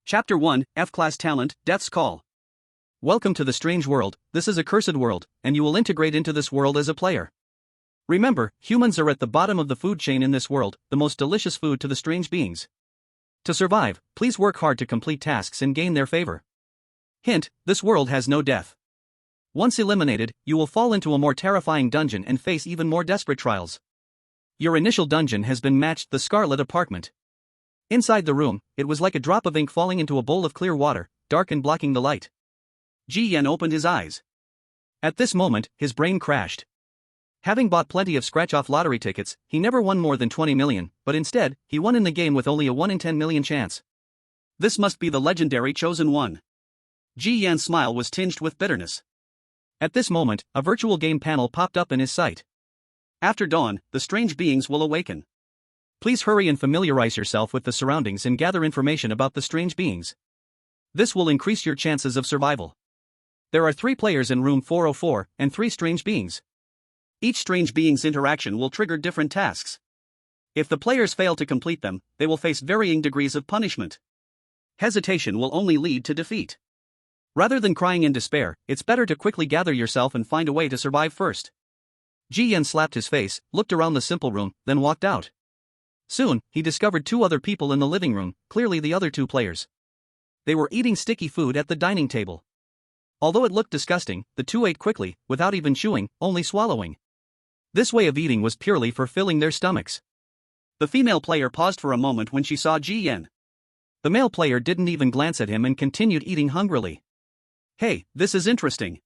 Chapter 1, F-Class Talent, Death's Call. Welcome to the strange world. This is a cursed world, and you will integrate into this world as a player. Remember, humans are at the bottom of the food chain in this world, the most delicious food to the strange beings. To survive, please work hard to complete tasks and gain their favor. Hint, this world has no death. Once eliminated, you will fall into a more terrifying dungeon and face even more desperate trials. Your initial dungeon has been matched, the Scarlet Apartment. Inside the room, it was like a drop of ink falling into a bowl of clear water, dark and blocking the light. Ji Yan opened his eyes. At this moment, his brain crashed. Having bought plenty of scratch-off lottery tickets, he never won more than 20 million, but instead, he won in the game with only a 1 in 10 million chance. This must be the legendary Chosen One. Ji Yan's smile was tinged with bitterness. At this moment, a virtual game panel popped up in his sight. After dawn, the strange beings will awaken. Please hurry and familiarize yourself with the surroundings and gather information about the strange beings. This will increase your chances of survival. There are 3 players in room 404, and 3 strange beings. Each strange being's interaction will trigger different tasks. If the players fail to complete them, they will face varying degrees of punishment. Hesitation will only lead to defeat. Rather than crying in despair, it's better to quickly gather yourself and find a way to survive first. Ji Yan slapped his face, looked around the simple room, then walked out. Soon, he discovered 2 other people in the living room, clearly the other 2 players. They were eating sticky food at the dining table. Although it looked disgusting, the 2 ate quickly, without even chewing, only swallowing. This way of eating was purely for filling their stomachs. The female player paused for a moment when she saw Ji Yan. The male player didn't even glance at him and continued eating hungrily. Hey, this is interesting.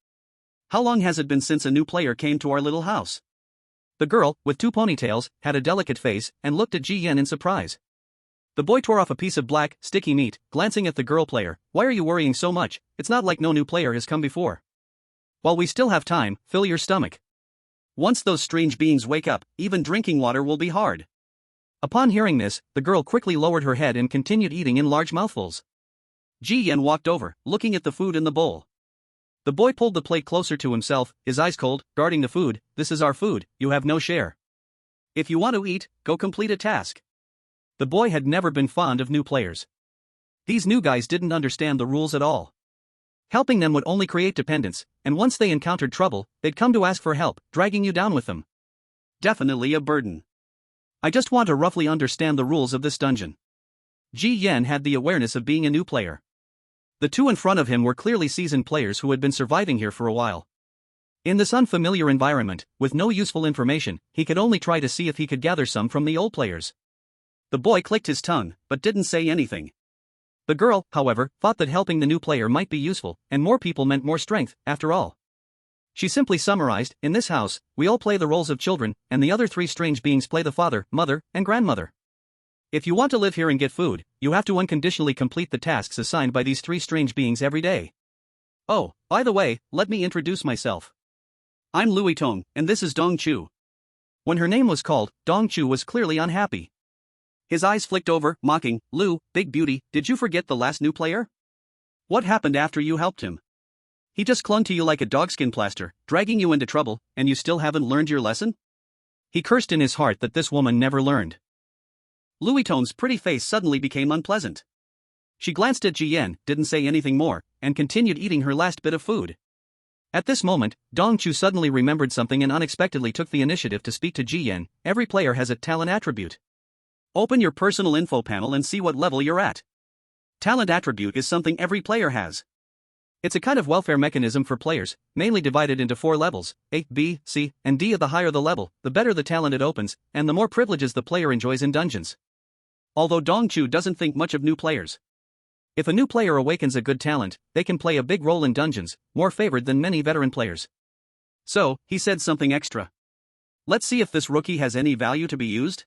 How long has it been since a new player came to our little house? The girl, with 2 ponytails, had a delicate face and looked at Ji Yan in surprise. The boy tore off a piece of black, sticky meat, glancing at the girl player. Why are you worrying so much? It's not like no new player has come before. While we still have time, fill your stomach. Once those strange beings wake up, even drinking water will be hard. Upon hearing this, the girl quickly lowered her head and continued eating in large mouthfuls. Ji Yan walked over, looking at the food in the bowl. The boy pulled the plate closer to himself, his eyes cold, guarding the food. This is our food, you have no share. If you want to eat, go complete a task. The boy had never been fond of new players. These new guys didn't understand the rules at all. Helping them would only create dependence, and once they encountered trouble, they'd come to ask for help, dragging you down with them. Definitely a burden. I just want to roughly understand the rules of this dungeon. Ji Yan had the awareness of being a new player. The 2 in front of him were clearly seasoned players who had been surviving here for a while. In this unfamiliar environment, with no useful information, he could only try to see if he could gather some from the old players. The boy clicked his tongue, but didn't say anything. The girl, however, thought that helping the new player might be useful, and more people meant more strength, after all. She simply summarized, in this house, we all play the roles of children, and the other 3 strange beings play the father, mother, and grandmother. If you want to live here and get food, you have to unconditionally complete the tasks assigned by these 3 strange beings every day. Oh, by the way, let me introduce myself. I'm Louis Tong, and this is Dong Chu. When her name was called, Dong Chu was clearly unhappy. His eyes flicked over, mocking, Lou, big beauty, did you forget the last new player? What happened after you helped him? He just clung to you like a dogskin plaster, dragging you into trouble, and you still haven't learned your lesson? He cursed in his heart that this woman never learned. Louis Tong's pretty face suddenly became unpleasant. She glanced at Ji Yan, didn't say anything more, and continued eating her last bit of food. At this moment, Dong Chu suddenly remembered something and unexpectedly took the initiative to speak to Ji Yan. Every player has a talent attribute. Open your personal info panel and see what level you're at. Talent attribute is something every player has. It's a kind of welfare mechanism for players, mainly divided into 4 levels, A, B, C, and D. The higher the level, the better the talent it opens, and the more privileges the player enjoys in dungeons. Although Dong Chu doesn't think much of new players. If a new player awakens a good talent, they can play a big role in dungeons, more favored than many veteran players. So, he said something extra. Let's see if this rookie has any value to be used.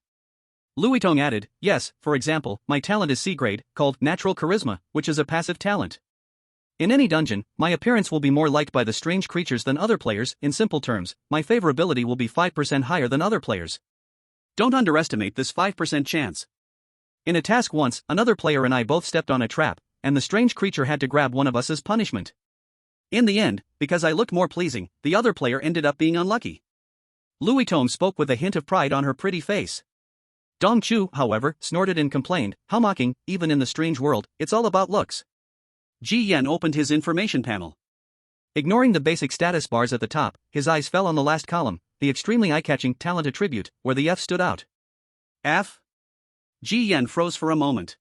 Louis Tong added, yes, for example, my talent is C grade, called Natural Charisma, which is a passive talent. In any dungeon, my appearance will be more liked by the strange creatures than other players. In simple terms, my favorability will be 5% higher than other players. Don't underestimate this 5% chance. In a task once, another player and I both stepped on a trap, and the strange creature had to grab one of us as punishment. In the end, because I looked more pleasing, the other player ended up being unlucky. Louis Tong spoke with a hint of pride on her pretty face. Dong Chu, however, snorted and complained, how mocking, even in the strange world, it's all about looks. Ji Yan opened his information panel. Ignoring the basic status bars at the top, his eyes fell on the last column, the extremely eye-catching talent attribute, where the F stood out. F? Ji Yan froze for a moment.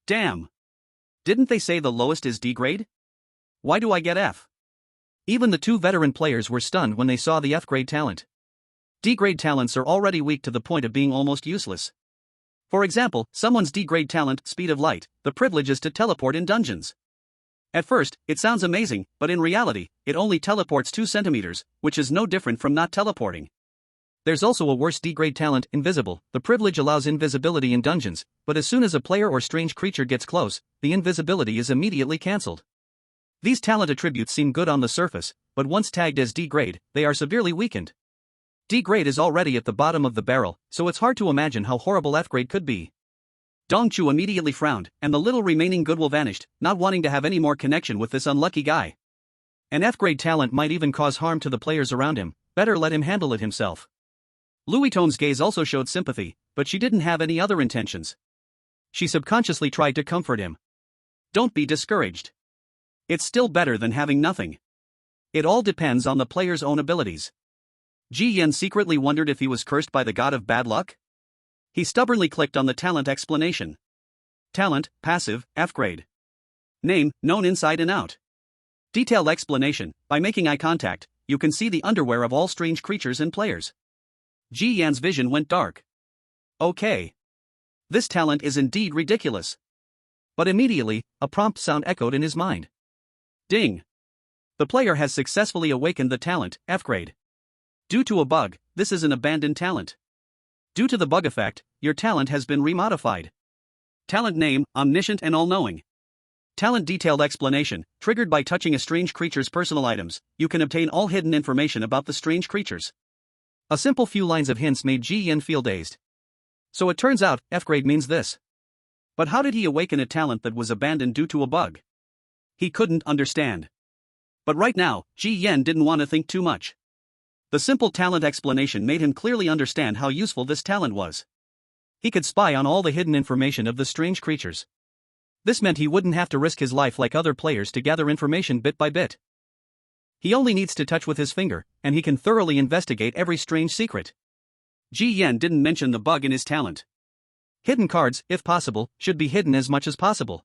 Damn. Didn't they say the lowest is D grade? Why do I get F? Even the two veteran players were stunned when they saw the F grade talent. D grade talents are already weak to the point of being almost useless. For example, someone's D grade talent, speed of light, the privilege is to teleport in dungeons. At first, it sounds amazing, but in reality, it only teleports 2 centimeters, which is no different from not teleporting. There's also a worse D-grade talent, invisible. The privilege allows invisibility in dungeons, but as soon as a player or strange creature gets close, the invisibility is immediately cancelled. These talent attributes seem good on the surface, but once tagged as D-grade, they are severely weakened. D-grade is already at the bottom of the barrel, so it's hard to imagine how horrible F-grade could be. Dong Chu immediately frowned, and the little remaining goodwill vanished, not wanting to have any more connection with this unlucky guy. An F-grade talent might even cause harm to the players around him, better let him handle it himself. Louis Tone's gaze also showed sympathy, but she didn't have any other intentions. She subconsciously tried to comfort him. Don't be discouraged. It's still better than having nothing. It all depends on the player's own abilities. Ji Yan secretly wondered if he was cursed by the god of bad luck. He stubbornly clicked on the talent explanation. Talent, passive, F-grade. Name, known inside and out. Detailed explanation, by making eye contact, you can see the underwear of all strange creatures and players. Ji Yan's vision went dark. Okay. This talent is indeed ridiculous. But immediately, a prompt sound echoed in his mind. Ding. The player has successfully awakened the talent, F-grade. Due to a bug, this is an abandoned talent. Due to the bug effect, your talent has been remodified. Talent name, omniscient and all-knowing. Talent detailed explanation, triggered by touching a strange creature's personal items, you can obtain all hidden information about the strange creatures. A simple few lines of hints made Ji Yan feel dazed. So it turns out, F-grade means this. But how did he awaken a talent that was abandoned due to a bug? He couldn't understand. But right now, Ji Yan didn't want to think too much. The simple talent explanation made him clearly understand how useful this talent was. He could spy on all the hidden information of the strange creatures. This meant he wouldn't have to risk his life like other players to gather information bit by bit. He only needs to touch with his finger, and he can thoroughly investigate every strange secret. Ji Yan didn't mention the bug in his talent. Hidden cards, if possible, should be hidden as much as possible.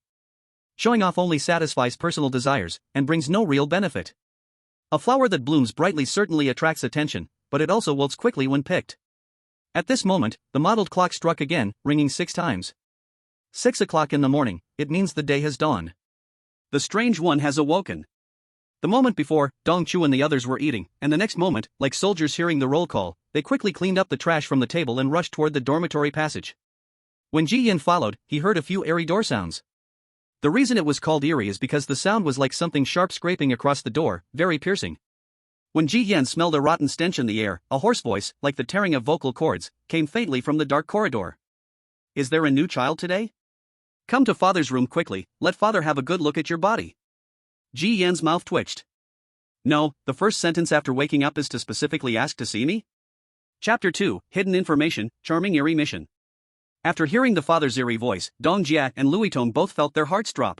Showing off only satisfies personal desires, and brings no real benefit. A flower that blooms brightly certainly attracts attention, but it also wilts quickly when picked. At this moment, the mottled clock struck again, ringing 6 times. 6 o'clock in the morning, it means the day has dawned. The strange one has awoken. The moment before, Dong Chu and the others were eating, and the next moment, like soldiers hearing the roll call, they quickly cleaned up the trash from the table and rushed toward the dormitory passage. When Ji Yan followed, he heard a few eerie door sounds. The reason it was called eerie is because the sound was like something sharp scraping across the door, very piercing. When Ji Yan smelled a rotten stench in the air, a hoarse voice, like the tearing of vocal cords, came faintly from the dark corridor. Is there a new child today? Come to father's room quickly, let father have a good look at your body. Ji Yan's mouth twitched. No, the first sentence after waking up is to specifically ask to see me? Chapter 2, Hidden Information, Charming Eerie Mission. After hearing the father's eerie voice, Dong Jia and Louis Tong both felt their hearts drop.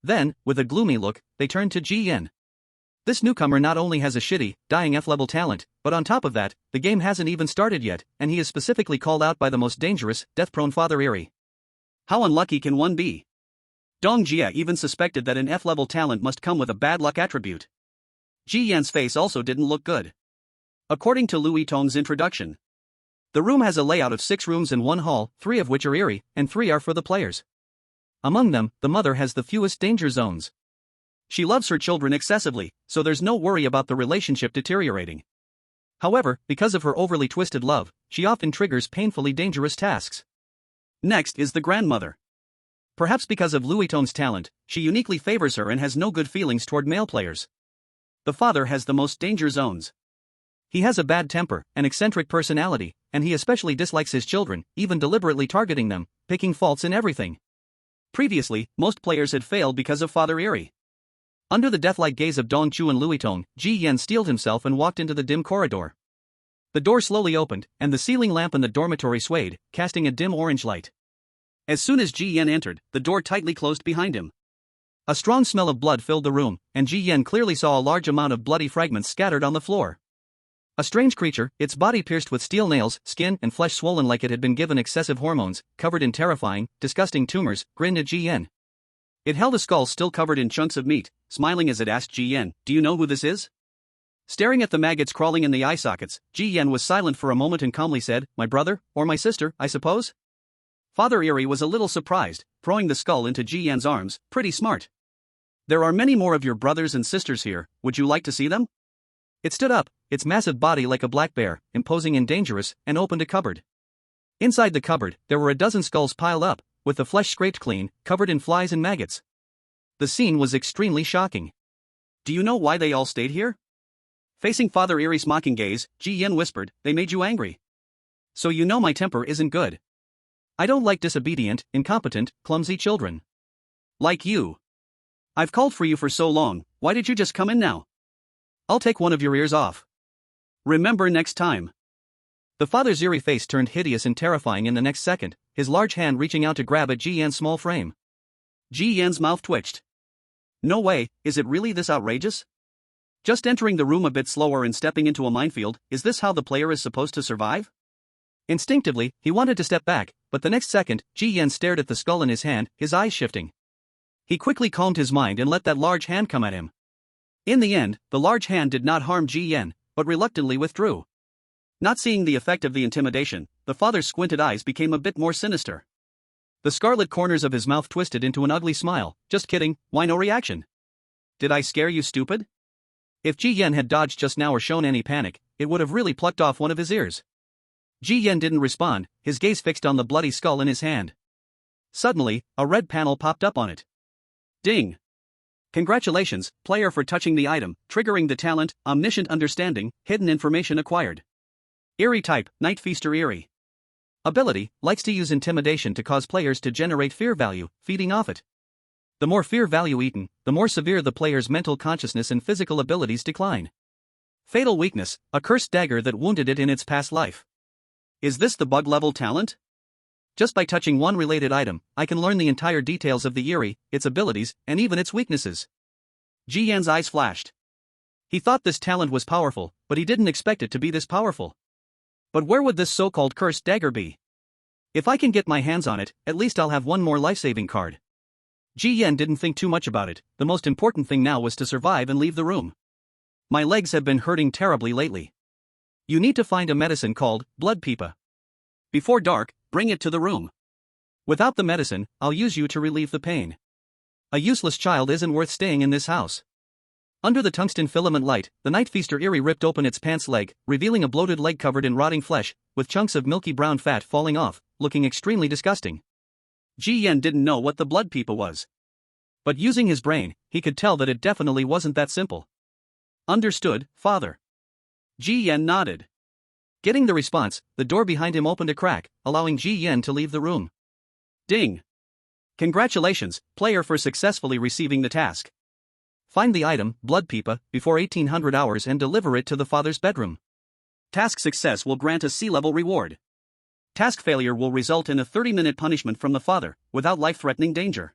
Then, with a gloomy look, they turned to Ji Yan. This newcomer not only has a shitty, dying F-level talent, but on top of that, the game hasn't even started yet, and he is specifically called out by the most dangerous, death-prone father Eerie. How unlucky can one be? Dong Jia even suspected that an F-level talent must come with a bad luck attribute. Ji Yan's face also didn't look good. According to Louis Tong's introduction, the room has a layout of 6 rooms and 1 hall, 3 of which are eerie, and 3 are for the players. Among them, the mother has the fewest danger zones. She loves her children excessively, so there's no worry about the relationship deteriorating. However, because of her overly twisted love, she often triggers painfully dangerous tasks. Next is the grandmother. Perhaps because of Louis Tong's talent, she uniquely favors her and has no good feelings toward male players. The father has the most danger zones. He has a bad temper, an eccentric personality, and he especially dislikes his children, even deliberately targeting them, picking faults in everything. Previously, most players had failed because of Father Eerie. Under the death-like gaze of Dong Chu and Louis Tong, Ji Yan steeled himself and walked into the dim corridor. The door slowly opened, and the ceiling lamp in the dormitory swayed, casting a dim orange light. As soon as Ji Yan entered, the door tightly closed behind him. A strong smell of blood filled the room, and Ji Yan clearly saw a large amount of bloody fragments scattered on the floor. A strange creature, its body pierced with steel nails, skin and flesh swollen like it had been given excessive hormones, covered in terrifying, disgusting tumors, grinned at Ji Yan. It held a skull still covered in chunks of meat, smiling as it asked Ji Yan, "Do you know who this is?" Staring at the maggots crawling in the eye sockets, Ji Yan was silent for a moment and calmly said, "My brother, or my sister, I suppose?" Father Eerie was a little surprised, throwing the skull into Ji Yan's arms. "Pretty smart. There are many more of your brothers and sisters here, would you like to see them?" It stood up, its massive body like a black bear, imposing and dangerous, and opened a cupboard. Inside the cupboard, there were a dozen skulls piled up, with the flesh scraped clean, covered in flies and maggots. The scene was extremely shocking. "Do you know why they all stayed here?" Facing Father Eerie's mocking gaze, Ji Yan whispered, "They made you angry. So you know my temper isn't good. I don't like disobedient, incompetent, clumsy children. Like you. I've called for you for so long, why did you just come in now? I'll take one of your ears off. Remember next time." The father's eerie face turned hideous and terrifying in the next second, his large hand reaching out to grab at Ji Yan's small frame. Ji Yan's mouth twitched. "No way, is it really this outrageous? Just entering the room a bit slower and stepping into a minefield, is this how the player is supposed to survive?" Instinctively, he wanted to step back, but the next second, Ji Yan stared at the skull in his hand, his eyes shifting. He quickly calmed his mind and let that large hand come at him. In the end, the large hand did not harm Ji Yan, but reluctantly withdrew. Not seeing the effect of the intimidation, the father's squinted eyes became a bit more sinister. The scarlet corners of his mouth twisted into an ugly smile. "Just kidding, why no reaction? Did I scare you, stupid?" If Ji Yan had dodged just now or shown any panic, it would have really plucked off one of his ears. Ji Yan didn't respond, his gaze fixed on the bloody skull in his hand. Suddenly, a red panel popped up on it. Ding! Congratulations, player, for touching the item, triggering the talent, Omniscient Understanding, hidden information acquired. Eerie type, Night Feaster Eerie. Ability, likes to use intimidation to cause players to generate fear value, feeding off it. The more fear value eaten, the more severe the player's mental consciousness and physical abilities decline. Fatal weakness, a cursed dagger that wounded it in its past life. Is this the bug level talent? Just by touching one related item, I can learn the entire details of the Eerie, its abilities, and even its weaknesses. Ji Yan's eyes flashed. He thought this talent was powerful, but he didn't expect it to be this powerful. But where would this so-called cursed dagger be? If I can get my hands on it, at least I'll have one more life-saving card. Ji Yan didn't think too much about it, the most important thing now was to survive and leave the room. My legs have been hurting terribly lately. You need to find a medicine called blood pipa. Before dark, bring it to the room. Without the medicine, I'll use you to relieve the pain. A useless child isn't worth staying in this house. Under the tungsten filament light, the Night Feaster Eerie ripped open its pants leg, revealing a bloated leg covered in rotting flesh, with chunks of milky brown fat falling off, looking extremely disgusting. Ji Yan didn't know what the blood pipa was. But using his brain, he could tell that it definitely wasn't that simple. Understood, father. Ji Yan nodded. Getting the response, the door behind him opened a crack, allowing Ji Yan to leave the room. Ding! Congratulations, player, for successfully receiving the task. Find the item, blood pipa, before 1800 hours and deliver it to the father's bedroom. Task success will grant a C-level reward. Task failure will result in a 30-minute punishment from the father, without life-threatening danger.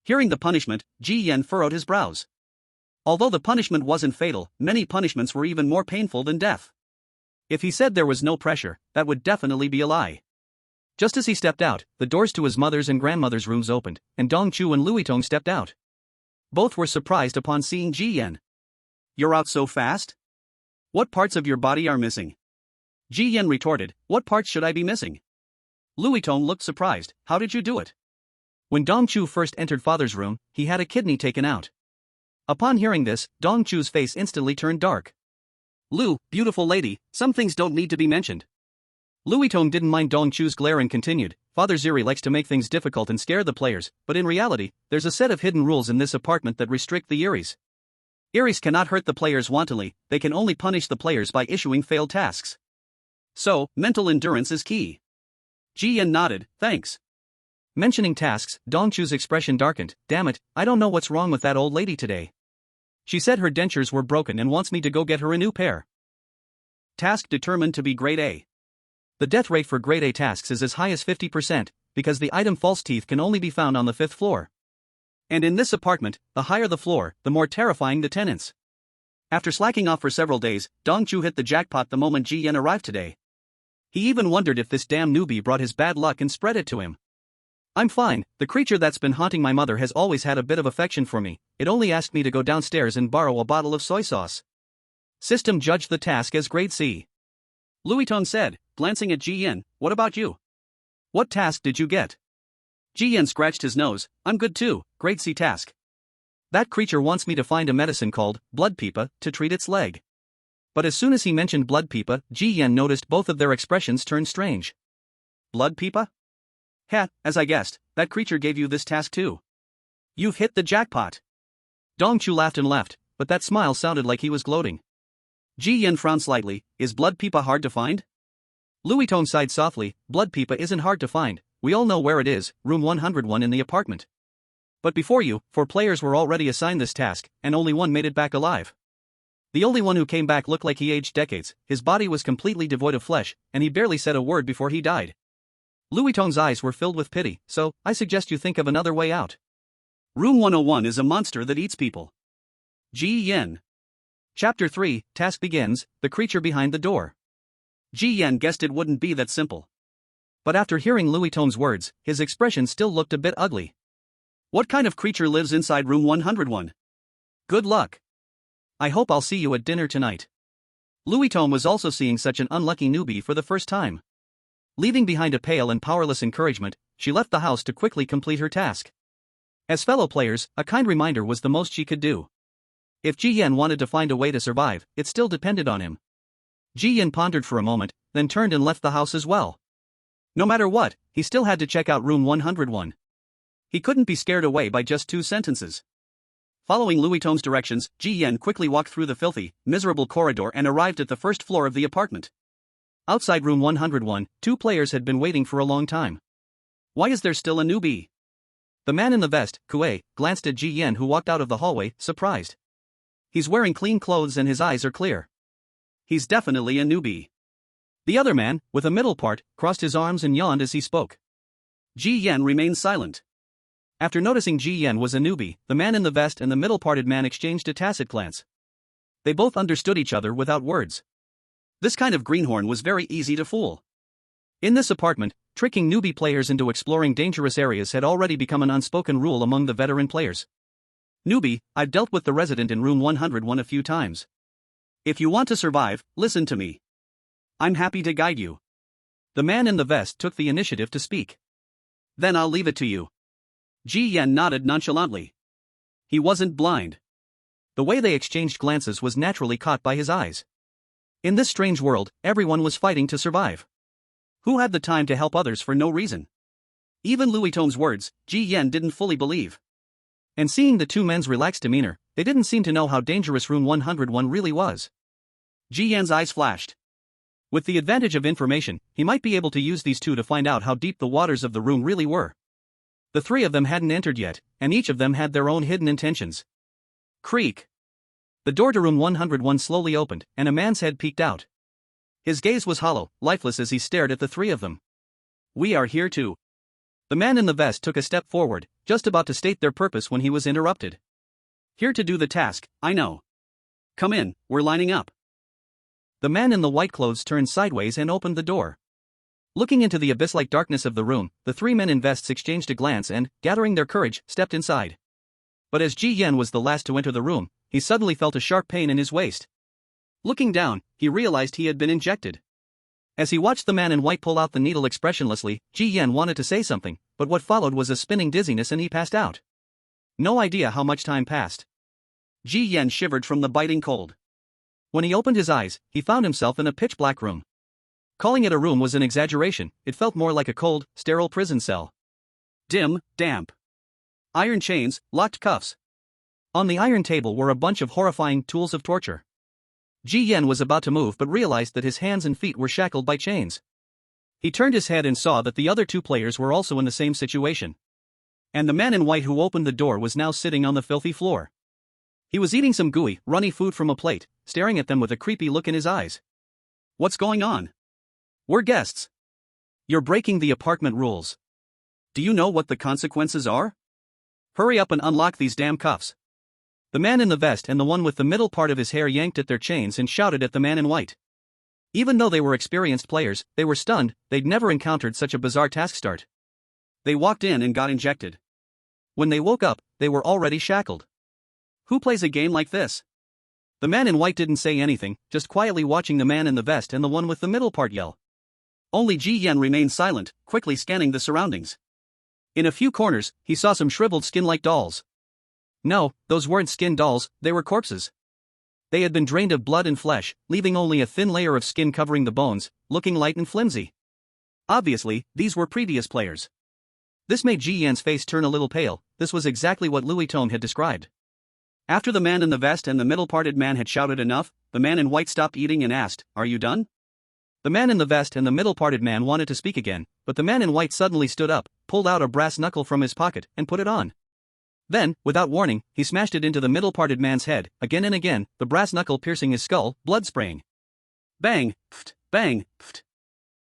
Hearing the punishment, Ji Yan furrowed his brows. Although the punishment wasn't fatal, many punishments were even more painful than death. If he said there was no pressure, that would definitely be a lie. Just as he stepped out, the doors to his mother's and grandmother's rooms opened, and Dong Chu and Louis Tong stepped out. Both were surprised upon seeing Ji Yan. You're out so fast? What parts of your body are missing? Ji Yan retorted, what parts should I be missing? Louis Tong looked surprised, how did you do it? When Dong Chu first entered father's room, he had a kidney taken out. Upon hearing this, Dong Chu's face instantly turned dark. Lu, beautiful lady, some things don't need to be mentioned. Louis Tong didn't mind Dong Chu's glare and continued, Father Eerie likes to make things difficult and scare the players, but in reality, there's a set of hidden rules in this apartment that restrict the Eerie's. Eerie's cannot hurt the players wantonly, they can only punish the players by issuing failed tasks. So, mental endurance is key. Ji Yan nodded, thanks. Mentioning tasks, Dong Chu's expression darkened, damn it, I don't know what's wrong with that old lady today. She said her dentures were broken and wants me to go get her a new pair. task determined to be grade A. The death rate for grade A tasks is as high as 50%, because the item false teeth can only be found on the 5th floor. And in this apartment, the higher the floor, the more terrifying the tenants. After slacking off for several days, Dongchu hit the jackpot the moment Ji Yan arrived today. He even wondered if this damn newbie brought his bad luck and spread it to him. I'm fine, the creature that's been haunting my mother has always had a bit of affection for me, it only asked me to go downstairs and borrow a bottle of soy sauce. System judged the task as grade C. Louis Tong said, glancing at Ji Yan, what about you? What task did you get? Ji Yan scratched his nose, I'm good too, grade C task. That creature wants me to find a medicine called blood pipa to treat its leg. But as soon as he mentioned blood pipa, Ji Yan noticed both of their expressions turn strange. Blood pipa? Ha, as I guessed, that creature gave you this task too. You've hit the jackpot. Dongchu laughed and left, but that smile sounded like he was gloating. Ji Yan frowned slightly, is blood pipa hard to find? Louis Tong sighed softly, blood pipa isn't hard to find, we all know where it is, room 101 in the apartment. But before you, 4 players were already assigned this task, and only one made it back alive. The only one who came back looked like he aged decades, his body was completely devoid of flesh, and he barely said a word before he died. Louis Tong's eyes were filled with pity, so, I suggest you think of another way out. Room 101 is a monster that eats people. Ji Yan. Chapter 3, Task begins, the creature behind the door. Ji Yan guessed it wouldn't be that simple. But after hearing Louis Tong's words, his expression still looked a bit ugly. What kind of creature lives inside room 101? Good luck. I hope I'll see you at dinner tonight. Louis Tong was also seeing such an unlucky newbie for the first time. Leaving behind a pale and powerless encouragement, she left the house to quickly complete her task. As fellow players, a kind reminder was the most she could do. If Ji Yan wanted to find a way to survive, it still depended on him. Ji Yan pondered for a moment, then turned and left the house as well. No matter what, he still had to check out room 101. He couldn't be scared away by just 2 sentences. Following Louis Tong's directions, Ji Yan quickly walked through the filthy, miserable corridor and arrived at the 1st floor of the apartment. Outside room 101, 2 players had been waiting for a long time. Why is there still a newbie? The man in the vest, Kue, glanced at Ji Yan who walked out of the hallway, surprised. He's wearing clean clothes and his eyes are clear. He's definitely a newbie. The other man, with a middle part, crossed his arms and yawned as he spoke. Ji Yan remained silent. After noticing Ji Yan was a newbie, the man in the vest and the middle-parted man exchanged a tacit glance. They both understood each other without words. This kind of greenhorn was very easy to fool. In this apartment, tricking newbie players into exploring dangerous areas had already become an unspoken rule among the veteran players. Newbie, I've dealt with the resident in room 101 a few times. If you want to survive, listen to me. I'm happy to guide you. The man in the vest took the initiative to speak. Then I'll leave it to you. Ji Yan nodded nonchalantly. He wasn't blind. The way they exchanged glances was naturally caught by his eyes. In this strange world, everyone was fighting to survive. Who had the time to help others for no reason? Even Louis Tong's words, Ji Yan didn't fully believe. And seeing the 2 men's relaxed demeanor, they didn't seem to know how dangerous room 101 really was. Ji Yan's eyes flashed. With the advantage of information, he might be able to use these 2 to find out how deep the waters of the room really were. The 3 of them hadn't entered yet, and each of them had their own hidden intentions. Creak. The door to room 101 slowly opened, and a man's head peeked out. His gaze was hollow, lifeless as he stared at the 3 of them. We are here too. The man in the vest took a step forward, just about to state their purpose when he was interrupted. Here to do the task, I know. Come in, we're lining up. The man in the white clothes turned sideways and opened the door. Looking into the abyss-like darkness of the room, the 3 men in vests exchanged a glance and, gathering their courage, stepped inside. But as Ji Yan was the last to enter the room, he suddenly felt a sharp pain in his waist. Looking down, he realized he had been injected. As he watched the man in white pull out the needle expressionlessly, Ji Yan wanted to say something, but what followed was a spinning dizziness and he passed out. No idea how much time passed. Ji Yan shivered from the biting cold. When he opened his eyes, he found himself in a pitch-black room. Calling it a room was an exaggeration, it felt more like a cold, sterile prison cell. Dim, damp. Iron chains, locked cuffs. On the iron table were a bunch of horrifying tools of torture. Ji Yan was about to move but realized that his hands and feet were shackled by chains. He turned his head and saw that the other 2 players were also in the same situation. And the man in white who opened the door was now sitting on the filthy floor. He was eating some gooey, runny food from a plate, staring at them with a creepy look in his eyes. What's going on? We're guests. You're breaking the apartment rules. Do you know what the consequences are? Hurry up and unlock these damn cuffs. The man in the vest and the one with the middle part of his hair yanked at their chains and shouted at the man in white. Even though they were experienced players, they were stunned. They'd never encountered such a bizarre task start. They walked in and got injected. When they woke up, they were already shackled. Who plays a game like this? The man in white didn't say anything, just quietly watching the man in the vest and the one with the middle part yell. Only Ji Yan remained silent, quickly scanning the surroundings. In a few corners, he saw some shriveled skin-like dolls. No, those weren't skin dolls, they were corpses. They had been drained of blood and flesh, leaving only a thin layer of skin covering the bones, looking light and flimsy. Obviously, these were previous players. This made Ji Yan's face turn a little pale. This was exactly what Louis Tone had described. After the man in the vest and the middle-parted man had shouted enough, the man in white stopped eating and asked, "Are you done?" The man in the vest and the middle-parted man wanted to speak again, but the man in white suddenly stood up, pulled out a brass knuckle from his pocket, and put it on. Then, without warning, he smashed it into the middle-parted man's head, again and again, the brass knuckle piercing his skull, blood spraying. Bang, pft, bang, pft.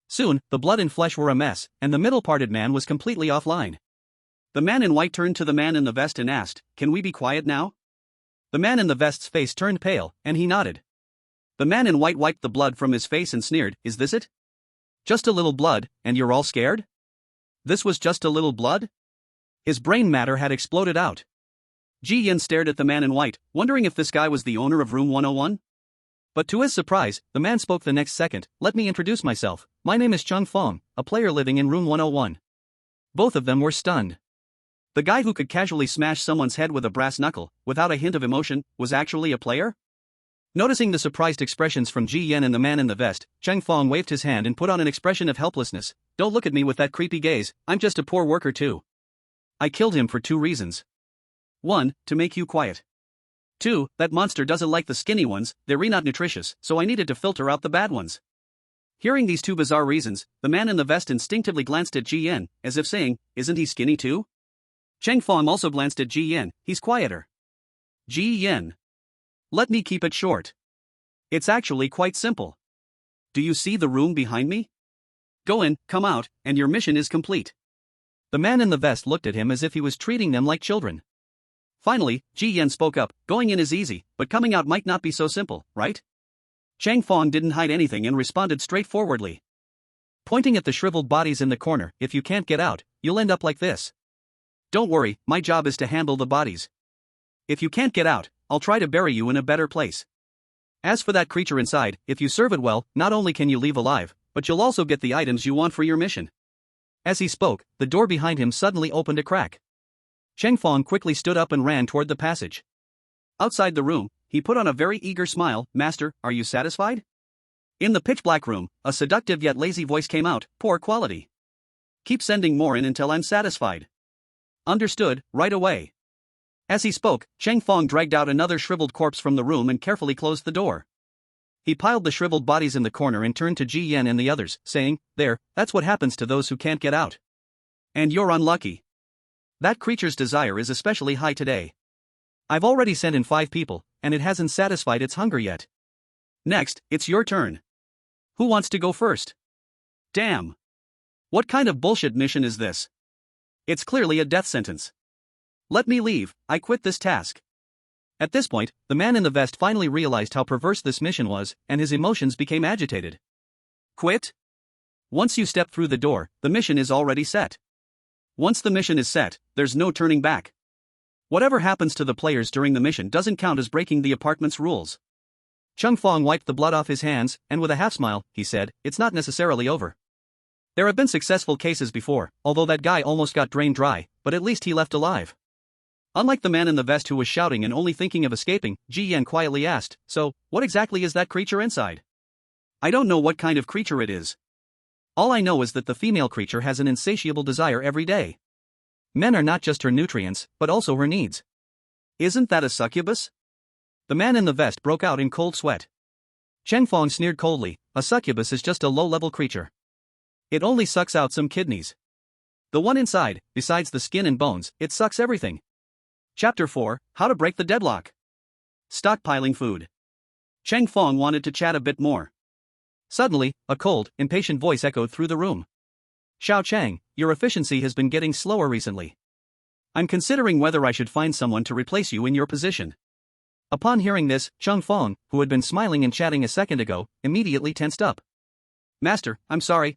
Soon, the blood and flesh were a mess, and the middle-parted man was completely offline. The man in white turned to the man in the vest and asked, "Can we be quiet now?" The man in the vest's face turned pale, and he nodded. The man in white wiped the blood from his face and sneered, "Is this it? Just a little blood, and you're all scared? This was just a little blood?" His brain matter had exploded out. Ji Yan stared at the man in white, wondering if this guy was the owner of room 101. But to his surprise, the man spoke the next second. "Let me introduce myself. My name is Chung Fong, a player living in room 101. Both of them were stunned. The guy who could casually smash someone's head with a brass knuckle, without a hint of emotion, was actually a player? Noticing the surprised expressions from Ji Yan and the man in the vest, Cheng Fong waved his hand and put on an expression of helplessness. "Don't look at me with that creepy gaze, I'm just a poor worker too. I killed him for 2 reasons. 1, to make you quiet. 2, that monster doesn't like the skinny ones, they're not nutritious, so I needed to filter out the bad ones." Hearing these 2 bizarre reasons, the man in the vest instinctively glanced at Ji Yan, as if saying, "Isn't he skinny too?" Cheng Fong also glanced at Ji Yan, "He's quieter." Ji Yan. Let me keep it short. It's actually quite simple. Do you see the room behind me? Go in, come out, and your mission is complete. The man in the vest looked at him as if he was treating them like children. Finally, Ji Yan spoke up, "Going in is easy, but coming out might not be so simple, right?" Cheng Fong didn't hide anything and responded straightforwardly. Pointing at the shriveled bodies in the corner, "If you can't get out, you'll end up like this. Don't worry, my job is to handle the bodies. If you can't get out, I'll try to bury you in a better place. As for that creature inside, if you serve it well, not only can you leave alive, but you'll also get the items you want for your mission." As he spoke, the door behind him suddenly opened a crack. Cheng Fong quickly stood up and ran toward the passage. Outside the room, he put on a very eager smile. "Master, are you satisfied?" In the pitch-black room, a seductive yet lazy voice came out, "Poor quality. Keep sending more in until I'm satisfied." "Understood, right away." As he spoke, Cheng Fong dragged out another shriveled corpse from the room and carefully closed the door. He piled the shriveled bodies in the corner and turned to Ji Yan and the others, saying, "There, that's what happens to those who can't get out. And you're unlucky. That creature's desire is especially high today. I've already sent in 5 people, and it hasn't satisfied its hunger yet. Next, it's your turn. Who wants to go first?" Damn. What kind of bullshit mission is this? It's clearly a death sentence. Let me leave, I quit this task. At this point, the man in the vest finally realized how perverse this mission was, and his emotions became agitated. Quit? Once you step through the door, the mission is already set. Once the mission is set, there's no turning back. Whatever happens to the players during the mission doesn't count as breaking the apartment's rules. Chung Fong wiped the blood off his hands, and with a half-smile, he said, "It's not necessarily over. There have been successful cases before, although that guy almost got drained dry, but at least he left alive." Unlike the man in the vest who was shouting and only thinking of escaping, Ji Yan quietly asked, "So, what exactly is that creature inside?" "I don't know what kind of creature it is. All I know is that the female creature has an insatiable desire every day. Men are not just her nutrients, but also her needs." "Isn't that a succubus?" The man in the vest broke out in cold sweat. Cheng Fong sneered coldly, "A succubus is just a low-level creature. It only sucks out some kidneys. The one inside, besides the skin and bones, it sucks everything." Chapter 4, How to Break the Deadlock. Stockpiling food. Cheng Fong wanted to chat a bit more. Suddenly, a cold, impatient voice echoed through the room. Xiao Chang, your efficiency has been getting slower recently. I'm considering whether I should find someone to replace you in your position. Upon hearing this, Cheng Fong, who had been smiling and chatting a second ago, immediately tensed up. Master, I'm sorry,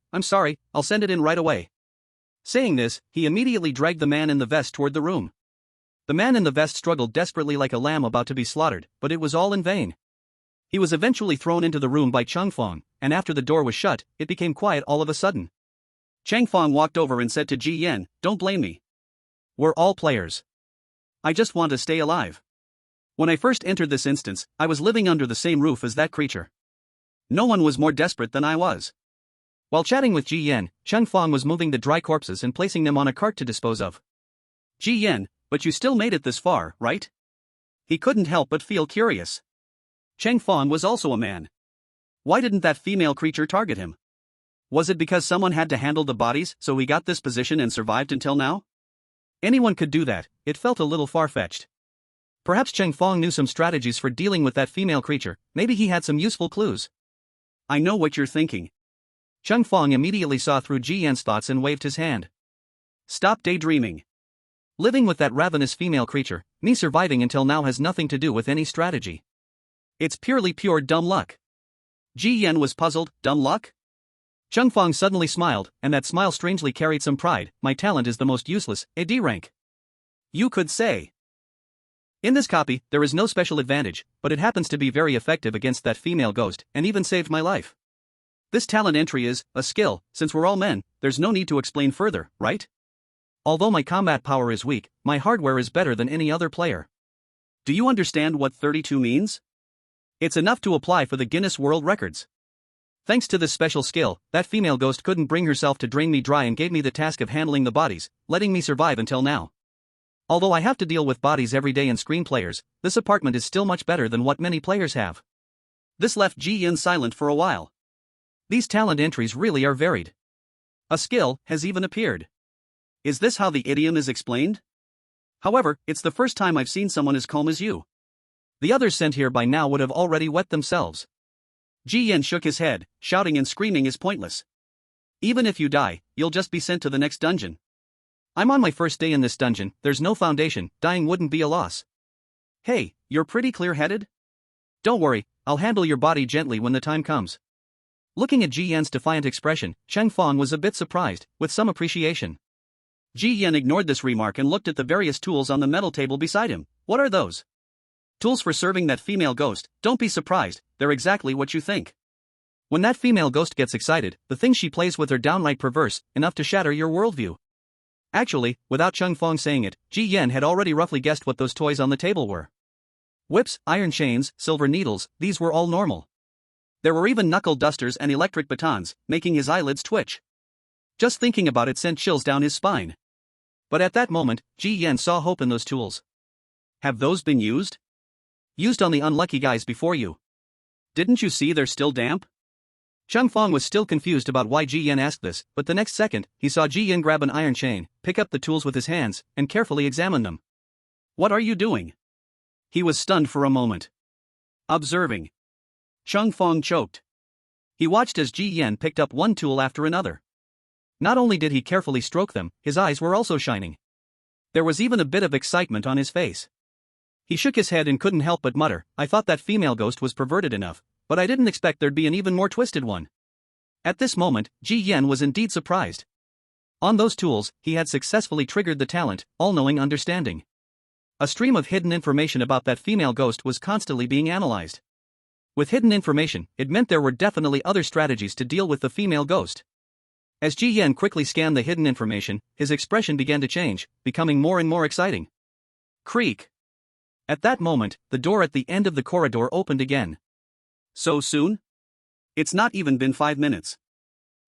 I'll send it in right away. Saying this, he immediately dragged the man in the vest toward the room. The man in the vest struggled desperately like a lamb about to be slaughtered, but it was all in vain. He was eventually thrown into the room by Cheng Fong, and after the door was shut, it became quiet all of a sudden. Cheng Fong walked over and said to Ji Yan, "Don't blame me. We're all players. I just want to stay alive. When I first entered this instance, I was living under the same roof as that creature. No one was more desperate than I was." While chatting with Ji Yan, Cheng Fong was moving the dry corpses and placing them on a cart to dispose of. Ji Yan, but you still made it this far, right? He couldn't help but feel curious. Cheng Fong was also a man. Why didn't that female creature target him? Was it because someone had to handle the bodies so he got this position and survived until now? Anyone could do that, it felt a little far-fetched. Perhaps Cheng Fong knew some strategies for dealing with that female creature, maybe he had some useful clues. I know what you're thinking. Cheng Fong immediately saw through Ji Yan's thoughts and waved his hand. Stop daydreaming. Living with that ravenous female creature, me surviving until now has nothing to do with any strategy. It's pure dumb luck. Ji Yan was puzzled, dumb luck? Cheng Fong suddenly smiled, and that smile strangely carried some pride. My talent is the most useless, a D rank. You could say. In this copy, there is no special advantage, but it happens to be very effective against that female ghost, and even saved my life. This talent entry is a skill. Since we're all men, there's no need to explain further, right? Although my combat power is weak, my hardware is better than any other player. Do you understand what 32 means? It's enough to apply for the Guinness World Records. Thanks to this special skill, that female ghost couldn't bring herself to drain me dry and gave me the task of handling the bodies, letting me survive until now. Although I have to deal with bodies every day and screen players, this apartment is still much better than what many players have. This left Ji Yan silent for a while. These talent entries really are varied. A skill has even appeared. Is this how the idiom is explained? However, it's the first time I've seen someone as calm as you. The others sent here by now would have already wet themselves. Ji Yan shook his head, shouting and screaming is pointless. Even if you die, you'll just be sent to the next dungeon. I'm on my first day in this dungeon, there's no foundation, dying wouldn't be a loss. Hey, you're pretty clear-headed? Don't worry, I'll handle your body gently when the time comes. Looking at Ji Yan's defiant expression, Cheng Fong was a bit surprised, with some appreciation. Ji Yan ignored this remark and looked at the various tools on the metal table beside him. What are those? Tools for serving that female ghost. Don't be surprised, they're exactly what you think. When that female ghost gets excited, the things she plays with are downright perverse, enough to shatter your worldview. Actually, without Cheng Fong saying it, Ji Yan had already roughly guessed what those toys on the table were. Whips, iron chains, silver needles, these were all normal. There were even knuckle dusters and electric batons, making his eyelids twitch. Just thinking about it sent chills down his spine. But at that moment, Ji Yan saw hope in those tools. Have those been used? Used on the unlucky guys before you. Didn't you see they're still damp? Cheng Fong was still confused about why Ji Yan asked this, but the next second, he saw Ji Yan grab an iron chain, pick up the tools with his hands, and carefully examine them. What are you doing? He was stunned for a moment. Observing. Cheng Fong choked. He watched as Ji Yan picked up one tool after another. Not only did he carefully stroke them, his eyes were also shining. There was even a bit of excitement on his face. He shook his head and couldn't help but mutter, I thought that female ghost was perverted enough, but I didn't expect there'd be an even more twisted one. At this moment, Ji Yan was indeed surprised. On those tools, he had successfully triggered the talent, all-knowing understanding. A stream of hidden information about that female ghost was constantly being analyzed. With hidden information, it meant there were definitely other strategies to deal with the female ghost. As Ji Yan quickly scanned the hidden information, his expression began to change, becoming more and more exciting. Creak. At that moment, the door at the end of the corridor opened again. So soon? It's not even been 5 minutes.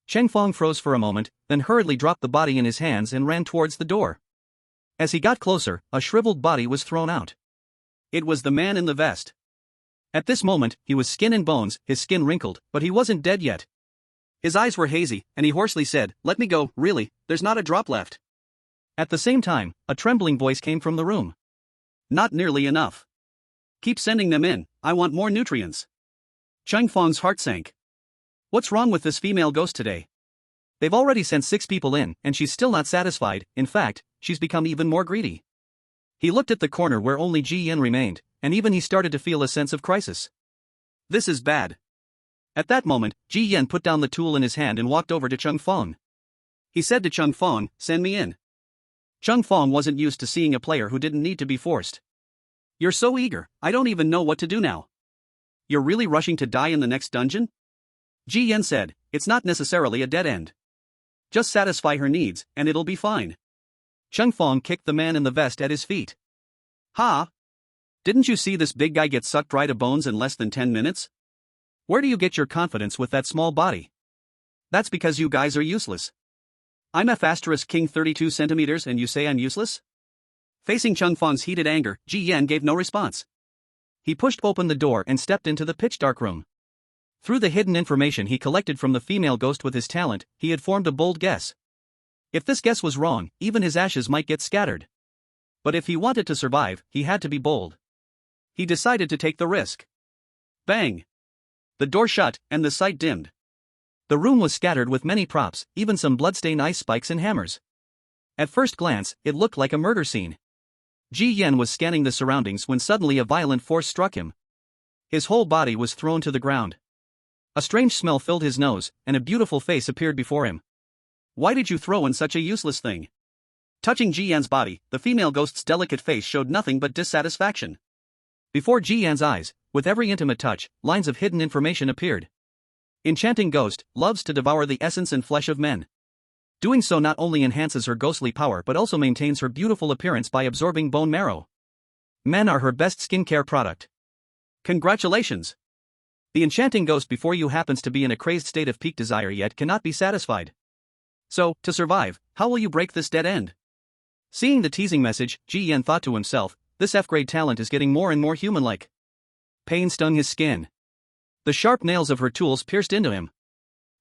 Cheng Fong froze for a moment, then hurriedly dropped the body in his hands and ran towards the door. As he got closer, a shriveled body was thrown out. It was the man in the vest. At this moment, he was skin and bones, his skin wrinkled, but he wasn't dead yet. His eyes were hazy, and he hoarsely said, "Let me go, really, there's not a drop left." At the same time, a trembling voice came from the room. "Not nearly enough. Keep sending them in, I want more nutrients." Cheng Fong's heart sank. What's wrong with this female ghost today? They've already sent 6 people in, and she's still not satisfied. In fact, she's become even more greedy. He looked at the corner where only Ji Yen remained, and even he started to feel a sense of crisis. This is bad. At that moment, Ji Yen put down the tool in his hand and walked over to Chung Fong. He said to Chung Fong, "Send me in." Chung Fong wasn't used to seeing a player who didn't need to be forced. "You're so eager, I don't even know what to do now." "You're really rushing to die in the next dungeon?" Ji Yen said, "It's not necessarily a dead end. Just satisfy her needs, and it'll be fine." Chung Fong kicked the man in the vest at his feet. "Ha! Didn't you see this big guy get sucked dry to bones in less than 10 minutes? Where do you get your confidence with that small body? That's because you guys are useless. I'm F*King 32 centimeters and you say I'm useless?" Facing Chung Fong's heated anger, Ji Yen gave no response. He pushed open the door and stepped into the pitch-dark room. Through the hidden information he collected from the female ghost with his talent, he had formed a bold guess. If this guess was wrong, even his ashes might get scattered. But if he wanted to survive, he had to be bold. He decided to take the risk. Bang! The door shut, and the sight dimmed. The room was scattered with many props, even some bloodstained ice spikes and hammers. At first glance, it looked like a murder scene. Ji Yen was scanning the surroundings when suddenly a violent force struck him. His whole body was thrown to the ground. A strange smell filled his nose, and a beautiful face appeared before him. "Why did you throw in such a useless thing?" Touching Ji Yan's body, the female ghost's delicate face showed nothing but dissatisfaction. Before Ji Yan's eyes, with every intimate touch, lines of hidden information appeared. Enchanting ghost, loves to devour the essence and flesh of men. Doing so not only enhances her ghostly power but also maintains her beautiful appearance by absorbing bone marrow. Men are her best skincare product. Congratulations! The enchanting ghost before you happens to be in a crazed state of peak desire yet cannot be satisfied. So, to survive, how will you break this dead end? Seeing the teasing message, Ji Yen thought to himself, this F-grade talent is getting more and more human-like. Pain stung his skin. The sharp nails of her tools pierced into him.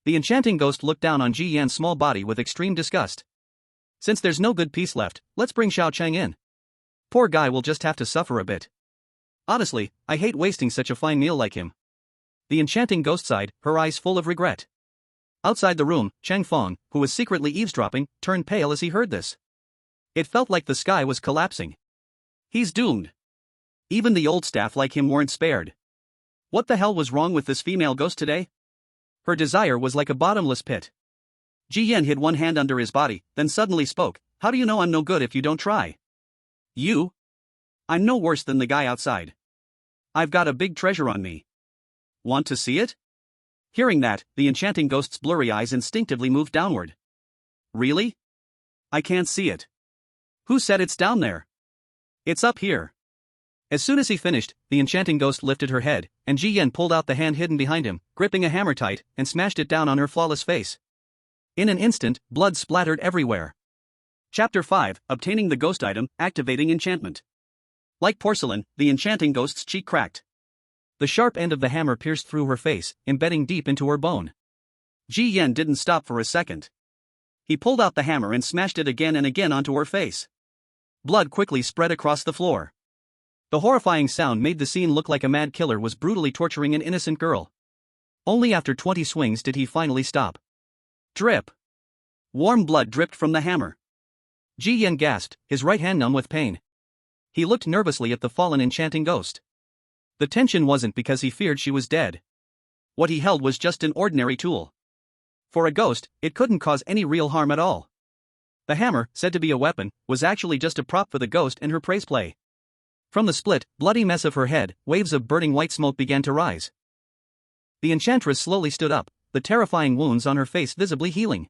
The enchanting ghost looked down on Ji Yan's small body with extreme disgust. Since there's no good piece left, let's bring Xiao Cheng in. Poor guy will just have to suffer a bit. Honestly, I hate wasting such a fine meal like him. The enchanting ghost sighed, her eyes full of regret. Outside the room, Cheng Fong, who was secretly eavesdropping, turned pale as he heard this. It felt like the sky was collapsing. He's doomed. Even the old staff like him weren't spared. What the hell was wrong with this female ghost today? Her desire was like a bottomless pit. Ji Yen hid one hand under his body, then suddenly spoke, "How do you know I'm no good if you don't try?" "You? I'm no worse than the guy outside. I've got a big treasure on me. Want to see it?" Hearing that, the enchanting ghost's blurry eyes instinctively moved downward. "Really? I can't see it. Who said it's down there? It's up here." As soon as he finished, the enchanting ghost lifted her head, and Ji Yen pulled out the hand hidden behind him, gripping a hammer tight, and smashed it down on her flawless face. In an instant, blood splattered everywhere. Chapter 5, Obtaining the Ghost Item, Activating Enchantment. Like porcelain, the enchanting ghost's cheek cracked. The sharp end of the hammer pierced through her face, embedding deep into her bone. Ji Yen didn't stop for a second. He pulled out the hammer and smashed it again and again onto her face. Blood quickly spread across the floor. The horrifying sound made the scene look like a mad killer was brutally torturing an innocent girl. Only after 20 swings did he finally stop. Drip. Warm blood dripped from the hammer. Ji Yen gasped, his right hand numb with pain. He looked nervously at the fallen enchanting ghost. The tension wasn't because he feared she was dead. What he held was just an ordinary tool. For a ghost, it couldn't cause any real harm at all. The hammer, said to be a weapon, was actually just a prop for the ghost and her praise play. From the split, bloody mess of her head, waves of burning white smoke began to rise. The enchantress slowly stood up, the terrifying wounds on her face visibly healing.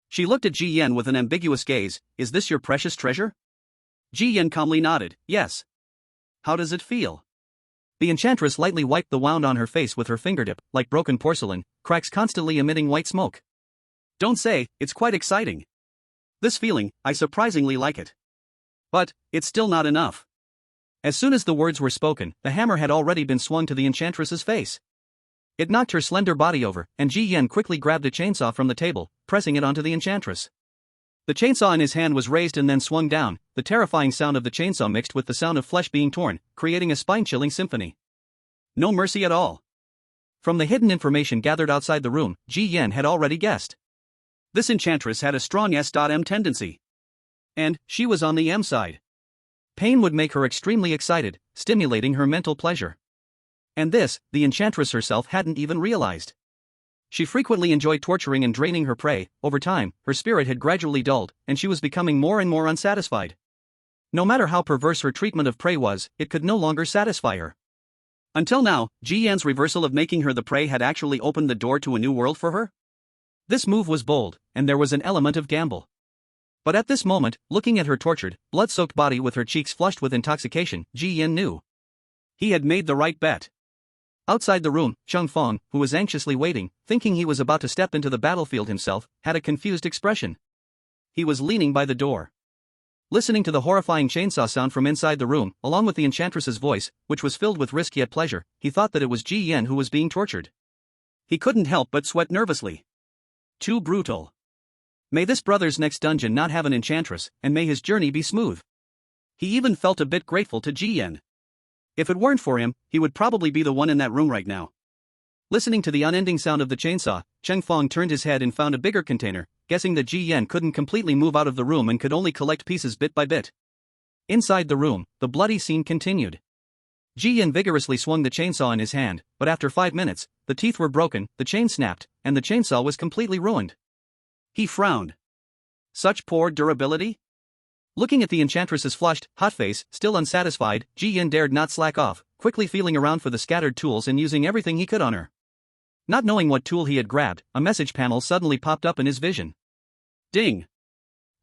She looked at Ji Yen with an ambiguous gaze. "Is this your precious treasure?" Ji Yen calmly nodded, "Yes." "How does it feel?" The enchantress lightly wiped the wound on her face with her fingertip, like broken porcelain, cracks constantly emitting white smoke. "Don't say, it's quite exciting. This feeling, I surprisingly like it. But, it's still not enough." As soon as the words were spoken, the hammer had already been swung to the enchantress's face. It knocked her slender body over, and Ji Yen quickly grabbed a chainsaw from the table, pressing it onto the enchantress. The chainsaw in his hand was raised and then swung down, the terrifying sound of the chainsaw mixed with the sound of flesh being torn, creating a spine-chilling symphony. No mercy at all. From the hidden information gathered outside the room, Ji Yan had already guessed. This enchantress had a strong S.M tendency. And she was on the M side. Pain would make her extremely excited, stimulating her mental pleasure. And this, the enchantress herself hadn't even realized. She frequently enjoyed torturing and draining her prey. Over time, her spirit had gradually dulled, and she was becoming more and more unsatisfied. No matter how perverse her treatment of prey was, it could no longer satisfy her. Until now, Ji Yan's reversal of making her the prey had actually opened the door to a new world for her. This move was bold, and there was an element of gamble. But at this moment, looking at her tortured, blood-soaked body with her cheeks flushed with intoxication, Ji Yan knew he had made the right bet. Outside the room, Cheng Feng, who was anxiously waiting, thinking he was about to step into the battlefield himself, had a confused expression. He was leaning by the door. Listening to the horrifying chainsaw sound from inside the room, along with the enchantress's voice, which was filled with risk yet pleasure, he thought that it was Ji Yan who was being tortured. He couldn't help but sweat nervously. Too brutal. May this brother's next dungeon not have an enchantress, and may his journey be smooth. He even felt a bit grateful to Ji Yan. If it weren't for him, he would probably be the one in that room right now. Listening to the unending sound of the chainsaw, Cheng Feng turned his head and found a bigger container, guessing that Ji Yan couldn't completely move out of the room and could only collect pieces bit by bit. Inside the room, the bloody scene continued. Ji Yan vigorously swung the chainsaw in his hand, but after 5 minutes, the teeth were broken, the chain snapped, and the chainsaw was completely ruined. He frowned. Such poor durability? Looking at the enchantress's flushed, hot face, still unsatisfied, Ji Yan dared not slack off, quickly feeling around for the scattered tools and using everything he could on her. Not knowing what tool he had grabbed, a message panel suddenly popped up in his vision. Ding!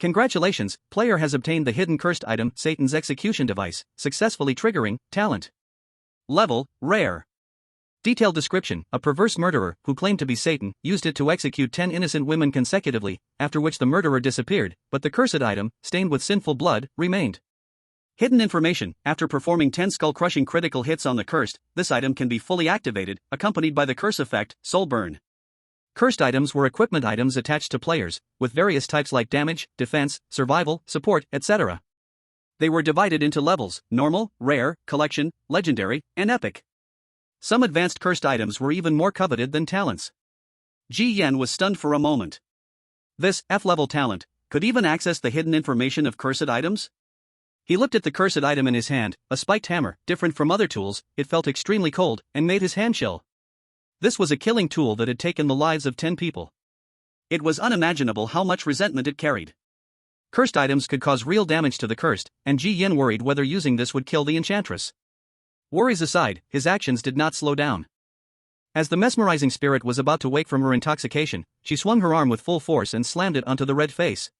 Congratulations, player has obtained the hidden cursed item, Satan's execution device, successfully triggering, talent. Level, rare. Detailed description, a perverse murderer, who claimed to be Satan, used it to execute 10 innocent women consecutively, after which the murderer disappeared, but the cursed item, stained with sinful blood, remained. Hidden information, after performing 10 skull-crushing critical hits on the cursed, this item can be fully activated, accompanied by the curse effect, soul burn. Cursed items were equipment items attached to players, with various types like damage, defense, survival, support, etc. They were divided into levels: normal, rare, collection, legendary, and epic. Some advanced cursed items were even more coveted than talents. Ji Yan was stunned for a moment. This F-level talent could even access the hidden information of cursed items? He looked at the cursed item in his hand, a spiked hammer. Different from other tools, it felt extremely cold and made his hand chill. This was a killing tool that had taken the lives of 10 people. It was unimaginable how much resentment it carried. Cursed items could cause real damage to the cursed, and Ji Yan worried whether using this would kill the enchantress. Worries aside, his actions did not slow down. As the mesmerizing spirit was about to wake from her intoxication, she swung her arm with full force and slammed it onto the red face.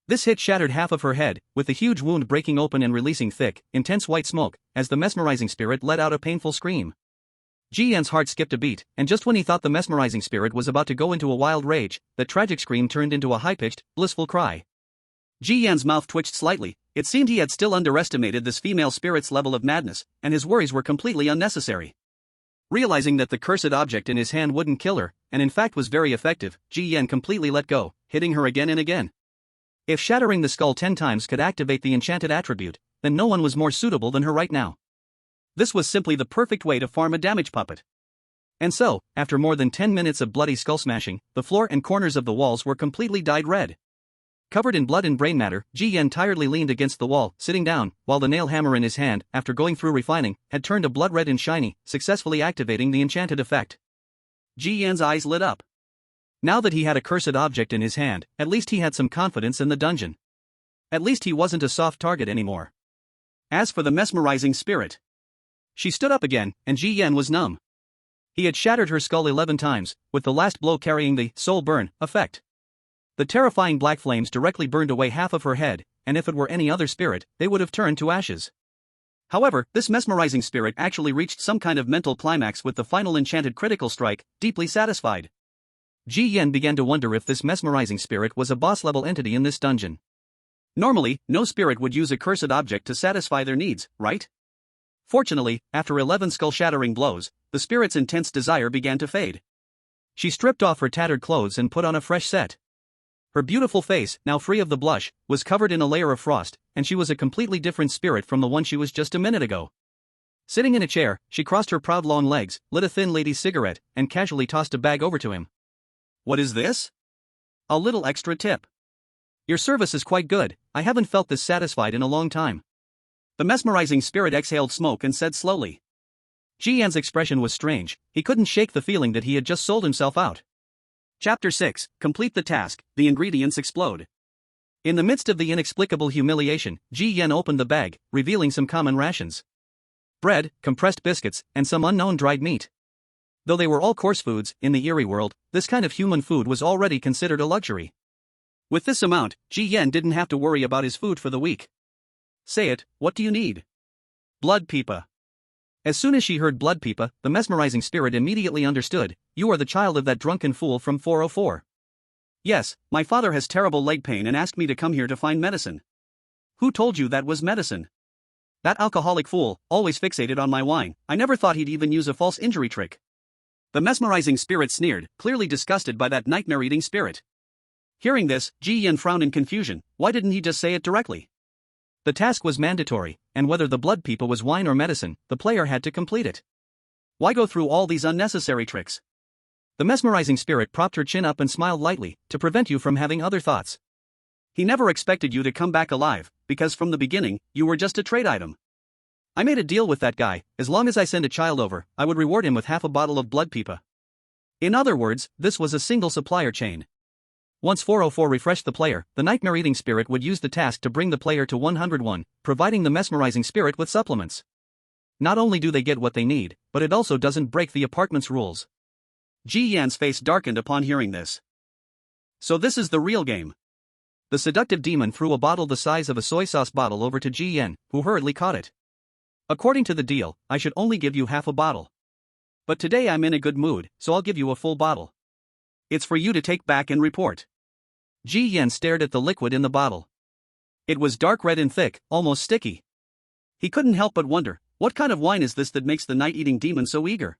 This hit shattered half of her head, with the huge wound breaking open and releasing thick, intense white smoke, as the mesmerizing spirit let out a painful scream. Ji Yan's heart skipped a beat, and just when he thought the mesmerizing spirit was about to go into a wild rage, that tragic scream turned into a high-pitched, blissful cry. Ji Yan's mouth twitched slightly. It seemed he had still underestimated this female spirit's level of madness, and his worries were completely unnecessary. Realizing that the cursed object in his hand wouldn't kill her, and in fact was very effective, Ji Yan completely let go, hitting her again and again. If shattering the skull 10 times could activate the enchanted attribute, then no one was more suitable than her right now. This was simply the perfect way to farm a damage puppet. And so, after more than 10 minutes of bloody skull smashing, the floor and corners of the walls were completely dyed red. Covered in blood and brain matter, Ji Yan tiredly leaned against the wall, sitting down, while the nail hammer in his hand, after going through refining, had turned a blood red and shiny, successfully activating the enchanted effect. Ji Yan's eyes lit up. Now that he had a cursed object in his hand, at least he had some confidence in the dungeon. At least he wasn't a soft target anymore. As for the mesmerizing spirit, she stood up again, and Ji Yan was numb. He had shattered her skull 11 times, with the last blow carrying the soul burn effect. The terrifying black flames directly burned away half of her head, and if it were any other spirit, they would have turned to ashes. However, this mesmerizing spirit actually reached some kind of mental climax with the final enchanted critical strike, deeply satisfied. Ji Yan began to wonder if this mesmerizing spirit was a boss-level entity in this dungeon. Normally, no spirit would use a cursed object to satisfy their needs, right? Fortunately, after 11 skull-shattering blows, the spirit's intense desire began to fade. She stripped off her tattered clothes and put on a fresh set. Her beautiful face, now free of the blush, was covered in a layer of frost, and she was a completely different spirit from the one she was just a minute ago. Sitting in a chair, she crossed her proud long legs, lit a thin lady's cigarette, and casually tossed a bag over to him. "What is this?" "A little extra tip. Your service is quite good, I haven't felt this satisfied in a long time." The mesmerizing spirit exhaled smoke and said slowly. Ji Yan's expression was strange, he couldn't shake the feeling that he had just sold himself out. Chapter 6, Complete the task, the ingredients explode. In the midst of the inexplicable humiliation, Ji Yan opened the bag, revealing some common rations. Bread, compressed biscuits, and some unknown dried meat. Though they were all coarse foods, in the Eerie world, this kind of human food was already considered a luxury. With this amount, Ji Yan didn't have to worry about his food for the week. "Say it, what do you need?" "Blood pipa." As soon as she heard blood pipa, the mesmerizing spirit immediately understood, "You are the child of that drunken fool from 404. "Yes, my father has terrible leg pain and asked me to come here to find medicine." "Who told you that was medicine?" "That alcoholic fool, always fixated on my wine, I never thought he'd even use a false injury trick." The mesmerizing spirit sneered, clearly disgusted by that nightmare-eating spirit. Hearing this, Ji Yan frowned in confusion. Why didn't he just say it directly? The task was mandatory, and whether the blood pipa was wine or medicine, the player had to complete it. Why go through all these unnecessary tricks? The mesmerizing spirit propped her chin up and smiled lightly, to prevent you from having other thoughts. He never expected you to come back alive, because from the beginning, you were just a trade item. I made a deal with that guy, as long as I send a child over, I would reward him with half a bottle of blood pipa. In other words, this was a single supplier chain. Once 404 refreshed the player, the nightmare-eating spirit would use the task to bring the player to 101, providing the mesmerizing spirit with supplements. Not only do they get what they need, but it also doesn't break the apartment's rules. Ji Yan's face darkened upon hearing this. So this is the real game. The seductive demon threw a bottle the size of a soy sauce bottle over to Ji Yan, who hurriedly caught it. "According to the deal, I should only give you half a bottle. But today I'm in a good mood, so I'll give you a full bottle. It's for you to take back and report." Ji Yan stared at the liquid in the bottle. It was dark red and thick, almost sticky. He couldn't help but wonder, what kind of wine is this that makes the night-eating demon so eager?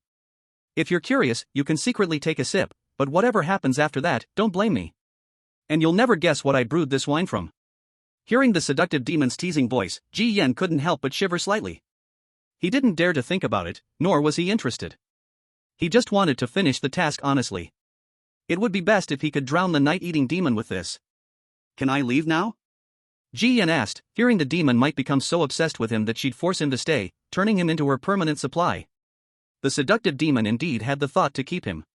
"If you're curious, you can secretly take a sip, but whatever happens after that, don't blame me. And you'll never guess what I brewed this wine from." Hearing the seductive demon's teasing voice, Ji Yan couldn't help but shiver slightly. He didn't dare to think about it, nor was he interested. He just wanted to finish the task honestly. It would be best if he could drown the night-eating demon with this. "Can I leave now?" Ji Yan asked, fearing the demon might become so obsessed with him that she'd force him to stay, turning him into her permanent supply. The seductive demon indeed had the thought to keep him.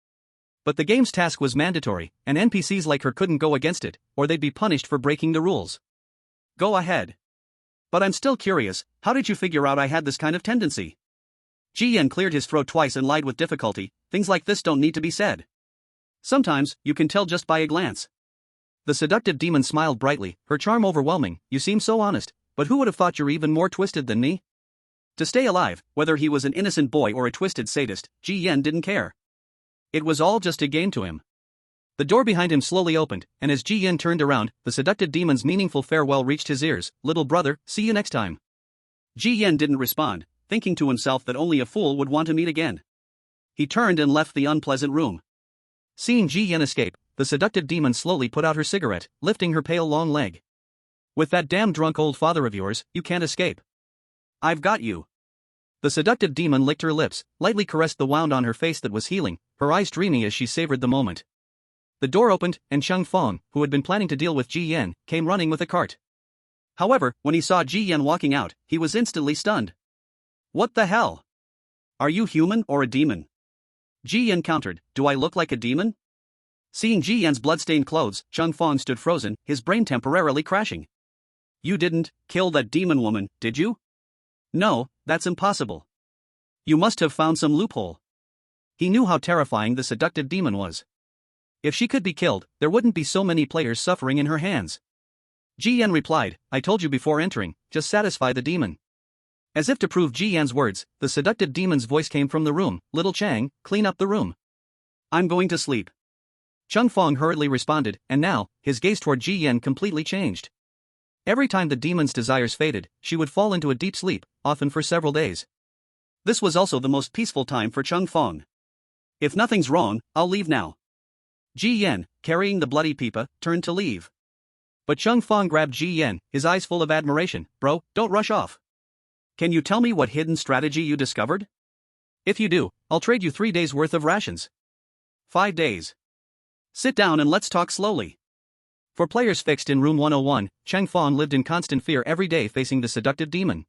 But the game's task was mandatory, and NPCs like her couldn't go against it, or they'd be punished for breaking the rules. "Go ahead. But I'm still curious, how did you figure out I had this kind of tendency?" Ji Yan cleared his throat twice and lied with difficulty, "Things like this don't need to be said. Sometimes, you can tell just by a glance." The seductive demon smiled brightly, her charm overwhelming. "You seem so honest, but who would have thought you're even more twisted than me?" To stay alive, whether he was an innocent boy or a twisted sadist, Ji Yan didn't care. It was all just a game to him. The door behind him slowly opened, and as Ji Yan turned around, the seductive demon's meaningful farewell reached his ears. "Little brother, see you next time." Ji Yan didn't respond, thinking to himself that only a fool would want to meet again. He turned and left the unpleasant room. Seeing Ji Yan escape, the seductive demon slowly put out her cigarette, lifting her pale long leg. "With that damn drunk old father of yours, you can't escape. I've got you." The seductive demon licked her lips, lightly caressed the wound on her face that was healing, her eyes dreamy as she savored the moment. The door opened, and Cheng Fong, who had been planning to deal with Ji Yan, came running with a cart. However, when he saw Ji Yan walking out, he was instantly stunned. "What the hell? Are you human or a demon?" Ji Yan countered, "Do I look like a demon?" Seeing Ji Yan's bloodstained clothes, Cheng Fong stood frozen, his brain temporarily crashing. "You didn't kill that demon woman, did you?" "No, that's impossible. You must have found some loophole." He knew how terrifying the seductive demon was. If she could be killed, there wouldn't be so many players suffering in her hands. Ji Yan replied, "I told you before entering, just satisfy the demon." As if to prove Ji Yan's words, the seductive demon's voice came from the room, "Little Chang, clean up the room. I'm going to sleep." Cheng Fong hurriedly responded, and now, his gaze toward Ji Yan completely changed. Every time the demon's desires faded, she would fall into a deep sleep, often for several days. This was also the most peaceful time for Cheng Fong. "If nothing's wrong, I'll leave now." Ji Yan, carrying the bloody pipa, turned to leave. But Cheng Fong grabbed Ji Yan, his eyes full of admiration. "Bro, don't rush off. Can you tell me what hidden strategy you discovered? If you do, I'll trade you 3 days worth of rations. 5 days. Sit down and let's talk slowly. For players fixed in room 101, Cheng Fong lived in constant fear every day facing the seductive demon.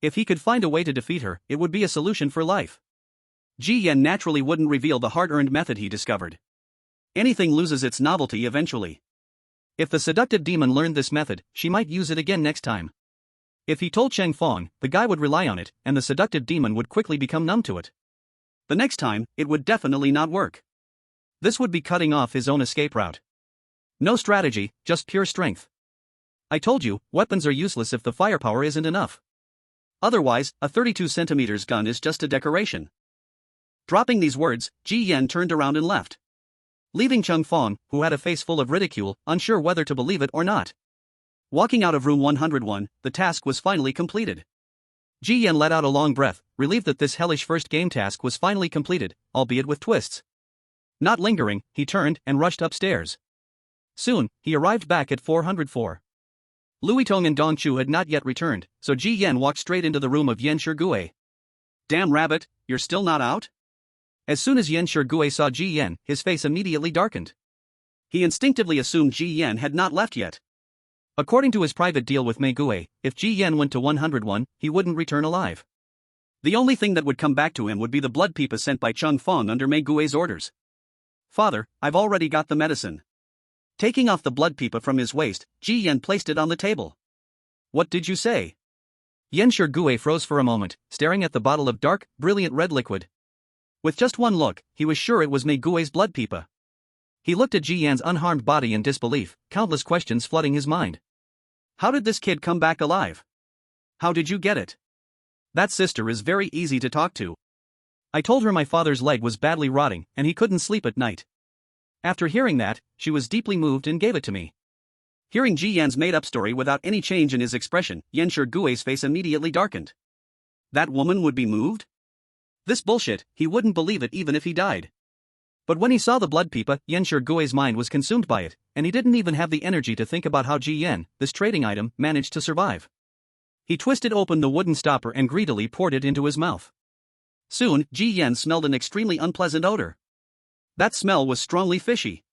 If he could find a way to defeat her, it would be a solution for life. Ji Yan naturally wouldn't reveal the hard-earned method he discovered. Anything loses its novelty eventually. If the seductive demon learned this method, she might use it again next time. If he told Cheng Fong, the guy would rely on it, and the seductive demon would quickly become numb to it. The next time, it would definitely not work. This would be cutting off his own escape route. No strategy, just pure strength. I told you, weapons are useless if the firepower isn't enough. Otherwise, a 32 centimeters gun is just a decoration. Dropping these words, Ji Yan turned around and left, leaving Cheng Fong, who had a face full of ridicule, unsure whether to believe it or not. Walking out of room 101, the task was finally completed. Ji Yan let out a long breath, relieved that this hellish first game task was finally completed, albeit with twists. Not lingering, he turned and rushed upstairs. Soon, he arrived back at 404. Louis Tong and Dong Chu had not yet returned, so Ji Yan walked straight into the room of Yen Shirgui. Damn rabbit, you're still not out? As soon as Yen Shirgui saw Ji Yan, his face immediately darkened. He instinctively assumed Ji Yan had not left yet. According to his private deal with Mei Gui, if Ji Yan went to 101, he wouldn't return alive. The only thing that would come back to him would be the blood pipa sent by Cheng Fong under Mei Gui's orders. Father, I've already got the medicine. Taking off the blood pipa from his waist, Ji Yan placed it on the table. What did you say? Yen Shirgui froze for a moment, staring at the bottle of dark, brilliant red liquid. With just one look, he was sure it was Mei Gui's blood pipa. He looked at Ji Yan's unharmed body in disbelief, countless questions flooding his mind. How did this kid come back alive? How did you get it? That sister is very easy to talk to. I told her my father's leg was badly rotting, and he couldn't sleep at night. After hearing that, she was deeply moved and gave it to me. Hearing Ji Yan's made-up story without any change in his expression, Yen Shirgui's face immediately darkened. That woman would be moved? This bullshit, he wouldn't believe it even if he died. But when he saw the blood pipa, Yen Shirgui's mind was consumed by it, and he didn't even have the energy to think about how Ji Yan, this trading item, managed to survive. He twisted open the wooden stopper and greedily poured it into his mouth. Soon, Ji Yan smelled an extremely unpleasant odor. That smell was strongly fishy.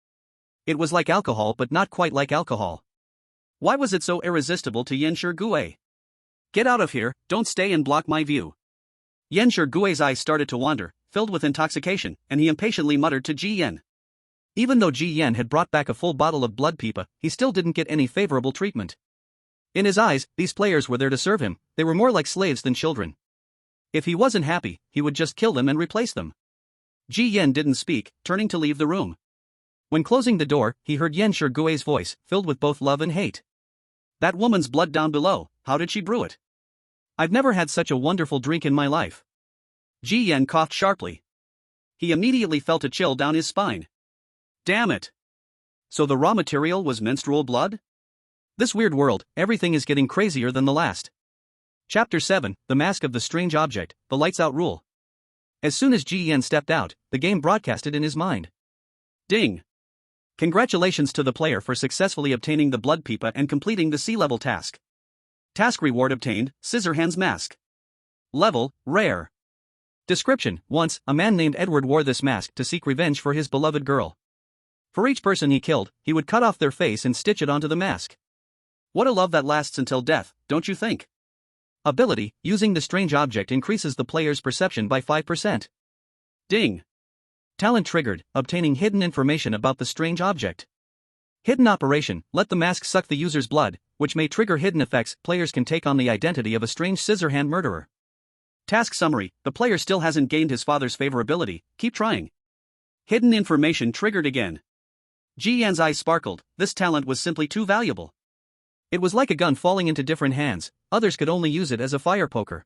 It was like alcohol but not quite like alcohol. Why was it so irresistible to Yen Shirgui? Get out of here, don't stay and block my view. Yen Shirgui's eyes started to wander, filled with intoxication, and he impatiently muttered to Ji Yan. Even though Ji Yan had brought back a full bottle of blood pipa, he still didn't get any favorable treatment. In his eyes, these players were there to serve him, they were more like slaves than children. If he wasn't happy, he would just kill them and replace them. Ji Yan didn't speak, turning to leave the room. When closing the door, he heard Yen Shirgui's voice, filled with both love and hate. That woman's blood down below, how did she brew it? I've never had such a wonderful drink in my life. Ji Yan coughed sharply. He immediately felt a chill down his spine. Damn it! So the raw material was menstrual blood? This weird world, everything is getting crazier than the last. Chapter 7, The Mask of the Strange Object, The Lights Out Rule. As soon as Ji Yan stepped out, the game broadcasted in his mind. Ding! Congratulations to the player for successfully obtaining the blood pipa and completing the sea-level task. Task reward obtained, Scissorhands Mask. Level, Rare. Description: Once, a man named Edward wore this mask to seek revenge for his beloved girl. For each person he killed, he would cut off their face and stitch it onto the mask. What a love that lasts until death, don't you think? Ability: Using the strange object increases the player's perception by 5%. Ding! Talent triggered, obtaining hidden information about the strange object. Hidden operation: Let the mask suck the user's blood, which may trigger hidden effects. Players can take on the identity of a strange scissorhand murderer. Task summary: The player still hasn't gained his father's favorability, keep trying. Hidden information triggered again. Ji Yan's eyes sparkled, this talent was simply too valuable. It was like a gun falling into different hands, others could only use it as a fire poker.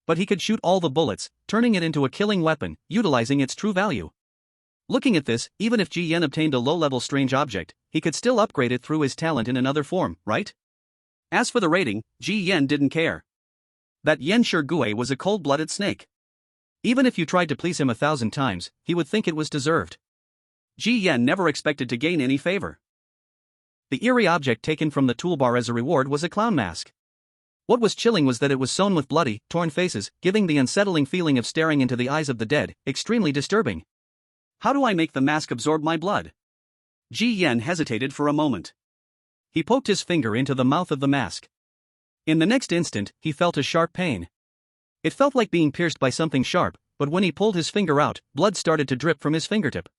But he could shoot all the bullets, turning it into a killing weapon, utilizing its true value. Looking at this, even if Ji Yan obtained a low-level strange object, he could still upgrade it through his talent in another form, right? As for the rating, Ji Yan didn't care. That Yen Shirgui was a cold-blooded snake. Even if you tried to please him 1,000 times, he would think it was deserved. Ji Yan never expected to gain any favor. The eerie object taken from the toolbar as a reward was a clown mask. What was chilling was that it was sewn with bloody, torn faces, giving the unsettling feeling of staring into the eyes of the dead, extremely disturbing. How do I make the mask absorb my blood? Ji Yan hesitated for a moment. He poked his finger into the mouth of the mask. In the next instant, he felt a sharp pain. It felt like being pierced by something sharp, but when he pulled his finger out, blood started to drip from his fingertip.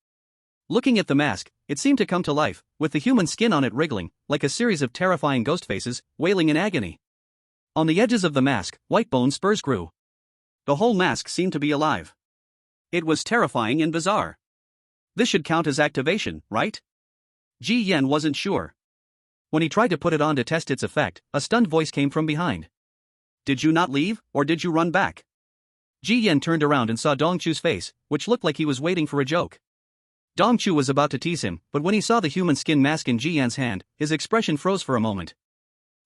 Looking at the mask, it seemed to come to life, with the human skin on it wriggling, like a series of terrifying ghost faces, wailing in agony. On the edges of the mask, white bone spurs grew. The whole mask seemed to be alive. It was terrifying and bizarre. This should count as activation, right? Ji Yan wasn't sure. When he tried to put it on to test its effect, a stunned voice came from behind. Did you not leave, or did you run back? Ji Yan turned around and saw Dongchu's face, which looked like he was waiting for a joke. Dongchu was about to tease him, but when he saw the human skin mask in Ji Yan's hand, his expression froze for a moment.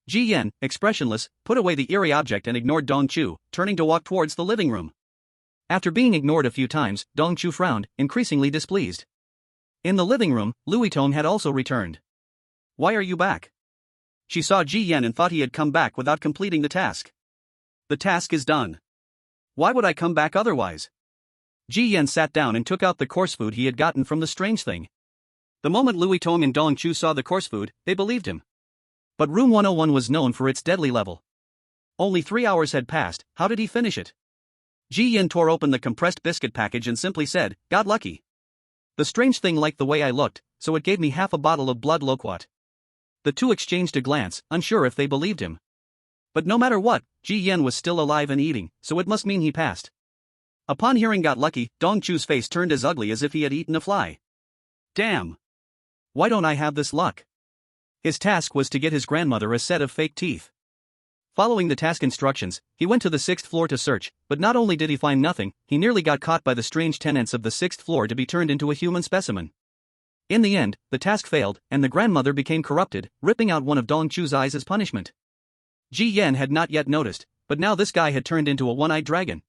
Ji Yan, expressionless, put away the eerie object and ignored Dongchu, turning to walk towards the living room. After being ignored a few times, Dongchu frowned, increasingly displeased. In the living room, Louis-Tong had also returned. Why are you back? She saw Ji Yan and thought he had come back without completing the task. The task is done. Why would I come back otherwise? Ji Yan sat down and took out the course food he had gotten from the strange thing. The moment Louis-Tong and Dongchu saw the course food, they believed him. But Room 101 was known for its deadly level. Only 3 hours had passed, how did he finish it? Ji Yan tore open the compressed biscuit package and simply said, "Got lucky." The strange thing liked the way I looked, so it gave me half a bottle of blood loquat. The two exchanged a glance, unsure if they believed him. But no matter what, Ji Yan was still alive and eating, so it must mean he passed. Upon hearing "got lucky," Dongchu's face turned as ugly as if he had eaten a fly. Damn! Why don't I have this luck? His task was to get his grandmother a set of fake teeth. Following the task instructions, he went to the 6th floor to search, but not only did he find nothing, he nearly got caught by the strange tenants of the 6th floor to be turned into a human specimen. In the end, the task failed, and the grandmother became corrupted, ripping out one of Dongchu's eyes as punishment. Ji Yan had not yet noticed, but now this guy had turned into a one-eyed dragon.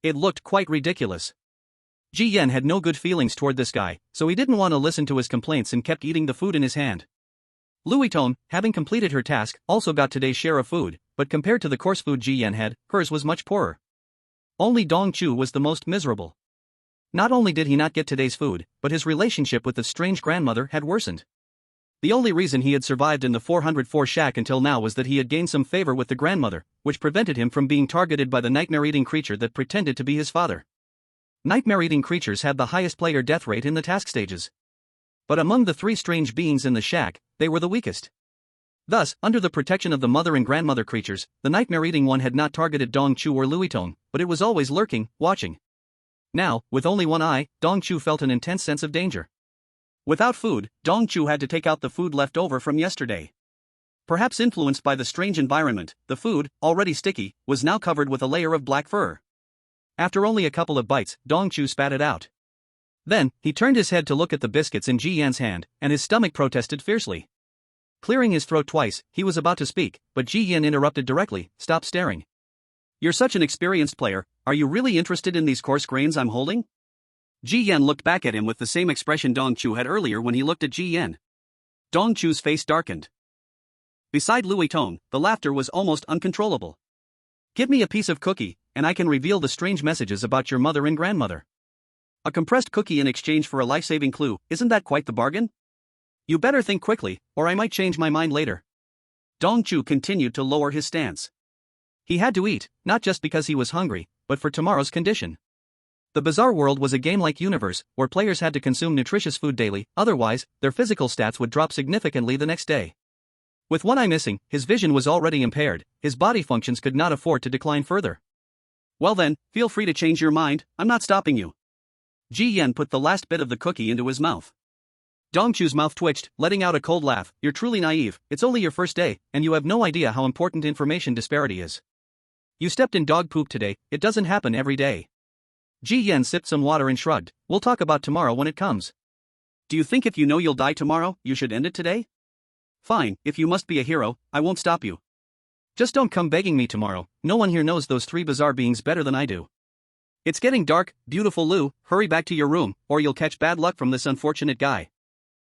It looked quite ridiculous. Ji Yan had no good feelings toward this guy, so he didn't want to listen to his complaints and kept eating the food in his hand. Louis-Tong, having completed her task, also got today's share of food, but compared to the coarse food Ji Yan had, hers was much poorer. Only Dongchu was the most miserable. Not only did he not get today's food, but his relationship with the strange grandmother had worsened. The only reason he had survived in the 404 shack until now was that he had gained some favor with the grandmother, which prevented him from being targeted by the nightmare-eating creature that pretended to be his father. Nightmare-eating creatures had the highest player death rate in the task stages. But among the 3 strange beings in the shack, they were the weakest. Thus, under the protection of the mother and grandmother creatures, the nightmare-eating one had not targeted Dongchu or Louis-Tong, but it was always lurking, watching. Now, with only one eye, Dongchu felt an intense sense of danger. Without food, Dongchu had to take out the food left over from yesterday. Perhaps influenced by the strange environment, the food, already sticky, was now covered with a layer of black fur. After only a couple of bites, Dongchu spat it out. Then, he turned his head to look at the biscuits in Ji Yan's hand, and his stomach protested fiercely. Clearing his throat twice, he was about to speak, but Ji Yan interrupted directly, "Stop staring. You're such an experienced player, are you really interested in these coarse grains I'm holding?" Ji Yan looked back at him with the same expression Dongchu had earlier when he looked at Ji Yan. Dongchu's face darkened. Beside Louis-Tong, the laughter was almost uncontrollable. "Give me a piece of cookie, and I can reveal the strange messages about your mother and grandmother. A compressed cookie in exchange for a life-saving clue, isn't that quite the bargain? You better think quickly, or I might change my mind later." Dongchu continued to lower his stance. He had to eat, not just because he was hungry, but for tomorrow's condition. The Bizarre World was a game-like universe, where players had to consume nutritious food daily, otherwise, their physical stats would drop significantly the next day. With one eye missing, his vision was already impaired, his body functions could not afford to decline further. "Well then, feel free to change your mind, I'm not stopping you." Ji Yan put the last bit of the cookie into his mouth. Dongchu's mouth twitched, letting out a cold laugh. "You're truly naive, it's only your first day, and you have no idea how important information disparity is. You stepped in dog poop today, it doesn't happen every day." Ji Yan sipped some water and shrugged. "We'll talk about tomorrow when it comes. Do you think if you know you'll die tomorrow, you should end it today? Fine, if you must be a hero, I won't stop you. Just don't come begging me tomorrow, no one here knows those 3 bizarre beings better than I do. It's getting dark, beautiful Lou, hurry back to your room, or you'll catch bad luck from this unfortunate guy."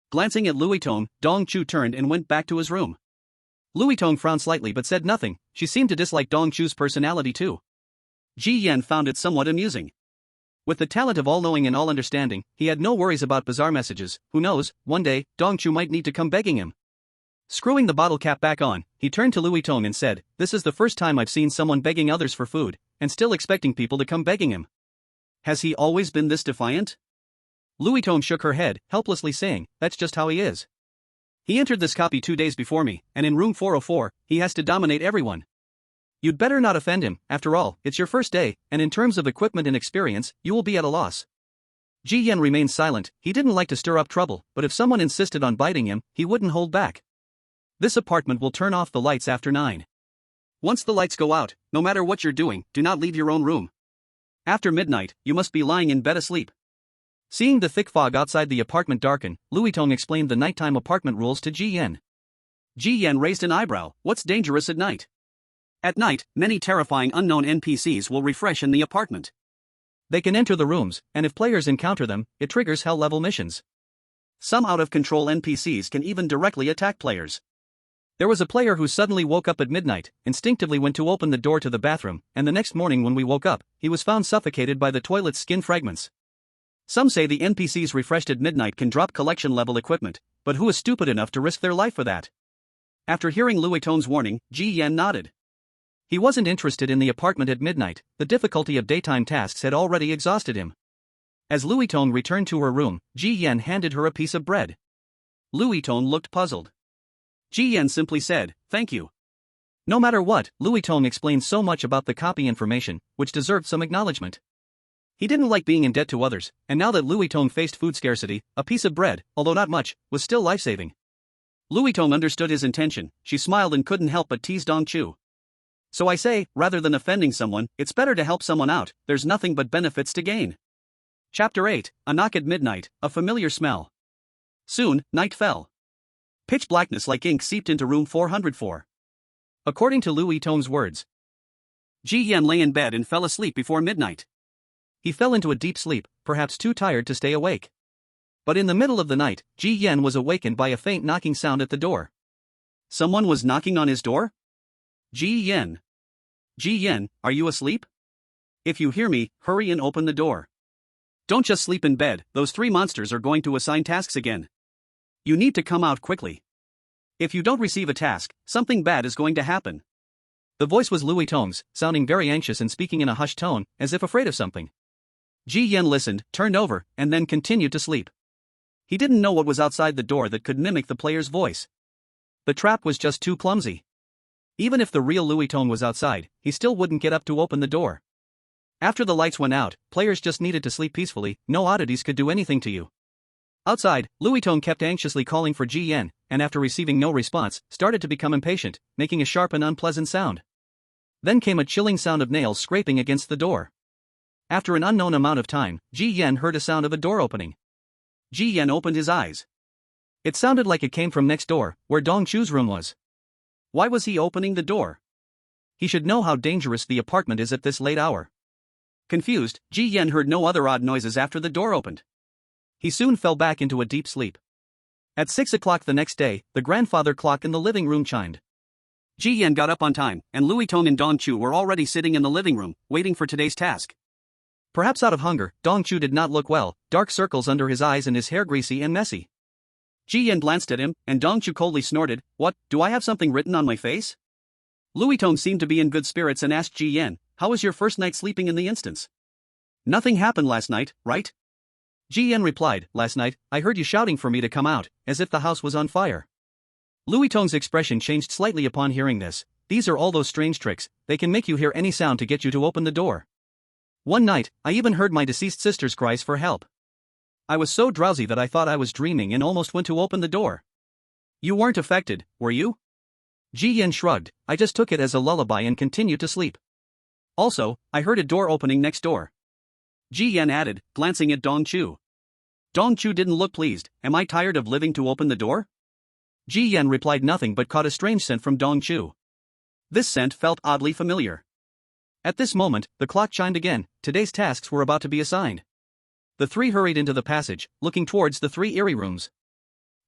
Glancing at Louis-Tong, Dongchu turned and went back to his room. Louis Tong frowned slightly but said nothing. She seemed to dislike Dong Chu's personality too. Ji Yan found it somewhat amusing. With the talent of all-knowing and all-understanding, he had no worries about bizarre messages. Who knows, one day, Dong Chu might need to come begging him. Screwing the bottle cap back on, he turned to Louis Tong and said, "This is the first time I've seen someone begging others for food, and still expecting people to come begging him. Has he always been this defiant?" Louis Tong shook her head, helplessly saying, "That's just how he is. He entered this copy 2 days before me, and in room 404, he has to dominate everyone. You'd better not offend him, after all, it's your first day, and in terms of equipment and experience, you will be at a loss." Ji Yan remained silent. He didn't like to stir up trouble, but if someone insisted on biting him, he wouldn't hold back. "This apartment will turn off the lights after 9. Once the lights go out, no matter what you're doing, do not leave your own room. After midnight, you must be lying in bed asleep." Seeing the thick fog outside the apartment darken, Louis Tong explained the nighttime apartment rules to Ji Yan. Ji Yan raised an eyebrow. "What's dangerous at night?" "At night, many terrifying unknown NPCs will refresh in the apartment. They can enter the rooms, and if players encounter them, it triggers hell-level missions. Some out-of-control NPCs can even directly attack players. There was a player who suddenly woke up at midnight, instinctively went to open the door to the bathroom, and the next morning when we woke up, he was found suffocated by the toilet's skin fragments. Some say the NPCs refreshed at midnight can drop collection-level equipment, but who is stupid enough to risk their life for that?" After hearing Louis Tong's warning, Ji Yan nodded. He wasn't interested in the apartment at midnight. The difficulty of daytime tasks had already exhausted him. As Louis Tong returned to her room, Ji Yan handed her a piece of bread. Louis Tong looked puzzled. Ji Yan simply said, "Thank you." No matter what, Louis Tong explained so much about the copy information, which deserved some acknowledgement. He didn't like being in debt to others, and now that Louis Tong faced food scarcity, a piece of bread, although not much, was still life-saving. Louis Tong understood his intention. She smiled and couldn't help but tease Dong Chu. "So I say, rather than offending someone, it's better to help someone out. There's nothing but benefits to gain." Chapter 8, A Knock at Midnight, A Familiar Smell. Soon, night fell. Pitch blackness like ink seeped into room 404. According to Louis Tong's words, Ji Yan lay in bed and fell asleep before midnight. He fell into a deep sleep, perhaps too tired to stay awake. But in the middle of the night, Ji Yan was awakened by a faint knocking sound at the door. Someone was knocking on his door? Ji Yan. Ji Yan, are you asleep? If you hear me, hurry and open the door. Don't just sleep in bed, those 3 monsters are going to assign tasks again. You need to come out quickly. If you don't receive a task, something bad is going to happen. The voice was Louis Tong's, sounding very anxious and speaking in a hushed tone, as if afraid of something. Ji Yan listened, turned over, and then continued to sleep. He didn't know what was outside the door that could mimic the player's voice. The trap was just too clumsy. Even if the real Louis Tong was outside, he still wouldn't get up to open the door. After the lights went out, players just needed to sleep peacefully. No oddities could do anything to you. Outside, Louis Tong kept anxiously calling for Ji Yan, and after receiving no response, started to become impatient, making a sharp and unpleasant sound. Then came a chilling sound of nails scraping against the door. After an unknown amount of time, Ji Yan heard a sound of a door opening. Ji Yan opened his eyes. It sounded like it came from next door, where Dong Chu's room was. Why was he opening the door? He should know how dangerous the apartment is at this late hour. Confused, Ji Yan heard no other odd noises after the door opened. He soon fell back into a deep sleep. At 6 o'clock the next day, the grandfather clock in the living room chimed. Ji Yan got up on time, and Louis Tong and Dong Chu were already sitting in the living room, waiting for today's task. Perhaps out of hunger, Dong Chu did not look well, dark circles under his eyes and his hair greasy and messy. Ji Yan glanced at him, and Dong Chu coldly snorted, "What, do I have something written on my face?" Louis Tong seemed to be in good spirits and asked Ji Yan, "How was your first night sleeping in the instance?" "Nothing happened last night, right?" Ji Yan replied, "Last night, I heard you shouting for me to come out, as if the house was on fire." Louis Tong's expression changed slightly upon hearing this. These are all those strange tricks, they can make you hear any sound to get you to open the door. One night, I even heard my deceased sister's cries for help. I was so drowsy that I thought I was dreaming and almost went to open the door. You weren't affected, were you? Ji Yan shrugged. I just took it as a lullaby and continued to sleep. Also, I heard a door opening next door. Ji Yan added, glancing at Dong Chu. Dong Chu didn't look pleased. Am I tired of living to open the door? Ji Yan replied nothing but caught a strange scent from Dong Chu. This scent felt oddly familiar. At this moment, the clock chimed again. Today's tasks were about to be assigned. The three hurried into the passage, looking towards the 3 Eerie rooms.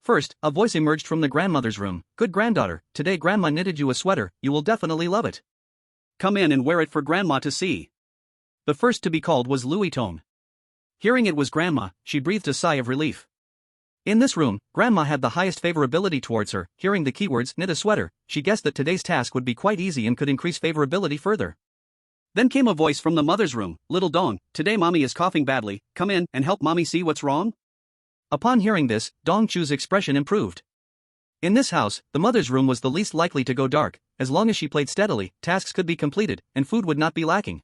First, a voice emerged from the grandmother's room. "Good granddaughter, today grandma knitted you a sweater, you will definitely love it. Come in and wear it for grandma to see." The first to be called was Louis Tone. Hearing it was grandma, she breathed a sigh of relief. In this room, grandma had the highest favorability towards her. Hearing the keywords knit a sweater, she guessed that today's task would be quite easy and could increase favorability further. Then came a voice from the mother's room. "Little Dong, today mommy is coughing badly, come in and help mommy see what's wrong." Upon hearing this, Dong Chu's expression improved. In this house, the mother's room was the least likely to go dark. As long as she played steadily, tasks could be completed, and food would not be lacking.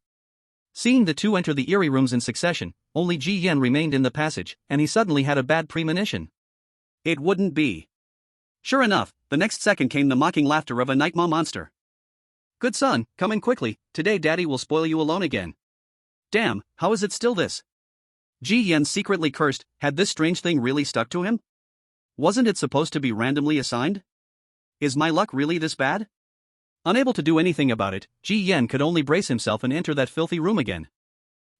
Seeing the two enter the Eerie rooms in succession, only Ji Yen remained in the passage, and he suddenly had a bad premonition. It wouldn't be. Sure enough, the next second came the mocking laughter of a nightmare monster. "Good son, come in quickly, today daddy will spoil you alone again." Damn, how is it still this? Ji Yen secretly cursed. Had this strange thing really stuck to him? Wasn't it supposed to be randomly assigned? Is my luck really this bad? Unable to do anything about it, Ji Yen could only brace himself and enter that filthy room again.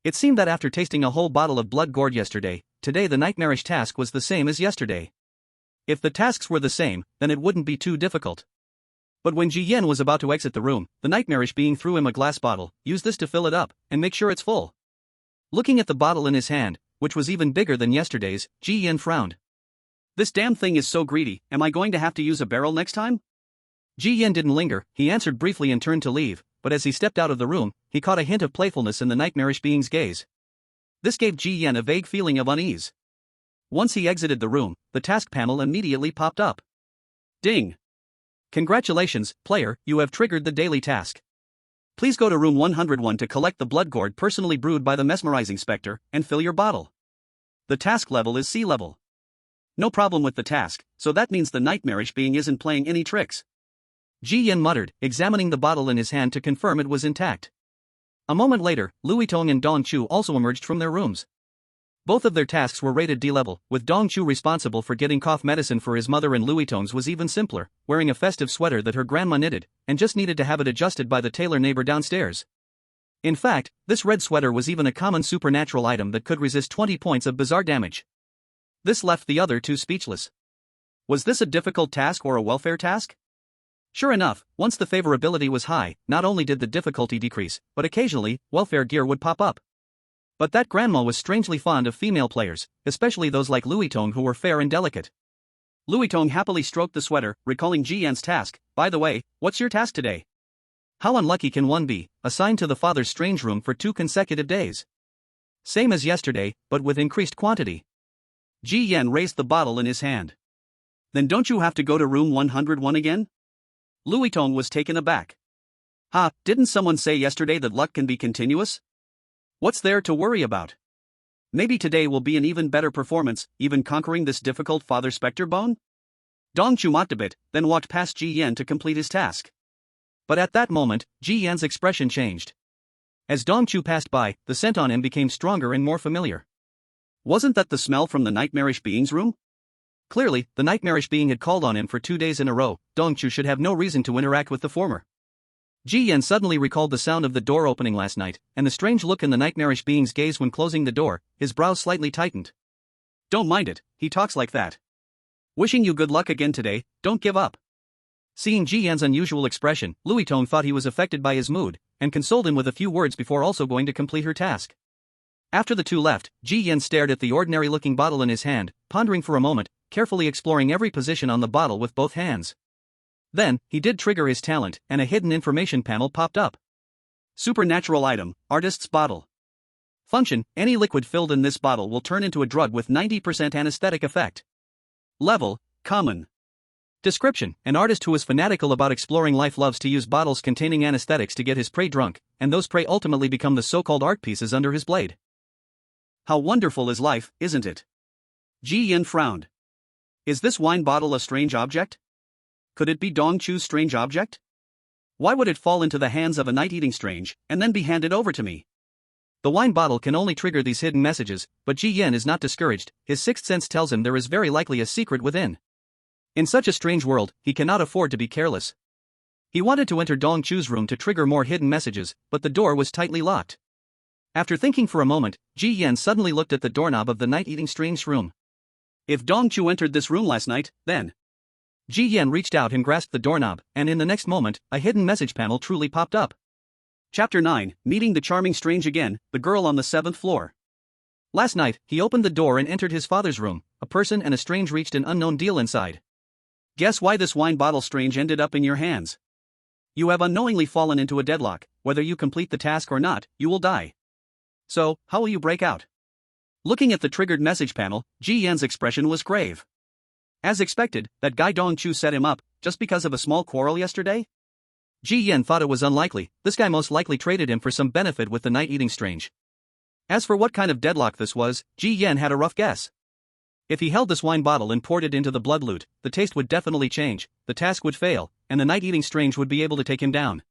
It seemed that after tasting a whole bottle of blood gourd yesterday, today the nightmarish task was the same as yesterday. If the tasks were the same, then it wouldn't be too difficult. But when Ji Yen was about to exit the room, the nightmarish being threw him a glass bottle. "Use this to fill it up, and make sure it's full." Looking at the bottle in his hand, which was even bigger than yesterday's, Ji Yen frowned. "This damn thing is so greedy, am I going to have to use a barrel next time?" Ji Yen didn't linger, he answered briefly and turned to leave, but as he stepped out of the room, he caught a hint of playfulness in the nightmarish being's gaze. This gave Ji Yen a vague feeling of unease. Once he exited the room, the task panel immediately popped up. Ding! Congratulations, player, you have triggered the daily task. Please go to room 101 to collect the blood gourd personally brewed by the mesmerizing specter, and fill your bottle. The task level is C level. No problem with the task, so that means the nightmarish being isn't playing any tricks. Ji Yen muttered, examining the bottle in his hand to confirm it was intact. A moment later, Louis Tong and Dong Chu also emerged from their rooms. Both of their tasks were rated D level, with Dong Chu responsible for getting cough medicine for his mother, and Louis Tong's was even simpler, wearing a festive sweater that her grandma knitted, and just needed to have it adjusted by the tailor neighbor downstairs. In fact, this red sweater was even a common supernatural item that could resist 20 points of bizarre damage. This left the other two speechless. Was this a difficult task or a welfare task? Sure enough, once the favorability was high, not only did the difficulty decrease, but occasionally, welfare gear would pop up. But that grandma was strangely fond of female players, especially those like Louis Tong who were fair and delicate. Louis Tong happily stroked the sweater, recalling Ji Yan's task. "By the way, what's your task today?" How unlucky can one be, assigned to the father's strange room for 2 consecutive days? Same as yesterday, but with increased quantity. Ji Yan raised the bottle in his hand. "Then don't you have to go to room 101 again?" Louis Tong was taken aback. "Ha, didn't someone say yesterday that luck can be continuous? What's there to worry about? Maybe today will be an even better performance, even conquering this difficult father specter bone?" Dong Chu mocked a bit, then walked past Ji Yan to complete his task. But at that moment, Ji Yan's expression changed. As Dong Chu passed by, the scent on him became stronger and more familiar. Wasn't that the smell from the nightmarish being's room? Clearly, the nightmarish being had called on him for 2 days in a row. Dong Chu should have no reason to interact with the former. Ji Yan suddenly recalled the sound of the door opening last night, and the strange look in the nightmarish being's gaze when closing the door. His brows slightly tightened. "Don't mind it, he talks like that. Wishing you good luck again today, don't give up." Seeing Ji Yan's unusual expression, Louis Tong thought he was affected by his mood, and consoled him with a few words before also going to complete her task. After the two left, Ji Yan stared at the ordinary-looking bottle in his hand, pondering for a moment, carefully exploring every position on the bottle with both hands. Then, he did trigger his talent, and a hidden information panel popped up. Supernatural item, artist's bottle. Function, any liquid filled in this bottle will turn into a drug with 90% anesthetic effect. Level, common. Description, an artist who is fanatical about exploring life loves to use bottles containing anesthetics to get his prey drunk, and those prey ultimately become the so-called art pieces under his blade. How wonderful is life, isn't it? Ji Yan frowned. Is this wine bottle a strange object? Could it be Dong Chu's strange object? Why would it fall into the hands of a night-eating strange, and then be handed over to me? The wine bottle can only trigger these hidden messages, but Ji Yan is not discouraged. His sixth sense tells him there is very likely a secret within. In such a strange world, he cannot afford to be careless. He wanted to enter Dong Chu's room to trigger more hidden messages, but the door was tightly locked. After thinking for a moment, Ji Yan suddenly looked at the doorknob of the night-eating strange's room. If Dongchu entered this room last night, then. Ji Yan reached out and grasped the doorknob, and in the next moment, a hidden message panel truly popped up. Chapter 9, Meeting the Charming Strange Again, the girl on the 7th floor. Last night, he opened the door and entered his father's room. A person and a strange reached an unknown deal inside. Guess why this wine bottle strange ended up in your hands? You have unknowingly fallen into a deadlock. Whether you complete the task or not, you will die. So, how will you break out? Looking at the triggered message panel, Ji Yan's expression was grave. As expected, that guy Dongchu set him up, just because of a small quarrel yesterday? Ji Yan thought it was unlikely. This guy most likely traded him for some benefit with the night-eating strange. As for what kind of deadlock this was, Ji Yan had a rough guess. If he held this wine bottle and poured it into the blood loot, the taste would definitely change, the task would fail, and the night-eating strange would be able to take him down.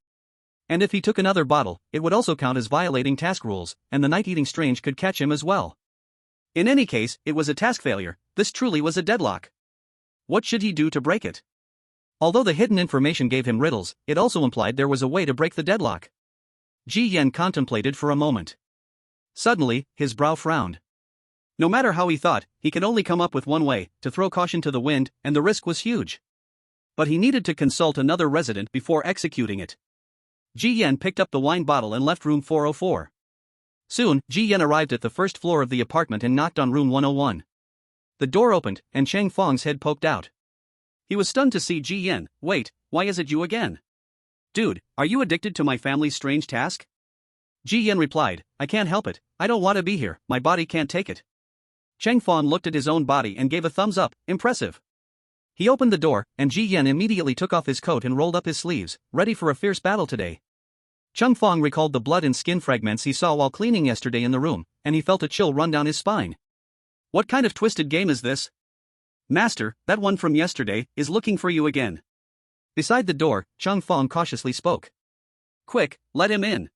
And if he took another bottle, it would also count as violating task rules, and the night-eating strange could catch him as well. In any case, it was a task failure. This truly was a deadlock. What should he do to break it? Although the hidden information gave him riddles, it also implied there was a way to break the deadlock. Ji Yan contemplated for a moment. Suddenly, his brow frowned. No matter how he thought, he could only come up with one way, to throw caution to the wind, and the risk was huge. But he needed to consult another resident before executing it. Ji Yan picked up the wine bottle and left room 404. Soon, Ji Yan arrived at the first floor of the apartment and knocked on room 101. The door opened, and Chang Fong's head poked out. He was stunned to see Ji Yan. Wait, why is it you again? Dude, are you addicted to my family's strange task? Ji Yan replied, I can't help it, I don't want to be here, my body can't take it. Chang Fong looked at his own body and gave a thumbs up, impressive. He opened the door, and Ji Yan immediately took off his coat and rolled up his sleeves, ready for a fierce battle today. Chang Fong recalled the blood and skin fragments he saw while cleaning yesterday in the room, and he felt a chill run down his spine. What kind of twisted game is this? Master, that one from yesterday, is looking for you again. Beside the door, Chang Fong cautiously spoke. Quick, let him in.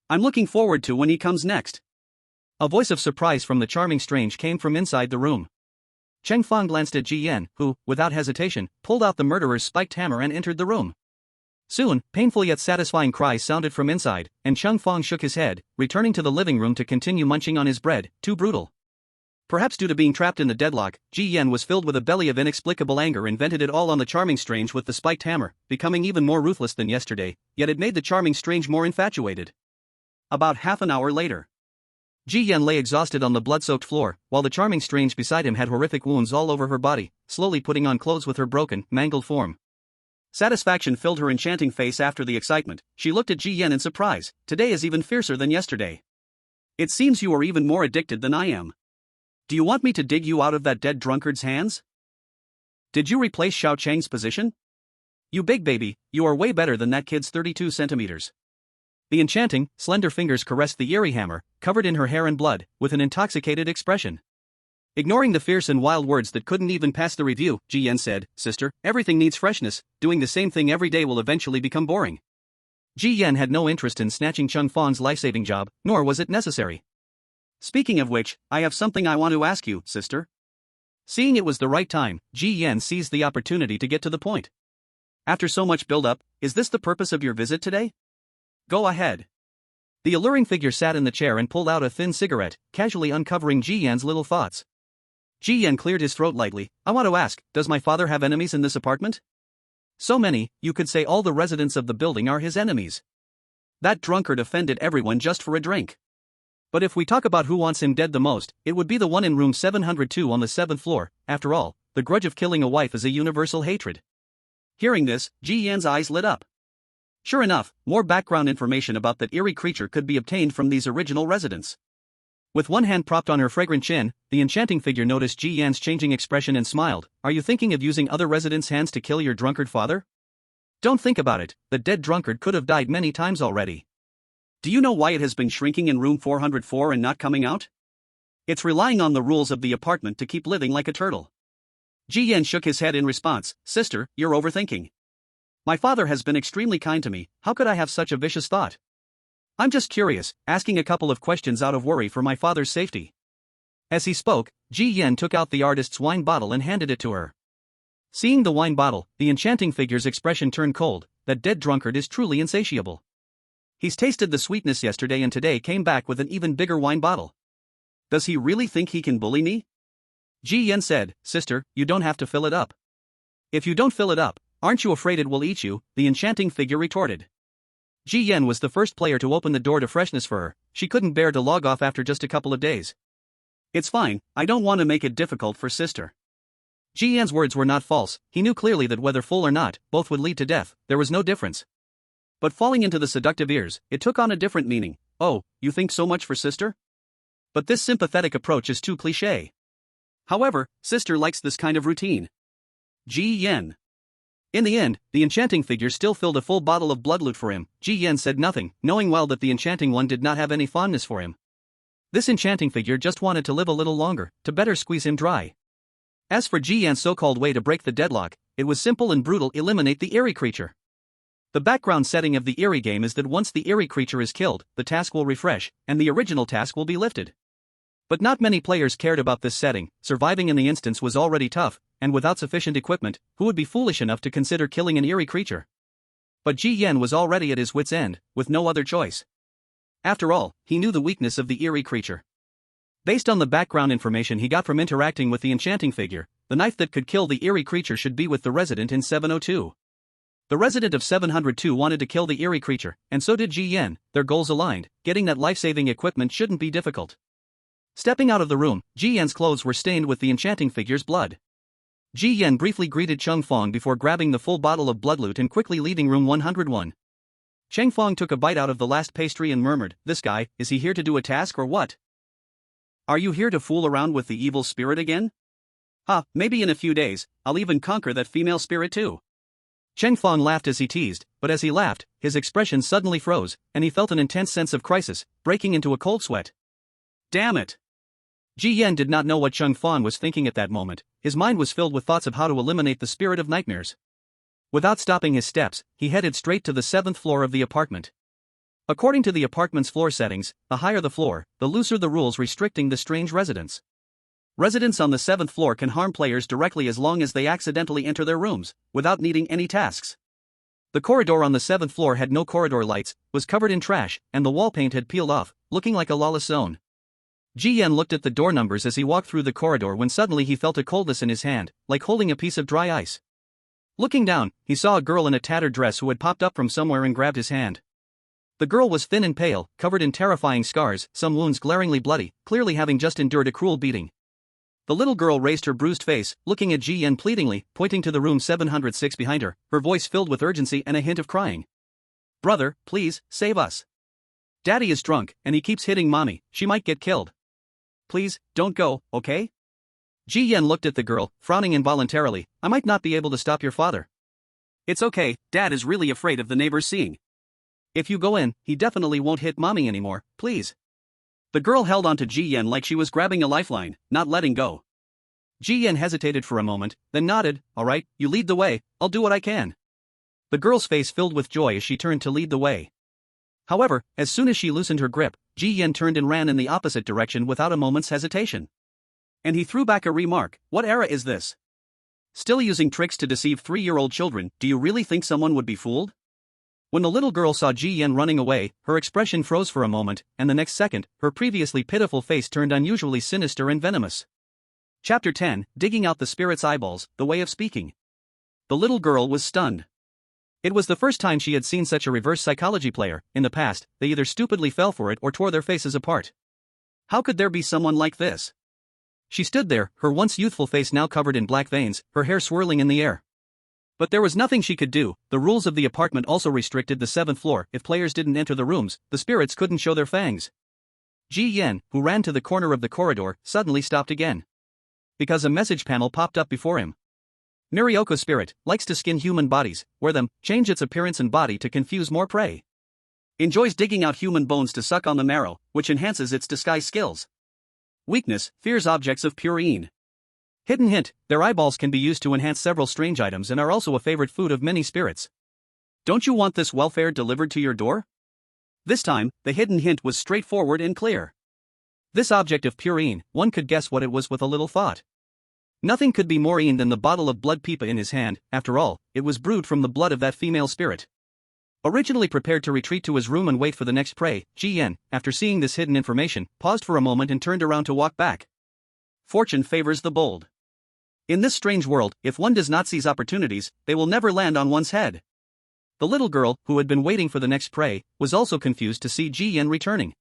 I'm looking forward to when he comes next. A voice of surprise from the charming strange came from inside the room. Chang Fong glanced at Ji Yan, who, without hesitation, pulled out the murderer's spiked hammer and entered the room. Soon, painful yet satisfying cries sounded from inside, and Chang Fong shook his head, returning to the living room to continue munching on his bread. Too brutal. Perhaps due to being trapped in the deadlock, Ji Yan was filled with a belly of inexplicable anger and vented it all on the charming strange with the spiked hammer, becoming even more ruthless than yesterday, yet it made the charming strange more infatuated. About half an hour later, Ji Yan lay exhausted on the blood-soaked floor, while the charming strange beside him had horrific wounds all over her body, slowly putting on clothes with her broken, mangled form. Satisfaction filled her enchanting face after the excitement. She looked at Ji Yan in surprise. Today is even fiercer than yesterday. It seems you are even more addicted than I am. Do you want me to dig you out of that dead drunkard's hands? Did you replace Xiao Chang's position? You big baby, you are way better than that kid's 32 centimeters. The enchanting, slender fingers caressed the eerie hammer, covered in her hair and blood, with an intoxicated expression. Ignoring the fierce and wild words that couldn't even pass the review, Ji Yan said, Sister, everything needs freshness, doing the same thing every day will eventually become boring. Ji Yan had no interest in snatching Chang Fong's life-saving job, nor was it necessary. Speaking of which, I have something I want to ask you, sister. Seeing it was the right time, Ji Yan seized the opportunity to get to the point. After so much build-up, is this the purpose of your visit today? Go ahead. The alluring figure sat in the chair and pulled out a thin cigarette, casually uncovering Ji Yan's little thoughts. Ji Yan cleared his throat lightly. I want to ask, does my father have enemies in this apartment? So many, you could say all the residents of the building are his enemies. That drunkard offended everyone just for a drink. But if we talk about who wants him dead the most, it would be the one in room 702 on the 7th floor. After all, the grudge of killing a wife is a universal hatred. Hearing this, Ji Yan's eyes lit up. Sure enough, more background information about that eerie creature could be obtained from these original residents. With one hand propped on her fragrant chin, the enchanting figure noticed Ji Yan's changing expression and smiled. Are you thinking of using other residents' hands to kill your drunkard father? Don't think about it, the dead drunkard could have died many times already. Do you know why it has been shrinking in room 404 and not coming out? It's relying on the rules of the apartment to keep living like a turtle. Ji Yan shook his head in response. Sister, you're overthinking. My father has been extremely kind to me, how could I have such a vicious thought? I'm just curious, asking a couple of questions out of worry for my father's safety. As he spoke, Ji Yan took out the artist's wine bottle and handed it to her. Seeing the wine bottle, the enchanting figure's expression turned cold. That dead drunkard is truly insatiable. He's tasted the sweetness yesterday and today came back with an even bigger wine bottle. Does he really think he can bully me? Ji Yan said, "Sister, you don't have to fill it up." "If you don't fill it up, aren't you afraid it will eat you?" the enchanting figure retorted. Ji Yan was the first player to open the door to freshness for her. She couldn't bear to log off after just a couple of days. "It's fine, I don't want to make it difficult for sister." Ji Yan's words were not false. He knew clearly that whether full or not, both would lead to death. There was no difference. But falling into the seductive ears, it took on a different meaning. "Oh, you think so much for sister?" But this sympathetic approach is too cliché. However, sister likes this kind of routine. Ji Yan. In the end, the enchanting figure still filled a full bottle of blood loot for him. Ji Yan said nothing, knowing well that the enchanting one did not have any fondness for him. This enchanting figure just wanted to live a little longer, to better squeeze him dry. As for Ji Yan's so-called way to break the deadlock, it was simple and brutal: eliminate the Eerie creature. The background setting of the Eerie game is that once the Eerie creature is killed, the task will refresh, and the original task will be lifted. But not many players cared about this setting. Surviving in the instance was already tough, and without sufficient equipment, who would be foolish enough to consider killing an Eerie creature? But Ji Yan was already at his wit's end, with no other choice. After all, he knew the weakness of the Eerie creature. Based on the background information he got from interacting with the enchanting figure, the knife that could kill the Eerie creature should be with the resident in 702. The resident of 702 wanted to kill the Eerie creature, and so did Ji Yan. Their goals aligned. Getting that life-saving equipment shouldn't be difficult. Stepping out of the room, Ji Yan's clothes were stained with the enchanting figure's blood. Ji Yan briefly greeted Cheng Fong before grabbing the full bottle of blood loot and quickly leaving room 101. Cheng Fong took a bite out of the last pastry and murmured, "This guy, is he here to do a task or what? Are you here to fool around with the evil spirit again? Maybe in a few days, I'll even conquer that female spirit too." Cheng Fong laughed as he teased, but as he laughed, his expression suddenly froze, and he felt an intense sense of crisis, breaking into a cold sweat. Damn it! Ji Yan did not know what Cheng Fong was thinking at that moment. His mind was filled with thoughts of how to eliminate the spirit of nightmares. Without stopping his steps, he headed straight to the 7th floor of the apartment. According to the apartment's floor settings, the higher the floor, the looser the rules restricting the strange residents. Residents on the 7th floor can harm players directly as long as they accidentally enter their rooms, without needing any tasks. The corridor on the 7th floor had no corridor lights, was covered in trash, and the wall paint had peeled off, looking like a lawless zone. Ji Yan looked at the door numbers as he walked through the corridor when suddenly he felt a coldness in his hand, like holding a piece of dry ice. Looking down, he saw a girl in a tattered dress who had popped up from somewhere and grabbed his hand. The girl was thin and pale, covered in terrifying scars, some wounds glaringly bloody, clearly having just endured a cruel beating. The little girl raised her bruised face, looking at Ji Yan pleadingly, pointing to the room 706 behind her, her voice filled with urgency and a hint of crying. "Brother, please, save us. Daddy is drunk, and he keeps hitting mommy, she might get killed. Please, don't go, okay?" Ji Yan looked at the girl, frowning involuntarily. "I might not be able to stop your father." "It's okay, Dad is really afraid of the neighbors seeing. If you go in, he definitely won't hit mommy anymore, please." The girl held onto Ji Yan like she was grabbing a lifeline, not letting go. Ji Yan hesitated for a moment, then nodded. "All right, you lead the way, I'll do what I can." The girl's face filled with joy as she turned to lead the way. However, as soon as she loosened her grip, Ji Yan turned and ran in the opposite direction without a moment's hesitation. And he threw back a remark, "What era is this? Still using tricks to deceive 3-year-old children? Do you really think someone would be fooled?" When the little girl saw Ji Yan running away, her expression froze for a moment, and the next second, her previously pitiful face turned unusually sinister and venomous. Chapter 10, Digging Out the Spirit's Eyeballs, The Way of Speaking. The little girl was stunned. It was the first time she had seen such a reverse psychology player. In the past, they either stupidly fell for it or tore their faces apart. How could there be someone like this? She stood there, her once youthful face now covered in black veins, her hair swirling in the air. But there was nothing she could do. The rules of the apartment also restricted the 7th floor. If players didn't enter the rooms, the spirits couldn't show their fangs. Ji Yan, who ran to the corner of the corridor, suddenly stopped again. Because a message panel popped up before him. Mirioko's spirit likes to skin human bodies, wear them, change its appearance and body to confuse more prey. Enjoys digging out human bones to suck on the marrow, which enhances its disguise skills. Weakness, fears objects of purine. Hidden hint, their eyeballs can be used to enhance several strange items and are also a favorite food of many spirits. Don't you want this welfare delivered to your door? This time, the hidden hint was straightforward and clear. This object of purine, one could guess what it was with a little thought. Nothing could be more in than the bottle of blood pipa in his hand. After all, it was brewed from the blood of that female spirit. Originally prepared to retreat to his room and wait for the next prey, Ji Yan, after seeing this hidden information, paused for a moment and turned around to walk back. Fortune favors the bold. In this strange world, if one does not seize opportunities, they will never land on one's head. The little girl, who had been waiting for the next prey, was also confused to see Ji Yan returning.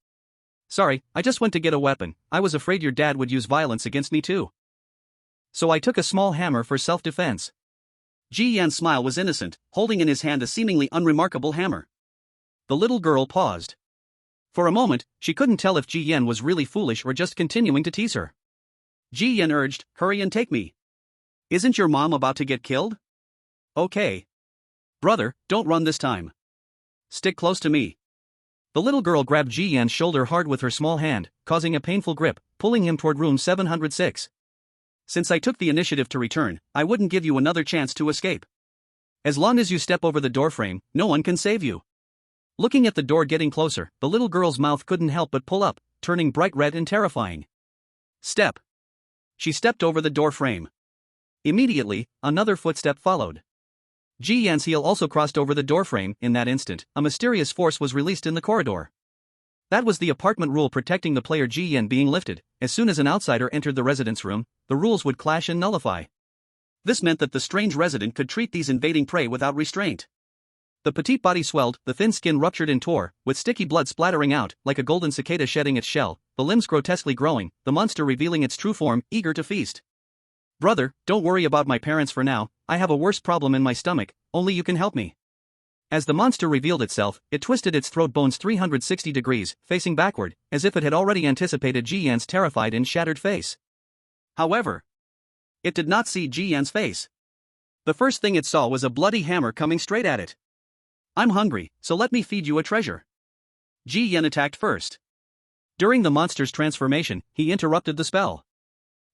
Sorry, I just went to get a weapon. I was afraid your dad would use violence against me too. So I took a small hammer for self-defense. Ji Yan's smile was innocent, holding in his hand a seemingly unremarkable hammer. The little girl paused. For a moment, she couldn't tell if Ji Yan was really foolish or just continuing to tease her. Ji Yan urged, hurry and take me. Isn't your mom about to get killed? Okay. Brother, don't run this time. Stick close to me. The little girl grabbed Ji Yan's shoulder hard with her small hand, causing a painful grip, pulling him toward room 706. Since I took the initiative to return, I wouldn't give you another chance to escape. As long as you step over the doorframe, no one can save you. Looking at the door getting closer, the little girl's mouth couldn't help but pull up, turning bright red and terrifying. Step. She stepped over the doorframe. Immediately, another footstep followed. Ji Yan's heel also crossed over the doorframe. In that instant, a mysterious force was released in the corridor. That was the apartment rule protecting the player Ji Yan being lifted. As soon as an outsider entered the residence room, the rules would clash and nullify. This meant that the strange resident could treat these invading prey without restraint. The petite body swelled, the thin skin ruptured and tore, with sticky blood splattering out, like a golden cicada shedding its shell, the limbs grotesquely growing, the monster revealing its true form, eager to feast. Brother, don't worry about my parents for now, I have a worse problem in my stomach, only you can help me. As the monster revealed itself, it twisted its throat bones 360 degrees, facing backward, as if it had already anticipated Ji Yan's terrified and shattered face. However, it did not see Ji Yan's face. The first thing it saw was a bloody hammer coming straight at it. I'm hungry, so let me feed you a treasure. Ji Yan attacked first. During the monster's transformation, he interrupted the spell.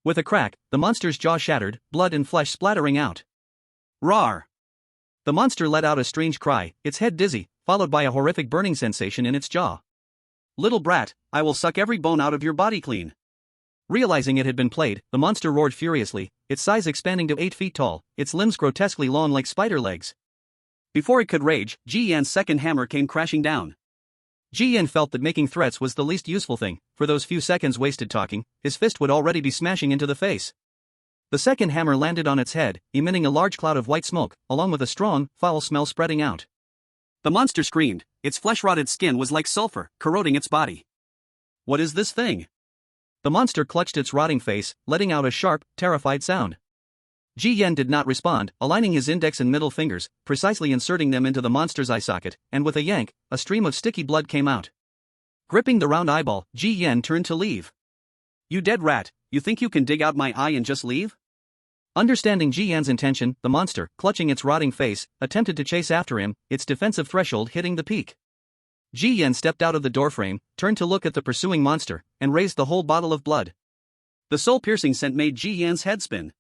With a crack, the monster's jaw shattered, blood and flesh splattering out. Roar! The monster let out a strange cry, its head dizzy, followed by a horrific burning sensation in its jaw. Little brat, I will suck every bone out of your body clean. Realizing it had been played, the monster roared furiously, its size expanding to 8 feet tall, its limbs grotesquely long like spider legs. Before it could rage, Ji Yan's second hammer came crashing down. Ji Yan felt that making threats was the least useful thing. For those few seconds wasted talking, his fist would already be smashing into the face. The second hammer landed on its head, emitting a large cloud of white smoke, along with a strong, foul smell spreading out. The monster screamed, its flesh-rotted skin was like sulfur, corroding its body. What is this thing? The monster clutched its rotting face, letting out a sharp, terrified sound. Ji Yan did not respond, aligning his index and middle fingers, precisely inserting them into the monster's eye socket, and with a yank, a stream of sticky blood came out. Gripping the round eyeball, Ji Yan turned to leave. You dead rat, you think you can dig out my eye and just leave? Understanding Ji Yan's intention, the monster, clutching its rotting face, attempted to chase after him, its defensive threshold hitting the peak. Ji Yan stepped out of the doorframe, turned to look at the pursuing monster, and raised the whole bottle of blood. The soul-piercing scent made Ji Yan's head spin.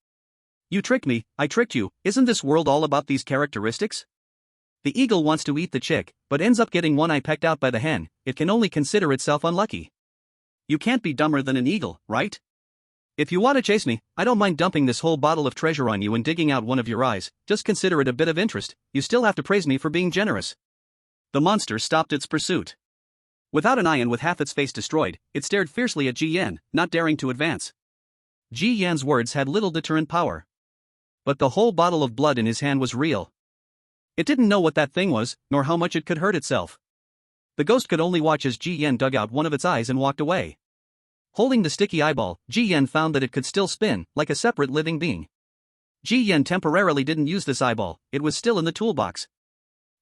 You tricked me, I tricked you, isn't this world all about these characteristics? The eagle wants to eat the chick, but ends up getting one eye pecked out by the hen, it can only consider itself unlucky. You can't be dumber than an eagle, right? If you want to chase me, I don't mind dumping this whole bottle of treasure on you and digging out one of your eyes, just consider it a bit of interest, you still have to praise me for being generous. The monster stopped its pursuit. Without an eye and with half its face destroyed, it stared fiercely at Ji Yan, not daring to advance. Ji Yan's words had little deterrent power. But the whole bottle of blood in his hand was real. It didn't know what that thing was, nor how much it could hurt itself. The ghost could only watch as Ji Yan dug out one of its eyes and walked away. Holding the sticky eyeball, Ji Yan found that it could still spin, like a separate living being. Ji Yan temporarily didn't use this eyeball, it was still in the toolbox.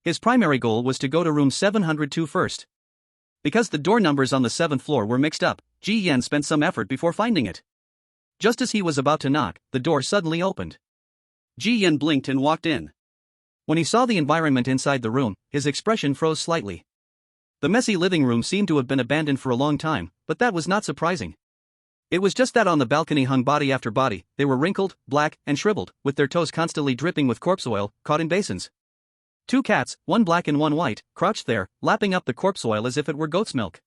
His primary goal was to go to room 702 first. Because the door numbers on the 7th floor were mixed up, Ji Yan spent some effort before finding it. Just as he was about to knock, the door suddenly opened. Ji Yan blinked and walked in. When he saw the environment inside the room, his expression froze slightly. The messy living room seemed to have been abandoned for a long time, but that was not surprising. It was just that on the balcony hung body after body, they were wrinkled, black, and shriveled, with their toes constantly dripping with corpse oil, caught in basins. 2 cats, one black and one white, crouched there, lapping up the corpse oil as if it were goat's milk.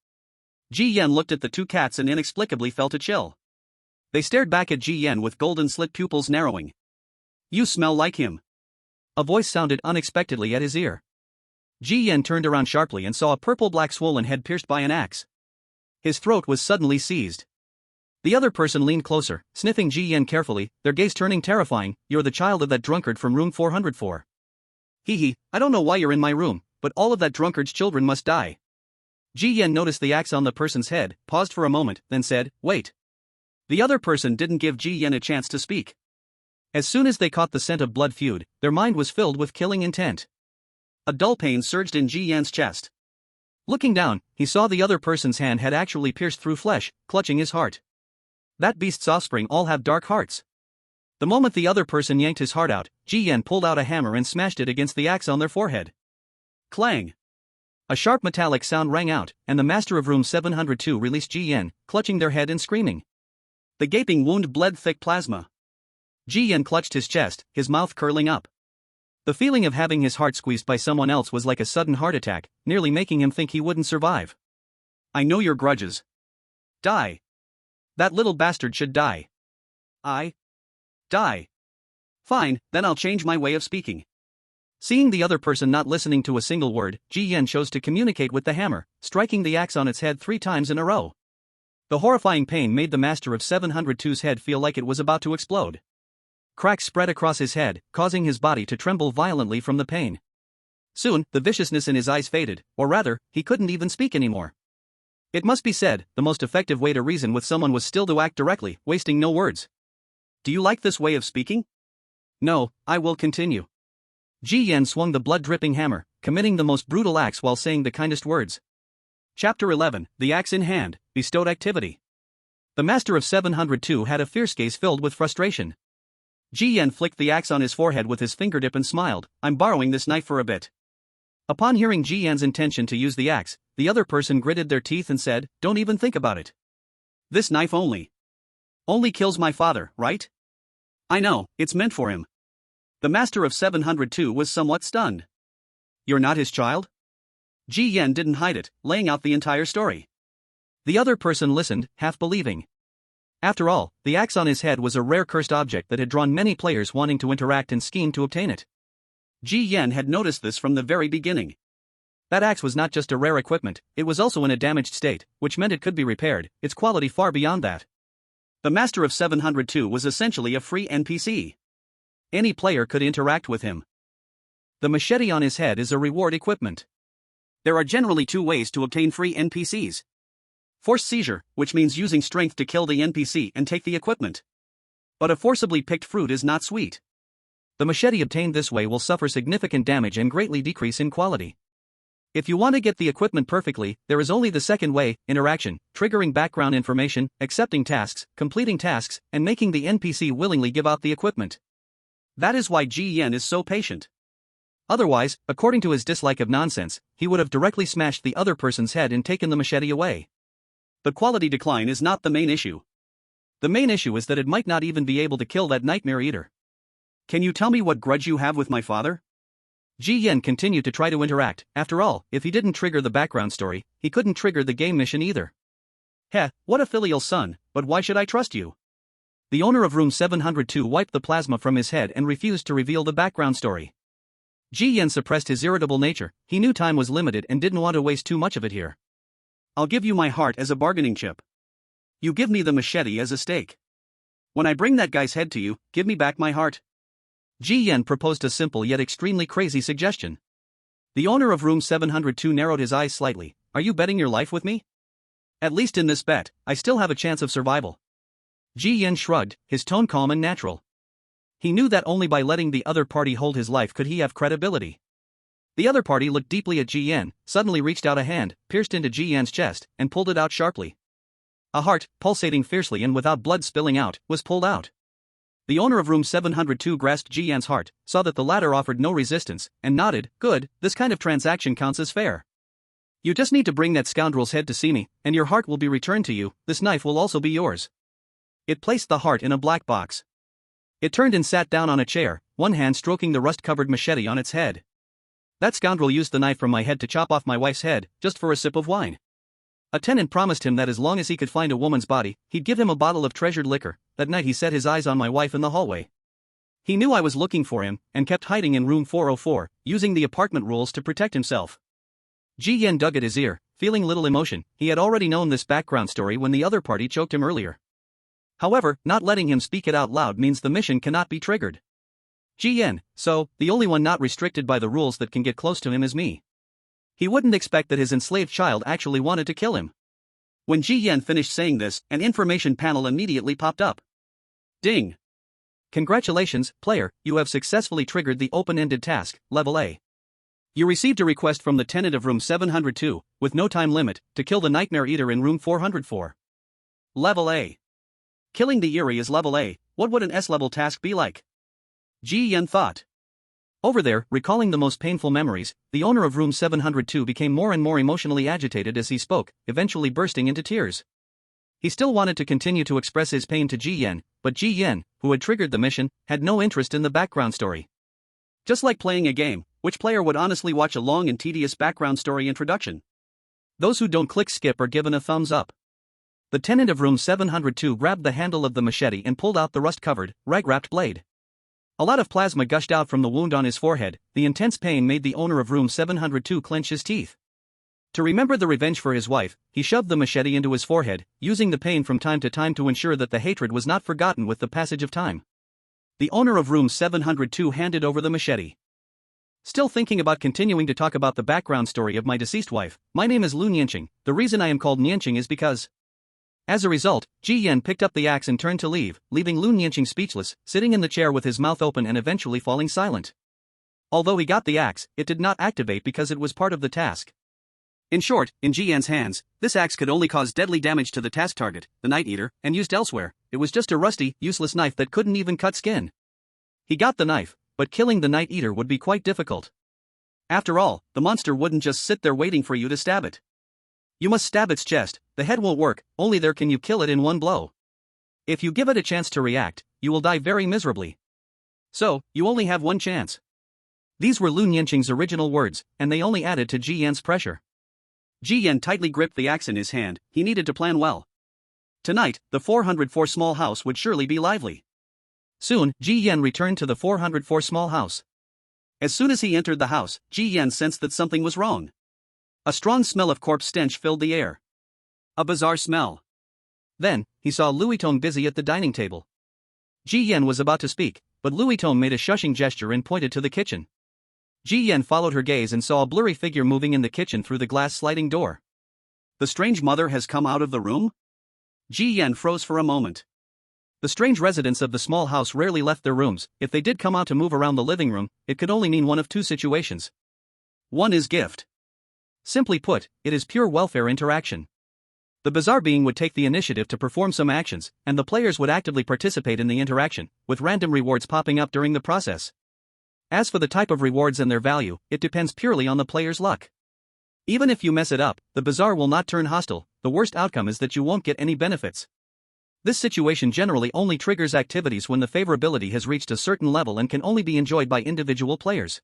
Ji Yan looked at the 2 cats and inexplicably felt a chill. They stared back at Ji Yan with golden slit pupils narrowing. You smell like him. A voice sounded unexpectedly at his ear. Ji Yan turned around sharply and saw a purple-black swollen head pierced by an axe. His throat was suddenly seized. The other person leaned closer, sniffing Ji Yan carefully, their gaze turning terrifying. You're the child of that drunkard from room 404. Hee, I don't know why you're in my room, but all of that drunkard's children must die. Ji Yan noticed the axe on the person's head, paused for a moment, then said, wait. The other person didn't give Ji Yan a chance to speak. As soon as they caught the scent of blood feud, their mind was filled with killing intent. A dull pain surged in Ji Yan's chest. Looking down, he saw the other person's hand had actually pierced through flesh, clutching his heart. That beast's offspring all have dark hearts. The moment the other person yanked his heart out, Ji Yan pulled out a hammer and smashed it against the axe on their forehead. Clang! A sharp metallic sound rang out, and the master of room 702 released Ji Yan, clutching their head and screaming. The gaping wound bled thick plasma. Ji Yan clutched his chest, his mouth curling up. The feeling of having his heart squeezed by someone else was like a sudden heart attack, nearly making him think he wouldn't survive. I know your grudges. Die. That little bastard should die. Die. Fine, then I'll change my way of speaking. Seeing the other person not listening to a single word, Ji Yan chose to communicate with the hammer, striking the axe on its head 3 times in a row. The horrifying pain made the master of 702's head feel like it was about to explode. Cracks spread across his head, causing his body to tremble violently from the pain. Soon, the viciousness in his eyes faded, or rather, he couldn't even speak anymore. It must be said, the most effective way to reason with someone was still to act directly, wasting no words. Do you like this way of speaking? No, I will continue. Ji Yan swung the blood-dripping hammer, committing the most brutal acts while saying the kindest words. Chapter 11, The Axe in Hand, Bestowed Activity. The master of 702 had a fierce gaze filled with frustration. Ji Yan flicked the axe on his forehead with his fingertip and smiled, I'm borrowing this knife for a bit. Upon hearing Ji Yan's intention to use the axe, the other person gritted their teeth and said, don't even think about it. This knife only kills my father, right? I know, it's meant for him. The master of 702 was somewhat stunned. You're not his child? Ji Yan didn't hide it, laying out the entire story. The other person listened, half believing. After all, the axe on his head was a rare cursed object that had drawn many players wanting to interact and scheme to obtain it. Ji Yan had noticed this from the very beginning. That axe was not just a rare equipment, it was also in a damaged state, which meant it could be repaired, its quality far beyond that. The master of 702 was essentially a free NPC. Any player could interact with him. The machete on his head is a reward equipment. There are generally 2 ways to obtain free NPCs. Forced seizure, which means using strength to kill the NPC and take the equipment. But a forcibly picked fruit is not sweet. The machete obtained this way will suffer significant damage and greatly decrease in quality. If you want to get the equipment perfectly, there is only the second way, interaction, triggering background information, accepting tasks, completing tasks, and making the NPC willingly give out the equipment. That is why Ji Yan is so patient. Otherwise, according to his dislike of nonsense, he would have directly smashed the other person's head and taken the machete away. The quality decline is not the main issue. The main issue is that it might not even be able to kill that nightmare eater. Can you tell me what grudge you have with my father? Ji Yan continued to try to interact. After all, if he didn't trigger the background story, he couldn't trigger the game mission either. Heh, what a filial son, but why should I trust you? The owner of room 702 wiped the plasma from his head and refused to reveal the background story. Ji Yan suppressed his irritable nature, he knew time was limited and didn't want to waste too much of it here. I'll give you my heart as a bargaining chip. You give me the machete as a stake. When I bring that guy's head to you, give me back my heart. Ji Yan proposed a simple yet extremely crazy suggestion. The owner of room 702 narrowed his eyes slightly. Are you betting your life with me? At least in this bet, I still have a chance of survival. Ji Yan shrugged, his tone calm and natural. He knew that only by letting the other party hold his life could he have credibility. The other party looked deeply at Ji Yan, suddenly reached out a hand, pierced into Ji Yan's chest, and pulled it out sharply. A heart, pulsating fiercely and without blood spilling out, was pulled out. The owner of room 702 grasped Ji Yan's heart, saw that the latter offered no resistance, and nodded. Good, this kind of transaction counts as fair. You just need to bring that scoundrel's head to see me, and your heart will be returned to you. This knife will also be yours. It placed the heart in a black box. It turned and sat down on a chair, one hand stroking the rust-covered machete on its head. That scoundrel used the knife from my head to chop off my wife's head, just for a sip of wine. A tenant promised him that as long as he could find a woman's body, he'd give him a bottle of treasured liquor. That night he set his eyes on my wife in the hallway. He knew I was looking for him, and kept hiding in room 404, using the apartment rules to protect himself. Ji Yan dug at his ear, feeling little emotion. He had already known this background story when the other party choked him earlier. However, not letting him speak it out loud means the mission cannot be triggered. GN, so, the only one not restricted by the rules that can get close to him is me. He wouldn't expect that his enslaved child actually wanted to kill him. When GN finished saying this, an information panel immediately popped up. Ding! Congratulations, player, you have successfully triggered the open-ended task, Level A. You received a request from the tenant of room 702, with no time limit, to kill the Nightmare Eater in room 404. Level A. Killing the Eerie is Level A, what would an S-level task be like? Ji-Yen thought. Over there, recalling the most painful memories, the owner of room 702 became more and more emotionally agitated as he spoke, eventually bursting into tears. He still wanted to continue to express his pain to Ji-Yen, but Ji-Yen, who had triggered the mission, had no interest in the background story. Just like playing a game, which player would honestly watch a long and tedious background story introduction? Those who don't click skip are given a thumbs up. The tenant of room 702 grabbed the handle of the machete and pulled out the rust-covered, rag-wrapped blade. A lot of plasma gushed out from the wound on his forehead. The intense pain made the owner of room 702 clench his teeth. To remember the revenge for his wife, he shoved the machete into his forehead, using the pain from time to time to ensure that the hatred was not forgotten with the passage of time. The owner of room 702 handed over the machete. Still thinking about continuing to talk about the background story of my deceased wife, my name is Lu Nianqing. The reason I am called Nianqing is because... As a result, Ji-Yen picked up the axe and turned to leave, leaving Lu Nianqing speechless, sitting in the chair with his mouth open and eventually falling silent. Although he got the axe, it did not activate because it was part of the task. In short, in Ji-Yen's hands, this axe could only cause deadly damage to the task target, the Night Eater, and used elsewhere, it was just a rusty, useless knife that couldn't even cut skin. He got the knife, but killing the Night Eater would be quite difficult. After all, the monster wouldn't just sit there waiting for you to stab it. You must stab its chest, the head won't work, only there can you kill it in one blow. If you give it a chance to react, you will die very miserably. So, you only have one chance. These were Lu Nianqing's original words, and they only added to Ji-Yen's pressure. Ji-Yen tightly gripped the axe in his hand, he needed to plan well. Tonight, the 404 small house would surely be lively. Soon, Ji-Yen returned to the 404 small house. As soon as he entered the house, Ji-Yen sensed that something was wrong. A strong smell of corpse stench filled the air. A bizarre smell. Then, he saw Louis-Tong busy at the dining table. Ji-Yen was about to speak, but Louis-Tong made a shushing gesture and pointed to the kitchen. Ji-Yen followed her gaze and saw a blurry figure moving in the kitchen through the glass sliding door. The strange mother has come out of the room? Ji-Yen froze for a moment. The strange residents of the small house rarely left their rooms. If they did come out to move around the living room, it could only mean one of two situations. One is gift. Simply put, it is pure welfare interaction. The bizarre being would take the initiative to perform some actions, and the players would actively participate in the interaction, with random rewards popping up during the process. As for the type of rewards and their value, it depends purely on the player's luck. Even if you mess it up, the bizarre will not turn hostile. The worst outcome is that you won't get any benefits. This situation generally only triggers activities when the favorability has reached a certain level and can only be enjoyed by individual players.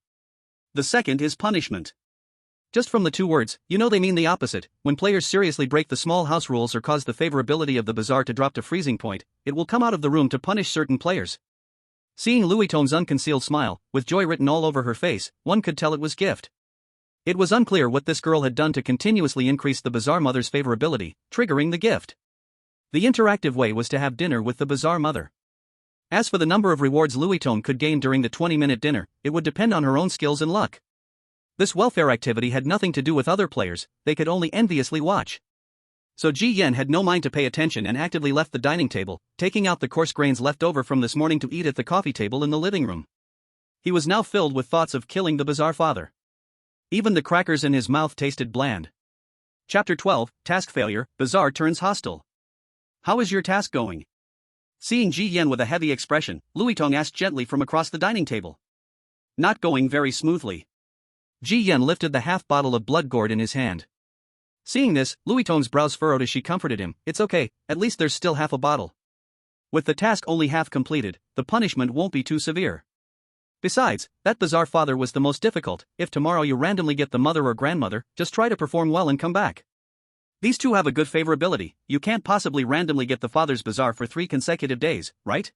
The second is punishment. Just from the two words, you know they mean the opposite. When players seriously break the small house rules or cause the favorability of the bizarre to drop to freezing point, it will come out of the room to punish certain players. Seeing Louis-Tong's unconcealed smile, with joy written all over her face, one could tell it was gift. It was unclear what this girl had done to continuously increase the bizarre mother's favorability, triggering the gift. The interactive way was to have dinner with the bizarre mother. As for the number of rewards Louis-Tong could gain during the 20-minute dinner, it would depend on her own skills and luck. This welfare activity had nothing to do with other players, they could only enviously watch. So Ji-Yen had no mind to pay attention and actively left the dining table, taking out the coarse grains left over from this morning to eat at the coffee table in the living room. He was now filled with thoughts of killing the bizarre father. Even the crackers in his mouth tasted bland. Chapter 12, Task Failure, Bizarre Turns Hostile. How is your task going? Seeing Ji-Yen with a heavy expression, Louis-Tong asked gently from across the dining table. Not going very smoothly. Ji-Yen lifted the half bottle of blood gourd in his hand. Seeing this, Louis-Tong's brows furrowed as she comforted him. It's okay, at least there's still half a bottle. With the task only half completed, the punishment won't be too severe. Besides, that bizarre father was the most difficult. If tomorrow you randomly get the mother or grandmother, just try to perform well and come back. These two have a good favorability, you can't possibly randomly get the father's bizarre for 3 consecutive days, right?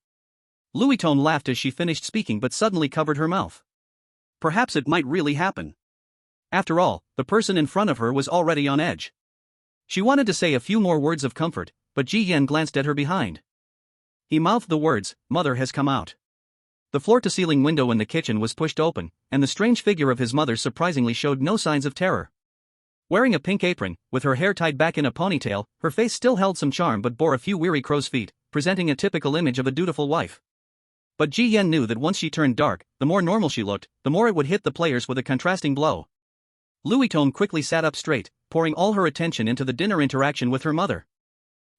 Louis-Tong laughed as she finished speaking but suddenly covered her mouth. Perhaps it might really happen. After all, the person in front of her was already on edge. She wanted to say a few more words of comfort, but Ji-Yen glanced at her behind. He mouthed the words, "Mother has come out." The floor-to-ceiling window in the kitchen was pushed open, and the strange figure of his mother surprisingly showed no signs of terror. Wearing a pink apron, with her hair tied back in a ponytail, her face still held some charm but bore a few weary crow's feet, presenting a typical image of a dutiful wife. But Ji Yen knew that once she turned dark, the more normal she looked, the more it would hit the players with a contrasting blow. Louis Tong quickly sat up straight, pouring all her attention into the dinner interaction with her mother.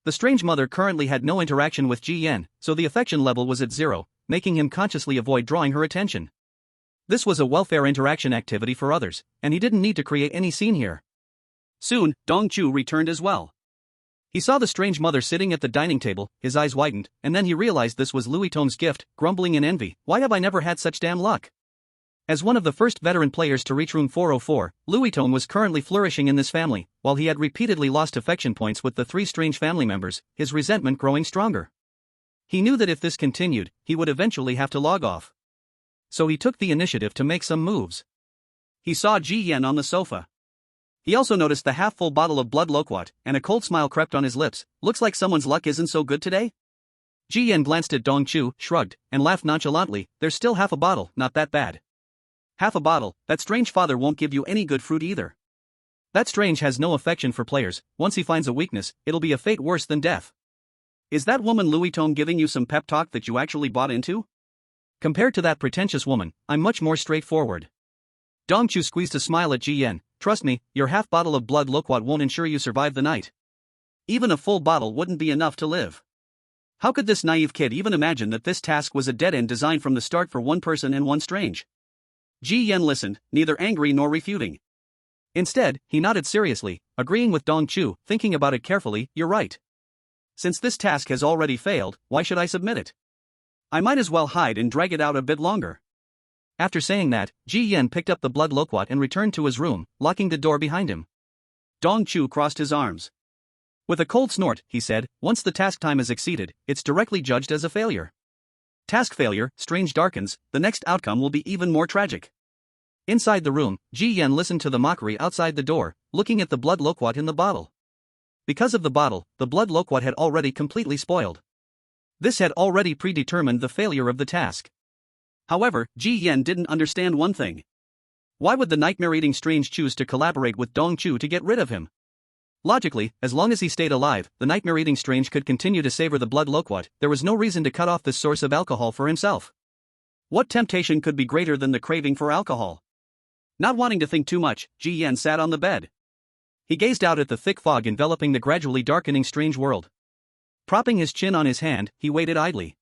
The strange mother currently had no interaction with Ji Yen, so the affection level was at 0, making him consciously avoid drawing her attention. This was a welfare interaction activity for others, and he didn't need to create any scene here. Soon, Dong Chu returned as well. He saw the strange mother sitting at the dining table, his eyes widened, and then he realized this was Louis Tong's gift, grumbling in envy, "Why have I never had such damn luck?" As one of the first veteran players to reach room 404, Louis Tong was currently flourishing in this family, while he had repeatedly lost affection points with the 3 strange family members, his resentment growing stronger. He knew that if this continued, he would eventually have to log off. So he took the initiative to make some moves. He saw Ji Yen on the sofa. He also noticed the half-full bottle of blood loquat, and a cold smile crept on his lips. "Looks like someone's luck isn't so good today?" Ji Yen glanced at Dong Chu, shrugged, and laughed nonchalantly. "There's still half a bottle, not that bad." "Half a bottle? That strange father won't give you any good fruit either. That strange has no affection for players. Once he finds a weakness, it'll be a fate worse than death." "Is that woman Louis Tong giving you some pep talk that you actually bought into?" "Compared to that pretentious woman, I'm much more straightforward." Dong Chu squeezed a smile at Ji Yen. "Trust me, your half bottle of blood loquat won't ensure you survive the night. Even a full bottle wouldn't be enough to live." How could this naive kid even imagine that this task was a dead end designed from the start for one person and one strange? Ji Yen listened, neither angry nor refuting. Instead, he nodded seriously, agreeing with Dong Chu, thinking about it carefully. "You're right. Since this task has already failed, why should I submit it? I might as well hide and drag it out a bit longer." After saying that, Ji Yen picked up the blood loquat and returned to his room, locking the door behind him. Dong Chu crossed his arms. With a cold snort, he said, "Once the task time is exceeded, it's directly judged as a failure. Task failure, strange darkens, the next outcome will be even more tragic." Inside the room, Ji Yen listened to the mockery outside the door, looking at the blood loquat in the bottle. Because of the bottle, the blood loquat had already completely spoiled. This had already predetermined the failure of the task. However, Ji Yen didn't understand one thing. Why would the nightmare-eating strange choose to collaborate with Dong Chu to get rid of him? Logically, as long as he stayed alive, the nightmare-eating strange could continue to savor the blood loquat. There was no reason to cut off this source of alcohol for himself. What temptation could be greater than the craving for alcohol? Not wanting to think too much, Ji Yen sat on the bed. He gazed out at the thick fog enveloping the gradually darkening strange world. Propping his chin on his hand, he waited idly.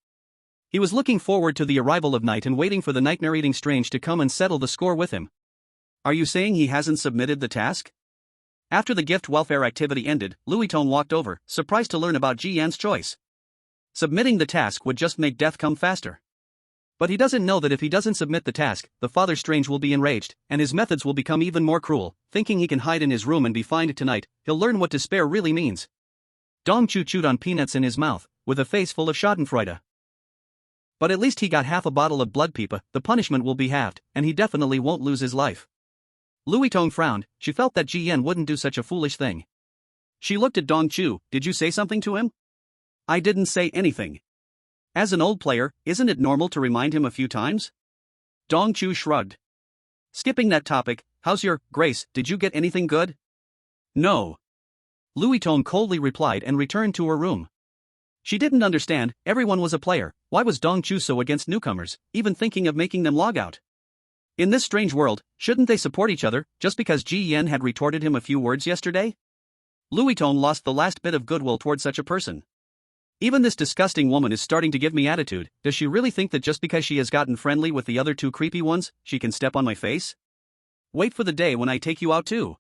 He was looking forward to the arrival of night and waiting for the nightmare-eating strange to come and settle the score with him. "Are you saying he hasn't submitted the task?" After the gift welfare activity ended, Louis Tong walked over, surprised to learn about Ji Yan's choice. Submitting the task would just make death come faster. But he doesn't know that if he doesn't submit the task, the Father Strange will be enraged, and his methods will become even more cruel. Thinking he can hide in his room and be fined tonight, he'll learn what despair really means. Dong Chu chewed on peanuts in his mouth, with a face full of schadenfreude. But at least he got half a bottle of blood pipa. The punishment will be halved, and he definitely won't lose his life. Louis Tong frowned. She felt that Ji Yen wouldn't do such a foolish thing. She looked at Dong Chu. "Did you say something to him?" "I didn't say anything. As an old player, isn't it normal to remind him a few times?" Dong Chu shrugged. "Skipping that topic, how's your Grace? Did you get anything good?" "No." Louis Tong coldly replied and returned to her room. She didn't understand. Everyone was a player. Why was Dong Chu so against newcomers, even thinking of making them log out? In this strange world, shouldn't they support each other, just because Ji Yen had retorted him a few words yesterday? Louis Tong lost the last bit of goodwill toward such a person. Even this disgusting woman is starting to give me attitude. Does she really think that just because she has gotten friendly with the other 2 creepy ones, she can step on my face? Wait for the day when I take you out too.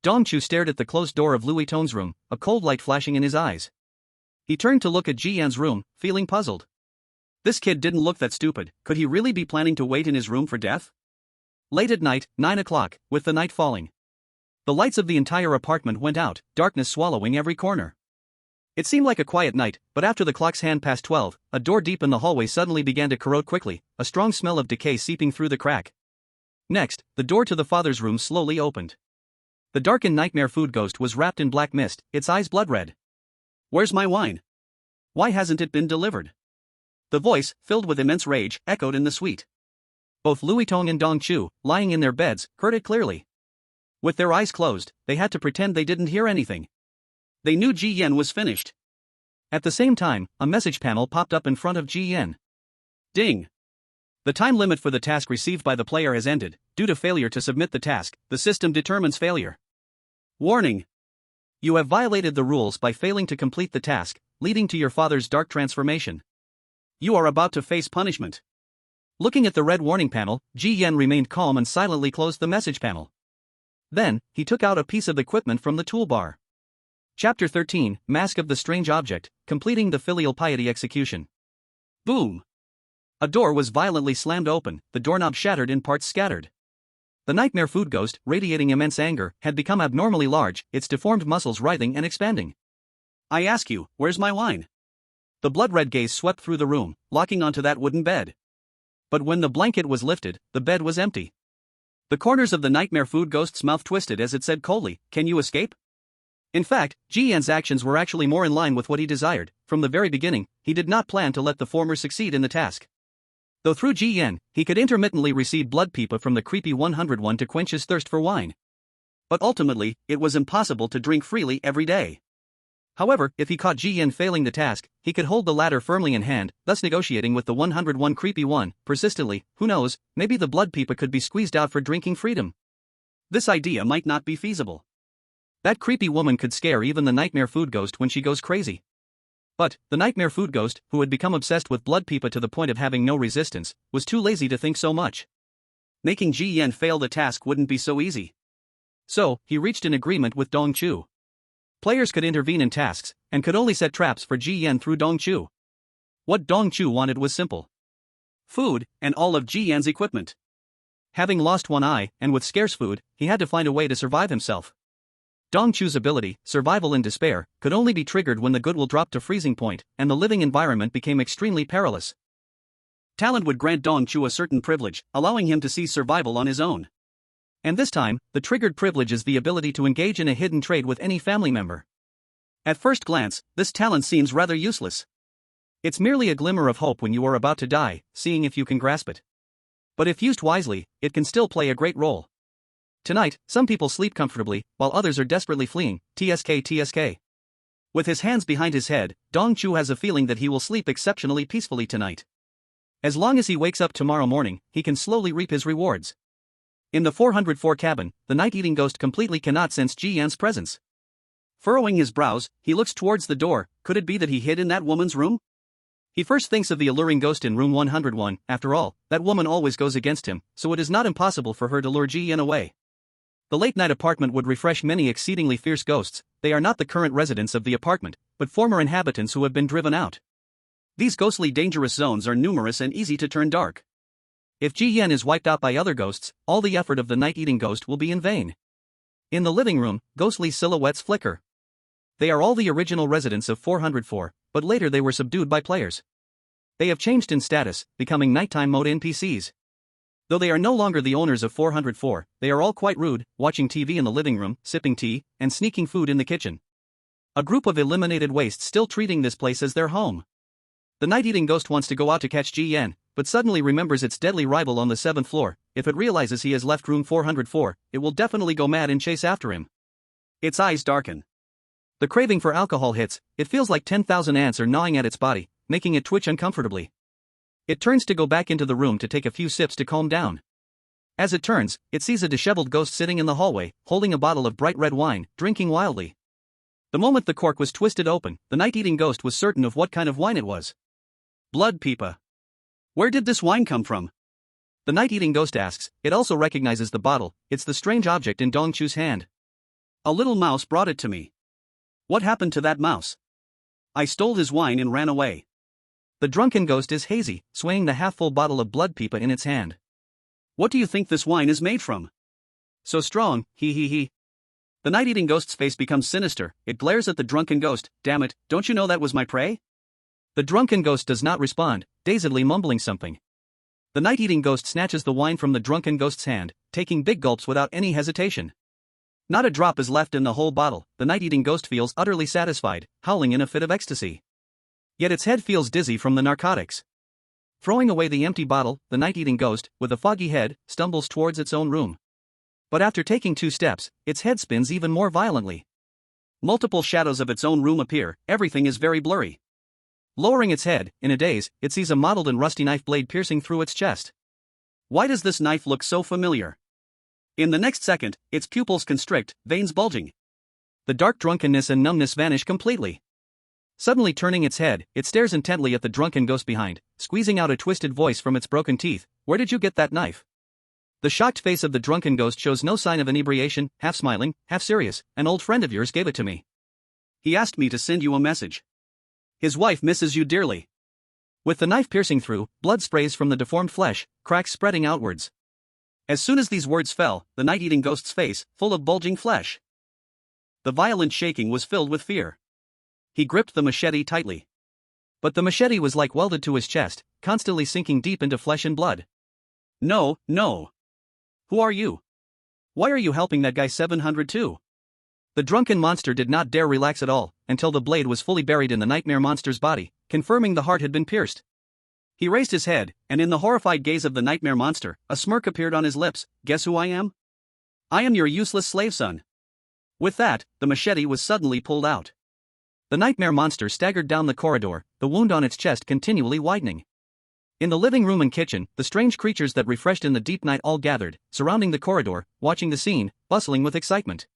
Dong Chu stared at the closed door of Louis Tong's room, a cold light flashing in his eyes. He turned to look at Ji Yan's room, feeling puzzled. This kid didn't look that stupid. Could he really be planning to wait in his room for death? Late at night, 9 o'clock, with the night falling. The lights of the entire apartment went out, darkness swallowing every corner. It seemed like a quiet night, but after the clock's hand passed 12, a door deep in the hallway suddenly began to corrode quickly, a strong smell of decay seeping through the crack. Next, the door to the father's room slowly opened. The darkened nightmare food ghost was wrapped in black mist, its eyes blood red. "Where's my wine?" Why hasn't it been delivered? The voice, filled with immense rage, echoed in the suite. Both Louis Tong and Dong Chu, lying in their beds, heard it clearly. With their eyes closed, they had to pretend they didn't hear anything. They knew Ji Yan was finished. At the same time, a message panel popped up in front of Ji Yan. Ding! The time limit for the task received by the player has ended. Due to failure to submit the task, the system determines failure. Warning! You have violated the rules by failing to complete the task, leading to your father's dark transformation. You are about to face punishment. Looking at the red warning panel, Ji Yan remained calm and silently closed the message panel. Then, he took out a piece of equipment from the toolbar. Chapter 13, Mask of the Strange Object, completing the filial piety execution. Boom! A door was violently slammed open, the doorknob shattered in parts scattered. The nightmare food ghost, radiating immense anger, had become abnormally large, its deformed muscles writhing and expanding. I ask you, where's my wine? The blood-red gaze swept through the room, locking onto that wooden bed. But when the blanket was lifted, the bed was empty. The corners of the nightmare food ghost's mouth twisted as it said coldly, "Can you escape?" In fact, Ji Yan's actions were actually more in line with what he desired. From the very beginning, he did not plan to let the former succeed in the task. Though through Ji Yan, he could intermittently receive blood pipa from the creepy 101 to quench his thirst for wine. But ultimately, it was impossible to drink freely every day. However, if he caught Ji Yan failing the task, he could hold the ladder firmly in hand, thus negotiating with the 101 creepy one, persistently. Who knows, maybe the blood pipa could be squeezed out for drinking freedom. This idea might not be feasible. That creepy woman could scare even the nightmare food ghost when she goes crazy. But, the nightmare food ghost, who had become obsessed with blood pipa to the point of having no resistance, was too lazy to think so much. Making Ji Yan fail the task wouldn't be so easy. So, he reached an agreement with Dong Chu. Players could intervene in tasks, and could only set traps for Ji Yan through Dong Chu. What Dong Chu wanted was simple. Food, and all of Ji Yan's equipment. Having lost one eye, and with scarce food, he had to find a way to survive himself. Dong Chu's ability, Survival in Despair, could only be triggered when the goodwill dropped to freezing point, and the living environment became extremely perilous. Talent would grant Dong Chu a certain privilege, allowing him to seize survival on his own. And this time, the triggered privilege is the ability to engage in a hidden trade with any family member. At first glance, this talent seems rather useless. It's merely a glimmer of hope when you are about to die, seeing if you can grasp it. But if used wisely, it can still play a great role. Tonight, some people sleep comfortably, while others are desperately fleeing. TSK. With his hands behind his head, Dong Chu has a feeling that he will sleep exceptionally peacefully tonight. As long as he wakes up tomorrow morning, he can slowly reap his rewards. In the 404 cabin, the night-eating ghost completely cannot sense Ji Yan's presence. Furrowing his brows, he looks towards the door. Could it be that he hid in that woman's room? He first thinks of the alluring ghost in room 101. After all, that woman always goes against him, so it is not impossible for her to lure Ji Yan away. The late-night apartment would refresh many exceedingly fierce ghosts. They are not the current residents of the apartment, but former inhabitants who have been driven out. These ghostly dangerous zones are numerous and easy to turn dark. If Ji Yan is wiped out by other ghosts, all the effort of the night-eating ghost will be in vain. In the living room, ghostly silhouettes flicker. They are all the original residents of 404, but later they were subdued by players. They have changed in status, becoming nighttime mode NPCs. Though they are no longer the owners of 404, they are all quite rude, watching TV in the living room, sipping tea, and sneaking food in the kitchen. A group of eliminated wastes still treating this place as their home. The night-eating ghost wants to go out to catch Ji Yan, but suddenly remembers its deadly rival on the 7th floor. If it realizes he has left room 404, it will definitely go mad and chase after him. Its eyes darken. The craving for alcohol hits. It feels like 10,000 ants are gnawing at its body, making it twitch uncomfortably. It turns to go back into the room to take a few sips to calm down. As it turns, it sees a disheveled ghost sitting in the hallway, holding a bottle of bright red wine, drinking wildly. The moment the cork was twisted open, the night-eating ghost was certain of what kind of wine it was. Blood pipa. Where did this wine come from? The night-eating ghost asks. It also recognizes the bottle. It's the strange object in Dong Chu's hand. A little mouse brought it to me. What happened to that mouse? I stole his wine and ran away. The drunken ghost is hazy, swaying the half-full bottle of blood pipa in its hand. What do you think this wine is made from? So strong, he. The night-eating ghost's face becomes sinister. It glares at the drunken ghost. Damn it, don't you know that was my prey? The drunken ghost does not respond, dazedly mumbling something. The night-eating ghost snatches the wine from the drunken ghost's hand, taking big gulps without any hesitation. Not a drop is left in the whole bottle. The night-eating ghost feels utterly satisfied, howling in a fit of ecstasy. Yet its head feels dizzy from the narcotics. Throwing away the empty bottle, the night-eating ghost, with a foggy head, stumbles towards its own room. But after taking 2 steps, its head spins even more violently. Multiple shadows of its own room appear, everything is very blurry. Lowering its head, in a daze, it sees a mottled and rusty knife blade piercing through its chest. Why does this knife look so familiar? In the next second, its pupils constrict, veins bulging. The dark drunkenness and numbness vanish completely. Suddenly turning its head, it stares intently at the drunken ghost behind, squeezing out a twisted voice from its broken teeth. Where did you get that knife? The shocked face of the drunken ghost shows no sign of inebriation, half smiling, half serious. An old friend of yours gave it to me. He asked me to send you a message. His wife misses you dearly. With the knife piercing through, blood sprays from the deformed flesh, cracks spreading outwards. As soon as these words fell, the night-eating ghost's face, full of bulging flesh. The violent shaking was filled with fear. He gripped the machete tightly. But the machete was like welded to his chest, constantly sinking deep into flesh and blood. No, no. Who are you? Why are you helping that guy 702? The drunken monster did not dare relax at all, until the blade was fully buried in the nightmare monster's body, confirming the heart had been pierced. He raised his head, and in the horrified gaze of the nightmare monster, a smirk appeared on his lips. Guess who I am? I am your useless slave son. With that, the machete was suddenly pulled out. The nightmare monster staggered down the corridor, the wound on its chest continually widening. In the living room and kitchen, the strange creatures that refreshed in the deep night all gathered, surrounding the corridor, watching the scene, bustling with excitement.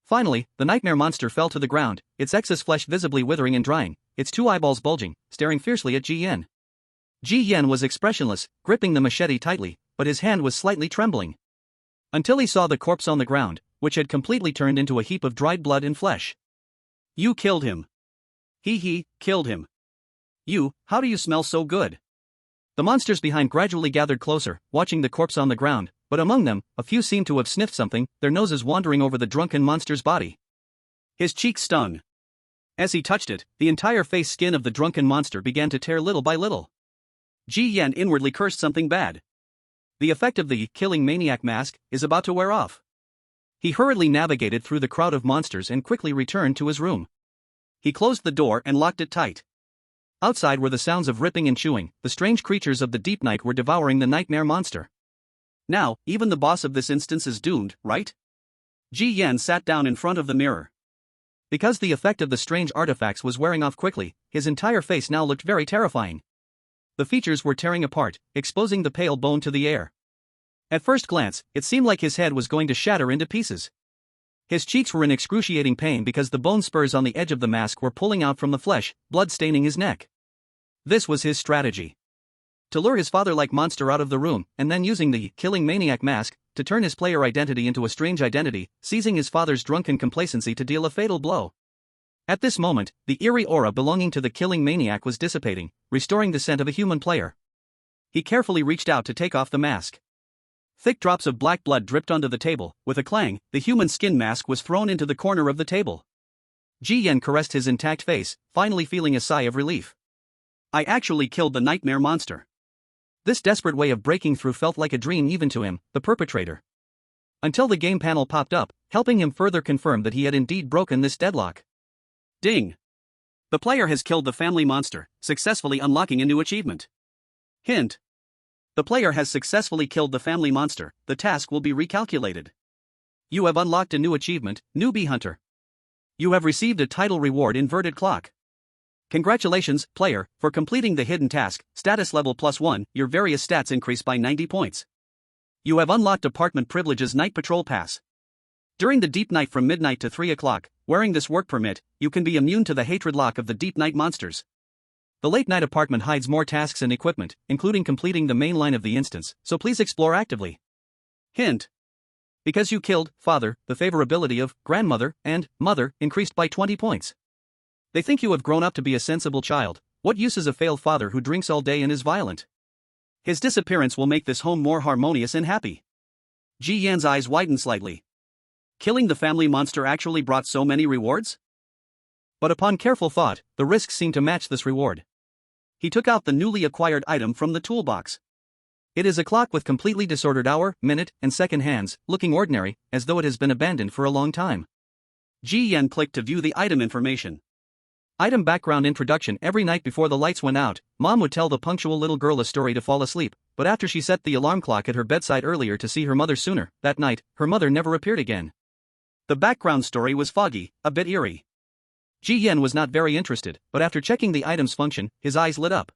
Finally, the nightmare monster fell to the ground, its excess flesh visibly withering and drying, its 2 eyeballs bulging, staring fiercely at Ji Yen. Ji Yen was expressionless, gripping the machete tightly, but his hand was slightly trembling. Until he saw the corpse on the ground, which had completely turned into a heap of dried blood and flesh. You killed him. He killed him. You, how do you smell so good? The monsters behind gradually gathered closer, watching the corpse on the ground, but among them, a few seemed to have sniffed something, their noses wandering over the drunken monster's body. His cheek stung. As he touched it, the entire face skin of the drunken monster began to tear little by little. Ji Yen inwardly cursed something bad. The effect of the killing maniac mask is about to wear off. He hurriedly navigated through the crowd of monsters and quickly returned to his room. He closed the door and locked it tight. Outside were the sounds of ripping and chewing. The strange creatures of the deep night were devouring the nightmare monster. Now, even the boss of this instance is doomed, right? Ji Yen sat down in front of the mirror. Because the effect of the strange artifacts was wearing off quickly, his entire face now looked very terrifying. The features were tearing apart, exposing the pale bone to the air. At first glance, it seemed like his head was going to shatter into pieces. His cheeks were in excruciating pain because the bone spurs on the edge of the mask were pulling out from the flesh, blood staining his neck. This was his strategy. To lure his father-like monster out of the room, and then using the killing maniac mask to turn his player identity into a strange identity, seizing his father's drunken complacency to deal a fatal blow. At this moment, the eerie aura belonging to the killing maniac was dissipating, restoring the scent of a human player. He carefully reached out to take off the mask. Thick drops of black blood dripped onto the table. With a clang, the human skin mask was thrown into the corner of the table. Ji Yen caressed his intact face, finally feeling a sigh of relief. I actually killed the nightmare monster. This desperate way of breaking through felt like a dream even to him, the perpetrator. Until the game panel popped up, helping him further confirm that he had indeed broken this deadlock. Ding! The player has killed the family monster, successfully unlocking a new achievement. Hint. The player has successfully killed the family monster, the task will be recalculated. You have unlocked a new achievement, Newbie Hunter. You have received a title reward inverted clock. Congratulations, player, for completing the hidden task, status level +1, your various stats increase by 90 points. You have unlocked apartment privileges night patrol pass. During the deep night from midnight to 3 o'clock, wearing this work permit, you can be immune to the hatred lock of the deep night monsters. The late night apartment hides more tasks and equipment, including completing the main line of the instance, so please explore actively. Hint. Because you killed father, the favorability of grandmother and mother increased by 20 points. They think you have grown up to be a sensible child. What use is a failed father who drinks all day and is violent? His disappearance will make this home more harmonious and happy. Ji Yan's eyes widened slightly. Killing the family monster actually brought so many rewards? But upon careful thought, the risks seemed to match this reward. He took out the newly acquired item from the toolbox. It is a clock with completely disordered hour, minute, and second hands, looking ordinary, as though it has been abandoned for a long time. Ji Yan clicked to view the item information. Item background introduction. Every night before the lights went out, Mom would tell the punctual little girl a story to fall asleep, but after she set the alarm clock at her bedside earlier to see her mother sooner, that night, her mother never appeared again. The background story was foggy, a bit eerie. Ji Yen was not very interested, but after checking the item's function, his eyes lit up.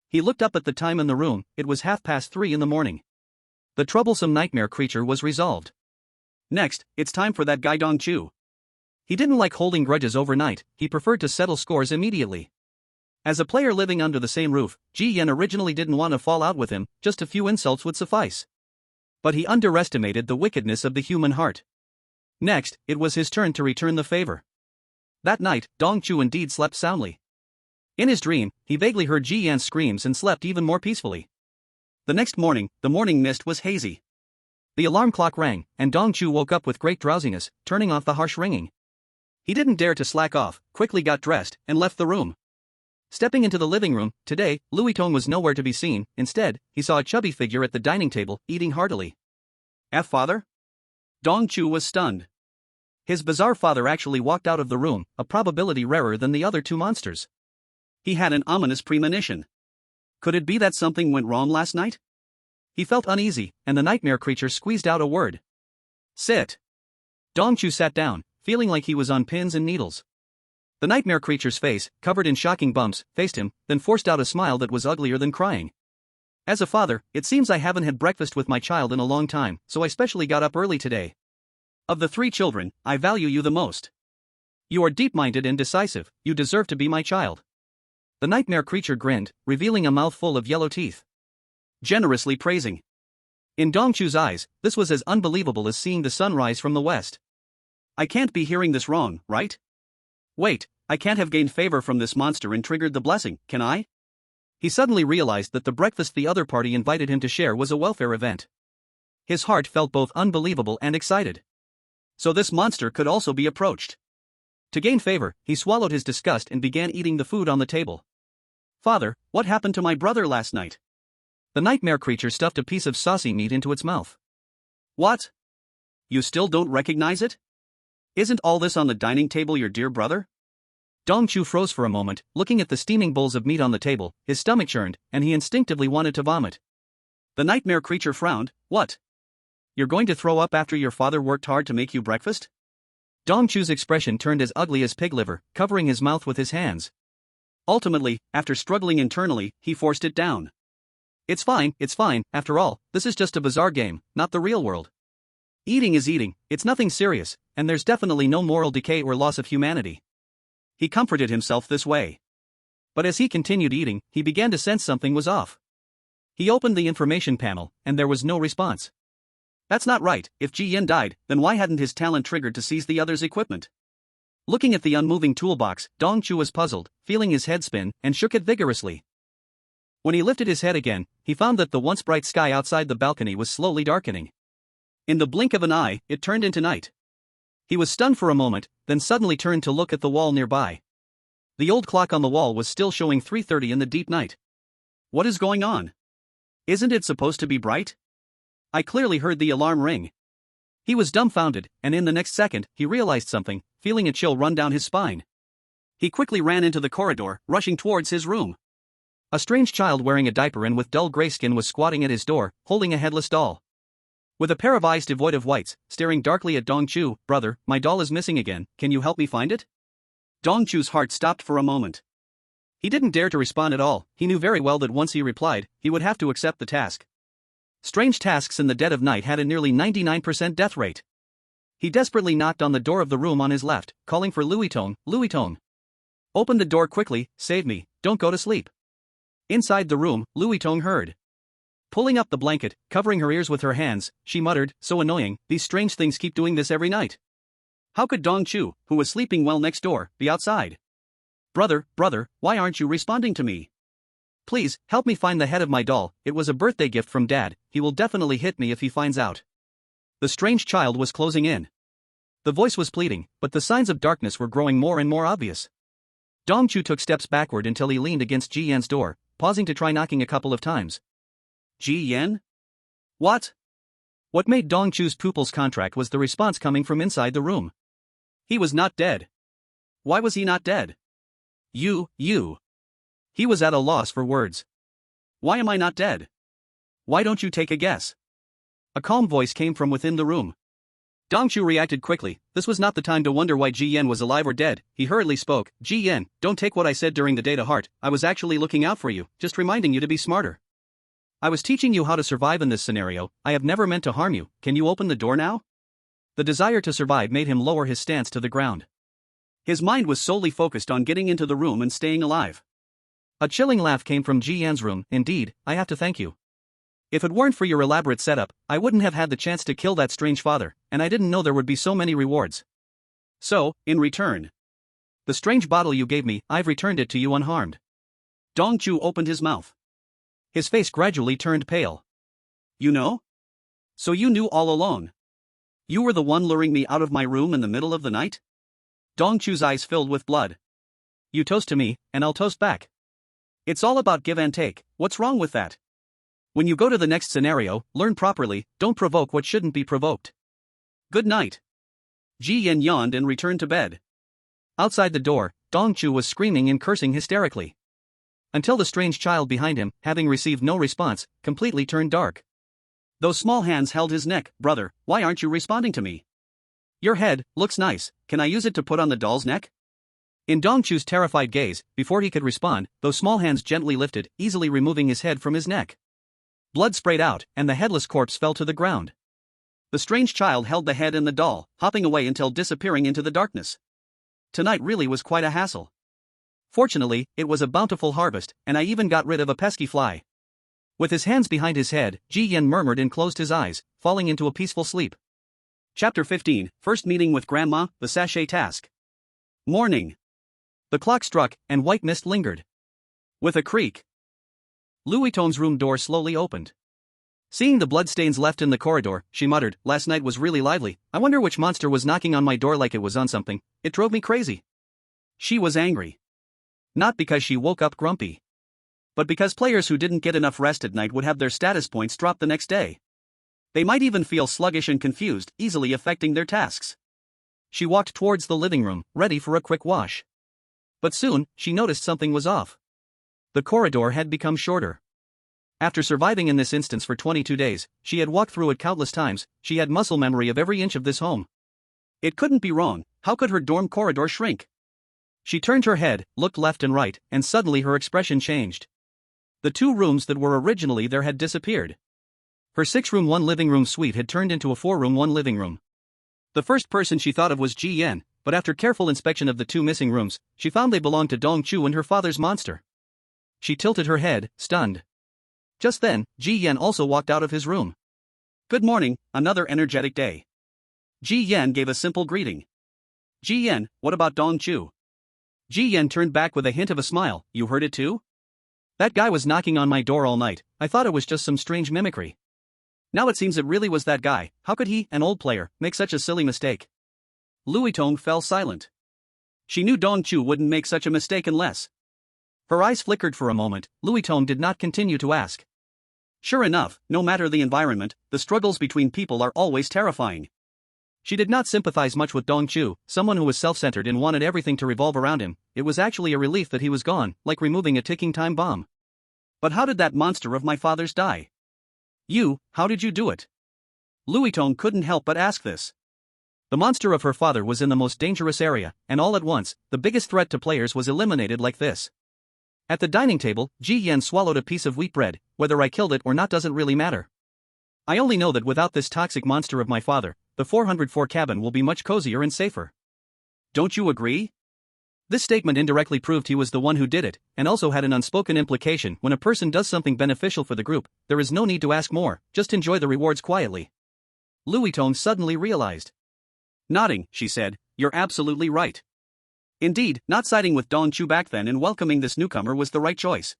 He looked up at the time in the room. It was 3:30 in the morning. The troublesome nightmare creature was resolved. Next, it's time for that guy Dong Chu. He didn't like holding grudges overnight, he preferred to settle scores immediately. As a player living under the same roof, Ji Yen originally didn't want to fall out with him, just a few insults would suffice. But he underestimated the wickedness of the human heart. Next, it was his turn to return the favor. That night, Dong Chu indeed slept soundly. In his dream, he vaguely heard Ji Yan's screams and slept even more peacefully. The next morning, the morning mist was hazy. The alarm clock rang, and Dong Chu woke up with great drowsiness, turning off the harsh ringing. He didn't dare to slack off, quickly got dressed, and left the room. Stepping into the living room, today, Louis Tong was nowhere to be seen. Instead, he saw a chubby figure at the dining table, eating heartily. Father? Dong Chu was stunned. His bizarre father actually walked out of the room, a probability rarer than the other two monsters. He had an ominous premonition. Could it be that something went wrong last night? He felt uneasy, and the nightmare creature squeezed out a word. Sit. Dong Chu sat down, feeling like he was on pins and needles. The nightmare creature's face, covered in shocking bumps, faced him, then forced out a smile that was uglier than crying. As a father, it seems I haven't had breakfast with my child in a long time, so I specially got up early today. Of the 3 children, I value you the most. You are deep-minded and decisive, you deserve to be my child. The nightmare creature grinned, revealing a mouth full of yellow teeth. Generously praising. In Dong Chu's eyes, this was as unbelievable as seeing the sun rise from the west. I can't be hearing this wrong, right? Wait, I can't have gained favor from this monster and triggered the blessing, can I? He suddenly realized that the breakfast the other party invited him to share was a welfare event. His heart felt both unbelievable and excited. So this monster could also be approached. To gain favor, he swallowed his disgust and began eating the food on the table. Father, what happened to my brother last night? The nightmare creature stuffed a piece of saucy meat into its mouth. What? You still don't recognize it? Isn't all this on the dining table your dear brother? Dong Chu froze for a moment, looking at the steaming bowls of meat on the table. His stomach churned, and he instinctively wanted to vomit. The nightmare creature frowned. What? You're going to throw up after your father worked hard to make you breakfast? Dong Chu's expression turned as ugly as pig liver, covering his mouth with his hands. Ultimately, after struggling internally, he forced it down. It's fine, after all, this is just a bizarre game, not the real world. Eating is eating, it's nothing serious, and there's definitely no moral decay or loss of humanity. He comforted himself this way. But as he continued eating, he began to sense something was off. He opened the information panel, and there was no response. That's not right. If Ji Yen died, then why hadn't his talent triggered to seize the other's equipment? Looking at the unmoving toolbox, Dong Chu was puzzled, feeling his head spin, and shook it vigorously. When he lifted his head again, he found that the once bright sky outside the balcony was slowly darkening. In the blink of an eye, it turned into night. He was stunned for a moment, then suddenly turned to look at the wall nearby. The old clock on the wall was still showing 3:30 in the deep night. What is going on? Isn't it supposed to be bright? I clearly heard the alarm ring. He was dumbfounded, and in the next second, he realized something, feeling a chill run down his spine. He quickly ran into the corridor, rushing towards his room. A strange child wearing a diaper and with dull gray skin was squatting at his door, holding a headless doll. With a pair of eyes devoid of whites, staring darkly at Dong Chu. Brother, my doll is missing again, can you help me find it? Dong Chu's heart stopped for a moment. He didn't dare to respond at all. He knew very well that once he replied, he would have to accept the task. Strange tasks in the dead of night had a nearly 99% death rate. He desperately knocked on the door of the room on his left, calling for Louis Tong. Louis Tong. Open the door quickly, save me, don't go to sleep. Inside the room, Louis Tong heard. Pulling up the blanket, covering her ears with her hands, she muttered, so annoying, these strange things keep doing this every night. How could Dong Chu, who was sleeping well next door, be outside? Brother, why aren't you responding to me? Please, help me find the head of my doll, it was a birthday gift from Dad, he will definitely hit me if he finds out. The strange child was closing in. The voice was pleading, but the signs of darkness were growing more and more obvious. Dong Chu took steps backward until he leaned against Ji Yan's door, pausing to try knocking a couple of times. Ji Yan? What? What made Dong Chu's pupils contract was the response coming from inside the room. He was not dead. Why was he not dead? You. He was at a loss for words. Why am I not dead? Why don't you take a guess? A calm voice came from within the room. Dongchu reacted quickly. This was not the time to wonder why Ji Yan was alive or dead. He hurriedly spoke. Ji Yan, don't take what I said during the day to heart. I was actually looking out for you, just reminding you to be smarter. I was teaching you how to survive in this scenario. I have never meant to harm you. Can you open the door now? The desire to survive made him lower his stance to the ground. His mind was solely focused on getting into the room and staying alive. A chilling laugh came from Ji Yan's room. Indeed, I have to thank you. If it weren't for your elaborate setup, I wouldn't have had the chance to kill that strange father, and I didn't know there would be so many rewards. So, in return, the strange bottle you gave me, I've returned it to you unharmed. Dongchu opened his mouth. His face gradually turned pale. You know? So you knew all along. You were the one luring me out of my room in the middle of the night? Dongchu's eyes filled with blood. You toast to me, and I'll toast back. It's all about give and take. What's wrong with that? When you go to the next scenario, learn properly, don't provoke what shouldn't be provoked. Good night. Ji Yan yawned and returned to bed. Outside the door, Dongchu was screaming and cursing hysterically. Until the strange child behind him, having received no response, completely turned dark. Those small hands held his neck. Brother, why aren't you responding to me? Your head looks nice, can I use it to put on the doll's neck? In Dongchu's terrified gaze, before he could respond, those small hands gently lifted, easily removing his head from his neck. Blood sprayed out, and the headless corpse fell to the ground. The strange child held the head and the doll, hopping away until disappearing into the darkness. Tonight really was quite a hassle. Fortunately, it was a bountiful harvest, and I even got rid of a pesky fly. With his hands behind his head, Ji Yan murmured and closed his eyes, falling into a peaceful sleep. Chapter 15, First Meeting with Grandma, the Sachet Task. Morning. The clock struck, and white mist lingered. With a creak, Louis Ton's room door slowly opened. Seeing the bloodstains left in the corridor, she muttered, last night was really lively. I wonder which monster was knocking on my door like it was on something. It drove me crazy. She was angry. Not because she woke up grumpy, but because players who didn't get enough rest at night would have their status points dropped the next day. They might even feel sluggish and confused, easily affecting their tasks. She walked towards the living room, ready for a quick wash. But soon, she noticed something was off. The corridor had become shorter. After surviving in this instance for 22 days, she had walked through it countless times. She had muscle memory of every inch of this home. It couldn't be wrong. How could her dorm corridor shrink? She turned her head, looked left and right, and suddenly her expression changed. The two rooms that were originally there had disappeared. Her 6-room 1-living-room suite had turned into a 4-room 1-living-room. The first person she thought of was Ji Yan, but after careful inspection of the two missing rooms, she found they belonged to Dongchu and her father's monster. She tilted her head, stunned. Just then, Ji Yan also walked out of his room. Good morning, another energetic day. Ji Yan gave a simple greeting. Ji Yan, what about Dongchu? Ji Yan turned back with a hint of a smile. You heard it too? That guy was knocking on my door all night. I thought it was just some strange mimicry. Now it seems it really was that guy. How could he, an old player, make such a silly mistake? Louis Tong fell silent. She knew Dongchu wouldn't make such a mistake unless. Her eyes flickered for a moment. Louis Tong did not continue to ask. Sure enough, no matter the environment, the struggles between people are always terrifying. She did not sympathize much with Dongchu, someone who was self-centered and wanted everything to revolve around him. It was actually a relief that he was gone, like removing a ticking time bomb. But how did that monster of my father's die? How did you do it? Louis Tong couldn't help but ask this. The monster of her father was in the most dangerous area, and all at once, the biggest threat to players was eliminated like this. At the dining table, Ji Yan swallowed a piece of wheat bread. Whether I killed it or not doesn't really matter. I only know that without this toxic monster of my father, the 404 cabin will be much cozier and safer. Don't you agree? This statement indirectly proved he was the one who did it, and also had an unspoken implication. When a person does something beneficial for the group, there is no need to ask more, just enjoy the rewards quietly. Louis Tong suddenly realized. Nodding, she said, you're absolutely right. Indeed, not siding with Dongchu back then and welcoming this newcomer was the right choice.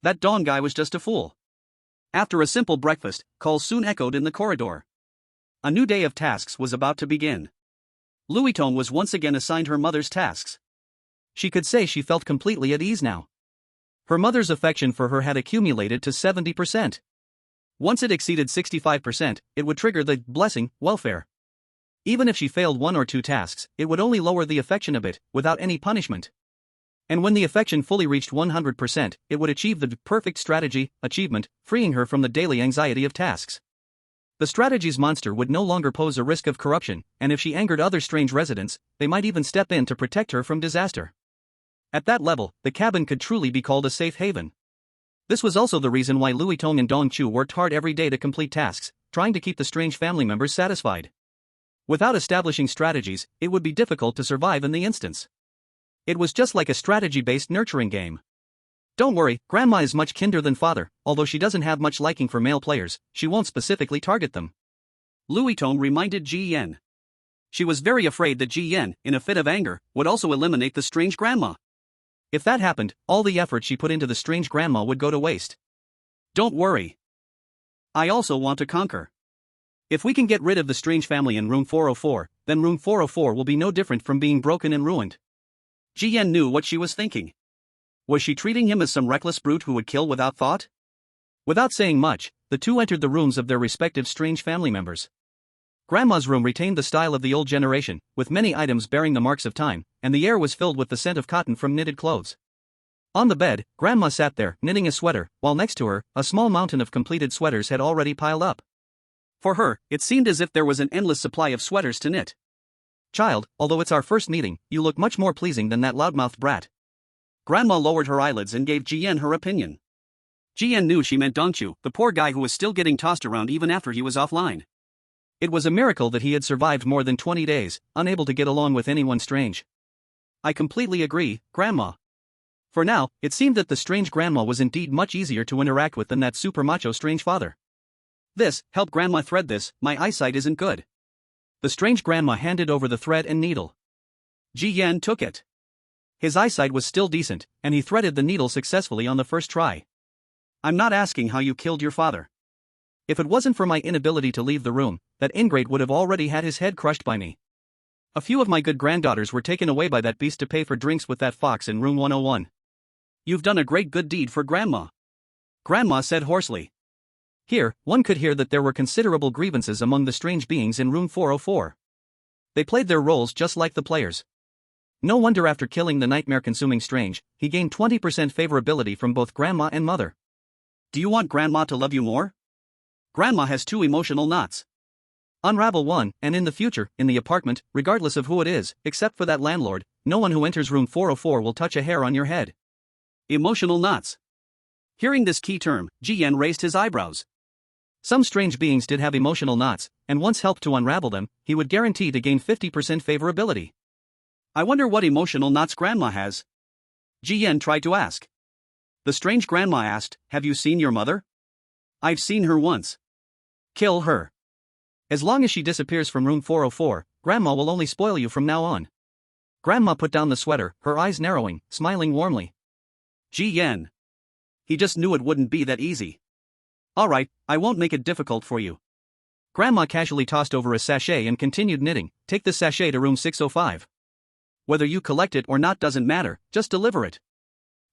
That Dong guy was just a fool. After a simple breakfast, calls soon echoed in the corridor. A new day of tasks was about to begin. Louis Tong was once again assigned her mother's tasks. She could say she felt completely at ease now. Her mother's affection for her had accumulated to 70%. Once it exceeded 65%, it would trigger the blessing, welfare. Even if she failed one or two tasks, it would only lower the affection a bit, without any punishment. And when the affection fully reached 100%, it would achieve the perfect strategy, achievement, freeing her from the daily anxiety of tasks. The strategy's monster would no longer pose a risk of corruption, and if she angered other strange residents, they might even step in to protect her from disaster. At that level, the cabin could truly be called a safe haven. This was also the reason why Louis Tong and Dong Chu worked hard every day to complete tasks, trying to keep the strange family members satisfied. Without establishing strategies, it would be difficult to survive in the instance. It was just like a strategy-based nurturing game. Don't worry, Grandma is much kinder than father, although she doesn't have much liking for male players, she won't specifically target them. Louis Tong reminded Ji Yan. She was very afraid that Ji Yan, in a fit of anger, would also eliminate the strange grandma. If that happened, all the effort she put into the strange grandma would go to waste. Don't worry. I also want to conquer. If we can get rid of the strange family in room 404, then room 404 will be no different from being broken and ruined. Ji Yan knew what she was thinking. Was she treating him as some reckless brute who would kill without thought? Without saying much, the two entered the rooms of their respective strange family members. Grandma's room retained the style of the old generation, with many items bearing the marks of time, and the air was filled with the scent of cotton from knitted clothes. On the bed, Grandma sat there, knitting a sweater, while next to her, a small mountain of completed sweaters had already piled up. For her, it seemed as if there was an endless supply of sweaters to knit. Child, although it's our first meeting, you look much more pleasing than that loudmouthed brat. Grandma lowered her eyelids and gave Ji Yan her opinion. Ji Yan knew she meant Dongchu, the poor guy who was still getting tossed around even after he was offline. It was a miracle that he had survived more than 20 days, unable to get along with anyone strange. I completely agree, Grandma. For now, it seemed that the strange grandma was indeed much easier to interact with than that super macho strange father. This, help Grandma thread this, my eyesight isn't good. The strange grandma handed over the thread and needle. Ji Yan took it. His eyesight was still decent, and he threaded the needle successfully on the first try. I'm not asking how you killed your father. If it wasn't for my inability to leave the room, that ingrate would have already had his head crushed by me. A few of my good granddaughters were taken away by that beast to pay for drinks with that fox in room 101. You've done a great good deed for Grandma. Grandma said hoarsely. Here, one could hear that there were considerable grievances among the strange beings in room 404. They played their roles just like the players. No wonder after killing the nightmare-consuming strange, he gained 20% favorability from both Grandma and Mother. Do you want Grandma to love you more? Grandma has two emotional knots. Unravel one, and in the future, in the apartment, regardless of who it is, except for that landlord, no one who enters room 404 will touch a hair on your head. Emotional knots. Hearing this key term, Ji Yan raised his eyebrows. Some strange beings did have emotional knots, and once helped to unravel them, he would guarantee to gain 50% favorability. I wonder what emotional knots Grandma has. Ji Yan tried to ask. The strange grandma asked, have you seen your mother? I've seen her once. Kill her. As long as she disappears from room 404, Grandma will only spoil you from now on. Grandma put down the sweater, her eyes narrowing, smiling warmly. Ji Yan. He just knew it wouldn't be that easy. Alright, I won't make it difficult for you. Grandma casually tossed over a sachet and continued knitting. Take the sachet to room 605. Whether you collect it or not doesn't matter, just deliver it.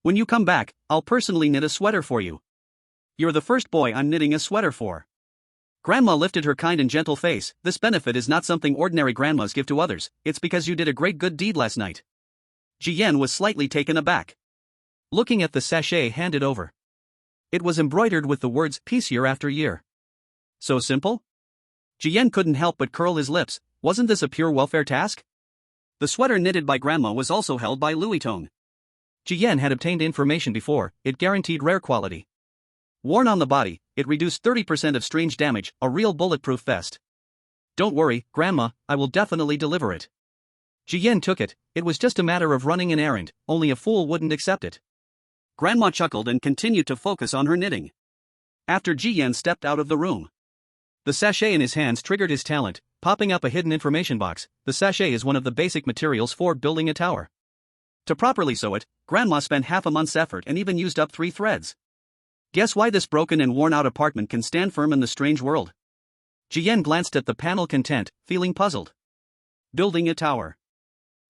When you come back, I'll personally knit a sweater for you. You're the first boy I'm knitting a sweater for. Grandma lifted her kind and gentle face. This benefit is not something ordinary grandmas give to others, it's because you did a great good deed last night. Ji Yan was slightly taken aback. Looking at the sachet handed over. It was embroidered with the words, peace year after year. So simple? Ji Yan couldn't help but curl his lips. Wasn't this a pure welfare task? The sweater knitted by Grandma was also held by Louis Tong. Ji Yan had obtained information before, it guaranteed rare quality. Worn on the body, it reduced 30% of strange damage, a real bulletproof vest. Don't worry, Grandma, I will definitely deliver it. Ji Yan took it, it was just a matter of running an errand, only a fool wouldn't accept it. Grandma chuckled and continued to focus on her knitting. After Ji Yan stepped out of the room, the sachet in his hands triggered his talent, popping up a hidden information box. The sachet is one of the basic materials for building a tower. To properly sew it, Grandma spent half a month's effort and even used up 3 threads. Guess why this broken and worn-out apartment can stand firm in the strange world? Ji Yan glanced at the panel content, feeling puzzled. Building a tower.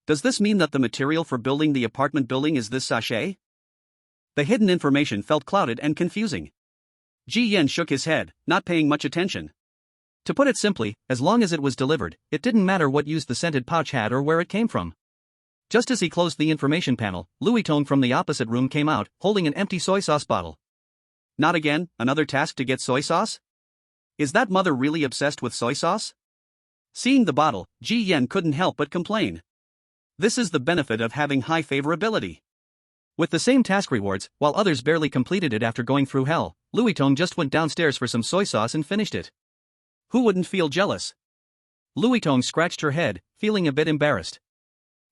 Does this mean that the material for building the apartment building is this sachet? The hidden information felt clouded and confusing. Ji Yan shook his head, not paying much attention. To put it simply, as long as it was delivered, it didn't matter what use the scented pouch had or where it came from. Just as he closed the information panel, Louis Tong from the opposite room came out, holding an empty soy sauce bottle. Not again, another task to get soy sauce? Is that mother really obsessed with soy sauce? Seeing the bottle, Ji Yen couldn't help but complain. This is the benefit of having high favorability. With the same task rewards, while others barely completed it after going through hell, Louis Tong just went downstairs for some soy sauce and finished it. Who wouldn't feel jealous? Louis Tong scratched her head, feeling a bit embarrassed.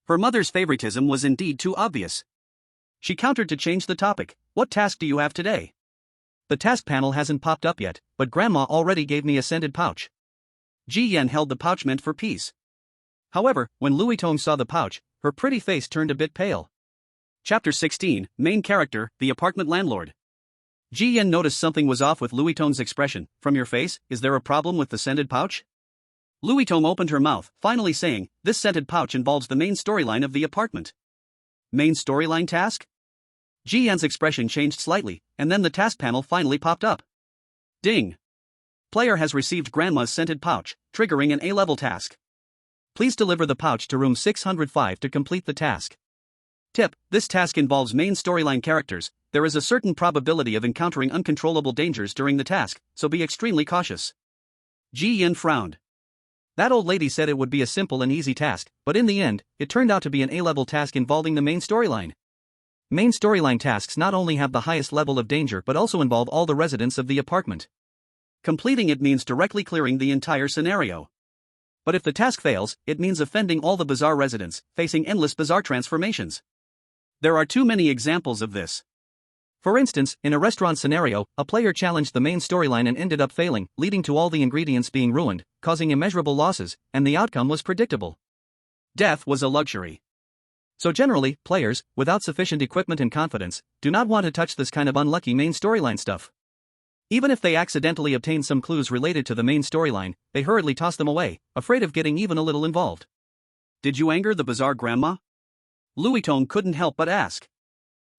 Her mother's favoritism was indeed too obvious. She countered to change the topic. What task do you have today? The task panel hasn't popped up yet, but Grandma already gave me a scented pouch. Ji Yen held the pouch meant for peace. However, when Louis Tong saw the pouch, her pretty face turned a bit pale. Chapter 16, Main Character, the Apartment Landlord. Ji Yen noticed something was off with Louis Tong's expression. From your face, is there a problem with the scented pouch? Louis Tong opened her mouth, finally saying, this scented pouch involves the main storyline of the apartment. Main storyline task? Ji Yen's expression changed slightly, and then the task panel finally popped up. Ding! Player has received Grandma's scented pouch, triggering an A-level task. Please deliver the pouch to room 605 to complete the task. Tip: this task involves main storyline characters. There is a certain probability of encountering uncontrollable dangers during the task, so be extremely cautious. Ji Yen frowned. That old lady said it would be a simple and easy task, but in the end, it turned out to be an A-level task involving the main storyline. Main storyline tasks not only have the highest level of danger but also involve all the residents of the apartment. Completing it means directly clearing the entire scenario. But if the task fails, it means offending all the bizarre residents, facing endless bizarre transformations. There are too many examples of this. For instance, in a restaurant scenario, a player challenged the main storyline and ended up failing, leading to all the ingredients being ruined, causing immeasurable losses, and the outcome was predictable. Death was a luxury. So generally, players, without sufficient equipment and confidence, do not want to touch this kind of unlucky main storyline stuff. Even if they accidentally obtain some clues related to the main storyline, they hurriedly toss them away, afraid of getting even a little involved. Did you anger the bizarre grandma? Louis Tong couldn't help but ask.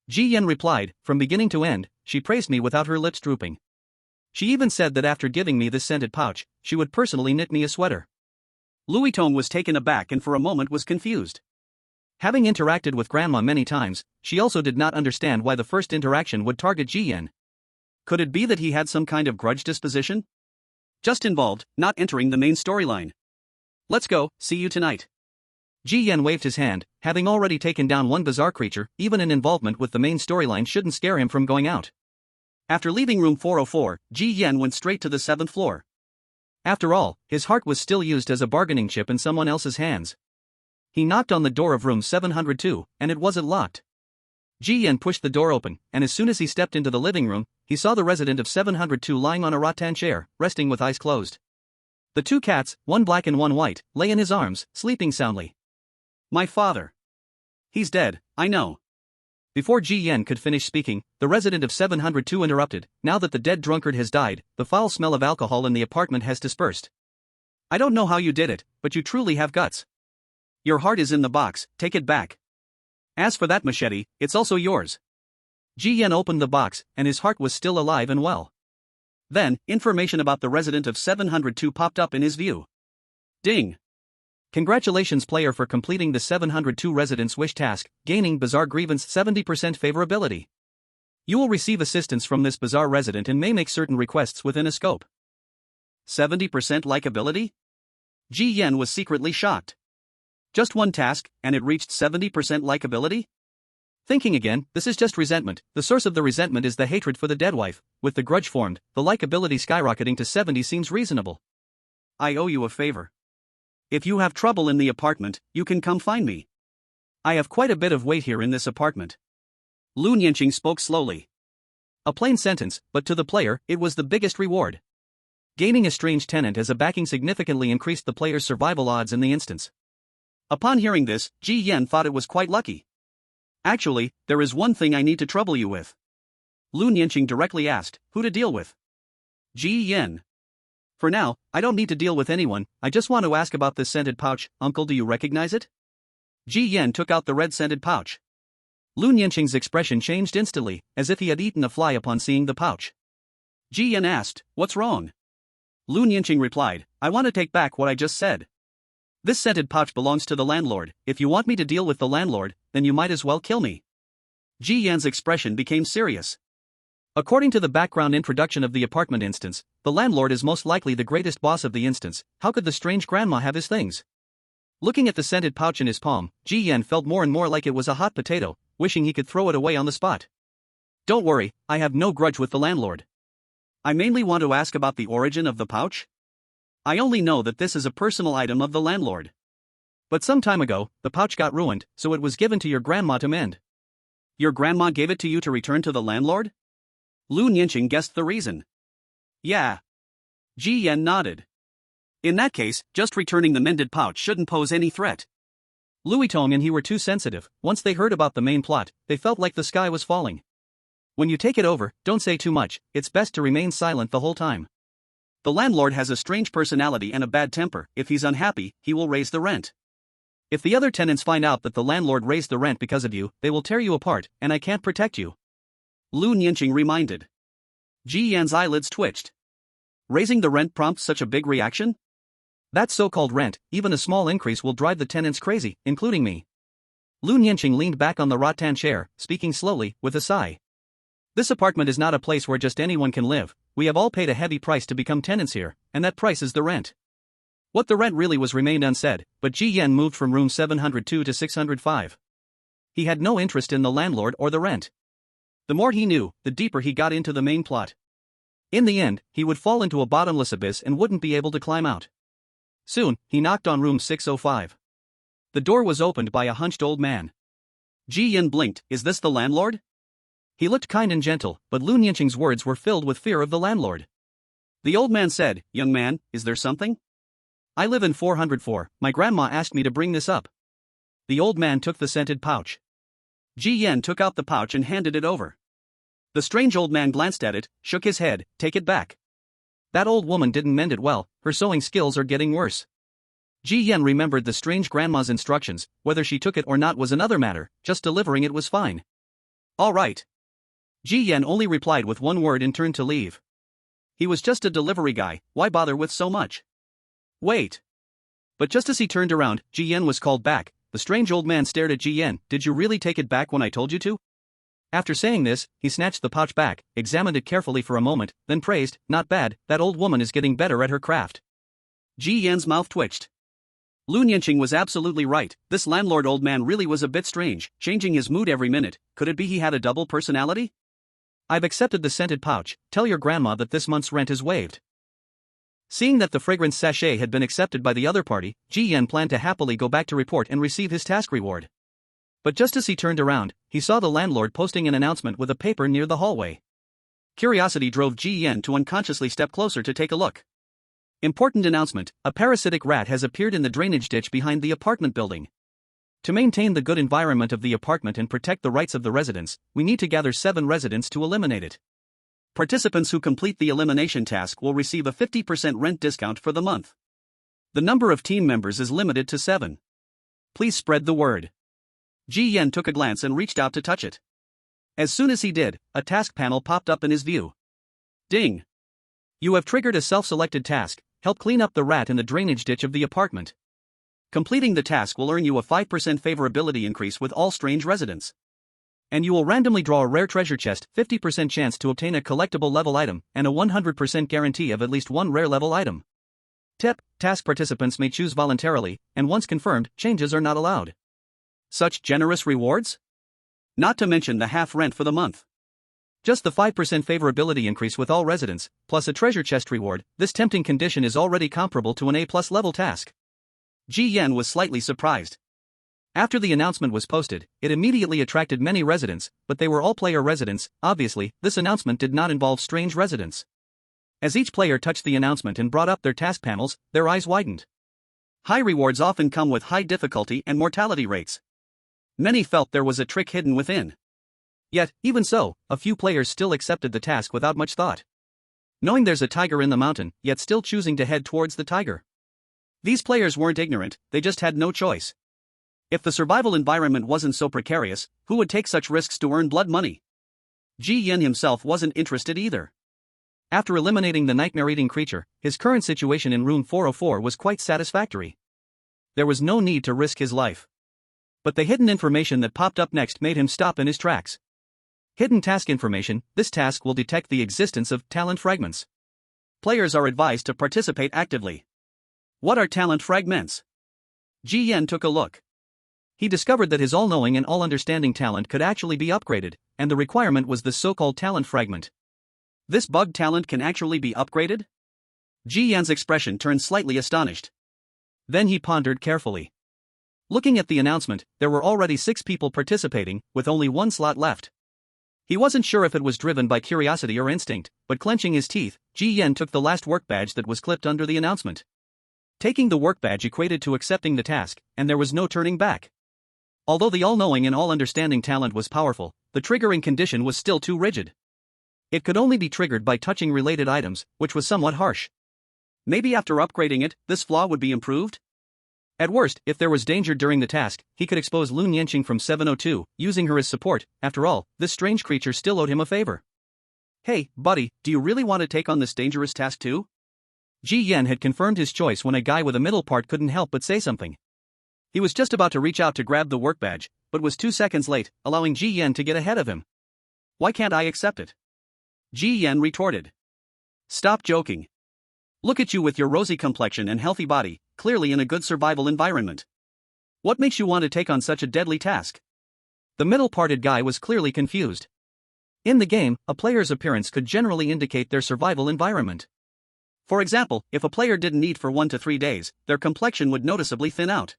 Ji Yen replied, from beginning to end, she praised me without her lips drooping. She even said that after giving me this scented pouch, she would personally knit me a sweater. Louis Tong was taken aback and for a moment was confused. Having interacted with Grandma many times, she also did not understand why the first interaction would target Ji Yen. Could it be that he had some kind of grudge disposition? Just involved, not entering the main storyline. Let's go, see you tonight. Ji Yen waved his hand, having already taken down one bizarre creature. Even an involvement with the main storyline shouldn't scare him from going out. After leaving room 404, Ji Yen went straight to the 7th floor. After all, his heart was still used as a bargaining chip in someone else's hands. He knocked on the door of room 702, and it wasn't locked. Ji Yen pushed the door open, and as soon as he stepped into the living room, he saw the resident of 702 lying on a rattan chair, resting with eyes closed. The two cats, one black and one white, lay in his arms, sleeping soundly. My father. He's dead, I know. Before Ji Yen could finish speaking, the resident of 702 interrupted. Now that the dead drunkard has died, the foul smell of alcohol in the apartment has dispersed. I don't know how you did it, but you truly have guts. Your heart is in the box, take it back. As for that machete, it's also yours. Ji Yen opened the box, and his heart was still alive and well. Then, information about the resident of 702 popped up in his view. Ding! Congratulations player for completing the 702 residents wish task, gaining bizarre grievance 70% favorability. You will receive assistance from this bizarre resident and may make certain requests within a scope. 70% likability? Ji Yen was secretly shocked. Just one task, and it reached 70% likability? Thinking again, this is just resentment. The source of the resentment is the hatred for the dead wife. With the grudge formed, the likability skyrocketing to 70 seems reasonable. I owe you a favor. If you have trouble in the apartment, you can come find me. I have quite a bit of weight here in this apartment. Lu Nianqing spoke slowly. A plain sentence, but to the player, it was the biggest reward. Gaining a strange tenant as a backing significantly increased the player's survival odds in the instance. Upon hearing this, Ji Yen thought it was quite lucky. Actually, there is one thing I need to trouble you with. Lu Nianqing directly asked, who to deal with? Ji Yen. For now, I don't need to deal with anyone, I just want to ask about this scented pouch. Uncle, do you recognize it? Ji Yen took out the red scented pouch. Lu Nianqing's expression changed instantly, as if he had eaten a fly upon seeing the pouch. Ji Yen asked, what's wrong? Lu Nianqing replied, I want to take back what I just said. This scented pouch belongs to the landlord. If you want me to deal with the landlord, then you might as well kill me. Ji Yan's expression became serious. According to the background introduction of the apartment instance, the landlord is most likely the greatest boss of the instance. How could the strange grandma have his things? Looking at the scented pouch in his palm, Ji Yan felt more and more like it was a hot potato, wishing he could throw it away on the spot. Don't worry, I have no grudge with the landlord. I mainly want to ask about the origin of the pouch. I only know that this is a personal item of the landlord. But some time ago, the pouch got ruined, so it was given to your grandma to mend. Your grandma gave it to you to return to the landlord? Lu Nianqing guessed the reason. Yeah. Ji Yan nodded. In that case, just returning the mended pouch shouldn't pose any threat. Louis Tong and he were too sensitive. Once they heard about the main plot, they felt like the sky was falling. When you take it over, don't say too much. It's best to remain silent the whole time. The landlord has a strange personality and a bad temper. If he's unhappy, he will raise the rent. If the other tenants find out that the landlord raised the rent because of you, they will tear you apart, and I can't protect you. Lu Nianqing reminded. Ji Yan's eyelids twitched. Raising the rent prompts such a big reaction? That so-called rent, even a small increase will drive the tenants crazy, including me. Lu Nianqing leaned back on the rattan chair, speaking slowly, with a sigh. This apartment is not a place where just anyone can live. We have all paid a heavy price to become tenants here, and that price is the rent. What the rent really was remained unsaid, but Ji Yan moved from room 702 to 605. He had no interest in the landlord or the rent. The more he knew, the deeper he got into the main plot. In the end, he would fall into a bottomless abyss and wouldn't be able to climb out. Soon, he knocked on room 605. The door was opened by a hunched old man. Ji Yan blinked. Is this the landlord? He looked kind and gentle, but Lu Nianqing's words were filled with fear of the landlord. The old man said, "Young man, is there something? I live in 404, my grandma asked me to bring this up." The old man took the scented pouch. Ji Yan took out the pouch and handed it over. The strange old man glanced at it, shook his head. Take it back. That old woman didn't mend it well, her sewing skills are getting worse. Ji Yan remembered the strange grandma's instructions. Whether she took it or not was another matter, just delivering it was fine. All right. Ji Yan only replied with one word and turned to leave. He was just a delivery guy, why bother with so much? Wait. But just as he turned around, Ji Yan was called back. The strange old man stared at Ji Yan. Did you really take it back when I told you to? After saying this, he snatched the pouch back, examined it carefully for a moment, then praised, not bad, that old woman is getting better at her craft. Ji Yan's mouth twitched. Lu Nianqing was absolutely right, this landlord old man really was a bit strange, changing his mood every minute. Could it be he had a double personality? I've accepted the scented pouch, tell your grandma that this month's rent is waived. Seeing that the fragrance sachet had been accepted by the other party, Ji Yan planned to happily go back to report and receive his task reward. But just as he turned around, he saw the landlord posting an announcement with a paper near the hallway. Curiosity drove Ji Yan to unconsciously step closer to take a look. Important announcement, a parasitic rat has appeared in the drainage ditch behind the apartment building. To maintain the good environment of the apartment and protect the rights of the residents, we need to gather 7 residents to eliminate it. Participants who complete the elimination task will receive a 50% rent discount for the month. The number of team members is limited to 7. Please spread the word. Ji Yan took a glance and reached out to touch it. As soon as he did, a task panel popped up in his view. Ding! You have triggered a self-selected task, help clean up the rat in the drainage ditch of the apartment. Completing the task will earn you a 5% favorability increase with all strange residents. And you will randomly draw a rare treasure chest, 50% chance to obtain a collectible level item, and a 100% guarantee of at least one rare level item. Tip: task participants may choose voluntarily, and once confirmed, changes are not allowed. Such generous rewards? Not to mention the half rent for the month. Just the 5% favorability increase with all residents, plus a treasure chest reward, this tempting condition is already comparable to an A+ level task. Ji Yan was slightly surprised. After the announcement was posted, it immediately attracted many residents, but they were all player residents. Obviously, this announcement did not involve strange residents. As each player touched the announcement and brought up their task panels, their eyes widened. High rewards often come with high difficulty and mortality rates. Many felt there was a trick hidden within. Yet, even so, a few players still accepted the task without much thought. Knowing there's a tiger in the mountain, yet still choosing to head towards the tiger. These players weren't ignorant, they just had no choice. If the survival environment wasn't so precarious, who would take such risks to earn blood money? Ji Yan himself wasn't interested either. After eliminating the nightmare-eating creature, his current situation in room 404 was quite satisfactory. there was no need to risk his life. But the hidden information that popped up next made him stop in his tracks. Hidden task information. This task will detect the existence of talent fragments. Players are advised to participate actively. What are talent fragments? Ji Yan took a look. He discovered that his all-knowing and all-understanding talent could actually be upgraded, and the requirement was the so-called talent fragment. This bug talent can actually be upgraded? Ji Yan's expression turned slightly astonished. Then he pondered carefully. Looking at the announcement, there were already 6 people participating, with only 1 slot left. He wasn't sure if it was driven by curiosity or instinct, but clenching his teeth, Ji Yan took the last work badge that was clipped under the announcement. Taking the work badge equated to accepting the task, and there was no turning back. Although the all-knowing and all-understanding talent was powerful, the triggering condition was still too rigid. It could only be triggered by touching related items, which was somewhat harsh. Maybe after upgrading it, this flaw would be improved? At worst, if there was danger during the task, he could expose Lun Yanqing from 702, using her as support. After all, this strange creature still owed him a favor. Hey, buddy, do you really want to take on this dangerous task too? Ji Yan had confirmed his choice when a guy with a middle part couldn't help but say something. He was just about to reach out to grab the work badge, but was 2 seconds late, allowing Ji Yan to get ahead of him. Why can't I accept it? Ji Yan retorted. Stop joking. Look at you with your rosy complexion and healthy body, clearly in a good survival environment. What makes you want to take on such a deadly task? The middle-parted guy was clearly confused. In the game, a player's appearance could generally indicate their survival environment. For example, if a player didn't eat for 1 to 3 days, their complexion would noticeably thin out.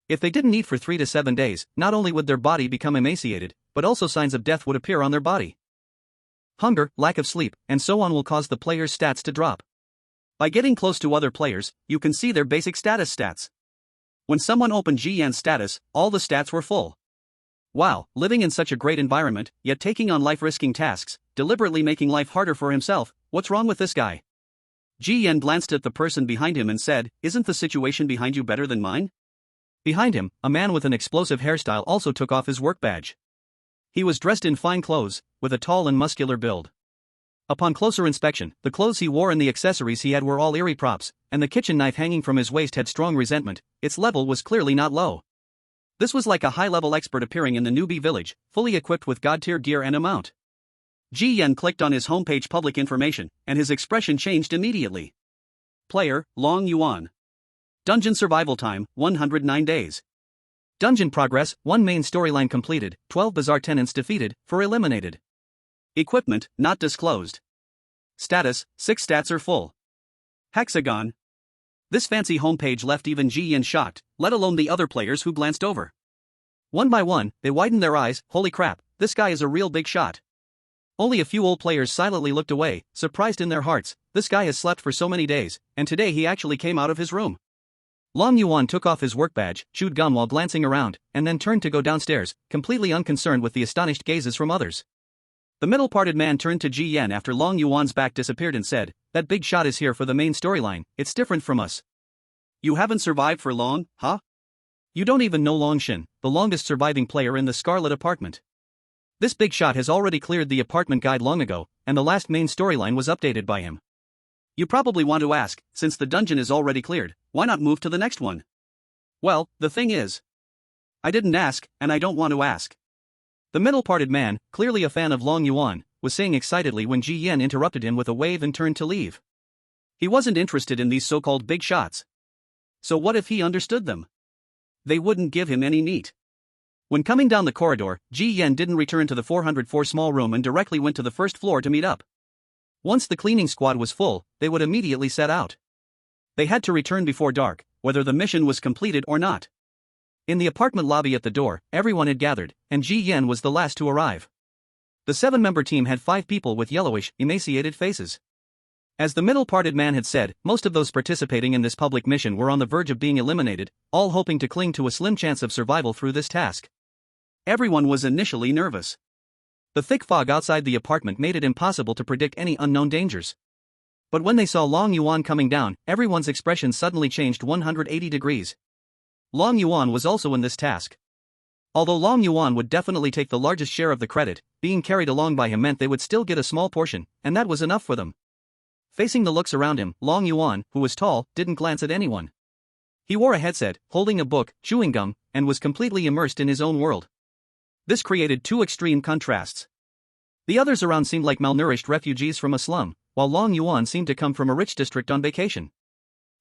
If they didn't eat for 3 to 7 days, not only would their body become emaciated, but also signs of death would appear on their body. Hunger, lack of sleep, and so on will cause the player's stats to drop. By getting close to other players, you can see their basic status stats. When someone opened Ji Yan's status, all the stats were full. Wow, living in such a great environment, yet taking on life-risking tasks, deliberately making life harder for himself, what's wrong with this guy? Ji Yan glanced at the person behind him and said, isn't the situation behind you better than mine? Behind him, a man with an explosive hairstyle also took off his work badge. He was dressed in fine clothes, with a tall and muscular build. Upon closer inspection, the clothes he wore and the accessories he had were all Eerie props, and the kitchen knife hanging from his waist had strong resentment. Its level was clearly not low. This was like a high-level expert appearing in the newbie village, fully equipped with god-tier gear and a mount. Ji Yan clicked on his homepage public information, and his expression changed immediately. Player, Long Yuan. Dungeon survival time, 109 days. Dungeon progress, 1 main storyline completed, 12 bizarre tenants defeated, 4 eliminated. Equipment, not disclosed. Status, 6 stats are full. Hexagon. This fancy homepage left even Ji Yan shocked, let alone the other players who glanced over. One by one, they widened their eyes. Holy crap, this guy is a real big shot. Only a few old players silently looked away, surprised in their hearts. This guy has slept for so many days, and today he actually came out of his room. Long Yuan took off his work badge, chewed gum while glancing around, and then turned to go downstairs, completely unconcerned with the astonished gazes from others. The middle-parted man turned to Ji Yan after Long Yuan's back disappeared and said, that big shot is here for the main storyline, it's different from us. You haven't survived for long, huh? You don't even know Long Shin, the longest surviving player in the Scarlet Apartment. This big shot has already cleared the apartment guide long ago, and the last main storyline was updated by him. You probably want to ask, since the dungeon is already cleared, why not move to the next one? Well, the thing is, I didn't ask, and I don't want to ask. The middle-parted man, clearly a fan of Long Yuan, was saying excitedly when Ji Yan interrupted him with a wave and turned to leave. He wasn't interested in these so-called big shots. So what if he understood them? They wouldn't give him any meat. When coming down the corridor, Ji Yan didn't return to the 404 small room and directly went to the first floor to meet up. Once the cleaning squad was full, they would immediately set out. They had to return before dark, whether the mission was completed or not. In the apartment lobby at the door, everyone had gathered, and Ji Yan was the last to arrive. The 7-member team had 5 people with yellowish, emaciated faces. As the middle-parted man had said, most of those participating in this public mission were on the verge of being eliminated, all hoping to cling to a slim chance of survival through this task. Everyone was initially nervous. The thick fog outside the apartment made it impossible to predict any unknown dangers. But when they saw Long Yuan coming down, everyone's expression suddenly changed 180 degrees. Long Yuan was also in this task. Although Long Yuan would definitely take the largest share of the credit, being carried along by him meant they would still get a small portion, and that was enough for them. Facing the looks around him, Long Yuan, who was tall, didn't glance at anyone. He wore a headset, holding a book, chewing gum, and was completely immersed in his own world. This created two extreme contrasts. The others around seemed like malnourished refugees from a slum, while Long Yuan seemed to come from a rich district on vacation.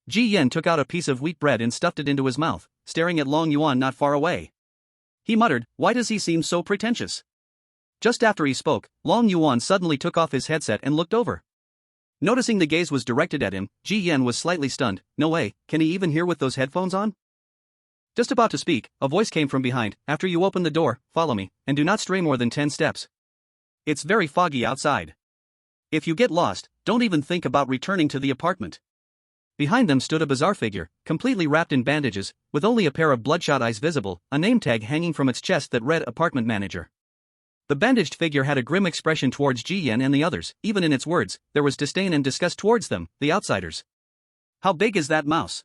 Ji Yan took out a piece of wheat bread and stuffed it into his mouth, staring at Long Yuan not far away. He muttered, "Why does he seem so pretentious?" Just after he spoke, Long Yuan suddenly took off his headset and looked over. Noticing the gaze was directed at him, Ji Yan was slightly stunned. No way, can he even hear with those headphones on? Just about to speak, a voice came from behind. "After you open the door, follow me, and do not stray more than 10 steps. It's very foggy outside. If you get lost, don't even think about returning to the apartment." Behind them stood a bizarre figure, completely wrapped in bandages, with only a pair of bloodshot eyes visible, a name tag hanging from its chest that read "Apartment Manager." The bandaged figure had a grim expression towards Ji Yan and the others. Even in its words, there was disdain and disgust towards them, the outsiders. "How big is that mouse?"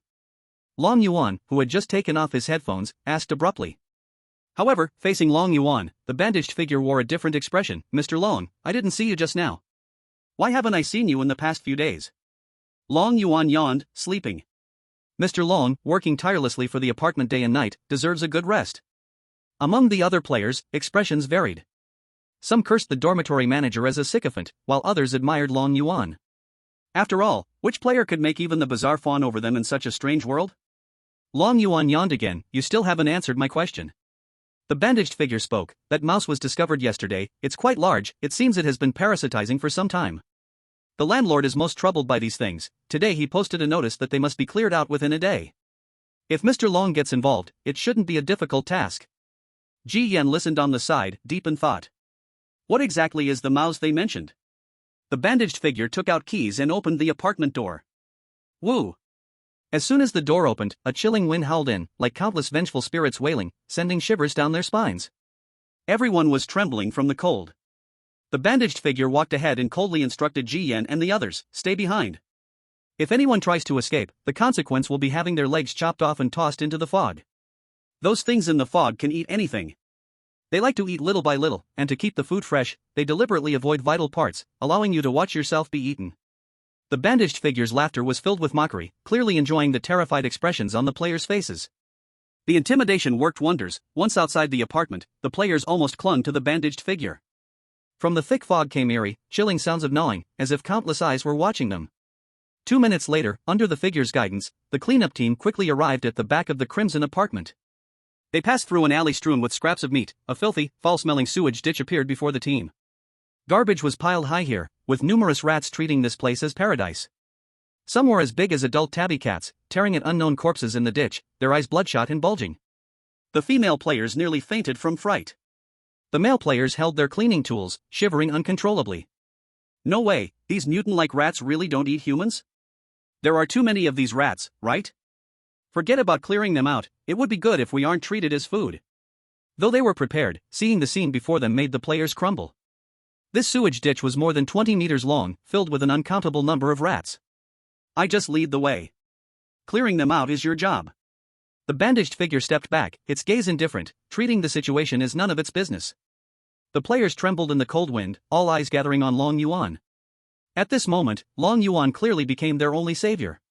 Long Yuan, who had just taken off his headphones, asked abruptly. However, facing Long Yuan, the bandaged figure wore a different expression. "Mr. Long, I didn't see you just now. Why haven't I seen you in the past few days?" Long Yuan yawned, sleeping. Mr. Long, working tirelessly for the apartment day and night, deserves a good rest. Among the other players, expressions varied. Some cursed the dormitory manager as a sycophant, while others admired Long Yuan. After all, which player could make even the bizarre fawn over them in such a strange world? Long Yuan yawned again. "You still haven't answered my question." The bandaged figure spoke. "That mouse was discovered yesterday. It's quite large. It seems it has been parasitizing for some time. The landlord is most troubled by these things. Today he posted a notice that they must be cleared out within a day. If Mr. Long gets involved, it shouldn't be a difficult task." Ji Yan listened on the side, deep in thought. What exactly is the mouse they mentioned? The bandaged figure took out keys and opened the apartment door. Woo! As soon as the door opened, a chilling wind howled in, like countless vengeful spirits wailing, sending shivers down their spines. Everyone was trembling from the cold. The bandaged figure walked ahead and coldly instructed Ji Yan and the others, "Stay behind. If anyone tries to escape, the consequence will be having their legs chopped off and tossed into the fog. Those things in the fog can eat anything. They like to eat little by little, and to keep the food fresh, they deliberately avoid vital parts, allowing you to watch yourself be eaten." The bandaged figure's laughter was filled with mockery, clearly enjoying the terrified expressions on the players' faces. The intimidation worked wonders. Once outside the apartment, the players almost clung to the bandaged figure. From the thick fog came eerie, chilling sounds of gnawing, as if countless eyes were watching them. 2 minutes later, under the figure's guidance, the cleanup team quickly arrived at the back of the Crimson apartment. They passed through an alley strewn with scraps of meat. A filthy, foul-smelling sewage ditch appeared before the team. Garbage was piled high here, with numerous rats treating this place as paradise. Some were as big as adult tabby cats, tearing at unknown corpses in the ditch, their eyes bloodshot and bulging. The female players nearly fainted from fright. The male players held their cleaning tools, shivering uncontrollably. No way, these mutant-like rats really don't eat humans? There are too many of these rats, right? Forget about clearing them out, it would be good if we aren't treated as food. Though they were prepared, seeing the scene before them made the players crumble. This sewage ditch was more than 20 meters long, filled with an uncountable number of rats. I just lead the way. Clearing them out is your job. The bandaged figure stepped back, its gaze indifferent, treating the situation as none of its business. The players trembled in the cold wind, all eyes gathering on Long Yuan. At this moment, Long Yuan clearly became their only savior.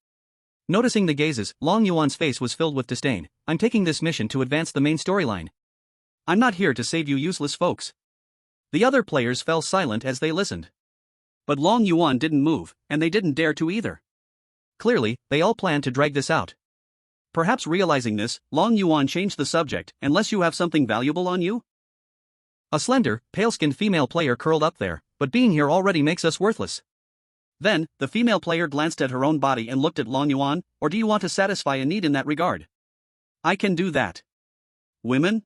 Noticing the gazes, Long Yuan's face was filled with disdain. "I'm taking this mission to advance the main storyline. I'm not here to save you useless folks." The other players fell silent as they listened. But Long Yuan didn't move, and they didn't dare to either. Clearly, they all planned to drag this out. Perhaps realizing this, Long Yuan changed the subject. "Unless you have something valuable on you?" A slender, pale-skinned female player curled up there. "But being here already makes us worthless." Then, the female player glanced at her own body and looked at Long Yuan. "Or do you want to satisfy a need in that regard?" "I can do that." "Women?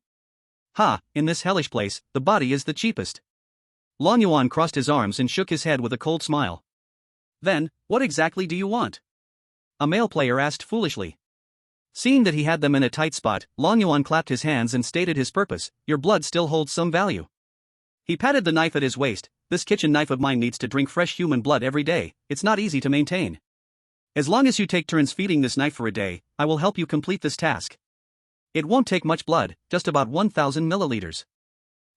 Ha, in this hellish place, the body is the cheapest." Long Yuan crossed his arms and shook his head with a cold smile. "Then, what exactly do you want?" a male player asked foolishly. Seeing that he had them in a tight spot, Long Yuan clapped his hands and stated his purpose. "Your blood still holds some value." He patted the knife at his waist. "This kitchen knife of mine needs to drink fresh human blood every day. It's not easy to maintain. As long as you take turns feeding this knife for a day, I will help you complete this task. It won't take much blood, just about 1,000 milliliters."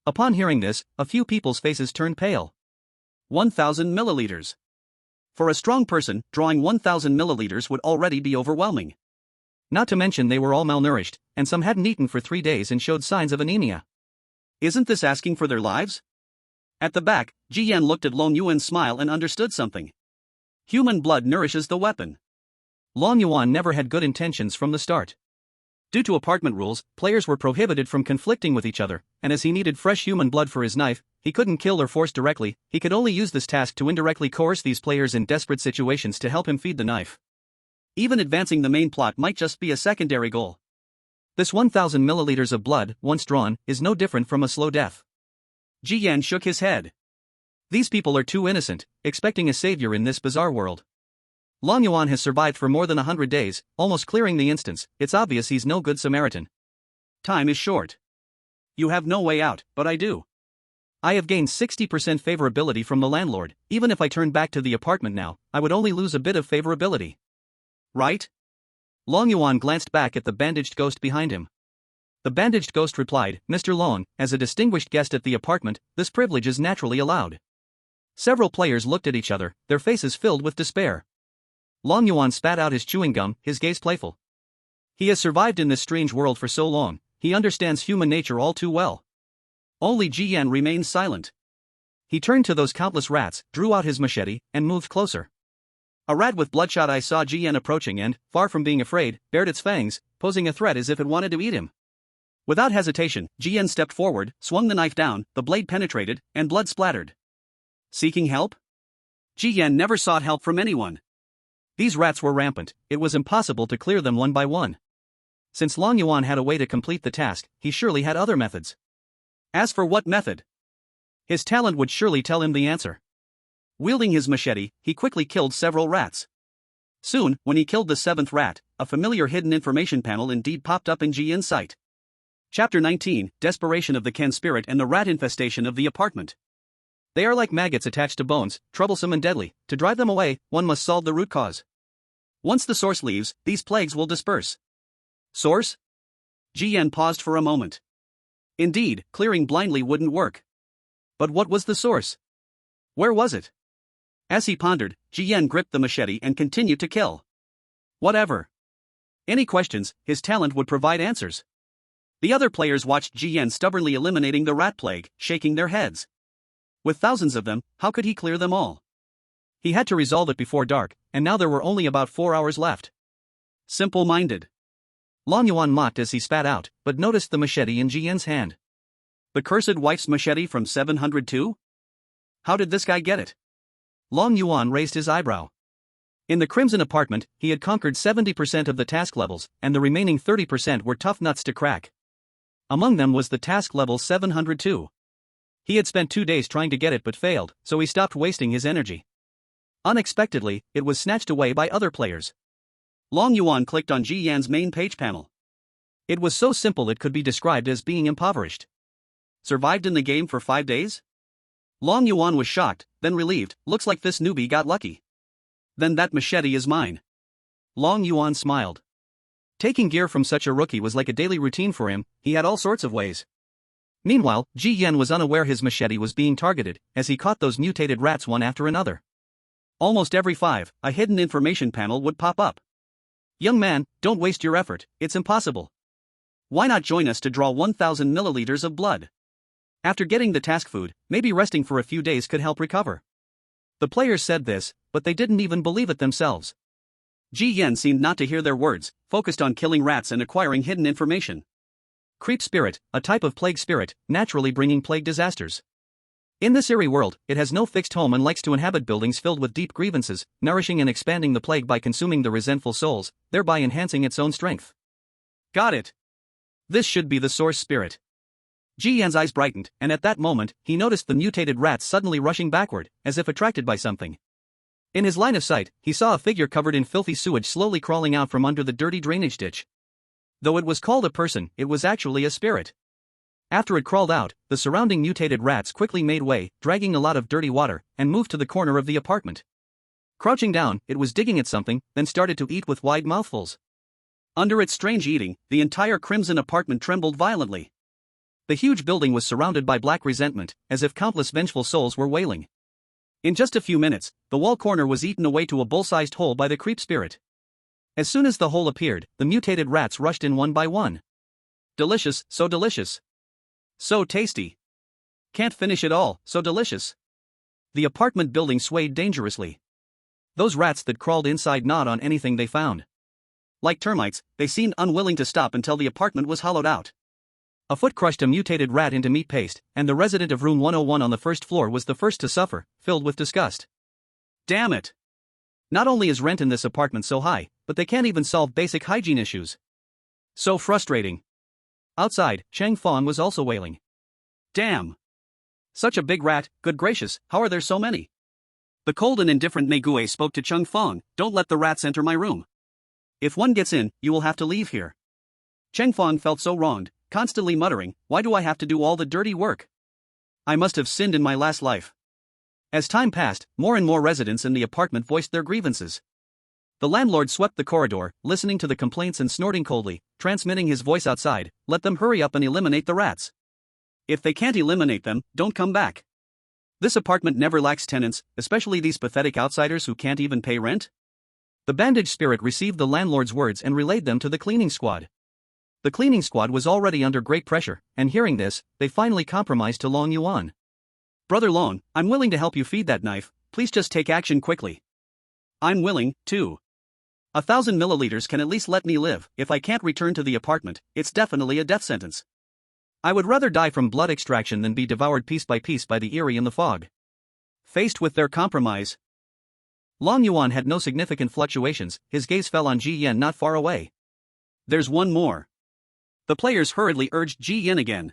Upon hearing this, a few people's faces turned pale. 1,000 milliliters. For a strong person, drawing 1,000 milliliters would already be overwhelming. Not to mention they were all malnourished, and some hadn't eaten for 3 days and showed signs of anemia. Isn't this asking for their lives? At the back, Ji Yan looked at Long Yuan's smile and understood something. Human blood nourishes the weapon. Long Yuan never had good intentions from the start. Due to apartment rules, players were prohibited from conflicting with each other, and as he needed fresh human blood for his knife, he couldn't kill or force directly, he could only use this task to indirectly coerce these players in desperate situations to help him feed the knife. Even advancing the main plot might just be a secondary goal. This 1000 milliliters of blood, once drawn, is no different from a slow death. Ji Yan shook his head. These people are too innocent, expecting a savior in this bizarre world. Long Yuan has survived for more than 100 days, almost clearing the instance. It's obvious he's no good Samaritan. Time is short. You have no way out, but I do. I have gained 60% favorability from the landlord. Even if I turn back to the apartment now, I would only lose a bit of favorability. Right? Long Yuan glanced back at the bandaged ghost behind him. The bandaged ghost replied, Mr. Long, as a distinguished guest at the apartment, this privilege is naturally allowed. Several players looked at each other, their faces filled with despair. Long Yuan spat out his chewing gum, his gaze playful. He has survived in this strange world for so long, he understands human nature all too well. Only Ji Yan remained silent. He turned to those countless rats, drew out his machete, and moved closer. A rat with bloodshot eyes saw Ji Yan approaching and, far from being afraid, bared its fangs, posing a threat as if it wanted to eat him. Without hesitation, Ji Yan stepped forward, swung the knife down, the blade penetrated, and blood splattered. Seeking help? Ji Yan never sought help from anyone. These rats were rampant, it was impossible to clear them one by one. Since Long Yuan had a way to complete the task, he surely had other methods. As for what method? His talent would surely tell him the answer. Wielding his machete, he quickly killed several rats. Soon, when he killed the 7th rat, a familiar hidden information panel indeed popped up in Ji Yan's sight. Chapter 19, Desperation of the Ken Spirit and the Rat Infestation of the Apartment. They are like maggots attached to bones, troublesome and deadly. To drive them away, one must solve the root cause. Once the source leaves, these plagues will disperse. Source? Ji Yan paused for a moment. Indeed, clearing blindly wouldn't work. But what was the source? Where was it? As he pondered, Ji Yan gripped the machete and continued to kill. Whatever. Any questions, his talent would provide answers. The other players watched Ji Yan stubbornly eliminating the rat plague, shaking their heads. With thousands of them, how could he clear them all? He had to resolve it before dark, and now there were only about 4 hours left. Simple-minded. Long Yuan mocked as he spat out, but noticed the machete in Ji Yan's hand. The cursed wife's machete from 702? How did this guy get it? Long Yuan raised his eyebrow. In the Crimson Apartment, he had conquered 70% of the task levels, and the remaining 30% were tough nuts to crack. Among them was the task level 702. He had spent 2 days trying to get it but failed, so he stopped wasting his energy. Unexpectedly, it was snatched away by other players. Long Yuan clicked on Ji Yan's main page panel. It was so simple it could be described as being impoverished. Survived in the game for 5 days? Long Yuan was shocked, then relieved. Looks like this newbie got lucky. Then that machete is mine. Long Yuan smiled. Taking gear from such a rookie was like a daily routine for him, he had all sorts of ways. Meanwhile, Ji Yan was unaware his machete was being targeted, as he caught those mutated rats one after another. Almost every 5, a hidden information panel would pop up. Young man, don't waste your effort, it's impossible. Why not join us to draw 1000 milliliters of blood? After getting the task food, maybe resting for a few days could help recover. The players said this, but they didn't even believe it themselves. Ji Yan seemed not to hear their words, focused on killing rats and acquiring hidden information. Creep spirit, a type of plague spirit, naturally bringing plague disasters. In this Eerie world, it has no fixed home and likes to inhabit buildings filled with deep grievances, nourishing and expanding the plague by consuming the resentful souls, thereby enhancing its own strength. Got it. This should be the source spirit. Ji Yan's eyes brightened, and at that moment, he noticed the mutated rats suddenly rushing backward, as if attracted by something. In his line of sight, he saw a figure covered in filthy sewage slowly crawling out from under the dirty drainage ditch. Though it was called a person, it was actually a spirit. After it crawled out, the surrounding mutated rats quickly made way, dragging a lot of dirty water, and moved to the corner of the apartment. Crouching down, it was digging at something, then started to eat with wide mouthfuls. Under its strange eating, the entire Crimson Apartment trembled violently. The huge building was surrounded by black resentment, as if countless vengeful souls were wailing. In just a few minutes, the wall corner was eaten away to a bull-sized hole by the creep spirit. As soon as the hole appeared, the mutated rats rushed in one by one. Delicious, so delicious. So tasty. Can't finish it all, so delicious. The apartment building swayed dangerously. Those rats that crawled inside gnawed on anything they found. Like termites, they seemed unwilling to stop until the apartment was hollowed out. A foot crushed a mutated rat into meat paste, and the resident of room 101 on the first floor was the first to suffer, filled with disgust. Damn it! Not only is rent in this apartment so high, but they can't even solve basic hygiene issues. So frustrating. Outside, Cheng Fong was also wailing. Damn! Such a big rat, good gracious, how are there so many? The cold and indifferent Meiguei spoke to Cheng Fong, don't let the rats enter my room. If one gets in, you will have to leave here. Cheng Fong felt so wronged, constantly muttering, why do I have to do all the dirty work? I must have sinned in my last life. As time passed, more and more residents in the apartment voiced their grievances. The landlord swept the corridor, listening to the complaints and snorting coldly, transmitting his voice outside, let them hurry up and eliminate the rats. If they can't eliminate them, don't come back. This apartment never lacks tenants, especially these pathetic outsiders who can't even pay rent. The bandaged spirit received the landlord's words and relayed them to the cleaning squad. The cleaning squad was already under great pressure, and hearing this, they finally compromised to Long Yuan. Brother Long, I'm willing to help you feed that knife, please just take action quickly. I'm willing, too. 1,000 milliliters can at least let me live. If I can't return to the apartment, it's definitely a death sentence. I would rather die from blood extraction than be devoured piece by the Eerie in the fog. Faced with their compromise, Long Yuan had no significant fluctuations, his gaze fell on Ji Yan not far away. There's one more. The players hurriedly urged Ji Yan again.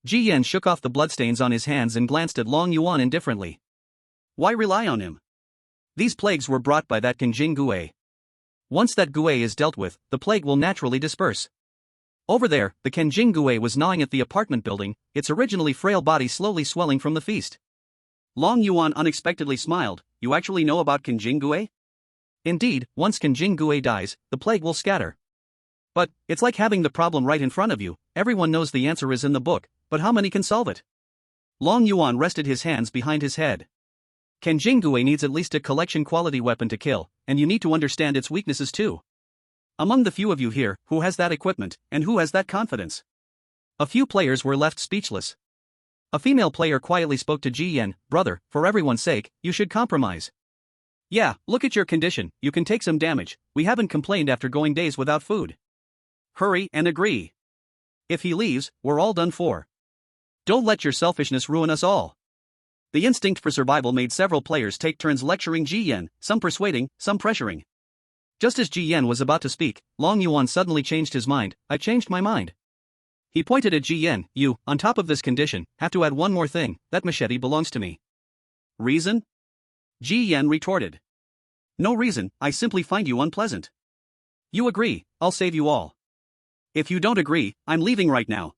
Ji Yan shook off the bloodstains on his hands and glanced at Long Yuan indifferently. Why rely on him? These plagues were brought by that Kenjing Gui. Once that Gui is dealt with, the plague will naturally disperse. Over there, the Kenjing Gui was gnawing at the apartment building, its originally frail body slowly swelling from the feast. Long Yuan unexpectedly smiled, you actually know about Kenjing Gui? Indeed, once Kenjing Gui dies, the plague will scatter. But, it's like having the problem right in front of you, everyone knows the answer is in the book, but how many can solve it? Long Yuan rested his hands behind his head. Kenjing Gui needs at least a collection quality weapon to kill, and you need to understand its weaknesses too. Among the few of you here, who has that equipment, and who has that confidence? A few players were left speechless. A female player quietly spoke to Ji Yan, brother, for everyone's sake, you should compromise. Yeah, look at your condition, you can take some damage, we haven't complained after going days without food. Hurry and agree. If he leaves, we're all done for. Don't let your selfishness ruin us all. The instinct for survival made several players take turns lecturing Ji Yan, some persuading, some pressuring. Just as Ji Yan was about to speak, Long Yuan suddenly changed his mind, I changed my mind. He pointed at Ji Yan, you, on top of this condition, have to add one more thing, that machete belongs to me. Reason? Ji Yan retorted. No reason, I simply find you unpleasant. You agree, I'll save you all. If you don't agree, I'm leaving right now.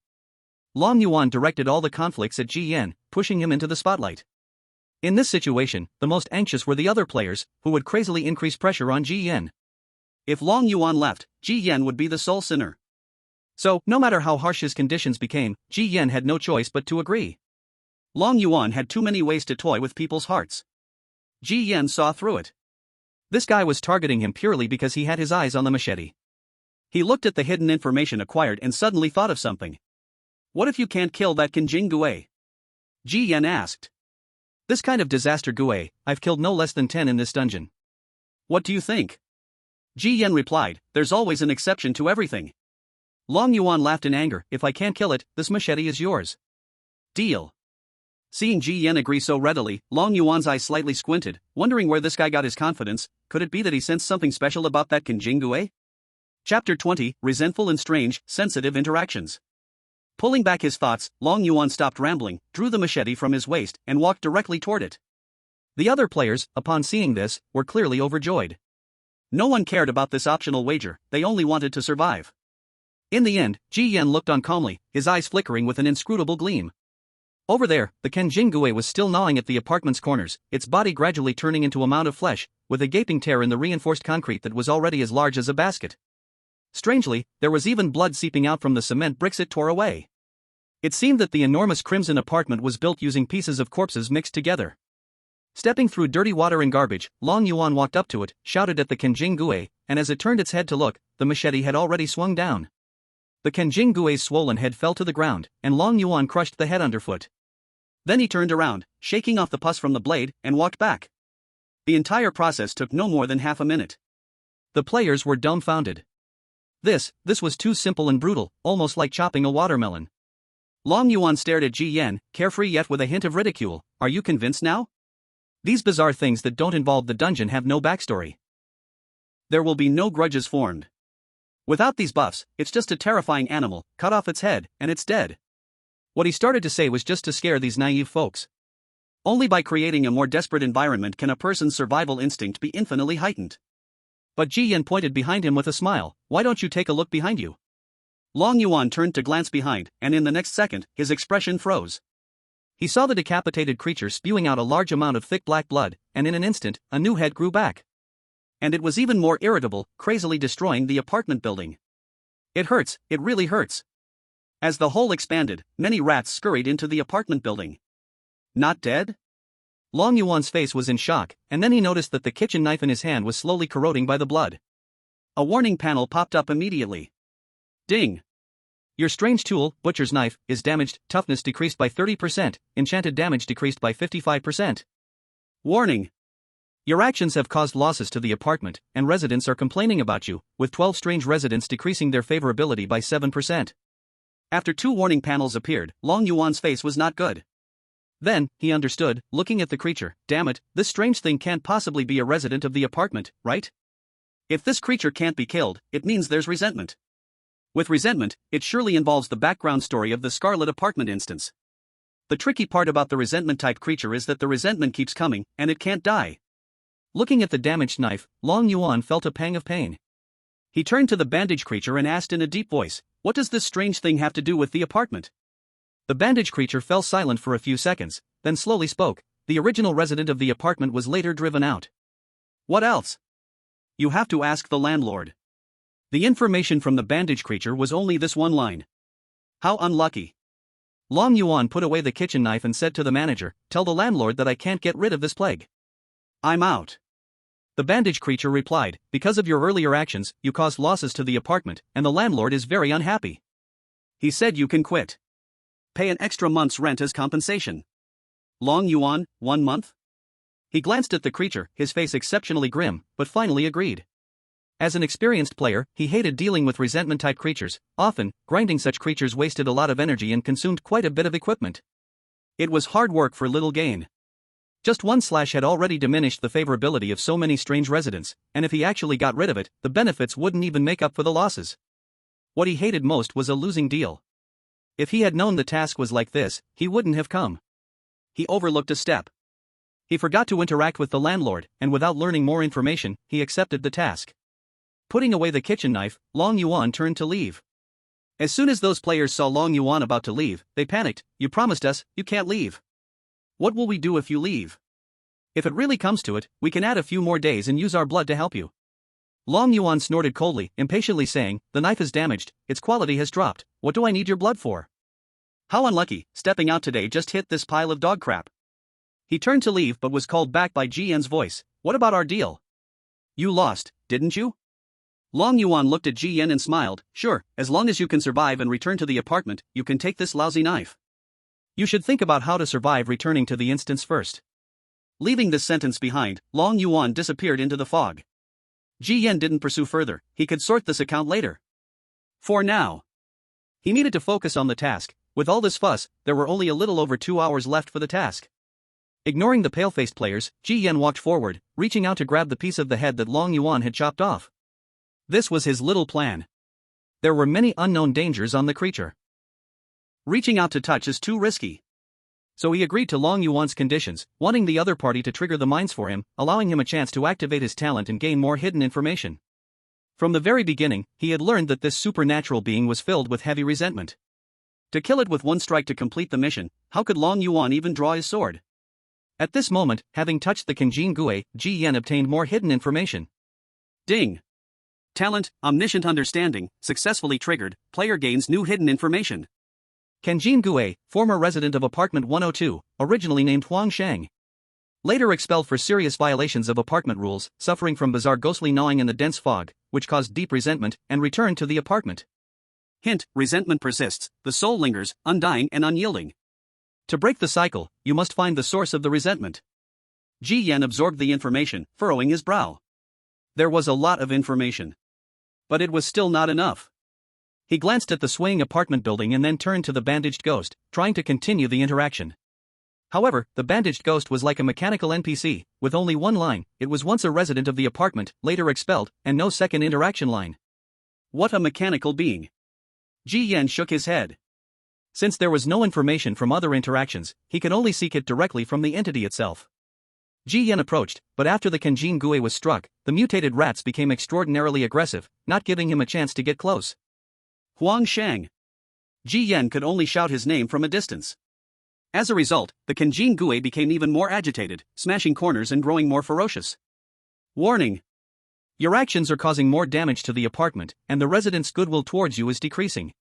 Long Yuan directed all the conflicts at Ji Yan, pushing him into the spotlight. In this situation, the most anxious were the other players, who would crazily increase pressure on Ji Yan. If Long Yuan left, Ji Yan would be the sole sinner. So, no matter how harsh his conditions became, Ji Yan had no choice but to agree. Long Yuan had too many ways to toy with people's hearts. Ji Yan saw through it. This guy was targeting him purely because he had his eyes on the machete. He looked at the hidden information acquired and suddenly thought of something. What if you can't kill that Kenjing Gui? Ji Yan asked. This kind of disaster Gui, I've killed no less than 10 in this dungeon. What do you think? Ji Yan replied, there's always an exception to everything. Long Yuan laughed in anger, if I can't kill it, this machete is yours. Deal. Seeing Ji Yan agree so readily, Long Yuan's eyes slightly squinted, wondering where this guy got his confidence. Could it be that he sensed something special about that Kenjing Gui? Chapter 20, Resentful and Strange, Sensitive Interactions. Pulling back his thoughts, Long Yuan stopped rambling, drew the machete from his waist, and walked directly toward it. The other players, upon seeing this, were clearly overjoyed. No one cared about this optional wager, they only wanted to survive. In the end, Ji Yan looked on calmly, his eyes flickering with an inscrutable gleam. Over there, the Kenjing Gui was still gnawing at the apartment's corners, its body gradually turning into a mound of flesh, with a gaping tear in the reinforced concrete that was already as large as a basket. Strangely, there was even blood seeping out from the cement bricks it tore away. It seemed that the enormous crimson apartment was built using pieces of corpses mixed together. Stepping through dirty water and garbage, Long Yuan walked up to it, shouted at the Kenjing Gue, and as it turned its head to look, the machete had already swung down. The Kenjing Gue's swollen head fell to the ground, and Long Yuan crushed the head underfoot. Then he turned around, shaking off the pus from the blade, and walked back. The entire process took no more than half a minute. The players were dumbfounded. This was too simple and brutal, almost like chopping a watermelon. Long Yuan stared at Ji Yan, carefree yet with a hint of ridicule. Are you convinced now? These bizarre things that don't involve the dungeon have no backstory. There will be no grudges formed. Without these buffs, it's just a terrifying animal, cut off its head, and it's dead. What he started to say was just to scare these naive folks. Only by creating a more desperate environment can a person's survival instinct be infinitely heightened. But Ji Yan pointed behind him with a smile. Why don't you take a look behind you? Long Yuan turned to glance behind, and in the next second, his expression froze. He saw the decapitated creature spewing out a large amount of thick black blood, and in an instant, a new head grew back. And it was even more irritable, crazily destroying the apartment building. It hurts, it really hurts. As the hole expanded, many rats scurried into the apartment building. Not dead? Long Yuan's face was in shock, and then he noticed that the kitchen knife in his hand was slowly corroding by the blood. A warning panel popped up immediately. Ding! Your strange tool, butcher's knife, is damaged, toughness decreased by 30%, enchanted damage decreased by 55%. Warning! Your actions have caused losses to the apartment, and residents are complaining about you, with 12 strange residents decreasing their favorability by 7%. After 2 warning panels appeared, Long Yuan's face was not good. Then, he understood, looking at the creature. Damn it, this strange thing can't possibly be a resident of the apartment, right? If this creature can't be killed, it means there's resentment. With resentment, it surely involves the background story of the Scarlet Apartment instance. The tricky part about the resentment-type creature is that the resentment keeps coming, and it can't die. Looking at the damaged knife, Long Yuan felt a pang of pain. He turned to the bandage creature and asked in a deep voice, "What does this strange thing have to do with the apartment?" The bandage creature fell silent for a few seconds, then slowly spoke. The original resident of the apartment was later driven out. What else? You have to ask the landlord. The information from the bandage creature was only this one line. How unlucky. Long Yuan put away the kitchen knife and said to the manager, "Tell the landlord that I can't get rid of this plague. I'm out." The bandage creature replied, "Because of your earlier actions, you caused losses to the apartment, and the landlord is very unhappy. He said you can quit. Pay an extra month's rent as compensation." Long Yuan, 1 month? He glanced at the creature, his face exceptionally grim, but finally agreed. As an experienced player, he hated dealing with resentment-type creatures. Often, grinding such creatures wasted a lot of energy and consumed quite a bit of equipment. It was hard work for little gain. Just one slash had already diminished the favorability of so many strange residents, and if he actually got rid of it, the benefits wouldn't even make up for the losses. What he hated most was a losing deal. If he had known the task was like this, he wouldn't have come. He overlooked a step. He forgot to interact with the landlord, and without learning more information, he accepted the task. Putting away the kitchen knife, Long Yuan turned to leave. As soon as those players saw Long Yuan about to leave, they panicked. "You promised us, you can't leave. What will we do if you leave? If it really comes to it, we can add a few more days and use our blood to help you." Long Yuan snorted coldly, impatiently saying, "The knife is damaged, its quality has dropped, what do I need your blood for? How unlucky, stepping out today just hit this pile of dog crap." He turned to leave but was called back by Ji Yan's voice. "What about our deal? You lost, didn't you?" Long Yuan looked at Ji Yan and smiled. "Sure, as long as you can survive and return to the apartment, you can take this lousy knife. You should think about how to survive returning to the instance first." Leaving this sentence behind, Long Yuan disappeared into the fog. Ji Yan didn't pursue further, he could sort this account later. For now. He needed to focus on the task. With all this fuss, there were only a little over 2 hours left for the task. Ignoring the pale-faced players, Ji Yan walked forward, reaching out to grab the piece of the head that Long Yuan had chopped off. This was his little plan. There were many unknown dangers on the creature. Reaching out to touch is too risky. So he agreed to Long Yuan's conditions, wanting the other party to trigger the mines for him, allowing him a chance to activate his talent and gain more hidden information. From the very beginning, he had learned that this supernatural being was filled with heavy resentment. To kill it with one strike to complete the mission, how could Long Yuan even draw his sword? At this moment, having touched the Kenjin Gue, Ji Yan obtained more hidden information. Ding! Talent, Omniscient Understanding, successfully triggered, player gains new hidden information. Kenjin Gue, former resident of Apartment 102, originally named Huang Shang. Later expelled for serious violations of apartment rules, suffering from bizarre ghostly gnawing in the dense fog, which caused deep resentment, and returned to the apartment. Hint: resentment persists, the soul lingers, undying and unyielding. To break the cycle, you must find the source of the resentment. Ji Yan absorbed the information, furrowing his brow. There was a lot of information. But it was still not enough. He glanced at the swaying apartment building and then turned to the bandaged ghost, trying to continue the interaction. However, the bandaged ghost was like a mechanical NPC, with only one line: it was once a resident of the apartment, later expelled, and no second interaction line. What a mechanical being! Ji Yan shook his head. Since there was no information from other interactions, he could only seek it directly from the entity itself. Ji Yan approached, but after the Kenjin Gui was struck, the mutated rats became extraordinarily aggressive, not giving him a chance to get close. Huang Shang. Ji Yan could only shout his name from a distance. As a result, the Kenjin Gui became even more agitated, smashing corners and growing more ferocious. Warning! Your actions are causing more damage to the apartment, and the residents' goodwill towards you is decreasing.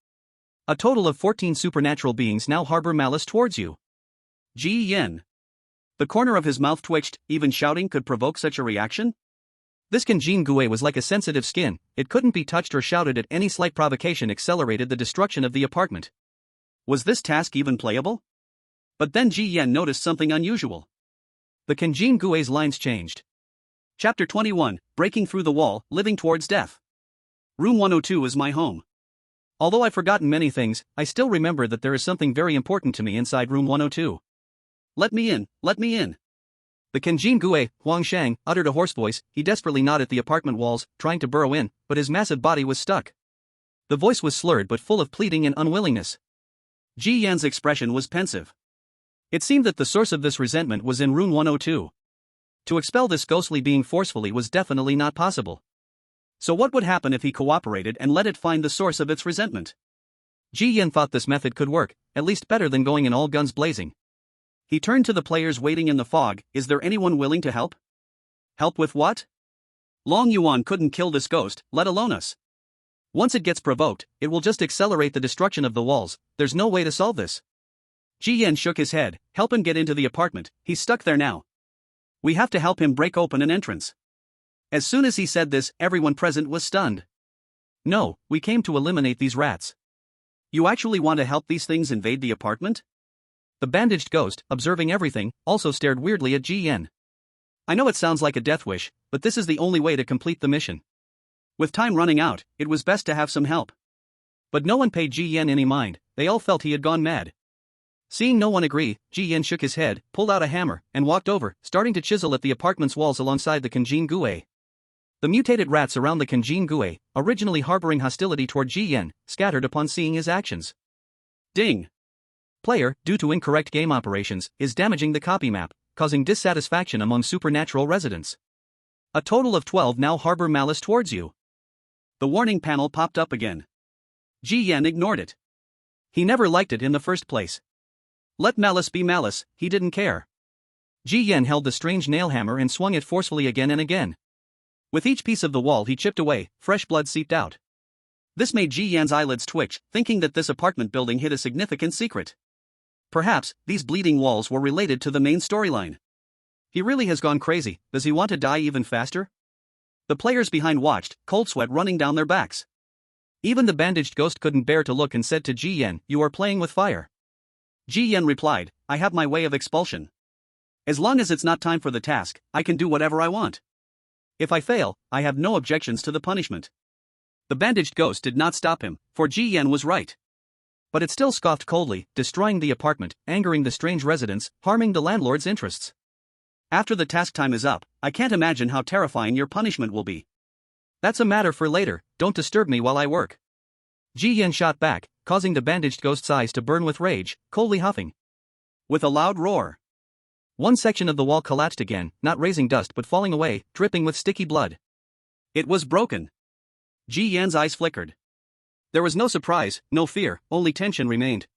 A total of 14 supernatural beings now harbor malice towards you. Ji Yan. The corner of his mouth twitched. Even shouting could provoke such a reaction? This Kenjin Gui was like a sensitive skin, it couldn't be touched or shouted at. Any slight provocation accelerated the destruction of the apartment. Was this task even playable? But then Ji Yan noticed something unusual. The Kenjin Gui's lines changed. Chapter 21, Breaking Through the Wall, Living Towards Death. Room 102 is my home. Although I've forgotten many things, I still remember that there is something very important to me inside room 102. Let me in, let me in. The Kenjin Gui, Huang Shang, uttered a hoarse voice. He desperately gnawed at the apartment walls, trying to burrow in, but his massive body was stuck. The voice was slurred but full of pleading and unwillingness. Ji Yan's expression was pensive. It seemed that the source of this resentment was in room 102. To expel this ghostly being forcefully was definitely not possible. So what would happen if he cooperated and let it find the source of its resentment? Ji Yan thought this method could work, at least better than going in all guns blazing. He turned to the players waiting in the fog. Is there anyone willing to help? Help with what? Long Yuan couldn't kill this ghost, let alone us. Once it gets provoked, it will just accelerate the destruction of the walls. There's no way to solve this. Ji Yan shook his head. Help him get into the apartment, he's stuck there now. We have to help him break open an entrance. As soon as he said this, everyone present was stunned. No, we came to eliminate these rats. You actually want to help these things invade the apartment? The bandaged ghost, observing everything, also stared weirdly at Ji Yan. I know it sounds like a death wish, but this is the only way to complete the mission. With time running out, it was best to have some help. But no one paid Ji Yan any mind, they all felt he had gone mad. Seeing no one agree, Ji Yan shook his head, pulled out a hammer, and walked over, starting to chisel at the apartment's walls alongside the Kenjin Gui. The mutated rats around the Kenjin Gui, originally harboring hostility toward Ji Yan, scattered upon seeing his actions. Ding! Player, due to incorrect game operations, is damaging the copy map, causing dissatisfaction among supernatural residents. A total of 12 now harbor malice towards you. The warning panel popped up again. Ji Yan ignored it. He never liked it in the first place. Let malice be malice, he didn't care. Ji Yan held the strange nail hammer and swung it forcefully again and again. With each piece of the wall he chipped away, fresh blood seeped out. This made Ji Yan's eyelids twitch, thinking that this apartment building hid a significant secret. Perhaps, these bleeding walls were related to the main storyline. He really has gone crazy. Does he want to die even faster? The players behind watched, cold sweat running down their backs. Even the bandaged ghost couldn't bear to look and said to Ji Yan, "You are playing with fire." Ji Yan replied, "I have my way of expulsion. As long as it's not time for the task, I can do whatever I want. If I fail, I have no objections to the punishment." The bandaged ghost did not stop him, for Ji Yan was right. But it still scoffed coldly, destroying the apartment, angering the strange residents, harming the landlord's interests. After the task time is up, I can't imagine how terrifying your punishment will be. That's a matter for later, don't disturb me while I work. Ji Yan shot back, causing the bandaged ghost's eyes to burn with rage, coldly huffing. With a loud roar, one section of the wall collapsed again, not raising dust but falling away, dripping with sticky blood. It was broken. Ji Yan's eyes flickered. There was no surprise, no fear, only tension remained.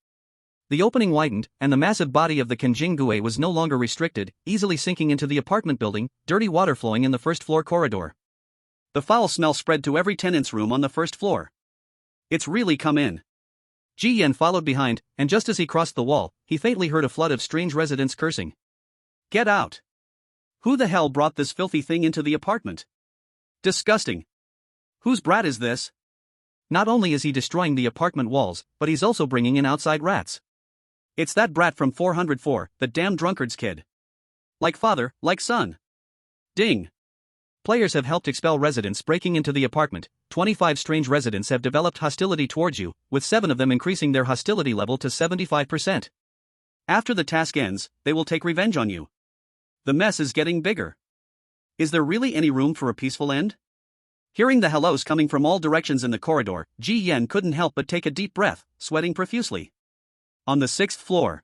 The opening widened, and the massive body of the Kenjin Gui was no longer restricted, easily sinking into the apartment building, dirty water flowing in the first-floor corridor. The foul smell spread to every tenant's room on the first floor. It's really come in. Ji Yan followed behind, and just as he crossed the wall, he faintly heard a flood of strange residents cursing. Get out! Who the hell brought this filthy thing into the apartment? Disgusting. Whose brat is this? Not only is he destroying the apartment walls, but he's also bringing in outside rats. It's that brat from 404, the damn drunkard's kid. Like father, like son. Ding. Players have helped expel residents breaking into the apartment. 25 strange residents have developed hostility towards you, with 7 of them increasing their hostility level to 75%. After the task ends, they will take revenge on you. The mess is getting bigger. Is there really any room for a peaceful end? Hearing the hellos coming from all directions in the corridor, Ji Yen couldn't help but take a deep breath, sweating profusely. On the 6th floor.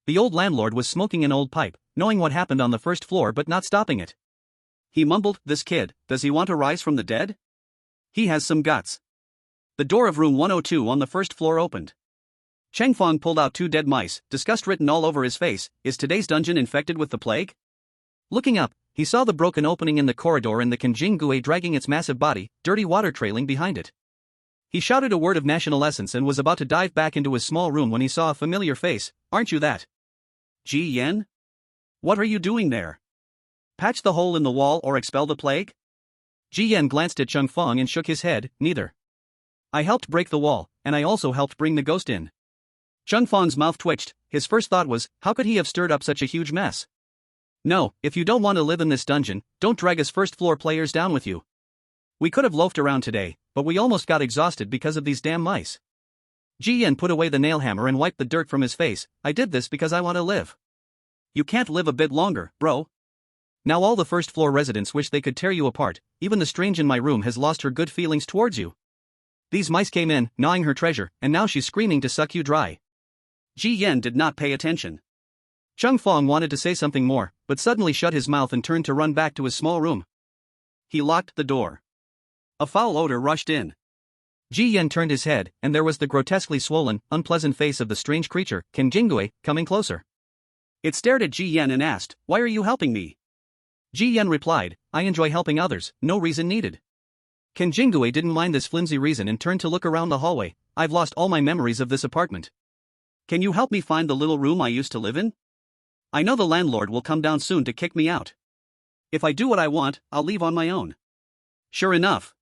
The old landlord was smoking an old pipe, knowing what happened on the 1st floor but not stopping it. He mumbled, "This kid, does he want to rise from the dead? He has some guts." The door of room 102 on the 1st floor opened. Cheng Fong pulled out 2 dead mice, disgust written all over his face. Is today's dungeon infected with the plague? Looking up, he saw the broken opening in the corridor and the Kenjingue dragging its massive body, dirty water trailing behind it. He shouted a word of national essence and was about to dive back into his small room when he saw a familiar face. "Aren't you that Ji Yen? What are you doing there? Patch the hole in the wall or expel the plague?" Ji Yen glanced at Cheng Fong and shook his head. "Neither. I helped break the wall, and I also helped bring the ghost in." Cheng Fong's mouth twitched. His first thought was, how could he have stirred up such a huge mess? "No, if you don't want to live in this dungeon, don't drag us 1st floor players down with you. We could have loafed around today, but we almost got exhausted because of these damn mice." Ji Yen put away the nail hammer and wiped the dirt from his face. "I did this because I want to live." "You can't live a bit longer, bro. Now all the 1st floor residents wish they could tear you apart. Even the strange in my room has lost her good feelings towards you. These mice came in, gnawing her treasure, and now she's screaming to suck you dry." Ji Yen did not pay attention. Cheng Fong wanted to say something more, but suddenly shut his mouth and turned to run back to his small room. He locked the door. A foul odor rushed in. Ji Yen turned his head, and there was the grotesquely swollen, unpleasant face of the strange creature, Kenjingue, coming closer. It stared at Ji Yen and asked, "Why are you helping me?" Ji Yen replied, "I enjoy helping others, no reason needed." Kenjingue didn't mind this flimsy reason and turned to look around the hallway. "I've lost all my memories of this apartment. Can you help me find the little room I used to live in? I know the landlord will come down soon to kick me out. If I do what I want, I'll leave on my own." Sure enough.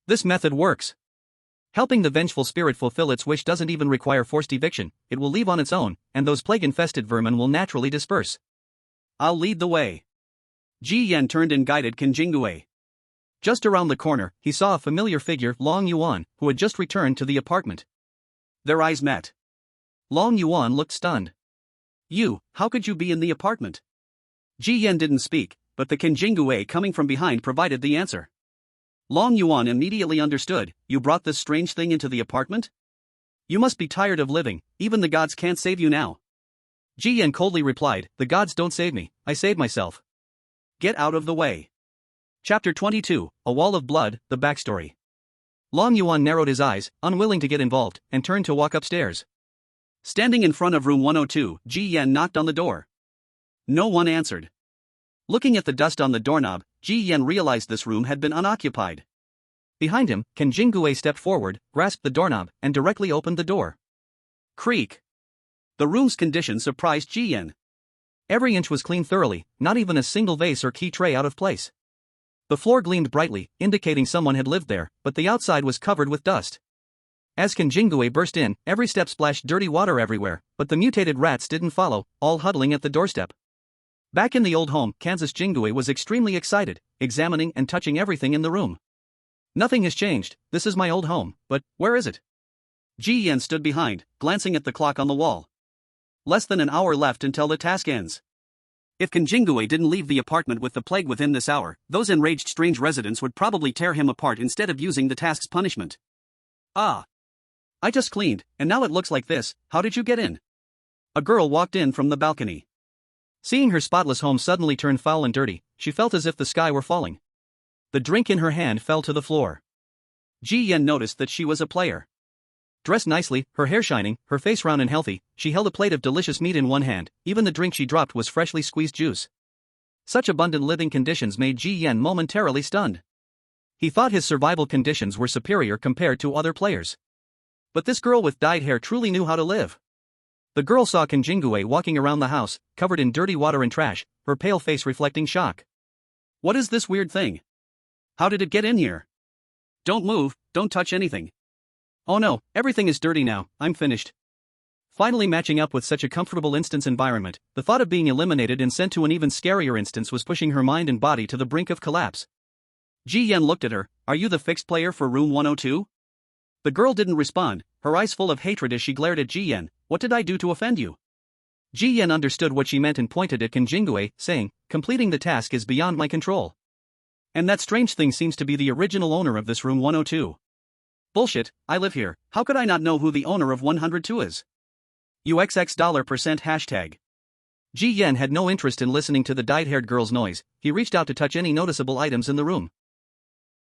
This method works. Helping the vengeful spirit fulfill its wish doesn't even require forced eviction. It will leave on its own, and those plague-infested vermin will naturally disperse. I'll lead the way. Ji Yen turned and guided Kenjingue. Just around the corner, he saw a familiar figure, Long Yuan, who had just returned to the apartment. Their eyes met. Long Yuan looked stunned. "You, how could you be in the apartment?" Ji Yen didn't speak, but the Kenjingue coming from behind provided the answer. Long Yuan immediately understood. "You brought this strange thing into the apartment? You must be tired of living, even the gods can't save you now." Ji Yen coldly replied, "The gods don't save me, I save myself. Get out of the way." Chapter 22, A Wall of Blood, the Backstory. Long Yuan narrowed his eyes, unwilling to get involved, and turned to walk upstairs. Standing in front of room 102, Ji Yen knocked on the door. No one answered. Looking at the dust on the doorknob, Ji Yen realized this room had been unoccupied. Behind him, Kenjingue stepped forward, grasped the doorknob, and directly opened the door. Creak. The room's condition surprised Ji Yen. Every inch was cleaned thoroughly, not even a single vase or key tray out of place. The floor gleamed brightly, indicating someone had lived there, but the outside was covered with dust. As Kenjingue burst in, every step splashed dirty water everywhere, but the mutated rats didn't follow, all huddling at the doorstep. Back in the old home, Kansas Jingue was extremely excited, examining and touching everything in the room. "Nothing has changed, this is my old home, but where is it?" Ji Yen stood behind, glancing at the clock on the wall. Less than an hour left until the task ends. If Kenjingue didn't leave the apartment with the plague within this hour, those enraged strange residents would probably tear him apart instead of using the task's punishment. "Ah. I just cleaned, and now it looks like this. How did you get in?" A girl walked in from the balcony. Seeing her spotless home suddenly turn foul and dirty, she felt as if the sky were falling. The drink in her hand fell to the floor. Ji Yen noticed that she was a player. Dressed nicely, her hair shining, her face round and healthy, she held a plate of delicious meat in one hand. Even the drink she dropped was freshly squeezed juice. Such abundant living conditions made Ji Yen momentarily stunned. He thought his survival conditions were superior compared to other players. But this girl with dyed hair truly knew how to live. The girl saw Kanjingue walking around the house, covered in dirty water and trash, her pale face reflecting shock. What is this weird thing? How did it get in here? Don't move, don't touch anything. Oh no, everything is dirty now, I'm finished. Finally matching up with such a comfortable instance environment, the thought of being eliminated and sent to an even scarier instance was pushing her mind and body to the brink of collapse. Ji Yen looked at her. Are you the fixed player for room 102? The girl didn't respond, her eyes full of hatred as she glared at Ji Yen. What did I do to offend you? Ji Yen understood what she meant and pointed at Kanjingue, saying, completing the task is beyond my control. And that strange thing seems to be the original owner of this room 102. Bullshit, I live here, how could I not know who the owner of 102 is? $% hashtag. Ji Yen had no interest in listening to the dyed-haired girl's noise. He reached out to touch any noticeable items in the room.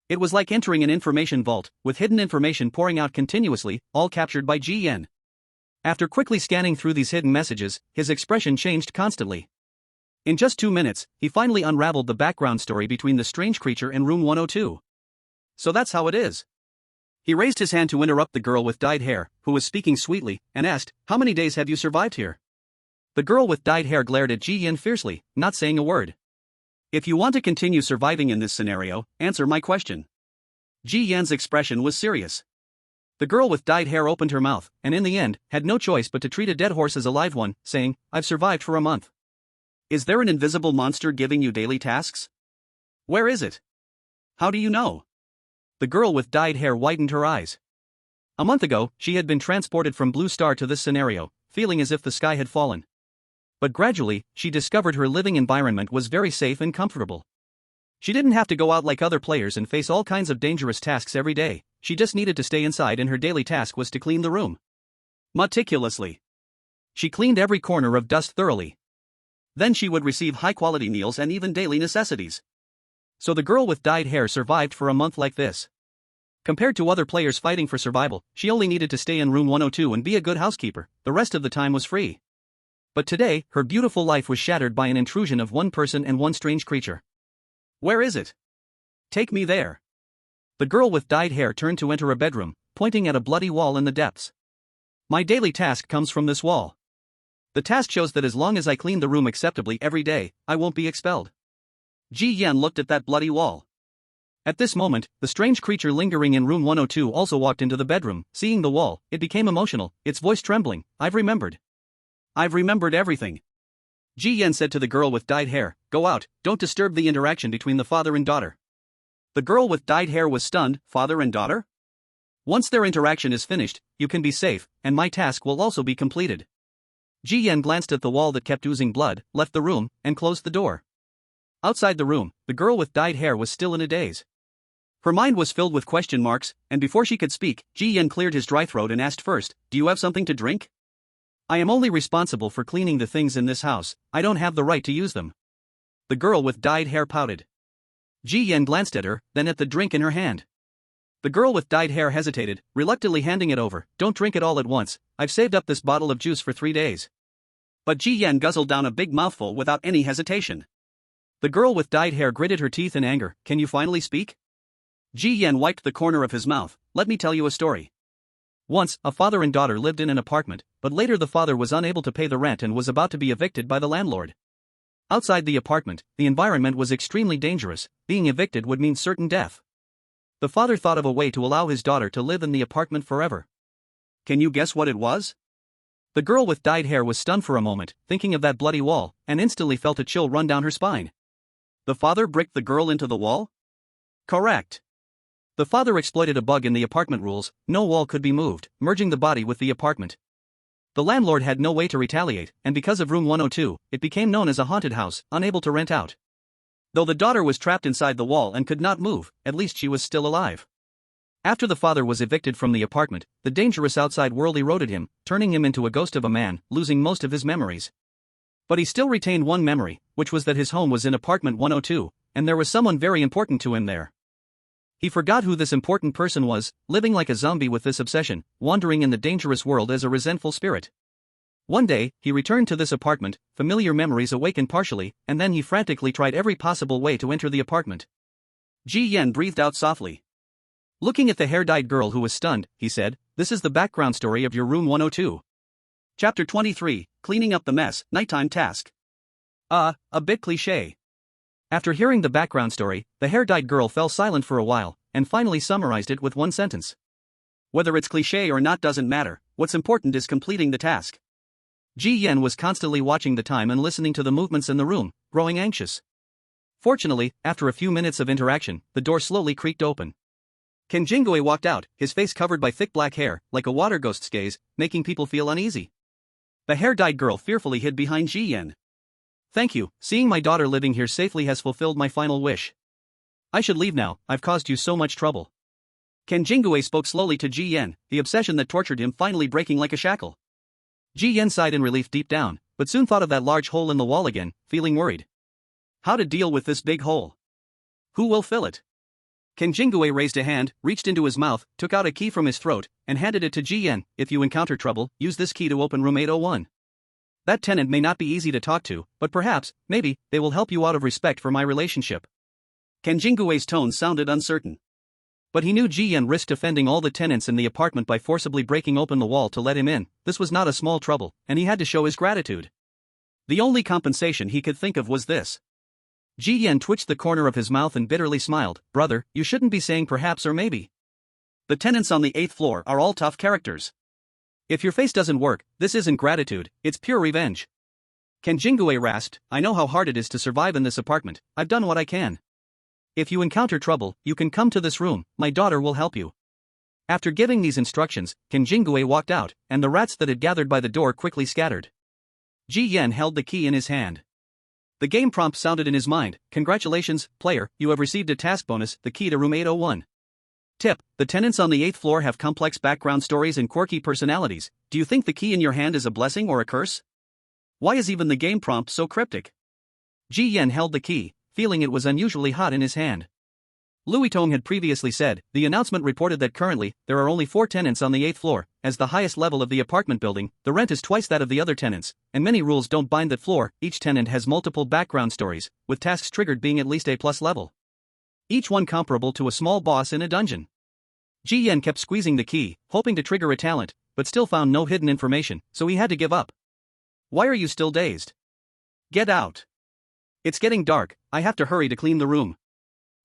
It was like entering an information vault, with hidden information pouring out continuously, all captured by Ji Yen. After quickly scanning through these hidden messages, his expression changed constantly. In just 2 minutes, he finally unraveled the background story between the strange creature and room 102. So that's how it is. He raised his hand to interrupt the girl with dyed hair, who was speaking sweetly, and asked, how many days have you survived here? The girl with dyed hair glared at Ji Yen fiercely, not saying a word. If you want to continue surviving in this scenario, answer my question. Ji Yen's expression was serious. The girl with dyed hair opened her mouth, and in the end, had no choice but to treat a dead horse as a live one, saying, I've survived for a month. Is there an invisible monster giving you daily tasks? Where is it? How do you know? The girl with dyed hair widened her eyes. A month ago, she had been transported from Blue Star to this scenario, feeling as if the sky had fallen. But gradually, she discovered her living environment was very safe and comfortable. She didn't have to go out like other players and face all kinds of dangerous tasks every day, she just needed to stay inside and her daily task was to clean the room. Meticulously. She cleaned every corner of dust thoroughly. Then she would receive high-quality meals and even daily necessities. So the girl with dyed hair survived for a month like this. Compared to other players fighting for survival, she only needed to stay in room 102 and be a good housekeeper, the rest of the time was free. But today, her beautiful life was shattered by an intrusion of one person and one strange creature. Where is it? Take me there. The girl with dyed hair turned to enter a bedroom, pointing at a bloody wall in the depths. My daily task comes from this wall. The task shows that as long as I clean the room acceptably every day, I won't be expelled. Ji Yen looked at that bloody wall. At this moment, the strange creature lingering in room 102 also walked into the bedroom. Seeing the wall, it became emotional, its voice trembling. I've remembered everything. Ji Yen said to the girl with dyed hair, go out, don't disturb the interaction between the father and daughter. The girl with dyed hair was stunned, father and daughter? Once their interaction is finished, you can be safe, and my task will also be completed. Ji Yen glanced at the wall that kept oozing blood, left the room, and closed the door. Outside the room, the girl with dyed hair was still in a daze. Her mind was filled with question marks, and before she could speak, Ji Yen cleared his dry throat and asked first, do you have something to drink? I am only responsible for cleaning the things in this house, I don't have the right to use them. The girl with dyed hair pouted. Ji Yen glanced at her, then at the drink in her hand. The girl with dyed hair hesitated, reluctantly handing it over. Don't drink it all at once, I've saved up this bottle of juice for 3 days. But Ji Yen guzzled down a big mouthful without any hesitation. The girl with dyed hair gritted her teeth in anger. Can you finally speak? Ji Yen wiped the corner of his mouth. Let me tell you a story. Once, a father and daughter lived in an apartment, but later the father was unable to pay the rent and was about to be evicted by the landlord. Outside the apartment, the environment was extremely dangerous. Being evicted would mean certain death. The father thought of a way to allow his daughter to live in the apartment forever. Can you guess what it was? The girl with dyed hair was stunned for a moment, thinking of that bloody wall, and instantly felt a chill run down her spine. The father bricked the girl into the wall? Correct. The father exploited a bug in the apartment rules. No wall could be moved, merging the body with the apartment. The landlord had no way to retaliate, and because of room 102, it became known as a haunted house, unable to rent out. Though the daughter was trapped inside the wall and could not move, at least she was still alive. After the father was evicted from the apartment, the dangerous outside world eroded him, turning him into a ghost of a man, losing most of his memories. But he still retained one memory, which was that his home was in apartment 102, and there was someone very important to him there. He forgot who this important person was, living like a zombie with this obsession, wandering in the dangerous world as a resentful spirit. One day, he returned to this apartment, familiar memories awakened partially, and then he frantically tried every possible way to enter the apartment. Ji Yen breathed out softly. Looking at the hair-dyed girl who was stunned, he said, "This is the background story of your room 102. Chapter 23, Cleaning Up the Mess, Nighttime Task. A bit cliché. After hearing the background story, the hair-dyed girl fell silent for a while, and finally summarized it with one sentence. Whether it's cliché or not doesn't matter, what's important is completing the task. Ji Yen was constantly watching the time and listening to the movements in the room, growing anxious. Fortunately, after a few minutes of interaction, the door slowly creaked open. Ken Jingui walked out, his face covered by thick black hair, like a water ghost's gaze, making people feel uneasy. The hair-dyed girl fearfully hid behind Ji Yen. "Thank you, seeing my daughter living here safely has fulfilled my final wish. I should leave now, I've caused you so much trouble." Ken Jingui spoke slowly to Ji Yen, the obsession that tortured him finally breaking like a shackle. Ji Yen sighed in relief deep down, but soon thought of that large hole in the wall again, feeling worried. How to deal with this big hole? Who will fill it? Ken Jingui raised a hand, reached into his mouth, took out a key from his throat, and handed it to Ji Yen. "If you encounter trouble, use this key to open room 801. That tenant may not be easy to talk to, but perhaps, maybe, they will help you out of respect for my relationship." Ken Jingui's tone sounded uncertain. But he knew Ji Yen risked offending all the tenants in the apartment by forcibly breaking open the wall to let him in. This was not a small trouble, and he had to show his gratitude. The only compensation he could think of was this. Ji Yen twitched the corner of his mouth and bitterly smiled. "Brother, you shouldn't be saying perhaps or maybe. The tenants on the 8th floor are all tough characters. If your face doesn't work, this isn't gratitude, it's pure revenge." Ken Jingui rasped, "I know how hard it is to survive in this apartment, I've done what I can. If you encounter trouble, you can come to this room, my daughter will help you." After giving these instructions, Ken Jingui walked out, and the rats that had gathered by the door quickly scattered. Ji Yen held the key in his hand. The game prompt sounded in his mind. "Congratulations, player, you have received a task bonus, the key to room 801. Tip: the tenants on the 8th floor have complex background stories and quirky personalities. Do you think the key in your hand is a blessing or a curse? Why is even the game prompt so cryptic?" Ji Yen held the key, feeling it was unusually hot in his hand. Louis Tong had previously said, the announcement reported that currently, there are only 4 tenants on the 8th floor, as the highest level of the apartment building, the rent is twice that of the other tenants, and many rules don't bind that floor. Each tenant has multiple background stories, with tasks triggered being at least A+ level. Each one comparable to a small boss in a dungeon. Ji Yen kept squeezing the key, hoping to trigger a talent, but still found no hidden information, so he had to give up. "Why are you still dazed? Get out. It's getting dark, I have to hurry to clean the room."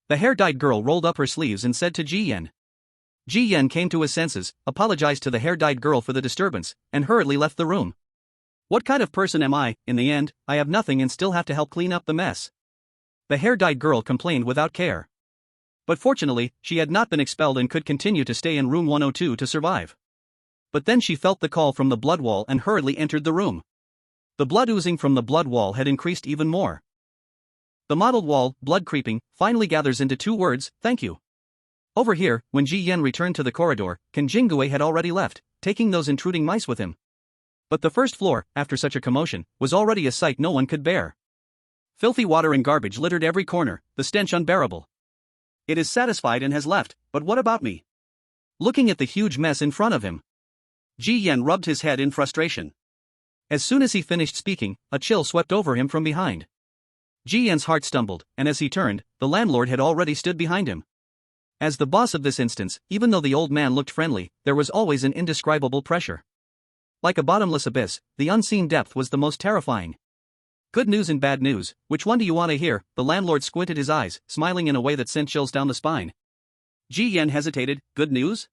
The hair-dyed girl rolled up her sleeves and said to Ji Yen. Ji Yen came to his senses, apologized to the hair-dyed girl for the disturbance, and hurriedly left the room. "What kind of person am I? In the end, I have nothing and still have to help clean up the mess." The hair-dyed girl complained without care. But fortunately, she had not been expelled and could continue to stay in room 102 to survive. But then she felt the call from the blood wall and hurriedly entered the room. The blood oozing from the blood wall had increased even more. The mottled wall, blood creeping, finally gathers into 2 words, "Thank you." Over here, when Ji Yen returned to the corridor, Ken Jingui had already left, taking those intruding mice with him. But the first floor, after such a commotion, was already a sight no one could bear. Filthy water and garbage littered every corner, the stench unbearable. "It is satisfied and has left, but what about me?" Looking at the huge mess in front of him, Ji Yen rubbed his head in frustration. As soon as he finished speaking, a chill swept over him from behind. Ji Yen's heart stumbled, and as he turned, the landlord had already stood behind him. As the boss of this instance, even though the old man looked friendly, there was always an indescribable pressure. Like a bottomless abyss, the unseen depth was the most terrifying. "Good news and bad news, which one do you want to hear?" The landlord squinted his eyes, smiling in a way that sent chills down the spine. Ji Yen hesitated. "Good news?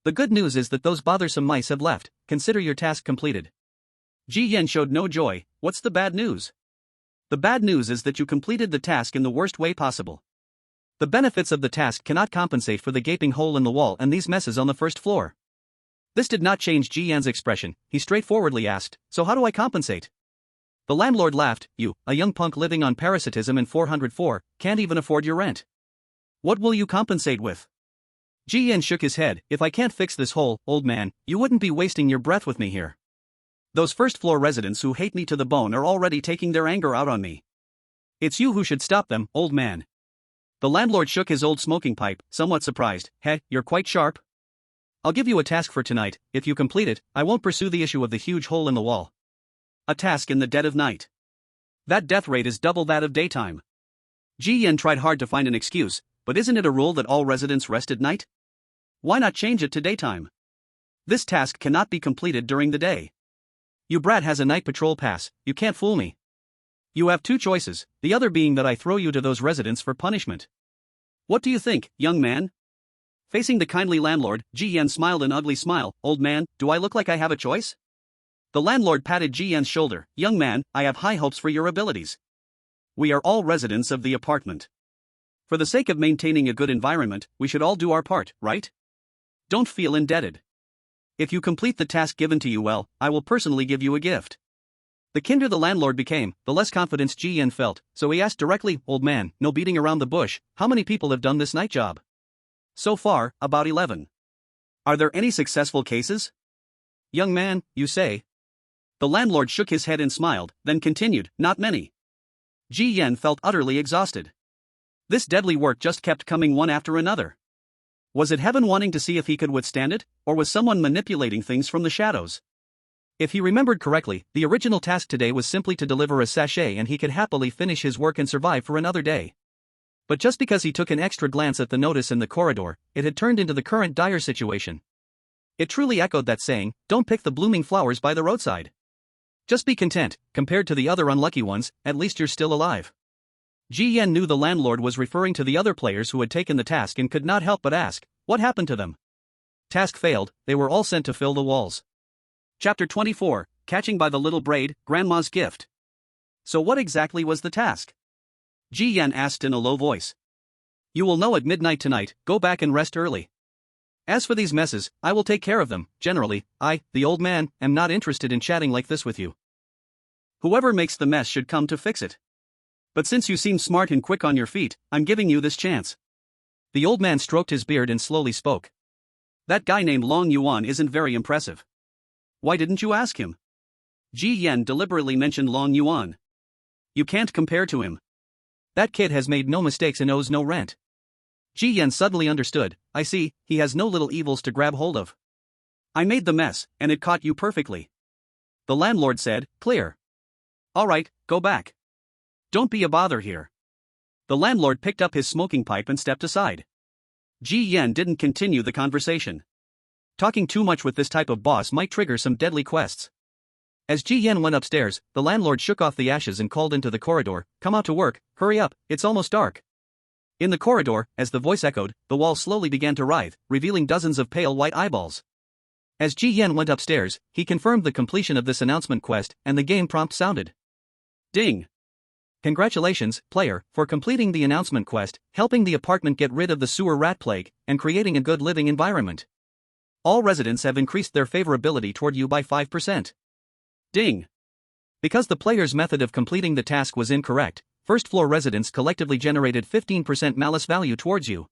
The good news is that those bothersome mice have left, consider your task completed." Ji Yen showed no joy. "What's the bad news?" "The bad news is that you completed the task in the worst way possible. The benefits of the task cannot compensate for the gaping hole in the wall and these messes on the first floor." This did not change Ji Yan's expression. He straightforwardly asked, "So how do I compensate?" The landlord laughed. "You, a young punk living on parasitism in 404, can't even afford your rent. What will you compensate with?" Ji Yan shook his head. "If I can't fix this hole, old man, you wouldn't be wasting your breath with me here. Those first-floor residents who hate me to the bone are already taking their anger out on me. It's you who should stop them, old man." The landlord shook his old smoking pipe, somewhat surprised. "Heh, you're quite sharp. I'll give you a task for tonight. If you complete it, I won't pursue the issue of the huge hole in the wall. A task in the dead of night. That death rate is double that of daytime." Ji Yen tried hard to find an excuse, but isn't it a rule that all residents rest at night? Why not change it to daytime? This task cannot be completed during the day. You brat has a night patrol pass, you can't fool me. You have two choices, the other being that I throw you to those residents for punishment. What do you think, young man? Facing the kindly landlord, Ji Yan smiled an ugly smile. Old man, do I look like I have a choice? The landlord patted Ji Yan's shoulder. Young man, I have high hopes for your abilities. We are all residents of the apartment. For the sake of maintaining a good environment, we should all do our part, right? Don't feel indebted. If you complete the task given to you well, I will personally give you a gift. The kinder the landlord became, the less confidence Ji Yan felt, so he asked directly, Old man, no beating around the bush, how many people have done this night job? So far, about 11. Are there any successful cases? Young man, you say? The landlord shook his head and smiled, then continued, not many. Ji Yan felt utterly exhausted. This deadly work just kept coming one after another. Was it heaven wanting to see if he could withstand it, or was someone manipulating things from the shadows? If he remembered correctly, the original task today was simply to deliver a sachet and he could happily finish his work and survive for another day. But just because he took an extra glance at the notice in the corridor, it had turned into the current dire situation. It truly echoed that saying, don't pick the blooming flowers by the roadside. Just be content, compared to the other unlucky ones, at least you're still alive. Ji Yan knew the landlord was referring to the other players who had taken the task and could not help but ask, what happened to them? Task failed, they were all sent to fill the walls. Chapter 24, Catching by the Little Braid, Grandma's Gift. So what exactly was the task? Ji Yan asked in a low voice. You will know at midnight tonight, go back and rest early. As for these messes, I will take care of them. Generally, I, the old man, am not interested in chatting like this with you. Whoever makes the mess should come to fix it. But since you seem smart and quick on your feet, I'm giving you this chance. The old man stroked his beard and slowly spoke. That guy named Long Yuan isn't very impressive. Why didn't you ask him? Ji Yan deliberately mentioned Long Yuan. You can't compare to him. That kid has made no mistakes and owes no rent. Ji Yan suddenly understood. I see, he has no little evils to grab hold of. I made the mess, and it caught you perfectly. The landlord said, clear. All right, go back. Don't be a bother here. The landlord picked up his smoking pipe and stepped aside. Ji Yan didn't continue the conversation. Talking too much with this type of boss might trigger some deadly quests. As Ji Yan went upstairs, the landlord shook off the ashes and called into the corridor, come out to work, hurry up, it's almost dark. In the corridor, as the voice echoed, the wall slowly began to writhe, revealing dozens of pale white eyeballs. As Ji Yan went upstairs, he confirmed the completion of this announcement quest, and the game prompt sounded. Ding! Congratulations, player, for completing the announcement quest, helping the apartment get rid of the sewer rat plague, and creating a good living environment. All residents have increased their favorability toward you by 5%. Ding! Because the player's method of completing the task was incorrect, first-floor residents collectively generated 15% malice value towards you.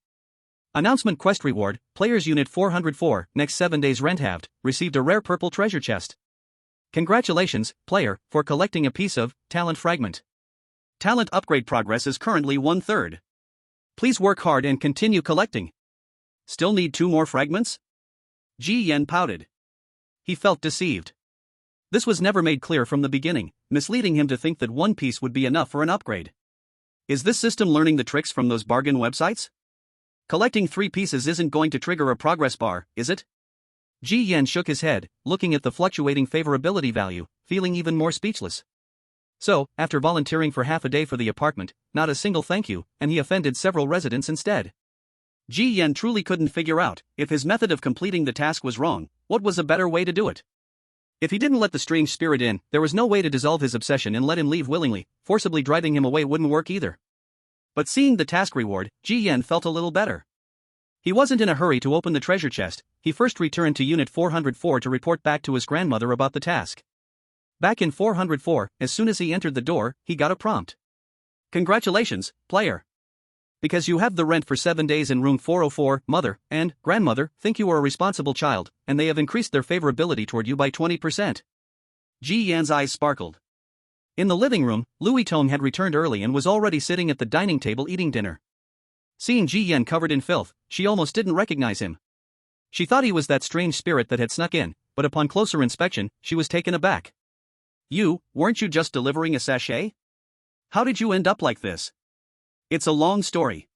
Announcement quest reward, Players Unit 404, next 7 days rent halved, received a rare purple treasure chest. Congratulations, player, for collecting a piece of talent fragment. Talent upgrade progress is currently 1/3. Please work hard and continue collecting. Still need 2 more fragments? Ji Yan pouted. He felt deceived. This was never made clear from the beginning, misleading him to think that 1 piece would be enough for an upgrade. Is this system learning the tricks from those bargain websites? Collecting 3 pieces isn't going to trigger a progress bar, is it? Ji Yan shook his head, looking at the fluctuating favorability value, feeling even more speechless. So, after volunteering for half a day for the apartment, not a single thank you, and he offended several residents instead. Ji Yan truly couldn't figure out, if his method of completing the task was wrong, what was a better way to do it? If he didn't let the strange spirit in, there was no way to dissolve his obsession and let him leave willingly, forcibly driving him away wouldn't work either. But seeing the task reward, Ji Yan felt a little better. He wasn't in a hurry to open the treasure chest, he first returned to Unit 404 to report back to his grandmother about the task. Back in 404, as soon as he entered the door, he got a prompt. Congratulations, player. Because you have the rent for 7 days in room 404, mother and grandmother think you are a responsible child, and they have increased their favorability toward you by 20%. Ji Yan's eyes sparkled. In the living room, Louis Tong had returned early and was already sitting at the dining table eating dinner. Seeing Ji Yan covered in filth, she almost didn't recognize him. She thought he was that strange spirit that had snuck in, but upon closer inspection, she was taken aback. Weren't you just delivering a sachet? How did you end up like this? It's a long story.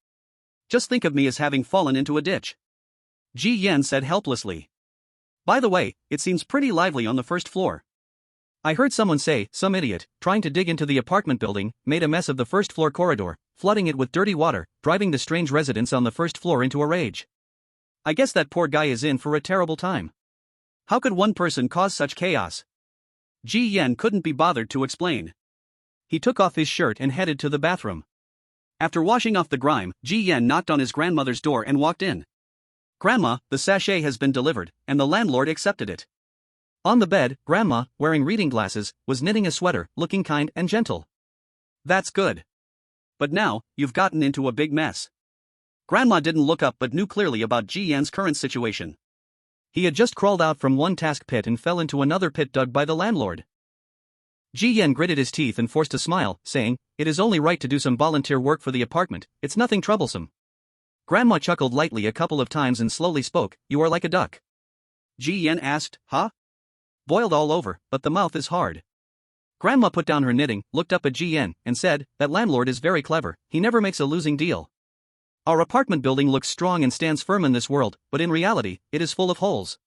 Just think of me as having fallen into a ditch. Ji Yan said helplessly. By the way, it seems pretty lively on the first floor. I heard someone say, some idiot, trying to dig into the apartment building, made a mess of the first floor corridor, flooding it with dirty water, driving the strange residents on the first floor into a rage. I guess that poor guy is in for a terrible time. How could one person cause such chaos? Ji Yan couldn't be bothered to explain. He took off his shirt and headed to the bathroom. After washing off the grime, Ji Yan knocked on his grandmother's door and walked in. Grandma, the sachet has been delivered, and the landlord accepted it. On the bed, Grandma, wearing reading glasses, was knitting a sweater, looking kind and gentle. That's good. But now, you've gotten into a big mess. Grandma didn't look up but knew clearly about Ji Yan's current situation. He had just crawled out from one task pit and fell into another pit dug by the landlord. Ji Yan gritted his teeth and forced a smile, saying, "It is only right to do some volunteer work for the apartment, it's nothing troublesome." Grandma chuckled lightly a couple of times and slowly spoke, "You are like a duck." Ji Yan asked, "Huh?" "Boiled all over, but the mouth is hard." Grandma put down her knitting, looked up at Ji Yan, and said, "That landlord is very clever, he never makes a losing deal. Our apartment building looks strong and stands firm in this world, but in reality, it is full of holes.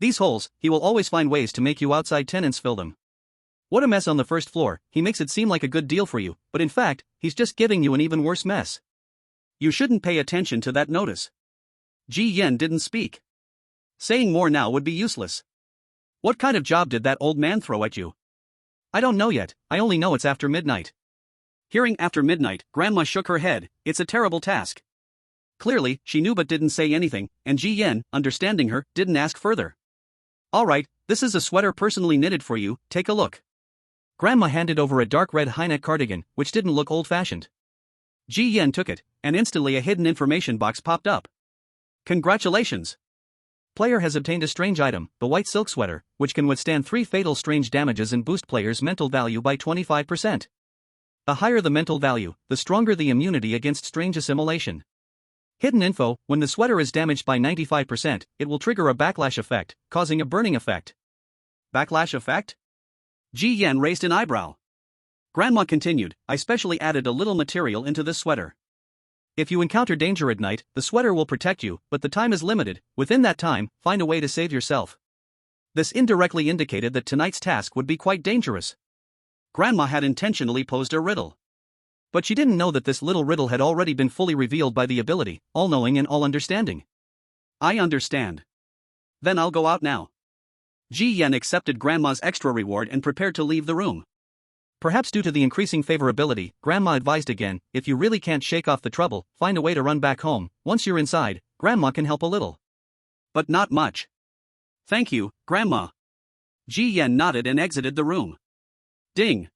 These holes, he will always find ways to make you outside tenants fill them. What a mess on the first floor, he makes it seem like a good deal for you, but in fact, he's just giving you an even worse mess. You shouldn't pay attention to that notice." Ji Yan didn't speak. Saying more now would be useless. "What kind of job did that old man throw at you?" "I don't know yet, I only know it's after midnight." Hearing after midnight, Grandma shook her head. "It's a terrible task." Clearly, she knew but didn't say anything, and Ji Yan, understanding her, didn't ask further. "All right, this is a sweater personally knitted for you, take a look." Grandma handed over a dark red high-neck cardigan, which didn't look old-fashioned. Ji Yan took it, and instantly a hidden information box popped up. "Congratulations! Player has obtained a strange item, the white silk sweater, which can withstand 3 fatal strange damages and boost player's mental value by 25%. The higher the mental value, the stronger the immunity against strange assimilation. Hidden info, when the sweater is damaged by 95%, it will trigger a backlash effect, causing a burning effect." Backlash effect? Ji Yan raised an eyebrow. Grandma continued, "I specially added a little material into this sweater. If you encounter danger at night, the sweater will protect you, but the time is limited. Within that time, find a way to save yourself." This indirectly indicated that tonight's task would be quite dangerous. Grandma had intentionally posed a riddle. But she didn't know that this little riddle had already been fully revealed by the ability, all-knowing and all-understanding. "I understand. Then I'll go out now." Ji Yan accepted Grandma's extra reward and prepared to leave the room. Perhaps due to the increasing favorability, Grandma advised again, "If you really can't shake off the trouble, find a way to run back home. Once you're inside, Grandma can help a little." "But not much." "Thank you, Grandma." Ji Yan nodded and exited the room. Ding.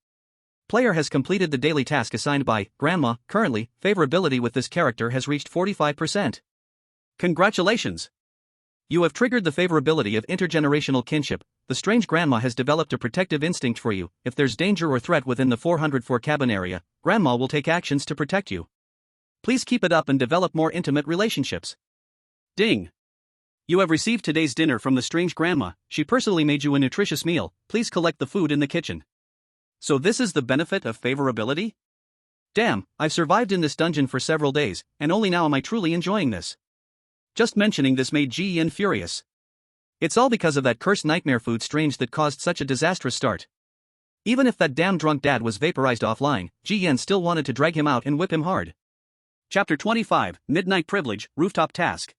Player has completed the daily task assigned by Grandma. Currently, favorability with this character has reached 45%. Congratulations! You have triggered the favorability of intergenerational kinship. The strange Grandma has developed a protective instinct for you. If there's danger or threat within the 404 cabin area, Grandma will take actions to protect you. Please keep it up and develop more intimate relationships. Ding. You have received today's dinner from the strange Grandma. She personally made you a nutritious meal. Please collect the food in the kitchen. So this is the benefit of favorability? Damn, I've survived in this dungeon for several days, and only now am I truly enjoying this. Just mentioning this made Ji Yan furious. It's all because of that cursed nightmare food strange that caused such a disastrous start. Even if that damn drunk dad was vaporized offline, Ji Yan still wanted to drag him out and whip him hard. Chapter 25, Midnight Privilege, Rooftop Task.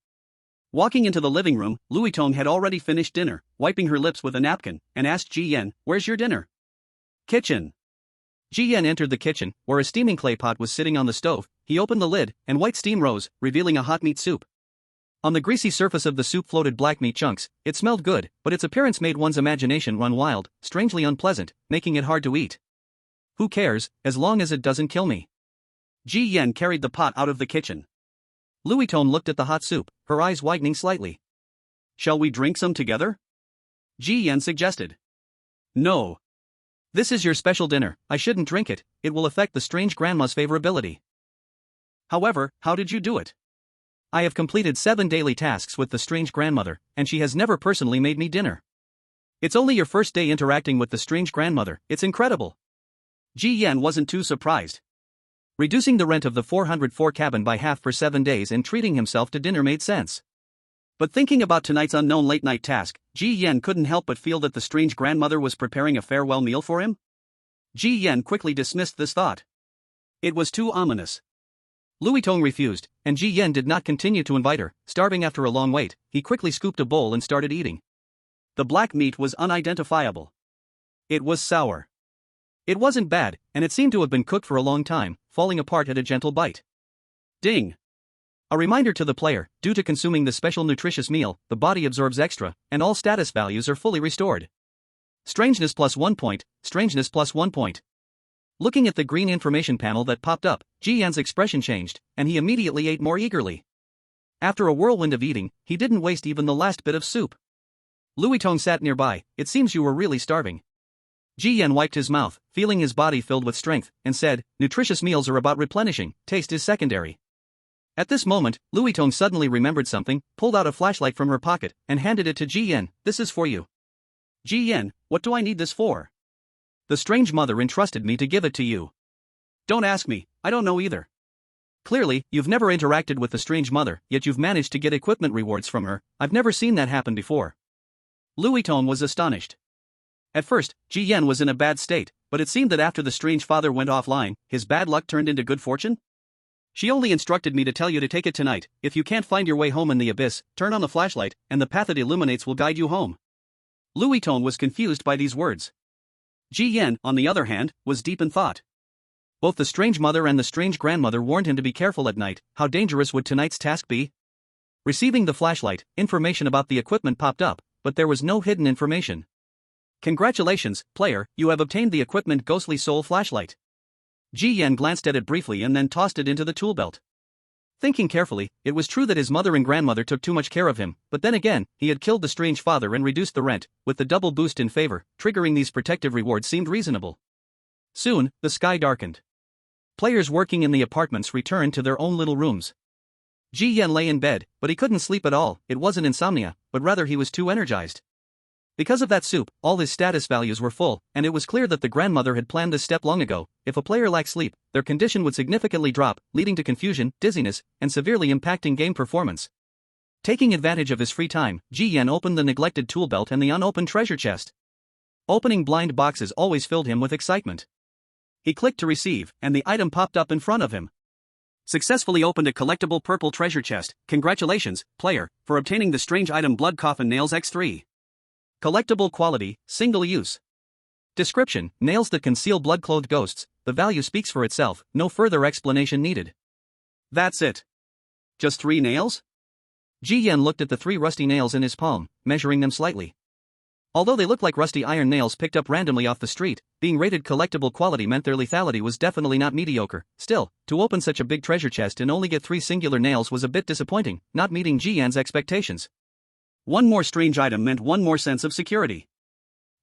Walking into the living room, Louis Tong had already finished dinner, wiping her lips with a napkin, and asked Ji Yan, "Where's your dinner?" "Kitchen." Ji Yan entered the kitchen, where a steaming clay pot was sitting on the stove. He opened the lid, and white steam rose, revealing a hot meat soup. On the greasy surface of the soup floated black meat chunks. It smelled good, but its appearance made one's imagination run wild, strangely unpleasant, making it hard to eat. Who cares, as long as it doesn't kill me? Ji Yan carried the pot out of the kitchen. Louis Tone looked at the hot soup, her eyes widening slightly. "Shall we drink some together?" Ji Yan suggested. "No. This is your special dinner, I shouldn't drink it, it will affect the strange Grandma's favorability." "However, how did you do it?" "I have completed 7 daily tasks with the strange grandmother, and she has never personally made me dinner." "It's only your first day interacting with the strange grandmother, it's incredible." Ji Yan wasn't too surprised. Reducing the rent of the 404 cabin by half for 7 days and treating himself to dinner made sense. But thinking about tonight's unknown late-night task, Ji Yan couldn't help but feel that the strange grandmother was preparing a farewell meal for him. Ji Yan quickly dismissed this thought. It was too ominous. Louis Tong refused, and Ji Yan did not continue to invite her. Starving after a long wait, he quickly scooped a bowl and started eating. The black meat was unidentifiable. It was sour. It wasn't bad, and it seemed to have been cooked for a long time, falling apart at a gentle bite. Ding! A reminder to the player: due to consuming the special nutritious meal, the body absorbs extra, and all status values are fully restored. Strangeness plus 1 point, strangeness plus 1 point. Looking at the green information panel that popped up, Ji Yan's expression changed, and he immediately ate more eagerly. After a whirlwind of eating, he didn't waste even the last bit of soup. Louis Tong sat nearby. It seems you were really starving. Ji Yan wiped his mouth, feeling his body filled with strength, and said, nutritious meals are about replenishing, taste is secondary. At this moment, Louis Tong suddenly remembered something, pulled out a flashlight from her pocket, and handed it to Ji Yan. This is for you. Ji Yan, what do I need this for? The strange mother entrusted me to give it to you. Don't ask me, I don't know either. Clearly, you've never interacted with the strange mother, yet you've managed to get equipment rewards from her. I've never seen that happen before. Louis Tong was astonished. At first, Ji Yan was in a bad state, but it seemed that after the strange father went offline, his bad luck turned into good fortune? She only instructed me to tell you to take it tonight. If you can't find your way home in the abyss, turn on the flashlight, and the path it illuminates will guide you home. Louis Tong was confused by these words. Ji Yan, on the other hand, was deep in thought. Both the strange mother and the strange grandmother warned him to be careful at night. How dangerous would tonight's task be? Receiving the flashlight, information about the equipment popped up, but there was no hidden information. Congratulations, player, you have obtained the equipment Ghostly Soul Flashlight. Ji Yan glanced at it briefly and then tossed it into the tool belt. Thinking carefully, it was true that his mother and grandmother took too much care of him, but then again, he had killed the strange father and reduced the rent. With the double boost in favor, triggering these protective rewards seemed reasonable. Soon, the sky darkened. Players working in the apartments returned to their own little rooms. Ji Yan lay in bed, but he couldn't sleep at all. It wasn't insomnia, but rather he was too energized. Because of that soup, all his status values were full, and it was clear that the grandmother had planned this step long ago. If a player lacked sleep, their condition would significantly drop, leading to confusion, dizziness, and severely impacting game performance. Taking advantage of his free time, Ji Yan opened the neglected tool belt and the unopened treasure chest. Opening blind boxes always filled him with excitement. He clicked to receive, and the item popped up in front of him. Successfully opened a collectible purple treasure chest. Congratulations, player, for obtaining the strange item Blood Coffin Nails X3. Collectible quality, single use. Description: nails that conceal blood-clothed ghosts. The value speaks for itself, no further explanation needed. That's it. Just 3 nails? Ji Yan looked at the 3 rusty nails in his palm, measuring them slightly. Although they looked like rusty iron nails picked up randomly off the street, being rated collectible quality meant their lethality was definitely not mediocre. Still, to open such a big treasure chest and only get 3 singular nails was a bit disappointing, not meeting Ji Yan's expectations. One more strange item meant one more sense of security.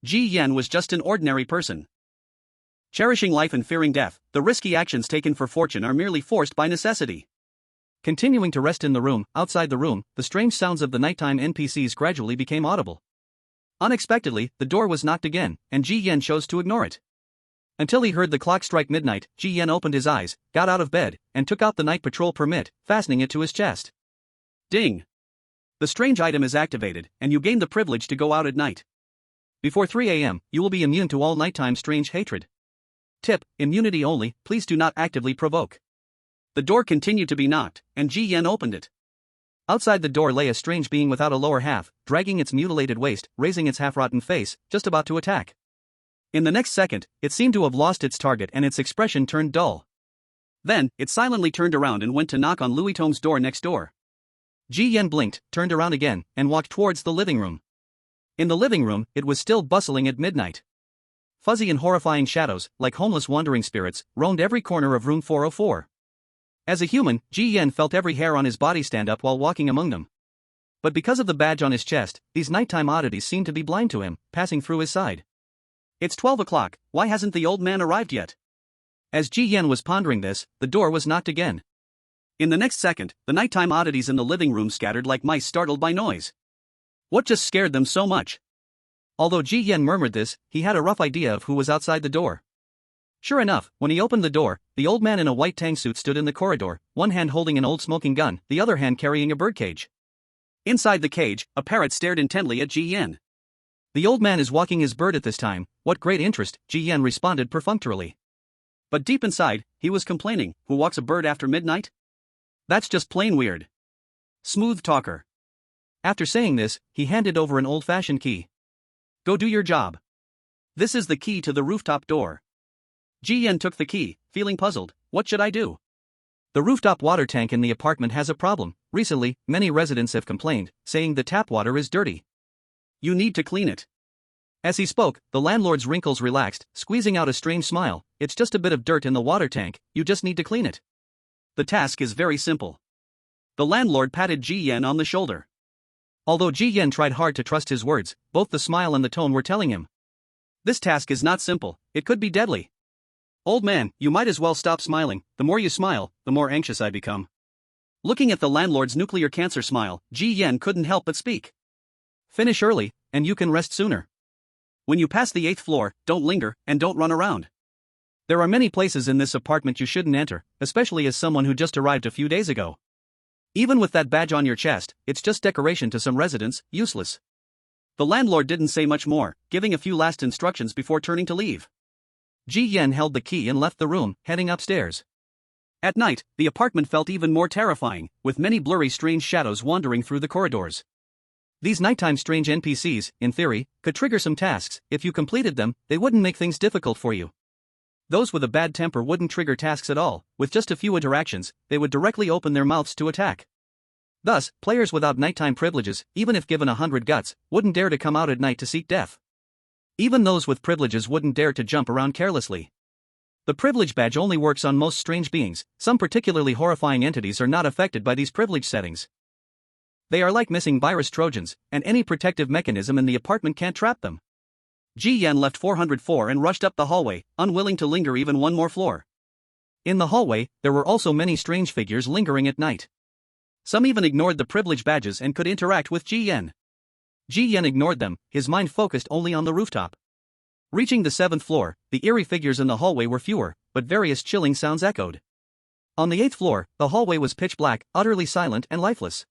Ji Yan was just an ordinary person. Cherishing life and fearing death, the risky actions taken for fortune are merely forced by necessity. Continuing to rest in the room, outside the room, the strange sounds of the nighttime NPCs gradually became audible. Unexpectedly, the door was knocked again, and Ji Yan chose to ignore it. Until he heard the clock strike midnight, Ji Yan opened his eyes, got out of bed, and took out the night patrol permit, fastening it to his chest. Ding! The strange item is activated, and you gain the privilege to go out at night. Before 3 a.m., you will be immune to all nighttime strange hatred. Tip: immunity only, please do not actively provoke. The door continued to be knocked, and Ji Yan opened it. Outside the door lay a strange being without a lower half, dragging its mutilated waist, raising its half-rotten face, just about to attack. In the next second, it seemed to have lost its target and its expression turned dull. Then, it silently turned around and went to knock on Louis Tong's door next door. Ji Yan blinked, turned around again, and walked towards the living room. In the living room, it was still bustling at midnight. Fuzzy and horrifying shadows, like homeless wandering spirits, roamed every corner of room 404. As a human, Ji Yan felt every hair on his body stand up while walking among them. But because of the badge on his chest, these nighttime oddities seemed to be blind to him, passing through his side. It's 12 o'clock, why hasn't the old man arrived yet? As Ji Yan was pondering this, the door was knocked again. In the next second, the nighttime oddities in the living room scattered like mice startled by noise. What just scared them so much? Although Ji Yan murmured this, he had a rough idea of who was outside the door. Sure enough, when he opened the door, the old man in a white tang suit stood in the corridor, one hand holding an old smoking gun, the other hand carrying a birdcage. Inside the cage, a parrot stared intently at Ji Yan. The old man is walking his bird at this time, what great interest, Ji Yan responded perfunctorily. But deep inside, he was complaining, who walks a bird after midnight? That's just plain weird. Smooth talker. After saying this, he handed over an old-fashioned key. Go do your job. This is the key to the rooftop door. Ji Yan took the key, feeling puzzled. What should I do? The rooftop water tank in the apartment has a problem. Recently, many residents have complained, saying the tap water is dirty. You need to clean it. As he spoke, the landlord's wrinkles relaxed, squeezing out a strange smile. It's just a bit of dirt in the water tank, you just need to clean it. The task is very simple. The landlord patted Ji Yan on the shoulder. Although Ji Yan tried hard to trust his words, both the smile and the tone were telling him. This task is not simple, it could be deadly. Old man, you might as well stop smiling. The more you smile, the more anxious I become. Looking at the landlord's nuclear cancer smile, Ji Yan couldn't help but speak. Finish early, and you can rest sooner. When you pass the 8th floor, don't linger, and don't run around. There are many places in this apartment you shouldn't enter, especially as someone who just arrived a few days ago. Even with that badge on your chest, it's just decoration to some residents, useless. The landlord didn't say much more, giving a few last instructions before turning to leave. Ji Yan held the key and left the room, heading upstairs. At night, the apartment felt even more terrifying, with many blurry strange shadows wandering through the corridors. These nighttime strange NPCs, in theory, could trigger some tasks. If you completed them, they wouldn't make things difficult for you. Those with a bad temper wouldn't trigger tasks at all. With just a few interactions, they would directly open their mouths to attack. Thus, players without nighttime privileges, even if given 100 guts, wouldn't dare to come out at night to seek death. Even those with privileges wouldn't dare to jump around carelessly. The privilege badge only works on most strange beings. Some particularly horrifying entities are not affected by these privilege settings. They are like missing virus Trojans, and any protective mechanism in the apartment can't trap them. Ji Yan left 404 and rushed up the hallway, unwilling to linger even one more floor. In the hallway, there were also many strange figures lingering at night. Some even ignored the privilege badges and could interact with Ji Yan. Ji Yan ignored them, his mind focused only on the rooftop. Reaching the 7th floor, the eerie figures in the hallway were fewer, but various chilling sounds echoed. On the 8th floor, the hallway was pitch black, utterly silent and lifeless.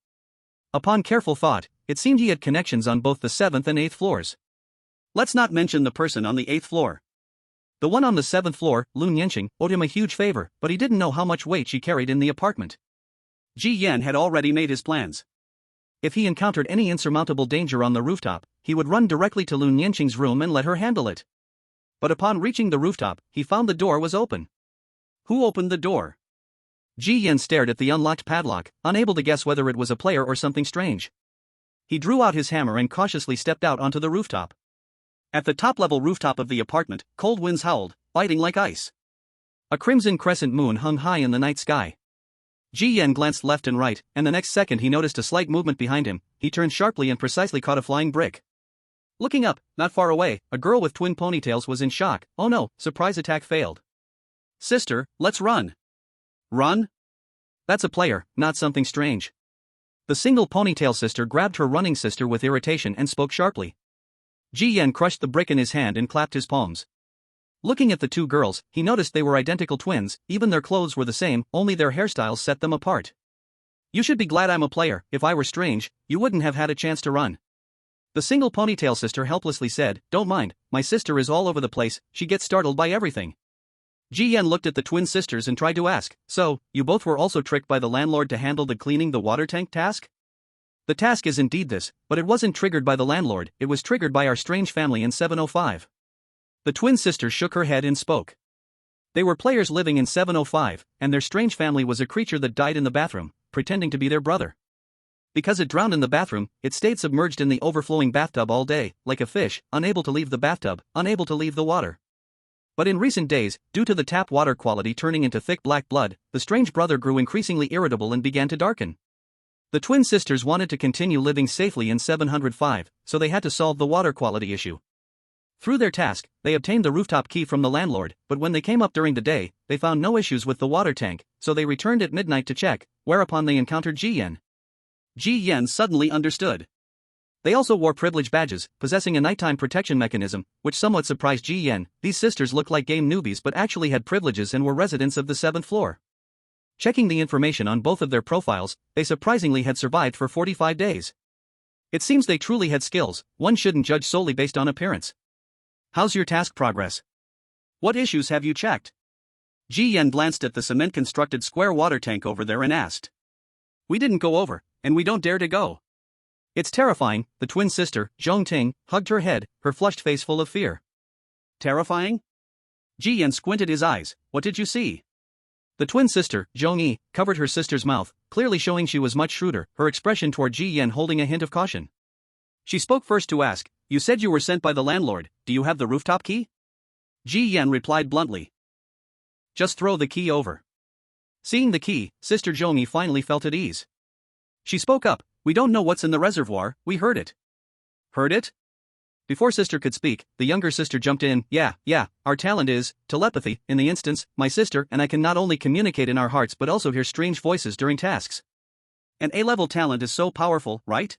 Upon careful thought, it seemed he had connections on both the 7th and 8th floors. Let's not mention the person on the 8th floor. The one on the 7th floor, Lun Yanqing, owed him a huge favor, but he didn't know how much weight she carried in the apartment. Ji Yan had already made his plans. If he encountered any insurmountable danger on the rooftop, he would run directly to Lun Yanqing's room and let her handle it. But upon reaching the rooftop, he found the door was open. Who opened the door? Ji Yan stared at the unlocked padlock, unable to guess whether it was a player or something strange. He drew out his hammer and cautiously stepped out onto the rooftop. At the top-level rooftop of the apartment, cold winds howled, biting like ice. A crimson crescent moon hung high in the night sky. Ji Yan glanced left and right, and the next second he noticed a slight movement behind him. He turned sharply and precisely caught a flying brick. Looking up, not far away, a girl with twin ponytails was in shock. Oh no, surprise attack failed. Sister, let's run. Run? That's a player, not something strange. The single ponytail sister grabbed her running sister with irritation and spoke sharply. Ji Yan crushed the brick in his hand and clapped his palms. Looking at the two girls, he noticed they were identical twins. Even their clothes were the same, only their hairstyles set them apart. You should be glad I'm a player. If I were strange, you wouldn't have had a chance to run. The single ponytail sister helplessly said, Don't mind, my sister is all over the place, she gets startled by everything. Ji Yan looked at the twin sisters and tried to ask, So, you both were also tricked by the landlord to handle the cleaning the water tank task? The task is indeed this, but it wasn't triggered by the landlord, it was triggered by our strange family in 705. The twin sister shook her head and spoke. They were players living in 705, and their strange family was a creature that died in the bathroom, pretending to be their brother. Because it drowned in the bathroom, it stayed submerged in the overflowing bathtub all day, like a fish, unable to leave the bathtub, unable to leave the water. But in recent days, due to the tap water quality turning into thick black blood, the strange brother grew increasingly irritable and began to darken. The twin sisters wanted to continue living safely in 705, so they had to solve the water quality issue. Through their task, they obtained the rooftop key from the landlord, but when they came up during the day, they found no issues with the water tank, so they returned at midnight to check, whereupon they encountered Ji Yan. Ji Yan suddenly understood. They also wore privilege badges, possessing a nighttime protection mechanism, which somewhat surprised Ji Yan. These sisters looked like game newbies but actually had privileges and were residents of the 7th floor. Checking the information on both of their profiles, they surprisingly had survived for 45 days. It seems they truly had skills. One shouldn't judge solely based on appearance. How's your task progress? What issues have you checked? Ji Yan glanced at the cement-constructed square water tank over there and asked. We didn't go over, and we don't dare to go. It's terrifying, the twin sister, Zhong Ting, hugged her head, her flushed face full of fear. Terrifying? Ji Yan squinted his eyes. What did you see? The twin sister, Zhong Yi, covered her sister's mouth, clearly showing she was much shrewder, her expression toward Ji Yan holding a hint of caution. She spoke first to ask, you said you were sent by the landlord, do you have the rooftop key? Ji Yan replied bluntly. Just throw the key over. Seeing the key, Sister Zhong Yi finally felt at ease. She spoke up, we don't know what's in the reservoir, we heard it. Heard it? Before sister could speak, the younger sister jumped in, yeah, our talent is telepathy. In the instance, my sister and I can not only communicate in our hearts but also hear strange voices during tasks. An A-level talent is so powerful, right?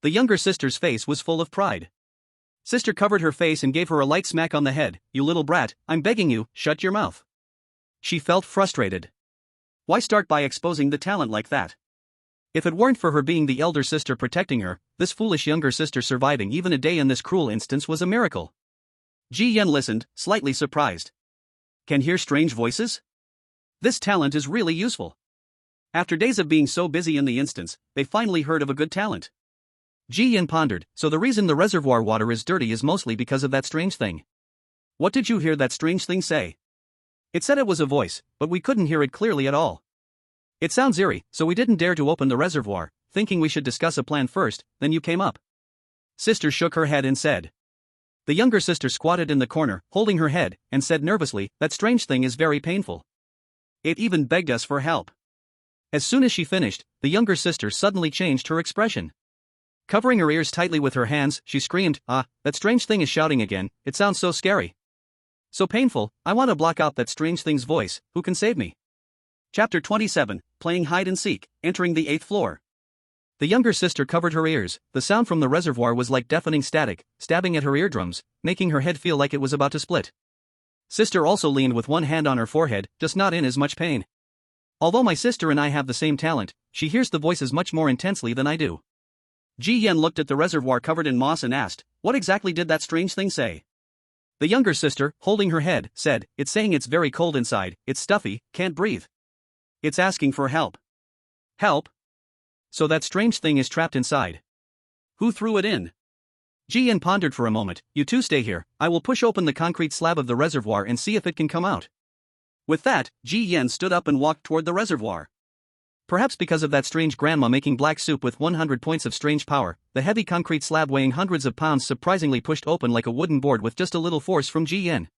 The younger sister's face was full of pride. Sister covered her face and gave her a light smack on the head. You little brat, I'm begging you, shut your mouth. She felt frustrated. Why start by exposing the talent like that? If it weren't for her being the elder sister protecting her, this foolish younger sister surviving even a day in this cruel instance was a miracle. Ji Yan listened, slightly surprised. Can hear strange voices? This talent is really useful. After days of being so busy in the instance, they finally heard of a good talent. Ji Yan pondered, so the reason the reservoir water is dirty is mostly because of that strange thing. What did you hear that strange thing say? It said it was a voice, but we couldn't hear it clearly at all. It sounds eerie, so we didn't dare to open the reservoir, thinking we should discuss a plan first, then you came up. Sister shook her head and said. The younger sister squatted in the corner, holding her head, and said nervously, that strange thing is very painful. It even begged us for help. As soon as she finished, the younger sister suddenly changed her expression. Covering her ears tightly with her hands, she screamed, that strange thing is shouting again, it sounds so scary. So painful, I want to block out that strange thing's voice, who can save me? Chapter 27, Playing Hide and Seek, Entering the 8th Floor. The younger sister covered her ears, the sound from the reservoir was like deafening static, stabbing at her eardrums, making her head feel like it was about to split. Sister also leaned with one hand on her forehead, just not in as much pain. Although my sister and I have the same talent, she hears the voices much more intensely than I do. Ji Yan looked at the reservoir covered in moss and asked, what exactly did that strange thing say? The younger sister, holding her head, said, it's saying it's very cold inside, it's stuffy, can't breathe. It's asking for help. Help? So that strange thing is trapped inside. Who threw it in? Ji Yan pondered for a moment. You two stay here, I will push open the concrete slab of the reservoir and see if it can come out. With that, Ji Yan stood up and walked toward the reservoir. Perhaps because of that strange grandma making black soup with 100 points of strange power, the heavy concrete slab weighing hundreds of pounds surprisingly pushed open like a wooden board with just a little force from Ji Yan.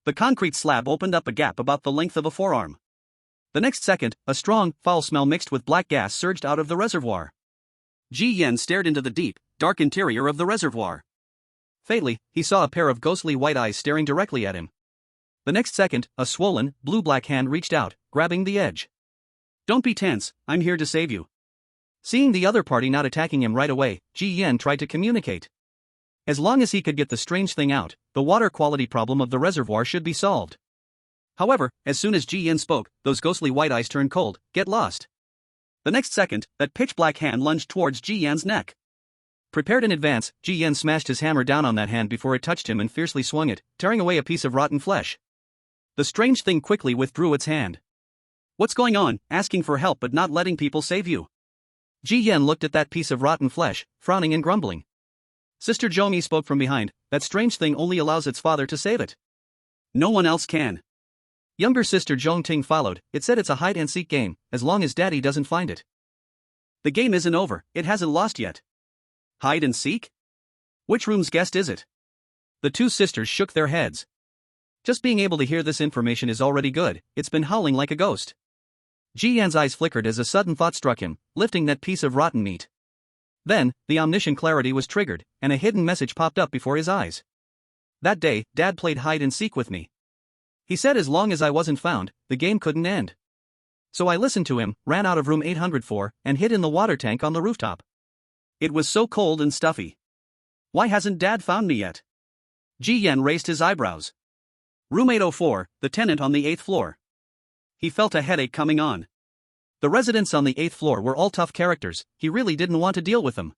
The concrete slab opened up a gap about the length of a forearm. The next second, a strong, foul smell mixed with black gas surged out of the reservoir. Ji Yan stared into the deep, dark interior of the reservoir. Faintly, he saw a pair of ghostly white eyes staring directly at him. The next second, a swollen, blue-black hand reached out, grabbing the edge. Don't be tense, I'm here to save you. Seeing the other party not attacking him right away, Ji Yan tried to communicate. As long as he could get the strange thing out, the water quality problem of the reservoir should be solved. However, as soon as Ji Yan spoke, those ghostly white eyes turned cold. Get lost. The next second, that pitch-black hand lunged towards Ji Yan's neck. Prepared in advance, Ji Yan smashed his hammer down on that hand before it touched him and fiercely swung it, tearing away a piece of rotten flesh. The strange thing quickly withdrew its hand. What's going on, asking for help but not letting people save you? Ji Yan looked at that piece of rotten flesh, frowning and grumbling. Sister Zhong Yi spoke from behind, that strange thing only allows its father to save it. No one else can. Younger sister Zhong Ting followed, it said it's a hide-and-seek game, as long as daddy doesn't find it. The game isn't over, it hasn't lost yet. Hide and seek? Which room's guest is it? The two sisters shook their heads. Just being able to hear this information is already good, it's been howling like a ghost. Ji Yan's eyes flickered as a sudden thought struck him, lifting that piece of rotten meat. Then, the omniscient clarity was triggered, and a hidden message popped up before his eyes. That day, Dad played hide and seek with me. He said as long as I wasn't found, the game couldn't end. So I listened to him, ran out of room 804, and hid in the water tank on the rooftop. It was so cold and stuffy. Why hasn't Dad found me yet? Ji Yan raised his eyebrows. Room 804, the tenant on the 8th floor. He felt a headache coming on. The residents on the 8th floor were all tough characters, he really didn't want to deal with them.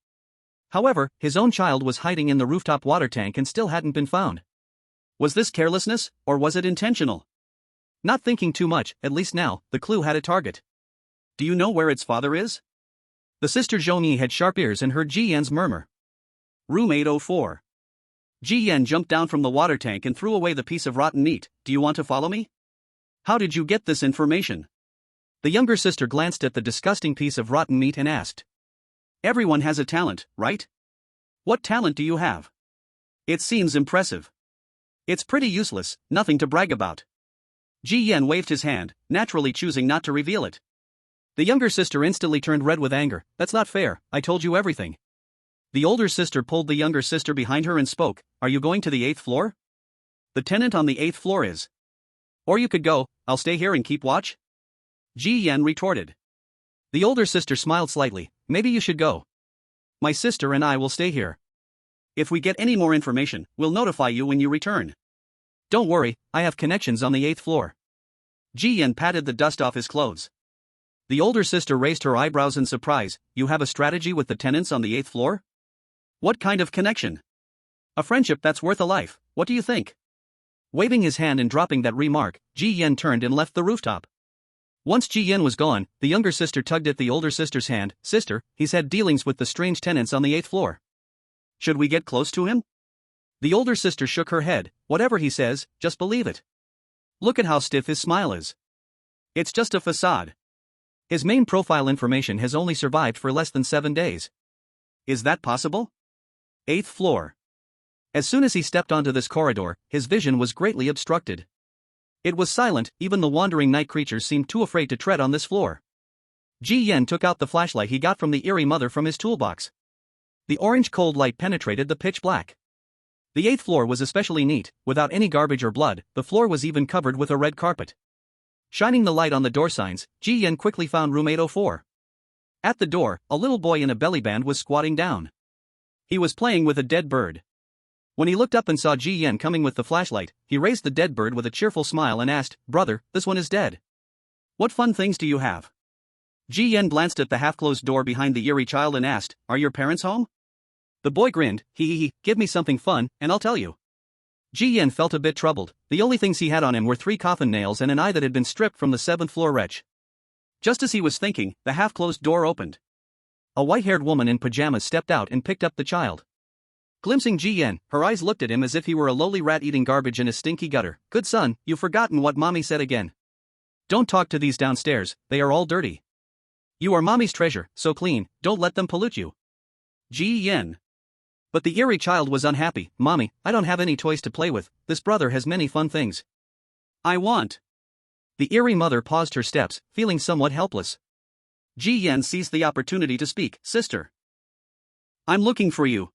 However, his own child was hiding in the rooftop water tank and still hadn't been found. Was this carelessness, or was it intentional? Not thinking too much, at least now, the clue had a target. Do you know where its father is? The sister Zhongyi had sharp ears and heard Ji Yan's murmur. Room 804. Ji Yan jumped down from the water tank and threw away the piece of rotten meat. Do you want to follow me? How did you get this information? The younger sister glanced at the disgusting piece of rotten meat and asked. Everyone has a talent, right? What talent do you have? It seems impressive. It's pretty useless, nothing to brag about. Ji Yan waved his hand, naturally choosing not to reveal it. The younger sister instantly turned red with anger. That's not fair, I told you everything. The older sister pulled the younger sister behind her and spoke. Are you going to the 8th floor? The tenant on the 8th floor is. Or you could go, I'll stay here and keep watch? Ji Yan retorted. The older sister smiled slightly. Maybe you should go. My sister and I will stay here. If we get any more information, we'll notify you when you return. Don't worry, I have connections on the 8th floor. Ji Yan patted the dust off his clothes. The older sister raised her eyebrows in surprise. You have a strategy with the tenants on the 8th floor? What kind of connection? A friendship that's worth a life, what do you think? Waving his hand and dropping that remark, Ji Yan turned and left the rooftop. Once Ji Yan was gone, the younger sister tugged at the older sister's hand. Sister, he's had dealings with the strange tenants on the 8th floor. Should we get close to him? The older sister shook her head. Whatever he says, just believe it. Look at how stiff his smile is. It's just a facade. His main profile information has only survived for less than 7 days. Is that possible? 8th floor. As soon as he stepped onto this corridor, his vision was greatly obstructed. It was silent, even the wandering night creatures seemed too afraid to tread on this floor. Ji Yan took out the flashlight he got from the Eerie mother from his toolbox. The orange cold light penetrated the pitch black. The 8th floor was especially neat, without any garbage or blood. The floor was even covered with a red carpet. Shining the light on the door signs, Ji Yan quickly found room 804. At the door, a little boy in a belly band was squatting down. He was playing with a dead bird. When he looked up and saw Ji Yan coming with the flashlight, he raised the dead bird with a cheerful smile and asked, Brother, this one is dead. What fun things do you have? Ji Yan glanced at the half-closed door behind the Eerie child and asked, Are your parents home? The boy grinned. Give me something fun, and I'll tell you. Ji Yan felt a bit troubled. The only things he had on him were 3 coffin nails and an eye that had been stripped from the 7th floor wretch. Just as he was thinking, the half-closed door opened. A white-haired woman in pajamas stepped out and picked up the child. Glimpsing Ji Yan, her eyes looked at him as if he were a lowly rat eating garbage in a stinky gutter. Good son, you've forgotten what mommy said again. Don't talk to these downstairs, they are all dirty. You are mommy's treasure, so clean, don't let them pollute you. Ji Yan. But the Eerie child was unhappy. Mommy, I don't have any toys to play with, this brother has many fun things. I want. The Eerie mother paused her steps, feeling somewhat helpless. Ji Yan seized the opportunity to speak. Sister. I'm looking for you.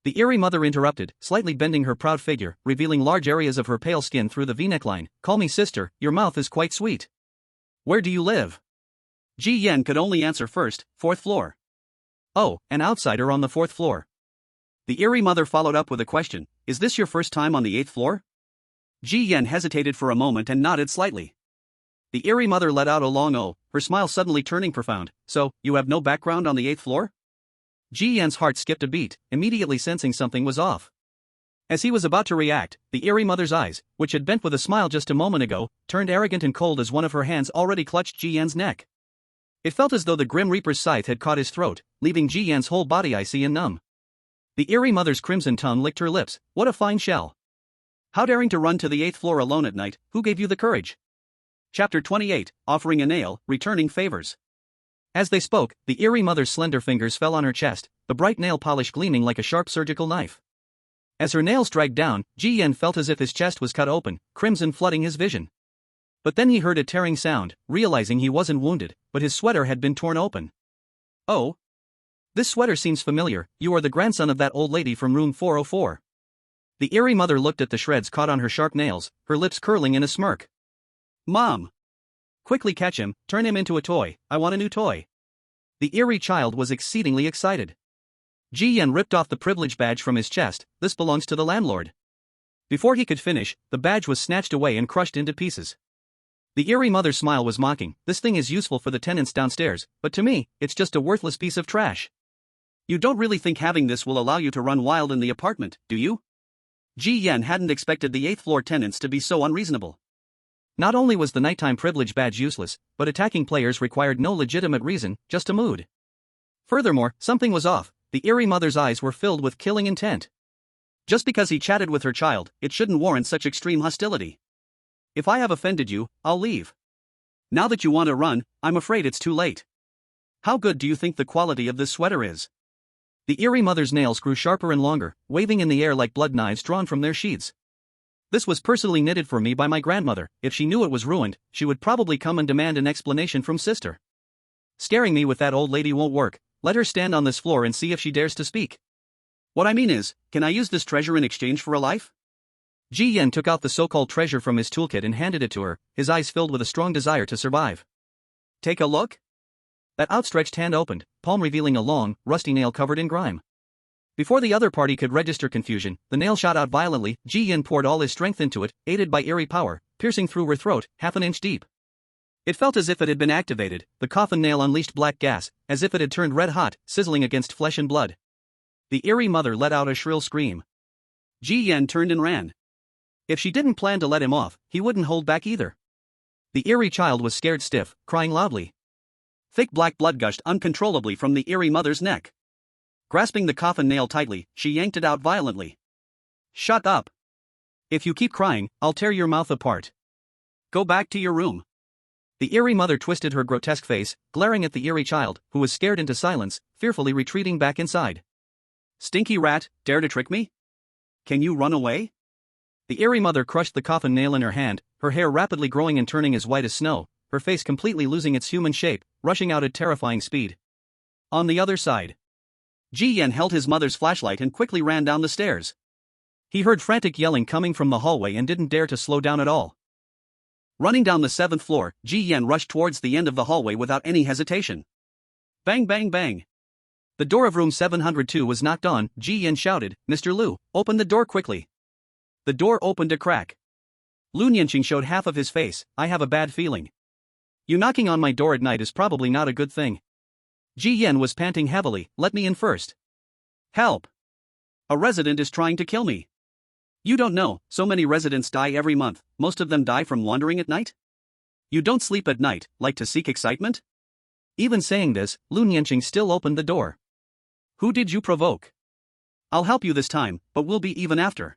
The Eerie mother interrupted, slightly bending her proud figure, revealing large areas of her pale skin through the V-neckline. Call me sister, your mouth is quite sweet. Where do you live? Ji Yan could only answer first, 4th floor. Oh, an outsider on the 4th floor. The Eerie mother followed up with a question. Is this your first time on the 8th floor? Ji Yan hesitated for a moment and nodded slightly. The Eerie mother let out a long "oh," her smile suddenly turning profound. So, you have no background on the 8th floor? Ji Yan's heart skipped a beat, immediately sensing something was off. As he was about to react, the Eerie mother's eyes, which had bent with a smile just a moment ago, turned arrogant and cold as one of her hands already clutched Ji Yan's neck. It felt as though the Grim Reaper's scythe had caught his throat, leaving Ji Yan's whole body icy and numb. The Eerie mother's crimson tongue licked her lips. What a fine shell. How daring to run to the 8th floor alone at night, who gave you the courage? Chapter 28, Offering a Nail, Returning Favors. As they spoke, the Eerie mother's slender fingers fell on her chest, the bright nail polish gleaming like a sharp surgical knife. As her nails dragged down, Ji Yan felt as if his chest was cut open, crimson flooding his vision. But then he heard a tearing sound, realizing he wasn't wounded, but his sweater had been torn open. Oh. This sweater seems familiar, you are the grandson of that old lady from room 404. The Eerie mother looked at the shreds caught on her sharp nails, her lips curling in a smirk. Mom! Quickly catch him, turn him into a toy, I want a new toy. The Eerie child was exceedingly excited. Ji Yan ripped off the privilege badge from his chest. This belongs to the landlord. Before he could finish, the badge was snatched away and crushed into pieces. The Eerie mother's smile was mocking. This thing is useful for the tenants downstairs, but to me, it's just a worthless piece of trash. You don't really think having this will allow you to run wild in the apartment, do you? Ji Yan hadn't expected the 8th floor tenants to be so unreasonable. Not only was the nighttime privilege badge useless, but attacking players required no legitimate reason, just a mood. Furthermore, something was off. The Eerie mother's eyes were filled with killing intent. Just because he chatted with her child, it shouldn't warrant such extreme hostility. If I have offended you, I'll leave. Now that you want to run, I'm afraid it's too late. How good do you think the quality of this sweater is? The Eerie mother's nails grew sharper and longer, waving in the air like blood knives drawn from their sheaths. This was personally knitted for me by my grandmother. If she knew it was ruined, she would probably come and demand an explanation from sister. Scaring me with that old lady won't work. Let her stand on this floor and see if she dares to speak. What I mean is, can I use this treasure in exchange for a life? Ji Yan took out the so-called treasure from his toolkit and handed it to her, his eyes filled with a strong desire to survive. Take a look? That outstretched hand opened, palm revealing a long, rusty nail covered in grime. Before the other party could register confusion, the nail shot out violently. Ji Yan poured all his strength into it, aided by Eerie power, piercing through her throat, half an inch deep. It felt as if it had been activated. The coffin nail unleashed black gas, as if it had turned red hot, sizzling against flesh and blood. The Eerie mother let out a shrill scream. Ji Yan turned and ran. If she didn't plan to let him off, he wouldn't hold back either. The Eerie child was scared stiff, crying loudly. Thick black blood gushed uncontrollably from the Eerie mother's neck. Grasping the coffin nail tightly, she yanked it out violently. Shut up. If you keep crying, I'll tear your mouth apart. Go back to your room. The Eerie mother twisted her grotesque face, glaring at the Eerie child, who was scared into silence, fearfully retreating back inside. Stinky rat, dare to trick me? Can you run away? The Eerie mother crushed the coffin nail in her hand, her hair rapidly growing and turning as white as snow, her face completely losing its human shape, rushing out at terrifying speed. On the other side, Ji Yan held his mother's flashlight and quickly ran down the stairs. He heard frantic yelling coming from the hallway and didn't dare to slow down at all. Running down the 7th floor, Ji Yan rushed towards the end of the hallway without any hesitation. Bang bang bang. The door of room 702 was knocked on. Ji Yan shouted, Mr. Liu, open the door quickly. The door opened a crack. Lu Nianqing showed half of his face. I have a bad feeling. You knocking on my door at night is probably not a good thing. Ji Yan was panting heavily. Let me in first. Help. A resident is trying to kill me. You don't know, so many residents die every month. Most of them die from wandering at night. You don't sleep at night, like to seek excitement? Even saying this, Lu Nianqing still opened the door. Who did you provoke? I'll help you this time, but we'll be even after.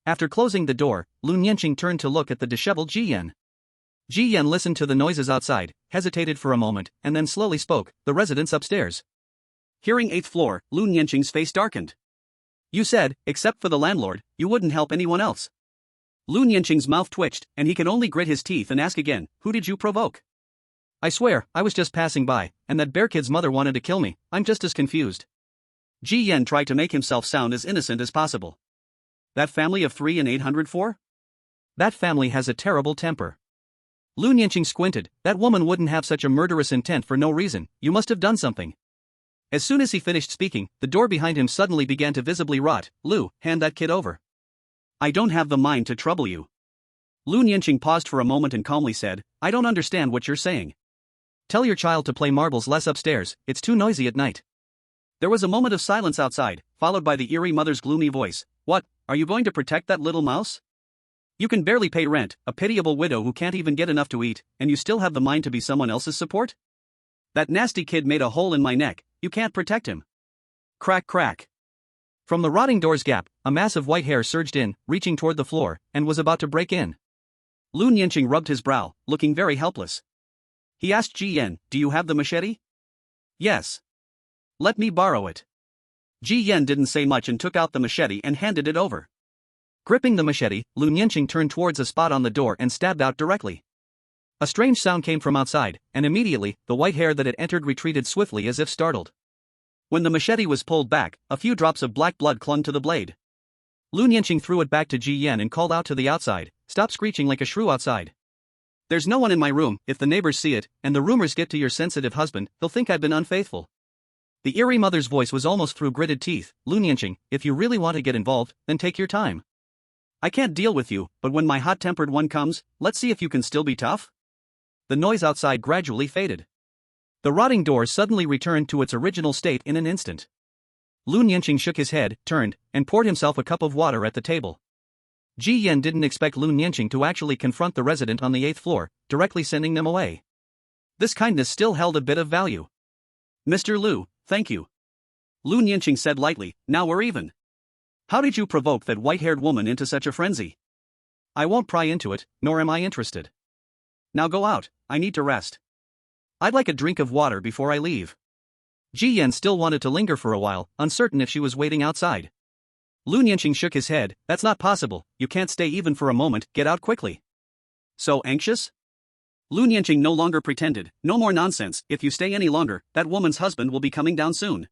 After closing the door, Lu Nianqing turned to look at the disheveled Ji Yan. Ji Yan listened to the noises outside, hesitated for a moment, and then slowly spoke, the residents upstairs. Hearing 8th floor, Lu Nianqing's face darkened. You said, except for the landlord, you wouldn't help anyone else. Lu Nianqing's mouth twitched, and he could only grit his teeth and ask again, who did you provoke? I swear, I was just passing by, and that bear kid's mother wanted to kill me. I'm just as confused. Ji Yan tried to make himself sound as innocent as possible. That family of 3 and 804? That family has a terrible temper. Lu Nianqing squinted. That woman wouldn't have such a murderous intent for no reason. You must have done something. As soon as he finished speaking, the door behind him suddenly began to visibly rot. Lu, hand that kid over. I don't have the mind to trouble you. Lu Nianqing paused for a moment and calmly said, I don't understand what you're saying. Tell your child to play marbles less upstairs, it's too noisy at night. There was a moment of silence outside, followed by the Eerie mother's gloomy voice. What, are you going to protect that little mouse? You can barely pay rent, a pitiable widow who can't even get enough to eat, and you still have the mind to be someone else's support? That nasty kid made a hole in my neck, you can't protect him. Crack crack. From the rotting door's gap, a mass of white hair surged in, reaching toward the floor, and was about to break in. Lu Nianqing rubbed his brow, looking very helpless. He asked Ji Yan, do you have the machete? Yes. Let me borrow it. Ji Yan didn't say much and took out the machete and handed it over. Gripping the machete, Lu Nianqing turned towards a spot on the door and stabbed out directly. A strange sound came from outside, and immediately, the white hair that had entered retreated swiftly as if startled. When the machete was pulled back, a few drops of black blood clung to the blade. Lu Nianqing threw it back to Ji Yan and called out to the outside, stop screeching like a shrew outside. There's no one in my room. If the neighbors see it, and the rumors get to your sensitive husband, he'll think I've been unfaithful. The Eerie mother's voice was almost through gritted teeth. Lu Nianqing, if you really want to get involved, then take your time. I can't deal with you, but when my hot-tempered one comes, let's see if you can still be tough. The noise outside gradually faded. The rotting door suddenly returned to its original state in an instant. Lun Yanqing shook his head, turned, and poured himself a cup of water at the table. Ji Yan didn't expect Lun Yanqing to actually confront the resident on the 8th floor, directly sending them away. This kindness still held a bit of value. "Mr. Lu, thank you," Lun Yanqing said lightly, "now we're even. How did you provoke that white-haired woman into such a frenzy? I won't pry into it, nor am I interested. Now go out, I need to rest. I'd like a drink of water before I leave." Ji Yan still wanted to linger for a while, uncertain if she was waiting outside. Lun Yanqing shook his head, "That's not possible, you can't stay even for a moment, get out quickly." "So anxious?" Lun Yanqing no longer pretended, "No more nonsense, if you stay any longer, that woman's husband will be coming down soon.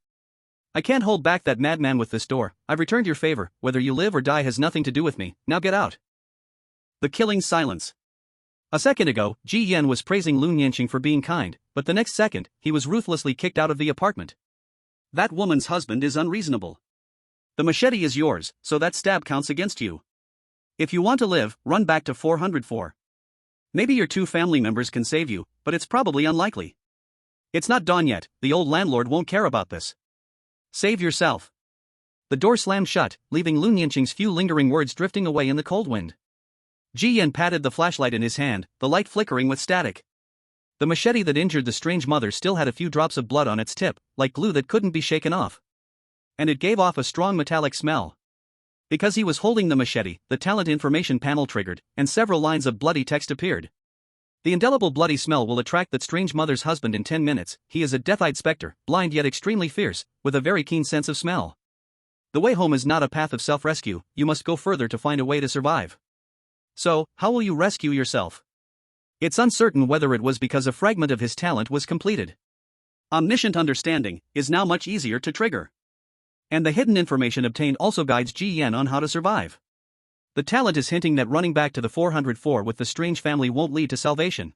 I can't hold back that madman with this door, I've returned your favor, whether you live or die has nothing to do with me, now get out." The killing silence. A second ago, Ji Yan was praising Lun Yanqing for being kind, but the next second, he was ruthlessly kicked out of the apartment. "That woman's husband is unreasonable. The machete is yours, so that stab counts against you. If you want to live, run back to 404. Maybe your 2 family members can save you, but it's probably unlikely. It's not dawn yet, the old landlord won't care about this. Save yourself." The door slammed shut, leaving Lun Yanqing's few lingering words drifting away in the cold wind. Ji Yan patted the flashlight in his hand, the light flickering with static. The machete that injured the strange mother still had a few drops of blood on its tip, like glue that couldn't be shaken off. And it gave off a strong metallic smell. Because he was holding the machete, the talent information panel triggered, and several lines of bloody text appeared. "The indelible bloody smell will attract that strange mother's husband in 10 minutes, he is a death-eyed specter, blind yet extremely fierce, with a very keen sense of smell. The way home is not a path of self-rescue, you must go further to find a way to survive. So, how will you rescue yourself?" It's uncertain whether it was because a fragment of his talent was completed. Omniscient understanding is now much easier to trigger. And the hidden information obtained also guides Ji Yan on how to survive. The talent is hinting that running back to the 404 with the strange family won't lead to salvation.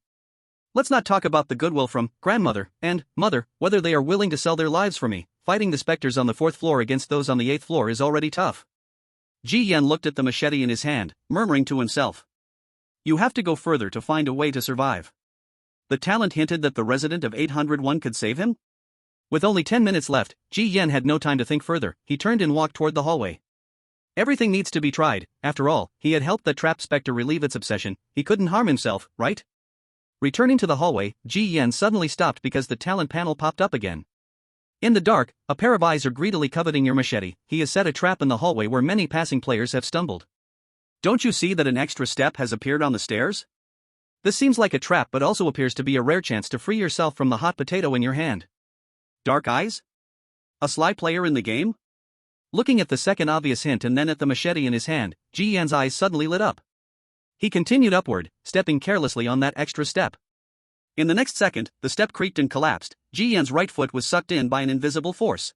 Let's not talk about the goodwill from grandmother and mother, whether they are willing to sell their lives for me. Fighting the specters on the 4th floor against those on the 8th floor is already tough. Ji Yan looked at the machete in his hand, murmuring to himself. You have to go further to find a way to survive. The talent hinted that the resident of 801 could save him? With only 10 minutes left, Ji Yan had no time to think further, he turned and walked toward the hallway. Everything needs to be tried, after all, he had helped the trapped specter relieve its obsession, he couldn't harm himself, right? Returning to the hallway, Ji Yan suddenly stopped because the talent panel popped up again. In the dark, a pair of eyes are greedily coveting your machete, he has set a trap in the hallway where many passing players have stumbled. Don't you see that an extra step has appeared on the stairs? This seems like a trap but also appears to be a rare chance to free yourself from the hot potato in your hand. Dark eyes? A sly player in the game? Looking at the second obvious hint and then at the machete in his hand, Ji Yan's eyes suddenly lit up. He continued upward, stepping carelessly on that extra step. In the next second, the step creaked and collapsed, Ji Yan's right foot was sucked in by an invisible force.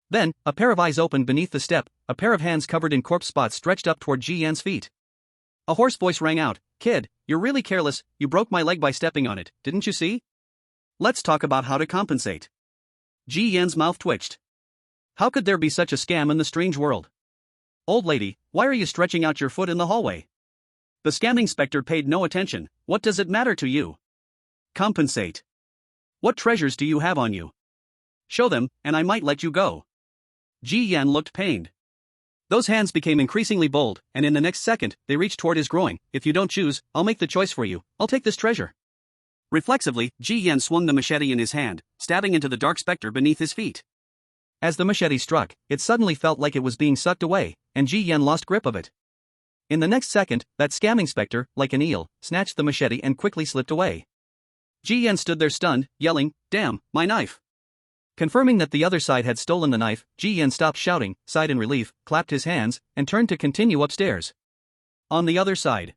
Then, a pair of eyes opened beneath the step, a pair of hands covered in corpse spots stretched up toward Ji Yan's feet. A hoarse voice rang out, "Kid, you're really careless, you broke my leg by stepping on it, didn't you see? Let's talk about how to compensate." Ji Yan's mouth twitched. How could there be such a scam in the strange world? Old lady, why are you stretching out your foot in the hallway? The scamming specter paid no attention. What does it matter to you? Compensate. What treasures do you have on you? Show them, and I might let you go. Ji Yan looked pained. Those hands became increasingly bold, and in the next second, they reached toward his groin. If you don't choose, I'll make the choice for you, I'll take this treasure. Reflexively, Ji Yan swung the machete in his hand, stabbing into the dark specter beneath his feet. As the machete struck, it suddenly felt like it was being sucked away, and Ji Yan lost grip of it. In the next second, that scamming specter, like an eel, snatched the machete and quickly slipped away. Ji Yan stood there stunned, yelling, "Damn, my knife!" Confirming that the other side had stolen the knife, Ji Yan stopped shouting, sighed in relief, clapped his hands, and turned to continue upstairs. On the other side,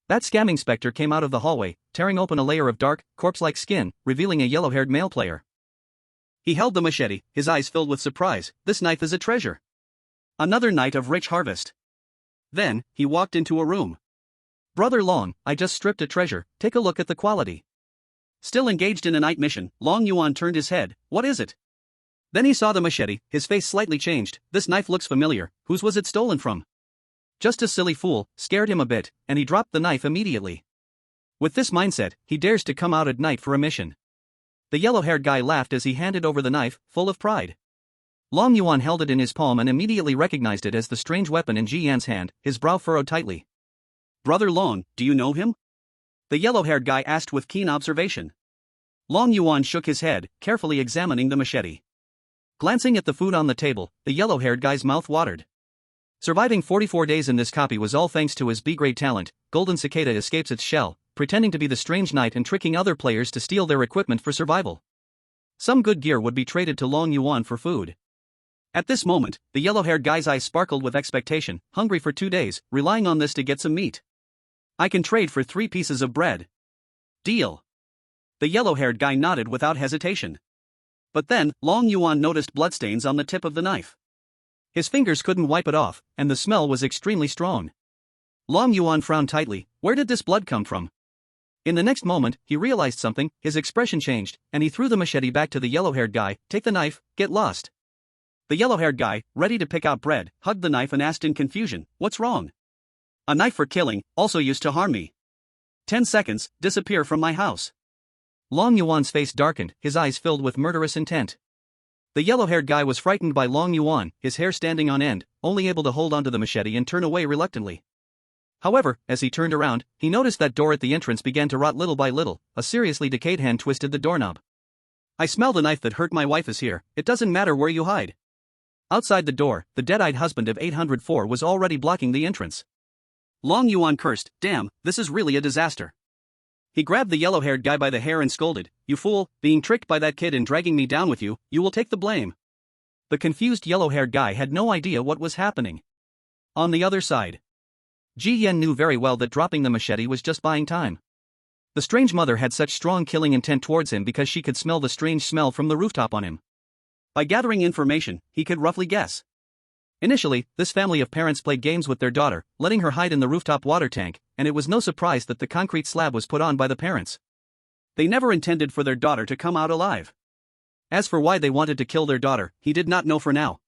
that scamming specter came out of the hallway, tearing open a layer of dark, corpse-like skin, revealing a yellow-haired male player. He held the machete, his eyes filled with surprise. This knife is a treasure. Another night of rich harvest. Then, he walked into a room. Brother Long, I just stripped a treasure, take a look at the quality. Still engaged in a night mission, Long Yuan turned his head. What is it? Then he saw the machete, his face slightly changed. This knife looks familiar, whose was it stolen from? Just a silly fool, scared him a bit, and he dropped the knife immediately. With this mindset, he dares to come out at night for a mission. The yellow-haired guy laughed as he handed over the knife, full of pride. Long Yuan held it in his palm and immediately recognized it as the strange weapon in Ji Yan's hand, his brow furrowed tightly. Brother Long, do you know him? The yellow-haired guy asked with keen observation. Long Yuan shook his head, carefully examining the machete. Glancing at the food on the table, the yellow-haired guy's mouth watered. Surviving 44 days in this copy was all thanks to his B-grade talent. Golden Cicada escapes its shell, pretending to be the strange knight and tricking other players to steal their equipment for survival. Some good gear would be traded to Long Yuan for food. At this moment, the yellow-haired guy's eyes sparkled with expectation, hungry for 2 days, relying on this to get some meat. I can trade for 3 pieces of bread. Deal. The yellow-haired guy nodded without hesitation. But then, Long Yuan noticed bloodstains on the tip of the knife. His fingers couldn't wipe it off, and the smell was extremely strong. Long Yuan frowned tightly. Where did this blood come from? In the next moment, he realized something, his expression changed, and he threw the machete back to the yellow-haired guy. Take the knife, get lost. The yellow-haired guy, ready to pick out bread, hugged the knife and asked in confusion, what's wrong? A knife for killing, also used to harm me. 10 seconds, disappear from my house. Long Yuan's face darkened, his eyes filled with murderous intent. The yellow-haired guy was frightened by Long Yuan, his hair standing on end, only able to hold onto the machete and turn away reluctantly. However, as he turned around, he noticed that door at the entrance began to rot little by little. A seriously decayed hand twisted the doorknob. I smell the knife that hurt my wife is here. It doesn't matter where you hide. Outside the door, the dead-eyed husband of 804 was already blocking the entrance. Long Yuan cursed, damn, this is really a disaster. He grabbed the yellow-haired guy by the hair and scolded, you fool, being tricked by that kid and dragging me down with you, you will take the blame. The confused yellow-haired guy had no idea what was happening. On the other side, Ji Yan knew very well that dropping the machete was just buying time. The strange mother had such strong killing intent towards him because she could smell the strange smell from the rooftop on him. By gathering information, he could roughly guess. Initially, this family of parents played games with their daughter, letting her hide in the rooftop water tank, and it was no surprise that the concrete slab was put on by the parents. They never intended for their daughter to come out alive. As for why they wanted to kill their daughter, he did not know for now.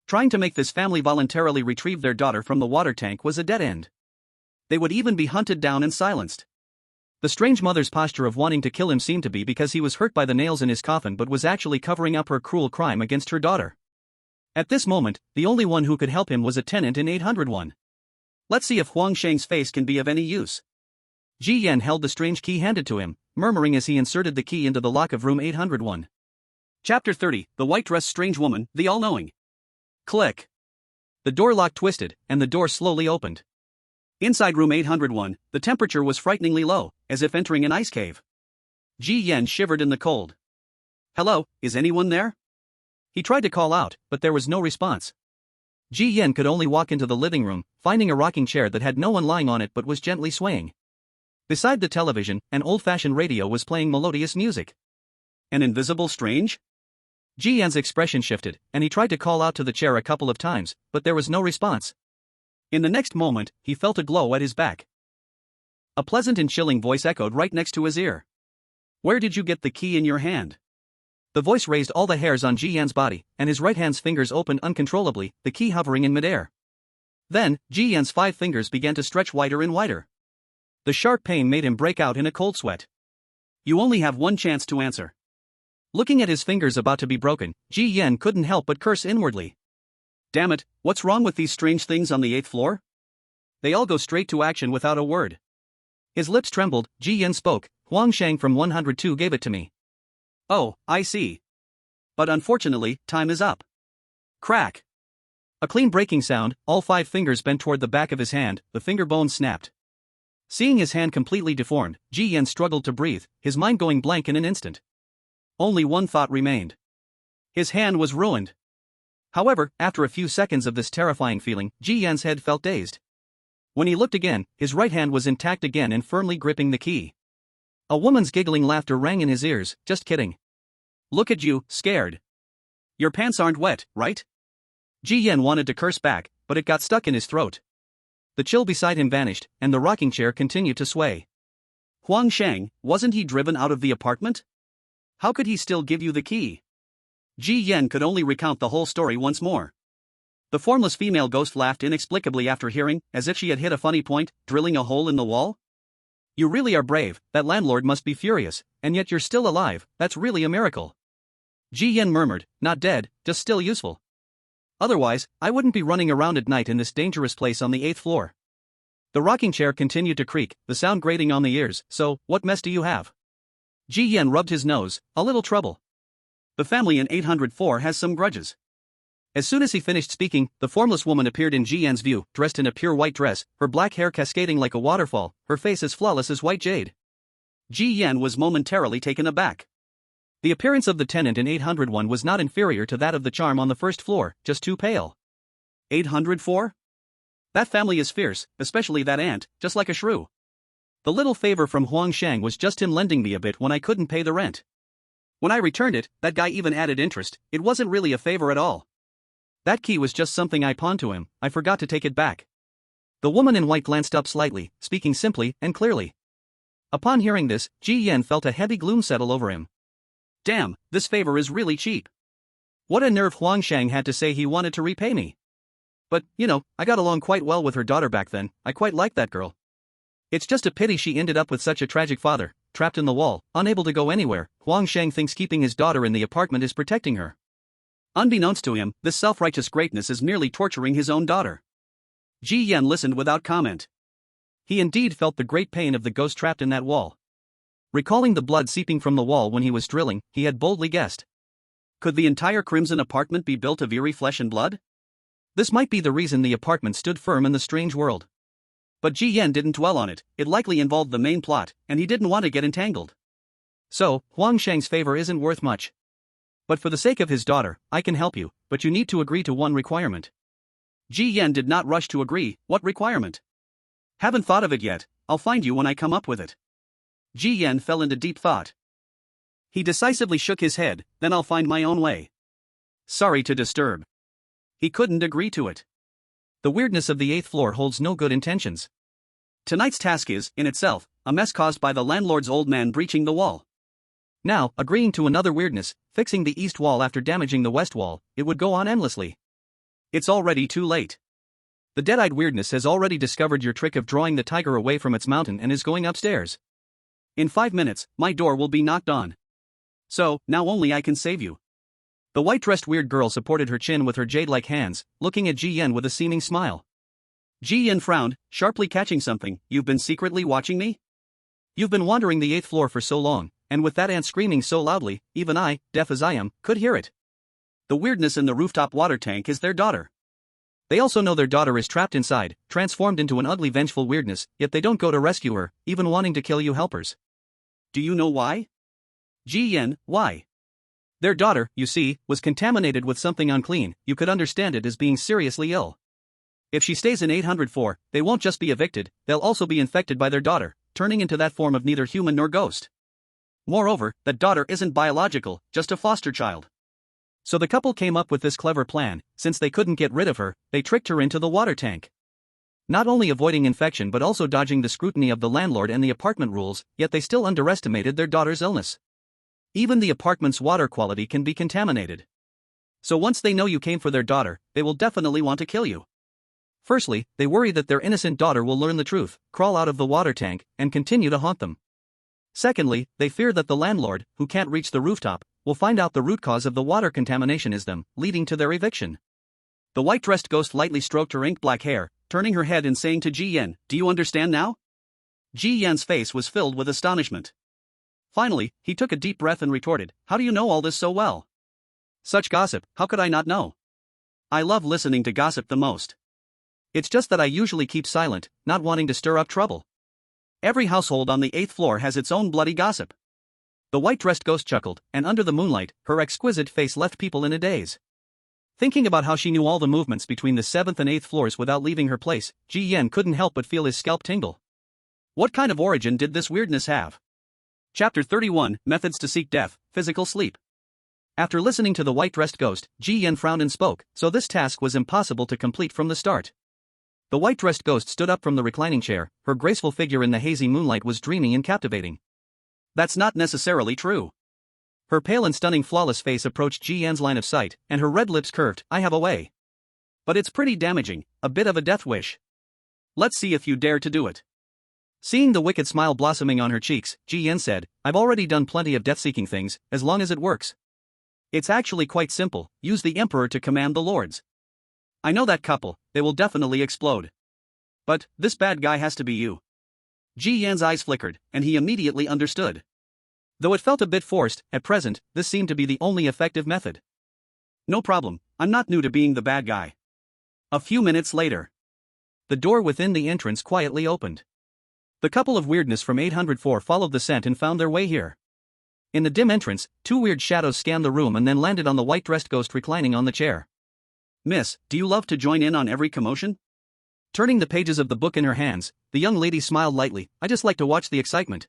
Trying to make this family voluntarily retrieve their daughter from the water tank was a dead end. They would even be hunted down and silenced. The strange mother's posture of wanting to kill him seemed to be because he was hurt by the nails in his coffin but was actually covering up her cruel crime against her daughter. At this moment, the only one who could help him was a tenant in 801. Let's see if Huang Shang's face can be of any use. Ji Yan held the strange key handed to him, murmuring as he inserted the key into the lock of room 801. Chapter 30, The White-Dressed Strange Woman, the All-Knowing. Click. The door lock twisted, and the door slowly opened. Inside room 801, the temperature was frighteningly low, as if entering an ice cave. Ji Yan shivered in the cold. Hello, is anyone there? He tried to call out, but there was no response. Ji Yan could only walk into the living room, finding a rocking chair that had no one lying on it but was gently swaying. Beside the television, an old-fashioned radio was playing melodious music. An invisible strange? Ji Yan's expression shifted, and he tried to call out to the chair a couple of times, but there was no response. In the next moment, he felt a glow at his back. A pleasant and chilling voice echoed right next to his ear. Where did you get the key in your hand? The voice raised all the hairs on Ji Yan's body, and his right hand's fingers opened uncontrollably, the key hovering in midair. Then, Ji Yan's 5 fingers began to stretch wider and wider. The sharp pain made him break out in a cold sweat. You only have one chance to answer. Looking at his fingers about to be broken, Ji Yan couldn't help but curse inwardly. Damn it, what's wrong with these strange things on the 8th floor? They all go straight to action without a word. His lips trembled. Ji Yan spoke, Huang Shang from 102 gave it to me. Oh, I see. But unfortunately, time is up. Crack. A clean breaking sound, all 5 fingers bent toward the back of his hand, the finger bones snapped. Seeing his hand completely deformed, Ji Yan struggled to breathe, his mind going blank in an instant. Only one thought remained. His hand was ruined. However, after a few seconds of this terrifying feeling, Ji Yan's head felt dazed. When he looked again, his right hand was intact again and firmly gripping the key. A woman's giggling laughter rang in his ears. Just kidding. Look at you, scared. Your pants aren't wet, right? Ji Yan wanted to curse back, but it got stuck in his throat. The chill beside him vanished, and the rocking chair continued to sway. Huang Shang, wasn't he driven out of the apartment? How could he still give you the key? Ji Yan could only recount the whole story once more. The formless female ghost laughed inexplicably after hearing, as if she had hit a funny point, drilling a hole in the wall. You really are brave, that landlord must be furious, and yet you're still alive, that's really a miracle. Ji Yan murmured, not dead, just still useful. Otherwise, I wouldn't be running around at night in this dangerous place on the 8th floor. The rocking chair continued to creak, the sound grating on the ears. So, what mess do you have? Ji Yan rubbed his nose, a little trouble. The family in 804 has some grudges. As soon as he finished speaking, the formless woman appeared in Ji Yan's view, dressed in a pure white dress, her black hair cascading like a waterfall, her face as flawless as white jade. Ji Yan was momentarily taken aback. The appearance of the tenant in 801 was not inferior to that of the charm on the first floor, just too pale. 804? That family is fierce, especially that aunt, just like a shrew. The little favor from Huang Shang was just him lending me a bit when I couldn't pay the rent. When I returned it, that guy even added interest. It wasn't really a favor at all. That key was just something I pawned to him, I forgot to take it back. The woman in white glanced up slightly, speaking simply and clearly. Upon hearing this, Ji Yan felt a heavy gloom settle over him. Damn, this favor is really cheap. What a nerve Huang Shang had to say he wanted to repay me. But, I got along quite well with her daughter back then, I quite liked that girl. It's just a pity she ended up with such a tragic father, trapped in the wall, unable to go anywhere. Huang Shang thinks keeping his daughter in the apartment is protecting her. Unbeknownst to him, this self-righteous greatness is merely torturing his own daughter. Ji Yan listened without comment. He indeed felt the great pain of the ghost trapped in that wall. Recalling the blood seeping from the wall when he was drilling, he had boldly guessed. Could the entire Crimson apartment be built of eerie flesh and blood? This might be the reason the apartment stood firm in the strange world. But Ji Yan didn't dwell on it, it likely involved the main plot, and he didn't want to get entangled. So, Huang Shang's favor isn't worth much. But for the sake of his daughter, I can help you, but you need to agree to one requirement. Ji Yan did not rush to agree. What requirement? Haven't thought of it yet, I'll find you when I come up with it. Ji Yan fell into deep thought. He decisively shook his head, then I'll find my own way. Sorry to disturb. He couldn't agree to it. The weirdness of the 8th floor holds no good intentions. Tonight's task is, in itself, a mess caused by the landlord's old man breaching the wall. Now, agreeing to another weirdness, fixing the east wall after damaging the west wall, it would go on endlessly. It's already too late. The dead-eyed weirdness has already discovered your trick of drawing the tiger away from its mountain and is going upstairs. In 5 minutes, my door will be knocked on. So, now only I can save you. The white-dressed weird girl supported her chin with her jade-like hands, looking at Ji Yan with a seeming smile. Ji Yan frowned, sharply catching something. You've been secretly watching me? You've been wandering the 8th floor for so long, and with that aunt screaming so loudly, even I, deaf as I am, could hear it. The weirdness in the rooftop water tank is their daughter. They also know their daughter is trapped inside, transformed into an ugly vengeful weirdness, yet they don't go to rescue her, even wanting to kill you helpers. Do you know why? Ji Yan, why? Their daughter, you see, was contaminated with something unclean. You could understand it as being seriously ill. If she stays in 804, they won't just be evicted, they'll also be infected by their daughter, turning into that form of neither human nor ghost. Moreover, that daughter isn't biological, just a foster child. So the couple came up with this clever plan. Since they couldn't get rid of her, they tricked her into the water tank. Not only avoiding infection but also dodging the scrutiny of the landlord and the apartment rules, yet they still underestimated their daughter's illness. Even the apartment's water quality can be contaminated. So once they know you came for their daughter, they will definitely want to kill you. Firstly, they worry that their innocent daughter will learn the truth, crawl out of the water tank, and continue to haunt them. Secondly, they fear that the landlord, who can't reach the rooftop, will find out the root cause of the water contamination is them, leading to their eviction. The white-dressed ghost lightly stroked her ink-black hair, turning her head and saying to Ji Yan, "Do you understand now?" Ji Yan's face was filled with astonishment. Finally, he took a deep breath and retorted, "How do you know all this so well?" "Such gossip, how could I not know? I love listening to gossip the most. It's just that I usually keep silent, not wanting to stir up trouble. Every household on the 8th floor has its own bloody gossip." The white-dressed ghost chuckled, and under the moonlight, her exquisite face left people in a daze. Thinking about how she knew all the movements between the 7th and 8th floors without leaving her place, Ji Yan couldn't help but feel his scalp tingle. What kind of origin did this weirdness have? Chapter 31, Methods to Seek Death, Physical Sleep. After listening to the white-dressed ghost, Ji Yan frowned and spoke, so this task was impossible to complete from the start. The white-dressed ghost stood up from the reclining chair, her graceful figure in the hazy moonlight was dreamy and captivating. That's not necessarily true. Her pale and stunning flawless face approached Ji Yan's line of sight, and her red lips curved. "I have a way. But it's pretty damaging, a bit of a death wish. Let's see if you dare to do it." Seeing the wicked smile blossoming on her cheeks, Ji Yan said, "I've already done plenty of death-seeking things, as long as it works." It's actually quite simple, use the Emperor to command the lords. I know that couple, they will definitely explode. But, this bad guy has to be you. Ji Yan's eyes flickered, and he immediately understood. Though it felt a bit forced, at present, this seemed to be the only effective method. No problem, I'm not new to being the bad guy. A few minutes later. The door within the entrance quietly opened. The couple of weirdness from 804 followed the scent and found their way here. In the dim entrance, two weird shadows scanned the room and then landed on the white-dressed ghost reclining on the chair. Miss, do you love to join in on every commotion? Turning the pages of the book in her hands, the young lady smiled lightly. I just like to watch the excitement.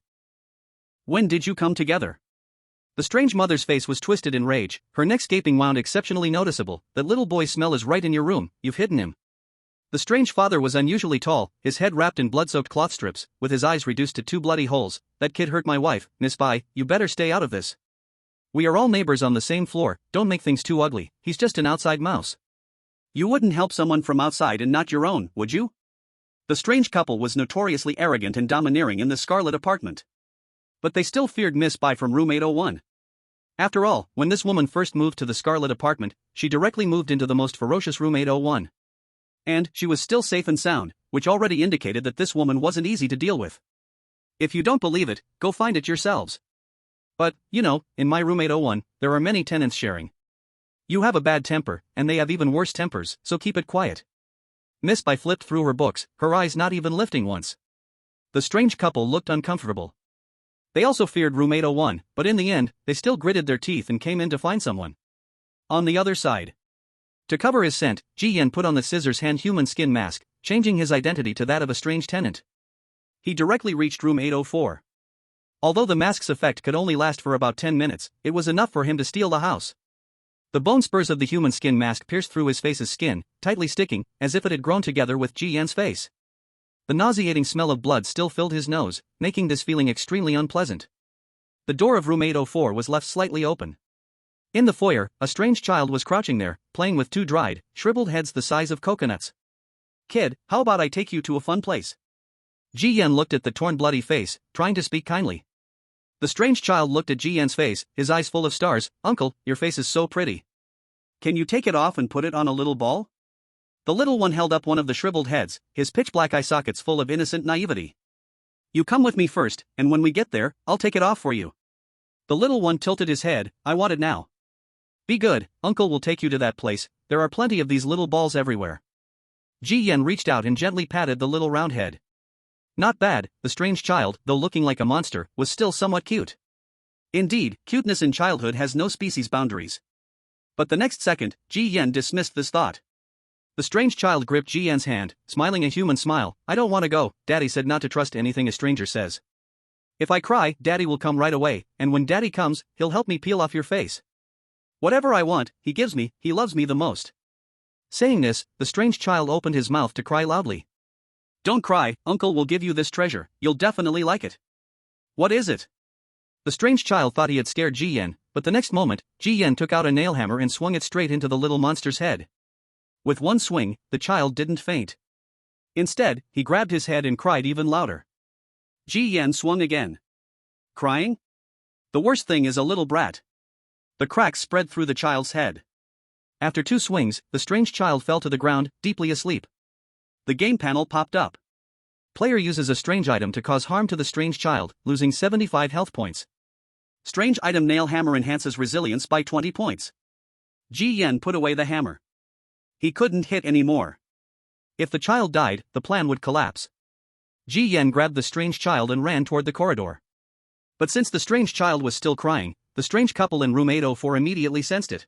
When did you come together? The strange mother's face was twisted in rage, her neck gaping wound exceptionally noticeable. That little boy's smell is right in your room, you've hidden him. The strange father was unusually tall, his head wrapped in blood-soaked cloth strips, with his eyes reduced to two bloody holes. That kid hurt my wife, Miss Bai, you better stay out of this. We are all neighbors on the same floor, don't make things too ugly, he's just an outside mouse. You wouldn't help someone from outside and not your own, would you? The strange couple was notoriously arrogant and domineering in the Scarlet apartment. But they still feared Miss Bai from room 801. After all, when this woman first moved to the Scarlet apartment, she directly moved into the most ferocious room 801. And she was still safe and sound, which already indicated that this woman wasn't easy to deal with. If you don't believe it, go find it yourselves. But, you know, in my room 801, there are many tenants sharing. You have a bad temper, and they have even worse tempers, so keep it quiet. Miss Bai flipped through her books, her eyes not even lifting once. The strange couple looked uncomfortable. They also feared room 801, but in the end, they still gritted their teeth and came in to find someone. On the other side. To cover his scent, Ji Yan put on the scissors hand human skin mask, changing his identity to that of a strange tenant. He directly reached room 804. Although the mask's effect could only last for about 10 minutes, it was enough for him to steal the house. The bone spurs of the human skin mask pierced through his face's skin, tightly sticking, as if it had grown together with Ji Yan's face. The nauseating smell of blood still filled his nose, making this feeling extremely unpleasant. The door of room 804 was left slightly open. In the foyer, a strange child was crouching there, playing with two dried, shriveled heads the size of coconuts. Kid, how about I take you to a fun place? Ji Yan looked at the torn bloody face, trying to speak kindly. The strange child looked at Ji Yan's face, his eyes full of stars. Uncle, your face is so pretty. Can you take it off and put it on a little ball? The little one held up one of the shriveled heads, his pitch-black eye sockets full of innocent naivety. You come with me first, and when we get there, I'll take it off for you. The little one tilted his head. I want it now. Be good, Uncle will take you to that place, there are plenty of these little balls everywhere. Ji Yan reached out and gently patted the little round head. Not bad, the strange child, though looking like a monster, was still somewhat cute. Indeed, cuteness in childhood has no species boundaries. But the next second, Ji Yan dismissed this thought. The strange child gripped Ji Yan's hand, smiling a human smile. I don't want to go, Daddy said not to trust anything a stranger says. If I cry, Daddy will come right away, and when Daddy comes, he'll help me peel off your face. Whatever I want, he gives me, he loves me the most. Saying this, the strange child opened his mouth to cry loudly. Don't cry, Uncle will give you this treasure, you'll definitely like it. What is it? The strange child thought he had scared Ji Yan, but the next moment, Ji Yan took out a nail hammer and swung it straight into the little monster's head. With one swing, the child didn't faint. Instead, he grabbed his head and cried even louder. Ji Yan swung again. Crying? The worst thing is a little brat. The cracks spread through the child's head. After 2 swings, the strange child fell to the ground, deeply asleep. The game panel popped up. Player uses a strange item to cause harm to the strange child, losing 75 health points. Strange item nail hammer enhances resilience by 20 points. Ji Yan put away the hammer. He couldn't hit anymore. If the child died, the plan would collapse. Ji Yan grabbed the strange child and ran toward the corridor. But since the strange child was still crying, the strange couple in room 804 immediately sensed it.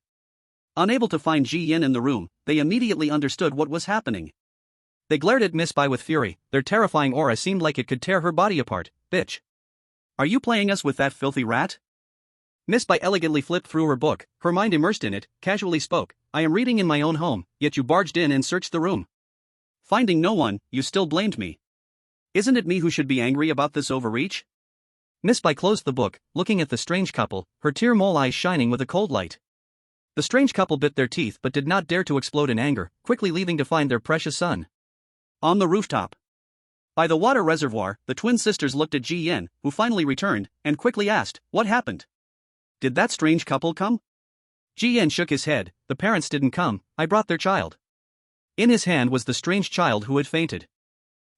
Unable to find Ji Yan in the room, they immediately understood what was happening. They glared at Miss Bai with fury, their terrifying aura seemed like it could tear her body apart. Bitch. Are you playing us with that filthy rat? Miss Bai elegantly flipped through her book, her mind immersed in it, casually spoke. I am reading in my own home, yet you barged in and searched the room. Finding no one, you still blamed me. Isn't it me who should be angry about this overreach? Miss Bai closed the book, looking at the strange couple, her tear-mole eyes shining with a cold light. The strange couple bit their teeth but did not dare to explode in anger, quickly leaving to find their precious son. On the rooftop. By the water reservoir, the twin sisters looked at Ji Yan, who finally returned, and quickly asked, what happened? Did that strange couple come? Ji Yan shook his head. The parents didn't come, I brought their child. In his hand was the strange child who had fainted.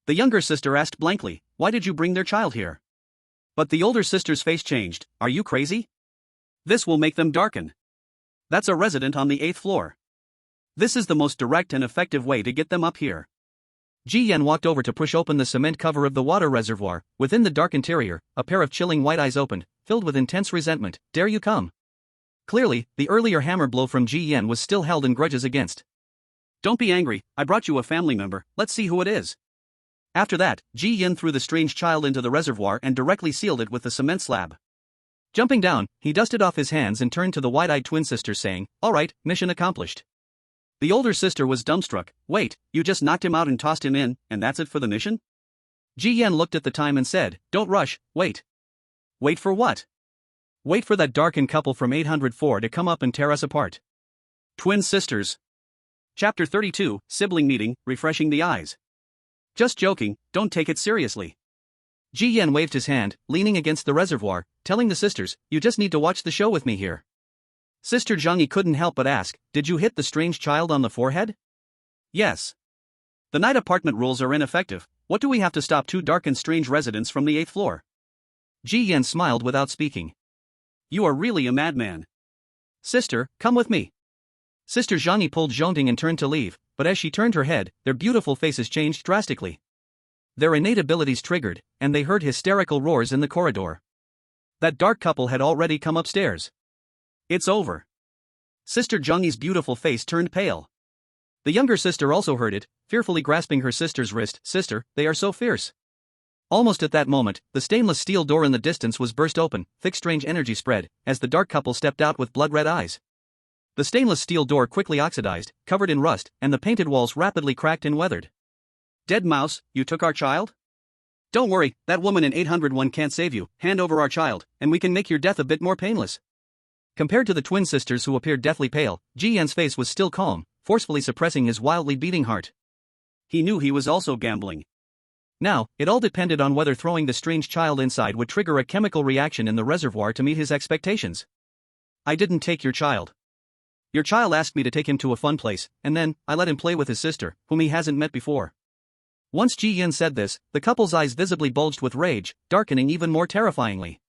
The younger sister asked blankly, why did you bring their child here? But the older sister's face changed. Are you crazy? This will make them darken. That's a resident on the 8th floor. This is the most direct and effective way to get them up here. Ji Yan walked over to push open the cement cover of the water reservoir. Within the dark interior, a pair of chilling white eyes opened, filled with intense resentment. Dare you come? Clearly, the earlier hammer blow from Ji Yan was still held in grudges against. Don't be angry, I brought you a family member, let's see who it is. After that, Ji Yan threw the strange child into the reservoir and directly sealed it with the cement slab. Jumping down, he dusted off his hands and turned to the wide-eyed twin sister saying, alright, mission accomplished. The older sister was dumbstruck. Wait, you just knocked him out and tossed him in, and that's it for the mission? Ji Yan looked at the time and said, don't rush, wait. Wait for what? Wait for that darkened couple from 804 to come up and tear us apart. Twin sisters. Chapter 32, Sibling Meeting, Refreshing the Eyes. Just joking, don't take it seriously. Ji Yan waved his hand, leaning against the reservoir, telling the sisters, you just need to watch the show with me here. Sister Zhangyi couldn't help but ask, did you hit the strange child on the forehead? Yes. The night apartment rules are ineffective. What do we have to stop two dark and strange residents from the 8th floor? Ji Yan smiled without speaking. You are really a madman. Sister, come with me. Sister Zhangyi pulled Zhongting and turned to leave, but as she turned her head, their beautiful faces changed drastically. Their innate abilities triggered, and they heard hysterical roars in the corridor. That dark couple had already come upstairs. It's over. Sister Zhangyi's beautiful face turned pale. The younger sister also heard it, fearfully grasping her sister's wrist. Sister, they are so fierce. Almost at that moment, the stainless steel door in the distance was burst open, thick strange energy spread, as the dark couple stepped out with blood-red eyes. The stainless steel door quickly oxidized, covered in rust, and the painted walls rapidly cracked and weathered. Dead mouse, you took our child? Don't worry, that woman in 801 can't save you. Hand over our child, and we can make your death a bit more painless. Compared to the twin sisters who appeared deathly pale, Ji Yan's face was still calm, forcefully suppressing his wildly beating heart. He knew he was also gambling. Now, it all depended on whether throwing the strange child inside would trigger a chemical reaction in the reservoir to meet his expectations. I didn't take your child. Your child asked me to take him to a fun place, and then, I let him play with his sister, whom he hasn't met before. Once Ji Yan said this, the couple's eyes visibly bulged with rage, darkening even more terrifyingly.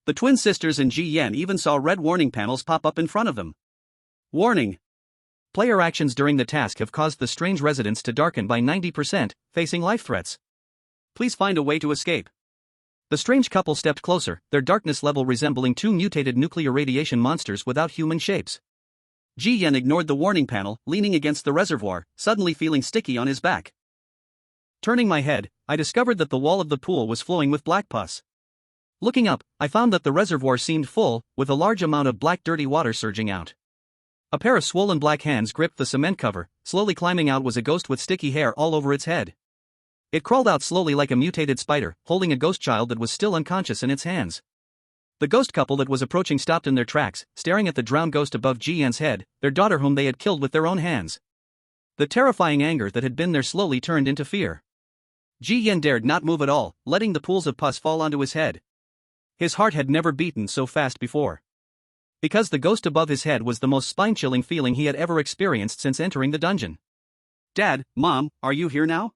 The twin sisters and Ji Yan even saw red warning panels pop up in front of them. Warning! Player actions during the task have caused the strange residents to darken by 90%, facing life threats. Please find a way to escape. The strange couple stepped closer, their darkness level resembling two mutated nuclear radiation monsters without human shapes. Ji Yan ignored the warning panel, leaning against the reservoir, suddenly feeling sticky on his back. Turning my head, I discovered that the wall of the pool was flowing with black pus. Looking up, I found that the reservoir seemed full, with a large amount of black dirty water surging out. A pair of swollen black hands gripped the cement cover. Slowly climbing out was a ghost with sticky hair all over its head. It crawled out slowly like a mutated spider, holding a ghost child that was still unconscious in its hands. The ghost couple that was approaching stopped in their tracks, staring at the drowned ghost above Ji Yan's head, their daughter whom they had killed with their own hands. The terrifying anger that had been there slowly turned into fear. Ji Yan dared not move at all, letting the pools of pus fall onto his head. His heart had never beaten so fast before. Because the ghost above his head was the most spine-chilling feeling he had ever experienced since entering the dungeon. Dad, Mom, are you here now?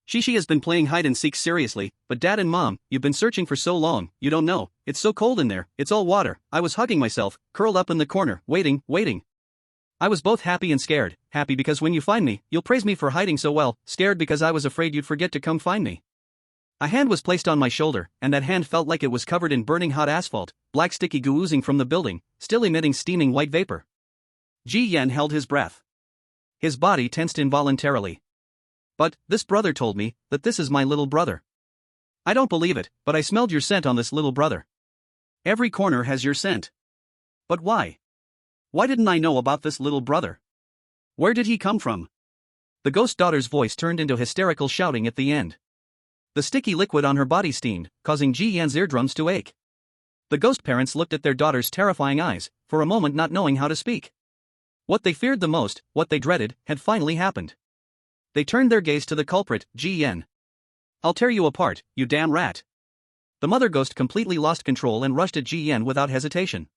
Shishi has been playing hide-and-seek seriously, but Dad and Mom, you've been searching for so long, you don't know, it's so cold in there, it's all water. I was hugging myself, curled up in the corner, waiting. I was both happy and scared, happy because when you find me, you'll praise me for hiding so well, scared because I was afraid you'd forget to come find me. A hand was placed on my shoulder, and that hand felt like it was covered in burning hot asphalt, black sticky goo oozing from the building, still emitting steaming white vapor. Ji Yan held his breath. His body tensed involuntarily. But, this brother told me, that this is my little brother. I don't believe it, but I smelled your scent on this little brother. Every corner has your scent. But why? Why didn't I know about this little brother? Where did he come from? The ghost daughter's voice turned into hysterical shouting at the end. The sticky liquid on her body steamed, causing Ji Yan's eardrums to ache. The ghost parents looked at their daughter's terrifying eyes, for a moment not knowing how to speak. What they feared the most, what they dreaded, had finally happened. They turned their gaze to the culprit, Ji Yan. I'll tear you apart, you damn rat. The mother ghost completely lost control and rushed at Ji Yan without hesitation.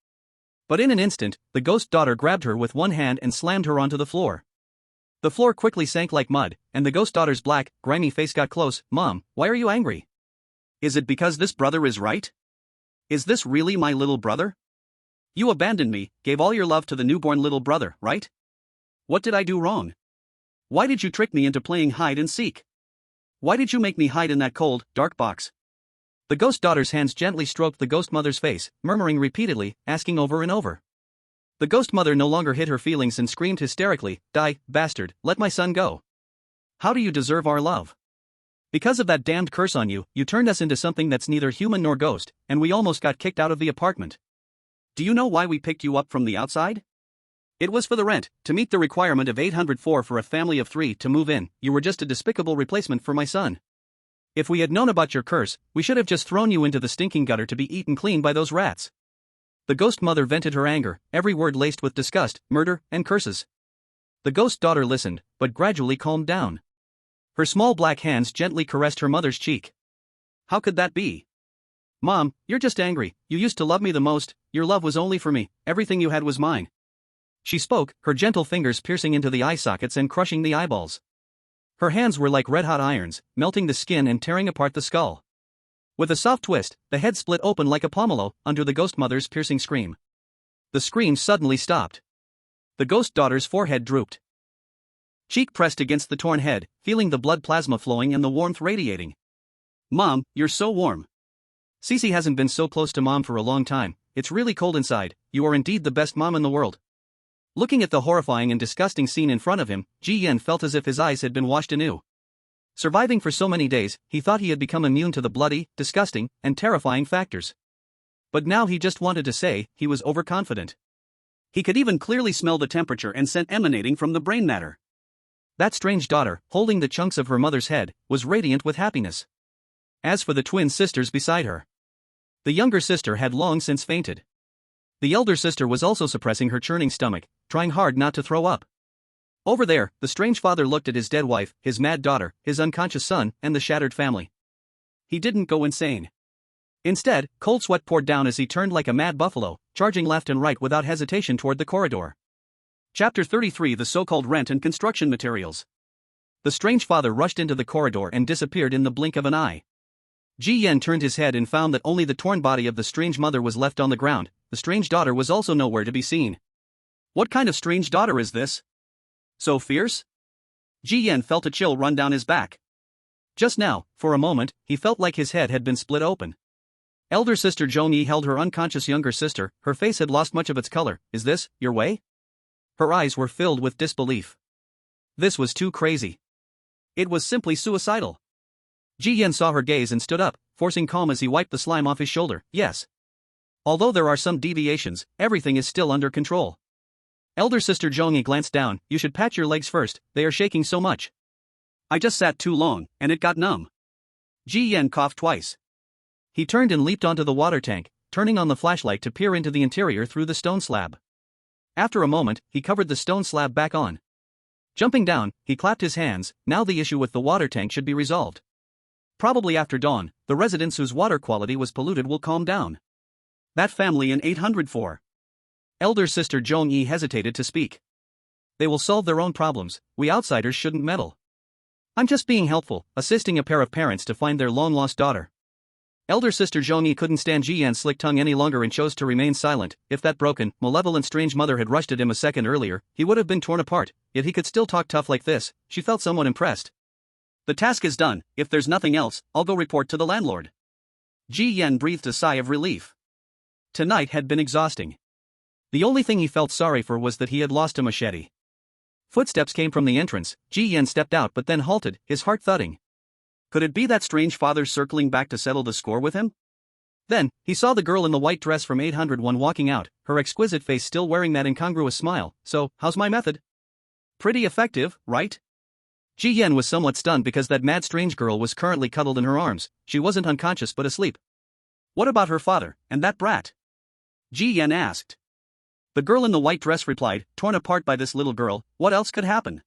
But in an instant, the ghost daughter grabbed her with one hand and slammed her onto the floor. The floor quickly sank like mud, and the ghost daughter's black, grimy face got close. Mom, why are you angry? Is it because this brother is right? Is this really my little brother? You abandoned me, gave all your love to the newborn little brother, right? What did I do wrong? Why did you trick me into playing hide and seek? Why did you make me hide in that cold, dark box? The ghost daughter's hands gently stroked the ghost mother's face, murmuring repeatedly, asking over and over. The ghost mother no longer hid her feelings and screamed hysterically, Die, bastard, let my son go. How do you deserve our love? Because of that damned curse on you, you turned us into something that's neither human nor ghost, and we almost got kicked out of the apartment. Do you know why we picked you up from the outside? It was for the rent, to meet the requirement of 804 for a family of 3 to move in. You were just a despicable replacement for my son. If we had known about your curse, we should have just thrown you into the stinking gutter to be eaten clean by those rats. The ghost mother vented her anger, every word laced with disgust, murder, and curses. The ghost daughter listened, but gradually calmed down. Her small black hands gently caressed her mother's cheek. How could that be? Mom, you're just angry. You used to love me the most, your love was only for me, everything you had was mine. She spoke, her gentle fingers piercing into the eye sockets and crushing the eyeballs. Her hands were like red-hot irons, melting the skin and tearing apart the skull. With a soft twist, the head split open like a pomelo under the ghost mother's piercing scream. The scream suddenly stopped. The ghost daughter's forehead drooped. Cheek pressed against the torn head, feeling the blood plasma flowing and the warmth radiating. Mom, you're so warm. Cece hasn't been so close to Mom for a long time. It's really cold inside. You are indeed the best mom in the world. Looking at the horrifying and disgusting scene in front of him, Ji Yen felt as if his eyes had been washed anew. Surviving for so many days, he thought he had become immune to the bloody, disgusting, and terrifying factors. But now he just wanted to say, he was overconfident. He could even clearly smell the temperature and scent emanating from the brain matter. That strange daughter, holding the chunks of her mother's head, was radiant with happiness. As for the twin sisters beside her, the younger sister had long since fainted. The elder sister was also suppressing her churning stomach, trying hard not to throw up. Over there, the strange father looked at his dead wife, his mad daughter, his unconscious son, and the shattered family. He didn't go insane. Instead, cold sweat poured down as he turned like a mad buffalo, charging left and right without hesitation toward the corridor. Chapter 33 The so-called rent and construction materials. The strange father rushed into the corridor and disappeared in the blink of an eye. Ji Yen turned his head and found that only the torn body of the strange mother was left on the ground. The strange daughter was also nowhere to be seen. What kind of strange daughter is this? So fierce? Ji Yen felt a chill run down his back. Just now, for a moment, he felt like his head had been split open. Elder sister Zhongyi held her unconscious younger sister, her face had lost much of its color. Is this your way? Her eyes were filled with disbelief. This was too crazy. It was simply suicidal. Ji Yen saw her gaze and stood up, forcing calm as he wiped the slime off his shoulder. Yes. Although there are some deviations, everything is still under control. Elder sister Zhongyi glanced down. You should pat your legs first, they are shaking so much. I just sat too long, and it got numb. Ji Yen coughed twice. He turned and leaped onto the water tank, turning on the flashlight to peer into the interior through the stone slab. After a moment, he covered the stone slab back on. Jumping down, he clapped his hands. Now the issue with the water tank should be resolved. Probably after dawn, the residents whose water quality was polluted will calm down. That family in 804. Elder sister Zhongyi hesitated to speak. They will solve their own problems, we outsiders shouldn't meddle. I'm just being helpful, assisting a pair of parents to find their long-lost daughter. Elder sister Zhongyi couldn't stand Ji Yan's slick tongue any longer and chose to remain silent. If that broken, malevolent strange mother had rushed at him a second earlier, he would have been torn apart, yet he could still talk tough like this. She felt somewhat impressed. The task is done. If there's nothing else, I'll go report to the landlord. Ji Yan breathed a sigh of relief. Tonight had been exhausting. The only thing he felt sorry for was that he had lost a machete. Footsteps came from the entrance. Ji Yan stepped out but then halted, his heart thudding. Could it be that strange father circling back to settle the score with him? Then, he saw the girl in the white dress from 801 walking out, her exquisite face still wearing that incongruous smile. So, how's my method? Pretty effective, right? Ji Yan was somewhat stunned because that mad strange girl was currently cuddled in her arms. She wasn't unconscious but asleep. What about her father, and that brat? Ji Yan asked. The girl in the white dress replied, torn apart by this little girl, what else could happen?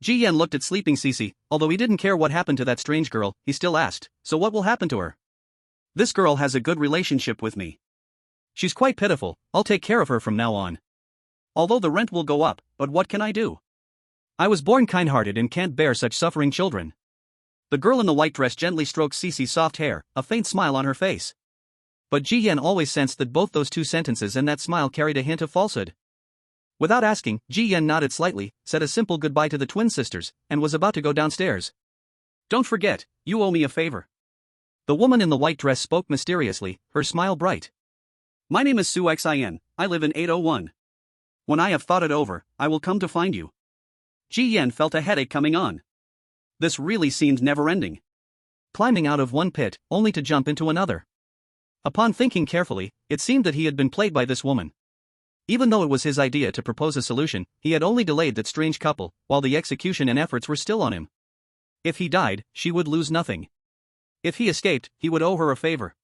Ji Yan looked at sleeping Cece. Although he didn't care what happened to that strange girl, he still asked, so what will happen to her? This girl has a good relationship with me. She's quite pitiful, I'll take care of her from now on. Although the rent will go up, but what can I do? I was born kind-hearted and can't bear such suffering children. The girl in the white dress gently stroked Cece's soft hair, a faint smile on her face. But Ji Yan always sensed that both those two sentences and that smile carried a hint of falsehood. Without asking, Ji Yan nodded slightly, said a simple goodbye to the twin sisters, and was about to go downstairs. Don't forget, you owe me a favor. The woman in the white dress spoke mysteriously, her smile bright. My name is Su Xin, I live in 801. When I have thought it over, I will come to find you. Ji Yan felt a headache coming on. This really seemed never-ending. Climbing out of one pit, only to jump into another. Upon thinking carefully, it seemed that he had been played by this woman. Even though it was his idea to propose a solution, he had only delayed that strange couple, while the execution and efforts were still on him. If he died, she would lose nothing. If he escaped, he would owe her a favor.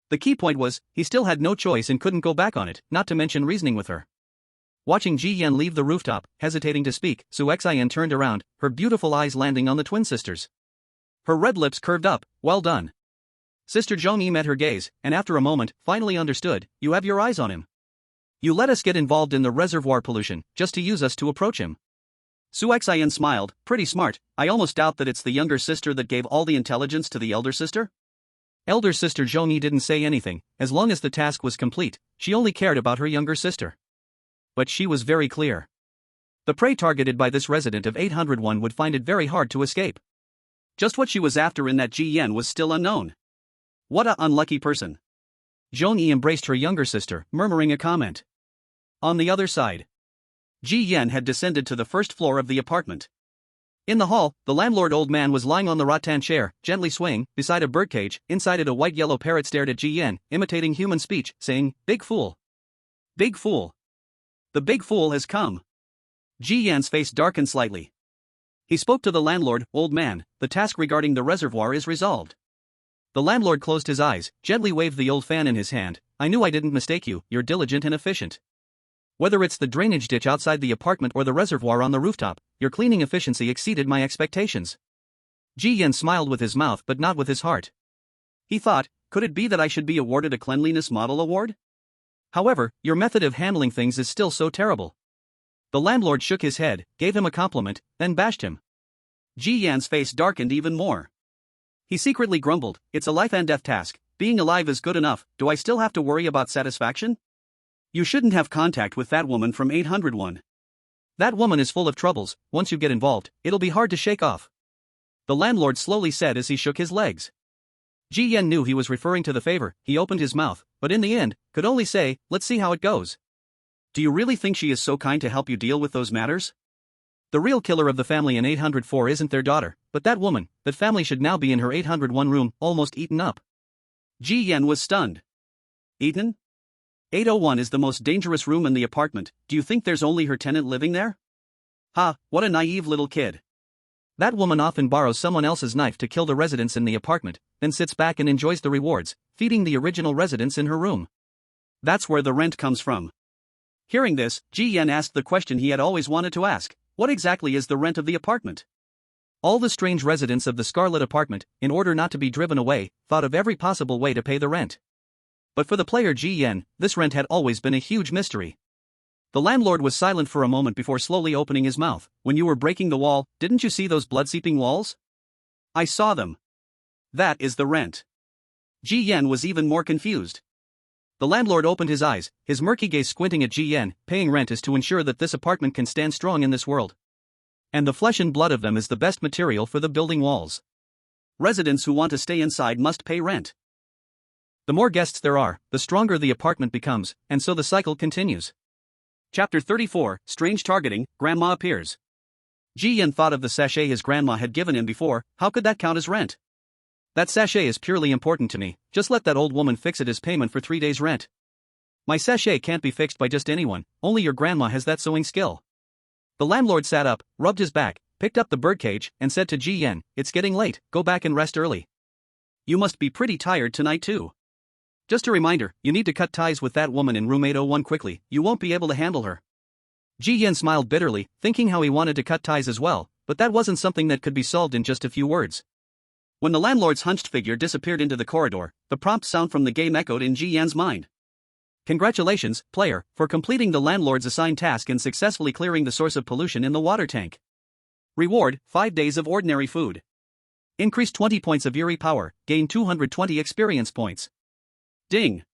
The key point was, he still had no choice and couldn't go back on it, not to mention reasoning with her. Watching Ji Yan leave the rooftop, hesitating to speak, Su Xian turned around, her beautiful eyes landing on the twin sisters. Her red lips curved up, well done. Sister Zhongyi met her gaze, and after a moment, finally understood, you have your eyes on him. You let us get involved in the reservoir pollution, just to use us to approach him. Su Xian smiled, pretty smart, I almost doubt that it's the younger sister that gave all the intelligence to the elder sister? Elder sister Zhongyi didn't say anything, as long as the task was complete, she only cared about her younger sister. But she was very clear. The prey targeted by this resident of 801 would find it very hard to escape. Just what she was after in that Ji Yan was still unknown. What a unlucky person. Zhongyi embraced her younger sister, murmuring a comment. On the other side, Ji Yan had descended to the first floor of the apartment. In the hall, the landlord old man was lying on the rattan chair, gently swaying, beside a birdcage. Inside it a white-yellow parrot stared at Ji Yan, imitating human speech, saying, Big fool. Big fool. The big fool has come. Ji Yan's face darkened slightly. He spoke to the landlord, old man, the task regarding the reservoir is resolved. The landlord closed his eyes, gently waved the old fan in his hand. I knew I didn't mistake you, you're diligent and efficient. Whether it's the drainage ditch outside the apartment or the reservoir on the rooftop, your cleaning efficiency exceeded my expectations. Ji Yan smiled with his mouth but not with his heart. He thought, could it be that I should be awarded a Cleanliness Model Award? However, your method of handling things is still so terrible. The landlord shook his head, gave him a compliment, then bashed him. Ji Yan's face darkened even more. He secretly grumbled, it's a life and death task, being alive is good enough, do I still have to worry about satisfaction? You shouldn't have contact with that woman from 801. That woman is full of troubles, once you get involved, it'll be hard to shake off. The landlord slowly said as he shook his legs. Ji Yan knew he was referring to the favor, he opened his mouth, but in the end, could only say, let's see how it goes. Do you really think she is so kind to help you deal with those matters? The real killer of the family in 804 isn't their daughter, but that woman. That family should now be in her 801 room, almost eaten up. Ji Yan was stunned. Eaten? 801 is the most dangerous room in the apartment, do you think there's only her tenant living there? Ha, what a naive little kid. That woman often borrows someone else's knife to kill the residents in the apartment, then sits back and enjoys the rewards, feeding the original residents in her room. That's where the rent comes from. Hearing this, Ji Yan asked the question he had always wanted to ask, what exactly is the rent of the apartment? All the strange residents of the Scarlet apartment, in order not to be driven away, thought of every possible way to pay the rent. But for the player Ji Yan, this rent had always been a huge mystery. The landlord was silent for a moment before slowly opening his mouth. When you were breaking the wall, didn't you see those blood-seeping walls? I saw them. That is the rent. Ji Yan was even more confused. The landlord opened his eyes, his murky gaze squinting at Ji Yan. Paying rent is to ensure that this apartment can stand strong in this world. And the flesh and blood of them is the best material for the building walls. Residents who want to stay inside must pay rent. The more guests there are, the stronger the apartment becomes, and so the cycle continues. Chapter 34, Strange Targeting, Grandma Appears. Ji Yan thought of the sachet his grandma had given him before. How could that count as rent? That sachet is purely important to me, just let that old woman fix it as payment for 3 days' rent. My sachet can't be fixed by just anyone, only your grandma has that sewing skill. The landlord sat up, rubbed his back, picked up the birdcage, and said to Ji Yan, it's getting late, go back and rest early. You must be pretty tired tonight too. Just a reminder, you need to cut ties with that woman in room 801 quickly, you won't be able to handle her. Ji Yan smiled bitterly, thinking how he wanted to cut ties as well, but that wasn't something that could be solved in just a few words. When the landlord's hunched figure disappeared into the corridor, the prompt sound from the game echoed in Ji Yan's mind. Congratulations, player, for completing the landlord's assigned task and successfully clearing the source of pollution in the water tank. Reward, 5 days of ordinary food. Increase 20 points of Eerie power, gain 220 experience points. Ding!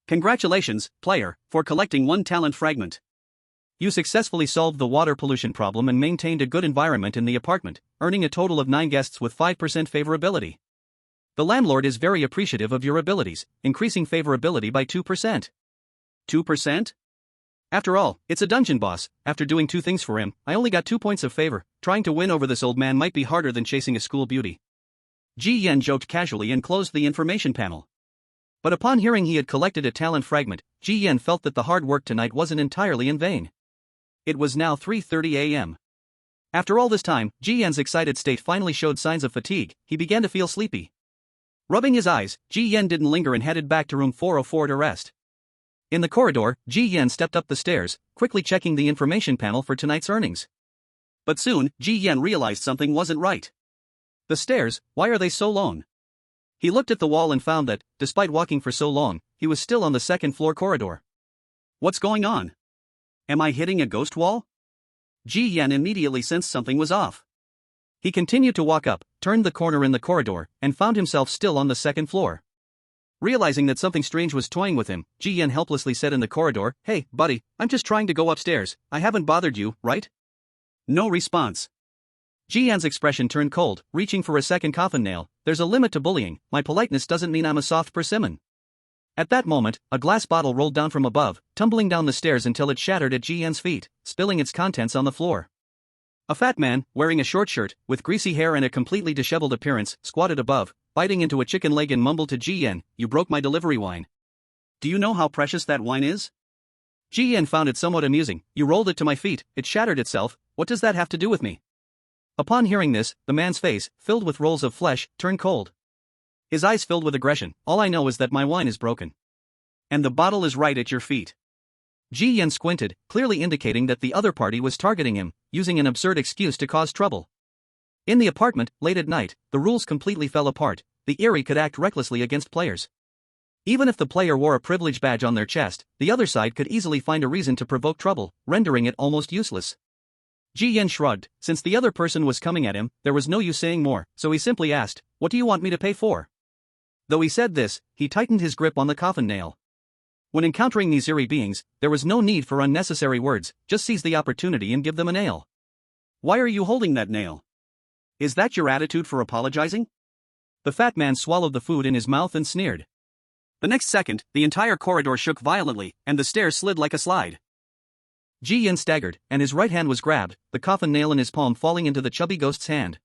Congratulations, player, for collecting 1 talent fragment. You successfully solved the water pollution problem and maintained a good environment in the apartment, earning a total of 9 guests with 5% favorability. The landlord is very appreciative of your abilities, increasing favorability by 2%. 2%? After all, it's a dungeon boss. After doing 2 things for him, I only got 2 points of favor. Trying to win over this old man might be harder than chasing a school beauty. Ji Yan joked casually and closed the information panel. But upon hearing he had collected a talent fragment, Ji Yan felt that the hard work tonight wasn't entirely in vain. It was now 3:30 a.m. After all this time, Ji Yan's excited state finally showed signs of fatigue. He began to feel sleepy. Rubbing his eyes, Ji Yan didn't linger and headed back to room 404 to rest. In the corridor, Ji Yan stepped up the stairs, quickly checking the information panel for tonight's earnings. But soon, Ji Yan realized something wasn't right. The stairs, why are they so long? He looked at the wall and found that, despite walking for so long, he was still on the second-floor corridor. What's going on? Am I hitting a ghost wall? Ji Yan immediately sensed something was off. He continued to walk up, turned the corner in the corridor, and found himself still on the second floor. Realizing that something strange was toying with him, Ji Yan helplessly said in the corridor, "Hey, buddy, I'm just trying to go upstairs. I haven't bothered you, right?" No response. Ji Yan's expression turned cold, reaching for a second coffin nail. There's a limit to bullying. My politeness doesn't mean I'm a soft persimmon. At that moment, a glass bottle rolled down from above, tumbling down the stairs until it shattered at Ji Yan's feet, spilling its contents on the floor. A fat man, wearing a short shirt, with greasy hair and a completely disheveled appearance, squatted above, biting into a chicken leg and mumbled to Ji Yan, "You broke my delivery wine. Do you know how precious that wine is?" Ji Yan found it somewhat amusing. "You rolled it to my feet, it shattered itself. What does that have to do with me?" Upon hearing this, the man's face, filled with rolls of flesh, turned cold. His eyes filled with aggression. "All I know is that my wine is broken. And the bottle is right at your feet." Ji Yan squinted, clearly indicating that the other party was targeting him, using an absurd excuse to cause trouble. In the apartment, late at night, the rules completely fell apart. The Eerie could act recklessly against players. Even if the player wore a privilege badge on their chest, the other side could easily find a reason to provoke trouble, rendering it almost useless. Ji Yan shrugged. Since the other person was coming at him, there was no use saying more, so he simply asked, "What do you want me to pay for?" Though he said this, he tightened his grip on the coffin nail. When encountering these eerie beings, there was no need for unnecessary words, just seize the opportunity and give them a nail. "Why are you holding that nail? Is that your attitude for apologizing?" The fat man swallowed the food in his mouth and sneered. The next second, the entire corridor shook violently, and the stairs slid like a slide. Ji Yan staggered, and his right hand was grabbed, the coffin nail in his palm falling into the chubby ghost's hand.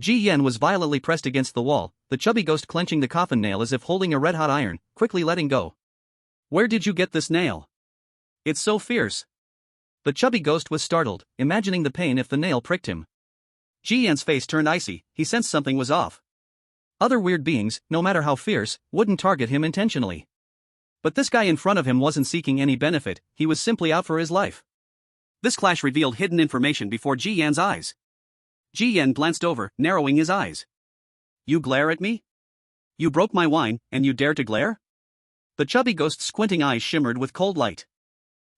Ji Yan was violently pressed against the wall, the chubby ghost clenching the coffin nail as if holding a red-hot iron, quickly letting go. "Where did you get this nail? It's so fierce." The chubby ghost was startled, imagining the pain if the nail pricked him. Ji Yan's face turned icy, he sensed something was off. Other weird beings, no matter how fierce, wouldn't target him intentionally. But this guy in front of him wasn't seeking any benefit, he was simply out for his life. This clash revealed hidden information before Ji Yan's eyes. Ji Yan glanced over, narrowing his eyes. "You glare at me? You broke my wine, and you dare to glare?" The chubby ghost's squinting eyes shimmered with cold light.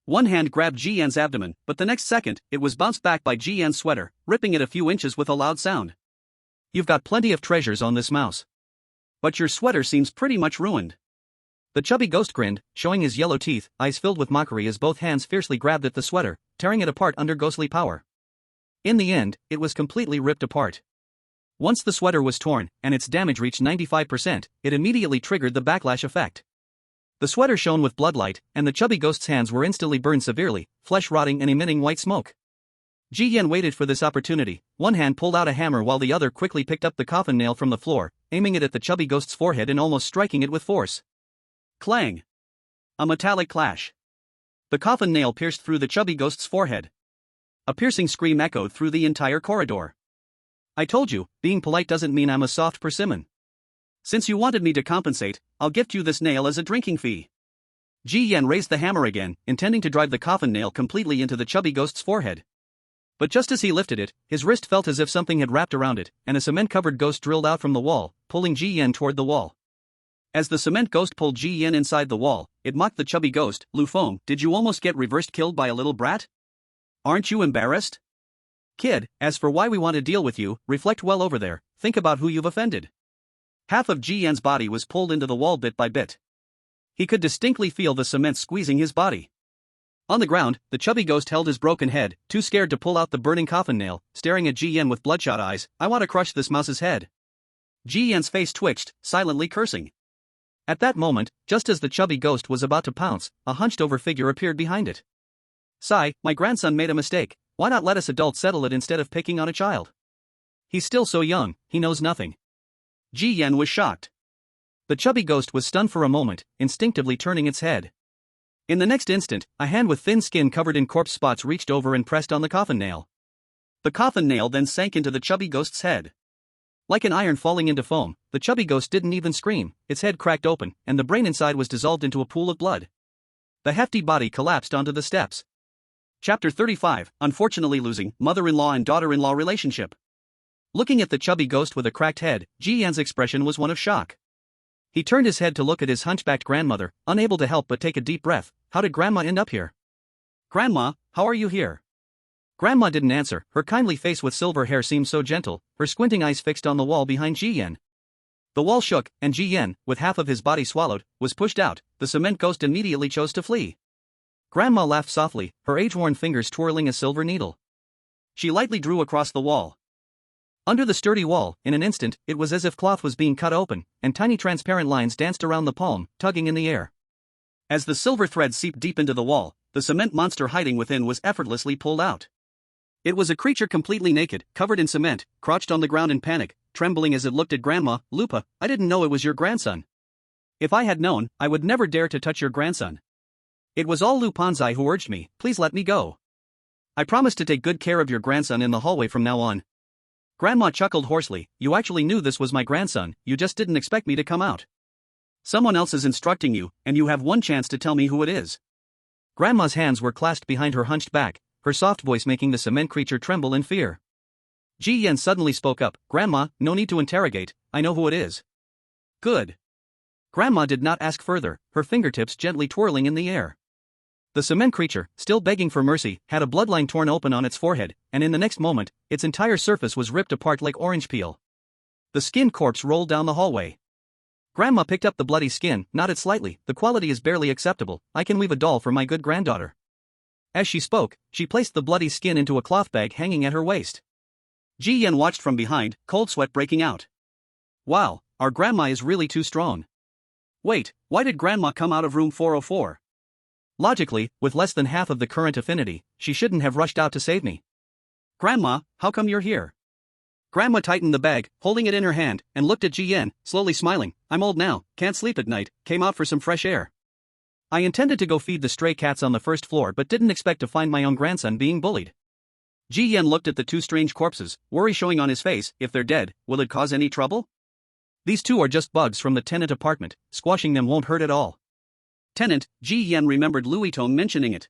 One hand grabbed Ji Yan's abdomen, but the next second, it was bounced back by Ji Yan's sweater, ripping it a few inches with a loud sound. "You've got plenty of treasures on this mouse. But your sweater seems pretty much ruined." The chubby ghost grinned, showing his yellow teeth, eyes filled with mockery as both hands fiercely grabbed at the sweater, tearing it apart under ghostly power. In the end, it was completely ripped apart. Once the sweater was torn, and its damage reached 95%, it immediately triggered the backlash effect. The sweater shone with bloodlight, and the chubby ghost's hands were instantly burned severely, flesh rotting and emitting white smoke. Ji Yan waited for this opportunity. One hand pulled out a hammer while the other quickly picked up the coffin nail from the floor, aiming it at the chubby ghost's forehead and almost striking it with force. Clang! A metallic clash. The coffin nail pierced through the chubby ghost's forehead. A piercing scream echoed through the entire corridor. "I told you, being polite doesn't mean I'm a soft persimmon. Since you wanted me to compensate, I'll gift you this nail as a drinking fee." Ji Yan raised the hammer again, intending to drive the coffin nail completely into the chubby ghost's forehead. But just as he lifted it, his wrist felt as if something had wrapped around it, and a cement-covered ghost drilled out from the wall, pulling Ji Yan toward the wall. As the cement ghost pulled Ji Yen inside the wall, it mocked the chubby ghost. Lu Feng, did you almost get reversed killed by a little brat? Aren't you embarrassed? Kid, as for why we want to deal with you, reflect well over there, think about who you've offended. Half of Ji Yen's body was pulled into the wall bit by bit. He could distinctly feel the cement squeezing his body. On the ground, the chubby ghost held his broken head, too scared to pull out the burning coffin nail, staring at Ji Yen with bloodshot eyes. I want to crush this mouse's head. Ji Yen's face twitched, silently cursing. At that moment, just as the chubby ghost was about to pounce, a hunched-over figure appeared behind it. Sigh, my grandson made a mistake. Why not let us adults settle it instead of picking on a child? He's still so young, he knows nothing. Ji Yen was shocked. The chubby ghost was stunned for a moment, instinctively turning its head. In the next instant, a hand with thin skin covered in corpse spots reached over and pressed on the coffin nail. The coffin nail then sank into the chubby ghost's head. Like an iron falling into foam, the chubby ghost didn't even scream, its head cracked open, and the brain inside was dissolved into a pool of blood. The hefty body collapsed onto the steps. Chapter 35, Unfortunately Losing Mother-in-law and Daughter-in-law Relationship. Looking at the chubby ghost with a cracked head, Ji Yan's expression was one of shock. He turned his head to look at his hunchbacked grandmother, unable to help but take a deep breath. How did Grandma end up here? Grandma, how are you here? Grandma didn't answer, her kindly face with silver hair seemed so gentle, her squinting eyes fixed on the wall behind Ji Yan. The wall shook, and Ji Yan, with half of his body swallowed, was pushed out. The cement ghost immediately chose to flee. Grandma laughed softly, her age-worn fingers twirling a silver needle. She lightly drew across the wall. Under the sturdy wall, in an instant, it was as if cloth was being cut open, and tiny transparent lines danced around the palm, tugging in the air. As the silver thread seeped deep into the wall, the cement monster hiding within was effortlessly pulled out. It was a creature completely naked, covered in cement, crouched on the ground in panic, trembling as it looked at Grandma. Lupa, I didn't know it was your grandson. If I had known, I would never dare to touch your grandson. It was all Lu Panzai who urged me, please let me go. I promise to take good care of your grandson in the hallway from now on. Grandma chuckled hoarsely, you actually knew this was my grandson, you just didn't expect me to come out. Someone else is instructing you, and you have one chance to tell me who it is. Grandma's hands were clasped behind her hunched back, her soft voice making the cement creature tremble in fear. Ji Yan suddenly spoke up, Grandma, no need to interrogate, I know who it is. Good. Grandma did not ask further, her fingertips gently twirling in the air. The cement creature, still begging for mercy, had a bloodline torn open on its forehead, and in the next moment, its entire surface was ripped apart like orange peel. The skinned corpse rolled down the hallway. Grandma picked up the bloody skin, nodded slightly, the quality is barely acceptable, I can weave a doll for my good granddaughter. As she spoke, she placed the bloody skin into a cloth bag hanging at her waist. Ji Yan watched from behind, cold sweat breaking out. Wow, our grandma is really too strong. Wait, why did Grandma come out of room 404? Logically, with less than half of the current affinity, she shouldn't have rushed out to save me. Grandma, how come you're here? Grandma tightened the bag, holding it in her hand, and looked at Ji Yan, slowly smiling. I'm old now, can't sleep at night, came out for some fresh air. I intended to go feed the stray cats on the first floor but didn't expect to find my own grandson being bullied. Ji Yan looked at the two strange corpses, worry showing on his face. If they're dead, will it cause any trouble? These two are just bugs from the tenant apartment, squashing them won't hurt at all. Tenant, Ji Yan remembered Louis Tone mentioning it.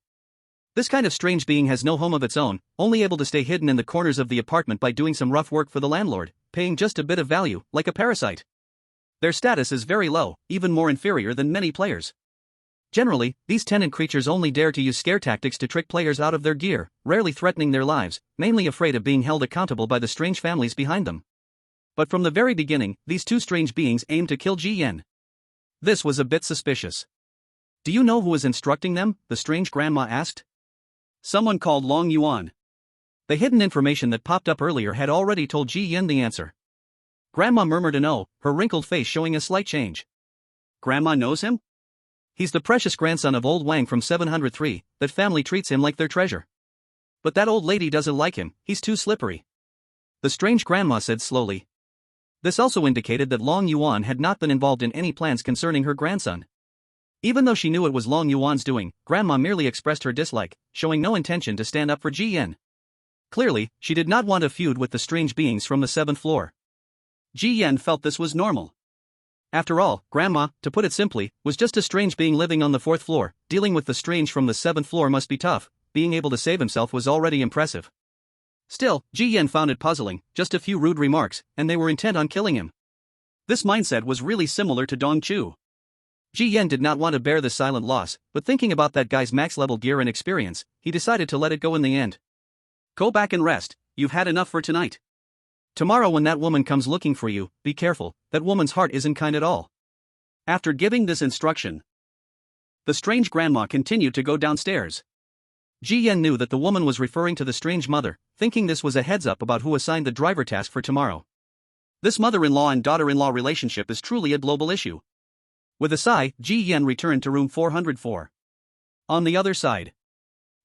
This kind of strange being has no home of its own, only able to stay hidden in the corners of the apartment by doing some rough work for the landlord, paying just a bit of value, like a parasite. Their status is very low, even more inferior than many players. Generally, these tenant creatures only dare to use scare tactics to trick players out of their gear, rarely threatening their lives, mainly afraid of being held accountable by the strange families behind them. But from the very beginning, these two strange beings aimed to kill Ji Yan. This was a bit suspicious. Do you know who is instructing them? The strange grandma asked. Someone called Long Yuan. The hidden information that popped up earlier had already told Ji Yan the answer. Grandma murmured an "oh," her wrinkled face showing a slight change. Grandma knows him? He's the precious grandson of old Wang from 703, that family treats him like their treasure. But that old lady doesn't like him, he's too slippery. The strange grandma said slowly. This also indicated that Long Yuan had not been involved in any plans concerning her grandson. Even though she knew it was Long Yuan's doing, Grandma merely expressed her dislike, showing no intention to stand up for Ji Yan. Clearly, she did not want a feud with the strange beings from the 7th floor. Ji Yan felt this was normal. After all, Grandma, to put it simply, was just a strange being living on the 4th floor. Dealing with the strange from the 7th floor must be tough. Being able to save himself was already impressive. Still, Ji Yan found it puzzling, just a few rude remarks, and they were intent on killing him. This mindset was really similar to Dong Chu. Ji Yan did not want to bear the silent loss, but thinking about that guy's max-level gear and experience, he decided to let it go in the end. Go back and rest, you've had enough for tonight. Tomorrow when that woman comes looking for you, be careful, that woman's heart isn't kind at all. After giving this instruction, the strange grandma continued to go downstairs. Ji Yan knew that the woman was referring to the strange mother, thinking this was a heads-up about who assigned the driver task for tomorrow. This mother-in-law and daughter-in-law relationship is truly a global issue. With a sigh, Ji Yan returned to room 404. On the other side,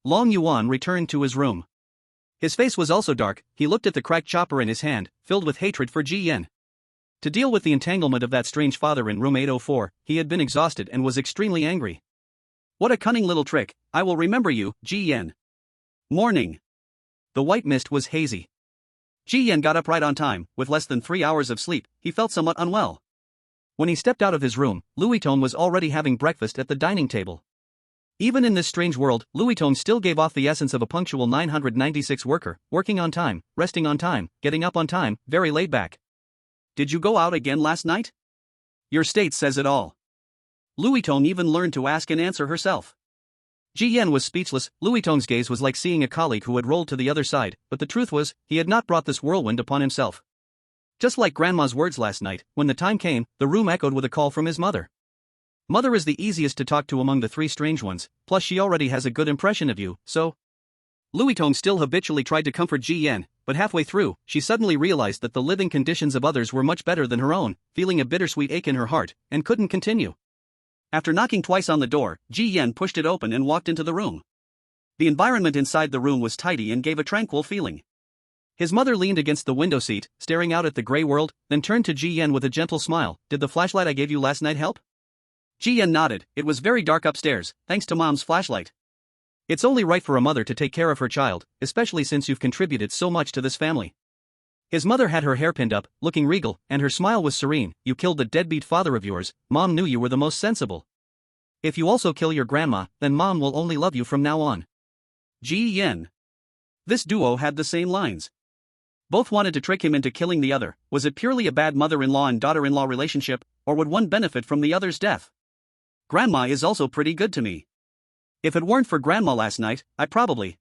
Long Yuan returned to his room. His face was also dark. He looked at the cracked chopper in his hand, filled with hatred for Ji Yan. To deal with the entanglement of that strange father in room 804, he had been exhausted and was extremely angry. What a cunning little trick, I will remember you, Ji Yan. Morning. The white mist was hazy. Ji Yan got up right on time. With less than 3 hours of sleep, he felt somewhat unwell. When he stepped out of his room, Louis Tone was already having breakfast at the dining table. Even in this strange world, Louis Tone still gave off the essence of a punctual 996 worker, working on time, resting on time, getting up on time, very laid back. Did you go out again last night? Your state says it all. Louis Tone even learned to ask and answer herself. Ji Yan was speechless. Louis Tone's gaze was like seeing a colleague who had rolled to the other side, but the truth was, he had not brought this whirlwind upon himself. Just like Grandma's words last night, when the time came, the room echoed with a call from his mother. Mother is the easiest to talk to among the three strange ones, plus she already has a good impression of you, so... Louis Tone still habitually tried to comfort Ji Yan, but halfway through, she suddenly realized that the living conditions of others were much better than her own, feeling a bittersweet ache in her heart, and couldn't continue. After knocking twice on the door, Ji Yan pushed it open and walked into the room. The environment inside the room was tidy and gave a tranquil feeling. His mother leaned against the window seat, staring out at the gray world, then turned to Ji Yan with a gentle smile. Did the flashlight I gave you last night help? Ji Yan nodded. It was very dark upstairs, thanks to Mom's flashlight. It's only right for a mother to take care of her child, especially since you've contributed so much to this family. His mother had her hair pinned up, looking regal, and her smile was serene. You killed the deadbeat father of yours. Mom knew you were the most sensible. If you also kill your grandma, then Mom will only love you from now on. Ji Yan. This duo had the same lines. Both wanted to trick him into killing the other. Was it purely a bad mother-in-law and daughter-in-law relationship, or would one benefit from the other's death? Grandma is also pretty good to me. If it weren't for Grandma last night, I probably...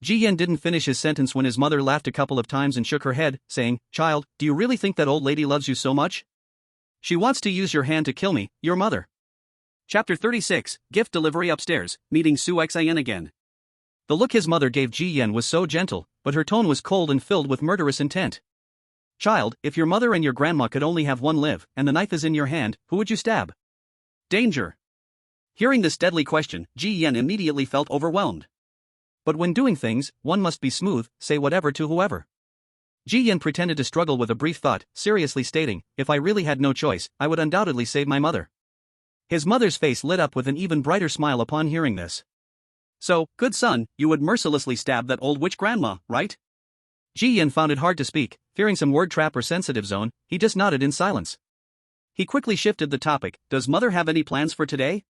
Ji Yan didn't finish his sentence when his mother laughed a couple of times and shook her head, saying, Child, do you really think that old lady loves you so much? She wants to use your hand to kill me, your mother. Chapter 36, Gift Delivery Upstairs, meeting Su Xian again. The look his mother gave Ji Yan was so gentle, but her tone was cold and filled with murderous intent. Child, if your mother and your grandma could only have one live, and the knife is in your hand, who would you stab? Danger. Hearing this deadly question, Ji Yan immediately felt overwhelmed. But when doing things, one must be smooth, say whatever to whoever. Ji Yan pretended to struggle with a brief thought, seriously stating, if I really had no choice, I would undoubtedly save my mother. His mother's face lit up with an even brighter smile upon hearing this. So, good son, you would mercilessly stab that old witch grandma, right? Ji Yan found it hard to speak, fearing some word trap or sensitive zone. He just nodded in silence. He quickly shifted the topic. Does mother have any plans for today?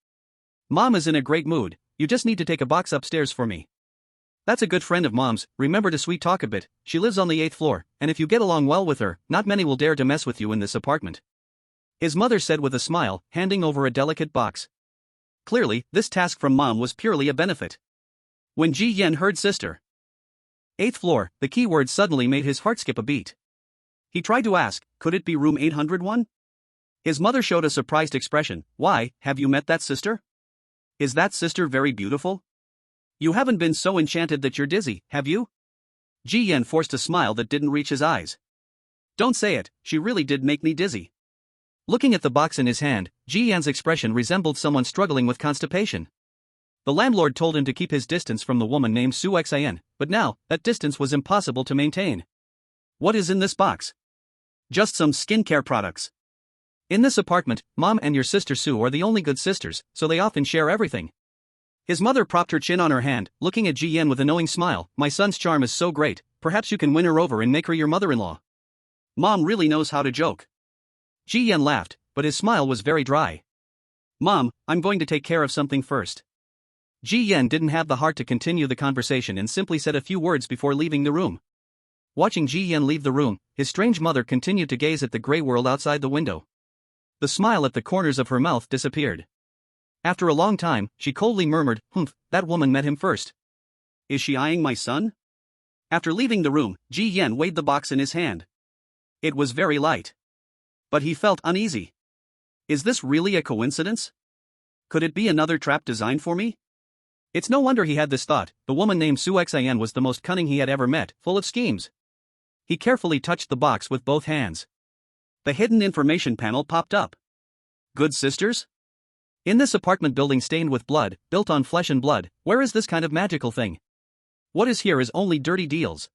Mom is in a great mood. You just need to take a box upstairs for me. That's a good friend of Mom's. Remember to sweet talk a bit. She lives on the 8th floor, and if you get along well with her, not many will dare to mess with you in this apartment. His mother said with a smile, handing over a delicate box. Clearly, this task from Mom was purely a benefit. When Ji Yan heard sister 8th floor, the key word suddenly made his heart skip a beat. He tried to ask, could it be room 801? His mother showed a surprised expression. Why, have you met that sister? Is that sister very beautiful? You haven't been so enchanted that you're dizzy, have you? Ji Yan forced a smile that didn't reach his eyes. Don't say it, she really did make me dizzy. Looking at the box in his hand, Ji Yan's expression resembled someone struggling with constipation. The landlord told him to keep his distance from the woman named Su Xian, but now, that distance was impossible to maintain. What is in this box? Just some skincare products. In this apartment, Mom and your sister Sue are the only good sisters, so they often share everything. His mother propped her chin on her hand, looking at Ji Yan with a knowing smile. My son's charm is so great, perhaps you can win her over and make her your mother-in-law. Mom really knows how to joke. Ji Yan laughed, but his smile was very dry. Mom, I'm going to take care of something first. Ji Yan didn't have the heart to continue the conversation and simply said a few words before leaving the room. Watching Ji Yan leave the room, his strange mother continued to gaze at the gray world outside the window. The smile at the corners of her mouth disappeared. After a long time, she coldly murmured, "Humph, that woman met him first. Is she eyeing my son?" After leaving the room, Ji Yan weighed the box in his hand. It was very light. But he felt uneasy. Is this really a coincidence? Could it be another trap designed for me? It's no wonder he had this thought. The woman named Su Xian was the most cunning he had ever met, full of schemes. He carefully touched the box with both hands. The hidden information panel popped up. Good sisters? In this apartment building stained with blood, built on flesh and blood, where is this kind of magical thing? What is here is only dirty deals.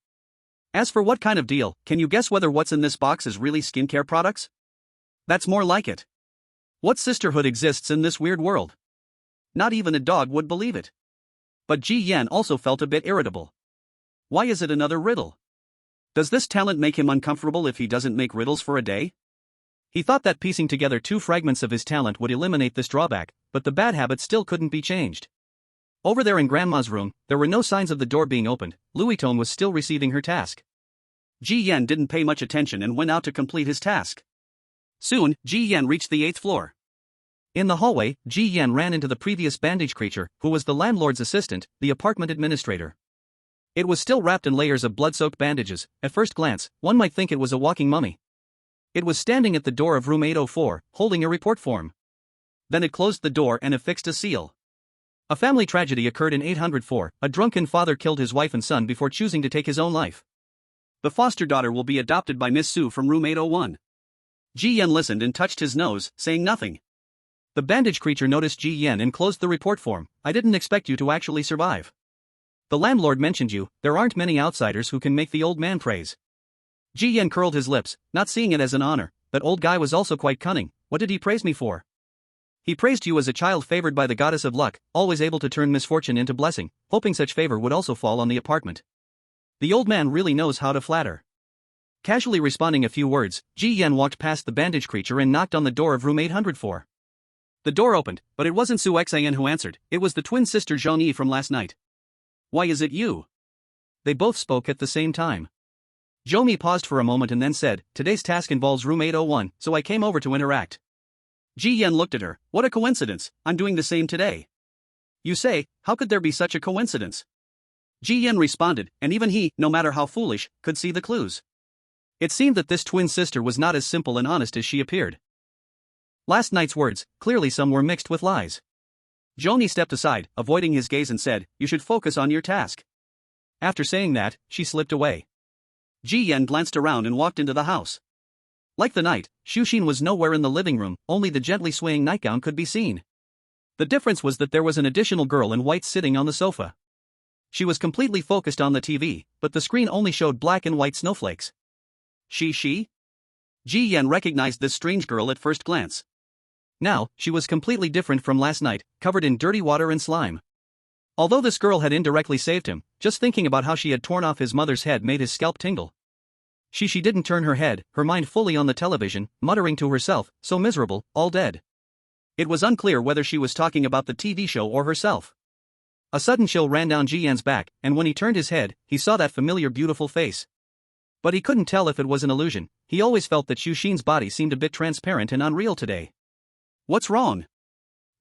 As for what kind of deal, can you guess whether what's in this box is really skincare products? That's more like it. What sisterhood exists in this weird world? Not even a dog would believe it. But Ji Yan also felt a bit irritable. Why is it another riddle? Does this talent make him uncomfortable if he doesn't make riddles for a day? He thought that piecing together two fragments of his talent would eliminate this drawback, but the bad habit still couldn't be changed. Over there in Grandma's room, there were no signs of the door being opened. Louis-Tone was still receiving her task. Ji Yan didn't pay much attention and went out to complete his task. Soon, Ji Yan reached the 8th floor. In the hallway, Ji Yan ran into the previous bandage creature, who was the landlord's assistant, the apartment administrator. It was still wrapped in layers of blood-soaked bandages. At first glance, one might think it was a walking mummy. It was standing at the door of room 804, holding a report form. Then it closed the door and affixed a seal. A family tragedy occurred in 804. A drunken father killed his wife and son before choosing to take his own life. The foster daughter will be adopted by Miss Su from room 801. Ji Yan listened and touched his nose, saying nothing. The bandage creature noticed Ji Yan and closed the report form. I didn't expect you to actually survive. The landlord mentioned you. There aren't many outsiders who can make the old man praise. Ji Yan curled his lips, not seeing it as an honor. That old guy was also quite cunning. What did he praise me for? He praised you as a child favored by the goddess of luck, always able to turn misfortune into blessing, hoping such favor would also fall on the apartment. The old man really knows how to flatter. Casually responding a few words, Ji Yan walked past the bandage creature and knocked on the door of room 804. The door opened, but it wasn't Su Xian who answered. It was the twin sister Zhang Yi from last night. Why is it you? They both spoke at the same time. Zhang Yi paused for a moment and then said, today's task involves room 801, so I came over to interact. Ji Yan looked at her. What a coincidence, I'm doing the same today. You say, how could there be such a coincidence? Ji Yan responded, and even he, no matter how foolish, could see the clues. It seemed that this twin sister was not as simple and honest as she appeared. Last night's words, clearly some were mixed with lies. Zhang Yi stepped aside, avoiding his gaze and said, you should focus on your task. After saying that, she slipped away. Ji Yan glanced around and walked into the house. Like the night, Xu Xin was nowhere in the living room, only the gently swaying nightgown could be seen. The difference was that there was an additional girl in white sitting on the sofa. She was completely focused on the TV, but the screen only showed black and white snowflakes. She? Ji Yan recognized this strange girl at first glance. Now, she was completely different from last night, covered in dirty water and slime. Although this girl had indirectly saved him, just thinking about how she had torn off his mother's head made his scalp tingle. She didn't turn her head, her mind fully on the television, muttering to herself, so miserable, all dead. It was unclear whether she was talking about the TV show or herself. A sudden chill ran down Ji Yan's back, and when he turned his head, he saw that familiar beautiful face. But he couldn't tell if it was an illusion. He always felt that Xu Xin's body seemed a bit transparent and unreal today. What's wrong?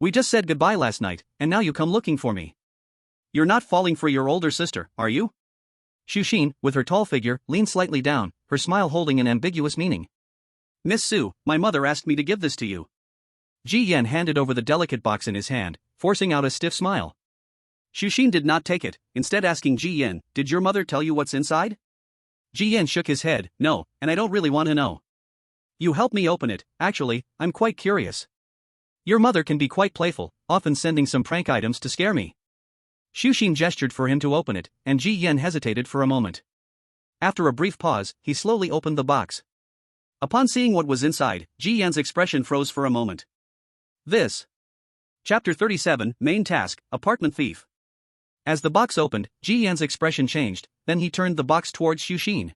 We just said goodbye last night, and now you come looking for me. You're not falling for your older sister, are you? Xu Xin, with her tall figure, leaned slightly down, her smile holding an ambiguous meaning. Miss Su, my mother asked me to give this to you. Ji Yan handed over the delicate box in his hand, forcing out a stiff smile. Xu Xin did not take it, instead asking Ji Yan, did your mother tell you what's inside? Ji Yan shook his head, no, and I don't really want to know. You help me open it. Actually, I'm quite curious. Your mother can be quite playful, often sending some prank items to scare me. Xu Xin gestured for him to open it, and Ji Yan hesitated for a moment. After a brief pause, he slowly opened the box. Upon seeing what was inside, Ji Yan's expression froze for a moment. This. Chapter 37, Main Task, Apartment Thief. As the box opened, Ji Yan's expression changed, then he turned the box towards Xu Xin.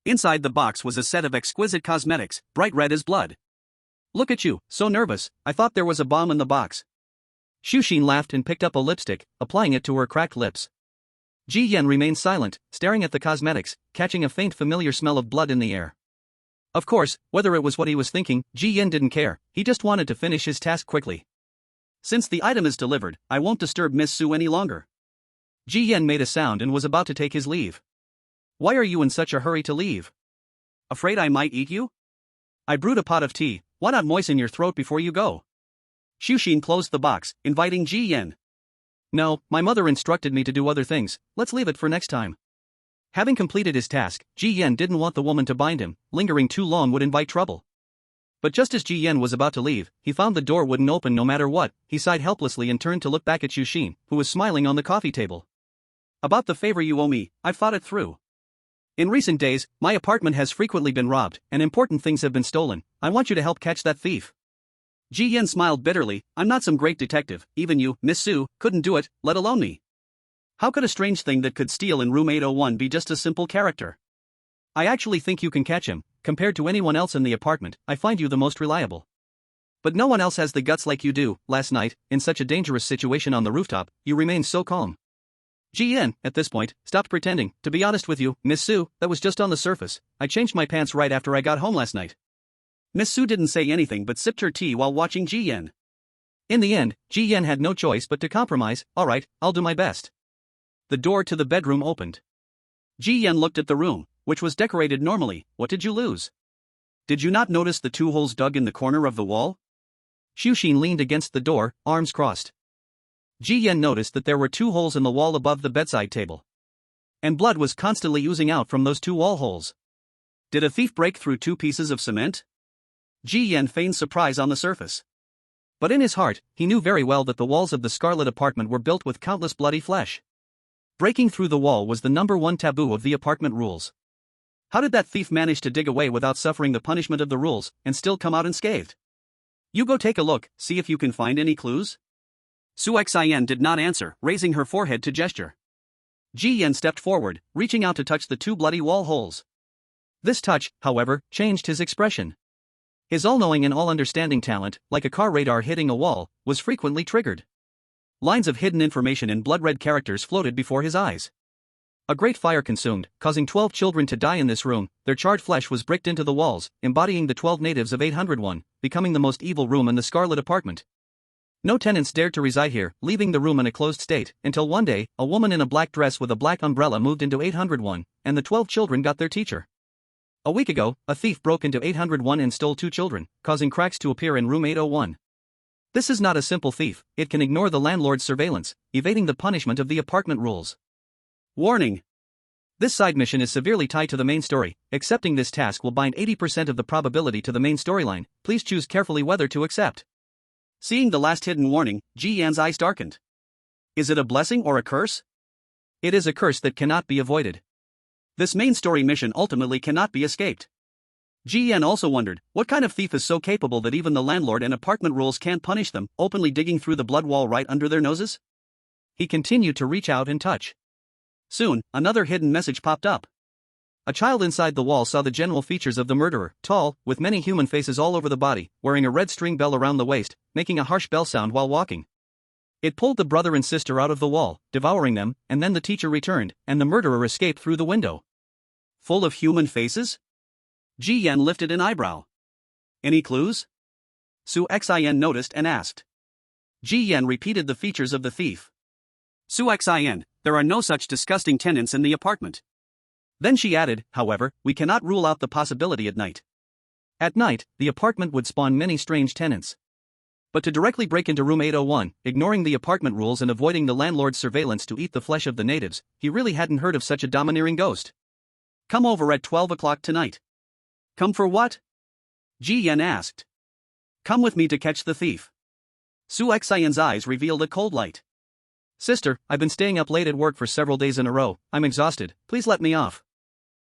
Inside the box was a set of exquisite cosmetics, bright red as blood. Look at you, so nervous, I thought there was a bomb in the box. Xu Xin laughed and picked up a lipstick, applying it to her cracked lips. Ji Yen remained silent, staring at the cosmetics, catching a faint familiar smell of blood in the air. Of course, whether it was what he was thinking, Ji Yen didn't care, he just wanted to finish his task quickly. Since the item is delivered, I won't disturb Miss Su any longer. Ji Yen made a sound and was about to take his leave. Why are you in such a hurry to leave? Afraid I might eat you? I brewed a pot of tea, why not moisten your throat before you go? Xuxin closed the box, inviting Ji Yen. No, my mother instructed me to do other things, let's leave it for next time. Having completed his task, Ji Yen didn't want the woman to bind him, lingering too long would invite trouble. But just as Ji Yen was about to leave, he found the door wouldn't open no matter what, he sighed helplessly and turned to look back at Xuxin, who was smiling on the coffee table. About the favor you owe me, I've thought it through. In recent days, my apartment has frequently been robbed, and important things have been stolen. I want you to help catch that thief. Ji Yen smiled bitterly, I'm not some great detective, even you, Miss Su, couldn't do it, let alone me. How could a strange thing that could steal in room 801 be just a simple character? I actually think you can catch him, compared to anyone else in the apartment, I find you the most reliable. But no one else has the guts like you do. Last night, in such a dangerous situation on the rooftop, you remained so calm. Ji Yen, at this point, stopped pretending. To be honest with you, Miss Su, that was just on the surface. I changed my pants right after I got home last night. Miss Su didn't say anything but sipped her tea while watching Ji Yen. In the end, Ji Yen had no choice but to compromise. Alright, I'll do my best. The door to the bedroom opened. Ji Yen looked at the room, which was decorated normally. What did you lose? Did you not notice the 2 holes dug in the corner of the wall? Xuxin leaned against the door, arms crossed. Ji Yen noticed that there were 2 holes in the wall above the bedside table. And blood was constantly oozing out from those 2 wall holes. Did a thief break through 2 pieces of cement? Ji Yen feigned surprise on the surface. But in his heart, he knew very well that the walls of the Scarlet apartment were built with countless bloody flesh. Breaking through the wall was the #1 taboo of the apartment rules. How did that thief manage to dig away without suffering the punishment of the rules, and still come out unscathed? You go take a look, see if you can find any clues? Su Xian did not answer, raising her forehead to gesture. Ji Yen stepped forward, reaching out to touch the 2 bloody wall holes. This touch, however, changed his expression. His all-knowing and all-understanding talent, like a car radar hitting a wall, was frequently triggered. Lines of hidden information in blood-red characters floated before his eyes. A great fire consumed, causing 12 children to die in this room. Their charred flesh was bricked into the walls, embodying the 12 natives of 801, becoming the most evil room in the Scarlet apartment. No tenants dared to reside here, leaving the room in a closed state, until one day, a woman in a black dress with a black umbrella moved into 801, and the 12 children got their teacher. A week ago, a thief broke into 801 and stole 2 children, causing cracks to appear in room 801. This is not a simple thief, it can ignore the landlord's surveillance, evading the punishment of the apartment rules. Warning! This side mission is severely tied to the main story. Accepting this task will bind 80% of the probability to the main storyline. Please choose carefully whether to accept. Seeing the last hidden warning, Ji Yan's eyes darkened. Is it a blessing or a curse? It is a curse that cannot be avoided. This main story mission ultimately cannot be escaped. Ji Yan also wondered, what kind of thief is so capable that even the landlord and apartment rules can't punish them, openly digging through the blood wall right under their noses? He continued to reach out and touch. Soon, another hidden message popped up. A child inside the wall saw the general features of the murderer, tall, with many human faces all over the body, wearing a red string bell around the waist, making a harsh bell sound while walking. It pulled the brother and sister out of the wall, devouring them, and then the teacher returned, and the murderer escaped through the window. Full of human faces? Ji Yan lifted an eyebrow. Any clues? Su Xian noticed and asked. Ji Yan repeated the features of the thief. Su Xian, there are no such disgusting tenants in the apartment. Then she added, however, we cannot rule out the possibility at night. At night, the apartment would spawn many strange tenants. But to directly break into room 801, ignoring the apartment rules and avoiding the landlord's surveillance to eat the flesh of the natives, he really hadn't heard of such a domineering ghost. Come over at 12 o'clock tonight. Come for what? Ji Yan asked. Come with me to catch the thief. Su Xian's eyes revealed a cold light. Sister, I've been staying up late at work for several days in a row, I'm exhausted, please let me off.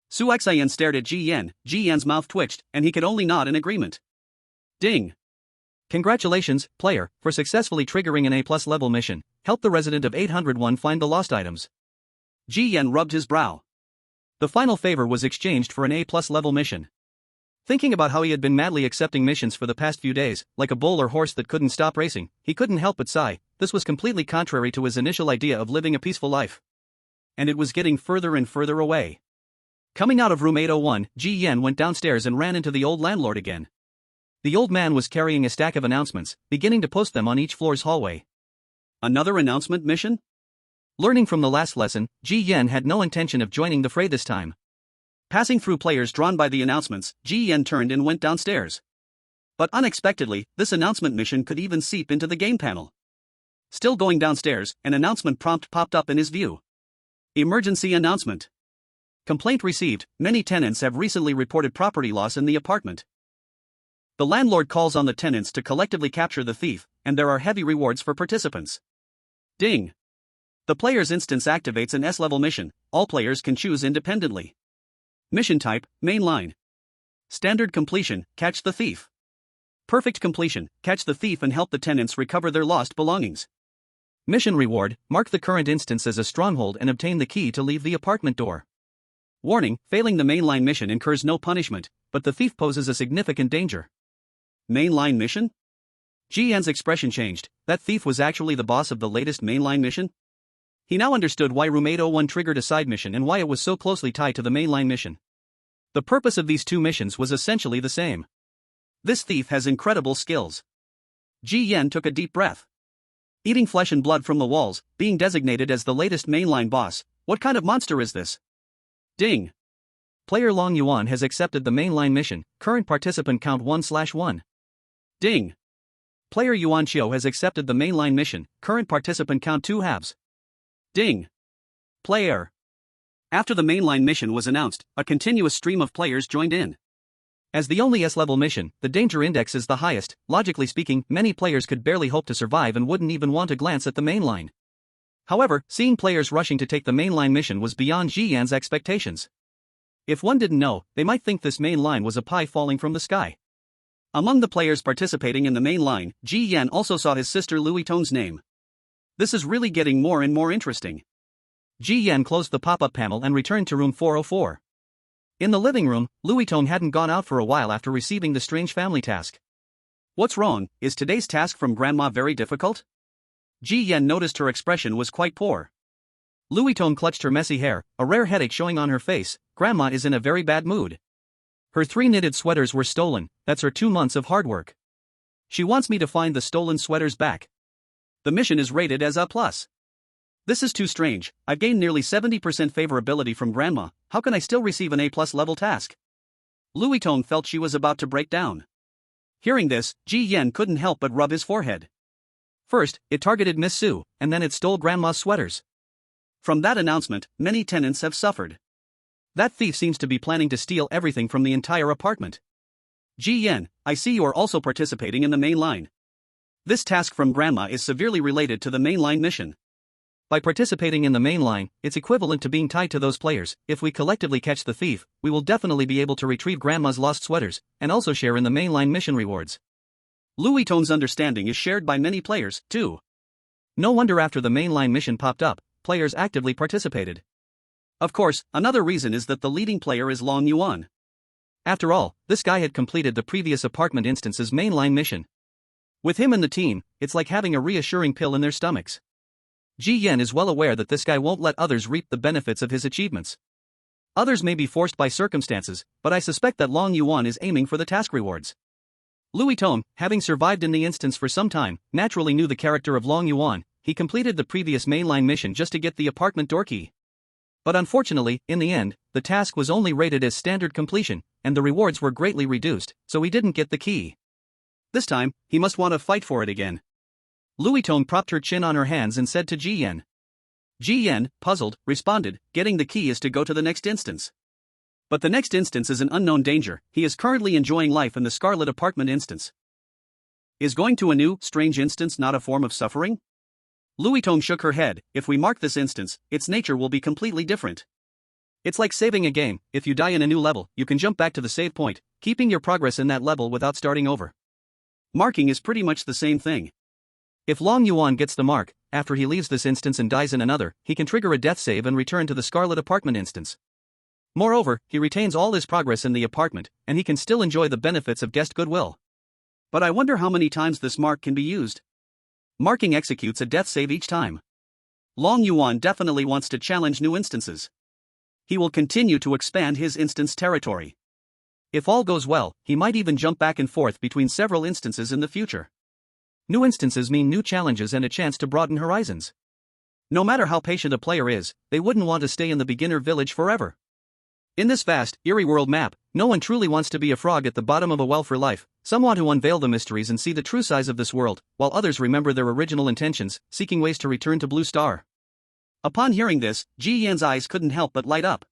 Su Xian stared at Ji Yan's mouth twitched, and he could only nod in agreement. Ding. Congratulations, player, for successfully triggering an A+ level mission. Help the resident of 801 find the lost items. Ji Yan rubbed his brow. The final favor was exchanged for an A+ level mission. Thinking about how he had been madly accepting missions for the past few days, like a bull or horse that couldn't stop racing, he couldn't help but sigh. This was completely contrary to his initial idea of living a peaceful life. and it was getting further and further away. Coming out of room 801, Ji Yen went downstairs and ran into the old landlord again. The old man was carrying a stack of announcements, beginning to post them on each floor's hallway. Another announcement mission? Learning from the last lesson, Ji Yen had no intention of joining the fray this time. Passing through players drawn by the announcements, Ji Yen turned and went downstairs. But unexpectedly, this announcement mission could even seep into the game panel. Still going downstairs, an announcement prompt popped up in his view. Emergency announcement. Complaint received, many tenants have recently reported property loss in the apartment. The landlord calls on the tenants to collectively capture the thief, and there are heavy rewards for participants. Ding. The player's instance activates an S-level mission, all players can choose independently. Mission type, mainline. Standard completion, catch the thief. Perfect completion, catch the thief and help the tenants recover their lost belongings. Mission reward, mark the current instance as a stronghold and obtain the key to leave the apartment door. Warning, failing the mainline mission incurs no punishment, but the thief poses a significant danger. Mainline mission? Ji Yan's expression changed. That thief was actually the boss of the latest mainline mission? He now understood why room 801 triggered a side mission and why it was so closely tied to the mainline mission. The purpose of these two missions was essentially the same. This thief has incredible skills. Ji Yen took a deep breath. Eating flesh and blood from the walls, being designated as the latest mainline boss, what kind of monster is this? Ding. Player Long Yuan has accepted the mainline mission, current participant count 1/1. Ding. Player Yuan Qiu has accepted the mainline mission, current participant count 2 halves. Ding. Player. After the mainline mission was announced, a continuous stream of players joined in. As the only S-level mission, the danger index is the highest. Logically speaking, many players could barely hope to survive and wouldn't even want to glance at the mainline. However, seeing players rushing to take the mainline mission was beyond Ji Yan's expectations. If one didn't know, they might think this main line was a pie falling from the sky. Among the players participating in the main line, Ji Yan also saw his sister Louis Tong's name. This is really getting more and more interesting. Ji Yan closed the pop-up panel and returned to room 404. In the living room, Louis Tong hadn't gone out for a while after receiving the strange family task. What's wrong? Is today's task from Grandma very difficult? Ji Yan noticed her expression was quite poor. Louis Tong clutched her messy hair, a rare headache showing on her face. Grandma is in a very bad mood. Her 3 knitted sweaters were stolen, that's her 2 months of hard work. She wants me to find the stolen sweaters back. The mission is rated as A+. This is too strange. I've gained nearly 70% favorability from Grandma, how can I still receive an A+ level task? Louis Tong felt she was about to break down. Hearing this, Ji Yen couldn't help but rub his forehead. First, it targeted Miss Su, and then it stole Grandma's sweaters. From that announcement, many tenants have suffered. That thief seems to be planning to steal everything from the entire apartment. Ji Yen, I see you are also participating in the main line. This task from Grandma is severely related to the mainline mission. By participating in the main line, it's equivalent to being tied to those players. If we collectively catch the thief, we will definitely be able to retrieve Grandma's lost sweaters, and also share in the mainline mission rewards. Louis Tong's understanding is shared by many players, too. No wonder after the mainline mission popped up, players actively participated. Of course, another reason is that the leading player is Long Yuan. After all, this guy had completed the previous apartment instance's mainline mission. With him in the team, it's like having a reassuring pill in their stomachs. Ji Yen is well aware that this guy won't let others reap the benefits of his achievements. Others may be forced by circumstances, but I suspect that Long Yuan is aiming for the task rewards. Louis Tong, having survived in the instance for some time, naturally knew the character of Long Yuan. He completed the previous mainline mission just to get the apartment door key. But unfortunately, in the end, the task was only rated as standard completion, and the rewards were greatly reduced, so he didn't get the key. This time, he must want to fight for it again. Louis Tong propped her chin on her hands and said to Ji Yen. Ji Yen, puzzled, responded, getting the key is to go to the next instance. But the next instance is an unknown danger. He is currently enjoying life in the Scarlet Apartment instance. Is going to a new, strange instance not a form of suffering? Louis Tong shook her head. If we mark this instance, its nature will be completely different. It's like saving a game. If you die in a new level, you can jump back to the save point, keeping your progress in that level without starting over. Marking is pretty much the same thing. If Long Yuan gets the mark, after he leaves this instance and dies in another, he can trigger a death save and return to the Scarlet Apartment instance. Moreover, he retains all his progress in the apartment, and he can still enjoy the benefits of guest goodwill. But I wonder how many times this mark can be used. Marking executes a death save each time. Long Yuan definitely wants to challenge new instances. He will continue to expand his instance territory. If all goes well, he might even jump back and forth between several instances in the future. New instances mean new challenges and a chance to broaden horizons. No matter how patient a player is, they wouldn't want to stay in the beginner village forever. In this vast, eerie world map, no one truly wants to be a frog at the bottom of a well for life. Some want to unveil the mysteries and see the true size of this world, while others remember their original intentions, seeking ways to return to Blue Star. Upon hearing this, Ji Yan's eyes couldn't help but light up.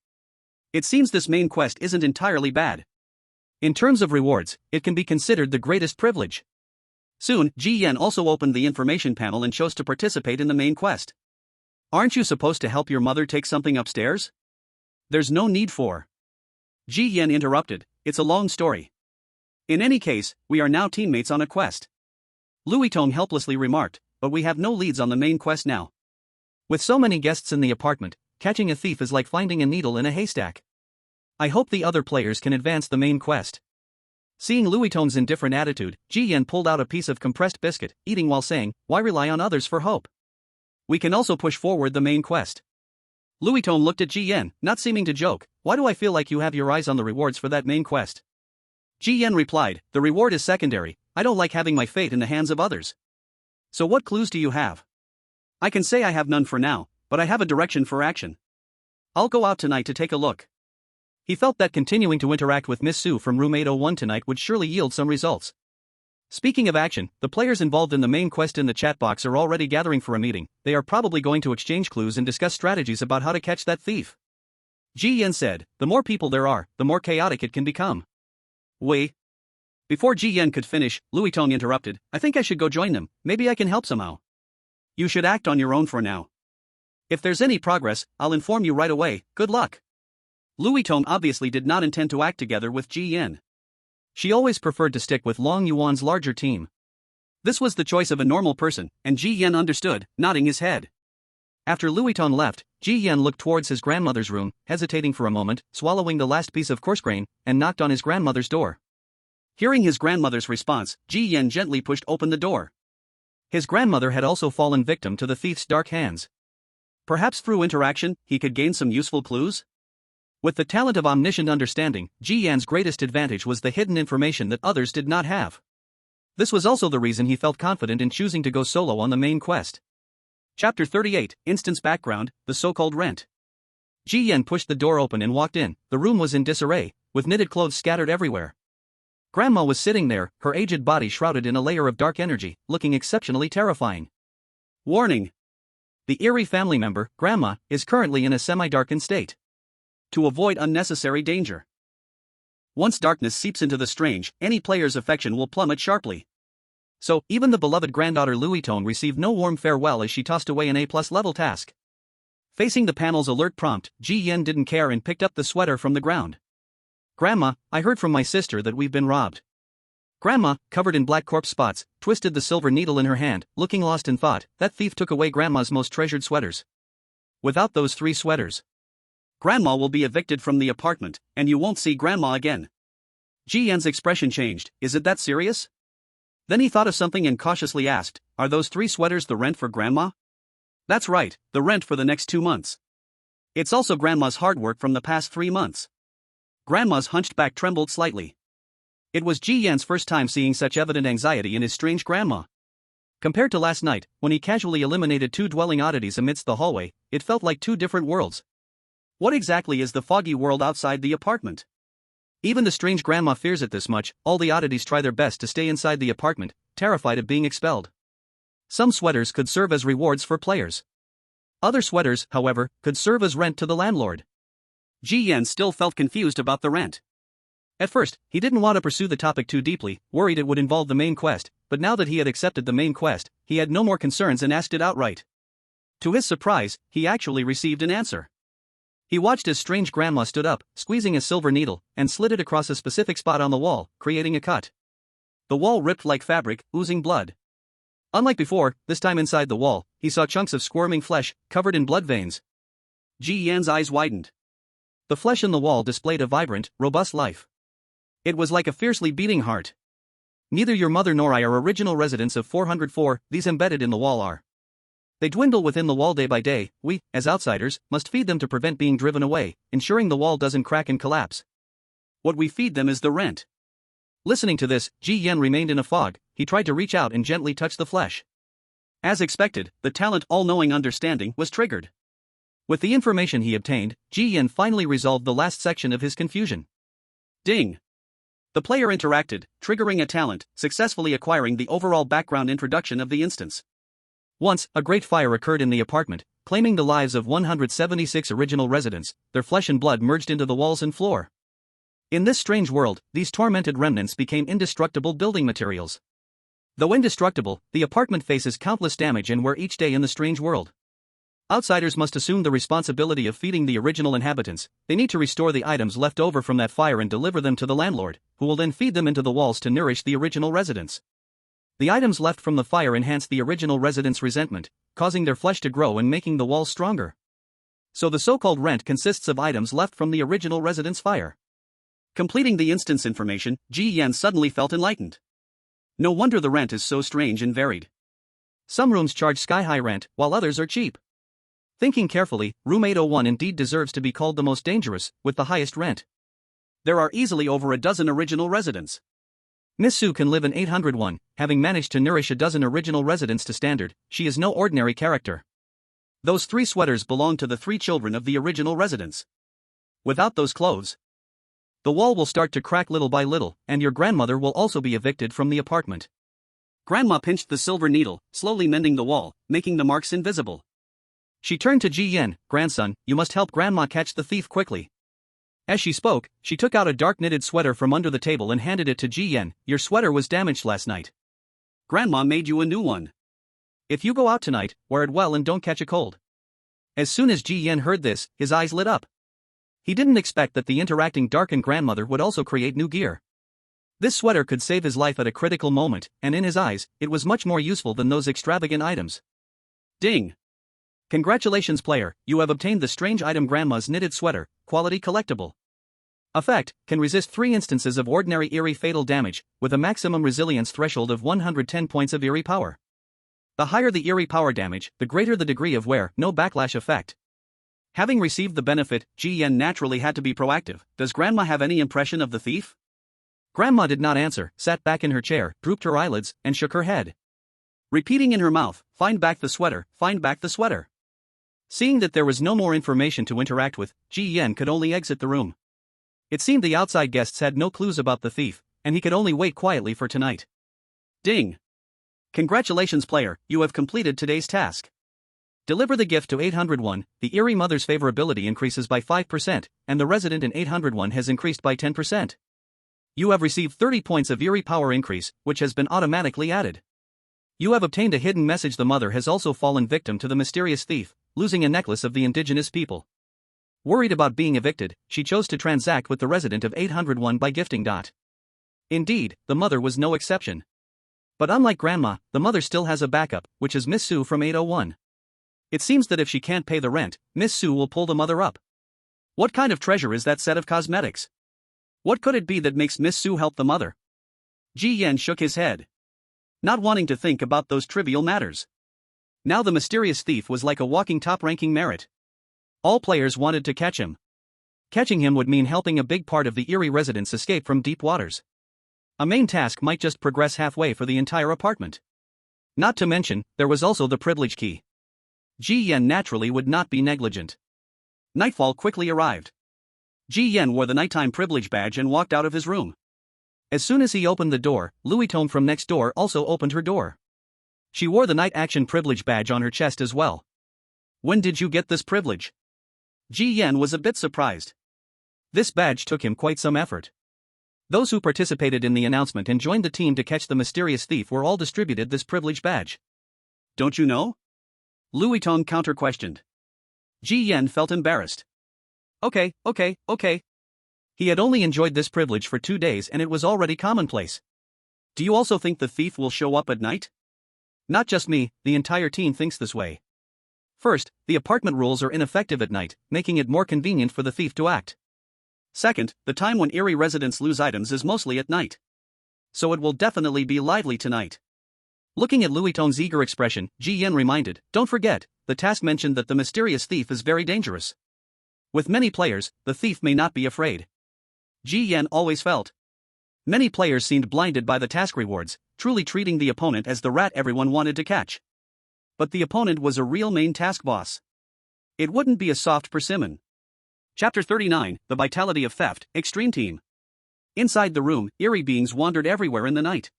It seems this main quest isn't entirely bad. In terms of rewards, it can be considered the greatest privilege. Soon, Ji Yan also opened the information panel and chose to participate in the main quest. Aren't you supposed to help your mother take something upstairs? There's no need for. Ji Yan interrupted, it's a long story. In any case, we are now teammates on a quest. Louis Tong helplessly remarked, but we have no leads on the main quest now. With so many guests in the apartment, catching a thief is like finding a needle in a haystack. I hope the other players can advance the main quest. Seeing Louis Tong's indifferent attitude, Ji Yan pulled out a piece of compressed biscuit, eating while saying, why rely on others for hope? We can also push forward the main quest. Louis Tong looked at Ji Yan, not seeming to joke, why do I feel like you have your eyes on the rewards for that main quest? Ji Yan replied, the reward is secondary, I don't like having my fate in the hands of others. So what clues do you have? I can say I have none for now, but I have a direction for action. I'll go out tonight to take a look. He felt that continuing to interact with Miss Su from room 801 tonight would surely yield some results. Speaking of action, the players involved in the main quest in the chat box are already gathering for a meeting. They are probably going to exchange clues and discuss strategies about how to catch that thief. Ji Yan said, the more people there are, the more chaotic it can become. Wait. Before Ji Yan could finish, Louis Tong interrupted, I think I should go join them, maybe I can help somehow. You should act on your own for now. If there's any progress, I'll inform you right away, good luck. Louis Tong obviously did not intend to act together with Ji Yan. She always preferred to stick with Long Yuan's larger team. This was the choice of a normal person, and Ji Yan understood, nodding his head. After Louis Tong left, Ji Yan looked towards his grandmother's room, hesitating for a moment, swallowing the last piece of coarse grain, and knocked on his grandmother's door. Hearing his grandmother's response, Ji Yan gently pushed open the door. His grandmother had also fallen victim to the thief's dark hands. Perhaps through interaction, he could gain some useful clues? With the talent of omniscient understanding, Ji Yan's greatest advantage was the hidden information that others did not have. This was also the reason he felt confident in choosing to go solo on the main quest. Chapter 38, Instance Background, the so-called rent. Ji Yan pushed the door open and walked in. The room was in disarray, with knitted clothes scattered everywhere. Grandma was sitting there, her aged body shrouded in a layer of dark energy, looking exceptionally terrifying. Warning! The Eerie family member, Grandma, is currently in a semi-darkened state. To avoid unnecessary danger. Once darkness seeps into the strange, any player's affection will plummet sharply. So, even the beloved granddaughter Louis Tong received no warm farewell as she tossed away an A+ level task. Facing the panel's alert prompt, Ji Yan didn't care and picked up the sweater from the ground. Grandma, I heard from my sister that we've been robbed. Grandma, covered in black corpse spots, twisted the silver needle in her hand, looking lost in thought. That thief took away Grandma's most treasured sweaters. Without those 3 sweaters, Grandma will be evicted from the apartment, and you won't see Grandma again. Ji Yan's expression changed, is it that serious? Then he thought of something and cautiously asked, are those 3 sweaters the rent for Grandma? That's right, the rent for the next 2 months. It's also Grandma's hard work from the past 3 months. Grandma's hunched back trembled slightly. It was Ji Yan's first time seeing such evident anxiety in his strange grandma. Compared to last night, when he casually eliminated 2 dwelling oddities amidst the hallway, it felt like 2 different worlds. What exactly is the foggy world outside the apartment? Even the strange grandma fears it this much. All the oddities try their best to stay inside the apartment, terrified of being expelled. Some sweaters could serve as rewards for players. Other sweaters, however, could serve as rent to the landlord. Ji Yan still felt confused about the rent. At first, he didn't want to pursue the topic too deeply, worried it would involve the main quest, but now that he had accepted the main quest, he had no more concerns and asked it outright. To his surprise, he actually received an answer. He watched as strange grandma stood up, squeezing a silver needle, and slid it across a specific spot on the wall, creating a cut. The wall ripped like fabric, oozing blood. Unlike before, this time inside the wall, he saw chunks of squirming flesh, covered in blood veins. Ji Yan's eyes widened. The flesh in the wall displayed a vibrant, robust life. It was like a fiercely beating heart. Neither your mother nor I are original residents of 404, these embedded in the wall are. They dwindle within the wall day by day. We, as outsiders, must feed them to prevent being driven away, ensuring the wall doesn't crack and collapse. What we feed them is the rent. Listening to this, Ji Yan remained in a fog. He tried to reach out and gently touch the flesh. As expected, the talent all-knowing understanding was triggered. With the information he obtained, Ji Yan finally resolved the last section of his confusion. Ding! The player interacted, triggering a talent, successfully acquiring the overall background introduction of the instance. Once, a great fire occurred in the apartment, claiming the lives of 176 original residents. Their flesh and blood merged into the walls and floor. In this strange world, these tormented remnants became indestructible building materials. Though indestructible, the apartment faces countless damage and wear each day in the strange world. Outsiders must assume the responsibility of feeding the original inhabitants. They need to restore the items left over from that fire and deliver them to the landlord, who will then feed them into the walls to nourish the original residents. The items left from the fire enhance the original residents' resentment, causing their flesh to grow and making the walls stronger. So the so-called rent consists of items left from the original residents' fire. Completing the instance information, Ji Yan suddenly felt enlightened. No wonder the rent is so strange and varied. Some rooms charge sky-high rent, while others are cheap. Thinking carefully, room 801 indeed deserves to be called the most dangerous, with the highest rent. There are easily over a dozen original residents. Miss Su can live in 801, having managed to nourish a dozen original residents to standard. She is no ordinary character. Those 3 sweaters belong to the 3 children of the original residents. Without those clothes, the wall will start to crack little by little, and your grandmother will also be evicted from the apartment. Grandma pinched the silver needle, slowly mending the wall, making the marks invisible. She turned to Ji Yan. "Grandson, you must help Grandma catch the thief quickly." As she spoke, she took out a dark knitted sweater from under the table and handed it to Ji Yan. "Your sweater was damaged last night. Grandma made you a new one. If you go out tonight, wear it well and don't catch a cold." As soon as Ji Yan heard this, his eyes lit up. He didn't expect that the interacting darkened grandmother would also create new gear. This sweater could save his life at a critical moment, and in his eyes, it was much more useful than those extravagant items. Ding! Congratulations player, you have obtained the strange item Grandma's knitted sweater, quality collectible. Effect, can resist 3 instances of ordinary eerie fatal damage, with a maximum resilience threshold of 110 points of eerie power. The higher the eerie power damage, the greater the degree of wear, no backlash effect. Having received the benefit, Ji Yan naturally had to be proactive. Does Grandma have any impression of the thief? Grandma did not answer, sat back in her chair, drooped her eyelids, and shook her head. Repeating in her mouth, "Find back the sweater, find back the sweater." Seeing that there was no more information to interact with, Ji Yan could only exit the room. It seemed the outside guests had no clues about the thief, and he could only wait quietly for tonight. Ding! Congratulations player, you have completed today's task. Deliver the gift to 801, the Eerie Mother's favorability increases by 5%, and the resident in 801 has increased by 10%. You have received 30 points of Eerie power increase, which has been automatically added. You have obtained a hidden message. The mother has also fallen victim to the mysterious thief, losing a necklace of the indigenous people. Worried about being evicted, she chose to transact with the resident of 801 by gifting. Indeed, the mother was no exception. But unlike Grandma, the mother still has a backup, which is Miss Su from 801. It seems that if she can't pay the rent, Miss Su will pull the mother up. What kind of treasure is that set of cosmetics? What could it be that makes Miss Su help the mother? Ji Yan shook his head, not wanting to think about those trivial matters. Now the mysterious thief was like a walking top-ranking merit. All players wanted to catch him. Catching him would mean helping a big part of the Eerie residents escape from deep waters. A main task might just progress halfway for the entire apartment. Not to mention, there was also the privilege key. Ji Yan naturally would not be negligent. Nightfall quickly arrived. Ji Yan wore the nighttime privilege badge and walked out of his room. As soon as he opened the door, Louis Tome from next door also opened her door. She wore the night action privilege badge on her chest as well. "When did you get this privilege?" Ji Yan was a bit surprised. This badge took him quite some effort. Those who participated in the announcement and joined the team to catch the mysterious thief were all distributed this privilege badge. "Don't you know?" Louis Tong counter-questioned. Ji Yan felt embarrassed. Okay. He had only enjoyed this privilege for 2 days and it was already commonplace. "Do you also think the thief will show up at night?" "Not just me, the entire team thinks this way. First, the apartment rules are ineffective at night, making it more convenient for the thief to act. Second, the time when Eerie residents lose items is mostly at night. So it will definitely be lively tonight. Looking at Louis Tong's eager expression, Ji Yan reminded, don't forget, the task mentioned that the mysterious thief is very dangerous. With many players, the thief may not be afraid. Ji Yan always felt. Many players seemed blinded by the task rewards, truly treating the opponent as the rat everyone wanted to catch. But the opponent was a real main task boss. It wouldn't be a soft persimmon. Chapter 39, The Vitality of Theft, Extreme Team. Inside the room, eerie beings wandered everywhere in the night.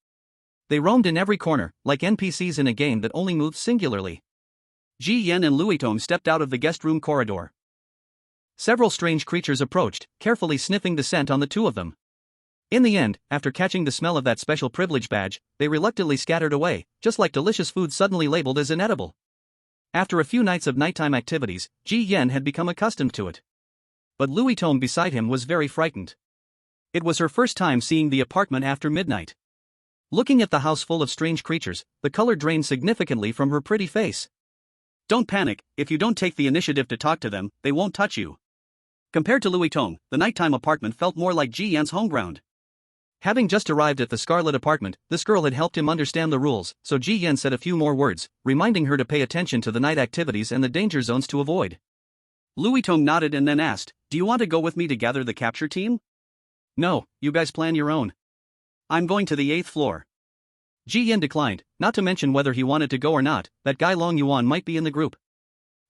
They roamed in every corner, like NPCs in a game that only moves singularly. Ji Yan and Louis Tong stepped out of the guest room corridor. Several strange creatures approached, carefully sniffing the scent on the two of them. In the end, after catching the smell of that special privilege badge, they reluctantly scattered away, just like delicious food suddenly labeled as inedible. After a few nights of nighttime activities, Ji Yan had become accustomed to it. But Louis Tong beside him was very frightened. It was her first time seeing the apartment after midnight. Looking at the house full of strange creatures, the color drained significantly from her pretty face. Don't panic, if you don't take the initiative to talk to them, they won't touch you. Compared to Louis Tong, the nighttime apartment felt more like Ji Yan's home ground. Having just arrived at the Scarlet apartment, this girl had helped him understand the rules, so Ji Yan said a few more words, reminding her to pay attention to the night activities and the danger zones to avoid. Louis Tong nodded and then asked, do you want to go with me to gather the capture team? No, you guys plan your own. I'm going to the 8th floor. Ji Yan declined, not to mention whether he wanted to go or not, that guy Long Yuan might be in the group.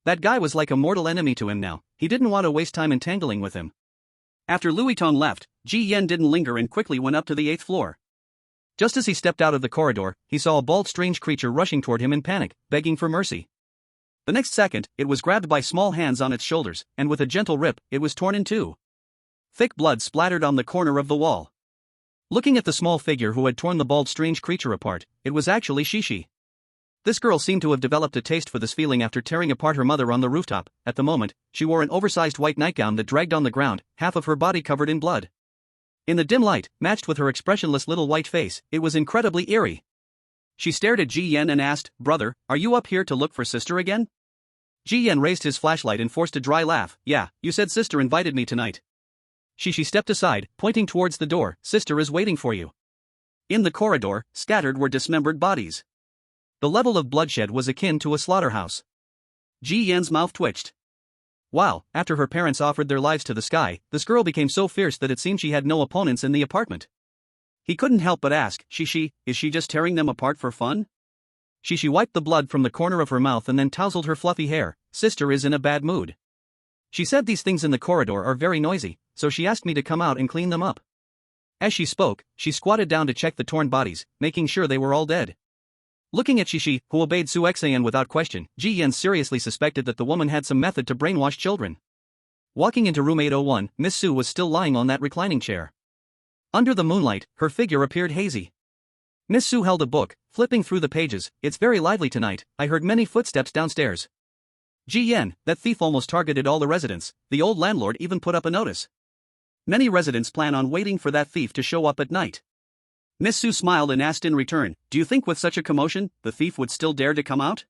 That guy was like a mortal enemy to him now, he didn't want to waste time entangling with him. After Louis Tong left, Ji Yan didn't linger and quickly went up to the 8th floor. Just as he stepped out of the corridor, he saw a bald strange creature rushing toward him in panic, begging for mercy. The next second, it was grabbed by small hands on its shoulders, and with a gentle rip, it was torn in two. Thick blood splattered on the corner of the wall. Looking at the small figure who had torn the bald strange creature apart, it was actually Shishi. This girl seemed to have developed a taste for this feeling after tearing apart her mother on the rooftop. At the moment, she wore an oversized white nightgown that dragged on the ground, half of her body covered in blood. In the dim light, matched with her expressionless little white face, it was incredibly eerie. She stared at Ji Yan and asked, brother, are you up here to look for sister again? Ji Yan raised his flashlight and forced a dry laugh. Yeah, you said sister invited me tonight. Shishi stepped aside, pointing towards the door. Sister is waiting for you. In the corridor, scattered were dismembered bodies. The level of bloodshed was akin to a slaughterhouse. Ji Yan's mouth twitched. Wow, after her parents offered their lives to the sky, this girl became so fierce that it seemed she had no opponents in the apartment. He couldn't help but ask, Shishi, is she just tearing them apart for fun? Shishi wiped the blood from the corner of her mouth and then tousled her fluffy hair. Sister is in a bad mood. She said these things in the corridor are very noisy, so she asked me to come out and clean them up. As she spoke, she squatted down to check the torn bodies, making sure they were all dead. Looking at Shishi, who obeyed Su Xan without question, Ji Yan seriously suspected that the woman had some method to brainwash children. Walking into room 801, Miss Su was still lying on that reclining chair. Under the moonlight, her figure appeared hazy. Miss Su held a book, flipping through the pages. It's very lively tonight, I heard many footsteps downstairs. Ji Yan, that thief almost targeted all the residents, the old landlord even put up a notice. Many residents plan on waiting for that thief to show up at night. Miss Su smiled and asked in return, do you think with such a commotion, the thief would still dare to come out?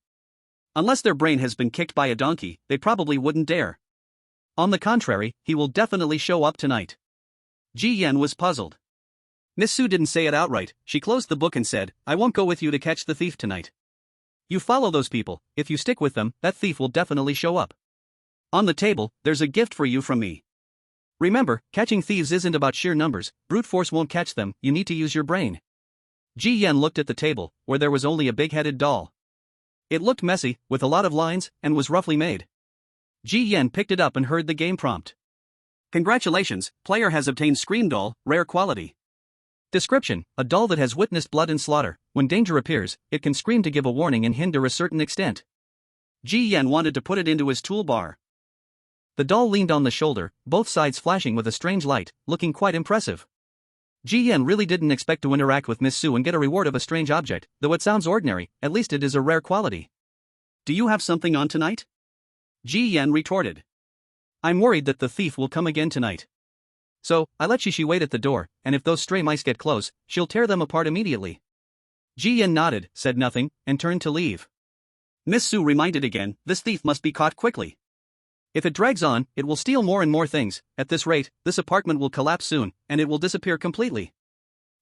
Unless their brain has been kicked by a donkey, they probably wouldn't dare. On the contrary, he will definitely show up tonight. Ji Yan was puzzled. Miss Su didn't say it outright, she closed the book and said, I won't go with you to catch the thief tonight. You follow those people, if you stick with them, that thief will definitely show up. On the table, there's a gift for you from me. Remember, catching thieves isn't about sheer numbers, brute force won't catch them, you need to use your brain. Ji Yan looked at the table, where there was only a big-headed doll. It looked messy, with a lot of lines, and was roughly made. Ji Yan picked it up and heard the game prompt. Congratulations, player has obtained Scream Doll, rare quality. Description, a doll that has witnessed blood and slaughter. When danger appears, it can scream to give a warning and hinder a certain extent. Ji Yan wanted to put it into his toolbar. The doll leaned on the shoulder, both sides flashing with a strange light, looking quite impressive. Ji Yan really didn't expect to interact with Miss Su and get a reward of a strange object, though it sounds ordinary, at least it is a rare quality. Do you have something on tonight? Ji Yan retorted. I'm worried that the thief will come again tonight. So, I let Shishi wait at the door, and if those stray mice get close, she'll tear them apart immediately. Ji Yan nodded, said nothing, and turned to leave. Miss Su reminded again, this thief must be caught quickly. If it drags on, it will steal more and more things. At this rate, this apartment will collapse soon, and it will disappear completely.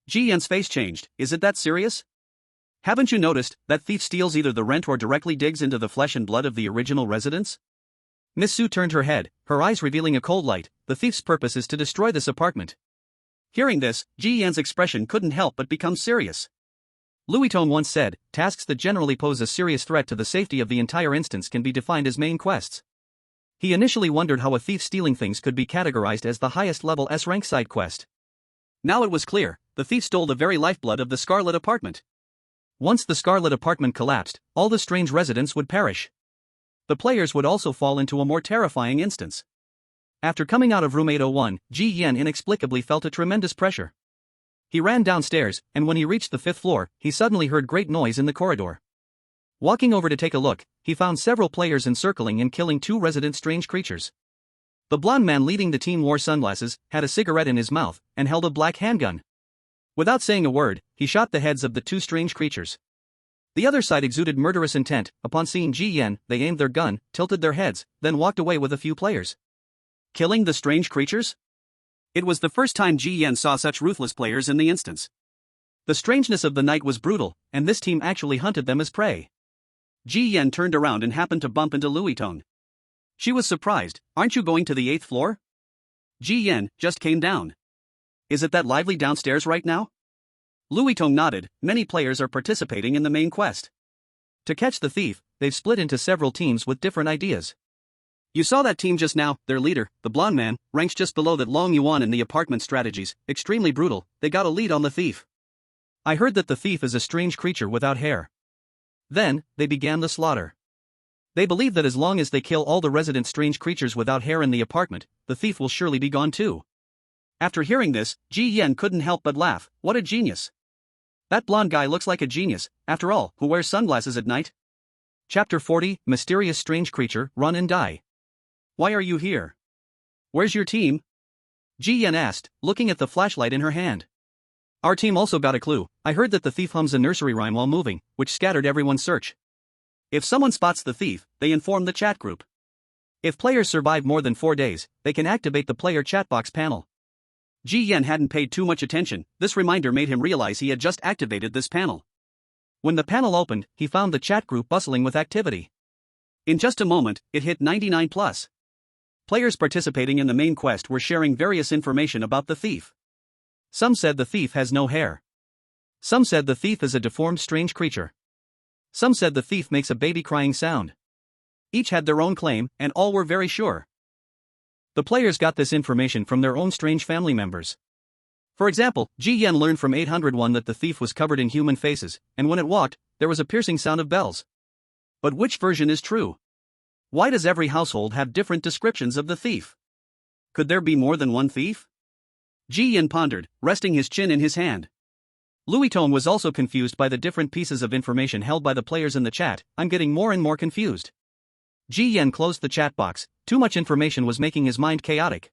Ji Yan's face changed. Is it that serious? Haven't you noticed that thief steals either the rent or directly digs into the flesh and blood of the original residents? Miss Sue turned her head, her eyes revealing a cold light. The thief's purpose is to destroy this apartment. Hearing this, Ji Yan's expression couldn't help but become serious. Louis Tone once said, tasks that generally pose a serious threat to the safety of the entire instance can be defined as main quests. He initially wondered how a thief stealing things could be categorized as the highest level S-rank side quest. Now it was clear, the thief stole the very lifeblood of the Scarlet apartment. Once the Scarlet apartment collapsed, all the strange residents would perish. The players would also fall into a more terrifying instance. After coming out of room 801, Ji Yan inexplicably felt a tremendous pressure. He ran downstairs, and when he reached the 5th floor, he suddenly heard great noise in the corridor. Walking over to take a look, he found several players encircling and killing 2 resident strange creatures. The blonde man leading the team wore sunglasses, had a cigarette in his mouth, and held a black handgun. Without saying a word, he shot the heads of the 2 strange creatures. The other side exuded murderous intent. Upon seeing Ji Yan, they aimed their gun, tilted their heads, then walked away with a few players. Killing the strange creatures? It was the first time Ji Yan saw such ruthless players in the instance. The strangeness of the night was brutal, and this team actually hunted them as prey. Ji Yan turned around and happened to bump into Louis Tone. She was surprised. Aren't you going to the 8th floor? Ji Yan just came down. Is it that lively downstairs right now? Louis Tone nodded. Many players are participating in the main quest. To catch the thief, they've split into several teams with different ideas. You saw that team just now. Their leader, the blonde man, ranks just below that Long Yuan in the apartment strategies, extremely brutal. They got a lead on the thief. I heard that the thief is a strange creature without hair. Then, they began the slaughter. They believe that as long as they kill all the resident strange creatures without hair in the apartment, the thief will surely be gone too. After hearing this, Ji Yan couldn't help but laugh. What a genius. That blonde guy looks like a genius, after all, who wears sunglasses at night? Chapter 40, Mysterious Strange Creature, Run and Die. Why are you here? Where's your team? Ji Yan asked, looking at the flashlight in her hand. Our team also got a clue. I heard that the thief hums a nursery rhyme while moving, which scattered everyone's search. If someone spots the thief, they inform the chat group. If players survive more than 4 days, they can activate the player chatbox panel. Ji Yan hadn't paid too much attention. This reminder made him realize he had just activated this panel. When the panel opened, he found the chat group bustling with activity. In just a moment, it hit 99+. Players participating in the main quest were sharing various information about the thief. Some said the thief has no hair. Some said the thief is a deformed strange creature. Some said the thief makes a baby crying sound. Each had their own claim, and all were very sure. The players got this information from their own strange family members. For example, Ji Yan learned from 801 that the thief was covered in human faces, and when it walked, there was a piercing sound of bells. But which version is true? Why does every household have different descriptions of the thief? Could there be more than one thief? Ji Yan pondered, resting his chin in his hand. Louis Tone was also confused by the different pieces of information held by the players in the chat. I'm getting more and more confused. Ji Yan closed the chat box. Too much information was making his mind chaotic.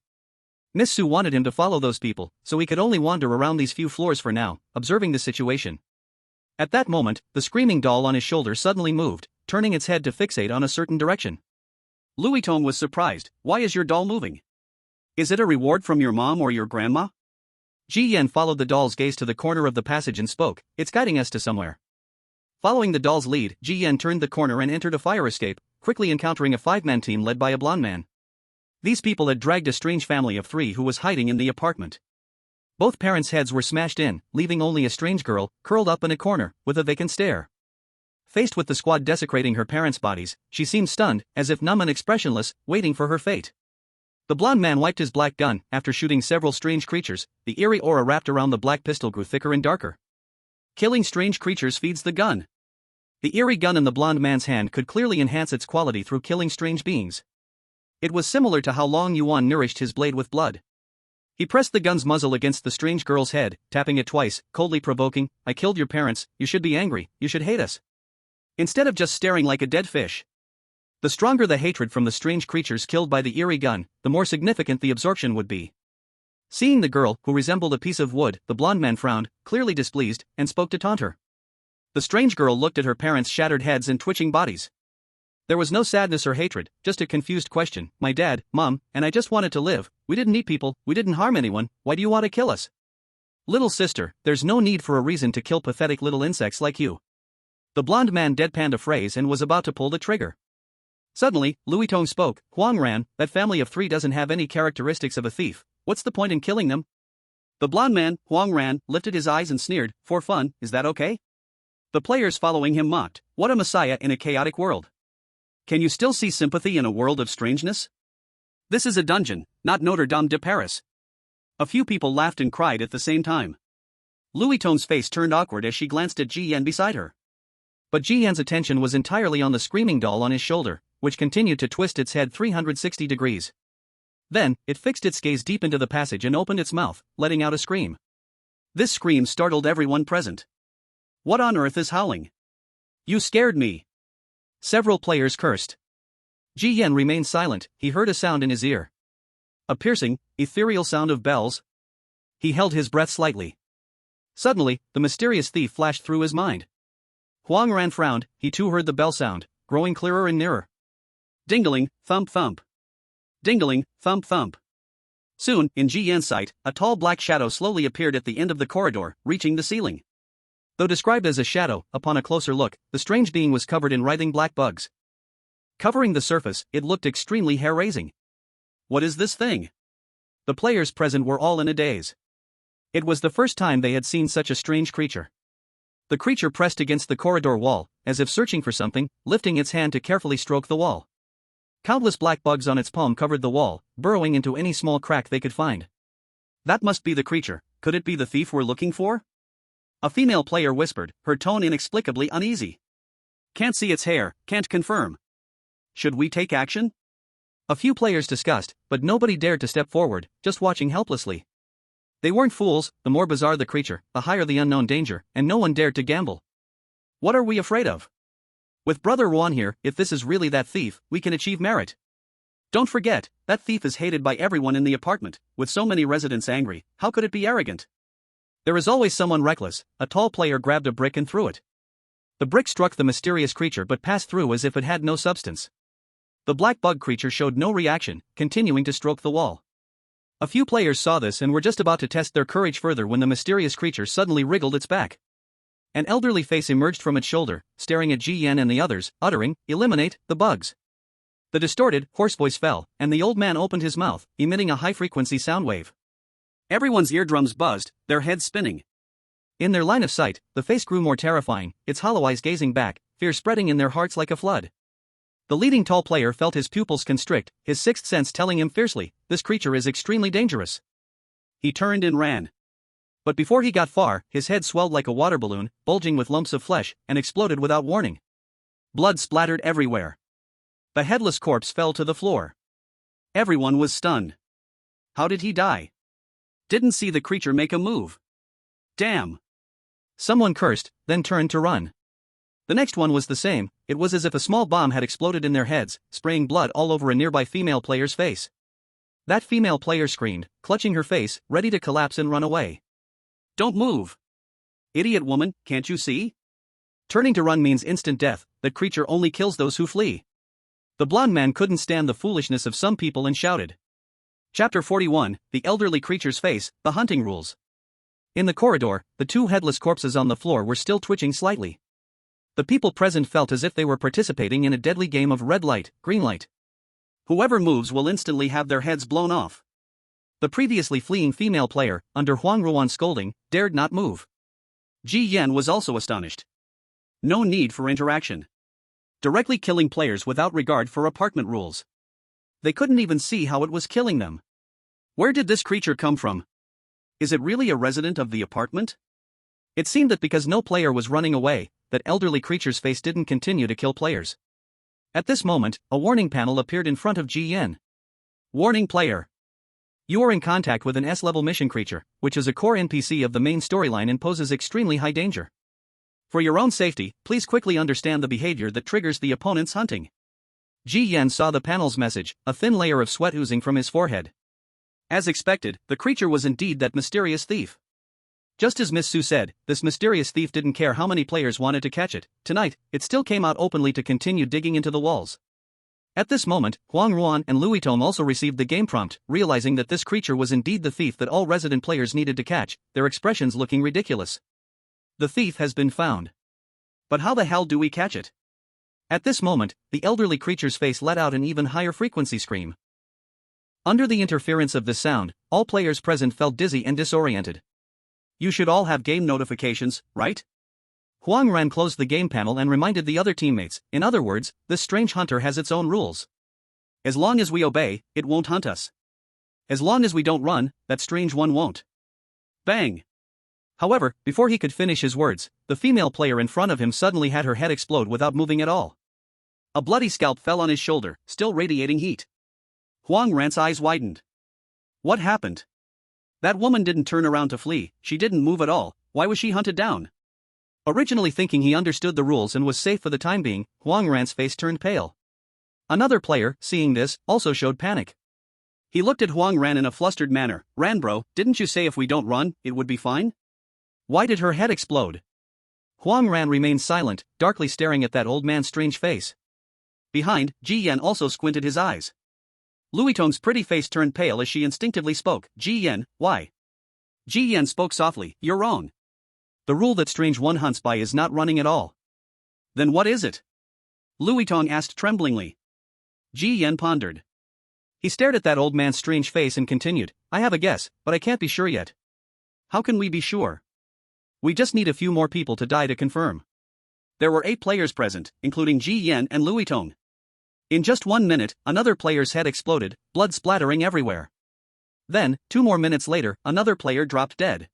Miss Sue wanted him to follow those people, so he could only wander around these few floors for now, observing the situation. At that moment, the screaming doll on his shoulder suddenly moved, turning its head to fixate on a certain direction. Louis Tone was surprised. Why is your doll moving? Is it a reward from your mom or your grandma? Ji Yan followed the doll's gaze to the corner of the passage and spoke. It's guiding us to somewhere. Following the doll's lead, Ji Yan turned the corner and entered a fire escape, quickly encountering a 5-man team led by a blonde man. These people had dragged a strange family of 3 who was hiding in the apartment. Both parents' heads were smashed in, leaving only a strange girl, curled up in a corner, with a vacant stare. Faced with the squad desecrating her parents' bodies, she seemed stunned, as if numb and expressionless, waiting for her fate. The blonde man wiped his black gun. After shooting several strange creatures, the eerie aura wrapped around the black pistol grew thicker and darker. Killing strange creatures feeds the gun. The eerie gun in the blonde man's hand could clearly enhance its quality through killing strange beings. It was similar to how Long Yuan nourished his blade with blood. He pressed the gun's muzzle against the strange girl's head, tapping it twice, coldly provoking, I killed your parents, you should be angry, you should hate us. Instead of just staring like a dead fish. The stronger the hatred from the strange creatures killed by the eerie gun, the more significant the absorption would be. Seeing the girl, who resembled a piece of wood, the blonde man frowned, clearly displeased, and spoke to taunt her. The strange girl looked at her parents' shattered heads and twitching bodies. There was no sadness or hatred, just a confused question. My dad, mom, and I just wanted to live. We didn't eat people, we didn't harm anyone, why do you want to kill us? Little sister, there's no need for a reason to kill pathetic little insects like you. The blonde man deadpanned a phrase and was about to pull the trigger. Suddenly, Louis Tong spoke. Huang Ran, that family of 3 doesn't have any characteristics of a thief. What's the point in killing them? The blonde man, Huang Ran, lifted his eyes and sneered. For fun, is that okay? The players following him mocked. What a messiah in a chaotic world. Can you still see sympathy in a world of strangeness? This is a dungeon, not Notre Dame de Paris. A few people laughed and cried at the same time. Louis Tong's face turned awkward as she glanced at Ji Yan beside her. But Ji Yan's attention was entirely on the screaming doll on his shoulder, which continued to twist its head 360 degrees. Then, it fixed its gaze deep into the passage and opened its mouth, letting out a scream. This scream startled everyone present. What on earth is howling? You scared me. Several players cursed. Ji Yan remained silent. He heard a sound in his ear. A piercing, ethereal sound of bells. He held his breath slightly. Suddenly, the mysterious thief flashed through his mind. Huang Ran frowned. He too heard the bell sound, growing clearer and nearer. Dingling, thump thump. Dingling, thump thump. Soon, in Ji Yan's sight, a tall black shadow slowly appeared at the end of the corridor, reaching the ceiling. Though described as a shadow, upon a closer look, the strange being was covered in writhing black bugs. Covering the surface, it looked extremely hair-raising. What is this thing? The players present were all in a daze. It was the first time they had seen such a strange creature. The creature pressed against the corridor wall, as if searching for something, lifting its hand to carefully stroke the wall. Countless black bugs on its palm covered the wall, burrowing into any small crack they could find. That must be the creature. Could it be the thief we're looking for? A female player whispered, her tone inexplicably uneasy. Can't see its hair, can't confirm. Should we take action? A few players discussed, but nobody dared to step forward, just watching helplessly. They weren't fools. The more bizarre the creature, the higher the unknown danger, and no one dared to gamble. What are we afraid of? With Brother Juan here, if this is really that thief, we can achieve merit. Don't forget, that thief is hated by everyone in the apartment. With so many residents angry, how could it be arrogant? There is always someone reckless. A tall player grabbed a brick and threw it. The brick struck the mysterious creature but passed through as if it had no substance. The black bug creature showed no reaction, continuing to stroke the wall. A few players saw this and were just about to test their courage further when the mysterious creature suddenly wriggled its back. An elderly face emerged from its shoulder, staring at Ji Yan and the others, uttering, "Eliminate the bugs." The distorted, hoarse voice fell, and the old man opened his mouth, emitting a high-frequency sound wave. Everyone's eardrums buzzed, their heads spinning. In their line of sight, the face grew more terrifying, its hollow eyes gazing back, fear spreading in their hearts like a flood. The leading tall player felt his pupils constrict, his sixth sense telling him fiercely, this creature is extremely dangerous. He turned and ran. But before he got far, his head swelled like a water balloon, bulging with lumps of flesh, and exploded without warning. Blood splattered everywhere. The headless corpse fell to the floor. Everyone was stunned. How did he die? Didn't see the creature make a move. Damn. Someone cursed, then turned to run. The next one was the same. It was as if a small bomb had exploded in their heads, spraying blood all over a nearby female player's face. That female player screamed, clutching her face, ready to collapse and run away. Don't move. Idiot woman, can't you see? Turning to run means instant death. That creature only kills those who flee. The blonde man couldn't stand the foolishness of some people and shouted. Chapter 41, The Elderly Creature's Face, The Hunting Rules. In the corridor, the two headless corpses on the floor were still twitching slightly. The people present felt as if they were participating in a deadly game of red light, green light. Whoever moves will instantly have their heads blown off. The previously fleeing female player, under Huang Ruan's scolding, dared not move. Ji Yan was also astonished. No need for interaction. Directly killing players without regard for apartment rules. They couldn't even see how it was killing them. Where did this creature come from? Is it really a resident of the apartment? It seemed that because no player was running away, that elderly creature's face didn't continue to kill players. At this moment, a warning panel appeared in front of Ji Yan. Warning player. You are in contact with an S-level mission creature, which is a core NPC of the main storyline and poses extremely high danger. For your own safety, please quickly understand the behavior that triggers the opponent's hunting. Ji Yan saw the panel's message, a thin layer of sweat oozing from his forehead. As expected, the creature was indeed that mysterious thief. Just as Miss Su said, this mysterious thief didn't care how many players wanted to catch it. Tonight, it still came out openly to continue digging into the walls. At this moment, Huang Ruan and Louis Tong also received the game prompt, realizing that this creature was indeed the thief that all resident players needed to catch, their expressions looking ridiculous. The thief has been found. But how the hell do we catch it? At this moment, the elderly creature's face let out an even higher frequency scream. Under the interference of this sound, all players present felt dizzy and disoriented. You should all have game notifications, right? Huang Ran closed the game panel and reminded the other teammates, in other words, this strange hunter has its own rules. As long as we obey, it won't hunt us. As long as we don't run, that strange one won't. Bang! However, before he could finish his words, the female player in front of him suddenly had her head explode without moving at all. A bloody scalp fell on his shoulder, still radiating heat. Huang Ran's eyes widened. What happened? That woman didn't turn around to flee, she didn't move at all, why was she hunted down? Originally thinking he understood the rules and was safe for the time being, Huang Ran's face turned pale. Another player, seeing this, also showed panic. He looked at Huang Ran in a flustered manner. Ran bro, didn't you say if we don't run, it would be fine? Why did her head explode? Huang Ran remained silent, darkly staring at that old man's strange face. Behind, Ji Yan also squinted his eyes. Lui Tong's pretty face turned pale as she instinctively spoke. Ji Yan, why? Ji Yan spoke softly, you're wrong. The rule that strange one hunts by is not running at all. Then what is it? Lui Tong asked tremblingly. Ji Yan pondered. He stared at that old man's strange face and continued, I have a guess, but I can't be sure yet. How can we be sure? We just need a few more people to die to confirm. There were 8 players present, including Ji Yan and Lui Tong. In just 1 minute, another player's head exploded, blood splattering everywhere. Then, 2 more minutes later, another player dropped dead.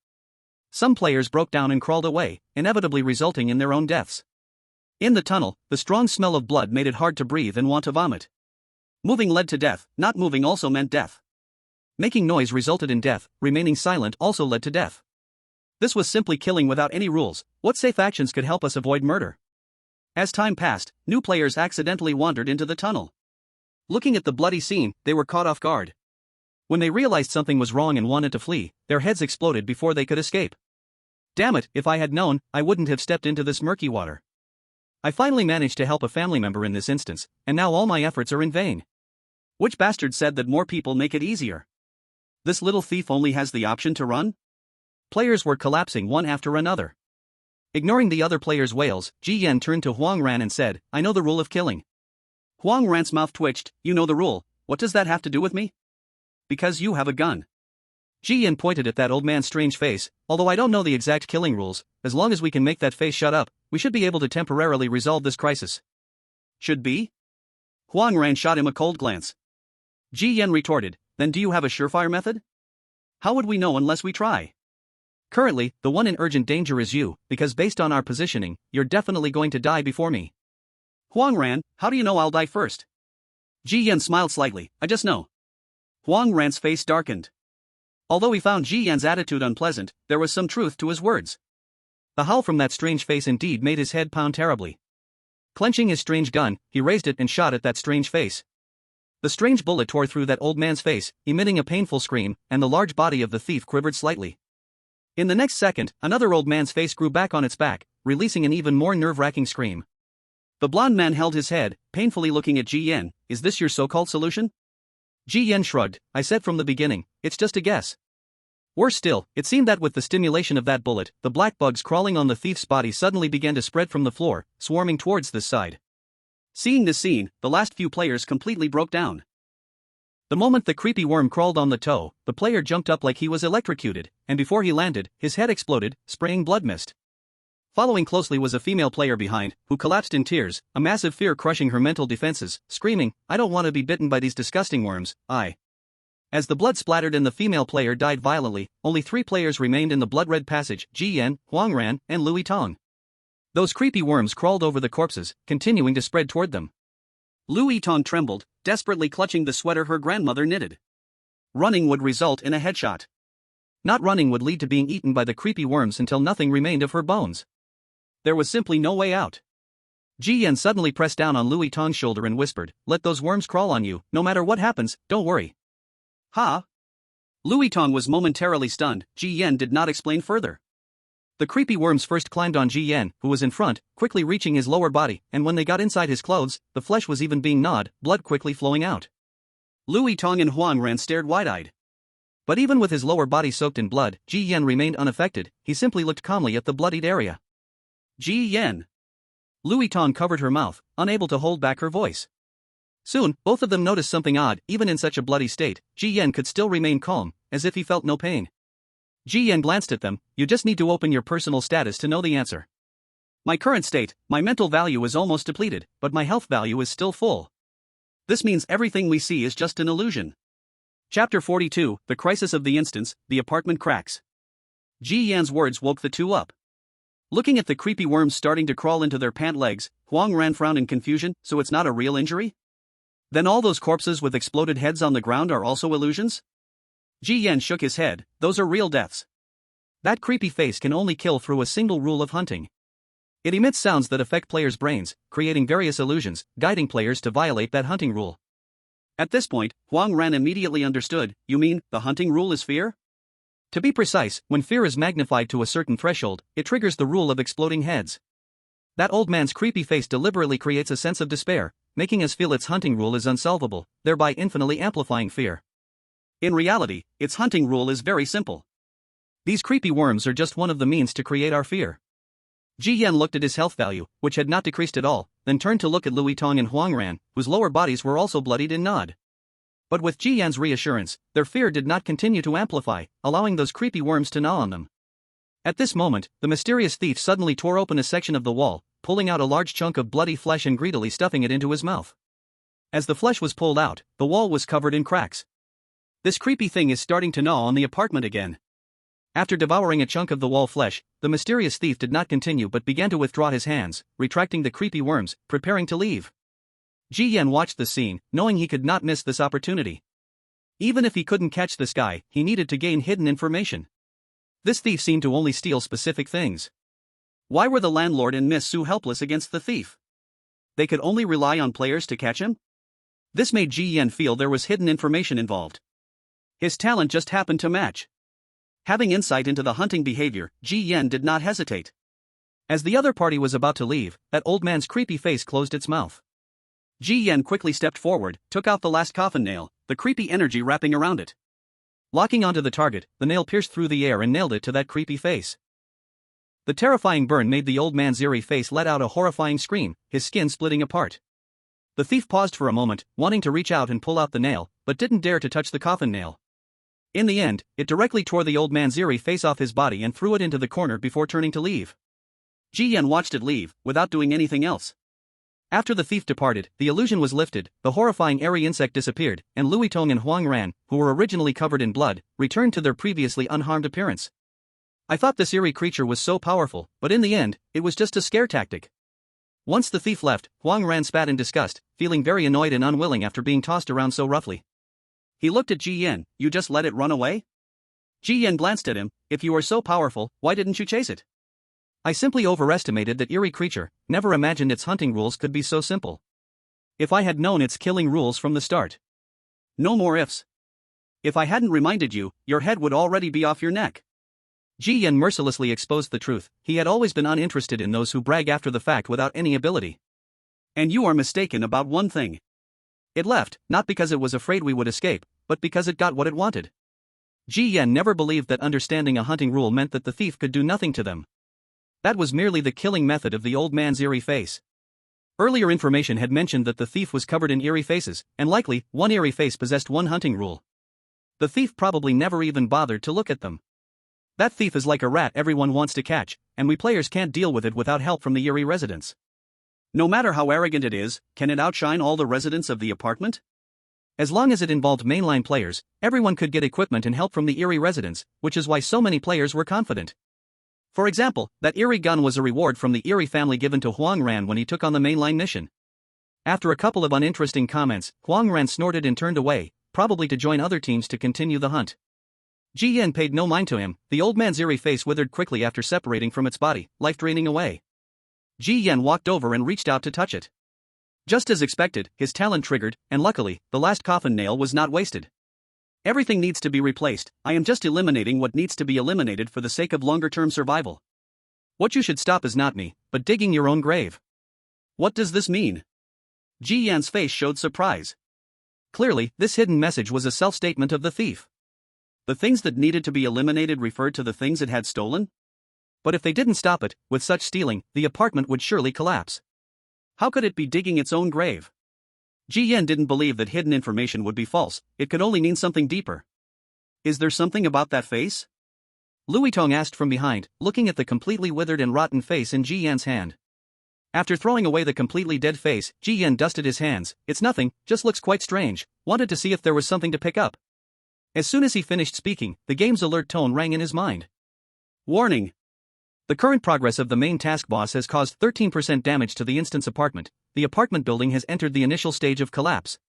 Some players broke down and crawled away, inevitably resulting in their own deaths. In the tunnel, the strong smell of blood made it hard to breathe and want to vomit. Moving led to death, not moving also meant death. Making noise resulted in death, remaining silent also led to death. This was simply killing without any rules. What safe actions could help us avoid murder? As time passed, new players accidentally wandered into the tunnel. Looking at the bloody scene, they were caught off guard. When they realized something was wrong and wanted to flee, their heads exploded before they could escape. Damn it, if I had known, I wouldn't have stepped into this murky water. I finally managed to help a family member in this instance, and now all my efforts are in vain. Which bastard said that more people make it easier? This little thief only has the option to run? Players were collapsing one after another. Ignoring the other players' wails, Ji Yan turned to Huang Ran and said, I know the rule of killing. Huang Ran's mouth twitched, you know the rule, what does that have to do with me? Because you have a gun. Ji Yan pointed at that old man's strange face, although I don't know the exact killing rules, as long as we can make that face shut up, we should be able to temporarily resolve this crisis. Should be? Huang Ran shot him a cold glance. Ji Yan retorted, then do you have a surefire method? How would we know unless we try? Currently, the one in urgent danger is you, because based on our positioning, you're definitely going to die before me. Huang Ran, how do you know I'll die first? Ji Yan smiled slightly, I just know. Huang Ran's face darkened. Although he found Ji Yan's attitude unpleasant, there was some truth to his words. The howl from that strange face indeed made his head pound terribly. Clenching his strange gun, he raised it and shot at that strange face. The strange bullet tore through that old man's face, emitting a painful scream, and the large body of the thief quivered slightly. In the next second, another old man's face grew back on its back, releasing an even more nerve-wracking scream. The blond man held his head, painfully looking at Ji Yan. Is this your so-called solution? Ji Yan shrugged. I said from the beginning, it's just a guess. Worse still, it seemed that with the stimulation of that bullet, the black bugs crawling on the thief's body suddenly began to spread from the floor, swarming towards this side. Seeing this scene, the last few players completely broke down. The moment the creepy worm crawled on the toe, the player jumped up like he was electrocuted, and before he landed, his head exploded, spraying blood mist. Following closely was a female player behind, who collapsed in tears, a massive fear crushing her mental defenses, screaming, I don't want to be bitten by these disgusting worms, As the blood splattered and the female player died violently, only 3 players remained in the blood-red passage, Ji Yan, Huang Ran, and Lui Tong. Those creepy worms crawled over the corpses, continuing to spread toward them. Lui Tong trembled, desperately clutching the sweater her grandmother knitted. Running would result in a headshot. Not running would lead to being eaten by the creepy worms until nothing remained of her bones. There was simply no way out. Ji Yan suddenly pressed down on Lui Tong's shoulder and whispered, let those worms crawl on you, no matter what happens, don't worry. Ha! Lui Tong was momentarily stunned. Ji Yan did not explain further. The creepy worms first climbed on Ji Yan, who was in front, quickly reaching his lower body, and when they got inside his clothes, the flesh was even being gnawed, blood quickly flowing out. Lui Tong and Huang Ran stared wide-eyed. But even with his lower body soaked in blood, Ji Yan remained unaffected, he simply looked calmly at the bloodied area. Ji Yan. Louis Tong covered her mouth, unable to hold back her voice. Soon, both of them noticed something odd. Even in such a bloody state, Ji Yan could still remain calm, as if he felt no pain. Ji Yan glanced at them. You just need to open your personal status to know the answer. My current state, my mental value is almost depleted, but my health value is still full. This means everything we see is just an illusion. Chapter 42, The Crisis of the Instance, The Apartment Cracks. Ji Yan's words woke the two up. Looking at the creepy worms starting to crawl into their pant legs, Huang Ran frowned in confusion. So it's not a real injury? Then all those corpses with exploded heads on the ground are also illusions? Ji Yan shook his head. Those are real deaths. That creepy face can only kill through a single rule of hunting. It emits sounds that affect players' brains, creating various illusions, guiding players to violate that hunting rule. At this point, Huang Ran immediately understood. You mean, the hunting rule is fear? To be precise, when fear is magnified to a certain threshold, it triggers the rule of exploding heads. That old man's creepy face deliberately creates a sense of despair, making us feel its hunting rule is unsolvable, thereby infinitely amplifying fear. In reality, its hunting rule is very simple. These creepy worms are just one of the means to create our fear. Ji Yan looked at his health value, which had not decreased at all, then turned to look at Louis Tong and Huang Ran, whose lower bodies were also bloodied and gnawed. But with Ji Yan's reassurance, their fear did not continue to amplify, allowing those creepy worms to gnaw on them. At this moment, the mysterious thief suddenly tore open a section of the wall, pulling out a large chunk of bloody flesh and greedily stuffing it into his mouth. As the flesh was pulled out, the wall was covered in cracks. This creepy thing is starting to gnaw on the apartment again. After devouring a chunk of the wall flesh, the mysterious thief did not continue but began to withdraw his hands, retracting the creepy worms, preparing to leave. Ji Yan watched the scene, knowing he could not miss this opportunity. Even if he couldn't catch this guy, he needed to gain hidden information. This thief seemed to only steal specific things. Why were the landlord and Miss Su helpless against the thief? They could only rely on players to catch him? This made Ji Yan feel there was hidden information involved. His talent just happened to match. Having insight into the hunting behavior, Ji Yan did not hesitate. As the other party was about to leave, that old man's creepy face closed its mouth. Ji Yan quickly stepped forward, took out the last coffin nail, the creepy energy wrapping around it. Locking onto the target, the nail pierced through the air and nailed it to that creepy face. The terrifying burn made the old man's eerie face let out a horrifying scream, his skin splitting apart. The thief paused for a moment, wanting to reach out and pull out the nail, but didn't dare to touch the coffin nail. In the end, it directly tore the old man's eerie face off his body and threw it into the corner before turning to leave. Ji Yan watched it leave, without doing anything else. After the thief departed, the illusion was lifted, the horrifying airy insect disappeared, and Louis Tong and Huang Ran, who were originally covered in blood, returned to their previously unharmed appearance. I thought this eerie creature was so powerful, but in the end, it was just a scare tactic. Once the thief left, Huang Ran spat in disgust, feeling very annoyed and unwilling after being tossed around so roughly. He looked at Ji Yan. You just let it run away? Ji Yan glanced at him. If you were so powerful, why didn't you chase it? I simply overestimated that eerie creature, never imagined its hunting rules could be so simple. If I had known its killing rules from the start. No more ifs. If I hadn't reminded you, your head would already be off your neck. Ji Yan mercilessly exposed the truth. He had always been uninterested in those who brag after the fact without any ability. And you are mistaken about one thing. It left, not because it was afraid we would escape, but because it got what it wanted. Ji Yan never believed that understanding a hunting rule meant that the thief could do nothing to them. That was merely the killing method of the old man's eerie face. Earlier information had mentioned that the thief was covered in eerie faces, and likely, one eerie face possessed one hunting rule. The thief probably never even bothered to look at them. That thief is like a rat everyone wants to catch, and we players can't deal with it without help from the eerie residents. No matter how arrogant it is, can it outshine all the residents of the apartment? As long as it involved mainline players, everyone could get equipment and help from the eerie residents, which is why so many players were confident. For example, that eerie gun was a reward from the Eerie family given to Huang Ran when he took on the mainline mission. After a couple of uninteresting comments, Huang Ran snorted and turned away, probably to join other teams to continue the hunt. Ji Yan paid no mind to him. The old man's eerie face withered quickly after separating from its body, life draining away. Ji Yan walked over and reached out to touch it. Just as expected, his talent triggered, and luckily, the last coffin nail was not wasted. Everything needs to be replaced. I am just eliminating what needs to be eliminated for the sake of longer-term survival. What you should stop is not me, but digging your own grave. What does this mean? Ji Yan's face showed surprise. Clearly, this hidden message was a self-statement of the thief. The things that needed to be eliminated referred to the things it had stolen? But if they didn't stop it, with such stealing, the apartment would surely collapse. How could it be digging its own grave? Ji Yan didn't believe that hidden information would be false, it could only mean something deeper. Is there something about that face? Louis Tong asked from behind, looking at the completely withered and rotten face in Ji Yan's hand. After throwing away the completely dead face, Ji Yan dusted his hands. It's nothing, just looks quite strange, wanted to see if there was something to pick up. As soon as he finished speaking, the game's alert tone rang in his mind. Warning! The current progress of the main task boss has caused 13% damage to the instance apartment. The apartment building has entered the initial stage of collapse.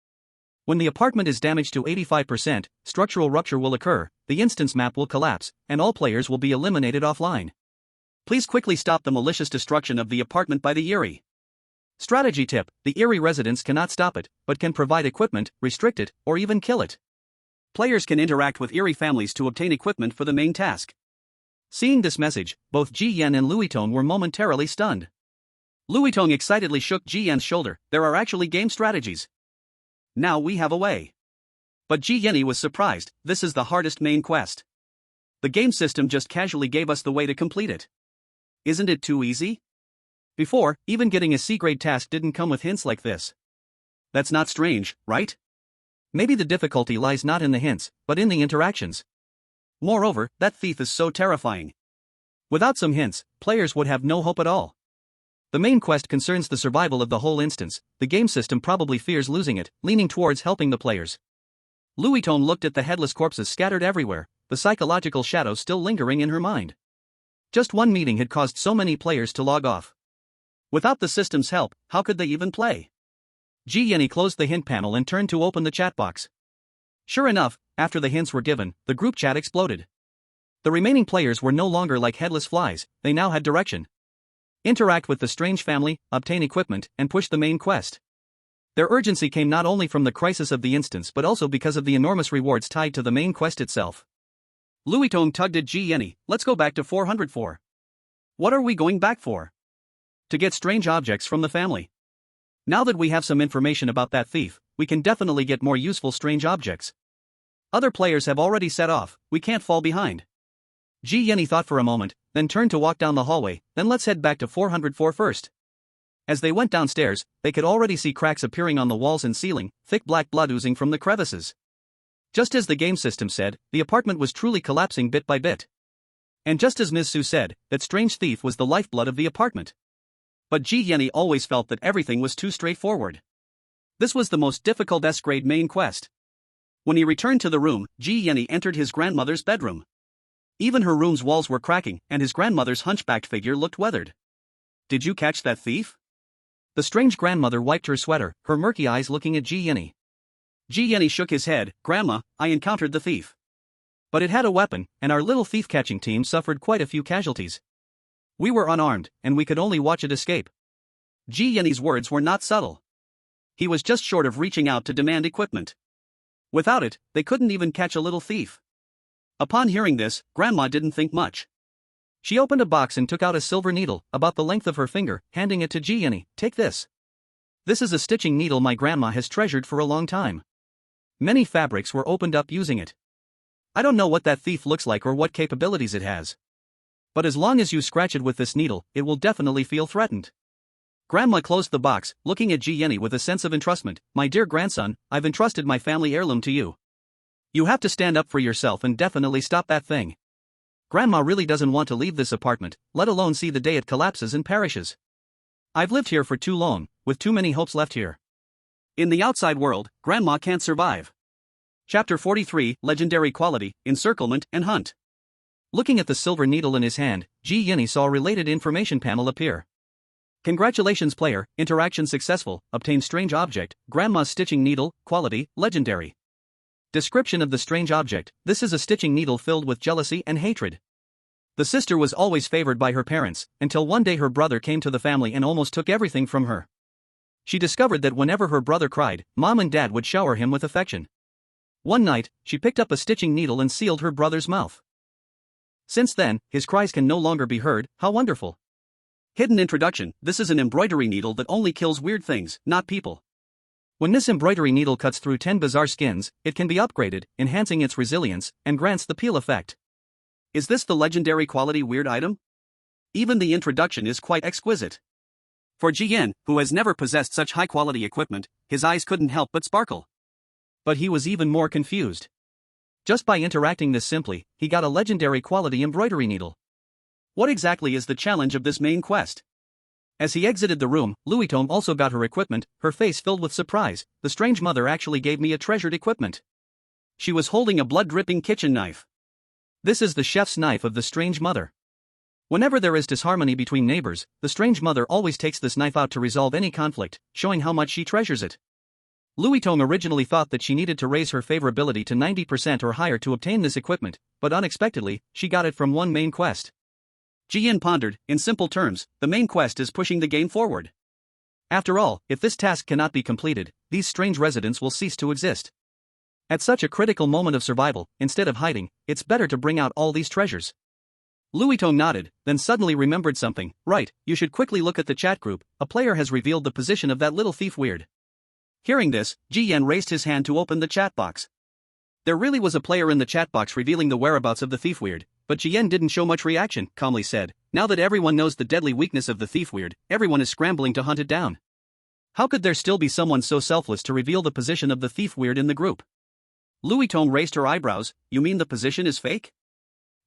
When the apartment is damaged to 85%, structural rupture will occur, the instance map will collapse, and all players will be eliminated offline. Please quickly stop the malicious destruction of the apartment by the Eerie. Strategy tip: the Eerie residents cannot stop it, but can provide equipment, restrict it, or even kill it. Players can interact with Eerie families to obtain equipment for the main task. Seeing this message, both Ji Yan and Louis Tong were momentarily stunned. Louis Tong excitedly shook Ji Yan's shoulder. There are actually game strategies. Now we have a way. But Ji Yan was surprised. This is the hardest main quest. The game system just casually gave us the way to complete it. Isn't it too easy? Before, even getting a C-grade task didn't come with hints like this. That's not strange, right? Maybe the difficulty lies not in the hints, but in the interactions. Moreover, that thief is so terrifying. Without some hints, players would have no hope at all. The main quest concerns the survival of the whole instance. The game system probably fears losing it, leaning towards helping the players. Louis Tong looked at the headless corpses scattered everywhere, the psychological shadow still lingering in her mind. Just one meeting had caused so many players to log off. Without the system's help, how could they even play? Ji Yan closed the hint panel and turned to open the chat box. Sure enough, after the hints were given, the group chat exploded. The remaining players were no longer like headless flies, they now had direction. Interact with the strange family, obtain equipment, and push the main quest. Their urgency came not only from the crisis of the instance but also because of the enormous rewards tied to the main quest itself. Louis Tong tugged at Ji Yan. Let's go back to 404. What are we going back for? To get strange objects from the family. Now that we have some information about that thief, we can definitely get more useful strange objects. Other players have already set off, we can't fall behind. Ji Yan thought for a moment, then turned to walk down the hallway. Then let's head back to 404 first. As they went downstairs, they could already see cracks appearing on the walls and ceiling, thick black blood oozing from the crevices. Just as the game system said, the apartment was truly collapsing bit by bit. And just as Ms. Su said, that strange thief was the lifeblood of the apartment. But Ji Yan always felt that everything was too straightforward. This was the most difficult S-grade main quest. When he returned to the room, Ji Yan entered his grandmother's bedroom. Even her room's walls were cracking, and his grandmother's hunchbacked figure looked weathered. Did you catch that thief? The strange grandmother wiped her sweater, her murky eyes looking at Ji Yan. Ji Yan shook his head. Grandma, I encountered the thief. But it had a weapon, and our little thief-catching team suffered quite a few casualties. We were unarmed, and we could only watch it escape. Ji Yan's words were not subtle. He was just short of reaching out to demand equipment. Without it, they couldn't even catch a little thief. Upon hearing this, Grandma didn't think much. She opened a box and took out a silver needle, about the length of her finger, handing it to Ji Yan. Take this. This is a stitching needle my grandma has treasured for a long time. Many fabrics were opened up using it. I don't know what that thief looks like or what capabilities it has. But as long as you scratch it with this needle, it will definitely feel threatened. Grandma closed the box, looking at Ji Yan with a sense of entrustment. My dear grandson, I've entrusted my family heirloom to you. You have to stand up for yourself and definitely stop that thing. Grandma really doesn't want to leave this apartment, let alone see the day it collapses and perishes. I've lived here for too long, with too many hopes left here. In the outside world, Grandma can't survive. Chapter 43, Legendary Quality, Encirclement and Hunt. Looking at the silver needle in his hand, Ji Yan saw a related information panel appear. Congratulations player, interaction successful, obtain strange object, Grandma's stitching needle, quality, legendary. Description of the strange object: this is a stitching needle filled with jealousy and hatred. The sister was always favored by her parents, until one day her brother came to the family and almost took everything from her. She discovered that whenever her brother cried, Mom and Dad would shower him with affection. One night, she picked up a stitching needle and sealed her brother's mouth. Since then, his cries can no longer be heard. How wonderful. Hidden introduction: this is an embroidery needle that only kills weird things, not people. When this embroidery needle cuts through 10 bizarre skins, it can be upgraded, enhancing its resilience, and grants the peel effect. Is this the legendary quality weird item? Even the introduction is quite exquisite. For Jian, who has never possessed such high-quality equipment, his eyes couldn't help but sparkle. But he was even more confused. Just by interacting this simply, he got a legendary quality embroidery needle. What exactly is the challenge of this main quest? As he exited the room, Louis-Tome also got her equipment, her face filled with surprise. The strange mother actually gave me a treasured equipment. She was holding a blood-dripping kitchen knife. This is the chef's knife of the strange mother. Whenever there is disharmony between neighbors, the strange mother always takes this knife out to resolve any conflict, showing how much she treasures it. Louis-Tome originally thought that she needed to raise her favorability to 90% or higher to obtain this equipment, but unexpectedly, she got it from one main quest. Jian pondered, in simple terms, the main quest is pushing the game forward. After all, if this task cannot be completed, these strange residents will cease to exist. At such a critical moment of survival, instead of hiding, it's better to bring out all these treasures. Louis-Tome nodded, then suddenly remembered something. Right, you should quickly look at the chat group. A player has revealed the position of that little thief weird. Hearing this, Jian raised his hand to open the chat box. There really was a player in the chat box revealing the whereabouts of the thief weird, but Jian didn't show much reaction, calmly said. Now that everyone knows the deadly weakness of the thief weird, everyone is scrambling to hunt it down. How could there still be someone so selfless to reveal the position of the thief weird in the group? Louis-Tome raised her eyebrows. You mean the position is fake?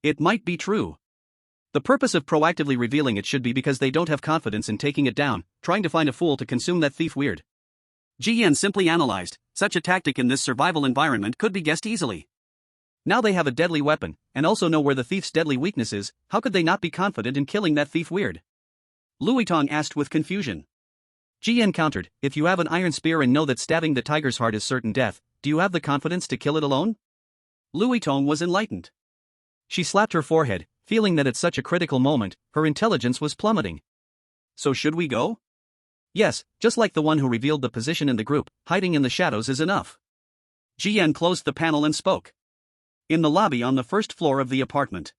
It might be true. The purpose of proactively revealing it should be because they don't have confidence in taking it down, trying to find a fool to consume that thief weird. Jian simply analyzed, such a tactic in this survival environment could be guessed easily. Now they have a deadly weapon, and also know where the thief's deadly weakness is. How could they not be confident in killing that thief weird? Louis-Tome asked with confusion. Jian countered, if you have an iron spear and know that stabbing the tiger's heart is certain death, do you have the confidence to kill it alone? Louis-Tome was enlightened. She slapped her forehead, feeling that at such a critical moment, her intelligence was plummeting. So should we go? Yes, just like the one who revealed the position in the group, hiding in the shadows is enough. Jian closed the panel and spoke. In the lobby on the first floor of the apartment.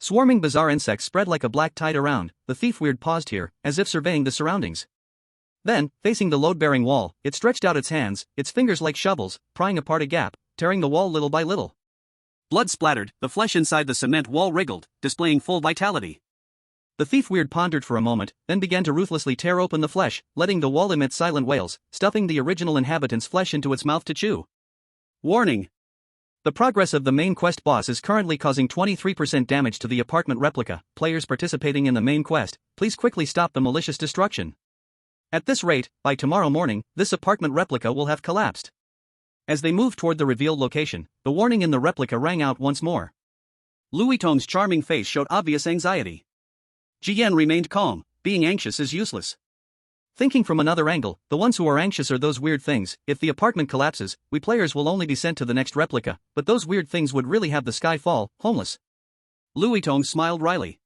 Swarming bizarre insects spread like a black tide around. The thief weird paused here, as if surveying the surroundings. Then, facing the load-bearing wall, it stretched out its hands, its fingers like shovels, prying apart a gap, tearing the wall little by little. Blood splattered, the flesh inside the cement wall wriggled, displaying full vitality. The thief weird pondered for a moment, then began to ruthlessly tear open the flesh, letting the wall emit silent wails, stuffing the original inhabitant's flesh into its mouth to chew. Warning! The progress of the main quest boss is currently causing 23% damage to the apartment replica. Players participating in the main quest, please quickly stop the malicious destruction. At this rate, by tomorrow morning, this apartment replica will have collapsed. As they moved toward the revealed location, the warning in the replica rang out once more. Louis-Tome's charming face showed obvious anxiety. Jian remained calm. Being anxious is useless. Thinking from another angle, the ones who are anxious are those weird things. If the apartment collapses, we players will only be sent to the next replica, but those weird things would really have the sky fall, homeless. Louis-Tome smiled wryly.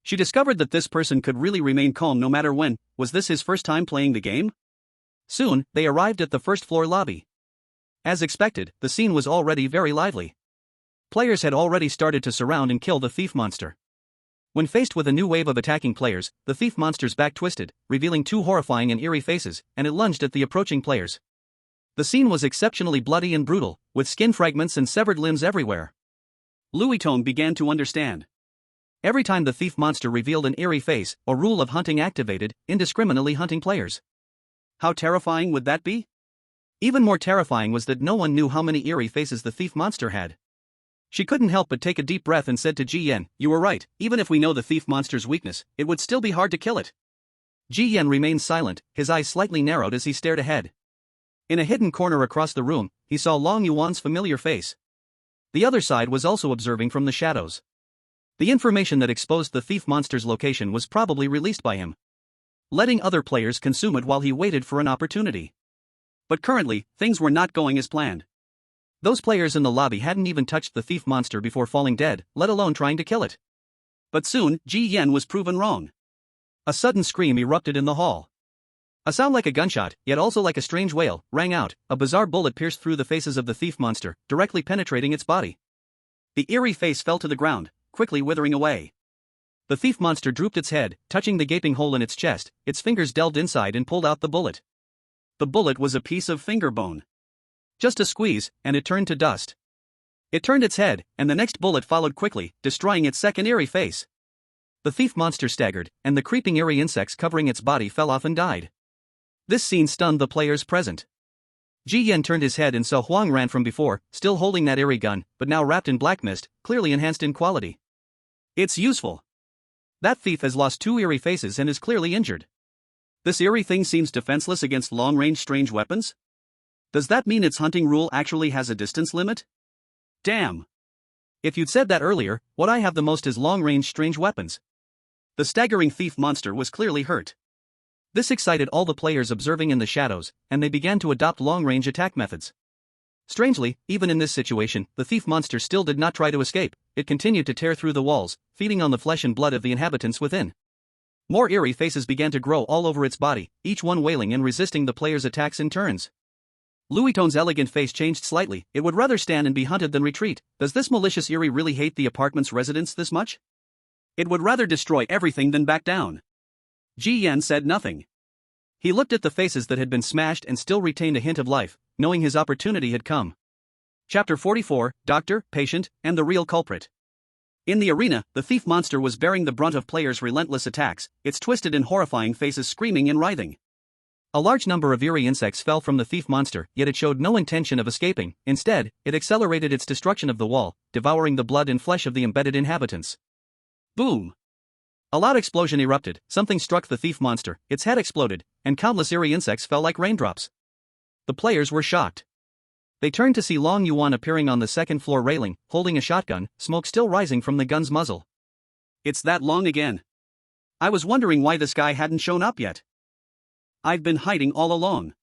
She discovered that this person could really remain calm no matter when. Was this his first time playing the game? Soon, they arrived at the first floor lobby. As expected, the scene was already very lively. Players had already started to surround and kill the thief monster. When faced with a new wave of attacking players, the thief monster's back twisted, revealing two horrifying and eerie faces, and it lunged at the approaching players. The scene was exceptionally bloody and brutal, with skin fragments and severed limbs everywhere. Louis-Tome began to understand. Every time the thief monster revealed an eerie face, a rule of hunting activated, indiscriminately hunting players. How terrifying would that be? Even more terrifying was that no one knew how many eerie faces the thief monster had. She couldn't help but take a deep breath and said to Jian, "You were right, even if we know the thief monster's weakness, it would still be hard to kill it." Jian remained silent, his eyes slightly narrowed as he stared ahead. In a hidden corner across the room, he saw Long Yuan's familiar face. The other side was also observing from the shadows. The information that exposed the thief monster's location was probably released by him, letting other players consume it while he waited for an opportunity. But currently, things were not going as planned. Those players in the lobby hadn't even touched the thief monster before falling dead, let alone trying to kill it. But soon, Jian was proven wrong. A sudden scream erupted in the hall. A sound like a gunshot, yet also like a strange wail, rang out. A bizarre bullet pierced through the faces of the thief monster, directly penetrating its body. The eerie face fell to the ground, quickly withering away. The thief monster drooped its head, touching the gaping hole in its chest. Its fingers delved inside and pulled out the bullet. The bullet was a piece of finger bone. Just a squeeze, and it turned to dust. It turned its head, and the next bullet followed quickly, destroying its second eerie face. The thief monster staggered, and the creeping eerie insects covering its body fell off and died. This scene stunned the players present. Ji Yan turned his head and saw Huang Ran from before, still holding that eerie gun, but now wrapped in black mist, clearly enhanced in quality. It's useful. That thief has lost 2 eerie faces and is clearly injured. This eerie thing seems defenseless against long-range strange weapons? Does that mean its hunting rule actually has a distance limit? Damn. If you'd said that earlier, what I have the most is long-range strange weapons. The staggering thief monster was clearly hurt. This excited all the players observing in the shadows, and they began to adopt long-range attack methods. Strangely, even in this situation, the thief monster still did not try to escape. It continued to tear through the walls, feeding on the flesh and blood of the inhabitants within. More eerie faces began to grow all over its body, each one wailing and resisting the players' attacks in turns. Louis Ton's elegant face changed slightly. It would rather stand and be hunted than retreat. Does this malicious Eerie really hate the apartment's residents this much? It would rather destroy everything than back down. Ji Yan said nothing. He looked at the faces that had been smashed and still retained a hint of life, knowing his opportunity had come. Chapter 44, Doctor, Patient, and the Real Culprit. In the arena, the thief monster was bearing the brunt of players' relentless attacks, its twisted and horrifying faces screaming and writhing. A large number of eerie insects fell from the thief monster, yet it showed no intention of escaping. Instead, it accelerated its destruction of the wall, devouring the blood and flesh of the embedded inhabitants. Boom! A loud explosion erupted, something struck the thief monster, its head exploded, and countless eerie insects fell like raindrops. The players were shocked. They turned to see Long Yuan appearing on the second-floor railing, holding a shotgun, smoke still rising from the gun's muzzle. It's that Long again. I was wondering why this guy hadn't shown up yet. I've been hiding all along.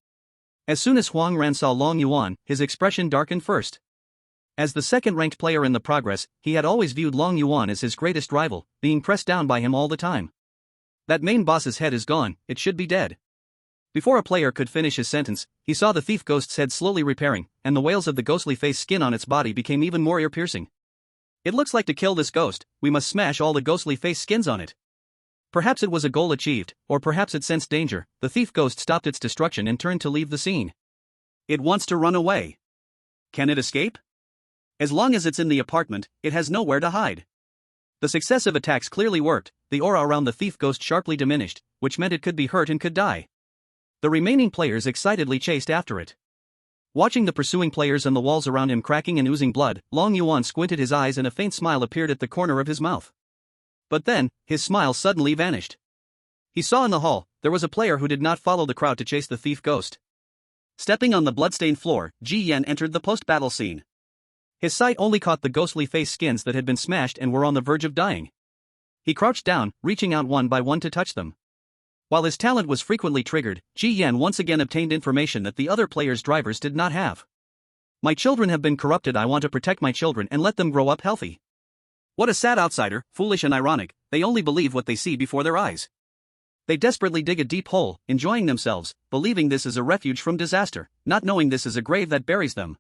As soon as Huang Ran saw Long Yuan, his expression darkened first. As the second-ranked player in the progress, he had always viewed Long Yuan as his greatest rival, being pressed down by him all the time. That main boss's head is gone, it should be dead. Before a player could finish his sentence, he saw the thief ghost's head slowly repairing, and the wails of the ghostly face skin on its body became even more ear-piercing. It looks like to kill this ghost, we must smash all the ghostly face skins on it. Perhaps it was a goal achieved, or perhaps it sensed danger. The thief ghost stopped its destruction and turned to leave the scene. It wants to run away. Can it escape? As long as it's in the apartment, it has nowhere to hide. The successive attacks clearly worked. The aura around the thief ghost sharply diminished, which meant it could be hurt and could die. The remaining players excitedly chased after it. Watching the pursuing players and the walls around him cracking and oozing blood, Long Yuan squinted his eyes and a faint smile appeared at the corner of his mouth. But then, his smile suddenly vanished. He saw in the hall, there was a player who did not follow the crowd to chase the thief ghost. Stepping on the bloodstained floor, Ji Yan entered the post-battle scene. His sight only caught the ghostly face skins that had been smashed and were on the verge of dying. He crouched down, reaching out one by one to touch them. While his talent was frequently triggered, Ji Yan once again obtained information that the other players' drivers did not have. My children have been corrupted. I want to protect my children and let them grow up healthy. What a sad outsider, foolish and ironic, they only believe what they see before their eyes. They desperately dig a deep hole, enjoying themselves, believing this is a refuge from disaster, not knowing this is a grave that buries them.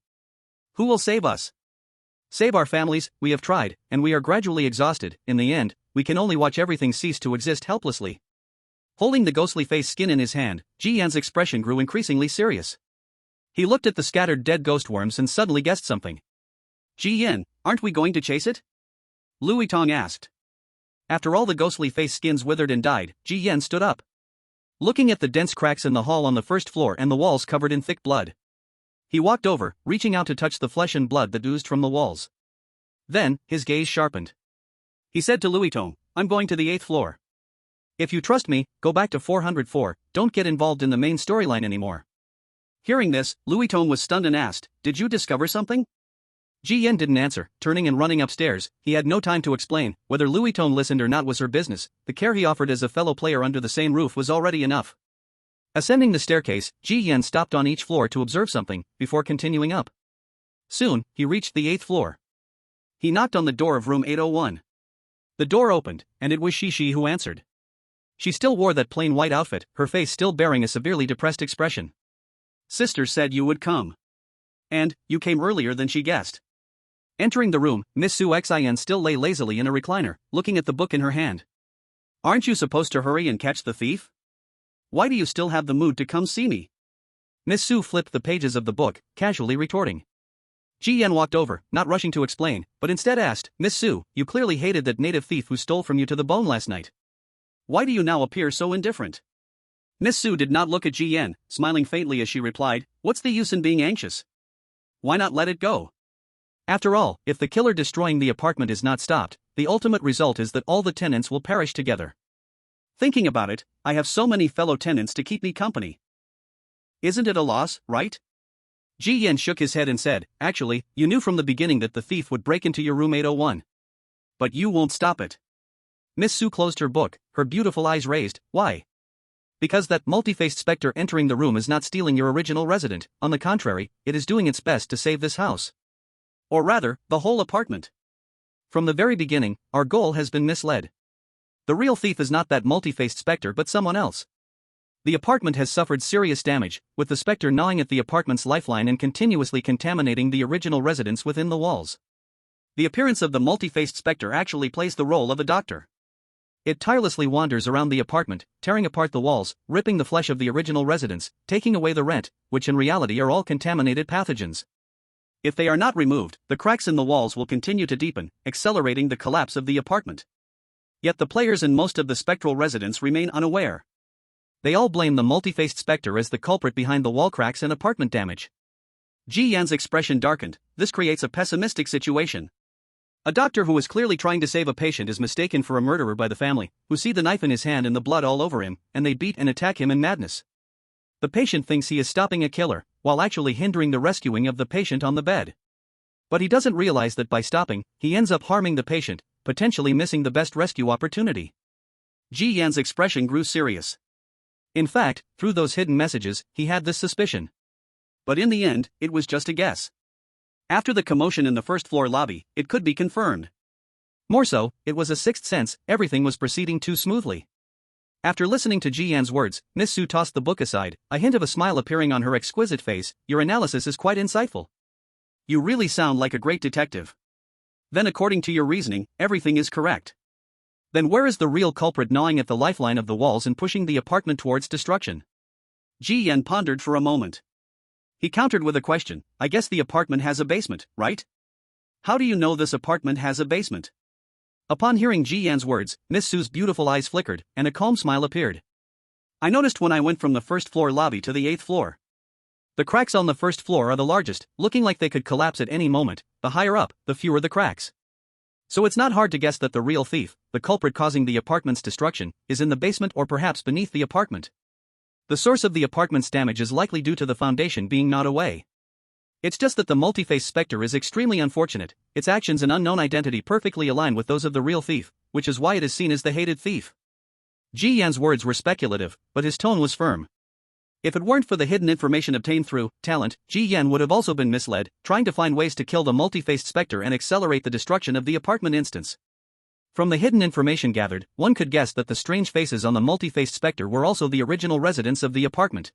Who will save us? Save our families, we have tried, and we are gradually exhausted. In the end, we can only watch everything cease to exist helplessly. Holding the ghostly face skin in his hand, Ji Yan's expression grew increasingly serious. He looked at the scattered dead ghost worms and suddenly guessed something. Ji Yan, aren't we going to chase it? Louis Tong asked. After all the ghostly face skins withered and died, Ji Yan stood up. Looking at the dense cracks in the hall on the first floor and the walls covered in thick blood. He walked over, reaching out to touch the flesh and blood that oozed from the walls. Then, his gaze sharpened. He said to Louis Tong, I'm going to the 8th floor. If you trust me, go back to 404, don't get involved in the main storyline anymore. Hearing this, Louis Tong was stunned and asked, did you discover something? Ji Yan didn't answer, turning and running upstairs. He had no time to explain. Whether Louis Tong listened or not was her business. The care he offered as a fellow player under the same roof was already enough. Ascending the staircase, Ji Yan stopped on each floor to observe something, before continuing up. Soon, he reached the 8th floor. He knocked on the door of room 801. The door opened, and it was Shi who answered. She still wore that plain white outfit, her face still bearing a severely depressed expression. Sister said you would come. And, you came earlier than she guessed. Entering the room, Miss Su Xin still lay lazily in a recliner, looking at the book in her hand. Aren't you supposed to hurry and catch the thief? Why do you still have the mood to come see me? Miss Su flipped the pages of the book, casually retorting. Ji Yan walked over, not rushing to explain, but instead asked, Miss Su, you clearly hated that native thief who stole from you to the bone last night. Why do you now appear so indifferent? Miss Su did not look at Ji Yan, smiling faintly as she replied, what's the use in being anxious? Why not let it go? After all, if the killer destroying the apartment is not stopped, the ultimate result is that all the tenants will perish together. Thinking about it, I have so many fellow tenants to keep me company. Isn't it a loss, right? Ji Yan shook his head and said, actually, you knew from the beginning that the thief would break into your room 801. But you won't stop it. Miss Su closed her book, her beautiful eyes raised. Why? Because that multi-faced specter entering the room is not stealing your original resident, on the contrary, it is doing its best to save this house. Or rather, the whole apartment. From the very beginning, our goal has been misled. The real thief is not that multi-faced specter but someone else. The apartment has suffered serious damage, with the specter gnawing at the apartment's lifeline and continuously contaminating the original residents within the walls. The appearance of the multi-faced specter actually plays the role of a doctor. It tirelessly wanders around the apartment, tearing apart the walls, ripping the flesh of the original residents, taking away the rent, which in reality are all contaminated pathogens. If they are not removed, the cracks in the walls will continue to deepen, accelerating the collapse of the apartment. Yet the players and most of the spectral residents remain unaware. They all blame the multi-faced specter as the culprit behind the wall cracks and apartment damage. Ji Yan's expression darkened. This creates a pessimistic situation. A doctor who is clearly trying to save a patient is mistaken for a murderer by the family, who see the knife in his hand and the blood all over him, and they beat and attack him in madness. The patient thinks he is stopping a killer, while actually hindering the rescuing of the patient on the bed. But he doesn't realize that by stopping, he ends up harming the patient, potentially missing the best rescue opportunity. Ji Yan's expression grew serious. In fact, through those hidden messages, he had this suspicion. But in the end, it was just a guess. After the commotion in the first-floor lobby, it could be confirmed. More so, it was a sixth sense, everything was proceeding too smoothly. After listening to Ji Yan's words, Miss Su tossed the book aside, a hint of a smile appearing on her exquisite face. Your analysis is quite insightful. You really sound like a great detective. Then according to your reasoning, everything is correct. Then where is the real culprit gnawing at the lifeline of the walls and pushing the apartment towards destruction? Ji Yan pondered for a moment. He countered with a question. I guess the apartment has a basement, right? How do you know this apartment has a basement? Upon hearing Ji Yan's words, Miss Su's beautiful eyes flickered, and a calm smile appeared. I noticed when I went from the first-floor lobby to the 8th floor. The cracks on the first floor are the largest, looking like they could collapse at any moment. The higher up, the fewer the cracks. So it's not hard to guess that the real thief, the culprit causing the apartment's destruction, is in the basement or perhaps beneath the apartment. The source of the apartment's damage is likely due to the foundation being gnawed away. It's just that the multi-faced specter is extremely unfortunate. Its actions and unknown identity perfectly align with those of the real thief, which is why it is seen as the hated thief. Ji Yan's words were speculative, but his tone was firm. If it weren't for the hidden information obtained through talent, Ji Yan would have also been misled, trying to find ways to kill the multi-faced specter and accelerate the destruction of the apartment instance. From the hidden information gathered, one could guess that the strange faces on the multi-faced specter were also the original residents of the apartment.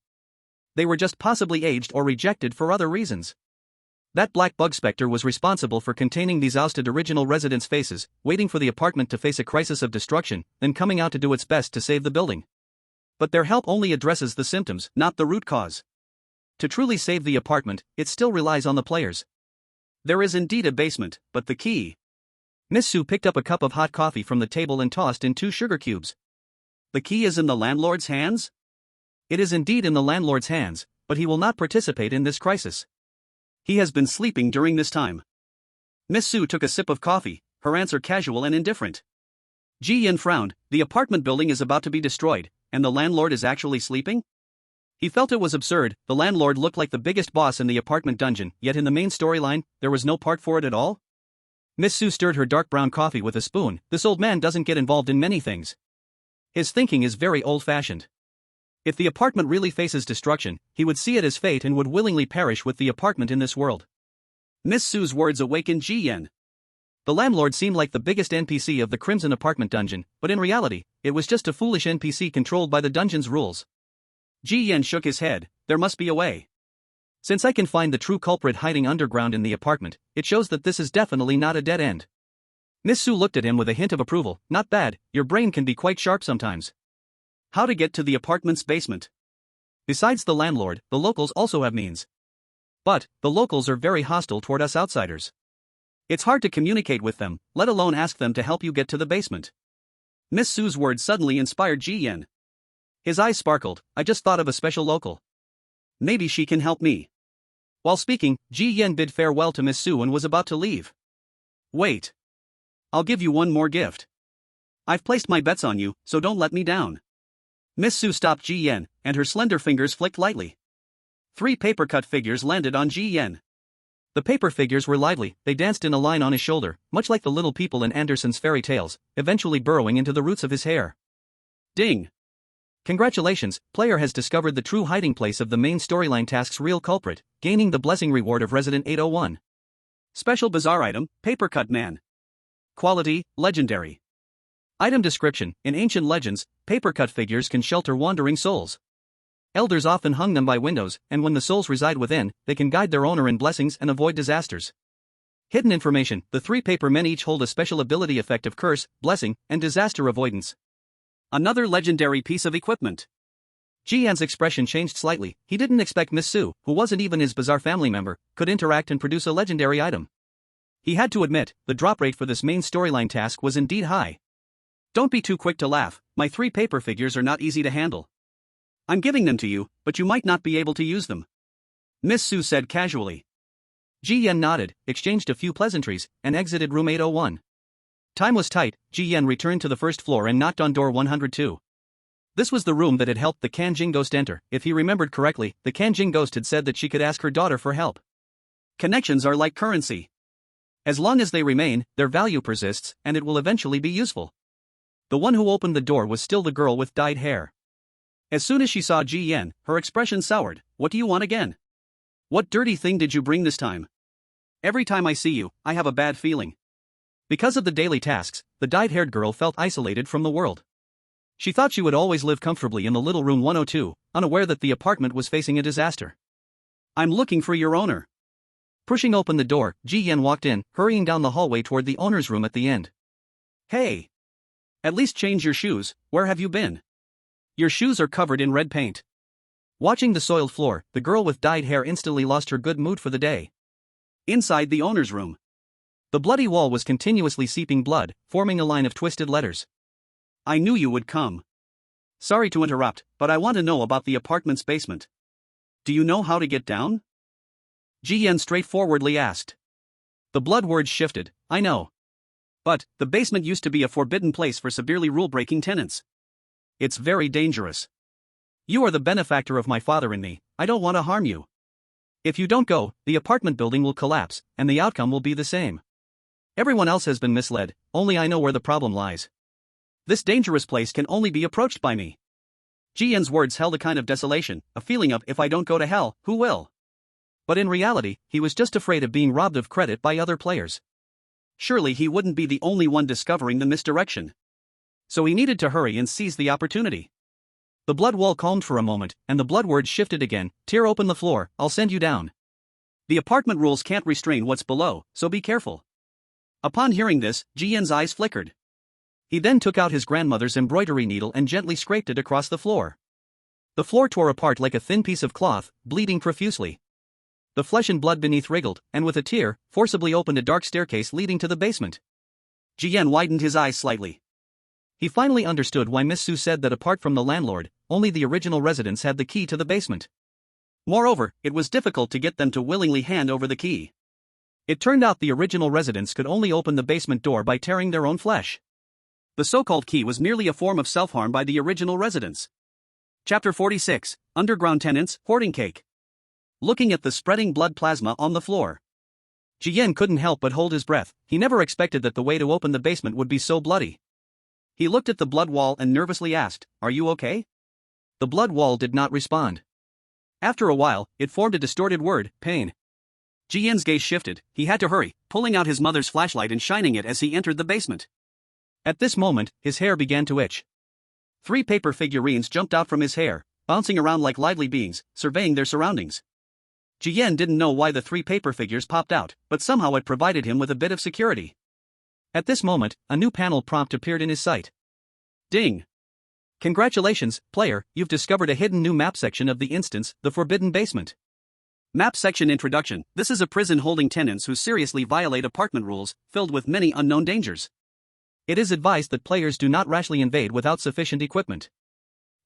They were just possibly aged or rejected for other reasons. That black bug specter was responsible for containing these ousted original residents' faces, waiting for the apartment to face a crisis of destruction, then coming out to do its best to save the building. But their help only addresses the symptoms, not the root cause. To truly save the apartment, it still relies on the players. There is indeed a basement, but the key. Miss Su picked up a cup of hot coffee from the table and tossed in 2 sugar cubes. The key is in the landlord's hands? It is indeed in the landlord's hands, but he will not participate in this crisis. He has been sleeping during this time. Miss Su took a sip of coffee, her answer casual and indifferent. Ji Yan frowned. The apartment building is about to be destroyed, and the landlord is actually sleeping? He felt it was absurd. The landlord looked like the biggest boss in the apartment dungeon, yet in the main storyline, there was no part for it at all? Miss Su stirred her dark brown coffee with a spoon. This old man doesn't get involved in many things. His thinking is very old-fashioned. If the apartment really faces destruction, he would see it as fate and would willingly perish with the apartment in this world. Miss Su's words awakened Ji Yan. The landlord seemed like the biggest NPC of the Crimson Apartment dungeon, but in reality, it was just a foolish NPC controlled by the dungeon's rules. Ji Yan shook his head. There must be a way. Since I can find the true culprit hiding underground in the apartment, it shows that this is definitely not a dead end. Miss Su looked at him with a hint of approval. Not bad, your brain can be quite sharp sometimes. How to get to the apartment's basement? Besides the landlord, the locals also have means. But, the locals are very hostile toward us outsiders. It's hard to communicate with them, let alone ask them to help you get to the basement. Miss Sue's words suddenly inspired Ji Yen. His eyes sparkled. I just thought of a special local. Maybe she can help me. While speaking, Ji Yen bid farewell to Miss Sue and was about to leave. Wait. I'll give you one more gift. I've placed my bets on you, so don't let me down. Miss Sue stopped Ji Yen, and her slender fingers flicked lightly. 3 paper-cut figures landed on Ji Yen. The paper figures were lively, they danced in a line on his shoulder, much like the little people in Andersen's fairy tales, eventually burrowing into the roots of his hair. Ding! Congratulations, player has discovered the true hiding place of the main storyline task's real culprit, gaining the blessing reward of Resident 801. Special bizarre item, paper-cut man. Quality, legendary. Item description, in ancient legends, paper-cut figures can shelter wandering souls. Elders often hung them by windows, and when the souls reside within, they can guide their owner in blessings and avoid disasters. Hidden information, the 3 paper men each hold a special ability effect of curse, blessing, and disaster avoidance. Another legendary piece of equipment. Ji Yan's expression changed slightly. He didn't expect Miss Sue, who wasn't even his bizarre family member, could interact and produce a legendary item. He had to admit, the drop rate for this main storyline task was indeed high. Don't be too quick to laugh, my 3 paper figures are not easy to handle. I'm giving them to you, but you might not be able to use them. Miss Sue said casually. Ji Yen nodded, exchanged a few pleasantries, and exited room 801. Time was tight. Ji Yen returned to the first floor and knocked on door 102. This was the room that had helped the Kanjing ghost enter. If he remembered correctly, the Kanjing ghost had said that she could ask her daughter for help. Connections are like currency. As long as they remain, their value persists, and it will eventually be useful. The one who opened the door was still the girl with dyed hair. As soon as she saw Ji Yen, her expression soured. What do you want again? What dirty thing did you bring this time? Every time I see you, I have a bad feeling. Because of the daily tasks, the dyed-haired girl felt isolated from the world. She thought she would always live comfortably in the little room 102, unaware that the apartment was facing a disaster. I'm looking for your owner. Pushing open the door, Ji Yen walked in, hurrying down the hallway toward the owner's room at the end. Hey! At least change your shoes, where have you been? Your shoes are covered in red paint. Watching the soiled floor, the girl with dyed hair instantly lost her good mood for the day. Inside the owner's room, the bloody wall was continuously seeping blood, forming a line of twisted letters. I knew you would come. Sorry to interrupt, but I want to know about the apartment's basement. Do you know how to get down? Ji Yen straightforwardly asked. The blood words shifted. I know. But, the basement used to be a forbidden place for severely rule-breaking tenants. It's very dangerous. You are the benefactor of my father and me, I don't want to harm you. If you don't go, the apartment building will collapse, and the outcome will be the same. Everyone else has been misled, only I know where the problem lies. This dangerous place can only be approached by me. Ji Yen's words held a kind of desolation, a feeling of if I don't go to hell, who will? But in reality, he was just afraid of being robbed of credit by other players. Surely he wouldn't be the only one discovering the misdirection. So he needed to hurry and seize the opportunity. The blood wall calmed for a moment, and the blood words shifted again. Tear open the floor, I'll send you down. The apartment rules can't restrain what's below, so be careful. Upon hearing this, Ji Yen's eyes flickered. He then took out his grandmother's embroidery needle and gently scraped it across the floor. The floor tore apart like a thin piece of cloth, bleeding profusely. The flesh and blood beneath wriggled, and with a tear, forcibly opened a dark staircase leading to the basement. Ji Yen widened his eyes slightly. He finally understood why Miss Sue said that apart from the landlord, only the original residents had the key to the basement. Moreover, it was difficult to get them to willingly hand over the key. It turned out the original residents could only open the basement door by tearing their own flesh. The so-called key was merely a form of self-harm by the original residents. Chapter 46, Underground Tenants, Hoarding Cake. Looking at the spreading blood plasma on the floor, Ji Yen couldn't help but hold his breath. He never expected that the way to open the basement would be so bloody. He looked at the blood wall and nervously asked, "Are you okay?" The blood wall did not respond. After a while, it formed a distorted word, pain. Ji Yen's gaze shifted. He had to hurry, pulling out his mother's flashlight and shining it as he entered the basement. At this moment, his hair began to itch. 3 paper figurines jumped out from his hair, bouncing around like lively beings, surveying their surroundings. Ji Yen didn't know why the 3 paper figures popped out, but somehow it provided him with a bit of security. At this moment, a new panel prompt appeared in his sight. Ding! Congratulations, player, you've discovered a hidden new map section of the instance, the Forbidden Basement. Map section introduction. This is a prison holding tenants who seriously violate apartment rules, filled with many unknown dangers. It is advised that players do not rashly invade without sufficient equipment.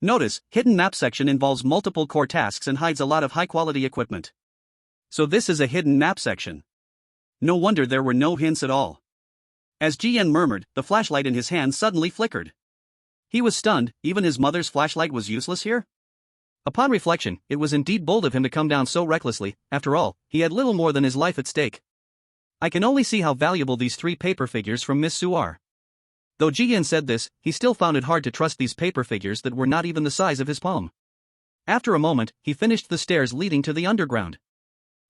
Notice, hidden map section involves multiple core tasks and hides a lot of high-quality equipment. So this is a hidden map section. No wonder there were no hints at all. As GN murmured, the flashlight in his hand suddenly flickered. He was stunned, even his mother's flashlight was useless here? Upon reflection, it was indeed bold of him to come down so recklessly. After all, he had little more than his life at stake. I can only see how valuable these 3 paper figures from Miss Sue are. Though GN said this, he still found it hard to trust these paper figures that were not even the size of his palm. After a moment, he finished the stairs leading to the underground.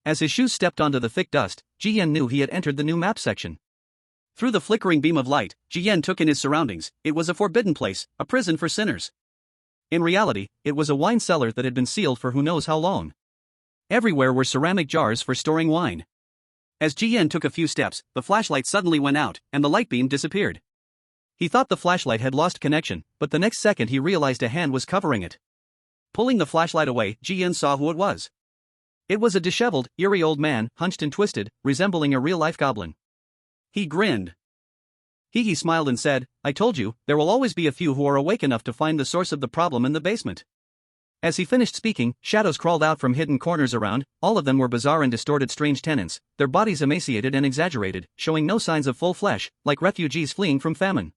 As his shoes stepped onto the thick dust, GN knew he had entered the new map section. Through the flickering beam of light, GN took in his surroundings. It was a forbidden place, a prison for sinners. In reality, it was a wine cellar that had been sealed for who knows how long. Everywhere were ceramic jars for storing wine. As GN took a few steps, the flashlight suddenly went out, and the light beam disappeared. He thought the flashlight had lost connection, but the next second he realized a hand was covering it. Pulling the flashlight away, GN saw who it was. It was a disheveled, eerie old man, hunched and twisted, resembling a real-life goblin. He grinned. He smiled and said, "I told you, there will always be a few who are awake enough to find the source of the problem in the basement." As he finished speaking, shadows crawled out from hidden corners around. All of them were bizarre and distorted strange tenants, their bodies emaciated and exaggerated, showing no signs of full flesh, like refugees fleeing from famine.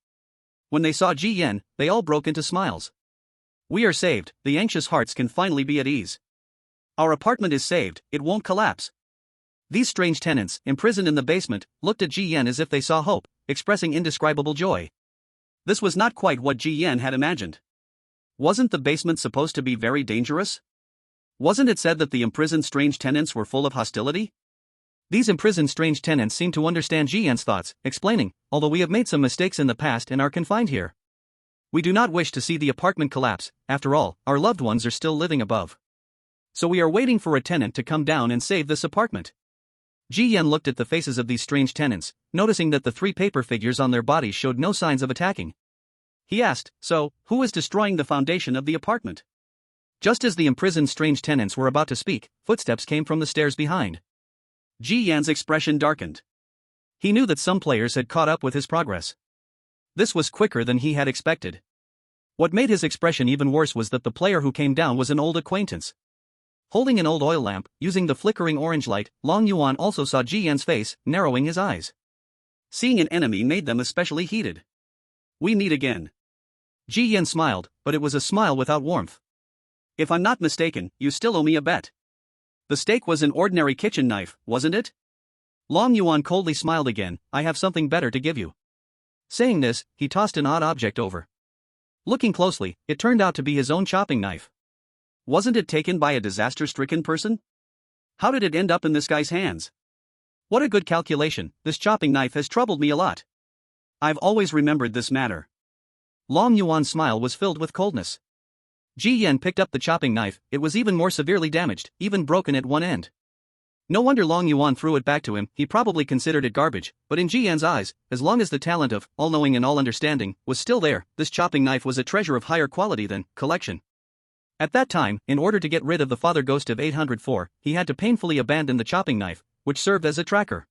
When they saw GN, they all broke into smiles. "We are saved, the anxious hearts can finally be at ease. Our apartment is saved, it won't collapse." These strange tenants, imprisoned in the basement, looked at GN as if they saw hope, expressing indescribable joy. This was not quite what GN had imagined. Wasn't the basement supposed to be very dangerous? Wasn't it said that the imprisoned strange tenants were full of hostility? These imprisoned strange tenants seemed to understand GN's thoughts, explaining, "Although we have made some mistakes in the past and are confined here, we do not wish to see the apartment collapse. After all, our loved ones are still living above. So we are waiting for a tenant to come down and save this apartment." GN looked at the faces of these strange tenants, noticing that the 3 paper figures on their bodies showed no signs of attacking. He asked, "So, who is destroying the foundation of the apartment?" Just as the imprisoned strange tenants were about to speak, footsteps came from the stairs behind. GN's expression darkened. He knew that some players had caught up with his progress. This was quicker than he had expected. What made his expression even worse was that the player who came down was an old acquaintance. Holding an old oil lamp, using the flickering orange light, Long Yuan also saw GN's face, narrowing his eyes. Seeing an enemy made them especially heated. "We meet again." GN smiled, but it was a smile without warmth. "If I'm not mistaken, you still owe me a bet." The stake was an ordinary kitchen knife, wasn't it? Long Yuan coldly smiled again. "I have something better to give you." Saying this, he tossed an odd object over. Looking closely, it turned out to be his own chopping knife. Wasn't it taken by a disaster-stricken person? How did it end up in this guy's hands? What a good calculation, this chopping knife has troubled me a lot. I've always remembered this matter. Long Yuan's smile was filled with coldness. GN picked up the chopping knife. It was even more severely damaged, even broken at one end. No wonder Long Yuan threw it back to him. He probably considered it garbage, but in GN's eyes, as long as the talent of all-knowing and all-understanding was still there, this chopping knife was a treasure of higher quality than collection. At that time, in order to get rid of the father ghost of 804, he had to painfully abandon the chopping knife, which served as a tracker.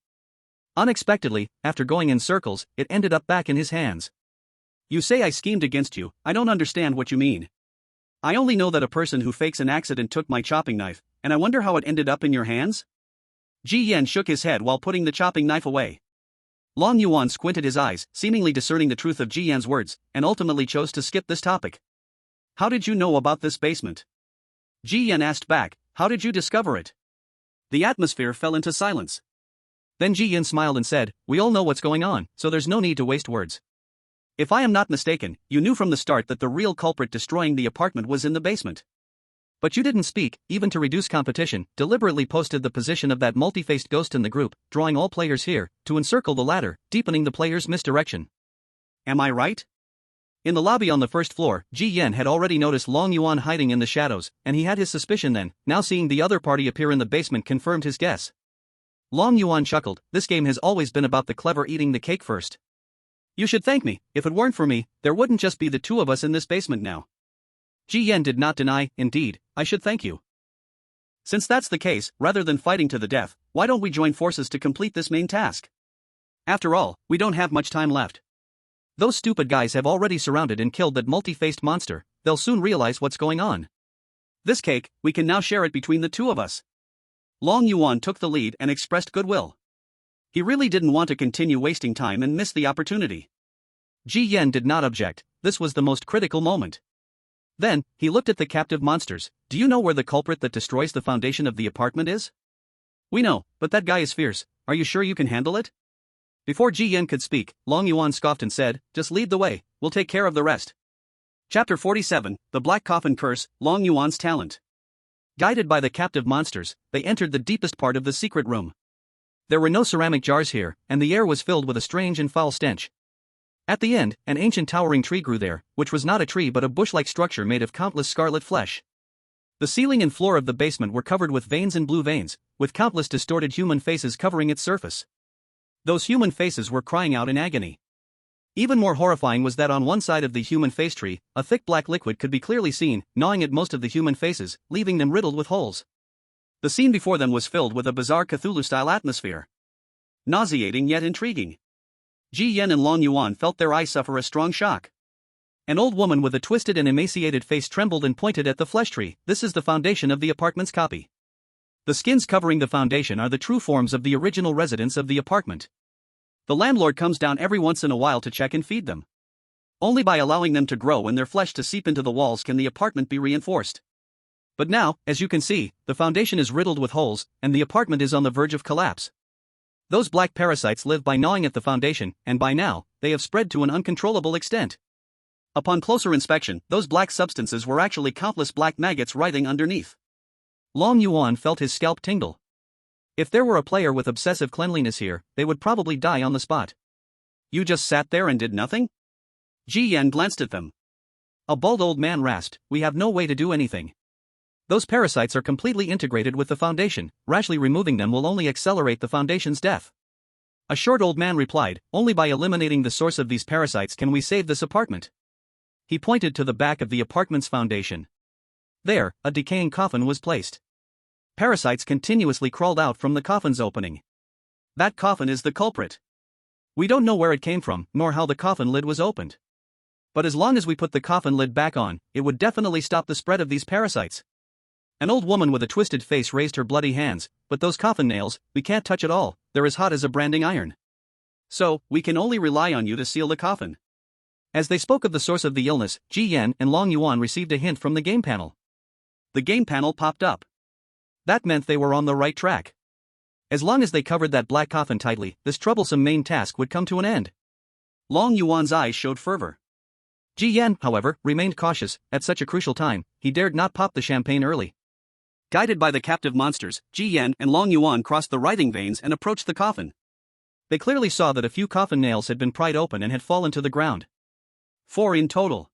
Unexpectedly, after going in circles, it ended up back in his hands. "You say I schemed against you, I don't understand what you mean. I only know that a person who fakes an accident took my chopping knife, and I wonder how it ended up in your hands?" GN shook his head while putting the chopping knife away. Long Yuan squinted his eyes, seemingly discerning the truth of GN's words, and ultimately chose to skip this topic. "How did you know about this basement?" GN asked back, "How did you discover it?" The atmosphere fell into silence. Then GN smiled and said, "We all know what's going on, so there's no need to waste words. If I am not mistaken, you knew from the start that the real culprit destroying the apartment was in the basement. But you didn't speak, even to reduce competition, deliberately posted the position of that multi-faced ghost in the group, drawing all players here, to encircle the ladder, deepening the players' misdirection. Am I right?" In the lobby on the first floor, GN had already noticed Long Yuan hiding in the shadows, and he had his suspicion then. Now seeing the other party appear in the basement confirmed his guess. Long Yuan chuckled. This game has always been about the clever eating the cake first. "You should thank me. If it weren't for me, there wouldn't just be the 2 of us in this basement now." GN did not deny, "Indeed, I should thank you." Since that's the case, rather than fighting to the death, why don't we join forces to complete this main task? After all, we don't have much time left. Those stupid guys have already surrounded and killed that multi-faced monster, they'll soon realize what's going on. This cake, we can now share it between the two of us. Long Yuan took the lead and expressed goodwill. He really didn't want to continue wasting time and miss the opportunity. Ji Yan did not object, this was the most critical moment. Then, he looked at the captive monsters. Do you know where the culprit that destroys the foundation of the apartment is? We know, but that guy is fierce, are you sure you can handle it? Before Ji Yan could speak, Long Yuan scoffed and said, just lead the way, we'll take care of the rest. Chapter 47, The Black Coffin Curse, Long Yuan's Talent. Guided by the captive monsters, they entered the deepest part of the secret room. There were no ceramic jars here, and the air was filled with a strange and foul stench. At the end, an ancient towering tree grew there, which was not a tree but a bush-like structure made of countless scarlet flesh. The ceiling and floor of the basement were covered with veins and blue veins, with countless distorted human faces covering its surface. Those human faces were crying out in agony. Even more horrifying was that on one side of the human face tree, a thick black liquid could be clearly seen, gnawing at most of the human faces, leaving them riddled with holes. The scene before them was filled with a bizarre Cthulhu-style atmosphere. Nauseating yet intriguing. Ji Yan and Long Yuan felt their eyes suffer a strong shock. An old woman with a twisted and emaciated face trembled and pointed at the flesh tree. This is the foundation of the apartment's copy. The skins covering the foundation are the true forms of the original residents of the apartment. The landlord comes down every once in a while to check and feed them. Only by allowing them to grow and their flesh to seep into the walls can the apartment be reinforced. But now, as you can see, the foundation is riddled with holes, and the apartment is on the verge of collapse. Those black parasites live by gnawing at the foundation, and by now, they have spread to an uncontrollable extent. Upon closer inspection, those black substances were actually countless black maggots writhing underneath. Long Yuan felt his scalp tingle. If there were a player with obsessive cleanliness here, they would probably die on the spot. You just sat there and did nothing? Ji Yan glanced at them. A bald old man rasped, we have no way to do anything. Those parasites are completely integrated with the foundation, rashly removing them will only accelerate the foundation's death. A short old man replied, only by eliminating the source of these parasites can we save this apartment. He pointed to the back of the apartment's foundation. There, a decaying coffin was placed. Parasites continuously crawled out from the coffin's opening. That coffin is the culprit. We don't know where it came from, nor how the coffin lid was opened. But as long as we put the coffin lid back on, it would definitely stop the spread of these parasites. An old woman with a twisted face raised her bloody hands, but those coffin nails, we can't touch at all, they're as hot as a branding iron. So, we can only rely on you to seal the coffin. As they spoke of the source of the illness, Ji Yan and Long Yuan received a hint from the game panel. The game panel popped up. That meant they were on the right track. As long as they covered that black coffin tightly, this troublesome main task would come to an end. Long Yuan's eyes showed fervor. Ji Yan, however, remained cautious. At such a crucial time, he dared not pop the champagne early. Guided by the captive monsters, Ji Yan and Long Yuan crossed the writhing veins and approached the coffin. They clearly saw that a few coffin nails had been pried open and had fallen to the ground. 4 in total.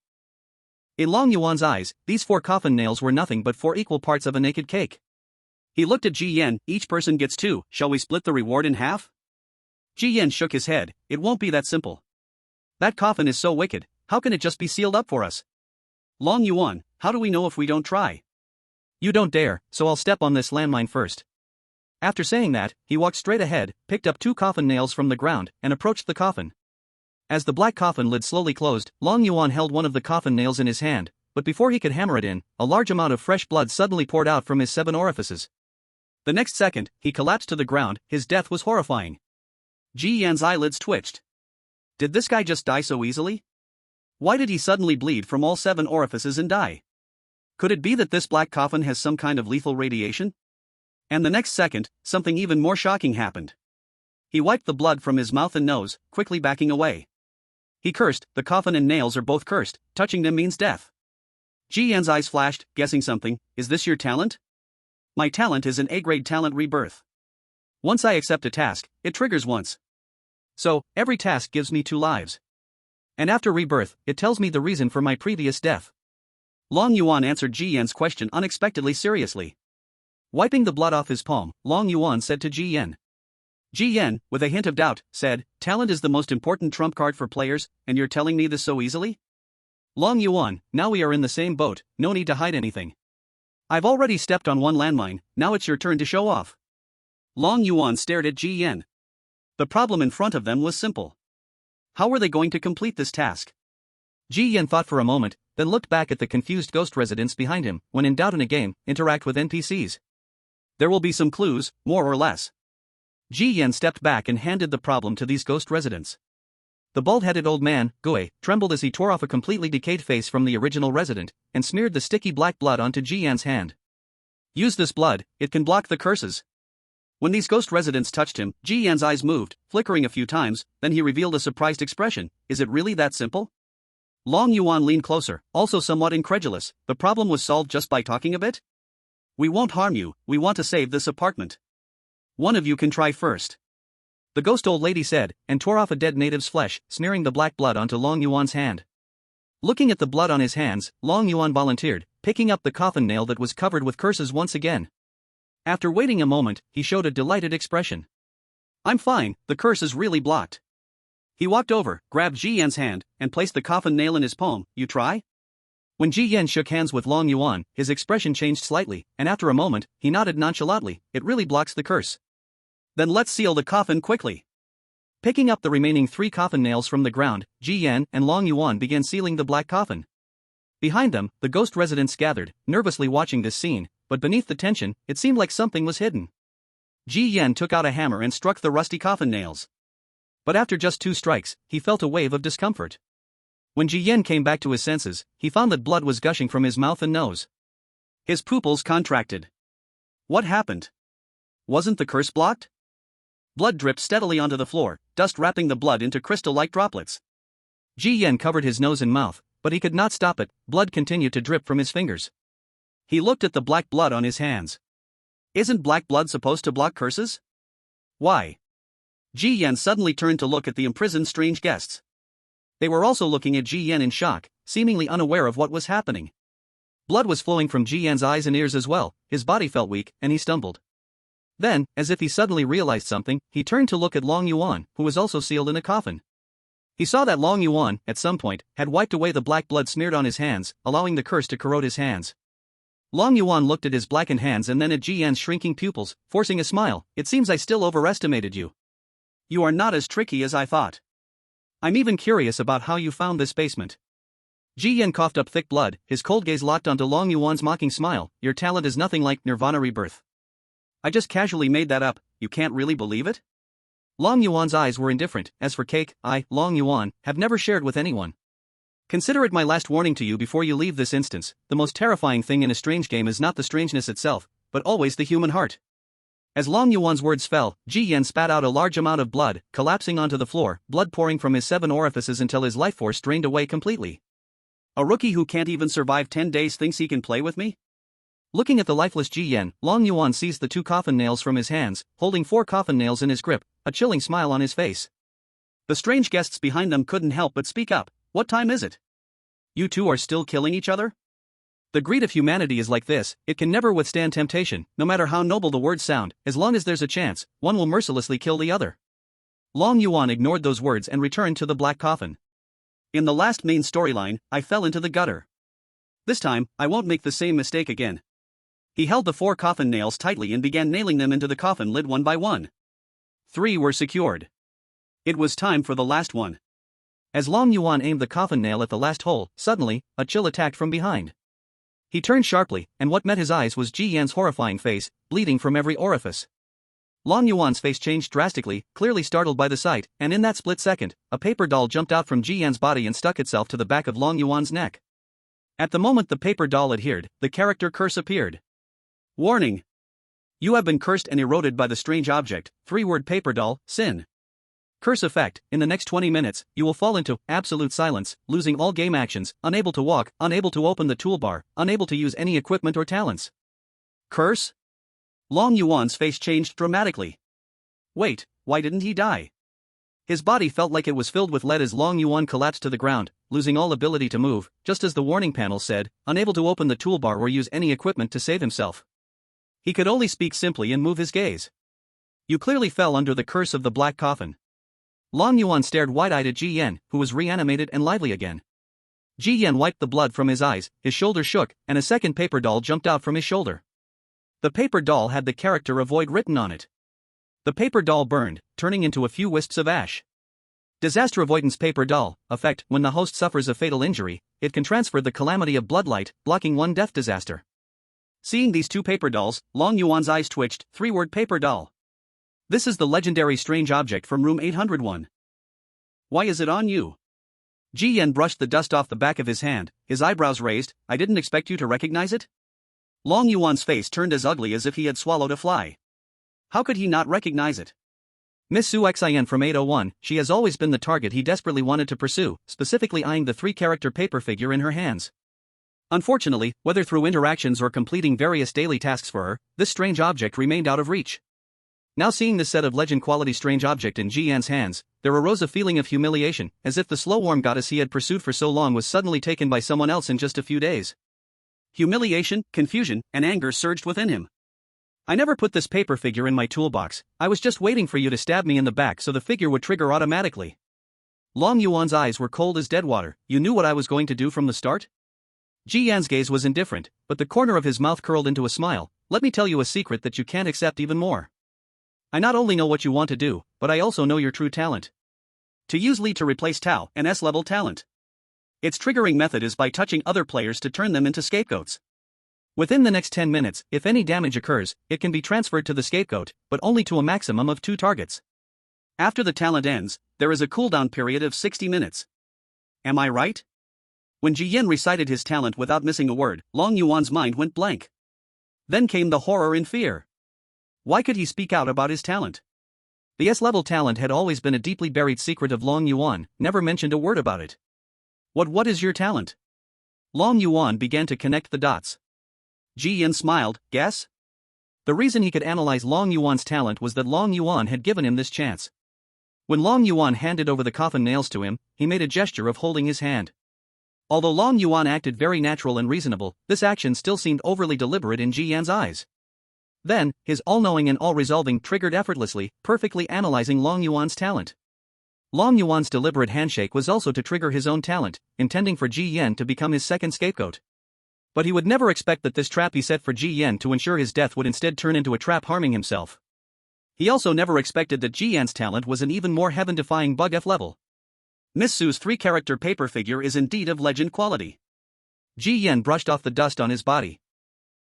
In Long Yuan's eyes, these 4 coffin nails were nothing but 4 equal parts of a naked cake. He looked at Ji Yan, each person gets 2, shall we split the reward in half? Ji Yan shook his head, it won't be that simple. That coffin is so wicked, how can it just be sealed up for us? Long Yuan, how do we know if we don't try? You don't dare, so I'll step on this landmine first. After saying that, he walked straight ahead, picked up 2 coffin nails from the ground, and approached the coffin. As the black coffin lid slowly closed, Long Yuan held one of the coffin nails in his hand, but before he could hammer it in, a large amount of fresh blood suddenly poured out from his 7 orifices. The next second, he collapsed to the ground, his death was horrifying. Ji Yan's eyelids twitched. Did this guy just die so easily? Why did he suddenly bleed from all 7 orifices and die? Could it be that this black coffin has some kind of lethal radiation? And the next second, something even more shocking happened. He wiped the blood from his mouth and nose, quickly backing away. He cursed, the coffin and nails are both cursed, touching them means death. Ji Yan's eyes flashed, guessing something, is this your talent? My talent is an A-grade talent rebirth. Once I accept a task, it triggers once. So, every task gives me 2 lives. And after rebirth, it tells me the reason for my previous death. Long Yuan answered Ji Yan's question unexpectedly seriously. Wiping the blood off his palm, Long Yuan said to Ji Yan. Ji Yan, with a hint of doubt, said, talent is the most important trump card for players, and you're telling me this so easily? Long Yuan, now we are in the same boat, no need to hide anything. I've already stepped on one landmine, now it's your turn to show off. Long Yuan stared at Ji Yan. The problem in front of them was simple. How were they going to complete this task? Ji Yan thought for a moment, then looked back at the confused ghost residents behind him. When in doubt in a game, interact with NPCs. There will be some clues, more or less. Ji Yan stepped back and handed the problem to these ghost residents. The bald-headed old man, Gui, trembled as he tore off a completely decayed face from the original resident, and smeared the sticky black blood onto Ji Yan's hand. Use this blood, it can block the curses. When these ghost residents touched him, Ji Yan's eyes moved, flickering a few times, then he revealed a surprised expression. Is it really that simple? Long Yuan leaned closer, also somewhat incredulous. The problem was solved just by talking a bit? We won't harm you, we want to save this apartment. One of you can try first. The ghost old lady said, and tore off a dead native's flesh, smearing the black blood onto Long Yuan's hand. Looking at the blood on his hands, Long Yuan volunteered, picking up the coffin nail that was covered with curses once again. After waiting a moment, he showed a delighted expression. I'm fine, the curse is really blocked. He walked over, grabbed Ji Yan's hand, and placed the coffin nail in his palm. You try? When Ji Yan shook hands with Long Yuan, his expression changed slightly, and after a moment, he nodded nonchalantly. It really blocks the curse. Then let's seal the coffin quickly. Picking up the remaining 3 coffin nails from the ground, Ji Yan and Long Yuan began sealing the black coffin. Behind them, the ghost residents gathered, nervously watching this scene, but beneath the tension, it seemed like something was hidden. Ji Yan took out a hammer and struck the rusty coffin nails. But after just 2 strikes, he felt a wave of discomfort. When Ji Yan came back to his senses, he found that blood was gushing from his mouth and nose. His pupils contracted. What happened? Wasn't the curse blocked? Blood dripped steadily onto the floor, dust wrapping the blood into crystal-like droplets. Ji Yan covered his nose and mouth, but he could not stop it. Blood continued to drip from his fingers. He looked at the black blood on his hands. Isn't black blood supposed to block curses? Why? Ji Yan suddenly turned to look at the imprisoned strange guests. They were also looking at Ji Yan in shock, seemingly unaware of what was happening. Blood was flowing from Ji Yan's eyes and ears as well. His body felt weak, and he stumbled. Then, as if he suddenly realized something, he turned to look at Long Yuan, who was also sealed in a coffin. He saw that Long Yuan, at some point, had wiped away the black blood smeared on his hands, allowing the curse to corrode his hands. Long Yuan looked at his blackened hands and then at Ji Yan's shrinking pupils, forcing a smile. It seems I still overestimated you. You are not as tricky as I thought. I'm even curious about how you found this basement. Ji Yan coughed up thick blood, his cold gaze locked onto Long Yuan's mocking smile. Your talent is nothing like Nirvana rebirth. I just casually made that up, you can't really believe it? Long Yuan's eyes were indifferent. As for cake, I, Long Yuan, have never shared with anyone. Consider it my last warning to you before you leave this instance. The most terrifying thing in a strange game is not the strangeness itself, but always the human heart. As Long Yuan's words fell, Ji Yan spat out a large amount of blood, collapsing onto the floor, blood pouring from his 7 orifices until his life force drained away completely. A rookie who can't even survive 10 days thinks he can play with me? Looking at the lifeless Ji Yan, Long Yuan seized the 2 coffin nails from his hands, holding 4 coffin nails in his grip, a chilling smile on his face. The strange guests behind them couldn't help but speak up. What time is it? You two are still killing each other? The greed of humanity is like this, it can never withstand temptation, no matter how noble the words sound. As long as there's a chance, one will mercilessly kill the other. Long Yuan ignored those words and returned to the black coffin. In the last main storyline, I fell into the gutter. This time, I won't make the same mistake again. He held the 4 coffin nails tightly and began nailing them into the coffin lid one by one. 3 were secured. It was time for the last one. As Long Yuan aimed the coffin nail at the last hole, suddenly, a chill attacked from behind. He turned sharply, and what met his eyes was Ji Yan's horrifying face, bleeding from every orifice. Long Yuan's face changed drastically, clearly startled by the sight, and in that split second, a paper doll jumped out from Ji Yan's body and stuck itself to the back of Long Yuan's neck. At the moment the paper doll adhered, the character curse appeared. Warning! You have been cursed and eroded by the strange object, 3-word paper doll, sin. Curse effect, in the next 20 minutes, you will fall into absolute silence, losing all game actions, unable to walk, unable to open the toolbar, unable to use any equipment or talents. Curse? Long Yuan's face changed dramatically. Wait, why didn't he die? His body felt like it was filled with lead as Long Yuan collapsed to the ground, losing all ability to move, just as the warning panel said, unable to open the toolbar or use any equipment to save himself. He could only speak simply and move his gaze. You clearly fell under the curse of the black coffin. Long Yuan stared wide-eyed at Ji Yan, who was reanimated and lively again. Ji Yan wiped the blood from his eyes, his shoulder shook, and a second paper doll jumped out from his shoulder. The paper doll had the character "Avoid" written on it. The paper doll burned, turning into a few wisps of ash. Disaster Avoidance Paper Doll effect: when the host suffers a fatal injury, it can transfer the calamity of bloodlight, blocking one death disaster. Seeing these two paper dolls, Long Yuan's eyes twitched. Three-word paper doll. This is the legendary strange object from room 801. Why is it on you? Ji Yan brushed the dust off the back of his hand, his eyebrows raised. I didn't expect you to recognize it? Long Yuan's face turned as ugly as if he had swallowed a fly. How could he not recognize it? Miss Su Xin from 801, she has always been the target he desperately wanted to pursue, specifically eyeing the three-character paper figure in her hands. Unfortunately, whether through interactions or completing various daily tasks for her, this strange object remained out of reach. Now seeing this set of legend-quality strange object in Ji Yan's hands, there arose a feeling of humiliation, as if the slow-warm goddess he had pursued for so long was suddenly taken by someone else in just a few days. Humiliation, confusion, and anger surged within him. I never put this paper figure in my toolbox, I was just waiting for you to stab me in the back so the figure would trigger automatically. Long Yuan's eyes were cold as dead water. You knew what I was going to do from the start? Ji Yan's gaze was indifferent, but the corner of his mouth curled into a smile. Let me tell you a secret that you can't accept even more. I not only know what you want to do, but I also know your true talent. To use Li to replace Tao, an S-level talent. Its triggering method is by touching other players to turn them into scapegoats. Within the next 10 minutes, if any damage occurs, it can be transferred to the scapegoat, but only to a maximum of 2 targets. After the talent ends, there is a cooldown period of 60 minutes. Am I right? When Ji Yan recited his talent without missing a word, Long Yuan's mind went blank. Then came the horror and fear. Why could he speak out about his talent? The S-level talent had always been a deeply buried secret of Long Yuan, never mentioned a word about it. What is your talent? Long Yuan began to connect the dots. Ji Yan smiled. Guess? The reason he could analyze Long Yuan's talent was that Long Yuan had given him this chance. When Long Yuan handed over the coffin nails to him, he made a gesture of holding his hand. Although Long Yuan acted very natural and reasonable, this action still seemed overly deliberate in Ji Yan's eyes. Then, his all-knowing and all-resolving triggered effortlessly, perfectly analyzing Long Yuan's talent. Long Yuan's deliberate handshake was also to trigger his own talent, intending for Ji Yan to become his second scapegoat. But he would never expect that this trap he set for Ji Yan to ensure his death would instead turn into a trap harming himself. He also never expected that Ji Yan's talent was an even more heaven-defying bug F level. Miss Su's 3-character paper figure is indeed of legend quality. Ji Yan brushed off the dust on his body.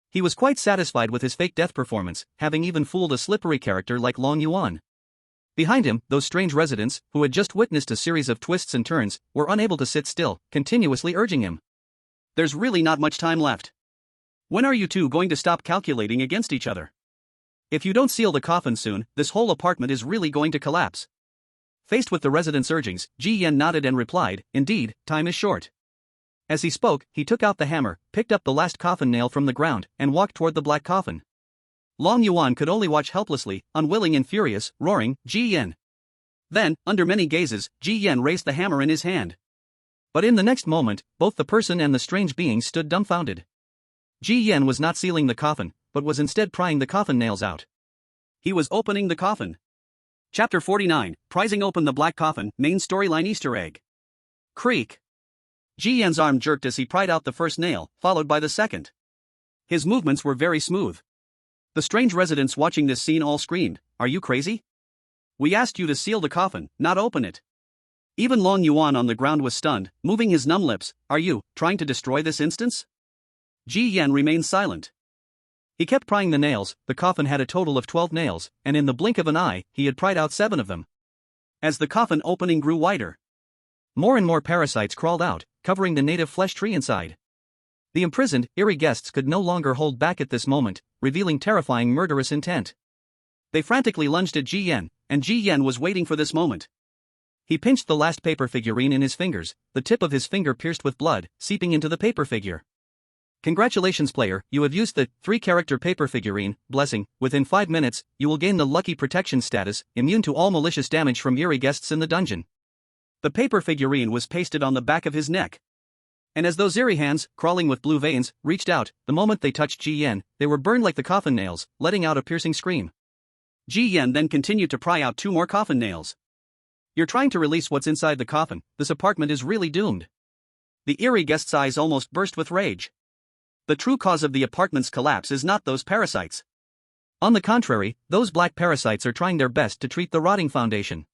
He was quite satisfied with his fake death performance, having even fooled a slippery character like Long Yuan. Behind him, those strange residents, who had just witnessed a series of twists and turns, were unable to sit still, continuously urging him. There's really not much time left. When are you two going to stop calculating against each other? If you don't seal the coffin soon, this whole apartment is really going to collapse. Faced with the residents' urgings, Ji Yan nodded and replied, Indeed, time is short. As he spoke, he took out the hammer, picked up the last coffin nail from the ground, and walked toward the black coffin. Long Yuan could only watch helplessly, unwilling and furious, roaring, Ji Yan. Then, under many gazes, Ji Yan raised the hammer in his hand. But in the next moment, both the person and the strange being stood dumbfounded. Ji Yan was not sealing the coffin, but was instead prying the coffin nails out. He was opening the coffin. Chapter 49, Prizing Open the Black Coffin, Main Storyline Easter Egg. Creak. Ji Yan's arm jerked as he pried out the first nail, followed by the second. His movements were very smooth. The strange residents watching this scene all screamed, Are you crazy? We asked you to seal the coffin, not open it. Even Long Yuan on the ground was stunned, moving his numb lips. Are you trying to destroy this instance? Ji Yan remained silent. He kept prying the nails. The coffin had a total of 12 nails, and in the blink of an eye, he had pried out 7 of them. As the coffin opening grew wider, more and more parasites crawled out, covering the native flesh tree inside. The imprisoned, Eerie guests could no longer hold back at this moment, revealing terrifying murderous intent. They frantically lunged at Ji Yan, and Ji Yan was waiting for this moment. He pinched the last paper figurine in his fingers, the tip of his finger pierced with blood, seeping into the paper figure. Congratulations player, you have used the 3-character paper figurine, blessing. Within 5 minutes, you will gain the lucky protection status, immune to all malicious damage from Eerie guests in the dungeon. The paper figurine was pasted on the back of his neck. And as those Eerie hands, crawling with blue veins, reached out, the moment they touched Ji Yan, they were burned like the coffin nails, letting out a piercing scream. Ji Yan then continued to pry out 2 more coffin nails. You're trying to release what's inside the coffin, this apartment is really doomed. The Eerie guest's eyes almost burst with rage. The true cause of the apartment's collapse is not those parasites. On the contrary, those black parasites are trying their best to treat the rotting foundation.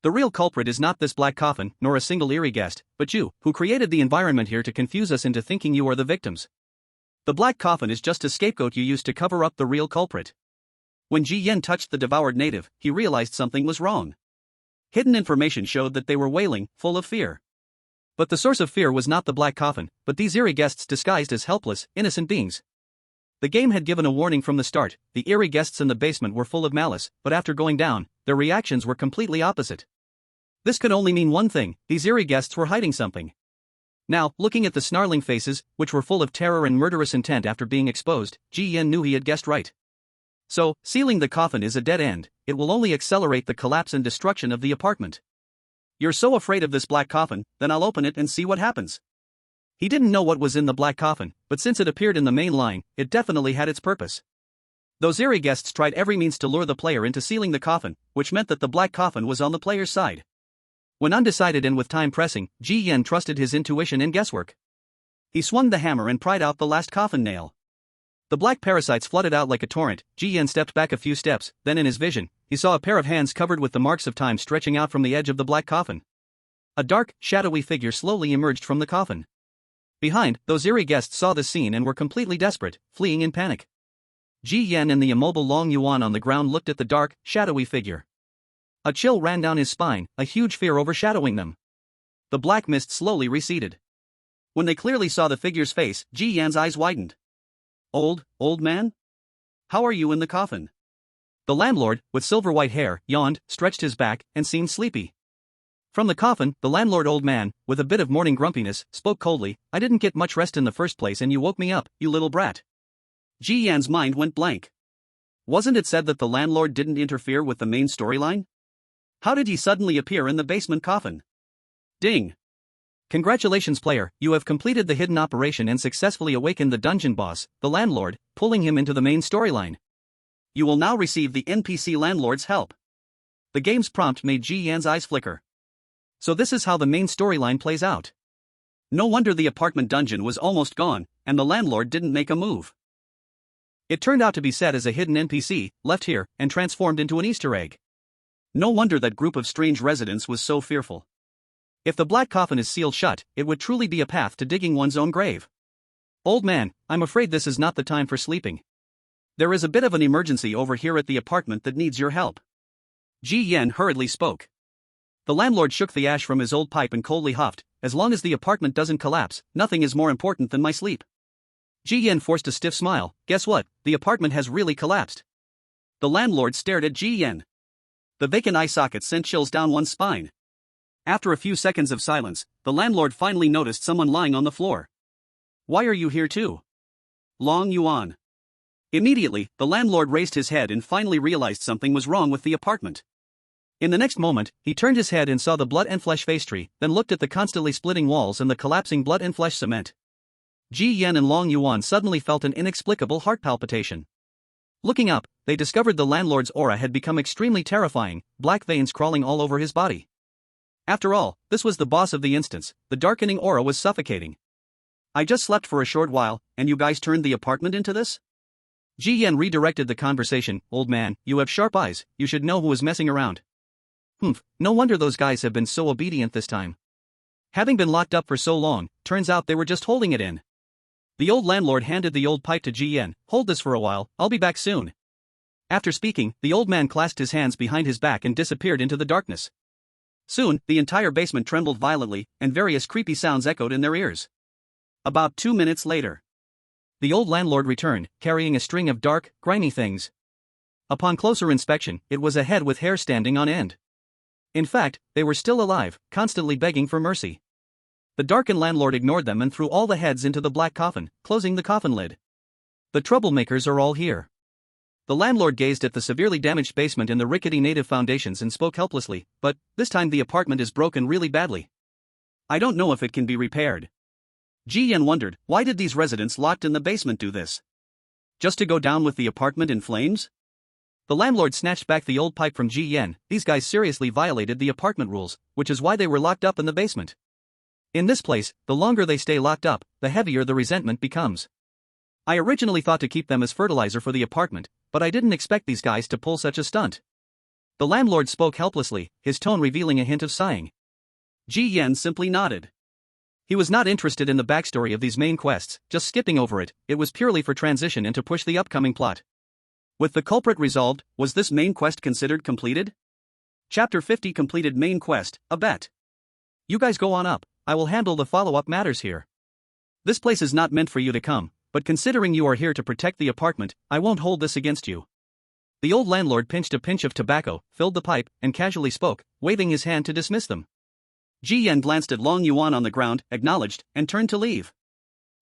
The real culprit is not this black coffin, nor a single Eerie guest, but you, who created the environment here to confuse us into thinking you are the victims. The black coffin is just a scapegoat you used to cover up the real culprit. When Ji Yen touched the devoured native, he realized something was wrong. Hidden information showed that they were wailing, full of fear. But the source of fear was not the black coffin, but these Eerie guests disguised as helpless, innocent beings. The game had given a warning from the start. The Eerie guests in the basement were full of malice, but after going down, their reactions were completely opposite. This could only mean one thing: these Eerie guests were hiding something. Now, looking at the snarling faces, which were full of terror and murderous intent after being exposed, Ji Yen knew he had guessed right. So, sealing the coffin is a dead end. It will only accelerate the collapse and destruction of the apartment. You're so afraid of this black coffin, then I'll open it and see what happens. He didn't know what was in the black coffin, but since it appeared in the main line, it definitely had its purpose. Those Eerie guests tried every means to lure the player into sealing the coffin, which meant that the black coffin was on the player's side. When undecided and with time pressing, Ji Yen trusted his intuition and guesswork. He swung the hammer and pried out the last coffin nail. The black parasites flooded out like a torrent. Ji Yen stepped back a few steps, then in his vision, he saw a pair of hands covered with the marks of time stretching out from the edge of the black coffin. A dark, shadowy figure slowly emerged from the coffin. Behind, those Eerie guests saw the scene and were completely desperate, fleeing in panic. Ji Yen and the immobile Long Yuan on the ground looked at the dark, shadowy figure. A chill ran down his spine, a huge fear overshadowing them. The black mist slowly receded. When they clearly saw the figure's face, Ji Yan's eyes widened. Old man? How are you in the coffin? The landlord, with silver-white hair, yawned, stretched his back, and seemed sleepy. From the coffin, the landlord, old man, with a bit of morning grumpiness, spoke coldly. I didn't get much rest in the first place and you woke me up, you little brat. Ji Yan's mind went blank. Wasn't it said that the landlord didn't interfere with the main storyline? How did he suddenly appear in the basement coffin? Ding! Congratulations, player, you have completed the hidden operation and successfully awakened the dungeon boss, the landlord, pulling him into the main storyline. You will now receive the NPC landlord's help. The game's prompt made Ji Yan's eyes flicker. So this is how the main storyline plays out. No wonder the apartment dungeon was almost gone, and the landlord didn't make a move. It turned out to be set as a hidden NPC, left here, and transformed into an Easter egg. No wonder that group of strange residents was so fearful. If the black coffin is sealed shut, it would truly be a path to digging one's own grave. Old man, I'm afraid this is not the time for sleeping. There is a bit of an emergency over here at the apartment that needs your help. Ji Yen hurriedly spoke. The landlord shook the ash from his old pipe and coldly huffed. As long as the apartment doesn't collapse, nothing is more important than my sleep. Ji Yen forced a stiff smile. Guess what? The apartment has really collapsed. The landlord stared at Ji Yen. The vacant eye socket sent chills down one's spine. After a few seconds of silence, the landlord finally noticed someone lying on the floor. Why are you here too? Long Yuan. Immediately, the landlord raised his head and finally realized something was wrong with the apartment. In the next moment, he turned his head and saw the blood and flesh face tree, then looked at the constantly splitting walls and the collapsing blood and flesh cement. Ji Yen and Long Yuan suddenly felt an inexplicable heart palpitation. Looking up, they discovered the landlord's aura had become extremely terrifying, black veins crawling all over his body. After all, this was the boss of the instance. The darkening aura was suffocating. I just slept for a short while, and you guys turned the apartment into this? Ji Yen redirected the conversation. Old man, you have sharp eyes, you should know who is messing around. Humph, no wonder those guys have been so obedient this time. Having been locked up for so long, turns out they were just holding it in. The old landlord handed the old pipe to Ji Yen. Hold this for a while, I'll be back soon. After speaking, the old man clasped his hands behind his back and disappeared into the darkness. Soon, the entire basement trembled violently, and various creepy sounds echoed in their ears. About 2 minutes later, the old landlord returned, carrying a string of dark, grimy things. Upon closer inspection, it was a head with hair standing on end. In fact, they were still alive, constantly begging for mercy. The darkened landlord ignored them and threw all the heads into the black coffin, closing the coffin lid. The troublemakers are all here. The landlord gazed at the severely damaged basement and the rickety native foundations and spoke helplessly, but, this time the apartment is broken really badly. I don't know if it can be repaired. Ji Yen wondered, why did these residents locked in the basement do this? Just to go down with the apartment in flames? The landlord snatched back the old pipe from Ji Yen. These guys seriously violated the apartment rules, which is why they were locked up in the basement. In this place, the longer they stay locked up, the heavier the resentment becomes. I originally thought to keep them as fertilizer for the apartment, but I didn't expect these guys to pull such a stunt. The landlord spoke helplessly, his tone revealing a hint of sighing. Ji Yan simply nodded. He was not interested in the backstory of these main quests, just skipping over it. It was purely for transition and to push the upcoming plot. With the culprit resolved, was this main quest considered completed? Chapter 50 completed main quest, a bet. You guys go on up, I will handle the follow-up matters here. This place is not meant for you to come, but considering you are here to protect the apartment, I won't hold this against you. The old landlord pinched a pinch of tobacco, filled the pipe, and casually spoke, waving his hand to dismiss them. Ji Yan glanced at Long Yuan on the ground, acknowledged, and turned to leave.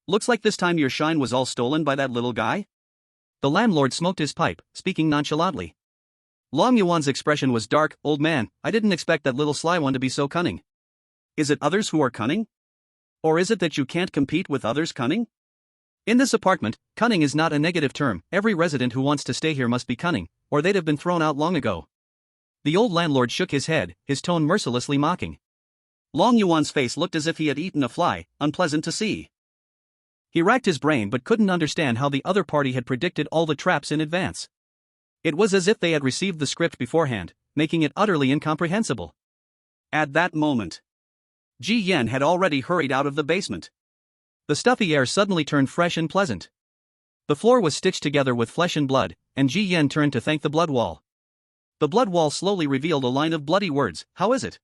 Looks like this time your shine was all stolen by that little guy? The landlord smoked his pipe, speaking nonchalantly. Long Yuan's expression was dark. Old man, I didn't expect that little sly one to be so cunning. Is it others who are cunning? Or is it that you can't compete with others' cunning? In this apartment, cunning is not a negative term. Every resident who wants to stay here must be cunning, or they'd have been thrown out long ago. The old landlord shook his head, his tone mercilessly mocking. Long Yuan's face looked as if he had eaten a fly, unpleasant to see. He racked his brain but couldn't understand how the other party had predicted all the traps in advance. It was as if they had received the script beforehand, making it utterly incomprehensible. At that moment, Ji Yan had already hurried out of the basement. The stuffy air suddenly turned fresh and pleasant. The floor was stitched together with flesh and blood, and Ji Yan turned to thank the blood wall. The blood wall slowly revealed a line of bloody words. How is it?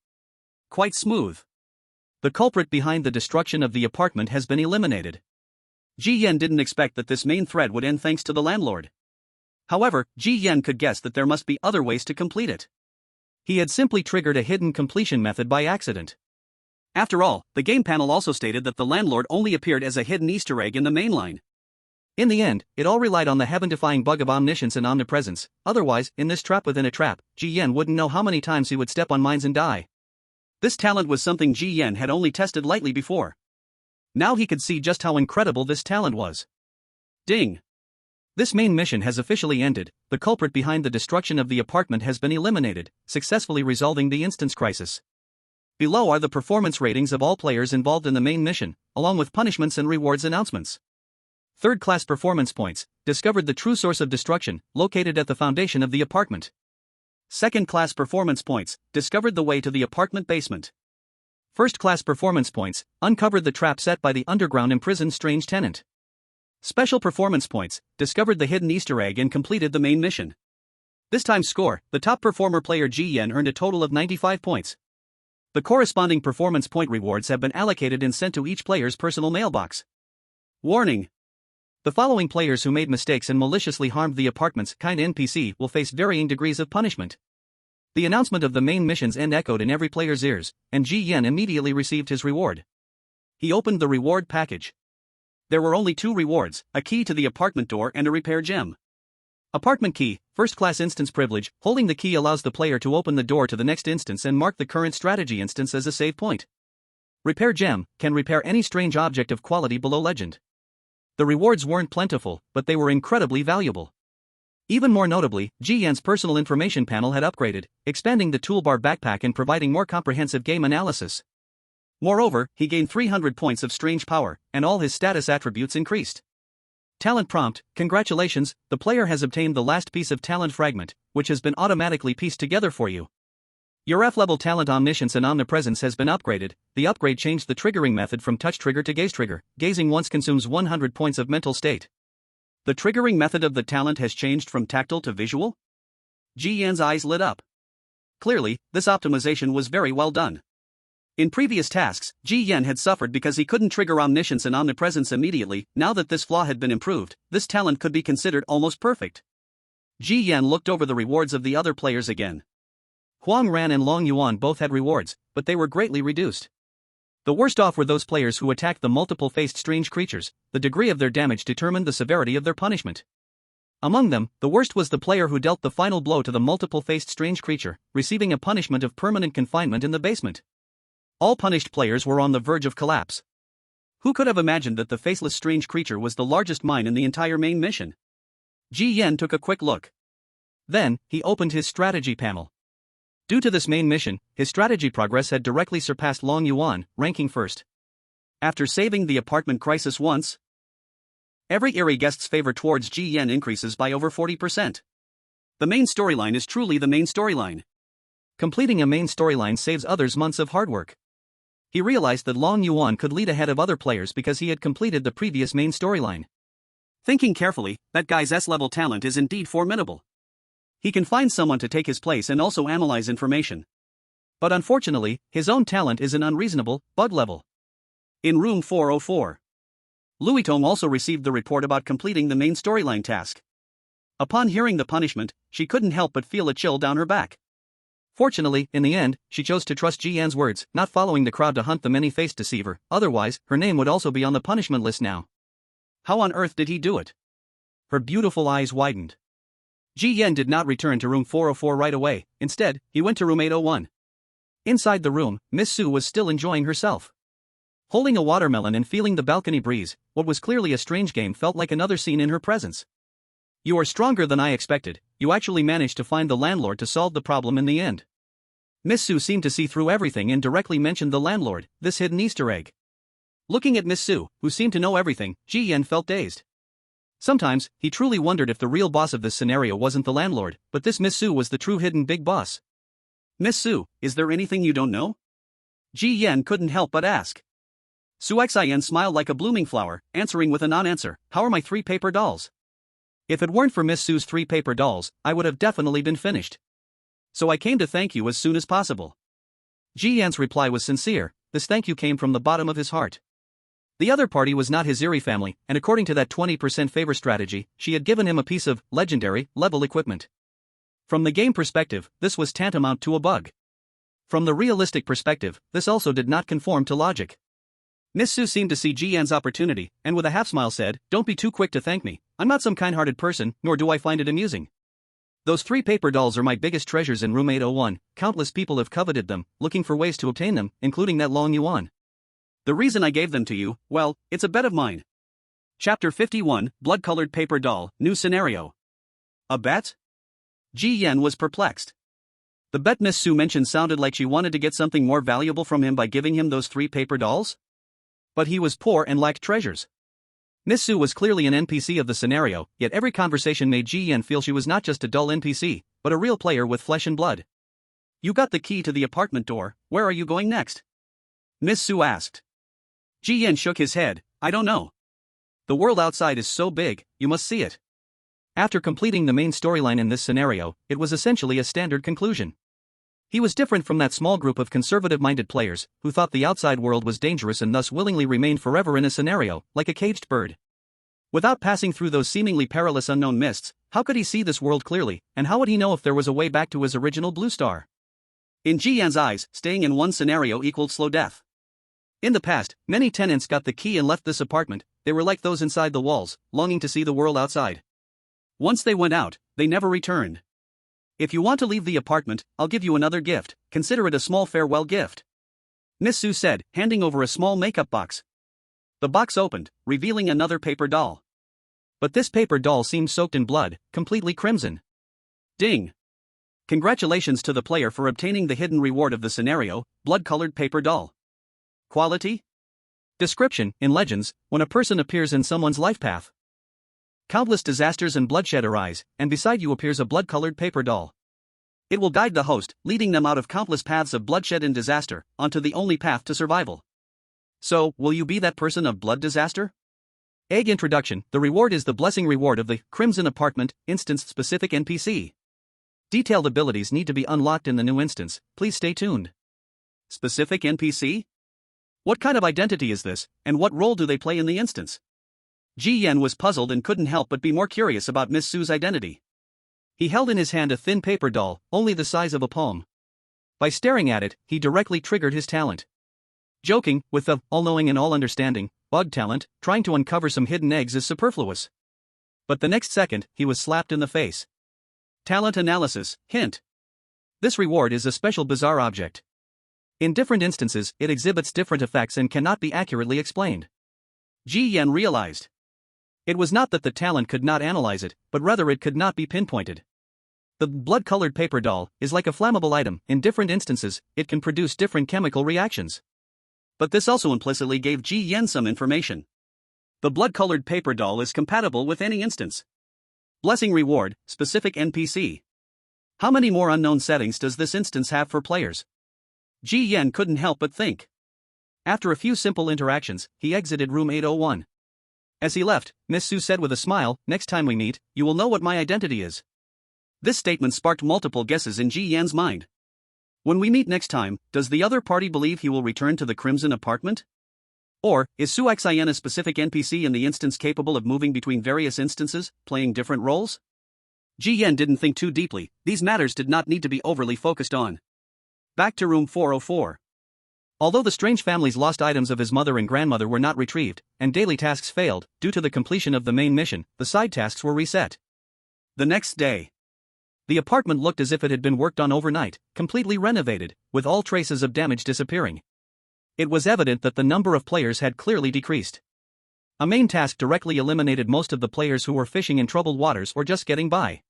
Quite smooth. The culprit behind the destruction of the apartment has been eliminated. Ji Yan didn't expect that this main thread would end thanks to the landlord. However, Ji Yan could guess that there must be other ways to complete it. He had simply triggered a hidden completion method by accident. After all, the game panel also stated that the landlord only appeared as a hidden Easter egg in the main line. In the end, it all relied on the heaven-defying bug of omniscience and omnipresence. Otherwise, in this trap within a trap, Ji Yan wouldn't know how many times he would step on mines and die. This talent was something Ji Yan had only tested lightly before. Now he could see just how incredible this talent was. Ding! This main mission has officially ended. The culprit behind the destruction of the apartment has been eliminated, successfully resolving the instance crisis. Below are the performance ratings of all players involved in the main mission, along with punishments and rewards announcements. Third-class performance points, discovered the true source of destruction, located at the foundation of the apartment. Second-class performance points, discovered the way to the apartment basement. First-class performance points, uncovered the trap set by the underground imprisoned strange tenant. Special performance points, discovered the hidden Easter egg and completed the main mission. This time's score, the top performer player Ji Yan earned a total of 95 points. The corresponding performance point rewards have been allocated and sent to each player's personal mailbox. Warning! The following players who made mistakes and maliciously harmed the apartment's kind NPC will face varying degrees of punishment. The announcement of the main mission's end echoed in every player's ears, and Ji Yan immediately received his reward. He opened the reward package. There were only 2 rewards, a key to the apartment door and a repair gem. Apartment key, first-class instance privilege. Holding the key allows the player to open the door to the next instance and mark the current strategy instance as a save point. Repair gem, can repair any strange object of quality below legend. The rewards weren't plentiful, but they were incredibly valuable. Even more notably, Ji Yan's personal information panel had upgraded, expanding the toolbar backpack and providing more comprehensive game analysis. Moreover, he gained 300 points of strange power, and all his status attributes increased. Talent prompt, congratulations, the player has obtained the last piece of talent fragment, which has been automatically pieced together for you. Your F-level talent omniscience and omnipresence has been upgraded. The upgrade changed the triggering method from touch trigger to gaze trigger. Gazing once consumes 100 points of mental state. The triggering method of the talent has changed from tactile to visual? Ji Yan's eyes lit up. Clearly, this optimization was very well done. In previous tasks, Ji Yan had suffered because he couldn't trigger omniscience and omnipresence immediately. Now that this flaw had been improved, this talent could be considered almost perfect. Ji Yan looked over the rewards of the other players again. Huang Ran and Long Yuan both had rewards, but they were greatly reduced. The worst off were those players who attacked the multiple-faced strange creatures. The degree of their damage determined the severity of their punishment. Among them, the worst was the player who dealt the final blow to the multiple-faced strange creature, receiving a punishment of permanent confinement in the basement. All punished players were on the verge of collapse. Who could have imagined that the faceless strange creature was the largest mine in the entire main mission? Ji Yan took a quick look. Then, he opened his strategy panel. Due to this main mission, his strategy progress had directly surpassed Long Yuan, ranking first. After saving the apartment crisis once, every Eerie guest's favor towards Ji Yan increases by over 40%. The main storyline is truly the main storyline. Completing a main storyline saves others months of hard work. He realized that Long Yuan could lead ahead of other players because he had completed the previous main storyline. Thinking carefully, that guy's S-level talent is indeed formidable. He can find someone to take his place and also analyze information. But unfortunately, his own talent is an unreasonable, bug level. In room 404, Louis Tong also received the report about completing the main storyline task. Upon hearing the punishment, she couldn't help but feel a chill down her back. Fortunately, in the end, she chose to trust Ji Yan's words, not following the crowd to hunt the many-faced deceiver, otherwise, her name would also be on the punishment list now. How on earth did he do it? Her beautiful eyes widened. Ji Yan did not return to room 404 right away, instead, he went to room 801. Inside the room, Miss Su was still enjoying herself. Holding a watermelon and feeling the balcony breeze, what was clearly a strange game felt like another scene in her presence. You are stronger than I expected, you actually managed to find the landlord to solve the problem in the end. Miss Su seemed to see through everything and directly mentioned the landlord, this hidden Easter egg. Looking at Miss Su, who seemed to know everything, Ji Yan felt dazed. Sometimes, he truly wondered if the real boss of this scenario wasn't the landlord, but this Miss Su was the true hidden big boss. Miss Su, is there anything you don't know? Ji Yan couldn't help but ask. Su Xian smiled like a blooming flower, answering with a non-answer, how are my 3 paper dolls? If it weren't for Miss Su's 3 paper dolls, I would have definitely been finished. So I came to thank you as soon as possible. Ji Yan's reply was sincere, this thank you came from the bottom of his heart. The other party was not his Eerie family, and according to that 20% favor strategy, she had given him a piece of legendary level equipment. From the game perspective, this was tantamount to a bug. From the realistic perspective, this also did not conform to logic. Miss Su seemed to see Ji Yan's opportunity, and with a half-smile said, don't be too quick to thank me, I'm not some kind-hearted person, nor do I find it amusing. Those 3 paper dolls are my biggest treasures in room 801, countless people have coveted them, looking for ways to obtain them, including that Long Yuan. The reason I gave them to you, well, it's a bet of mine. Chapter 51, Blood-Colored Paper Doll, New Scenario. A bet? Ji Yan was perplexed. The bet Miss Su mentioned sounded like she wanted to get something more valuable from him by giving him those 3 paper dolls? But he was poor and lacked treasures. Miss Su was clearly an NPC of the scenario, yet every conversation made Ji Yan feel she was not just a dull NPC, but a real player with flesh and blood. You got the key to the apartment door, where are you going next? Miss Su asked. Ji Yan shook his head, I don't know. The world outside is so big, you must see it. After completing the main storyline in this scenario, it was essentially a standard conclusion. He was different from that small group of conservative-minded players, who thought the outside world was dangerous and thus willingly remained forever in a scenario, like a caged bird. Without passing through those seemingly perilous unknown mists, how could he see this world clearly, and how would he know if there was a way back to his original blue star? In Ji Yan's eyes, staying in one scenario equaled slow death. In the past, many tenants got the key and left this apartment, they were like those inside the walls, longing to see the world outside. Once they went out, they never returned. If you want to leave the apartment, I'll give you another gift, consider it a small farewell gift. Miss Su said, handing over a small makeup box. The box opened, revealing another paper doll. But this paper doll seemed soaked in blood, completely crimson. Ding! Congratulations to the player for obtaining the hidden reward of the scenario, blood-colored paper doll. Quality? Description, in Legends, when a person appears in someone's life path, countless disasters and bloodshed arise, and beside you appears a blood-colored paper doll. It will guide the host, leading them out of countless paths of bloodshed and disaster, onto the only path to survival. So, will you be that person of blood disaster? Egg introduction, the reward is the blessing reward of the Crimson Apartment, instance-specific NPC. Detailed abilities need to be unlocked in the new instance, please stay tuned. Specific NPC? What kind of identity is this, and what role do they play in the instance? Ji Yan was puzzled and couldn't help but be more curious about Miss Su's identity. He held in his hand a thin paper doll, only the size of a palm. By staring at it, he directly triggered his talent. Joking, with the all-knowing and all-understanding bug talent, trying to uncover some hidden eggs is superfluous. But the next second, he was slapped in the face. Talent analysis, hint. This reward is a special bizarre object. In different instances, it exhibits different effects and cannot be accurately explained. Ji Yan realized. It was not that the talent could not analyze it, but rather it could not be pinpointed. The blood-colored paper doll is like a flammable item, in different instances, it can produce different chemical reactions. But this also implicitly gave Ji Yen some information. The blood-colored paper doll is compatible with any instance. Blessing reward, specific NPC. How many more unknown settings does this instance have for players? Ji Yen couldn't help but think. After a few simple interactions, he exited room 801. As he left, Miss Su said with a smile, "Next time we meet, you will know what my identity is." This statement sparked multiple guesses in Ji Yen's mind. When we meet next time, does the other party believe he will return to the Crimson apartment? Or, is Su Xian a specific NPC in the instance capable of moving between various instances, playing different roles? Ji Yen didn't think too deeply, these matters did not need to be overly focused on. Back to room 404. Although the strange family's lost items of his mother and grandmother were not retrieved, and daily tasks failed, due to the completion of the main mission, the side tasks were reset. The next day. The apartment looked as if it had been worked on overnight, completely renovated, with all traces of damage disappearing. It was evident that the number of players had clearly decreased. A main task directly eliminated most of the players who were fishing in troubled waters or just getting by.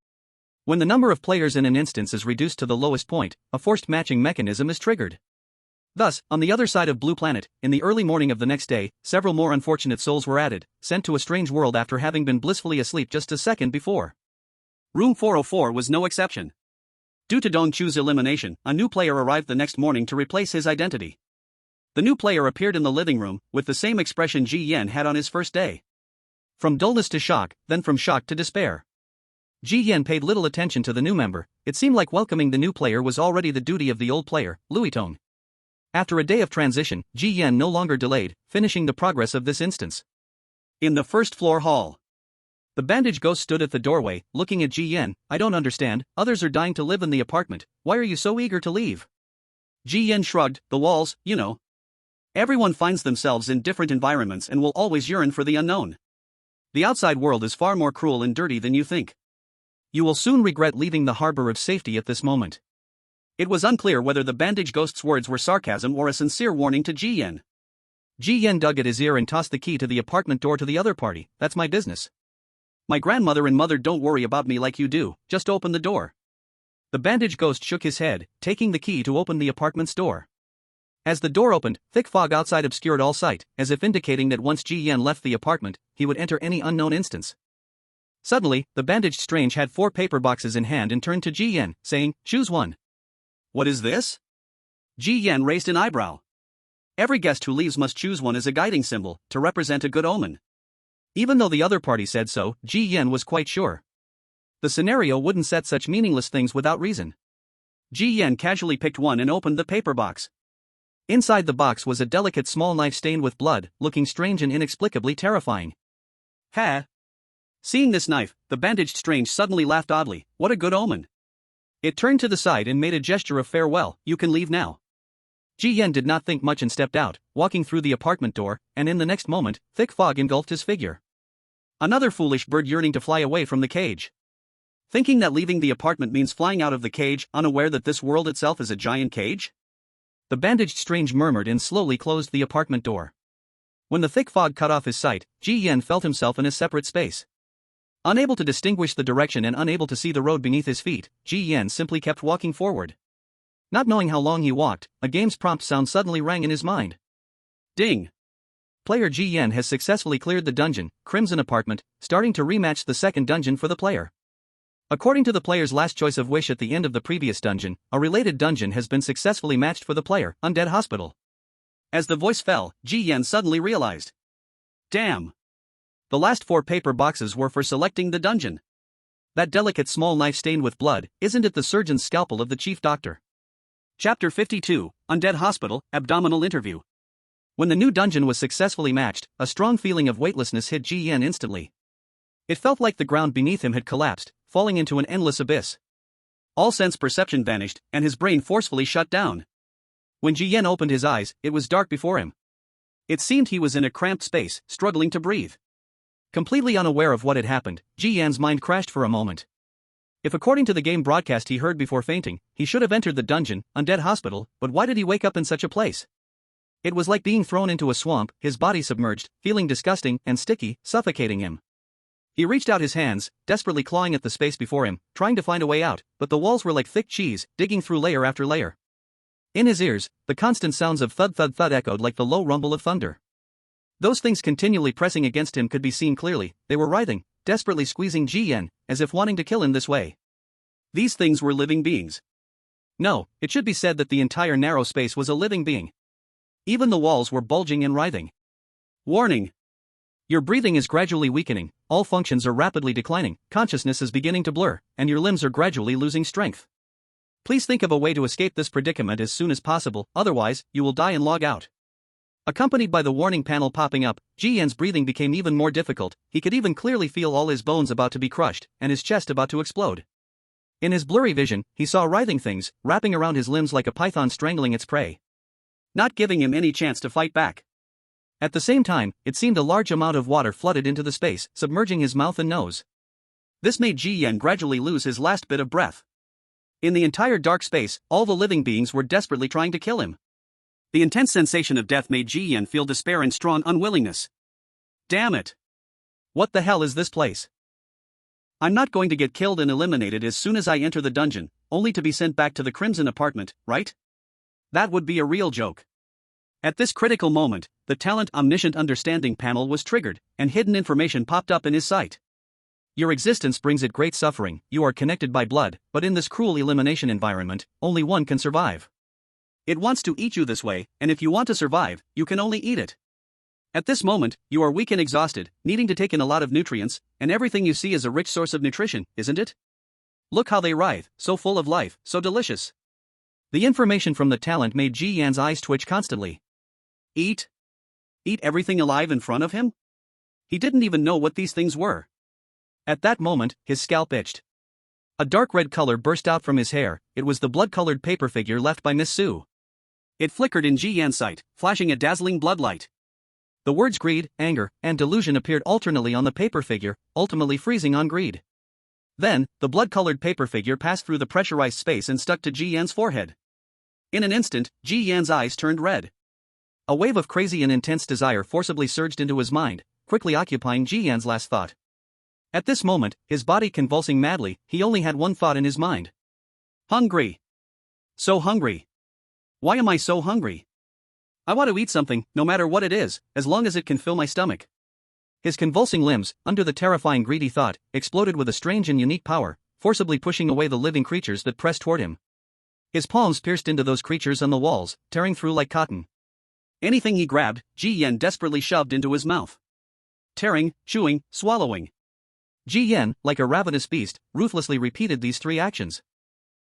When the number of players in an instance is reduced to the lowest point, a forced matching mechanism is triggered. Thus, on the other side of Blue Planet, in the early morning of the next day, several more unfortunate souls were added, sent to a strange world after having been blissfully asleep just a second before. Room 404 was no exception. Due to Dong Chu's elimination, a new player arrived the next morning to replace his identity. The new player appeared in the living room, with the same expression Ji Yen had on his first day. From dullness to shock, then from shock to despair. Ji Yen paid little attention to the new member, it seemed like welcoming the new player was already the duty of the old player, Luitong. After a day of transition, Ji Yen no longer delayed, finishing the progress of this instance. In the first floor hall. The bandaged ghost stood at the doorway, looking at Ji Yen. "I don't understand, others are dying to live in the apartment, why are you so eager to leave?" Ji Yen shrugged, "The walls, you know. Everyone finds themselves in different environments and will always yearn for the unknown. The outside world is far more cruel and dirty than you think. You will soon regret leaving the harbor of safety at this moment." It was unclear whether the bandaged ghost's words were sarcasm or a sincere warning to Ji Yen. Ji Yen dug at his ear and tossed the key to the apartment door to the other party. "That's my business. My grandmother and mother don't worry about me like you do, just open the door." The bandaged ghost shook his head, taking the key to open the apartment's door. As the door opened, thick fog outside obscured all sight, as if indicating that once Ji Yen left the apartment, he would enter any unknown instance. Suddenly, the bandaged strange had 4 paper boxes in hand and turned to Ji Yen, saying, "Choose one." "What is this?" Ji Yen raised an eyebrow. Every guest who leaves must choose one as a guiding symbol, to represent a good omen. Even though the other party said so, Ji Yen was quite sure. The scenario wouldn't set such meaningless things without reason. Ji Yen casually picked one and opened the paper box. Inside the box was a delicate small knife stained with blood, looking strange and inexplicably terrifying. "Ha!" Seeing this knife, the bandaged strange suddenly laughed oddly. "What a good omen." It turned to the side and made a gesture of farewell. "You can leave now." Ji Yen did not think much and stepped out, walking through the apartment door, and in the next moment, thick fog engulfed his figure. Another foolish bird yearning to fly away from the cage. Thinking that leaving the apartment means flying out of the cage, unaware that this world itself is a giant cage? The bandaged strange murmured and slowly closed the apartment door. When the thick fog cut off his sight, Ji Yen felt himself in a separate space. Unable to distinguish the direction and unable to see the road beneath his feet, Ji Yen simply kept walking forward. Not knowing how long he walked, a game's prompt sound suddenly rang in his mind. Ding! Player Ji Yen has successfully cleared the dungeon, Crimson Apartment, starting to rematch the second dungeon for the player. According to the player's last choice of wish at the end of the previous dungeon, a related dungeon has been successfully matched for the player, Undead Hospital. As the voice fell, Ji Yen suddenly realized. Damn! The last 4 paper boxes were for selecting the dungeon. That delicate small knife stained with blood, isn't it the surgeon's scalpel of the chief doctor? Chapter 52, Undead Hospital, Abdominal Interview. When the new dungeon was successfully matched, a strong feeling of weightlessness hit Ji Yen instantly. It felt like the ground beneath him had collapsed, falling into an endless abyss. All sense perception vanished, and his brain forcefully shut down. When Ji Yen opened his eyes, it was dark before him. It seemed he was in a cramped space, struggling to breathe. Completely unaware of what had happened, Ji Yan's mind crashed for a moment. If according to the game broadcast he heard before fainting, he should have entered the dungeon, Undead Hospital, but why did he wake up in such a place? It was like being thrown into a swamp, his body submerged, feeling disgusting and sticky, suffocating him. He reached out his hands, desperately clawing at the space before him, trying to find a way out, but the walls were like thick cheese, digging through layer after layer. In his ears, the constant sounds of thud thud thud echoed like the low rumble of thunder. Those things continually pressing against him could be seen clearly. They were writhing, desperately squeezing Ji Yan, as if wanting to kill him this way. These things were living beings. No, it should be said that the entire narrow space was a living being. Even the walls were bulging and writhing. Warning! Your breathing is gradually weakening, all functions are rapidly declining, consciousness is beginning to blur, and your limbs are gradually losing strength. Please think of a way to escape this predicament as soon as possible, otherwise, you will die and log out. Accompanied by the warning panel popping up, Ji Yan's breathing became even more difficult. He could even clearly feel all his bones about to be crushed, and his chest about to explode. In his blurry vision, he saw writhing things, wrapping around his limbs like a python strangling its prey, not giving him any chance to fight back. At the same time, it seemed a large amount of water flooded into the space, submerging his mouth and nose. This made Ji Yan gradually lose his last bit of breath. In the entire dark space, all the living beings were desperately trying to kill him. The intense sensation of death made Ji Yan feel despair and strong unwillingness. Damn it! What the hell is this place? I'm not going to get killed and eliminated as soon as I enter the dungeon, only to be sent back to the Crimson apartment, right? That would be a real joke. At this critical moment, the Talent Omniscient Understanding panel was triggered, and hidden information popped up in his sight. Your existence brings it great suffering, you are connected by blood, but in this cruel elimination environment, only one can survive. It wants to eat you this way, and if you want to survive, you can only eat it. At this moment, you are weak and exhausted, needing to take in a lot of nutrients, and everything you see is a rich source of nutrition, isn't it? Look how they writhe, so full of life, so delicious. The information from the talent made Ji Yan's eyes twitch constantly. Eat? Eat everything alive in front of him? He didn't even know what these things were. At that moment, his scalp itched. A dark red color burst out from his hair. It was the blood-colored paper figure left by Miss Sue. It flickered in Ji Yan's sight, flashing a dazzling bloodlight. The words greed, anger, and delusion appeared alternately on the paper figure, ultimately freezing on greed. Then, the blood-colored paper figure passed through the pressurized space and stuck to Ji Yan's forehead. In an instant, Ji Yan's eyes turned red. A wave of crazy and intense desire forcibly surged into his mind, quickly occupying Ji Yan's last thought. At this moment, his body convulsing madly, he only had one thought in his mind. Hungry. So hungry. Why am I so hungry? I want to eat something, no matter what it is, as long as it can fill my stomach. His convulsing limbs, under the terrifying greedy thought, exploded with a strange and unique power, forcibly pushing away the living creatures that pressed toward him. His palms pierced into those creatures on the walls, tearing through like cotton. Anything he grabbed, Ji Yan desperately shoved into his mouth. Tearing, chewing, swallowing. Ji Yan, like a ravenous beast, ruthlessly repeated these three actions.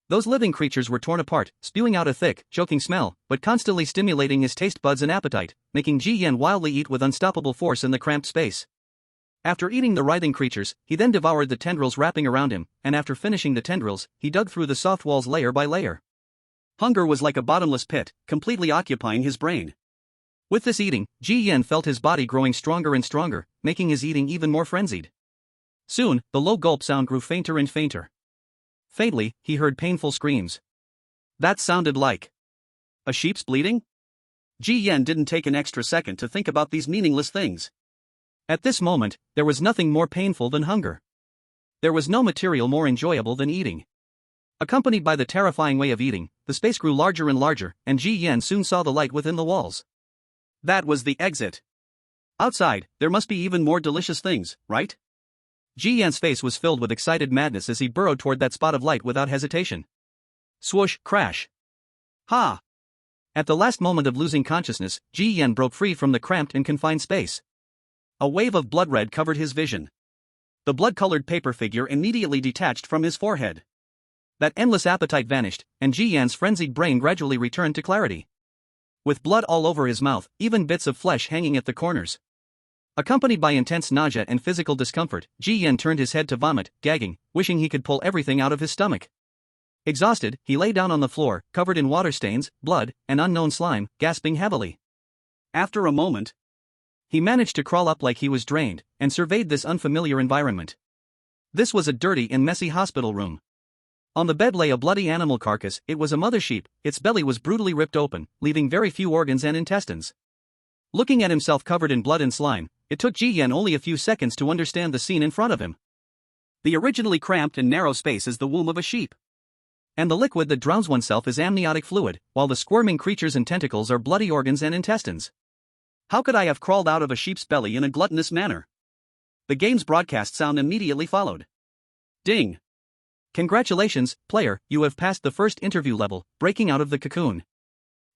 Those living creatures were torn apart, spewing out a thick, choking smell, but constantly stimulating his taste buds and appetite, making Ji Yan wildly eat with unstoppable force in the cramped space. After eating the writhing creatures, he then devoured the tendrils wrapping around him, and after finishing the tendrils, he dug through the soft walls layer by layer. Hunger was like a bottomless pit, completely occupying his brain. With this eating, Ji Yan felt his body growing stronger and stronger, making his eating even more frenzied. Soon, the low gulp sound grew fainter and fainter. Faintly, he heard painful screams. That sounded like a sheep's bleating? Ji Yan didn't take an extra second to think about these meaningless things. At this moment, there was nothing more painful than hunger. There was no material more enjoyable than eating. Accompanied by the terrifying way of eating, the space grew larger and larger, and Ji Yan soon saw the light within the walls. That was the exit. Outside, there must be even more delicious things, right? Ji Yan's face was filled with excited madness as he burrowed toward that spot of light without hesitation. Swoosh, crash. Ha! At the last moment of losing consciousness, Ji Yan broke free from the cramped and confined space. A wave of blood red covered his vision. The blood-colored paper figure immediately detached from his forehead. That endless appetite vanished, and Ji Yan's frenzied brain gradually returned to clarity. With blood all over his mouth, even bits of flesh hanging at the corners. Accompanied by intense nausea and physical discomfort, Ji Yan turned his head to vomit, gagging, wishing he could pull everything out of his stomach. Exhausted, he lay down on the floor, covered in water stains, blood, and unknown slime, gasping heavily. After a moment, he managed to crawl up like he was drained, and surveyed this unfamiliar environment. This was a dirty and messy hospital room. On the bed lay a bloody animal carcass. It was a mother sheep. Its belly was brutally ripped open, leaving very few organs and intestines. Looking at himself covered in blood and slime, it took Ji Yan only a few seconds to understand the scene in front of him. The originally cramped and narrow space is the womb of a sheep. And the liquid that drowns oneself is amniotic fluid, while the squirming creatures and tentacles are bloody organs and intestines. How could I have crawled out of a sheep's belly in a gluttonous manner? The game's broadcast sound immediately followed. Ding! Congratulations, player, you have passed the first interview level, breaking out of the cocoon.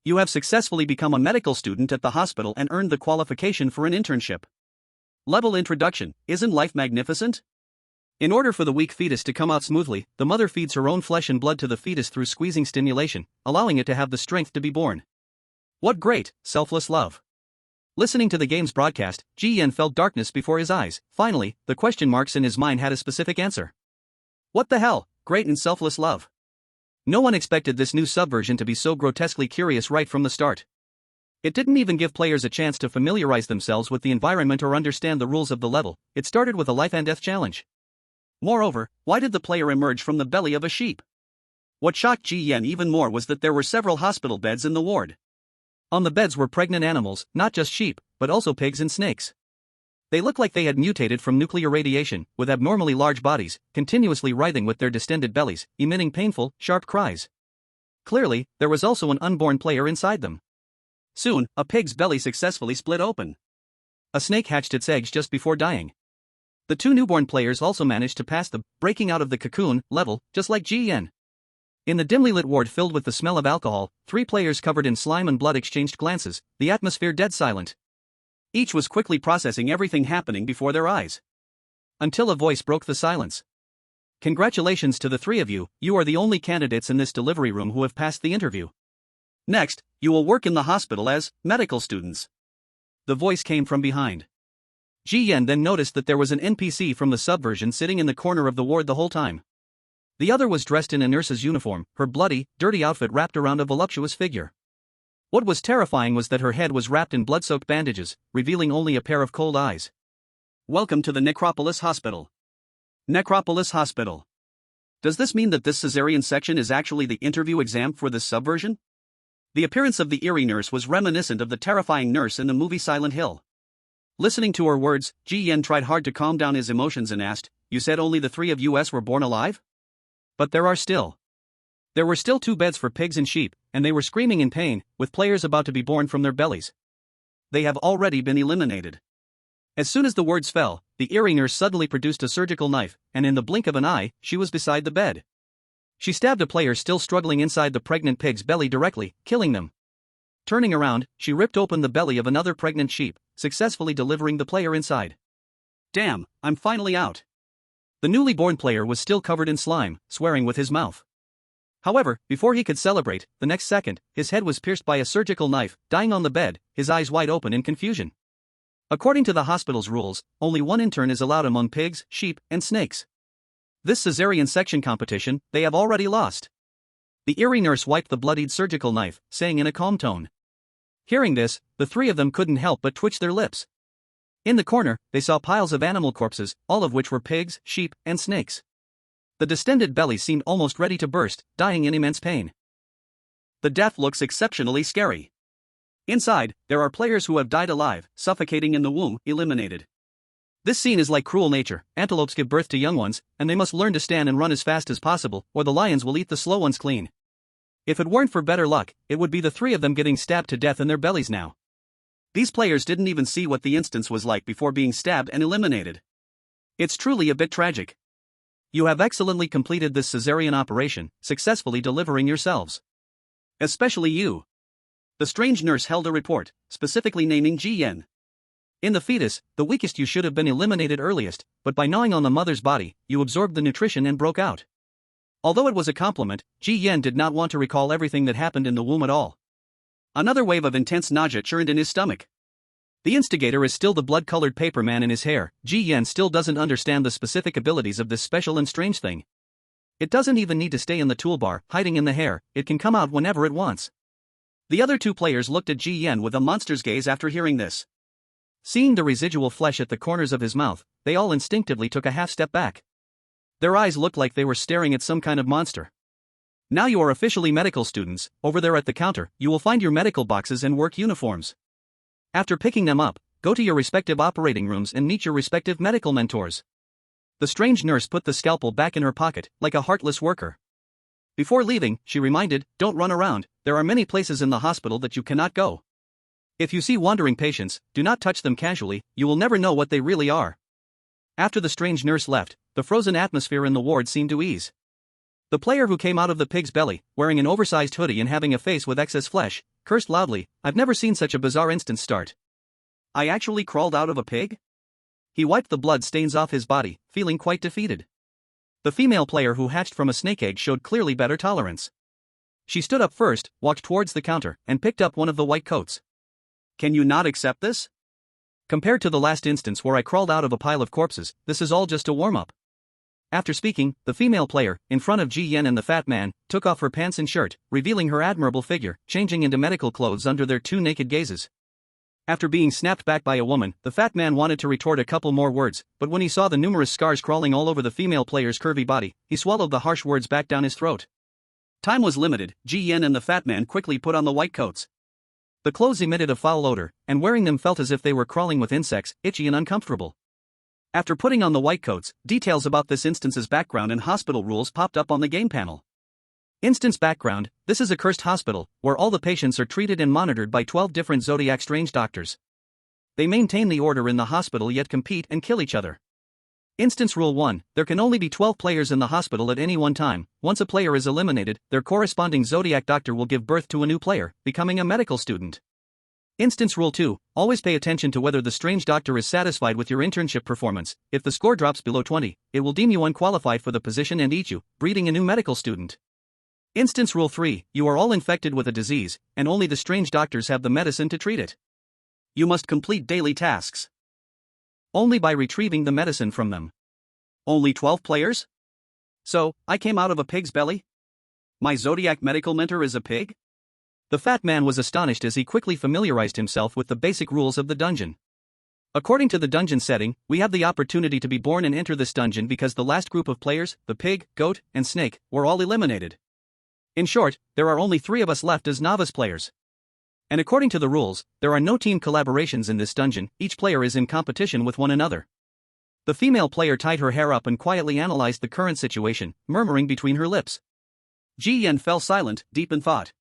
You have successfully become a medical student at the hospital and earned the qualification for an internship. Level Introduction, isn't life magnificent? In order for the weak fetus to come out smoothly, the mother feeds her own flesh and blood to the fetus through squeezing stimulation, allowing it to have the strength to be born. What great, selfless love. Listening to the game's broadcast, Ji Yan felt darkness before his eyes. Finally, the question marks in his mind had a specific answer. What the hell, great and selfless love? No one expected this new subversion to be so grotesquely curious right from the start. It didn't even give players a chance to familiarize themselves with the environment or understand the rules of the level. It started with a life and death challenge. Moreover, why did the player emerge from the belly of a sheep? What shocked Ji Yan even more was that there were several hospital beds in the ward. On the beds were pregnant animals, not just sheep, but also pigs and snakes. They looked like they had mutated from nuclear radiation, with abnormally large bodies, continuously writhing with their distended bellies, emitting painful, sharp cries. Clearly, there was also an unborn player inside them. Soon, a pig's belly successfully split open. A snake hatched its eggs just before dying. The two newborn players also managed to pass the breaking out of the cocoon level, just like Ji Yan. In the dimly lit ward filled with the smell of alcohol, 3 players covered in slime and blood exchanged glances, the atmosphere dead silent. Each was quickly processing everything happening before their eyes. Until a voice broke the silence. Congratulations to the 3 of you, you are the only candidates in this delivery room who have passed the interview. Next, you will work in the hospital as medical students. The voice came from behind. Ji Yan then noticed that there was an NPC from the subversion sitting in the corner of the ward the whole time. The other was dressed in a nurse's uniform, her bloody, dirty outfit wrapped around a voluptuous figure. What was terrifying was that her head was wrapped in blood-soaked bandages, revealing only a pair of cold eyes. Welcome to the Necropolis Hospital. Necropolis Hospital. Does this mean that this cesarean section is actually the interview exam for this subversion? The appearance of the Eerie nurse was reminiscent of the terrifying nurse in the movie Silent Hill. Listening to her words, Ji Yan tried hard to calm down his emotions and asked, "You said only the 3 of us were born alive? But there were still 2 beds for pigs and sheep, and they were screaming in pain, with players about to be born from their bellies. They have already been eliminated." As soon as the words fell, the Eerie nurse suddenly produced a surgical knife, and in the blink of an eye, she was beside the bed. She stabbed a player still struggling inside the pregnant pig's belly directly, killing them. Turning around, she ripped open the belly of another pregnant sheep, successfully delivering the player inside. Damn, I'm finally out. The newly born player was still covered in slime, swearing with his mouth. However, before he could celebrate, the next second, his head was pierced by a surgical knife, dying on the bed, his eyes wide open in confusion. According to the hospital's rules, only 1 intern is allowed among pigs, sheep, and snakes. This cesarean section competition, they have already lost. The Eerie nurse wiped the bloodied surgical knife, saying in a calm tone. Hearing this, the 3 of them couldn't help but twitch their lips. In the corner, they saw piles of animal corpses, all of which were pigs, sheep, and snakes. The distended bellies seemed almost ready to burst, dying in immense pain. The death looks exceptionally scary. Inside, there are players who have died alive, suffocating in the womb, eliminated. This scene is like cruel nature. Antelopes give birth to young ones, and they must learn to stand and run as fast as possible, or the lions will eat the slow ones clean. If it weren't for better luck, it would be the 3 of them getting stabbed to death in their bellies now. These players didn't even see what the instance was like before being stabbed and eliminated. It's truly a bit tragic. You have excellently completed this cesarean operation, successfully delivering yourselves. Especially you. The strange nurse held a report, specifically naming Ji Yan. In the fetus, the weakest you should have been eliminated earliest, but by gnawing on the mother's body, you absorbed the nutrition and broke out. Although it was a compliment, Ji Yan did not want to recall everything that happened in the womb at all. Another wave of intense nausea churned in his stomach. The instigator is still the blood-colored paper man in his hair. Ji Yan still doesn't understand the specific abilities of this special and strange thing. It doesn't even need to stay in the toolbar, hiding in the hair, it can come out whenever it wants. The other 2 players looked at Ji Yan with a monster's gaze after hearing this. Seeing the residual flesh at the corners of his mouth, they all instinctively took a half step back. Their eyes looked like they were staring at some kind of monster. Now you are officially medical students. Over there at the counter, you will find your medical boxes and work uniforms. After picking them up, go to your respective operating rooms and meet your respective medical mentors. The strange nurse put the scalpel back in her pocket, like a heartless worker. Before leaving, she reminded, "Don't run around, there are many places in the hospital that you cannot go. If you see wandering patients, do not touch them casually, you will never know what they really are." After the strange nurse left, the frozen atmosphere in the ward seemed to ease. The player who came out of the pig's belly, wearing an oversized hoodie and having a face with excess flesh, cursed loudly, "I've never seen such a bizarre instance start. I actually crawled out of a pig?" He wiped the blood stains off his body, feeling quite defeated. The female player who hatched from a snake egg showed clearly better tolerance. She stood up first, walked towards the counter, and picked up one of the white coats. "Can you not accept this? Compared to the last instance where I crawled out of a pile of corpses, this is all just a warm-up." After speaking, the female player, in front of Ji Yen and the fat man, took off her pants and shirt, revealing her admirable figure, changing into medical clothes under their two naked gazes. After being snapped back by a woman, the fat man wanted to retort a couple more words, but when he saw the numerous scars crawling all over the female player's curvy body, he swallowed the harsh words back down his throat. Time was limited. Ji Yen and the fat man quickly put on the white coats. The clothes emitted a foul odor, and wearing them felt as if they were crawling with insects, itchy and uncomfortable. After putting on the white coats, details about this instance's background and hospital rules popped up on the game panel. Instance background: this is a cursed hospital, where all the patients are treated and monitored by 12 different Zodiac strange doctors. They maintain the order in the hospital yet compete and kill each other. Instance Rule 1, there can only be 12 players in the hospital at any one time. Once a player is eliminated, their corresponding Zodiac doctor will give birth to a new player, becoming a medical student. Instance Rule 2, always pay attention to whether the strange doctor is satisfied with your internship performance. If the score drops below 20, it will deem you unqualified for the position and eat you, breeding a new medical student. Instance Rule 3, you are all infected with a disease, and only the strange doctors have the medicine to treat it. You must complete daily tasks only by retrieving the medicine from them. Only 12 players? So, I came out of a pig's belly? My Zodiac medical mentor is a pig? The fat man was astonished as he quickly familiarized himself with the basic rules of the dungeon. According to the dungeon setting, we have the opportunity to be born and enter this dungeon because the last group of players, the pig, goat, and snake, were all eliminated. In short, there are only 3 of us left as novice players. And according to the rules, there are no team collaborations in this dungeon, each player is in competition with one another. The female player tied her hair up and quietly analyzed the current situation, murmuring between her lips. Ji Yen fell silent, deep in thought.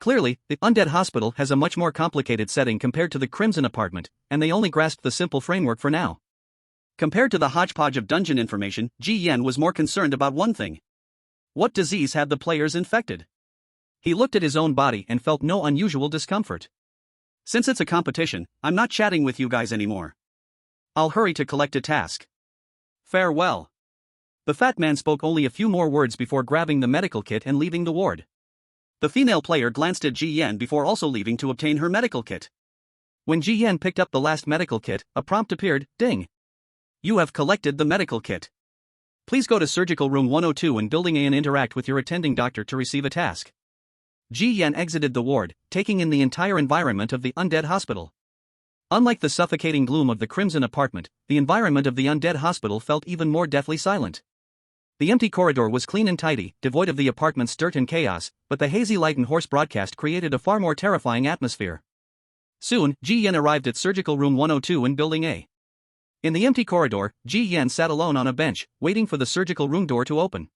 Clearly, the Undead Hospital has a much more complicated setting compared to the Crimson Apartment, and they only grasped the simple framework for now. Compared to the hodgepodge of dungeon information, Ji Yen was more concerned about one thing. What disease had the players infected? He looked at his own body and felt no unusual discomfort. Since it's a competition, I'm not chatting with you guys anymore. I'll hurry to collect a task. Farewell. The fat man spoke only a few more words before grabbing the medical kit and leaving the ward. The female player glanced at Ji Yen before also leaving to obtain her medical kit. When Ji Yen picked up the last medical kit, a prompt appeared, "Ding. You have collected the medical kit. Please go to Surgical Room 102 in Building A and interact with your attending doctor to receive a task." Ji Yen exited the ward, taking in the entire environment of the Undead Hospital. Unlike the suffocating gloom of the Crimson Apartment, the environment of the Undead Hospital felt even more deathly silent. The empty corridor was clean and tidy, devoid of the apartment's dirt and chaos, but the hazy light and hoarse broadcast created a far more terrifying atmosphere. Soon, Ji Yen arrived at Surgical Room 102 in Building A. In the empty corridor, Ji Yen sat alone on a bench, waiting for the surgical room door to open.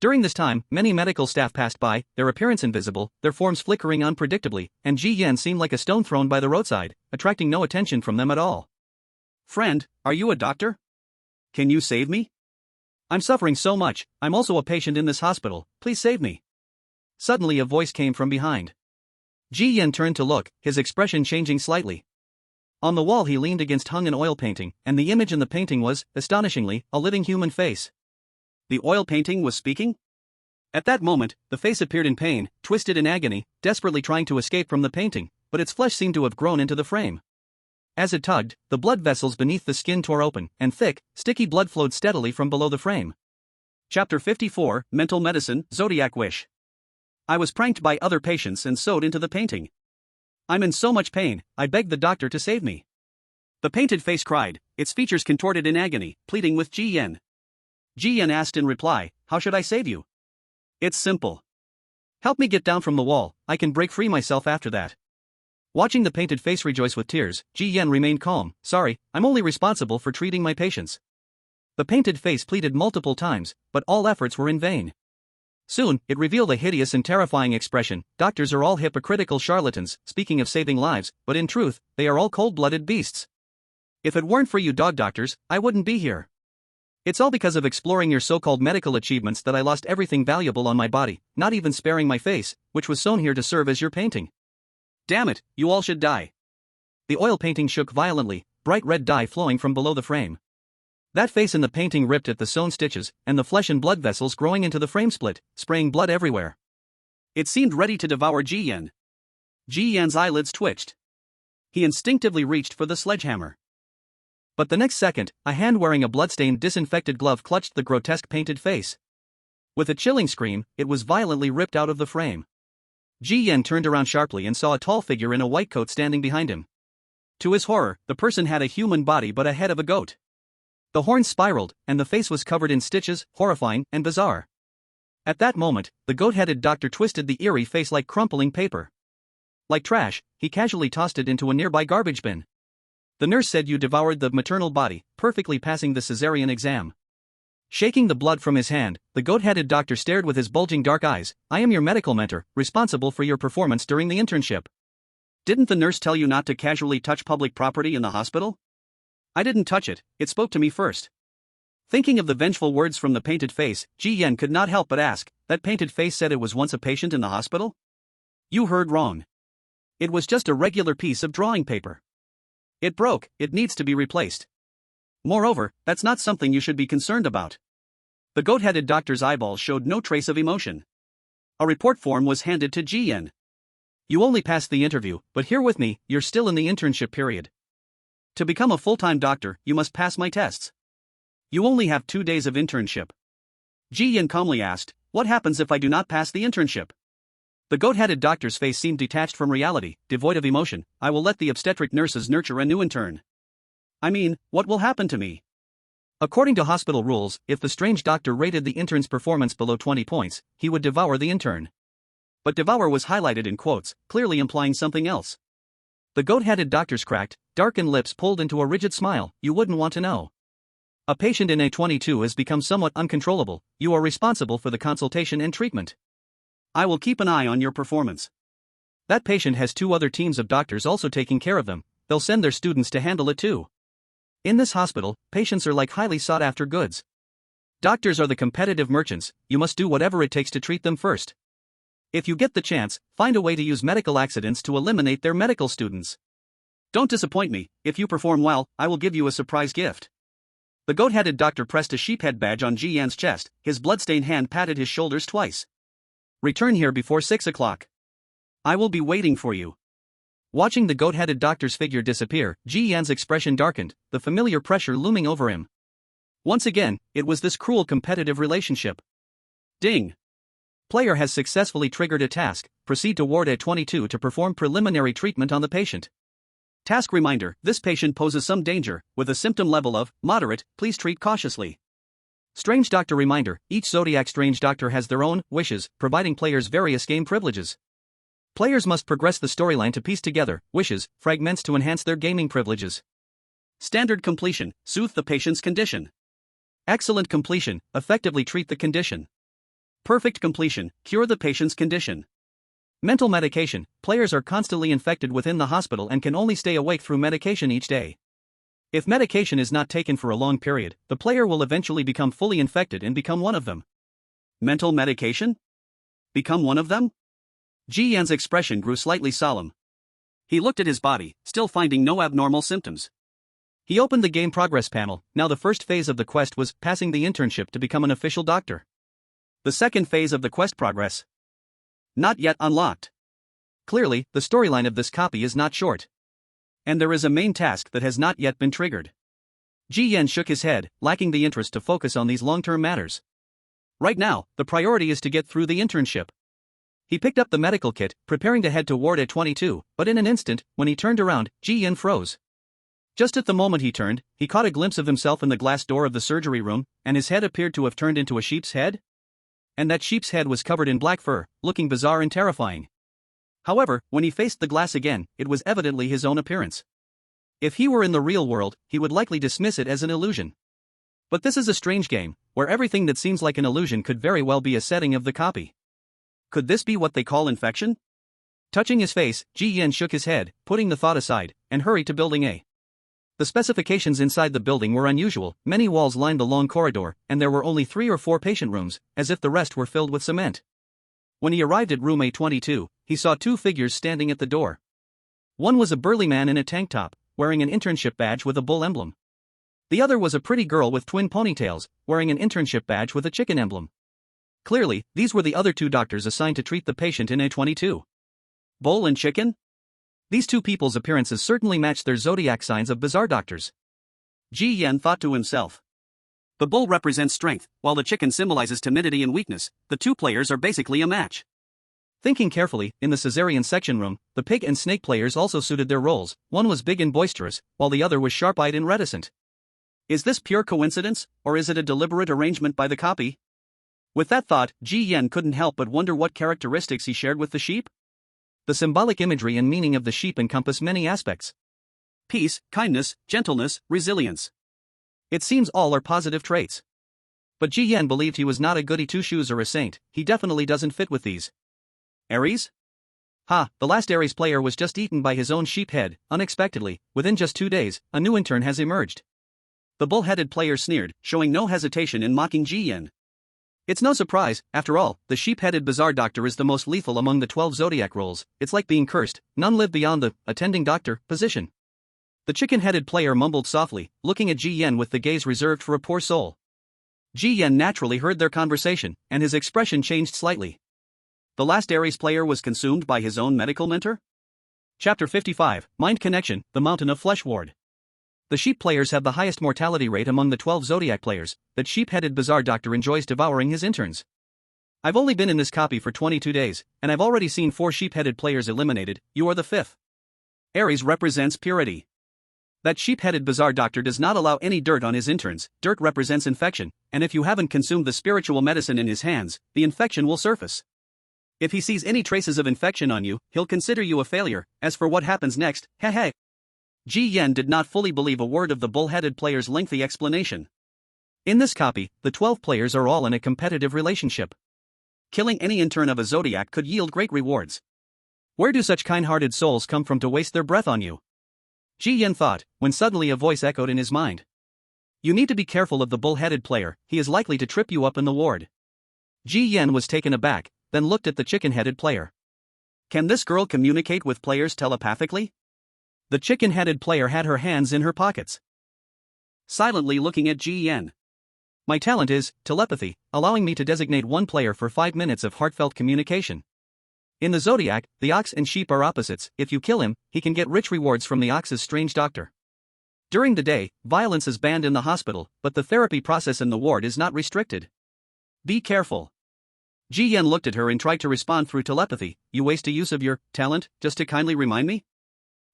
During this time, many medical staff passed by, their appearance invisible, their forms flickering unpredictably, and Ji Yen seemed like a stone thrown by the roadside, attracting no attention from them at all. "Friend, are you a doctor? Can you save me? I'm suffering so much, I'm also a patient in this hospital, please save me." Suddenly a voice came from behind. Ji Yen turned to look, his expression changing slightly. On the wall he leaned against hung an oil painting, and the image in the painting was, astonishingly, a living human face. The oil painting was speaking? At that moment, the face appeared in pain, twisted in agony, desperately trying to escape from the painting, but its flesh seemed to have grown into the frame. As it tugged, the blood vessels beneath the skin tore open, and thick, sticky blood flowed steadily from below the frame. Chapter 54, Mental Medicine, Zodiac Wish. I was pranked by other patients and sewed into the painting. I'm in so much pain, I begged the doctor to save me. The painted face cried, its features contorted in agony, pleading with Ji Yen. Ji Yen asked in reply, "How should I save you?" "It's simple. Help me get down from the wall, I can break free myself after that." Watching the painted face rejoice with tears, Ji Yen remained calm. "Sorry, I'm only responsible for treating my patients." The painted face pleaded multiple times, but all efforts were in vain. Soon, it revealed a hideous and terrifying expression. Doctors are all hypocritical charlatans, speaking of saving lives, but in truth, they are all cold-blooded beasts. If it weren't for you dog doctors, I wouldn't be here. It's all because of exploring your so-called medical achievements that I lost everything valuable on my body, not even sparing my face, which was sewn here to serve as your painting. Damn it, you all should die. The oil painting shook violently, bright red dye flowing from below the frame. That face in the painting ripped at the sewn stitches, and the flesh and blood vessels growing into the frame split, spraying blood everywhere. It seemed ready to devour Ji Yan. Ji Yan's eyelids twitched. He instinctively reached for the sledgehammer. But the next second, a hand wearing a bloodstained disinfected glove clutched the grotesque painted face. With a chilling scream, it was violently ripped out of the frame. Ji Yan turned around sharply and saw a tall figure in a white coat standing behind him. To his horror, the person had a human body but a head of a goat. The horns spiraled, and the face was covered in stitches, horrifying and bizarre. At that moment, the goat-headed doctor twisted the eerie face like crumpling paper. Like trash, he casually tossed it into a nearby garbage bin. The nurse said you devoured the maternal body, perfectly passing the cesarean exam. Shaking the blood from his hand, the goat-headed doctor stared with his bulging dark eyes. I am your medical mentor, responsible for your performance during the internship. Didn't the nurse tell you not to casually touch public property in the hospital? I didn't touch it, it spoke to me first. Thinking of the vengeful words from the painted face, Ji Yan could not help but ask, that painted face said it was once a patient in the hospital? You heard wrong. It was just a regular piece of drawing paper. It broke, it needs to be replaced. Moreover, that's not something you should be concerned about. The goat-headed doctor's eyeballs showed no trace of emotion. A report form was handed to Ji Yan. You only passed the interview, but here with me, you're still in the internship period. To become a full-time doctor, you must pass my tests. You only have 2 days of internship. Ji Yan calmly asked, what happens if I do not pass the internship? The goat-headed doctor's face seemed detached from reality, devoid of emotion. I will let the obstetric nurses nurture a new intern. I mean, what will happen to me? According to hospital rules, if the strange doctor rated the intern's performance below 20 points, he would devour the intern. But devour was highlighted in quotes, clearly implying something else. The goat-headed doctor's cracked, darkened lips pulled into a rigid smile. You wouldn't want to know. A patient in A22 has become somewhat uncontrollable. You are responsible for the consultation and treatment. I will keep an eye on your performance. That patient has 2 other teams of doctors also taking care of them. They'll send their students to handle it too. In this hospital, patients are like highly sought-after goods. Doctors are the competitive merchants. You must do whatever it takes to treat them first. If you get the chance, find a way to use medical accidents to eliminate their medical students. Don't disappoint me. If you perform well, I will give you a surprise gift. The goat-headed doctor pressed a sheephead badge on Ji Yan's chest. His bloodstained hand patted his shoulders twice. Return here before 6 o'clock. I will be waiting for you. Watching the goat-headed doctor's figure disappear, Ji Yan's expression darkened, the familiar pressure looming over him. Once again, it was this cruel competitive relationship. Ding! Player has successfully triggered a task. Proceed to Ward A22 to perform preliminary treatment on the patient. Task reminder, this patient poses some danger, with a symptom level of moderate, please treat cautiously. Strange Doctor reminder, each Zodiac Strange Doctor has their own wishes, providing players various game privileges. Players must progress the storyline to piece together wishes, fragments to enhance their gaming privileges. Standard completion, soothe the patient's condition. Excellent completion, effectively treat the condition. Perfect completion, cure the patient's condition. Mental medication, players are constantly infected within the hospital and can only stay awake through medication each day. If medication is not taken for a long period, the player will eventually become fully infected and become one of them. Mental medication? Become one of them? Ji Yan's expression grew slightly solemn. He looked at his body, still finding no abnormal symptoms. He opened the game progress panel. Now the first phase of the quest was passing the internship to become an official doctor. The second phase of the quest progress. Not yet unlocked. Clearly, the storyline of this copy is not short. And there is a main task that has not yet been triggered. Ji Yan shook his head, lacking the interest to focus on these long-term matters. Right now, the priority is to get through the internship. He picked up the medical kit, preparing to head to Ward A22, but in an instant, when he turned around, Ji Yan froze. Just at the moment he turned, he caught a glimpse of himself in the glass door of the surgery room, and his head appeared to have turned into a sheep's head? And that sheep's head was covered in black fur, looking bizarre and terrifying. However, when he faced the glass again, it was evidently his own appearance. If he were in the real world, he would likely dismiss it as an illusion. But this is a strange game, where everything that seems like an illusion could very well be a setting of the copy. Could this be what they call infection? Touching his face, Ji Yan shook his head, putting the thought aside, and hurried to Building A. The specifications inside the building were unusual. Many walls lined the long corridor, and there were only 3 or 4 patient rooms, as if the rest were filled with cement. When he arrived at room A22, he saw 2 figures standing at the door. One was a burly man in a tank top, wearing an internship badge with a bull emblem. The other was a pretty girl with twin ponytails, wearing an internship badge with a chicken emblem. Clearly, these were the other 2 doctors assigned to treat the patient in A22. Bull and chicken? These 2 people's appearances certainly matched their zodiac signs of bizarre doctors. Ji Yan thought to himself. The bull represents strength, while the chicken symbolizes timidity and weakness. The 2 players are basically a match. Thinking carefully, in the cesarean section room, the pig and snake players also suited their roles. One was big and boisterous, while the other was sharp-eyed and reticent. Is this pure coincidence, or is it a deliberate arrangement by the copy? With that thought, Ji Yan couldn't help but wonder what characteristics he shared with the sheep. The symbolic imagery and meaning of the sheep encompass many aspects. Peace, kindness, gentleness, resilience. It seems all are positive traits. But Ji Yan believed he was not a goody two-shoes or a saint. He definitely doesn't fit with these. Aries? Ha, the last Aries player was just eaten by his own sheep head. Unexpectedly, within just 2 days, a new intern has emerged. The bull-headed player sneered, showing no hesitation in mocking Ji Yan. It's no surprise, after all, the sheep-headed bizarre doctor is the most lethal among the 12 zodiac roles. It's like being cursed, none live beyond the attending doctor position. The chicken-headed player mumbled softly, looking at Ji Yan with the gaze reserved for a poor soul. Ji Yan naturally heard their conversation, and his expression changed slightly. The last Aries player was consumed by his own medical mentor? Chapter 55, Mind Connection, the Mountain of Flesh Ward. The sheep players have the highest mortality rate among the 12 zodiac players. That sheep-headed bizarre doctor enjoys devouring his interns. I've only been in this copy for 22 days, and I've already seen 4 sheep-headed players eliminated. You are the 5th. Aries represents purity. That sheep-headed bizarre doctor does not allow any dirt on his interns. Dirt represents infection, and if you haven't consumed the spiritual medicine in his hands, the infection will surface. If he sees any traces of infection on you, he'll consider you a failure. As for what happens next, heh. Ji Yan did not fully believe a word of the bull-headed player's lengthy explanation. In this copy, the 12 players are all in a competitive relationship. Killing any intern of a zodiac could yield great rewards. Where do such kind-hearted souls come from to waste their breath on you? Ji Yan thought, when suddenly a voice echoed in his mind. You need to be careful of the bull-headed player, he is likely to trip you up in the ward. Ji Yan was taken aback, then looked at the chicken-headed player. Can this girl communicate with players telepathically? The chicken-headed player had her hands in her pockets, silently looking at Ji Yan. My talent is telepathy, allowing me to designate one player for 5 minutes of heartfelt communication. In the zodiac, the ox and sheep are opposites. If you kill him, he can get rich rewards from the ox's strange doctor. During the day, violence is banned in the hospital, but the therapy process in the ward is not restricted. Be careful. Ji Yan looked at her and tried to respond through telepathy. You waste a use of your talent, just to kindly remind me?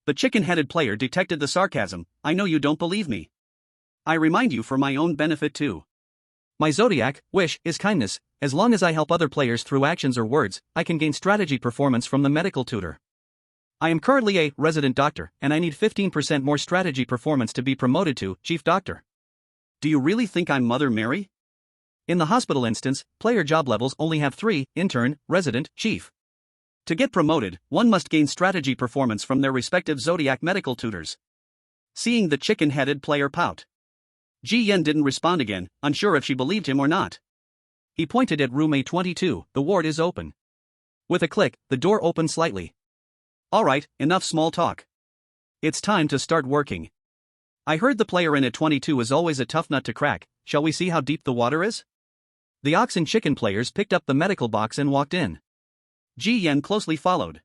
The chicken-headed player detected the sarcasm. I know you don't believe me. I remind you for my own benefit too. My zodiac wish is kindness. As long as I help other players through actions or words, I can gain strategy performance from the medical tutor. I am currently a resident doctor, and I need 15% more strategy performance to be promoted to chief doctor. Do you really think I'm Mother Mary? In the hospital instance, player job levels only have 3, intern, resident, chief. To get promoted, one must gain strategy performance from their respective zodiac medical tutors. Seeing the chicken-headed player pout, Ji Yan didn't respond again, unsure if she believed him or not. He pointed at room A22, the ward is open. With a click, the door opened slightly. Alright, enough small talk. It's time to start working. I heard the player in A22 is always a tough nut to crack. Shall we see how deep the water is? The ox and chicken players picked up the medical box and walked in. Ji Yan closely followed.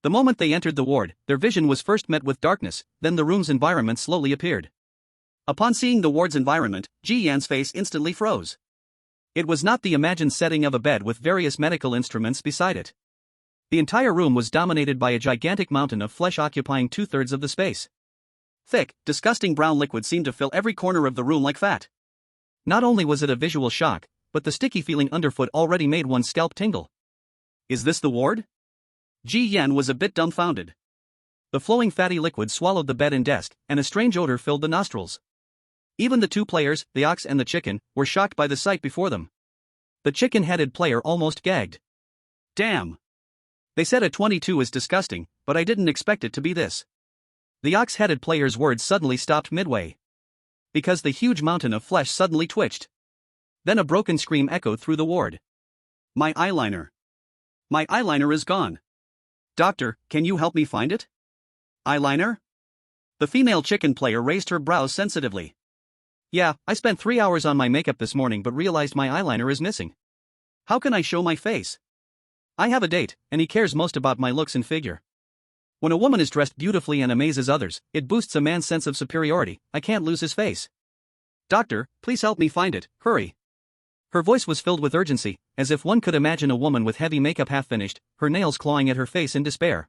The moment they entered the ward, their vision was first met with darkness, then the room's environment slowly appeared. Upon seeing the ward's environment, Ji Yan's face instantly froze. It was not the imagined setting of a bed with various medical instruments beside it. The entire room was dominated by a gigantic mountain of flesh occupying 2/3 of the space. Thick, disgusting brown liquid seemed to fill every corner of the room like fat. Not only was it a visual shock, but the sticky feeling underfoot already made one's scalp tingle. Is this the ward? Ji Yan was a bit dumbfounded. The flowing fatty liquid swallowed the bed and desk, and a strange odor filled the nostrils. Even the two players, the ox and the chicken, were shocked by the sight before them. The chicken-headed player almost gagged. Damn! They said a 22 is disgusting, but I didn't expect it to be this. The ox-headed player's words suddenly stopped midway. Because the huge mountain of flesh suddenly twitched. Then a broken scream echoed through the ward. My eyeliner. My eyeliner is gone. Doctor, can you help me find it? Eyeliner? The female chicken player raised her brows sensitively. Yeah, I spent 3 hours on my makeup this morning but realized my eyeliner is missing. How can I show my face? I have a date, and he cares most about my looks and figure. When a woman is dressed beautifully and amazes others, it boosts a man's sense of superiority. I can't lose his face. Doctor, please help me find it, hurry. Her voice was filled with urgency, as if one could imagine a woman with heavy makeup half finished, her nails clawing at her face in despair.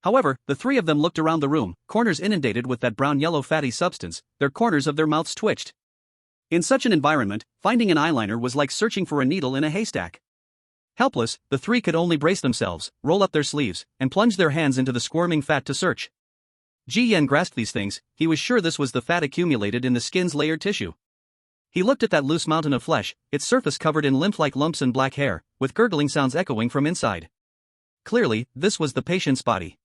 However, the three of them looked around the room, corners inundated with that brown-yellow fatty substance, their corners of their mouths twitched. In such an environment, finding an eyeliner was like searching for a needle in a haystack. Helpless, the three could only brace themselves, roll up their sleeves, and plunge their hands into the squirming fat to search. Ji Yan grasped these things. He was sure this was the fat accumulated in the skin's layered tissue. He looked at that loose mountain of flesh, its surface covered in lymph-like lumps and black hair, with gurgling sounds echoing from inside. Clearly, this was the patient's body.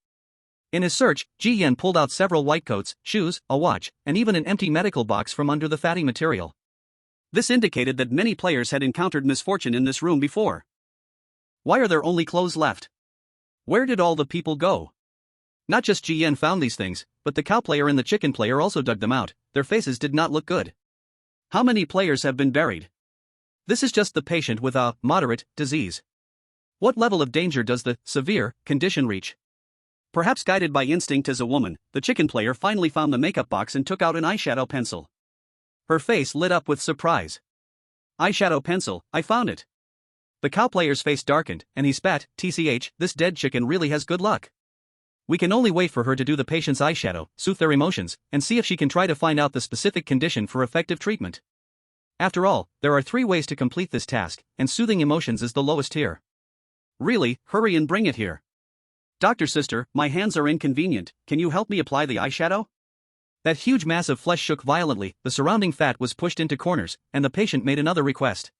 In his search, Ji Yan pulled out several white coats, shoes, a watch, and even an empty medical box from under the fatty material. This indicated that many players had encountered misfortune in this room before. Why are there only clothes left? Where did all the people go? Not just Ji Yan found these things, but the cow player and the chicken player also dug them out. Their faces did not look good. How many players have been buried? This is just the patient with a moderate disease. What level of danger does the severe condition reach? Perhaps guided by instinct as a woman, the chicken player finally found the makeup box and took out an eyeshadow pencil. Her face lit up with surprise. Eyeshadow pencil, I found it. The cow player's face darkened, and he spat, "TCH, this dead chicken really has good luck. We can only wait for her to do the patient's eyeshadow, soothe their emotions, and see if she can try to find out the specific condition for effective treatment. After all, there are 3 ways to complete this task, and soothing emotions is the lowest tier. Really, hurry and bring it here. Doctor sister, my hands are inconvenient, can you help me apply the eyeshadow?" That huge mass of flesh shook violently, the surrounding fat was pushed into corners, and the patient made another request.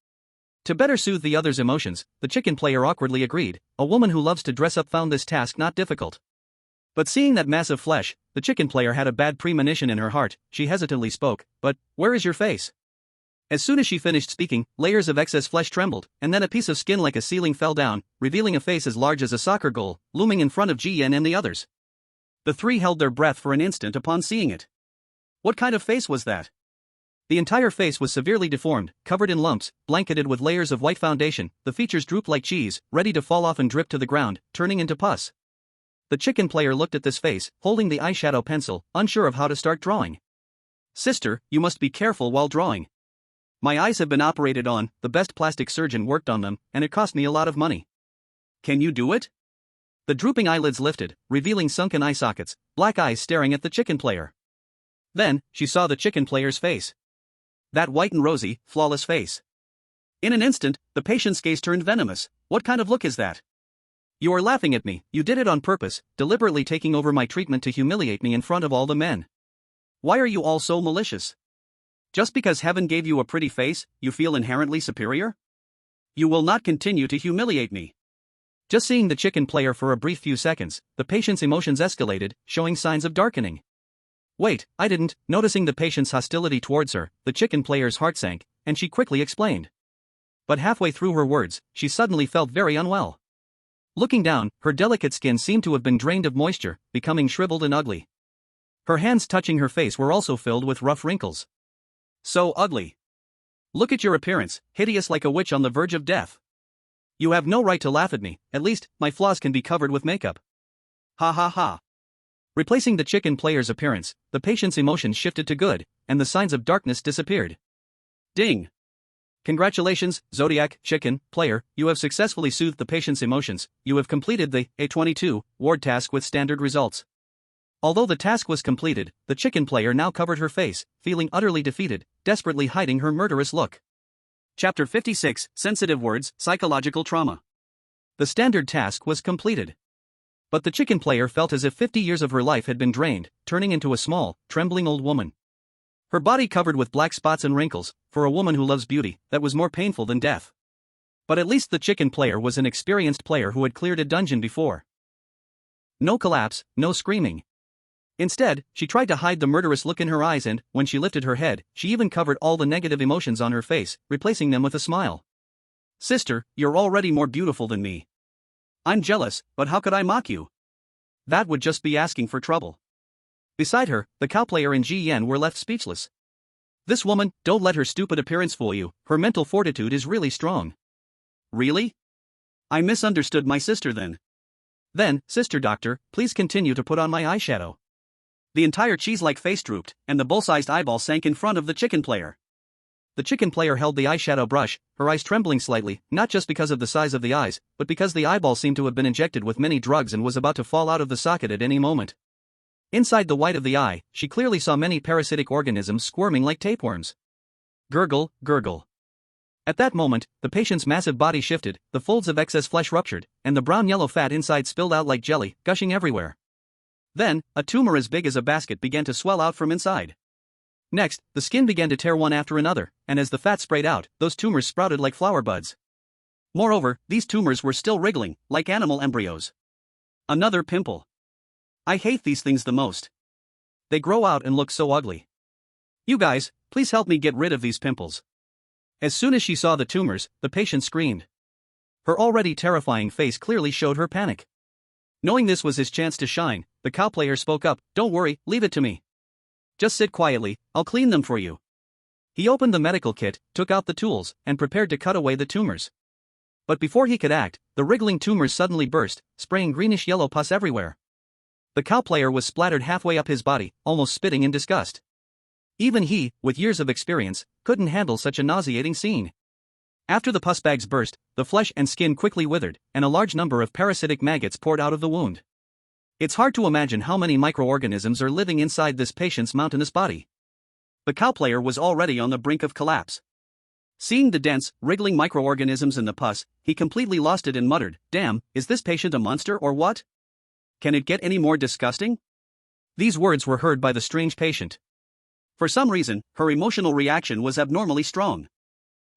To better soothe the other's emotions, the chicken player awkwardly agreed. A woman who loves to dress up found this task not difficult. But seeing that mass of flesh, the chicken player had a bad premonition in her heart. She hesitantly spoke, "But, where is your face?" As soon as she finished speaking, layers of excess flesh trembled, and then a piece of skin like a ceiling fell down, revealing a face as large as a soccer goal, looming in front of Ji Yan and the others. The three held their breath for an instant upon seeing it. What kind of face was that? The entire face was severely deformed, covered in lumps, blanketed with layers of white foundation. The features drooped like cheese, ready to fall off and drip to the ground, turning into pus. The chicken player looked at this face, holding the eyeshadow pencil, unsure of how to start drawing. "Sister, you must be careful while drawing. My eyes have been operated on, the best plastic surgeon worked on them, and it cost me a lot of money. Can you do it?" The drooping eyelids lifted, revealing sunken eye sockets, black eyes staring at the chicken player. Then, she saw the chicken player's face. That white and rosy, flawless face. In an instant, the patient's gaze turned venomous. "What kind of look is that? You are laughing at me. You did it on purpose, deliberately taking over my treatment to humiliate me in front of all the men. Why are you all so malicious? Just because heaven gave you a pretty face, you feel inherently superior? You will not continue to humiliate me." Just seeing the chicken player for a brief few seconds, the patient's emotions escalated, showing signs of darkening. "Wait, I didn't." Noticing the patient's hostility towards her, the chicken player's heart sank, and she quickly explained. But halfway through her words, she suddenly felt very unwell. Looking down, her delicate skin seemed to have been drained of moisture, becoming shriveled and ugly. Her hands touching her face were also filled with rough wrinkles. "So ugly. Look at your appearance, hideous like a witch on the verge of death. You have no right to laugh at me. At least, my flaws can be covered with makeup. Ha ha ha." Replacing the chicken player's appearance, the patient's emotions shifted to good, and the signs of darkness disappeared. Ding! Congratulations, Zodiac chicken player, you have successfully soothed the patient's emotions. You have completed the A22 ward task with standard results. Although the task was completed, the chicken player now covered her face, feeling utterly defeated, desperately hiding her murderous look. Chapter 56, Sensitive Words, Psychological Trauma. The standard task was completed. But the chicken player felt as if 50 years of her life had been drained, turning into a small, trembling old woman. Her body covered with black spots and wrinkles. For a woman who loves beauty, that was more painful than death. But at least the chicken player was an experienced player who had cleared a dungeon before. No collapse, no screaming. Instead, she tried to hide the murderous look in her eyes and, when she lifted her head, she even covered all the negative emotions on her face, replacing them with a smile. Sister, you're already more beautiful than me. I'm jealous, but how could I mock you? That would just be asking for trouble. Beside her, the cow player and Ji Yan were left speechless. This woman, don't let her stupid appearance fool you, her mental fortitude is really strong. Really? I misunderstood my sister then. Then, sister doctor, please continue to put on my eyeshadow. The entire cheese-like face drooped, and the bull-sized eyeball sank in front of the chicken player. The chicken player held the eyeshadow brush, her eyes trembling slightly, not just because of the size of the eyes, but because the eyeball seemed to have been injected with many drugs and was about to fall out of the socket at any moment. Inside the white of the eye, she clearly saw many parasitic organisms squirming like tapeworms. Gurgle, gurgle. At that moment, the patient's massive body shifted, the folds of excess flesh ruptured, and the brown-yellow fat inside spilled out like jelly, gushing everywhere. Then, a tumor as big as a basket began to swell out from inside. Next, the skin began to tear one after another, and as the fat sprayed out, those tumors sprouted like flower buds. Moreover, these tumors were still wriggling, like animal embryos. Another pimple. I hate these things the most. They grow out and look so ugly. You guys, please help me get rid of these pimples. As soon as she saw the tumors, the patient screamed. Her already terrifying face clearly showed her panic. Knowing this was his chance to shine, the cow player spoke up, "Don't worry, leave it to me. Just sit quietly, I'll clean them for you." He opened the medical kit, took out the tools, and prepared to cut away the tumors. But before he could act, the wriggling tumors suddenly burst, spraying greenish-yellow pus everywhere. The cow player was splattered halfway up his body, almost spitting in disgust. Even he, with years of experience, couldn't handle such a nauseating scene. After the pus bags burst, the flesh and skin quickly withered, and a large number of parasitic maggots poured out of the wound. It's hard to imagine how many microorganisms are living inside this patient's mountainous body. The cow player was already on the brink of collapse. Seeing the dense, wriggling microorganisms in the pus, he completely lost it and muttered, "Damn, is this patient a monster or what? Can it get any more disgusting?" These words were heard by the strange patient. For some reason, her emotional reaction was abnormally strong.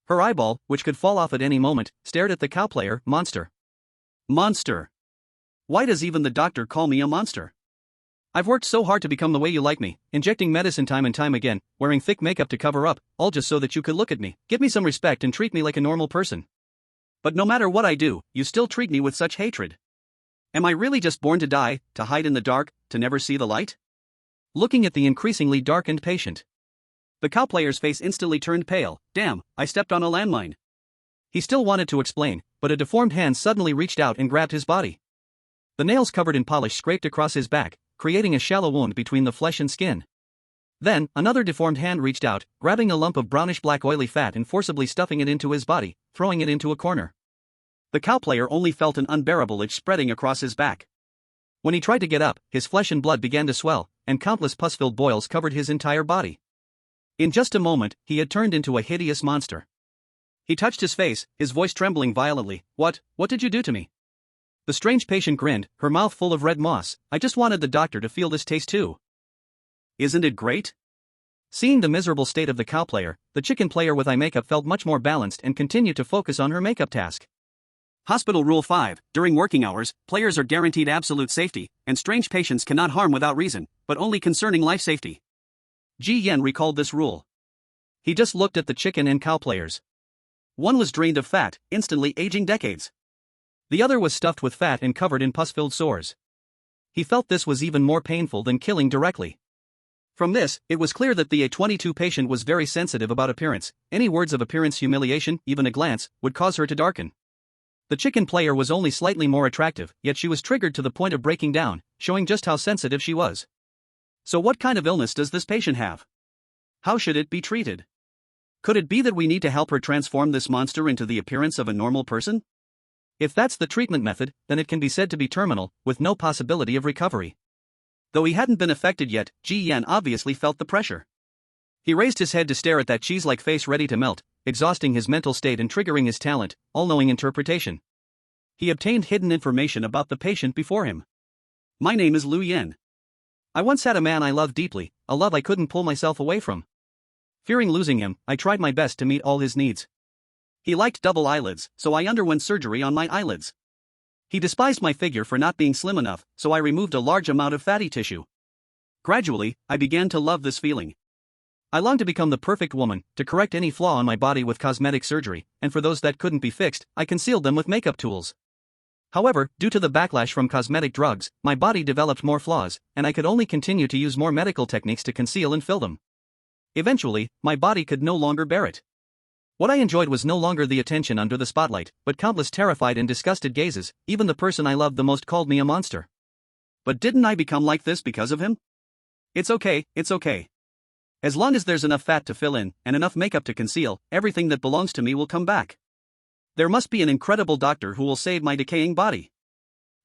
Her eyeball, which could fall off at any moment, stared at the cow player. Monster. Monster. Why does even the doctor call me a monster? I've worked so hard to become the way you like me, injecting medicine time and time again, wearing thick makeup to cover up, all just so that you could look at me, give me some respect and treat me like a normal person. But no matter what I do, you still treat me with such hatred. Am I really just born to die, to hide in the dark, to never see the light? Looking at the increasingly darkened patient, the cow player's face instantly turned pale. Damn, I stepped on a landmine. He still wanted to explain, but a deformed hand suddenly reached out and grabbed his body. The nails covered in polish scraped across his back, creating a shallow wound between the flesh and skin. Then, another deformed hand reached out, grabbing a lump of brownish-black oily fat and forcibly stuffing it into his body, throwing it into a corner. The cow player only felt an unbearable itch spreading across his back. When he tried to get up, his flesh and blood began to swell, and countless pus-filled boils covered his entire body. In just a moment, he had turned into a hideous monster. He touched his face, his voice trembling violently. What did you do to me?" The strange patient grinned, her mouth full of red moss. "I just wanted the doctor to feel this taste too." "Isn't it great?" Seeing the miserable state of the cow player, the chicken player with eye makeup felt much more balanced and continued to focus on her makeup task. Hospital Rule 5, during working hours, players are guaranteed absolute safety, and strange patients cannot harm without reason, but only concerning life safety. Ji Yan recalled this rule. He just looked at the chicken and cow players. One was drained of fat, instantly aging decades. The other was stuffed with fat and covered in pus-filled sores. He felt this was even more painful than killing directly. From this, it was clear that the A22 patient was very sensitive about appearance. Any words of appearance humiliation, even a glance, would cause her to darken. The chicken player was only slightly more attractive, yet she was triggered to the point of breaking down, showing just how sensitive she was. So what kind of illness does this patient have? How should it be treated? Could it be that we need to help her transform this monster into the appearance of a normal person? If that's the treatment method, then it can be said to be terminal, with no possibility of recovery. Though he hadn't been affected yet, Ji Yan obviously felt the pressure. He raised his head to stare at that cheese-like face ready to melt, exhausting his mental state and triggering his talent, all-knowing interpretation. He obtained hidden information about the patient before him. "My name is Lu Yen. I once had a man I loved deeply, a love I couldn't pull myself away from. Fearing losing him, I tried my best to meet all his needs. He liked double eyelids, so I underwent surgery on my eyelids. He despised my figure for not being slim enough, so I removed a large amount of fatty tissue. Gradually, I began to love this feeling. I longed to become the perfect woman, to correct any flaw on my body with cosmetic surgery, and for those that couldn't be fixed, I concealed them with makeup tools. However, due to the backlash from cosmetic drugs, my body developed more flaws, and I could only continue to use more medical techniques to conceal and fill them. Eventually, my body could no longer bear it. What I enjoyed was no longer the attention under the spotlight, but countless terrified and disgusted gazes. Even the person I loved the most called me a monster. But didn't I become like this because of him? It's okay, it's okay. As long as there's enough fat to fill in, and enough makeup to conceal, everything that belongs to me will come back. There must be an incredible doctor who will save my decaying body.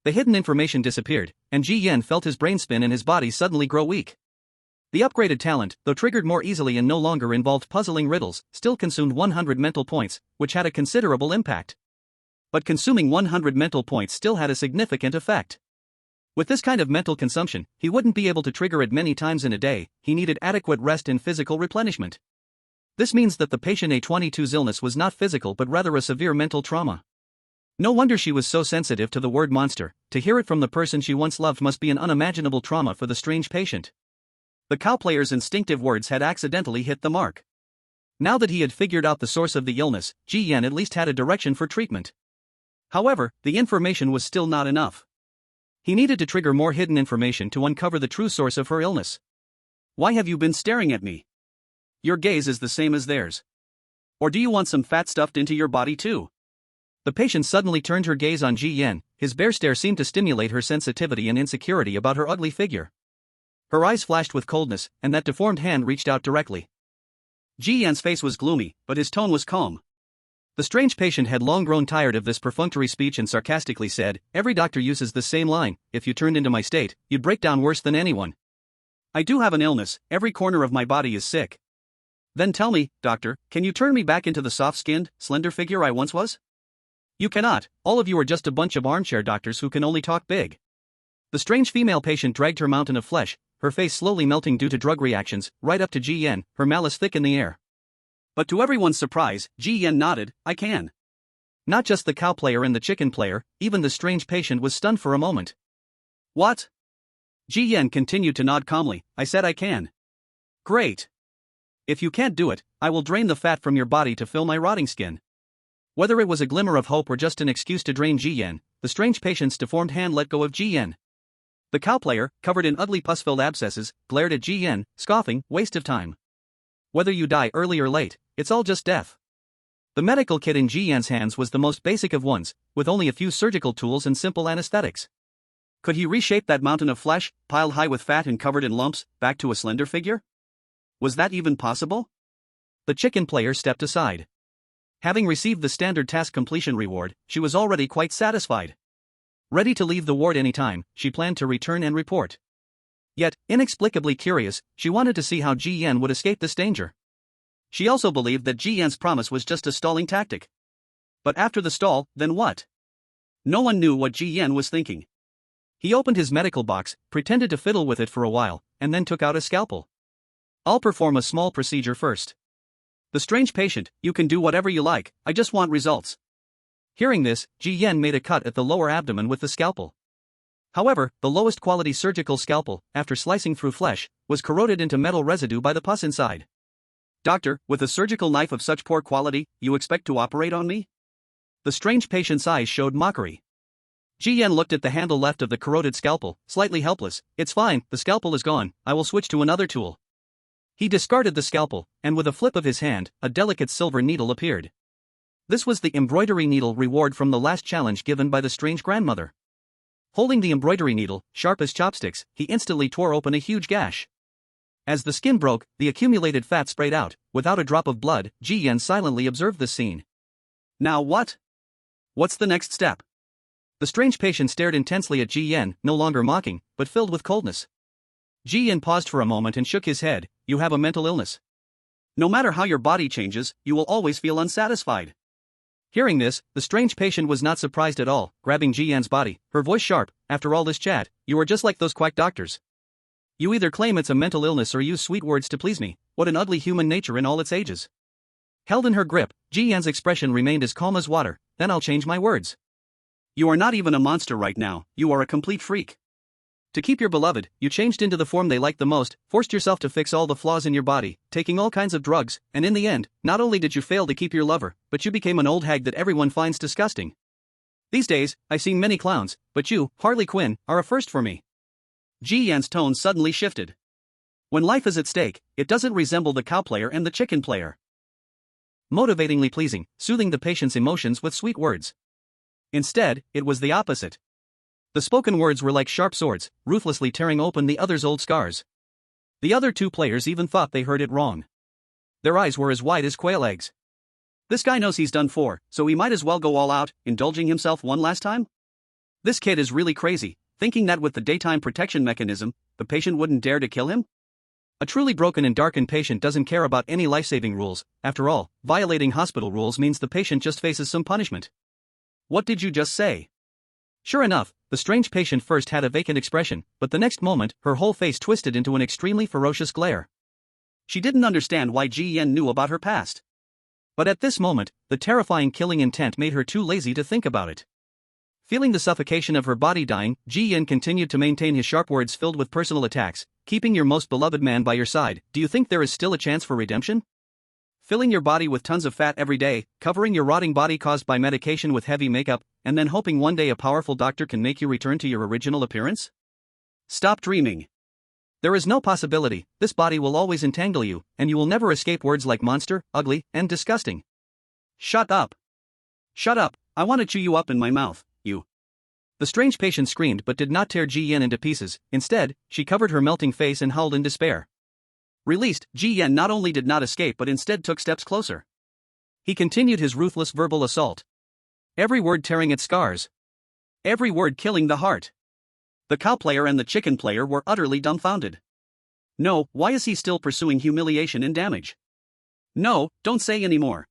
The hidden information disappeared, and Ji Yan felt his brain spin and his body suddenly grow weak. The upgraded talent, though triggered more easily and no longer involved puzzling riddles, still consumed 100 mental points, which had a considerable impact. But consuming 100 mental points still had a significant effect. With this kind of mental consumption, he wouldn't be able to trigger it many times in a day. He needed adequate rest and physical replenishment. This means that the patient A22's illness was not physical but rather a severe mental trauma. No wonder she was so sensitive to the word monster. To hear it from the person she once loved must be an unimaginable trauma for the strange patient. The cow player's instinctive words had accidentally hit the mark. Now that he had figured out the source of the illness, Ji Yan at least had a direction for treatment. However, the information was still not enough. He needed to trigger more hidden information to uncover the true source of her illness. Why have you been staring at me? Your gaze is the same as theirs. Or do you want some fat stuffed into your body too? The patient suddenly turned her gaze on Ji Yan. His bare stare seemed to stimulate her sensitivity and insecurity about her ugly figure. Her eyes flashed with coldness, and that deformed hand reached out directly. Ji Yan's face was gloomy, but his tone was calm. The strange patient had long grown tired of this perfunctory speech and sarcastically said, "Every doctor uses the same line. If you turned into my state, you'd break down worse than anyone. I do have an illness, every corner of my body is sick. Then tell me, doctor, can you turn me back into the soft-skinned, slender figure I once was? You cannot. All of you are just a bunch of armchair doctors who can only talk big." The strange female patient dragged her mountain of flesh, her face slowly melting due to drug reactions, right up to Ji Yan, her malice thick in the air. But to everyone's surprise, Ji Yan nodded, "I can." Not just the cow player and the chicken player, even the strange patient was stunned for a moment. "What?" Ji Yan continued to nod calmly, "I said I can." "Great. If you can't do it, I will drain the fat from your body to fill my rotting skin." Whether it was a glimmer of hope or just an excuse to drain Ji Yan, the strange patient's deformed hand let go of Ji Yan. The cow player, covered in ugly pus-filled abscesses, glared at Ji Yan, scoffing, "Waste of time. Whether you die early or late, it's all just death." The medical kit in Ji Yan's hands was the most basic of ones, with only a few surgical tools and simple anesthetics. Could he reshape that mountain of flesh, piled high with fat and covered in lumps, back to a slender figure? Was that even possible? The chicken player stepped aside. Having received the standard task completion reward, she was already quite satisfied. Ready to leave the ward anytime, she planned to return and report. Yet, inexplicably curious, she wanted to see how Ji Yan would escape this danger. She also believed that Ji Yan's promise was just a stalling tactic. But after the stall, then what? No one knew what Ji Yan was thinking. He opened his medical box, pretended to fiddle with it for a while, and then took out a scalpel. "I'll perform a small procedure first." The strange patient, "You can do whatever you like, I just want results." Hearing this, Ji Yan made a cut at the lower abdomen with the scalpel. However, the lowest quality surgical scalpel, after slicing through flesh, was corroded into metal residue by the pus inside. "Doctor, with a surgical knife of such poor quality, you expect to operate on me?" The strange patient's eyes showed mockery. Ji Yan looked at the handle left of the corroded scalpel, slightly helpless. "It's fine, the scalpel is gone, I will switch to another tool." He discarded the scalpel, and with a flip of his hand, a delicate silver needle appeared. This was the embroidery needle reward from the last challenge given by the strange grandmother. Holding the embroidery needle, sharp as chopsticks, he instantly tore open a huge gash. As the skin broke, the accumulated fat sprayed out, without a drop of blood. Ji Yan silently observed this scene. "Now what? What's the next step?" The strange patient stared intensely at Ji Yan, no longer mocking, but filled with coldness. Ji Yan paused for a moment and shook his head. "You have a mental illness. No matter how your body changes, you will always feel unsatisfied." Hearing this, the strange patient was not surprised at all, grabbing Ji Yan's body, her voice sharp. "After all this chat, you are just like those quack doctors. You either claim it's a mental illness or use sweet words to please me. What an ugly human nature in all its ages. Held in her grip, Ji Yan's expression remained as calm as water. Then I'll change my words. You are not even a monster right now, you are a complete freak. To keep your beloved, you changed into the form they liked the most, forced yourself to fix all the flaws in your body, taking all kinds of drugs, and in the end, not only did you fail to keep your lover, but you became an old hag that everyone finds disgusting. These days, I've seen many clowns, but you, Harley Quinn, are a first for me. Ji Yan's tone suddenly shifted. When life is at stake, it doesn't resemble the cow player and the chicken player. Motivatingly pleasing, soothing the patient's emotions with sweet words. Instead, it was the opposite. The spoken words were like sharp swords, ruthlessly tearing open the other's old scars. The other two players even thought they heard it wrong. Their eyes were as wide as quail eggs. This guy knows he's done for, so he might as well go all out, indulging himself one last time? This kid is really crazy, thinking that with the daytime protection mechanism, the patient wouldn't dare to kill him? A truly broken and darkened patient doesn't care about any life-saving rules. After all, violating hospital rules means the patient just faces some punishment. What did you just say? Sure enough, the strange patient first had a vacant expression, but the next moment, her whole face twisted into an extremely ferocious glare. She didn't understand why Ji Yan knew about her past. But at this moment, the terrifying killing intent made her too lazy to think about it. Feeling the suffocation of her body dying, Ji Yan continued to maintain his sharp words filled with personal attacks. Keeping your most beloved man by your side, do you think there is still a chance for redemption? Filling your body with tons of fat every day, covering your rotting body caused by medication with heavy makeup, and then hoping one day a powerful doctor can make you return to your original appearance? Stop dreaming. There is no possibility. This body will always entangle you, and you will never escape words like monster, ugly, and disgusting. Shut up. Shut up, I want to chew you up in my mouth, you. The strange patient screamed but did not tear Ji Yan into pieces. Instead, she covered her melting face and howled in despair. Released, Ji Yan not only did not escape but instead took steps closer. He continued his ruthless verbal assault. Every word tearing at scars. Every word killing the heart. The cow player and the chicken player were utterly dumbfounded. No, why is he still pursuing humiliation and damage? No, don't say any more.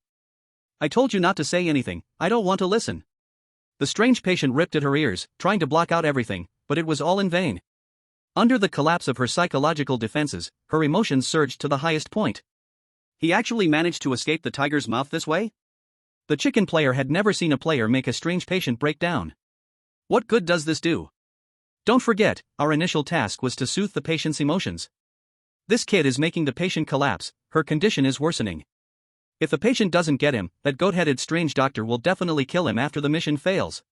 I told you not to say anything, I don't want to listen. The strange patient ripped at her ears, trying to block out everything, but it was all in vain. Under the collapse of her psychological defenses, her emotions surged to the highest point. He actually managed to escape the tiger's mouth this way? The chicken player had never seen a player make a strange patient break down. What good does this do? Don't forget, our initial task was to soothe the patient's emotions. This kid is making the patient collapse, her condition is worsening. If the patient doesn't get him, that goat-headed strange doctor will definitely kill him after the mission fails.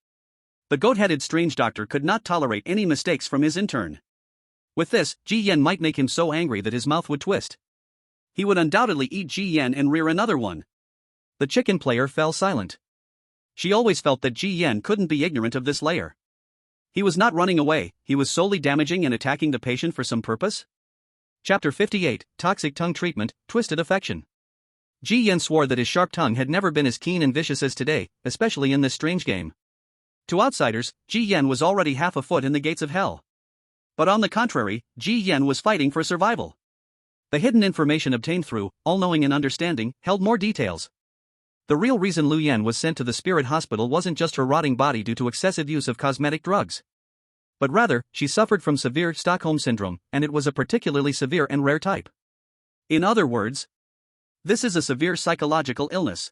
The goat-headed strange doctor could not tolerate any mistakes from his intern. With this, Ji Yan might make him so angry that his mouth would twist. He would undoubtedly eat Ji Yan and rear another one. The chicken player fell silent. She always felt that Ji Yan couldn't be ignorant of this layer. He was not running away, he was solely damaging and attacking the patient for some purpose? Chapter 58, Toxic Tongue Treatment, Twisted Affection. Ji Yan swore that his sharp tongue had never been as keen and vicious as today, especially in this strange game. To outsiders, Ji Yan was already half a foot in the gates of hell. But on the contrary, Ji Yan was fighting for survival. The hidden information obtained through all-knowing and understanding held more details. The real reason Lu Yan was sent to the spirit hospital wasn't just her rotting body due to excessive use of cosmetic drugs. But rather, she suffered from severe Stockholm Syndrome, and it was a particularly severe and rare type. In other words, this is a severe psychological illness.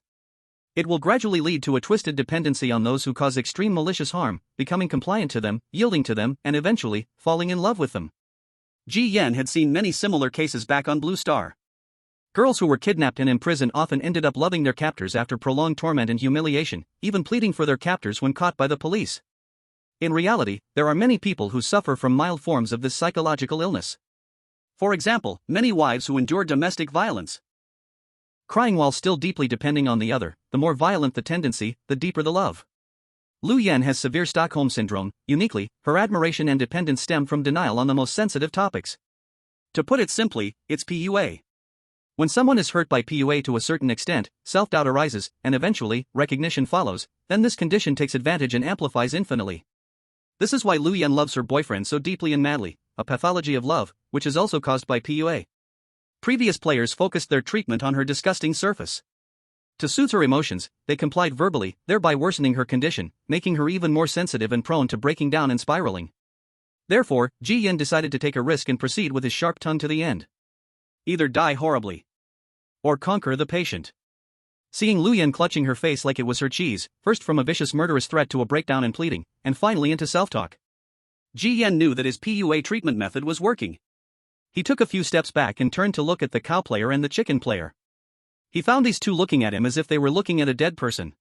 It will gradually lead to a twisted dependency on those who cause extreme malicious harm, becoming compliant to them, yielding to them, and eventually, falling in love with them. Ji Yan had seen many similar cases back on Blue Star. Girls who were kidnapped and imprisoned often ended up loving their captors after prolonged torment and humiliation, even pleading for their captors when caught by the police. In reality, there are many people who suffer from mild forms of this psychological illness. For example, many wives who endure domestic violence. Crying while still deeply depending on the other, the more violent the tendency, the deeper the love. Lu Yan has severe Stockholm Syndrome. Uniquely, her admiration and dependence stem from denial on the most sensitive topics. To put it simply, it's PUA. When someone is hurt by PUA to a certain extent, self-doubt arises, and eventually, recognition follows, then this condition takes advantage and amplifies infinitely. This is why Lu Yan loves her boyfriend so deeply and madly, a pathology of love, which is also caused by PUA. Previous players focused their treatment on her disgusting surface. To soothe her emotions, they complied verbally, thereby worsening her condition, making her even more sensitive and prone to breaking down and spiraling. Therefore, Ji Yen decided to take a risk and proceed with his sharp tongue to the end. Either die horribly or conquer the patient. Seeing Lu Yen clutching her face like it was her cheese, first from a vicious murderous threat to a breakdown and pleading, and finally into self-talk, Ji Yen knew that his PUA treatment method was working. He took a few steps back and turned to look at the cow player and the chicken player. He found these two looking at him as if they were looking at a dead person.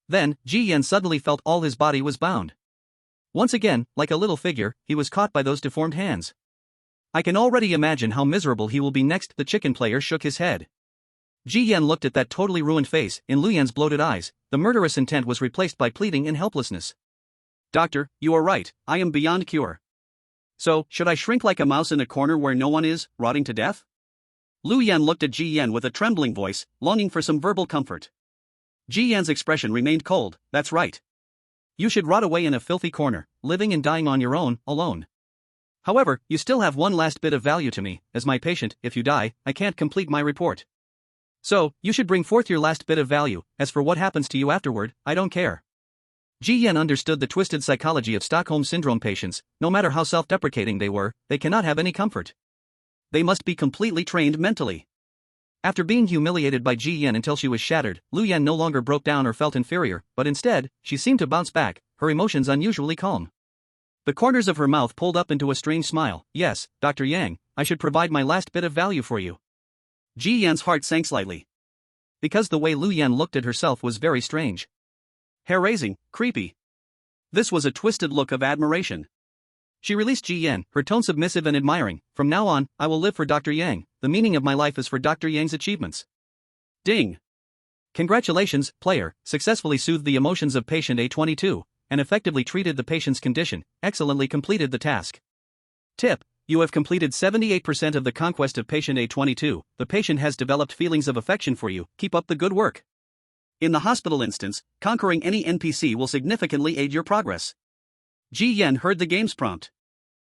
Then, Ji Yen suddenly felt all his body was bound. Once again, like a little figure, he was caught by those deformed hands. I can already imagine how miserable he will be next. The chicken player shook his head. Ji Yen looked at that totally ruined face. In Lu Yan's bloated eyes, the murderous intent was replaced by pleading and helplessness. Doctor, you are right, I am beyond cure. So, should I shrink like a mouse in a corner where no one is, rotting to death? Lu Yan looked at Ji Yen with a trembling voice, longing for some verbal comfort. Ji Yan's expression remained cold. That's right. You should rot away in a filthy corner, living and dying on your own, alone. However, you still have one last bit of value to me. As my patient, if you die, I can't complete my report. So, you should bring forth your last bit of value. As for what happens to you afterward, I don't care. Ji Yen understood the twisted psychology of Stockholm Syndrome patients. No matter how self-deprecating they were, they cannot have any comfort. They must be completely trained mentally. After being humiliated by Ji Yen until she was shattered, Lu Yan no longer broke down or felt inferior, but instead, she seemed to bounce back, her emotions unusually calm. The corners of her mouth pulled up into a strange smile. Yes, Dr. Yang, I should provide my last bit of value for you. Ji Yan's heart sank slightly. Because the way Lu Yan looked at herself was very strange. Hair-raising, creepy. This was a twisted look of admiration. She released Ji Yen, her tone submissive and admiring. From now on, I will live for Dr. Yang. The meaning of my life is for Dr. Yang's achievements. Ding! Congratulations, player, successfully soothed the emotions of patient A22, and effectively treated the patient's condition, excellently completed the task. Tip: you have completed 78% of the conquest of patient A22, the patient has developed feelings of affection for you, keep up the good work. In the hospital instance, conquering any NPC will significantly aid your progress. Ji Yen heard the game's prompt.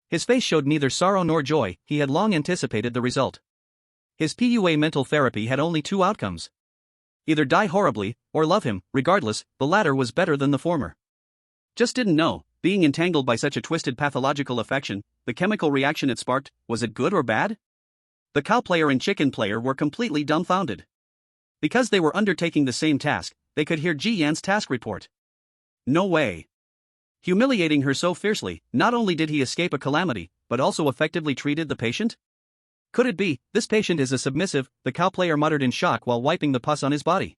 His face showed neither sorrow nor joy, he had long anticipated the result. His PUA mental therapy had only two outcomes. Either die horribly, or love him. Regardless, the latter was better than the former. Just didn't know, being entangled by such a twisted pathological affection, the chemical reaction it sparked, was it good or bad? The cow player and chicken player were completely dumbfounded. Because they were undertaking the same task, they could hear Ji Yan's task report. No way. Humiliating her so fiercely, not only did he escape a calamity, but also effectively treated the patient? Could it be, this patient is a submissive, the cow player muttered in shock while wiping the pus on his body.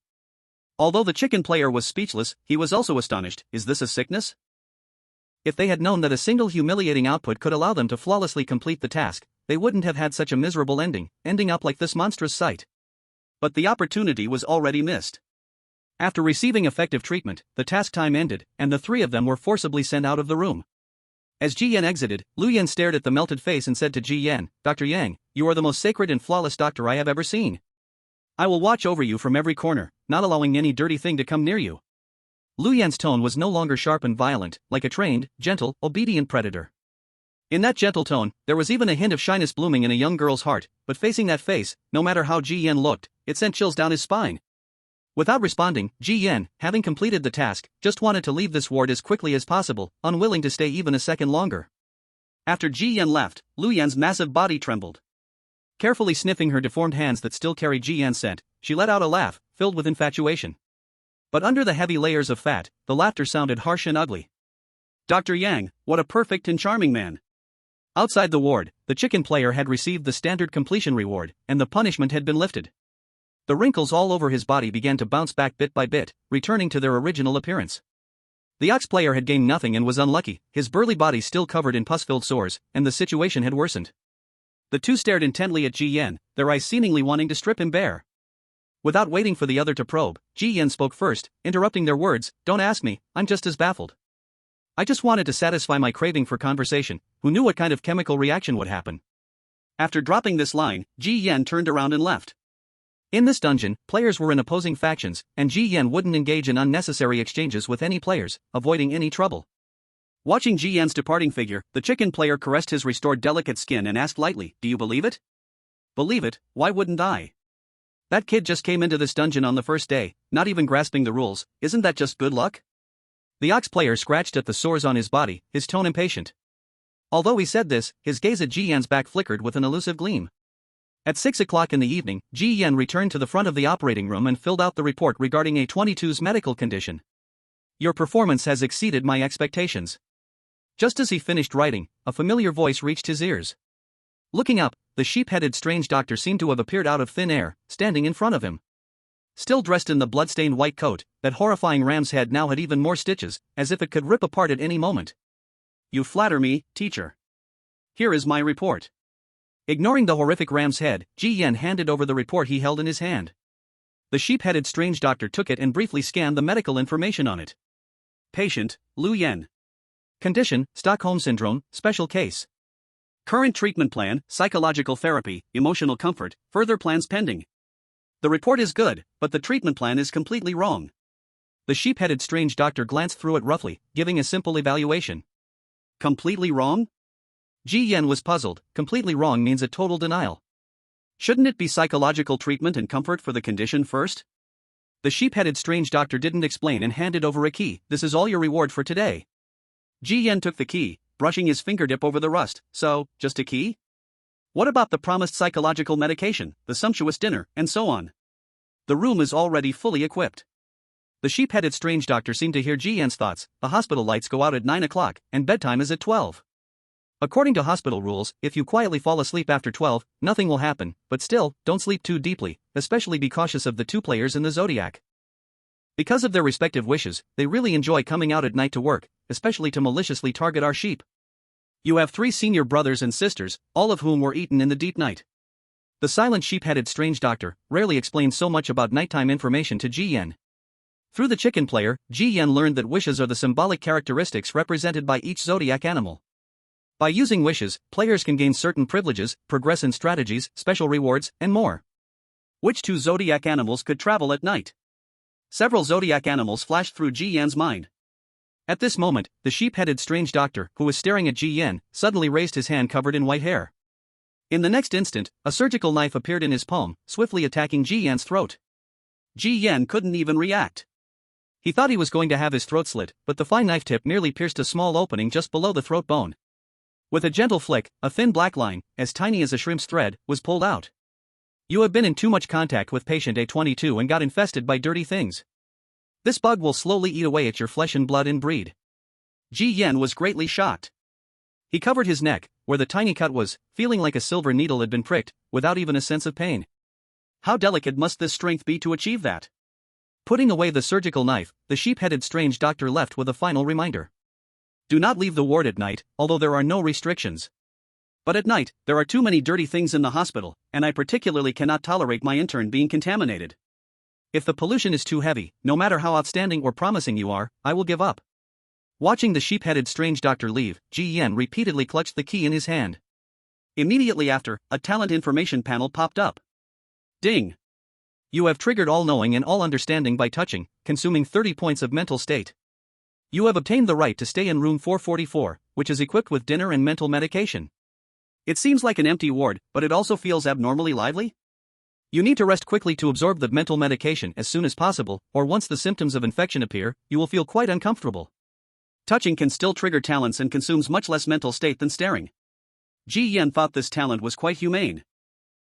Although the chicken player was speechless, he was also astonished. Is this a sickness? If they had known that a single humiliating output could allow them to flawlessly complete the task, they wouldn't have had such a miserable ending up like this monstrous sight. But the opportunity was already missed. After receiving effective treatment, the task time ended, and the three of them were forcibly sent out of the room. As Ji Yen exited, Lu Yan stared at the melted face and said to Ji Yen, Dr. Yang, you are the most sacred and flawless doctor I have ever seen. I will watch over you from every corner, not allowing any dirty thing to come near you. Lu Yan's tone was no longer sharp and violent, like a trained, gentle, obedient predator. In that gentle tone, there was even a hint of shyness blooming in a young girl's heart, but facing that face, no matter how Ji Yen looked, it sent chills down his spine. Without responding, Ji Yen, having completed the task, just wanted to leave this ward as quickly as possible, unwilling to stay even a second longer. After Ji Yen left, Lu Yan's massive body trembled. Carefully sniffing her deformed hands that still carried Ji Yan's scent, she let out a laugh, filled with infatuation. But under the heavy layers of fat, the laughter sounded harsh and ugly. Dr. Yang, what a perfect and charming man. Outside the ward, the chicken player had received the standard completion reward, and the punishment had been lifted. The wrinkles all over his body began to bounce back bit by bit, returning to their original appearance. The ox player had gained nothing and was unlucky, his burly body still covered in pus-filled sores, and the situation had worsened. The two stared intently at Ji Yen, their eyes seemingly wanting to strip him bare. Without waiting for the other to probe, Ji Yen spoke first, interrupting their words, Don't ask me, I'm just as baffled. I just wanted to satisfy my craving for conversation, who knew what kind of chemical reaction would happen. After dropping this line, Ji Yen turned around and left. In this dungeon, players were in opposing factions, and Ji Yen wouldn't engage in unnecessary exchanges with any players, avoiding any trouble. Watching Ji Yen's departing figure, the chicken player caressed his restored delicate skin and asked lightly, Do you believe it? Believe it, why wouldn't I? That kid just came into this dungeon on the first day, not even grasping the rules, isn't that just good luck? The ox player scratched at the sores on his body, his tone impatient. Although he said this, his gaze at Ji Yan's back flickered with an elusive gleam. At 6 o'clock in the evening, Ji Yan returned to the front of the operating room and filled out the report regarding A22's medical condition. Your performance has exceeded my expectations. Just as he finished writing, a familiar voice reached his ears. Looking up, the sheep-headed strange doctor seemed to have appeared out of thin air, standing in front of him. Still dressed in the blood-stained white coat, that horrifying ram's head now had even more stitches, as if it could rip apart at any moment. You flatter me, teacher. Here is my report. Ignoring the horrific ram's head, Ji Yan handed over the report he held in his hand. The sheep-headed strange doctor took it and briefly scanned the medical information on it. Patient, Lu Yan. Condition, Stockholm Syndrome, special case. Current treatment plan, psychological therapy, emotional comfort, further plans pending. The report is good, but the treatment plan is completely wrong. The sheep-headed strange doctor glanced through it roughly, giving a simple evaluation. Completely wrong? Ji Yan was puzzled. Completely wrong means a total denial. Shouldn't it be psychological treatment and comfort for the condition first? The sheep-headed strange doctor didn't explain and handed over a key. This is all your reward for today. Ji Yan took the key, brushing his fingertip over the rust. So, just a key? What about the promised psychological medication, the sumptuous dinner, and so on? The room is already fully equipped. The sheep-headed strange doctor seemed to hear Ji Yan's thoughts. The hospital lights go out at 9 o'clock, and bedtime is at 12. According to hospital rules, if you quietly fall asleep after 12, nothing will happen, but still, don't sleep too deeply, especially be cautious of the two players in the Zodiac. Because of their respective wishes, they really enjoy coming out at night to work, especially to maliciously target our sheep. You have 3 senior brothers and sisters, all of whom were eaten in the deep night. The silent sheep-headed strange doctor rarely explained so much about nighttime information to Ji Yan. Through the chicken player, Ji Yan learned that wishes are the symbolic characteristics represented by each zodiac animal. By using wishes, players can gain certain privileges, progress in strategies, special rewards, and more. Which 2 zodiac animals could travel at night? Several zodiac animals flashed through Ji Yan's mind. At this moment, the sheep-headed strange doctor, who was staring at Ji Yan, suddenly raised his hand covered in white hair. In the next instant, a surgical knife appeared in his palm, swiftly attacking Ji Yan's throat. Ji Yan couldn't even react. He thought he was going to have his throat slit, but the fine knife tip merely pierced a small opening just below the throat bone. With a gentle flick, a thin black line, as tiny as a shrimp's thread, was pulled out. You have been in too much contact with patient A22 and got infested by dirty things. This bug will slowly eat away at your flesh and blood and breed. Ji Yan was greatly shocked. He covered his neck, where the tiny cut was, feeling like a silver needle had been pricked, without even a sense of pain. How delicate must this strength be to achieve that? Putting away the surgical knife, the sheep-headed strange doctor left with a final reminder. Do not leave the ward at night, although there are no restrictions. But at night, there are too many dirty things in the hospital, and I particularly cannot tolerate my intern being contaminated. If the pollution is too heavy, no matter how outstanding or promising you are, I will give up. Watching the sheep-headed strange doctor leave, Ji Yan repeatedly clutched the key in his hand. Immediately after, a talent information panel popped up. Ding! You have triggered all-knowing and all-understanding by touching, consuming 30 points of mental state. You have obtained the right to stay in room 444, which is equipped with dinner and mental medication. It seems like an empty ward, but it also feels abnormally lively. You need to rest quickly to absorb the mental medication as soon as possible, or once the symptoms of infection appear, you will feel quite uncomfortable. Touching can still trigger talents and consumes much less mental state than staring. Ji Yan thought this talent was quite humane.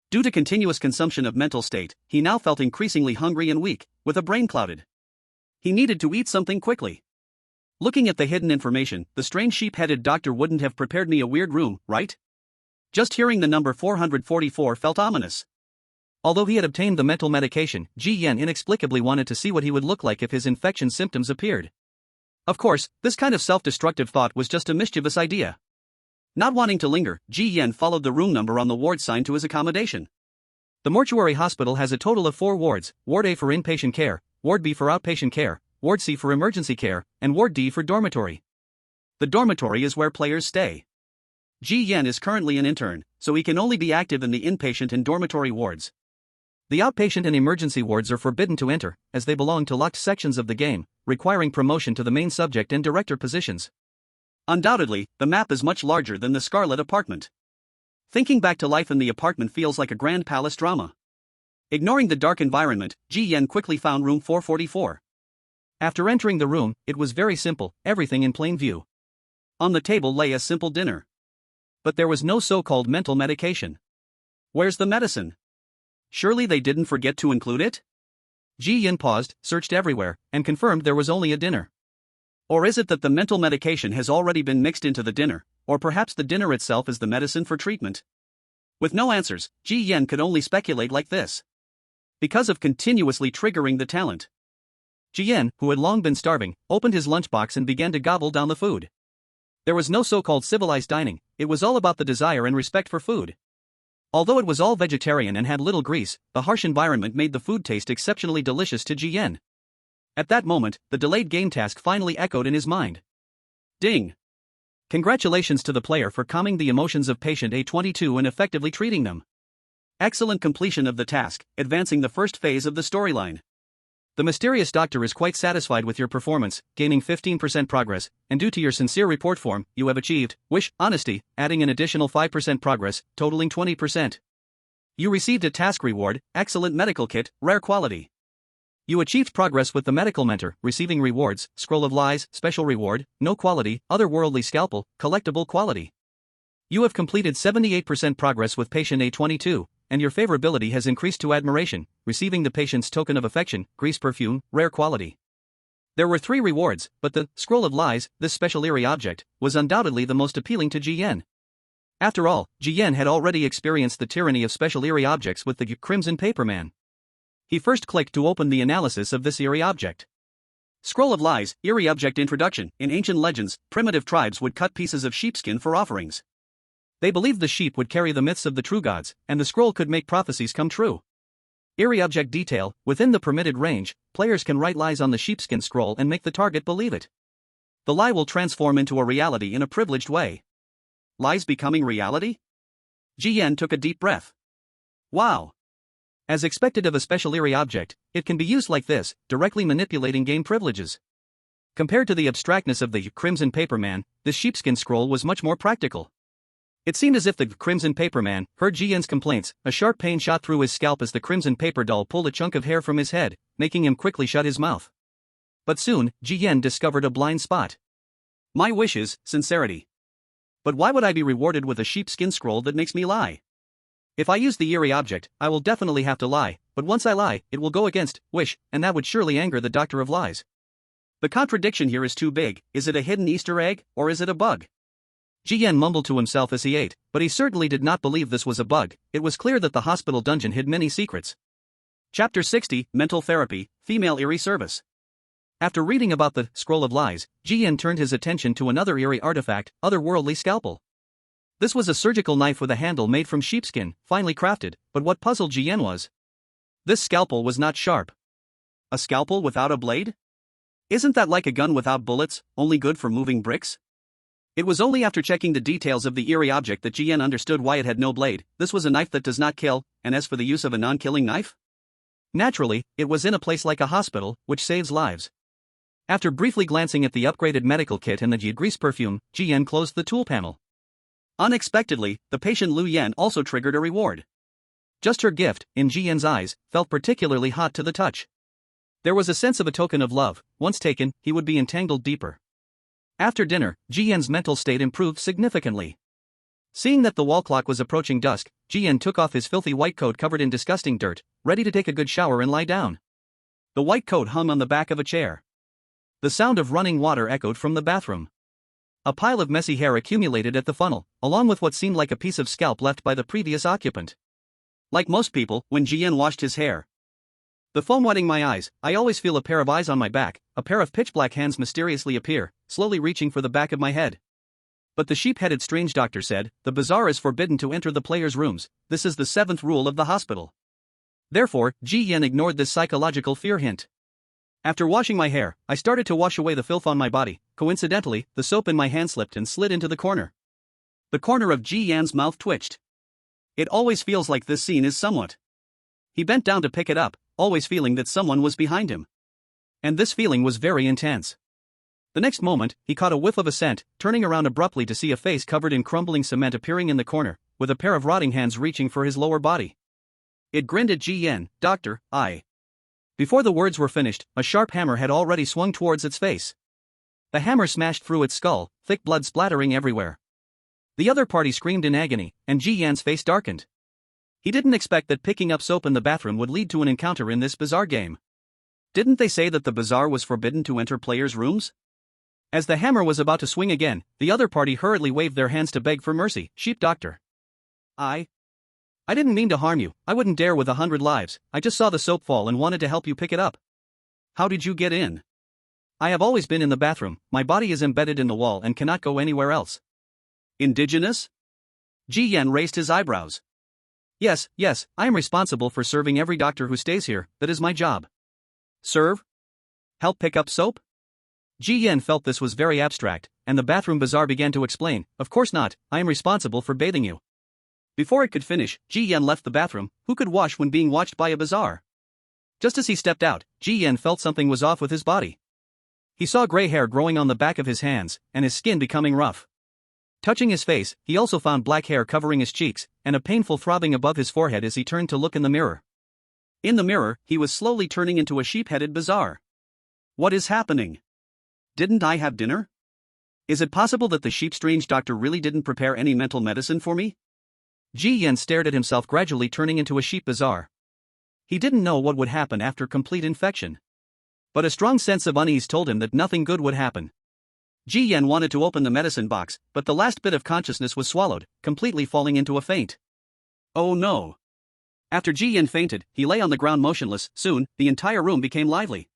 Due to continuous consumption of mental state, he now felt increasingly hungry and weak, with a brain clouded. He needed to eat something quickly. Looking at the hidden information, the strange sheep-headed doctor wouldn't have prepared me a weird room, right? Just hearing the number 444 felt ominous. Although he had obtained the mental medication, Ji Yan inexplicably wanted to see what he would look like if his infection symptoms appeared. Of course, this kind of self-destructive thought was just a mischievous idea. Not wanting to linger, Ji Yan followed the room number on the ward sign to his accommodation. The mortuary hospital has a total of 4 wards, Ward A for inpatient care, Ward B for outpatient care, Ward C for emergency care, and Ward D for dormitory. The dormitory is where players stay. Ji Yan is currently an intern, so he can only be active in the inpatient and dormitory wards. The outpatient and emergency wards are forbidden to enter, as they belong to locked sections of the game, requiring promotion to the main subject and director positions. Undoubtedly, the map is much larger than the Scarlet apartment. Thinking back to life in the apartment feels like a grand palace drama. Ignoring the dark environment, Ji Yan quickly found room 444. After entering the room, it was very simple, everything in plain view. On the table lay a simple dinner. But there was no so-called mental medication. Where's the medicine? Surely they didn't forget to include it? Ji Yin paused, searched everywhere, and confirmed there was only a dinner. Or is it that the mental medication has already been mixed into the dinner, or perhaps the dinner itself is the medicine for treatment? With no answers, Ji Yen could only speculate like this. Because of continuously triggering the talent. Ji Yen, who had long been starving, opened his lunchbox and began to gobble down the food. There was no so-called civilized dining, it was all about the desire and respect for food. Although it was all vegetarian and had little grease, the harsh environment made the food taste exceptionally delicious to Ji Yen. At that moment, the delayed game task finally echoed in his mind. Ding! Congratulations to the player for calming the emotions of patient A22 and effectively treating them. Excellent completion of the task, advancing the first phase of the storyline. The mysterious doctor is quite satisfied with your performance, gaining 15% progress, and due to your sincere report form, you have achieved honesty, adding an additional 5% progress, totaling 20%. You received a task reward, excellent medical kit, rare quality. You achieved progress with the medical mentor, receiving rewards, scroll of lies, special reward, no quality, otherworldly scalpel, collectible quality. You have completed 78% progress with patient A22, and your favorability has increased to admiration, receiving the patient's token of affection, grease perfume, rare quality. There were 3 rewards, but the scroll of lies, this special eerie object, was undoubtedly the most appealing to Ji Yen. After all, Ji Yen had already experienced the tyranny of special eerie objects with the Crimson Paper Man. He first clicked to open the analysis of this eerie object. Scroll of Lies, Eerie Object Introduction. In ancient legends, primitive tribes would cut pieces of sheepskin for offerings. They believed the sheep would carry the myths of the true gods, and the scroll could make prophecies come true. Eerie Object Detail. Within the permitted range, players can write lies on the sheepskin scroll and make the target believe it. The lie will transform into a reality in a privileged way. Lies becoming reality? Ji Yen took a deep breath. Wow! As expected of a special eerie object, it can be used like this, directly manipulating game privileges. Compared to the abstractness of the Crimson Paper Man, this sheepskin scroll was much more practical. It seemed as if the Crimson Paper Man heard Ji Yen's complaints. A sharp pain shot through his scalp as the Crimson Paper Doll pulled a chunk of hair from his head, making him quickly shut his mouth. But soon, Ji Yen discovered a blind spot. My wish is sincerity. But why would I be rewarded with a sheepskin scroll that makes me lie? If I use the eerie object, I will definitely have to lie, but once I lie, it will go against wish, and that would surely anger the Doctor of Lies. The contradiction here is too big. Is it a hidden Easter egg, or is it a bug? Ji Yen mumbled to himself as he ate, but he certainly did not believe this was a bug. It was clear that the hospital dungeon hid many secrets. Chapter 60, Mental Therapy, Female Eerie Service. After reading about the Scroll of Lies, Ji Yen turned his attention to another eerie artifact, otherworldly scalpel. This was a surgical knife with a handle made from sheepskin, finely crafted, but what puzzled Ji Yen was, this scalpel was not sharp. A scalpel without a blade? Isn't that like a gun without bullets, only good for moving bricks? It was only after checking the details of the eerie object that Ji Yen understood why it had no blade. This was a knife that does not kill, and as for the use of a non-killing knife? Naturally, it was in a place like a hospital, which saves lives. After briefly glancing at the upgraded medical kit and the grease perfume, Ji Yen closed the tool panel. Unexpectedly, the patient Lu Yen also triggered a reward. Just her gift, in Ji Yen's eyes, felt particularly hot to the touch. There was a sense of a token of love. Once taken, he would be entangled deeper. After dinner, Ji Yen's mental state improved significantly. Seeing that the wall clock was approaching dusk, Ji Yen took off his filthy white coat covered in disgusting dirt, ready to take a good shower and lie down. The white coat hung on the back of a chair. The sound of running water echoed from the bathroom. A pile of messy hair accumulated at the funnel, along with what seemed like a piece of scalp left by the previous occupant. Like most people, when Ji Yen washed his hair, the foam wetting my eyes, I always feel a pair of eyes on my back. A pair of pitch-black hands mysteriously appear, slowly reaching for the back of my head. But the sheep-headed strange doctor said, the bizarre is forbidden to enter the player's rooms. This is the 7th rule of the hospital. Therefore, Ji Yen ignored this psychological fear hint. After washing my hair, I started to wash away the filth on my body. Coincidentally, the soap in my hand slipped and slid into the corner. The corner of Ji Yan's mouth twitched. It always feels like this scene is somewhat. He bent down to pick it up, always feeling that someone was behind him. And this feeling was very intense. The next moment, he caught a whiff of a scent, turning around abruptly to see a face covered in crumbling cement appearing in the corner, with a pair of rotting hands reaching for his lower body. It grinned at Ji Yen. Doctor, I. Before the words were finished, a sharp hammer had already swung towards its face. The hammer smashed through its skull, thick blood splattering everywhere. The other party screamed in agony, and Ji Yan's face darkened. He didn't expect that picking up soap in the bathroom would lead to an encounter in this bizarre game. Didn't they say that the bazaar was forbidden to enter players' rooms? As the hammer was about to swing again, the other party hurriedly waved their hands to beg for mercy. Sheep doctor. I didn't mean to harm you. I wouldn't dare with 100 lives. I just saw the soap fall and wanted to help you pick it up. How did you get in? I have always been in the bathroom. My body is embedded in the wall and cannot go anywhere else. Indigenous? Ji Yan raised his eyebrows. Yes, I am responsible for serving every doctor who stays here. That is my job. Serve? Help pick up soap? Ji Yan felt this was very abstract, and the bathroom bazaar began to explain. Of course not, I am responsible for bathing you. Before it could finish, Ji Yan left the bathroom. Who could wash when being watched by a bazaar? Just as he stepped out, Ji Yan felt something was off with his body. He saw gray hair growing on the back of his hands, and his skin becoming rough. Touching his face, he also found black hair covering his cheeks, and a painful throbbing above his forehead as he turned to look in the mirror. In the mirror, he was slowly turning into a sheep-headed bazaar. What is happening? Didn't I have dinner? Is it possible that the sheep-strange doctor really didn't prepare any mental medicine for me? Ji Yan stared at himself gradually turning into a sheep bazaar. He didn't know what would happen after complete infection. But a strong sense of unease told him that nothing good would happen. Ji Yan wanted to open the medicine box, but the last bit of consciousness was swallowed, completely falling into a faint. Oh no! After Ji Yan fainted, he lay on the ground motionless. Soon, the entire room became lively.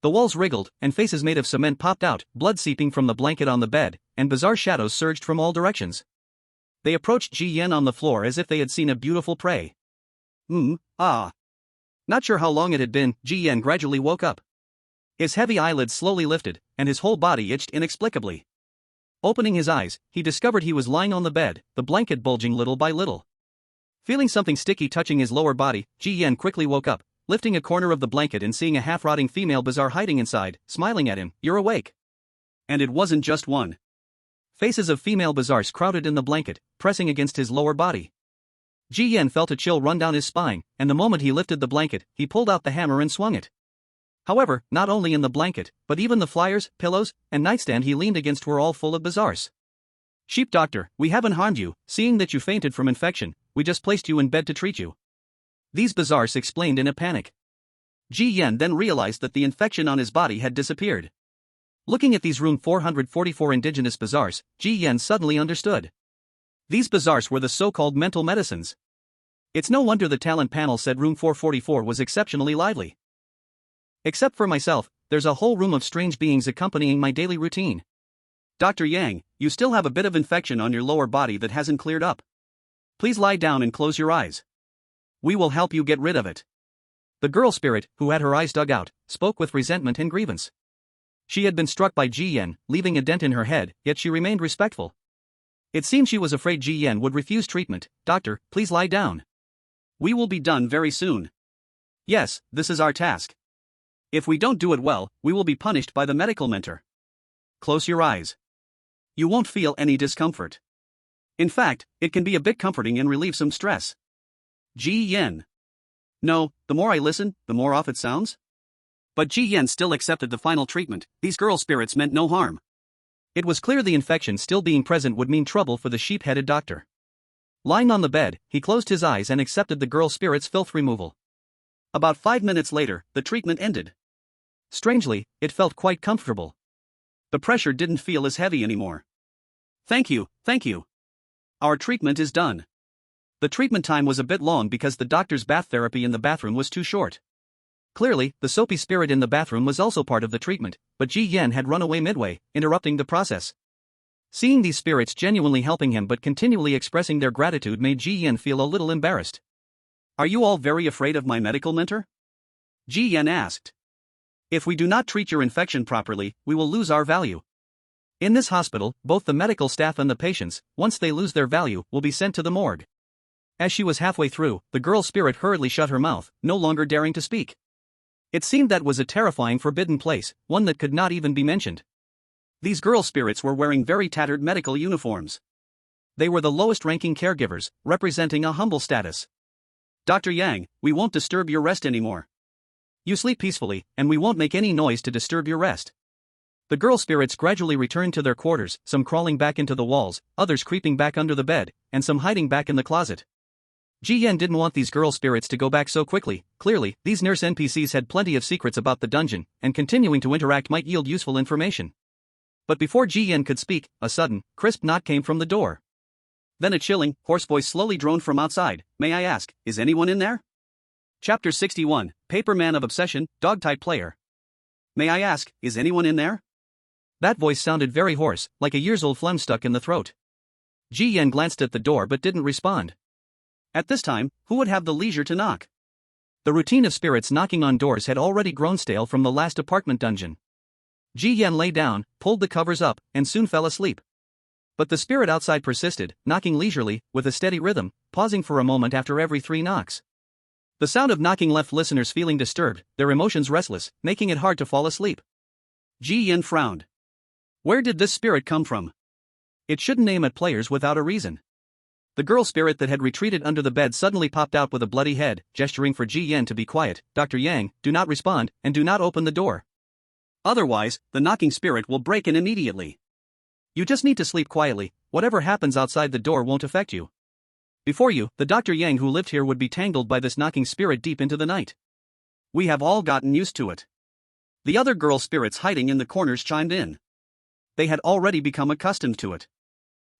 The walls wriggled, and faces made of cement popped out, blood seeping from the blanket on the bed, and bizarre shadows surged from all directions. They approached Ji Yan on the floor as if they had seen a beautiful prey. Not sure how long it had been, Ji Yan gradually woke up. His heavy eyelids slowly lifted, and his whole body itched inexplicably. Opening his eyes, he discovered he was lying on the bed, the blanket bulging little by little. Feeling something sticky touching his lower body, Ji Yan quickly woke up, lifting a corner of the blanket and seeing a half-rotting female bazaar hiding inside, smiling at him. You're awake. And it wasn't just one. Faces of female bazaars crowded in the blanket, pressing against his lower body. Ji Yan felt a chill run down his spine, and the moment he lifted the blanket, he pulled out the hammer and swung it. However, not only in the blanket, but even the flyers, pillows, and nightstand he leaned against were all full of bazaars. Sheep doctor, we haven't harmed you. Seeing that you fainted from infection, we just placed you in bed to treat you. These bazaars explained in a panic. Ji Yan then realized that the infection on his body had disappeared. Looking at these room 444 indigenous bazaars, Ji Yan suddenly understood. These bazaars were the so-called mental medicines. It's no wonder the talent panel said room 444 was exceptionally lively. Except for myself, there's a whole room of strange beings accompanying my daily routine. Dr. Yang, you still have a bit of infection on your lower body that hasn't cleared up. Please lie down and close your eyes. We will help you get rid of it. The girl spirit, who had her eyes dug out, spoke with resentment and grievance. She had been struck by Ji Yan, leaving a dent in her head, yet she remained respectful. It seemed she was afraid Ji Yan would refuse treatment. Doctor, please lie down. We will be done very soon. Yes, this is our task. If we don't do it well, we will be punished by the medical mentor. Close your eyes. You won't feel any discomfort. In fact, it can be a bit comforting and relieve some stress. Ji Yan. No, the more I listen, the more off it sounds. But Ji Yan still accepted the final treatment. These girl spirits meant no harm. It was clear the infection still being present would mean trouble for the sheep-headed doctor. Lying on the bed, he closed his eyes and accepted the girl spirit's filth removal. About 5 minutes later, the treatment ended. Strangely, it felt quite comfortable. The pressure didn't feel as heavy anymore. Thank you. Our treatment is done. The treatment time was a bit long because the doctor's bath therapy in the bathroom was too short. Clearly, the soapy spirit in the bathroom was also part of the treatment, but Ji Yan had run away midway, interrupting the process. Seeing these spirits genuinely helping him but continually expressing their gratitude made Ji Yan feel a little embarrassed. Are you all very afraid of my medical mentor? Ji Yan asked. If we do not treat your infection properly, we will lose our value. In this hospital, both the medical staff and the patients, once they lose their value, will be sent to the morgue. As she was halfway through, the girl spirit hurriedly shut her mouth, no longer daring to speak. It seemed that was a terrifying forbidden place, one that could not even be mentioned. These girl spirits were wearing very tattered medical uniforms. They were the lowest-ranking caregivers, representing a humble status. Dr. Yang, we won't disturb your rest anymore. You sleep peacefully, and we won't make any noise to disturb your rest. The girl spirits gradually returned to their quarters, some crawling back into the walls, others creeping back under the bed, and some hiding back in the closet. Ji Yan didn't want these girl spirits to go back so quickly. Clearly, these nurse NPCs had plenty of secrets about the dungeon, and continuing to interact might yield useful information. But before Ji Yan could speak, a sudden, crisp knock came from the door. Then a chilling, hoarse voice slowly droned from outside. "May I ask, is anyone in there?" Chapter 61, Paperman of Obsession, Dog-type Player. "May I ask, is anyone in there?" That voice sounded very hoarse, like a years-old phlegm stuck in the throat. Ji Yan glanced at the door but didn't respond. At this time, who would have the leisure to knock? The routine of spirits knocking on doors had already grown stale from the last apartment dungeon. Ji Yan lay down, pulled the covers up, and soon fell asleep. But the spirit outside persisted, knocking leisurely, with a steady rhythm, pausing for a moment after every 3 knocks. The sound of knocking left listeners feeling disturbed, their emotions restless, making it hard to fall asleep. Ji Yan frowned. Where did this spirit come from? It shouldn't aim at players without a reason. The girl spirit that had retreated under the bed suddenly popped out with a bloody head, gesturing for Ji Yan to be quiet. "Dr. Yang, do not respond, and do not open the door. Otherwise, the knocking spirit will break in immediately. You just need to sleep quietly, whatever happens outside the door won't affect you. Before you, the Dr. Yang who lived here would be tangled by this knocking spirit deep into the night. We have all gotten used to it." The other girl spirits hiding in the corners chimed in. They had already become accustomed to it.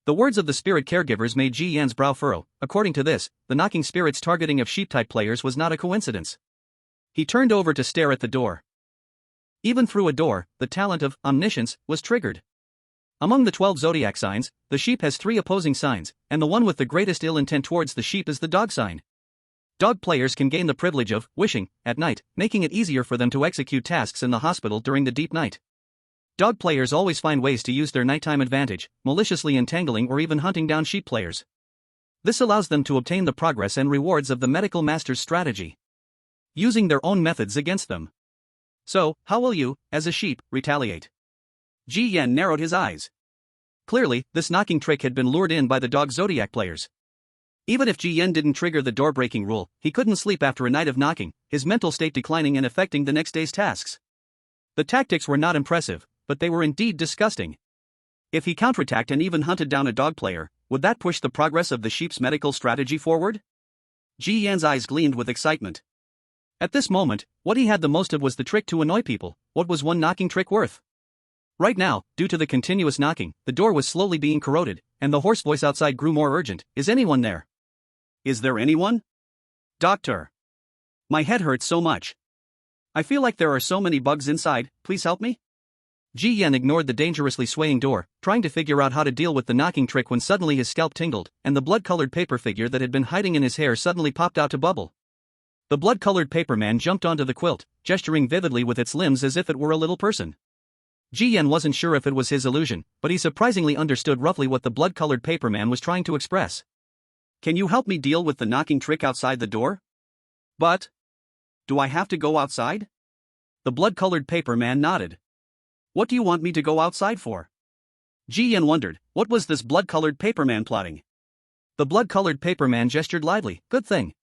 The words of the spirit caregivers made Ji Yan's brow furrow. According to this, the knocking spirit's targeting of sheep-type players was not a coincidence. He turned over to stare at the door. Even through a door, the talent of omniscience was triggered. Among the 12 zodiac signs, the sheep has 3 opposing signs, and the one with the greatest ill intent towards the sheep is the dog sign. Dog players can gain the privilege of wishing at night, making it easier for them to execute tasks in the hospital during the deep night. Dog players always find ways to use their nighttime advantage, maliciously entangling or even hunting down sheep players. This allows them to obtain the progress and rewards of the medical master's strategy, using their own methods against them. So, how will you, as a sheep, retaliate? Ji Yan narrowed his eyes. Clearly, this knocking trick had been lured in by the dog zodiac players. Even if Ji Yan didn't trigger the door-breaking rule, he couldn't sleep after a night of knocking, his mental state declining and affecting the next day's tasks. The tactics were not impressive, but they were indeed disgusting. If he counterattacked and even hunted down a dog player, would that push the progress of the sheep's medical strategy forward? Ji Yan's eyes gleamed with excitement. At this moment, what he had the most of was the trick to annoy people. What was one knocking trick worth? Right now, due to the continuous knocking, the door was slowly being corroded, and the hoarse voice outside grew more urgent. "Is anyone there? Is there anyone? Doctor. My head hurts so much. I feel like there are so many bugs inside, please help me?" Ji Yan ignored the dangerously swaying door, trying to figure out how to deal with the knocking trick when suddenly his scalp tingled, and the blood-colored paper figure that had been hiding in his hair suddenly popped out to bubble. The blood-colored paper man jumped onto the quilt, gesturing vividly with its limbs as if it were a little person. Ji Yan wasn't sure if it was his illusion, but he surprisingly understood roughly what the blood-colored paper man was trying to express. "Can you help me deal with the knocking trick outside the door?" "But do I have to go outside?" The blood-colored paper man nodded. "What do you want me to go outside for?" Ji Yan wondered, what was this blood-colored paper man plotting? The blood-colored paper man gestured lively. "Good thing."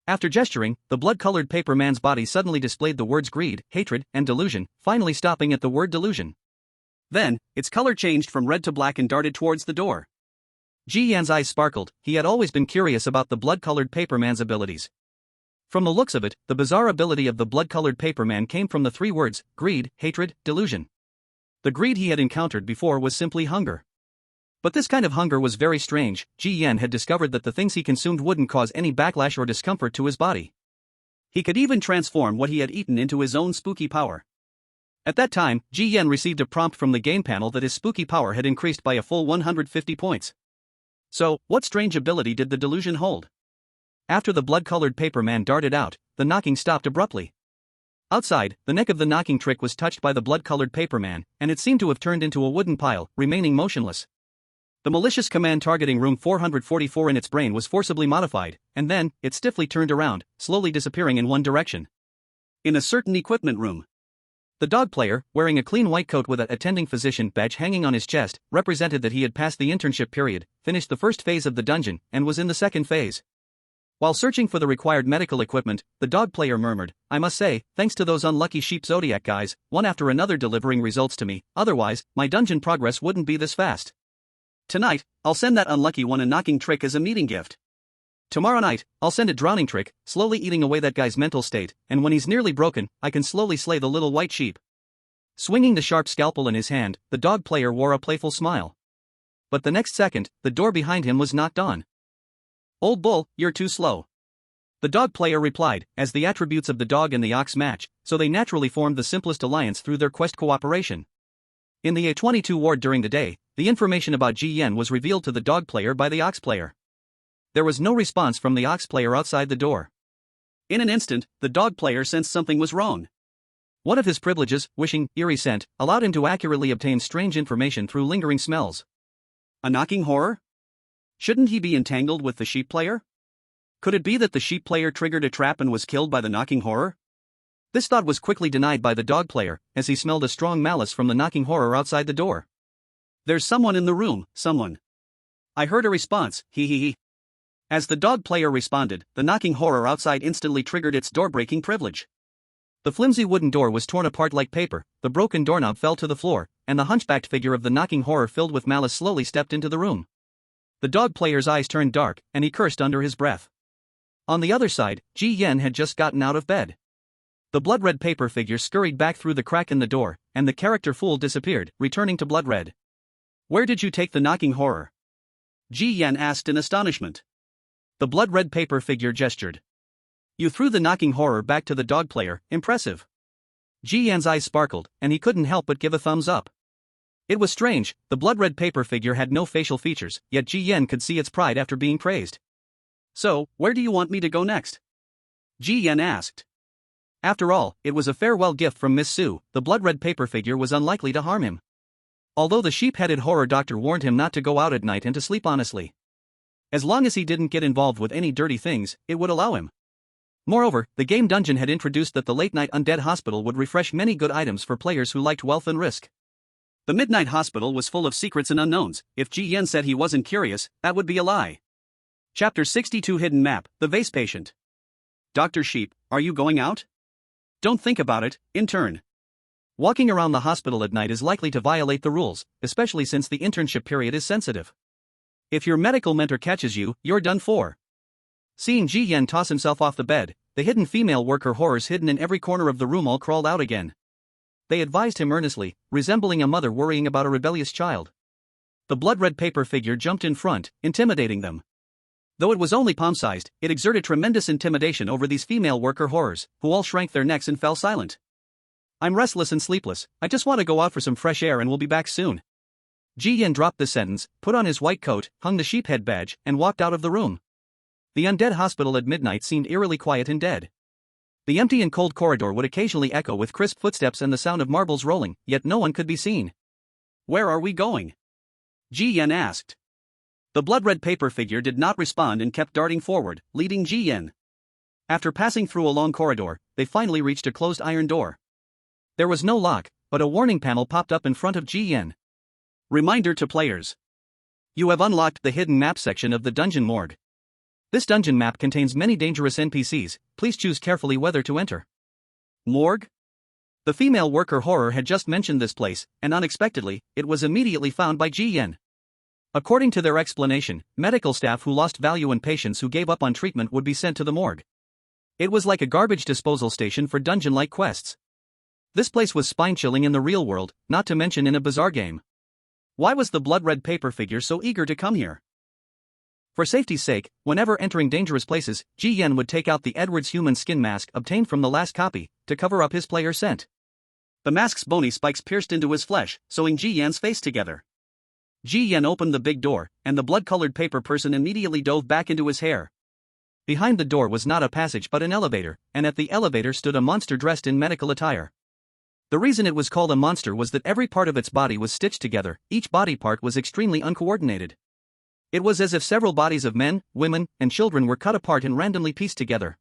After gesturing, the blood-colored paper man's body suddenly displayed the words greed, hatred, and delusion, finally stopping at the word delusion. Then, its color changed from red to black and darted towards the door. Ji Yan's eyes sparkled. He had always been curious about the blood-colored paper man's abilities. From the looks of it, the bizarre ability of the blood-colored paper man came from the 3 words, greed, hatred, delusion. The greed he had encountered before was simply hunger. But this kind of hunger was very strange. Ji Yan had discovered that the things he consumed wouldn't cause any backlash or discomfort to his body. He could even transform what he had eaten into his own spooky power. At that time, Ji Yan received a prompt from the game panel that his spooky power had increased by a full 150 points. So, what strange ability did the delusion hold? After the blood-colored paper man darted out, the knocking stopped abruptly. Outside, the neck of the knocking trick was touched by the blood-colored paper man, and it seemed to have turned into a wooden pile, remaining motionless. The malicious command targeting room 444 in its brain was forcibly modified, and then, it stiffly turned around, slowly disappearing in one direction. In a certain equipment room. The dog player, wearing a clean white coat with a attending physician badge hanging on his chest, represented that he had passed the internship period, finished the first phase of the dungeon, and was in the second phase. While searching for the required medical equipment, the dog player murmured, "I must say, thanks to those unlucky sheep zodiac guys, one after another delivering results to me, otherwise, my dungeon progress wouldn't be this fast. Tonight, I'll send that unlucky one a knocking trick as a meeting gift. Tomorrow night, I'll send a drowning trick, slowly eating away that guy's mental state, and when he's nearly broken, I can slowly slay the little white sheep." Swinging the sharp scalpel in his hand, the dog player wore a playful smile. But the next second, the door behind him was knocked on. "Old bull, you're too slow," the dog player replied, as the attributes of the dog and the ox match, so they naturally formed the simplest alliance through their quest cooperation. In the A22 ward during the day, the information about Ji Yen was revealed to the dog player by the ox player. There was no response from the ox player outside the door. In an instant, the dog player sensed something was wrong. One of his privileges, wishing, Eerie scent, allowed him to accurately obtain strange information through lingering smells. A knocking horror? Shouldn't he be entangled with the sheep player? Could it be that the sheep player triggered a trap and was killed by the knocking horror? This thought was quickly denied by the dog player, as he smelled a strong malice from the knocking horror outside the door. "There's someone in the room, someone." I heard a response, he. As the dog player responded, the knocking horror outside instantly triggered its door-breaking privilege. The flimsy wooden door was torn apart like paper, the broken doorknob fell to the floor, and the hunchbacked figure of the knocking horror filled with malice slowly stepped into the room. The dog player's eyes turned dark, and he cursed under his breath. On the other side, Ji Yen had just gotten out of bed. The blood-red paper figure scurried back through the crack in the door, and the character fool disappeared, returning to blood-red. "Where did you take the knocking horror?" Ji Yen asked in astonishment. The blood-red paper figure gestured. "You threw the knocking horror back to the dog player, impressive." Ji Yan's eyes sparkled, and he couldn't help but give a thumbs up. It was strange, the blood-red paper figure had no facial features, yet Ji Yen could see its pride after being praised. "So, where do you want me to go next?" Ji Yen asked. After all, it was a farewell gift from Miss Sue, the blood-red paper figure was unlikely to harm him. Although the sheep-headed horror doctor warned him not to go out at night and to sleep honestly. As long as he didn't get involved with any dirty things, it would allow him. Moreover, the game dungeon had introduced that the late-night undead hospital would refresh many good items for players who liked wealth and risk. The midnight hospital was full of secrets and unknowns. If Ji Yen said he wasn't curious, that would be a lie. Chapter 62 Hidden Map, The Vase Patient. "Dr. Sheep, are you going out?" "Don't think about it, intern." Walking around the hospital at night is likely to violate the rules, especially since the internship period is sensitive. If your medical mentor catches you, you're done for. Seeing Ji Yen toss himself off the bed, the hidden female worker horrors hidden in every corner of the room all crawled out again. They advised him earnestly, resembling a mother worrying about a rebellious child. The blood-red paper figure jumped in front, intimidating them. Though it was only palm-sized, it exerted tremendous intimidation over these female worker horrors, who all shrank their necks and fell silent. "I'm restless and sleepless, I just want to go out for some fresh air and we'll be back soon." Ji Yen dropped the sentence, put on his white coat, hung the sheephead badge, and walked out of the room. The undead hospital at midnight seemed eerily quiet and dead. The empty and cold corridor would occasionally echo with crisp footsteps and the sound of marbles rolling, yet no one could be seen. "Where are we going?" Ji Yen asked. The blood-red paper figure did not respond and kept darting forward, leading Ji Yen. After passing through a long corridor, they finally reached a closed iron door. There was no lock, but a warning panel popped up in front of Ji Yen. Reminder to players. You have unlocked the hidden map section of the dungeon morgue. This dungeon map contains many dangerous NPCs, please choose carefully whether to enter. Morgue? The female worker horror had just mentioned this place, and unexpectedly, it was immediately found by Ji Yen. According to their explanation, medical staff who lost value and patients who gave up on treatment would be sent to the morgue. It was like a garbage disposal station for dungeon-like quests. This place was spine-chilling in the real world, not to mention in a bizarre game. Why was the blood-red paper figure so eager to come here? For safety's sake, whenever entering dangerous places, Ji Yen would take out the Edward's human skin mask obtained from the last copy, to cover up his player scent. The mask's bony spikes pierced into his flesh, sewing Ji Yen's face together. Ji Yen opened the big door, and the blood-colored paper person immediately dove back into his hair. Behind the door was not a passage but an elevator, and at the elevator stood a monster dressed in medical attire. The reason it was called a monster was that every part of its body was stitched together, each body part was extremely uncoordinated. It was as if several bodies of men, women, and children were cut apart and randomly pieced together.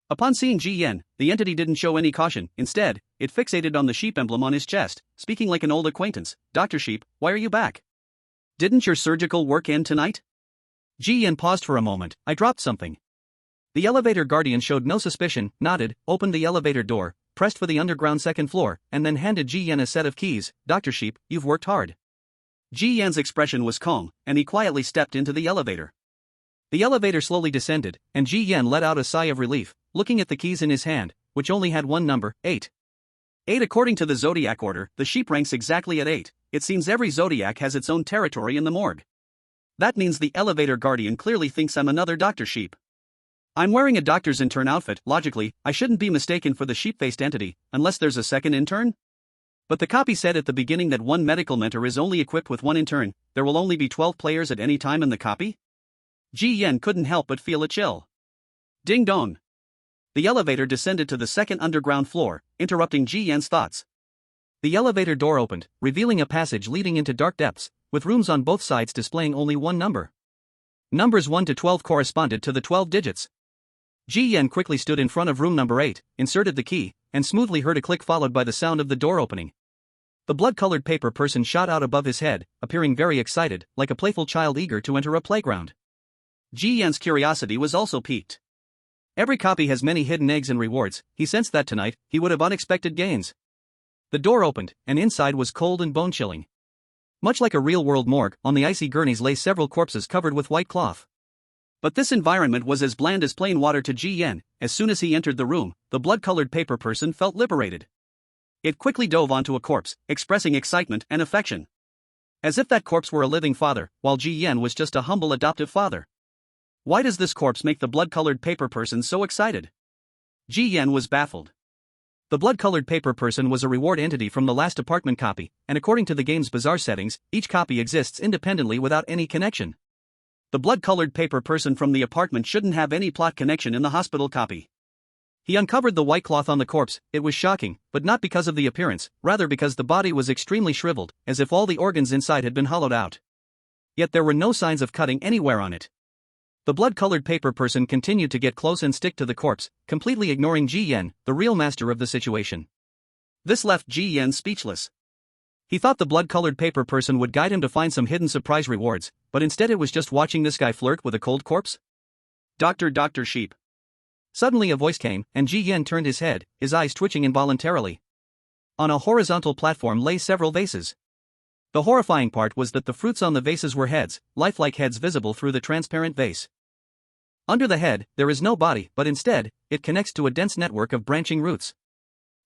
Upon seeing Ji Yen, the entity didn't show any caution. Instead, it fixated on the sheep emblem on his chest, speaking like an old acquaintance. "Dr. Sheep, why are you back? Didn't your surgical work end tonight?" Ji Yen paused for a moment. "I dropped something." The elevator guardian showed no suspicion, nodded, opened the elevator door, pressed for the underground second floor, and then handed Ji Yan a set of keys. Dr. Sheep, you've worked hard. Ji Yan's expression was calm, and he quietly stepped into the elevator. The elevator slowly descended, and Ji Yan let out a sigh of relief, looking at the keys in his hand, which only had one number, 8. 8 according to the zodiac order, the sheep ranks exactly at 8. It seems every zodiac has its own territory in the morgue. That means the elevator guardian clearly thinks I'm another Dr. Sheep. I'm wearing a doctor's intern outfit. Logically, I shouldn't be mistaken for the sheep-faced entity, unless there's a second intern? But the copy said at the beginning that one medical mentor is only equipped with one intern. There will only be 12 players at any time in the copy? Ji Yan couldn't help but feel a chill. Ding dong. The elevator descended to the second underground floor, interrupting Ji Yan's thoughts. The elevator door opened, revealing a passage leading into dark depths, with rooms on both sides displaying only one number. Numbers 1 to 12 corresponded to the 12 digits. Ji Yan quickly stood in front of room number 8, inserted the key, and smoothly heard a click followed by the sound of the door opening. The blood-colored paper person shot out above his head, appearing very excited, like a playful child eager to enter a playground. Ji Yan's curiosity was also piqued. Every copy has many hidden eggs and rewards. He sensed that tonight, he would have unexpected gains. The door opened, and inside was cold and bone-chilling. Much like a real-world morgue, on the icy gurneys lay several corpses covered with white cloth. But this environment was as bland as plain water to Ji Yan. As soon as he entered the room, the blood-colored paper person felt liberated. It quickly dove onto a corpse, expressing excitement and affection. As if that corpse were a living father, while Ji Yan was just a humble adoptive father. Why does this corpse make the blood-colored paper person so excited? Ji Yan was baffled. The blood-colored paper person was a reward entity from the last apartment copy, and according to the game's bizarre settings, each copy exists independently without any connection. The blood-colored paper person from the apartment shouldn't have any plot connection in the hospital copy. He uncovered the white cloth on the corpse. It was shocking, but not because of the appearance, rather because the body was extremely shriveled, as if all the organs inside had been hollowed out. Yet there were no signs of cutting anywhere on it. The blood-colored paper person continued to get close and stick to the corpse, completely ignoring Ji Yan, the real master of the situation. This left Ji Yan speechless. He thought the blood-colored paper person would guide him to find some hidden surprise rewards, but instead it was just watching this guy flirt with a cold corpse? Dr. Sheep. Suddenly a voice came, and Ji Yan turned his head, his eyes twitching involuntarily. On a horizontal platform lay several vases. The horrifying part was that the fruits on the vases were heads, lifelike heads visible through the transparent vase. Under the head, there is no body, but instead, it connects to a dense network of branching roots.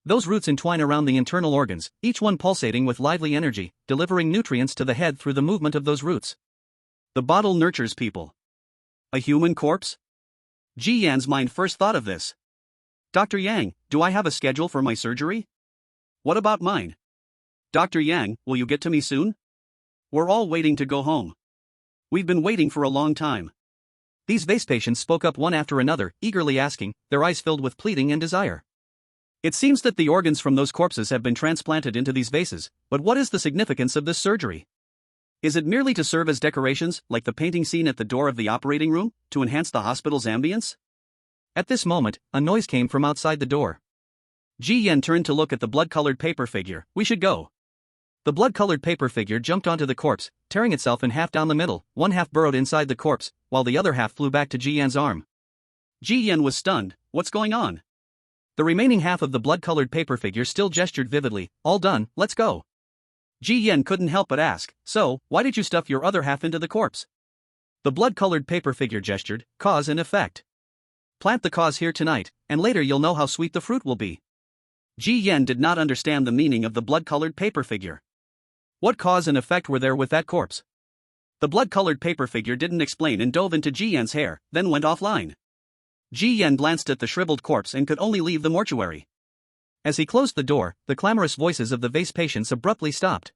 Those roots entwine around the internal organs, each one pulsating with lively energy, delivering nutrients to the head through the movement of those roots. The bottle nurtures people. A human corpse? Ji Yan's mind first thought of this. Dr. Yang, do I have a schedule for my surgery? What about mine? Dr. Yang, will you get to me soon? We're all waiting to go home. We've been waiting for a long time. These vase patients spoke up one after another, eagerly asking, their eyes filled with pleading and desire. It seems that the organs from those corpses have been transplanted into these vases, but what is the significance of this surgery? Is it merely to serve as decorations, like the painting scene at the door of the operating room, to enhance the hospital's ambience? At this moment, a noise came from outside the door. Ji Yan turned to look at the blood-colored paper figure. We should go. The blood-colored paper figure jumped onto the corpse, tearing itself in half down the middle. One half burrowed inside the corpse, while the other half flew back to Ji Yan's arm. Ji Yan was stunned. What's going on? The remaining half of the blood-colored paper figure still gestured vividly. All done, let's go. Ji Yan couldn't help but ask, so, why did you stuff your other half into the corpse? The blood-colored paper figure gestured, cause and effect. Plant the cause here tonight, and later you'll know how sweet the fruit will be. Ji Yan did not understand the meaning of the blood-colored paper figure. What cause and effect were there with that corpse? The blood-colored paper figure didn't explain and dove into Ji Yan's hair, then went offline. Ji Yan glanced at the shriveled corpse and could only leave the mortuary. As he closed the door, the clamorous voices of the vase patients abruptly stopped.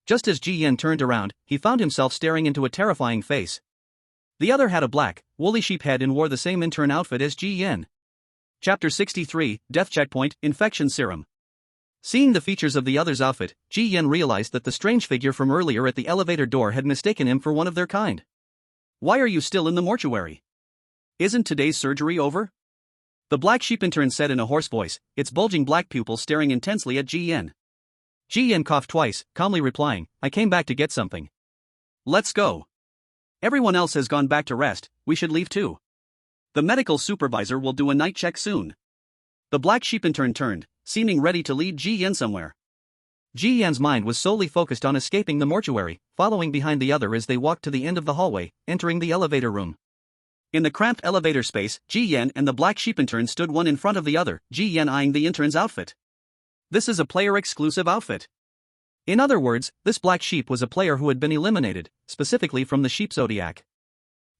Just as Ji Yan turned around, he found himself staring into a terrifying face. The other had a black, woolly sheep head and wore the same intern outfit as Ji Yan. Chapter 63, Death Checkpoint, Infection Serum. Seeing the features of the other's outfit, Ji Yan realized that the strange figure from earlier at the elevator door had mistaken him for one of their kind. Why are you still in the mortuary? Isn't today's surgery over? The black sheep intern said in a hoarse voice, its bulging black pupils staring intensely at Ji Yan. Ji Yan coughed twice, calmly replying, I came back to get something. Let's go. Everyone else has gone back to rest, we should leave too. The medical supervisor will do a night check soon. The black sheep intern turned, seeming ready to lead Ji Yen somewhere. Ji Yan's mind was solely focused on escaping the mortuary, following behind the other as they walked to the end of the hallway, entering the elevator room. In the cramped elevator space, Ji Yen and the black sheep intern stood one in front of the other, Ji Yen eyeing the intern's outfit. This is a player-exclusive outfit. In other words, this black sheep was a player who had been eliminated, specifically from the sheep zodiac.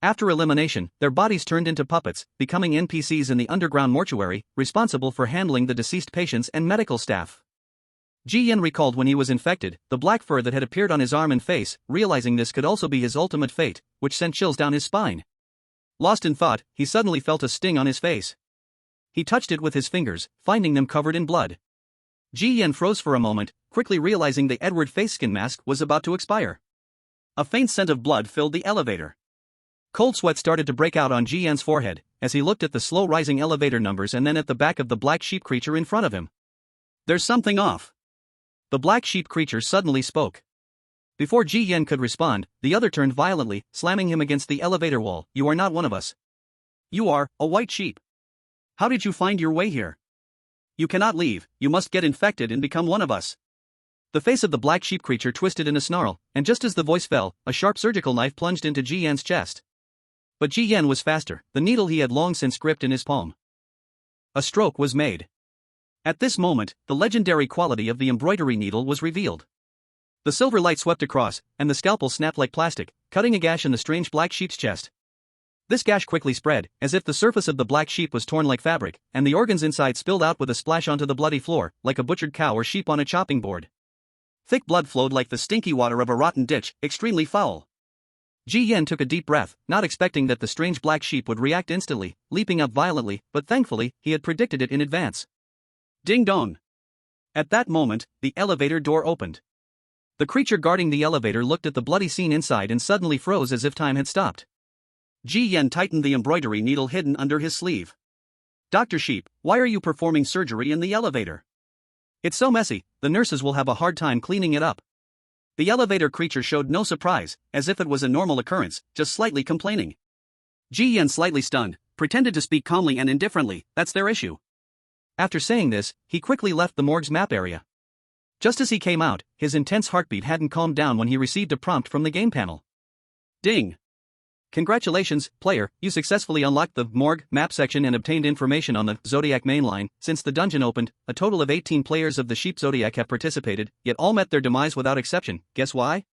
After elimination, their bodies turned into puppets, becoming NPCs in the underground mortuary, responsible for handling the deceased patients and medical staff. Ji Yen recalled when he was infected, the black fur that had appeared on his arm and face, realizing this could also be his ultimate fate, which sent chills down his spine. Lost in thought, he suddenly felt a sting on his face. He touched it with his fingers, finding them covered in blood. Ji Yen froze for a moment, quickly realizing the Edward face skin mask was about to expire. A faint scent of blood filled the elevator. Cold sweat started to break out on Ji Yan's forehead, as he looked at the slow-rising elevator numbers and then at the back of the black sheep creature in front of him. There's something off. The black sheep creature suddenly spoke. Before Ji Yen could respond, the other turned violently, slamming him against the elevator wall. You are not one of us. You are a white sheep. How did you find your way here? You cannot leave, you must get infected and become one of us. The face of the black sheep creature twisted in a snarl, and just as the voice fell, a sharp surgical knife plunged into Ji Yan's chest. But Ji Yen was faster, the needle he had long since gripped in his palm. A stroke was made. At this moment, the legendary quality of the embroidery needle was revealed. The silver light swept across, and the scalpel snapped like plastic, cutting a gash in the strange black sheep's chest. This gash quickly spread, as if the surface of the black sheep was torn like fabric, and the organs inside spilled out with a splash onto the bloody floor, like a butchered cow or sheep on a chopping board. Thick blood flowed like the stinky water of a rotten ditch, extremely foul. Ji Yen took a deep breath, not expecting that the strange black sheep would react instantly, leaping up violently, but thankfully, he had predicted it in advance. Ding dong! At that moment, the elevator door opened. The creature guarding the elevator looked at the bloody scene inside and suddenly froze as if time had stopped. Ji Yen tightened the embroidery needle hidden under his sleeve. Dr. Sheep, why are you performing surgery in the elevator? It's so messy, the nurses will have a hard time cleaning it up. The elevator creature showed no surprise, as if it was a normal occurrence, just slightly complaining. Ji Yen, slightly stunned, pretended to speak calmly and indifferently. That's their issue. After saying this, he quickly left the morgue's map area. Just as he came out, his intense heartbeat hadn't calmed down when he received a prompt from the game panel. Ding! Congratulations, player, you successfully unlocked the morgue map section and obtained information on the Zodiac mainline. Since the dungeon opened, a total of 18 players of the Sheep Zodiac have participated, yet all met their demise without exception. Guess why?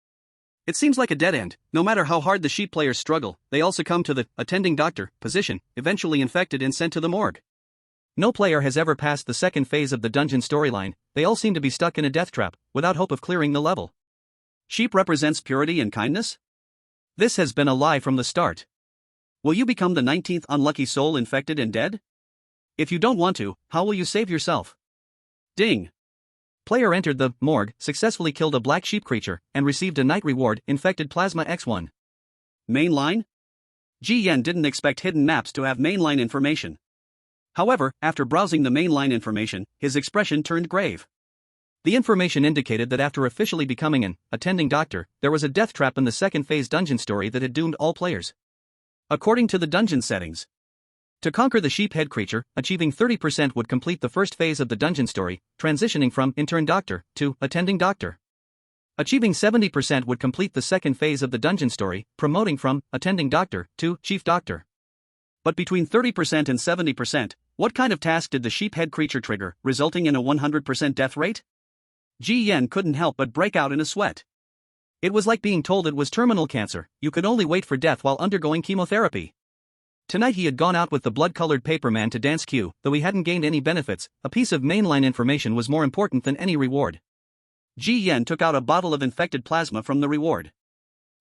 It seems like a dead end. No matter how hard the sheep players struggle, they all succumb to the attending doctor position, eventually infected and sent to the morgue. No player has ever passed the second phase of the dungeon storyline. They all seem to be stuck in a death trap, without hope of clearing the level. Sheep represents purity and kindness? This has been a lie from the start. Will you become the 19th unlucky soul infected and dead? If you don't want to, how will you save yourself? Ding! Player entered the morgue, successfully killed a black sheep creature, and received a night reward, infected plasma X1. Mainline? Ji Yen didn't expect hidden maps to have mainline information. However, after browsing the mainline information, his expression turned grave. The information indicated that after officially becoming an attending doctor, there was a death trap in the second phase dungeon story that had doomed all players. According to the dungeon settings, to conquer the sheep head creature, achieving 30% would complete the first phase of the dungeon story, transitioning from intern doctor to attending doctor. Achieving 70% would complete the second phase of the dungeon story, promoting from attending doctor to chief doctor. But between 30% and 70%, what kind of task did the sheep head creature trigger, resulting in a 100% death rate? Ji Yen couldn't help but break out in a sweat. It was like being told it was terminal cancer. You could only wait for death while undergoing chemotherapy. Tonight he had gone out with the blood-colored paper man to dance Q. Though he hadn't gained any benefits, a piece of mainline information was more important than any reward. Ji Yen took out a bottle of infected plasma from the reward.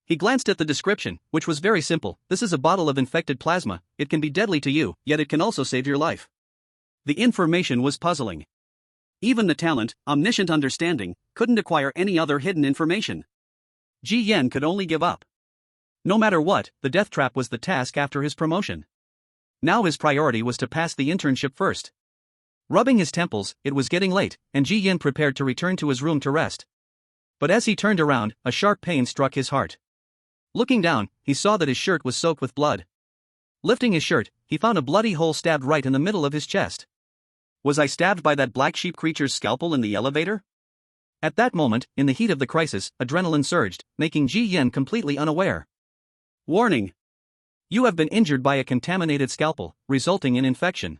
He glanced at the description, which was very simple. This is a bottle of infected plasma. It can be deadly to you, yet it can also save your life. The information was puzzling. Even the talent, omniscient understanding, couldn't acquire any other hidden information. Ji Yen could only give up. No matter what, the death trap was the task after his promotion. Now his priority was to pass the internship first. Rubbing his temples, it was getting late, and Ji Yen prepared to return to his room to rest. But as he turned around, a sharp pain struck his heart. Looking down, he saw that his shirt was soaked with blood. Lifting his shirt, he found a bloody hole stabbed right in the middle of his chest. Was I stabbed by that black sheep creature's scalpel in the elevator? At that moment, in the heat of the crisis, adrenaline surged, making Ji Yen completely unaware. Warning! You have been injured by a contaminated scalpel, resulting in infection.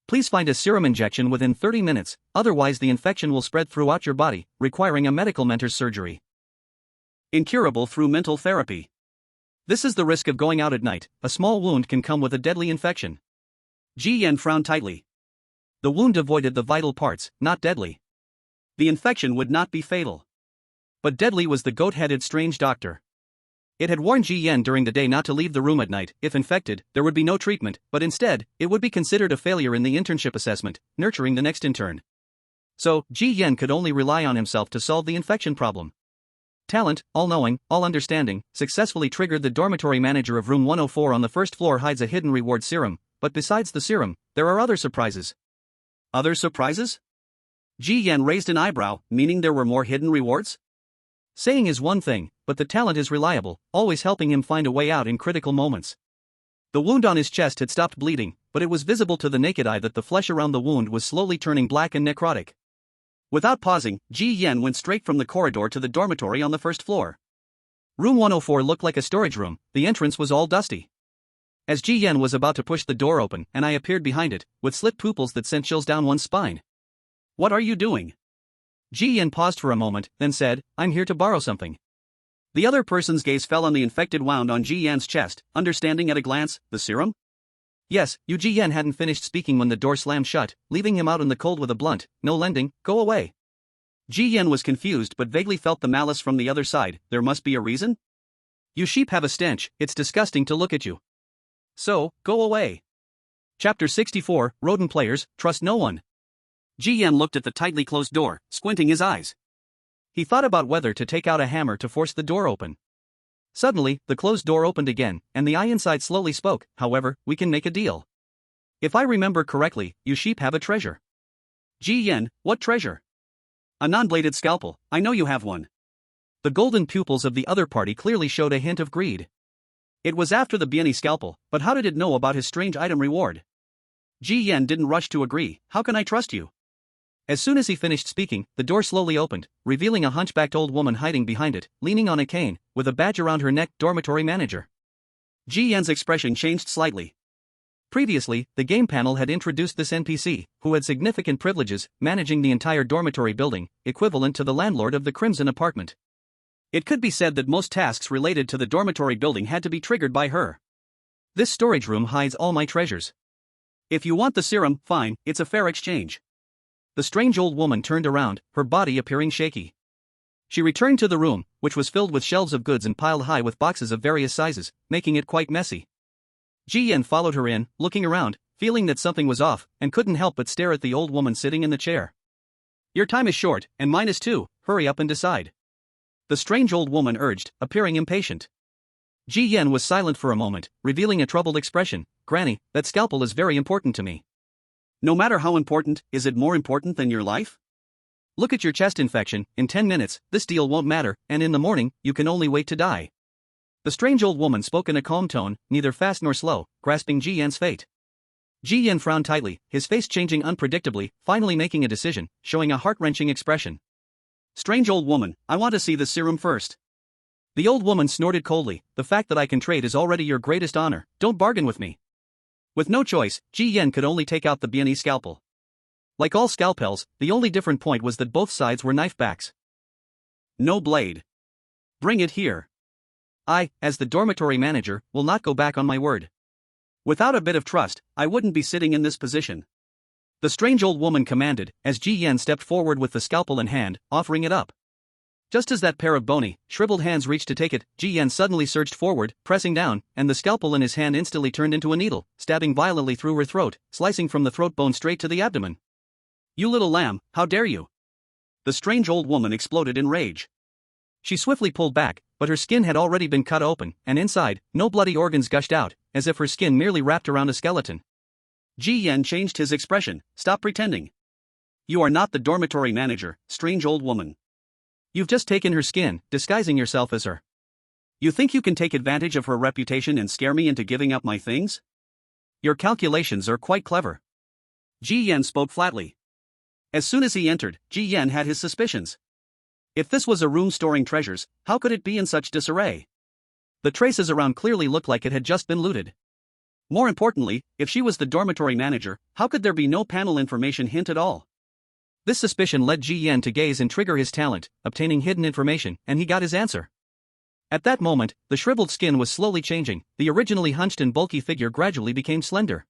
Please find a serum injection within 30 minutes, otherwise the infection will spread throughout your body, requiring a medical mentor's surgery. Incurable through mental therapy. This is the risk of going out at night. A small wound can come with a deadly infection. Ji Yen frowned tightly. The wound avoided the vital parts, not deadly. The infection would not be fatal. But deadly was the goat-headed strange doctor. It had warned Ji Yen during the day not to leave the room at night. If infected, there would be no treatment, but instead, it would be considered a failure in the internship assessment, nurturing the next intern. So, Ji Yen could only rely on himself to solve the infection problem. Talent, all-knowing, all-understanding, successfully triggered the dormitory manager of room 104 on the first floor hides a hidden reward serum, but besides the serum, there are other surprises. Other surprises? Ji Yen raised an eyebrow, meaning there were more hidden rewards? Saying is one thing, but the talent is reliable, always helping him find a way out in critical moments. The wound on his chest had stopped bleeding, but it was visible to the naked eye that the flesh around the wound was slowly turning black and necrotic. Without pausing, Ji Yen went straight from the corridor to the dormitory on the first floor. Room 104 looked like a storage room. The entrance was all dusty. As Ji Yen was about to push the door open, an eye appeared behind it, with slit pupils that sent chills down one's spine. What are you doing? Ji Yen paused for a moment, then said, I'm here to borrow something. The other person's gaze fell on the infected wound on Ji Yen's chest, understanding at a glance, the serum? Yes, Ji Yen hadn't finished speaking when the door slammed shut, leaving him out in the cold with a blunt, no lending, go away. Ji Yen was confused but vaguely felt the malice from the other side. There must be a reason? You sheep have a stench, it's disgusting to look at you. So, go away. Chapter 64, Rodent Players, Trust No One. Ji Yen looked at the tightly closed door, squinting his eyes. He thought about whether to take out a hammer to force the door open. Suddenly, the closed door opened again, and the eye inside slowly spoke. However, we can make a deal. If I remember correctly, you sheep have a treasure. Ji Yen, what treasure? A non-bladed scalpel, I know you have one. The golden pupils of the other party clearly showed a hint of greed. It was after the Bieni scalpel, but how did it know about his strange item reward? Ji Yen didn't rush to agree. How can I trust you? As soon as he finished speaking, the door slowly opened, revealing a hunchbacked old woman hiding behind it, leaning on a cane, with a badge around her neck. Dormitory manager. Ji Yen's expression changed slightly. Previously, the game panel had introduced this NPC, who had significant privileges, managing the entire dormitory building, equivalent to the landlord of the Crimson apartment. It could be said that most tasks related to the dormitory building had to be triggered by her. This storage room hides all my treasures. If you want the serum, fine, it's a fair exchange. The strange old woman turned around, her body appearing shaky. She returned to the room, which was filled with shelves of goods and piled high with boxes of various sizes, making it quite messy. Ji Yen followed her in, looking around, feeling that something was off, and couldn't help but stare at the old woman sitting in the chair. Your time is short, and mine is too, hurry up and decide. The strange old woman urged, appearing impatient. Ji Yen was silent for a moment, revealing a troubled expression. Granny, that scalpel is very important to me. No matter how important, is it more important than your life? Look at your chest infection. In 10 minutes, this deal won't matter, and in the morning, you can only wait to die. The strange old woman spoke in a calm tone, neither fast nor slow, grasping Ji Yen's fate. Ji Yen frowned tightly, his face changing unpredictably, finally making a decision, showing a heart-wrenching expression. Strange old woman, I want to see the serum first. The old woman snorted coldly, the fact that I can trade is already your greatest honor, don't bargain with me. With no choice, Ji Yen could only take out the Bieni scalpel. Like all scalpels, the only different point was that both sides were knife backs. No blade. Bring it here. I, as the dormitory manager, will not go back on my word. Without a bit of trust, I wouldn't be sitting in this position. The strange old woman commanded, as Ji Yen stepped forward with the scalpel in hand, offering it up. Just as that pair of bony, shriveled hands reached to take it, Ji Yen suddenly surged forward, pressing down, and the scalpel in his hand instantly turned into a needle, stabbing violently through her throat, slicing from the throat bone straight to the abdomen. You little lamb, how dare you? The strange old woman exploded in rage. She swiftly pulled back, but her skin had already been cut open, and inside, no bloody organs gushed out, as if her skin merely wrapped around a skeleton. Ji Yen changed his expression. Stop pretending. You are not the dormitory manager, strange old woman. You've just taken her skin, disguising yourself as her. You think you can take advantage of her reputation and scare me into giving up my things? Your calculations are quite clever. Ji Yan spoke flatly. As soon as he entered, Ji Yan had his suspicions. If this was a room storing treasures, how could it be in such disarray? The traces around clearly looked like it had just been looted. More importantly, if she was the dormitory manager, how could there be no panel information hint at all? This suspicion led Ji Yan to gaze and trigger his talent, obtaining hidden information, and he got his answer. At that moment, the shriveled skin was slowly changing, the originally hunched and bulky figure gradually became slender.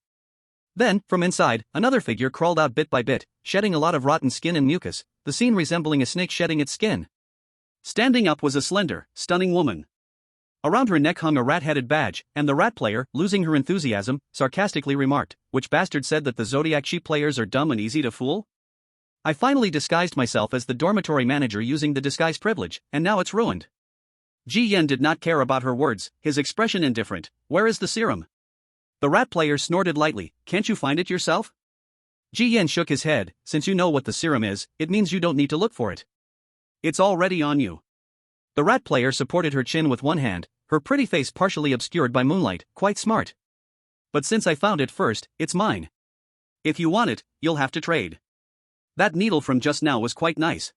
Then, from inside, another figure crawled out bit by bit, shedding a lot of rotten skin and mucus, the scene resembling a snake shedding its skin. Standing up was a slender, stunning woman. Around her neck hung a rat-headed badge, and the rat player, losing her enthusiasm, sarcastically remarked, "Which bastard said that the Zodiac sheep players are dumb and easy to fool? I finally disguised myself as the dormitory manager using the disguise privilege, and now it's ruined." Ji Yan did not care about her words, his expression indifferent. "Where is the serum?" The rat player snorted lightly. "Can't you find it yourself?" Ji Yan shook his head. "Since you know what the serum is, it means you don't need to look for it. It's already on you." The rat player supported her chin with one hand, her pretty face partially obscured by moonlight. "Quite smart. But since I found it first, it's mine. If you want it, you'll have to trade." That needle from just now was quite nice.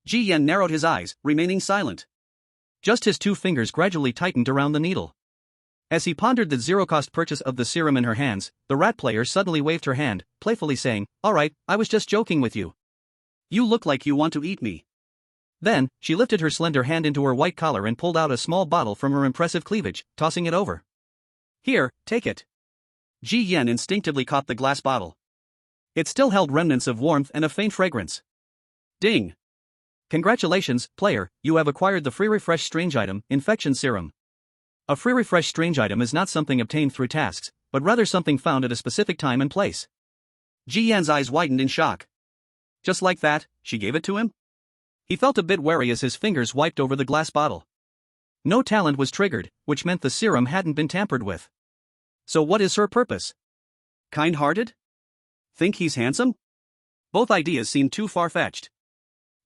Ji Yan narrowed his eyes, remaining silent. Just his two fingers gradually tightened around the needle. As he pondered the zero-cost purchase of the serum in her hands, the rat player suddenly waved her hand, playfully saying, "All right, I was just joking with you. You look like you want to eat me." Then, she lifted her slender hand into her white collar and pulled out a small bottle from her impressive cleavage, tossing it over. "Here, take it." Ji Yan instinctively caught the glass bottle. It still held remnants of warmth and a faint fragrance. Ding! "Congratulations, player, you have acquired the free refresh strange item, Infection Serum. A free refresh strange item is not something obtained through tasks, but rather something found at a specific time and place." Ji Yan's eyes widened in shock. Just like that, she gave it to him? He felt a bit wary as his fingers wiped over the glass bottle. No talent was triggered, which meant the serum hadn't been tampered with. So what is her purpose? Kind-hearted? Think he's handsome? Both ideas seemed too far-fetched.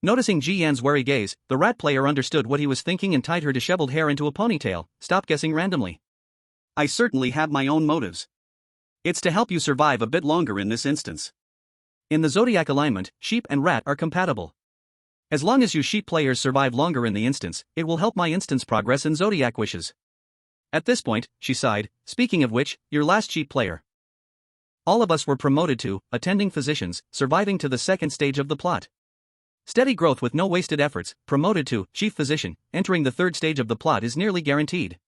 Noticing Ji Yan's wary gaze, the rat player understood what he was thinking and tied her disheveled hair into a ponytail. "Stop guessing randomly. I certainly have my own motives. It's to help you survive a bit longer in this instance. In the zodiac alignment, sheep and rat are compatible. As long as you sheep players survive longer in the instance, it will help my instance progress in zodiac wishes." At this point, she sighed, "Speaking of which, your last sheep player. All of us were promoted to attending physicians, surviving to the second stage of the plot. Steady growth with no wasted efforts, promoted to chief physician, entering the third stage of the plot is nearly guaranteed.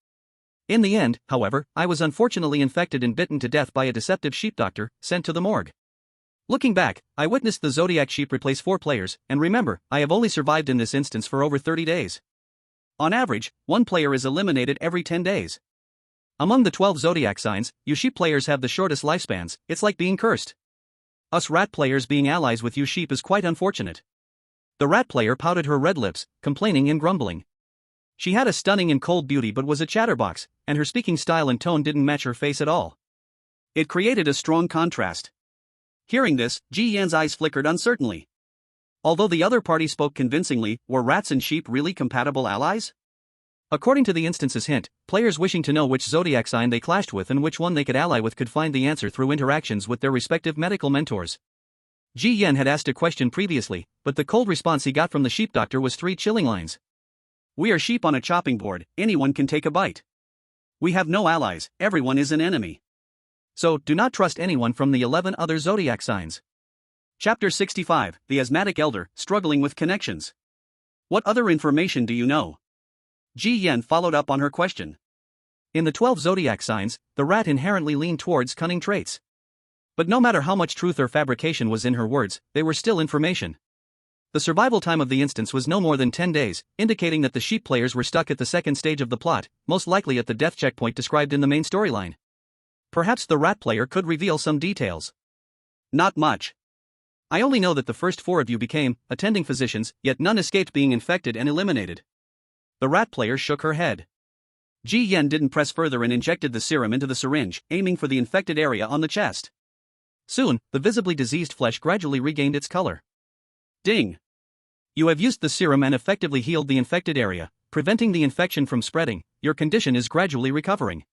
In the end, however, I was unfortunately infected and bitten to death by a deceptive sheep doctor, sent to the morgue. Looking back, I witnessed the Zodiac sheep replace 4 players, and remember, I have only survived in this instance for over 30 days. On average, 1 player is eliminated every 10 days. Among the 12 Zodiac signs, you sheep players have the shortest lifespans. It's like being cursed. Us rat players being allies with you sheep is quite unfortunate." The rat player pouted her red lips, complaining and grumbling. She had a stunning and cold beauty but was a chatterbox, and her speaking style and tone didn't match her face at all. It created a strong contrast. Hearing this, Ji Yan's eyes flickered uncertainly. Although the other party spoke convincingly, were rats and sheep really compatible allies? According to the instance's hint, players wishing to know which zodiac sign they clashed with and which one they could ally with could find the answer through interactions with their respective medical mentors. Ji Yan had asked a question previously, but the cold response he got from the sheep doctor was 3 chilling lines. "We are sheep on a chopping board, anyone can take a bite. We have no allies, everyone is an enemy. So, do not trust anyone from the 11 other zodiac signs." Chapter 65, The Asthmatic Elder, Struggling with Connections. "What other information do you know?" Ji Yan followed up on her question. In the 12 zodiac signs, the rat inherently leaned towards cunning traits. But no matter how much truth or fabrication was in her words, they were still information. The survival time of the instance was no more than 10 days, indicating that the sheep players were stuck at the second stage of the plot, most likely at the death checkpoint described in the main storyline. Perhaps the rat player could reveal some details. "Not much. I only know that the first 4 of you became attending physicians, yet none escaped being infected and eliminated." The rat player shook her head. Ji Yan didn't press further and injected the serum into the syringe, aiming for the infected area on the chest. Soon, the visibly diseased flesh gradually regained its color. Ding! You have used the serum and effectively healed the infected area, preventing the infection from spreading. Your condition is gradually recovering.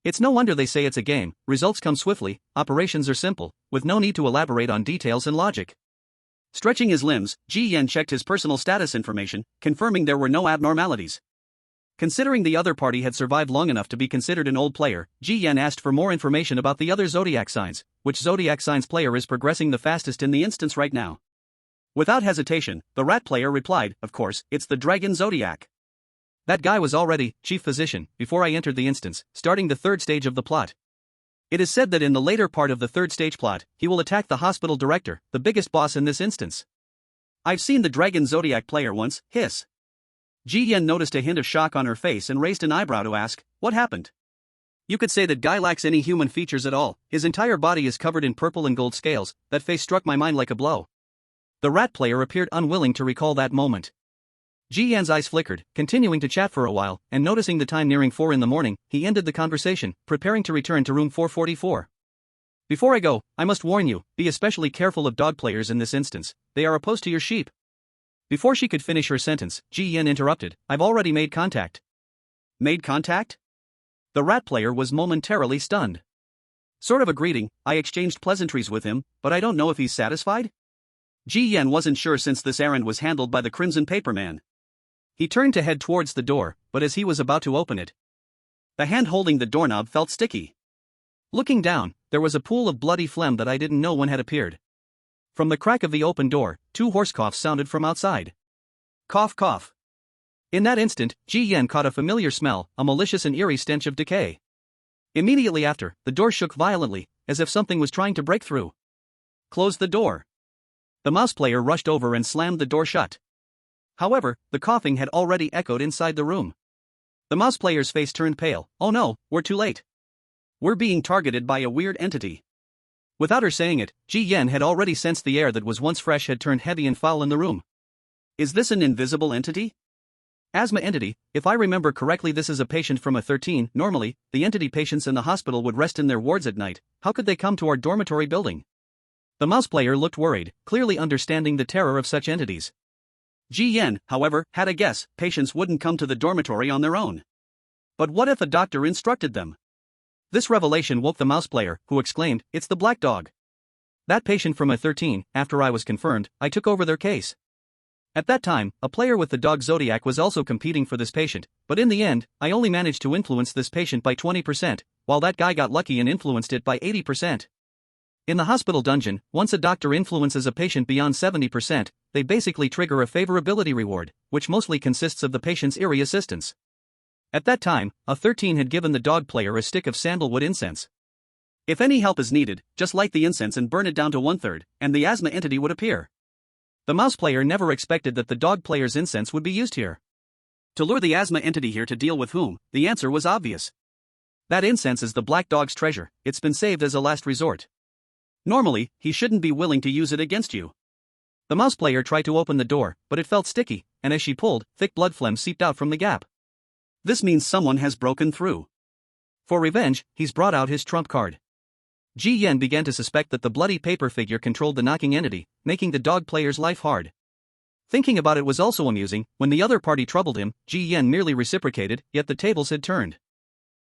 It's no wonder they say it's a game, results come swiftly, operations are simple, with no need to elaborate on details and logic. Stretching his limbs, Ji Yan checked his personal status information, confirming there were no abnormalities. Considering the other party had survived long enough to be considered an old player, Ji Yan asked for more information about the other zodiac signs, which zodiac signs player is progressing the fastest in the instance right now. Without hesitation, the rat player replied, of course, it's the dragon zodiac. That guy was already chief physician before I entered the instance, starting the third stage of the plot. It is said that in the later part of the third stage plot, he will attack the hospital director, the biggest boss in this instance. I've seen the dragon zodiac player once, hiss. Ji Yan noticed a hint of shock on her face and raised an eyebrow to ask, what happened? You could say that guy lacks any human features at all, his entire body is covered in purple and gold scales, that face struck my mind like a blow. The rat player appeared unwilling to recall that moment. Ji Yan's eyes flickered, continuing to chat for a while, and noticing the time nearing 4 in the morning, he ended the conversation, preparing to return to room 444. Before I go, I must warn you, be especially careful of dog players in this instance, they are opposed to your sheep. Before she could finish her sentence, Ji Yan interrupted, I've already made contact. Made contact? The rat player was momentarily stunned. Sort of a greeting, I exchanged pleasantries with him, but I don't know if he's satisfied? Ji Yan wasn't sure since this errand was handled by the Crimson Paper Man. He turned to head towards the door, but as he was about to open it, the hand holding the doorknob felt sticky. Looking down, there was a pool of bloody phlegm that I didn't know when had appeared. From the crack of the open door, 2 horse coughs sounded from outside. Cough cough. In that instant, Ji Yan caught a familiar smell, a malicious and eerie stench of decay. Immediately after, the door shook violently, as if something was trying to break through. Close the door. The mouse player rushed over and slammed the door shut. However, the coughing had already echoed inside the room. The mouse player's face turned pale. Oh no, we're too late. We're being targeted by a weird entity. Without her saying it, Ji Yan had already sensed the air that was once fresh had turned heavy and foul in the room. Is this an invisible entity? Asthma entity, if I remember correctly this is a patient from a 13, normally, the entity patients in the hospital would rest in their wards at night, how could they come to our dormitory building? The mouse player looked worried, clearly understanding the terror of such entities. Ji Yan, however, had a guess, patients wouldn't come to the dormitory on their own. But what if a doctor instructed them? This revelation woke the mouse player, who exclaimed, it's the black dog. That patient from a 13, after I was confirmed, I took over their case. At that time, a player with the dog Zodiac was also competing for this patient, but in the end, I only managed to influence this patient by 20%, while that guy got lucky and influenced it by 80%. In the hospital dungeon, once a doctor influences a patient beyond 70%, they basically trigger a favorability reward, which mostly consists of the patient's eerie assistance. At that time, a 13 had given the dog player a stick of sandalwood incense. If any help is needed, just light the incense and burn it down to 1/3, and the asthma entity would appear. The mouse player never expected that the dog player's incense would be used here. To lure the asthma entity here to deal with whom, the answer was obvious. That incense is the black dog's treasure, it's been saved as a last resort. Normally, he shouldn't be willing to use it against you. The mouse player tried to open the door, but it felt sticky, and as she pulled, thick blood phlegm seeped out from the gap. This means someone has broken through. For revenge, he's brought out his trump card. Ji Yan began to suspect that the bloody paper figure controlled the knocking entity, making the dog player's life hard. Thinking about it was also amusing. When the other party troubled him, Ji Yan merely reciprocated, yet the tables had turned.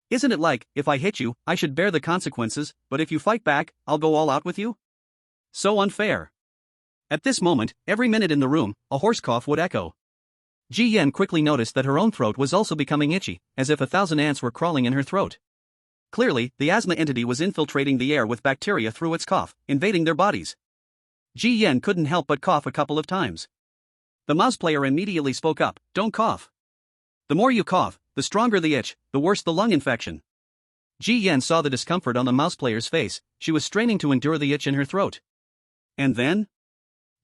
Isn't it like, if I hit you, I should bear the consequences, but if you fight back, I'll go all out with you? So unfair. At this moment, every minute in the room, a horse cough would echo. Ji Yan quickly noticed that her own throat was also becoming itchy, as if 1,000 ants were crawling in her throat. Clearly, the asthma entity was infiltrating the air with bacteria through its cough, invading their bodies. Ji Yan couldn't help but cough a couple of times. The mouse player immediately spoke up, don't cough. The more you cough, the stronger the itch, the worse the lung infection. Ji Yan saw the discomfort on the mouse player's face, she was straining to endure the itch in her throat. And then?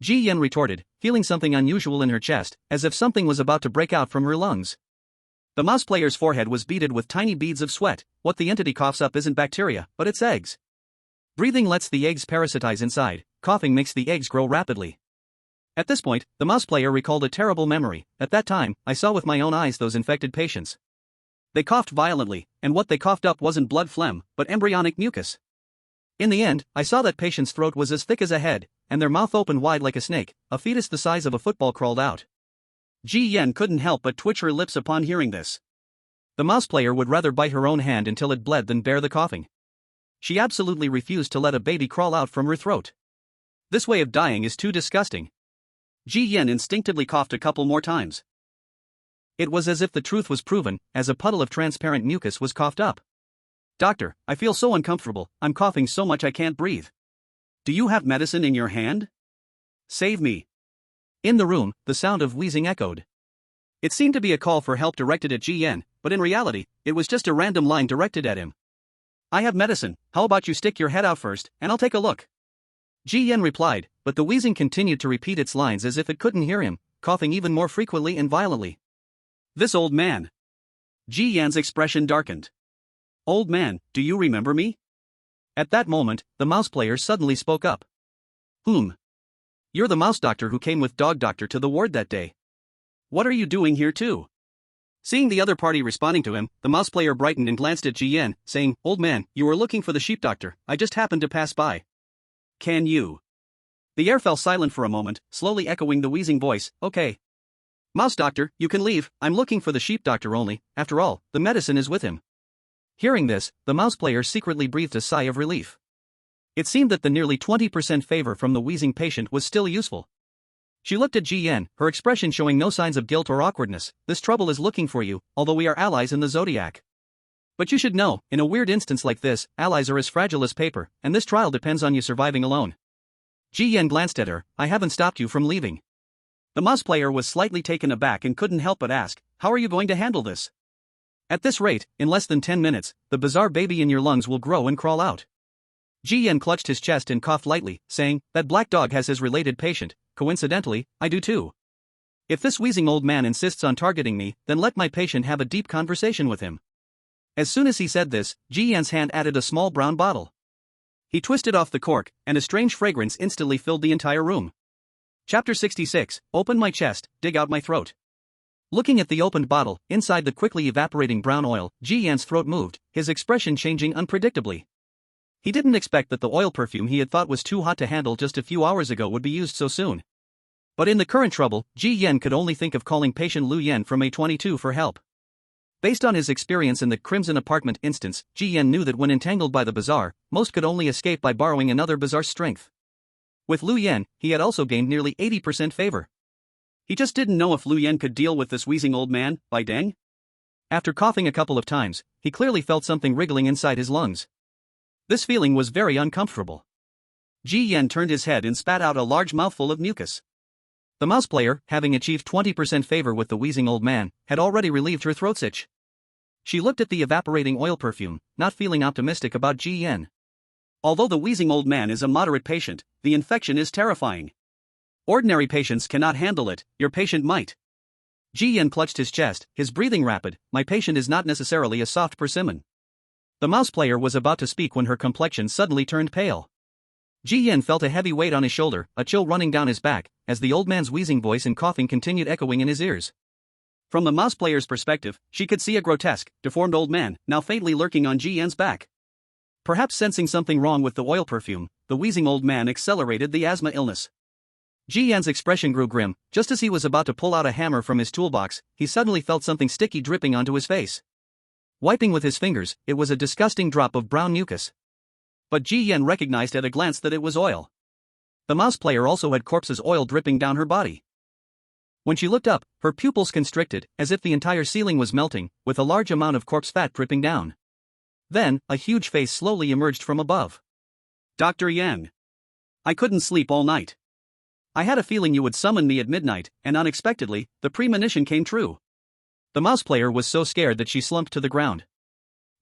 Ji Yan retorted, feeling something unusual in her chest, as if something was about to break out from her lungs. The mouse player's forehead was beaded with tiny beads of sweat. What the entity coughs up isn't bacteria, but it's eggs. Breathing lets the eggs parasitize inside, coughing makes the eggs grow rapidly. At this point, the mouse player recalled a terrible memory. At that time, I saw with my own eyes those infected patients. They coughed violently, and what they coughed up wasn't blood phlegm, but embryonic mucus. In the end, I saw that patient's throat was as thick as a head, and their mouth opened wide like a snake, a fetus the size of a football crawled out. Ji Yan couldn't help but twitch her lips upon hearing this. The mouse player would rather bite her own hand until it bled than bear the coughing. She absolutely refused to let a baby crawl out from her throat. This way of dying is too disgusting. Ji Yan instinctively coughed a couple more times. It was as if the truth was proven, as a puddle of transparent mucus was coughed up. "Doctor, I feel so uncomfortable, I'm coughing so much I can't breathe. Do you have medicine in your hand? Save me." In the room, the sound of wheezing echoed. It seemed to be a call for help directed at Ji Yan, but in reality, it was just a random line directed at him. "I have medicine, how about you stick your head out first, and I'll take a look." Ji Yan replied, but the wheezing continued to repeat its lines as if it couldn't hear him, coughing even more frequently and violently. This old man. Ji Yan's expression darkened. "Old man, do you remember me?" At that moment, the mouse player suddenly spoke up. You're the mouse doctor who came with dog doctor to the ward that day. What are you doing here too?" Seeing the other party responding to him, the mouse player brightened and glanced at Ji Yan, saying, "Old man, you were looking for the sheep doctor, I just happened to pass by. Can you?" The air fell silent for a moment, slowly echoing the wheezing voice, "Okay. Mouse doctor, you can leave, I'm looking for the sheep doctor only, after all, the medicine is with him." Hearing this, the mouse player secretly breathed a sigh of relief. It seemed that the nearly 20% favor from the wheezing patient was still useful. She looked at Ji Yan, her expression showing no signs of guilt or awkwardness. "This trouble is looking for you, although we are allies in the zodiac. But you should know, in a weird instance like this, allies are as fragile as paper, and this trial depends on you surviving alone." Ji Yan glanced at her. "I haven't stopped you from leaving." The mouse player was slightly taken aback and couldn't help but ask, "How are you going to handle this? At this rate, in less than 10 minutes, the bizarre baby in your lungs will grow and crawl out." Ji Yan clutched his chest and coughed lightly, saying, "That black dog has his related patient, coincidentally, I do too. If this wheezing old man insists on targeting me, then let my patient have a deep conversation with him." As soon as he said this, Ji Yan's hand added a small brown bottle. He twisted off the cork, and a strange fragrance instantly filled the entire room. Chapter 66, Open my chest, dig out my throat. Looking at the opened bottle, inside the quickly evaporating brown oil, Ji Yan's throat moved, his expression changing unpredictably. He didn't expect that the oil perfume he had thought was too hot to handle just a few hours ago would be used so soon. But in the current trouble, Ji Yan could only think of calling patient Lu Yan from A22 for help. Based on his experience in the Crimson Apartment instance, Ji Yan knew that when entangled by the bazaar, most could only escape by borrowing another bazaar's strength. With Lu Yan, he had also gained nearly 80% favor. He just didn't know if Lu Yan could deal with this wheezing old man, by dang. After coughing a couple of times, he clearly felt something wriggling inside his lungs. This feeling was very uncomfortable. Ji Yan turned his head and spat out a large mouthful of mucus. The mouse player, having achieved 20% favor with the wheezing old man, had already relieved her throat's itch. She looked at the evaporating oil perfume, not feeling optimistic about Ji Yan. Although the wheezing old man is a moderate patient, the infection is terrifying. Ordinary patients cannot handle it, your patient might. Ji Yan clutched his chest, his breathing rapid. "My patient is not necessarily a soft persimmon." The mouse player was about to speak when her complexion suddenly turned pale. Ji Yan felt a heavy weight on his shoulder, a chill running down his back, as the old man's wheezing voice and coughing continued echoing in his ears. From the mouse player's perspective, she could see a grotesque, deformed old man, now faintly lurking on Ji Yan's back. Perhaps sensing something wrong with the oil perfume, the wheezing old man accelerated the asthma illness. Ji Yan's expression grew grim. Just as he was about to pull out a hammer from his toolbox, he suddenly felt something sticky dripping onto his face. Wiping with his fingers, it was a disgusting drop of brown mucus. But Ji Yan recognized at a glance that it was oil. The mouse player also had corpse's oil dripping down her body. When she looked up, her pupils constricted, as if the entire ceiling was melting, with a large amount of corpse fat dripping down. Then, a huge face slowly emerged from above. "Dr. Yan. I couldn't sleep all night. I had a feeling you would summon me at midnight, and unexpectedly, the premonition came true." The mouse player was so scared that she slumped to the ground.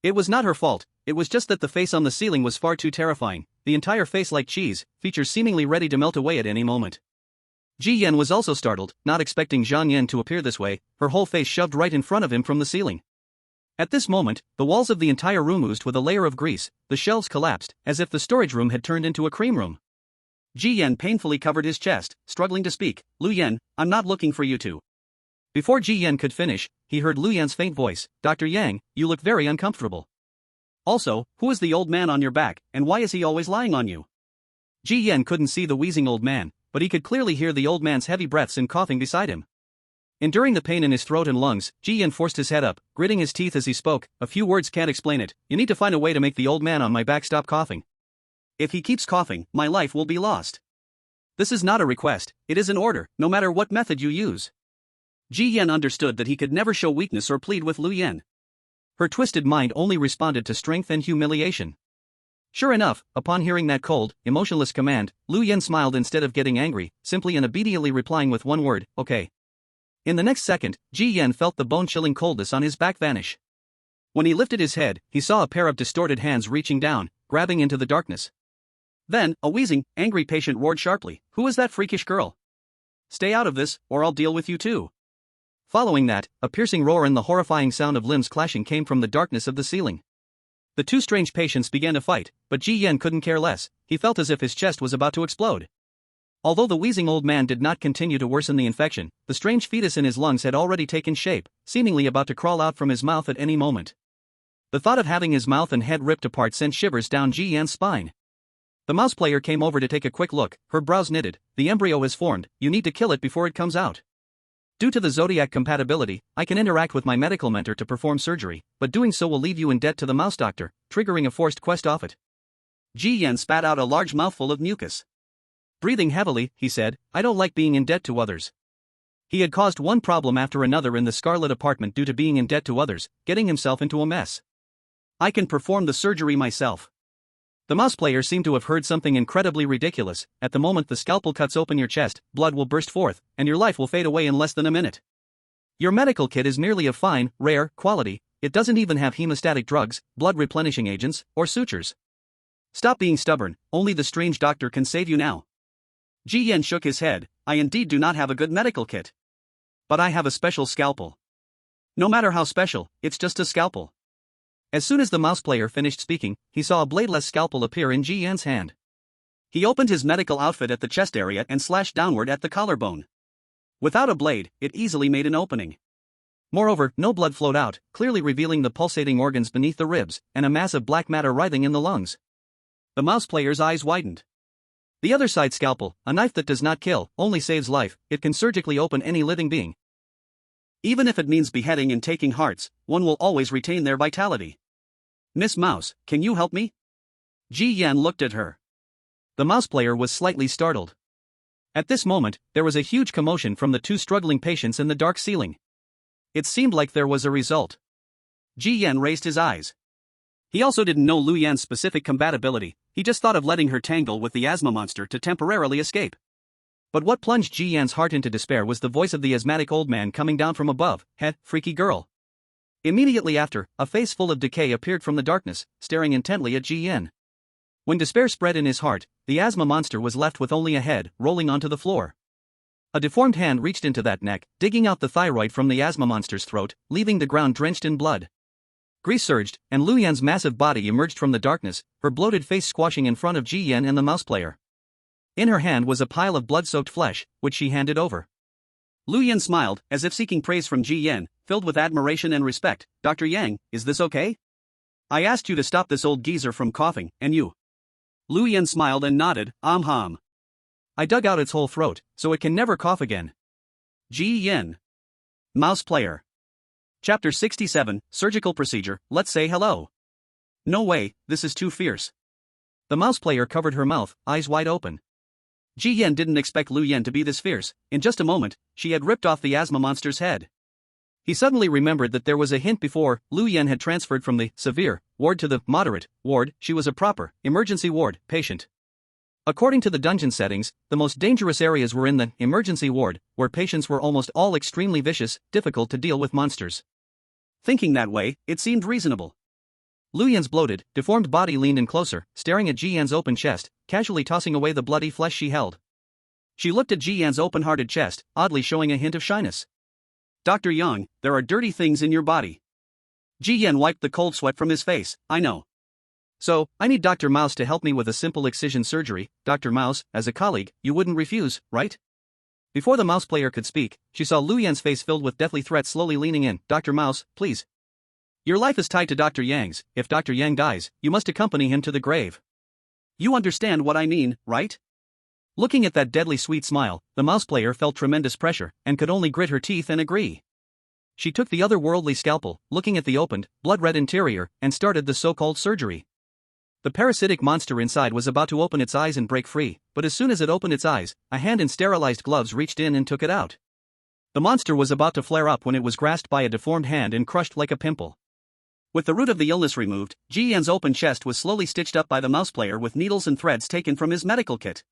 It was not her fault, it was just that the face on the ceiling was far too terrifying, the entire face like cheese, features seemingly ready to melt away at any moment. Ji Yan was also startled, not expecting Zhang Yan to appear this way, her whole face shoved right in front of him from the ceiling. At this moment, the walls of the entire room oozed with a layer of grease, the shelves collapsed, as if the storage room had turned into a cream room. Ji Yan painfully covered his chest, struggling to speak. "Lu Yan, I'm not looking for you two." Before Ji Yan could finish, he heard Lu Yan's faint voice. "Dr. Yang, you look very uncomfortable. Also, who is the old man on your back, and why is he always lying on you?" Ji Yan couldn't see the wheezing old man, but he could clearly hear the old man's heavy breaths and coughing beside him. Enduring the pain in his throat and lungs, Ji Yan forced his head up, gritting his teeth as he spoke. A few words can't explain it. You need to find a way to make the old man on my back stop coughing. If he keeps coughing, my life will be lost. This is not a request, it is an order, no matter what method you use. Ji Yan understood that he could never show weakness or plead with Lu Yan. Her twisted mind only responded to strength and humiliation. Sure enough, upon hearing that cold, emotionless command, Lu Yan smiled instead of getting angry, simply and obediently replying with one word, okay. In the next second, Ji Yan felt the bone-chilling coldness on his back vanish. When he lifted his head, he saw a pair of distorted hands reaching down, grabbing into the darkness. Then, a wheezing, angry patient roared sharply, "Who is that freakish girl? Stay out of this, or I'll deal with you too." Following that, a piercing roar and the horrifying sound of limbs clashing came from the darkness of the ceiling. The two strange patients began to fight, but Ji Yan couldn't care less. He felt as if his chest was about to explode. Although the wheezing old man did not continue to worsen the infection, the strange fetus in his lungs had already taken shape, seemingly about to crawl out from his mouth at any moment. The thought of having his mouth and head ripped apart sent shivers down Ji Yan's spine. The mouse player came over to take a quick look, her brows knitted. "The embryo has formed, you need to kill it before it comes out. Due to the zodiac compatibility, I can interact with my medical mentor to perform surgery, but doing so will leave you in debt to the mouse doctor, triggering a forced quest off it." Ji Yan spat out a large mouthful of mucus. Breathing heavily, he said, "I don't like being in debt to others." He had caused one problem after another in the Scarlet apartment due to being in debt to others, getting himself into a mess. "I can perform the surgery myself." The mouse player seemed to have heard something incredibly ridiculous. "At the moment the scalpel cuts open your chest, blood will burst forth, and your life will fade away in less than a minute. Your medical kit is merely of fine, rare quality. It doesn't even have hemostatic drugs, blood replenishing agents, or sutures. Stop being stubborn, only the strange doctor can save you now." Ji Yan shook his head. "I indeed do not have a good medical kit. But I have a special scalpel. No matter how special, it's just a scalpel." As soon as the mouse player finished speaking, he saw a bladeless scalpel appear in Ji Yan's hand. He opened his medical outfit at the chest area and slashed downward at the collarbone. Without a blade, it easily made an opening. Moreover, no blood flowed out, clearly revealing the pulsating organs beneath the ribs, and a mass of black matter writhing in the lungs. The mouse player's eyes widened. The other side scalpel, a knife that does not kill, only saves life. It can surgically open any living being. Even if it means beheading and taking hearts, one will always retain their vitality. "Miss Mouse, can you help me?" Ji Yan looked at her. The mouse player was slightly startled. At this moment, there was a huge commotion from the two struggling patients in the dark ceiling. It seemed like there was a result. Ji Yan raised his eyes. He also didn't know Lu Yan's specific compatibility, he just thought of letting her tangle with the asthma monster to temporarily escape. But what plunged Ji Yan's heart into despair was the voice of the asthmatic old man coming down from above. "Freaky girl." Immediately after, a face full of decay appeared from the darkness, staring intently at Ji Yan. When despair spread in his heart, the asthma monster was left with only a head, rolling onto the floor. A deformed hand reached into that neck, digging out the thyroid from the asthma monster's throat, leaving the ground drenched in blood. Grease surged, and Lu Yan's massive body emerged from the darkness, her bloated face squashing in front of Ji Yan and the mouse player. In her hand was a pile of blood-soaked flesh, which she handed over. Lu Yan smiled, as if seeking praise from Ji Yan, filled with admiration and respect. "Dr. Yang, is this okay? I asked you to stop this old geezer from coughing, and you." Lu Yan smiled and nodded, "Hum. I dug out its whole throat, so it can never cough again." Ji Yan. Mouse player. Chapter 67, Surgical Procedure. Let's say hello. "No way, this is too fierce." The mouse player covered her mouth, eyes wide open. Ji Yan didn't expect Lu Yan to be this fierce. In just a moment, she had ripped off the asthma monster's head. He suddenly remembered that there was a hint before Lu Yan had transferred from the severe ward to the moderate ward. She was a proper emergency ward patient. According to the dungeon settings, the most dangerous areas were in the emergency ward, where patients were almost all extremely vicious, difficult to deal with monsters. Thinking that way, it seemed reasonable. Lu Yan's bloated, deformed body leaned in closer, staring at Ji Yan's open chest, casually tossing away the bloody flesh she held. She looked at Ji Yan's open-hearted chest, oddly showing a hint of shyness. "Dr. Yang, there are dirty things in your body." Ji Yan wiped the cold sweat from his face. "I know. So, I need Dr. Mouse to help me with a simple excision surgery. Dr. Mouse, as a colleague, you wouldn't refuse, right?" Before the mouse player could speak, she saw Lu Yan's face filled with deathly threats slowly leaning in. "Dr. Mouse, please. Your life is tied to Dr. Yang's. If Dr. Yang dies, you must accompany him to the grave. You understand what I mean, right?" Looking at that deadly sweet smile, the mouse player felt tremendous pressure and could only grit her teeth and agree. She took the otherworldly scalpel, looking at the opened, blood-red interior, and started the so-called surgery. The parasitic monster inside was about to open its eyes and break free, but as soon as it opened its eyes, a hand in sterilized gloves reached in and took it out. The monster was about to flare up when it was grasped by a deformed hand and crushed like a pimple. With the root of the illness removed, Ji Yan's open chest was slowly stitched up by the mouse player with needles and threads taken from his medical kit.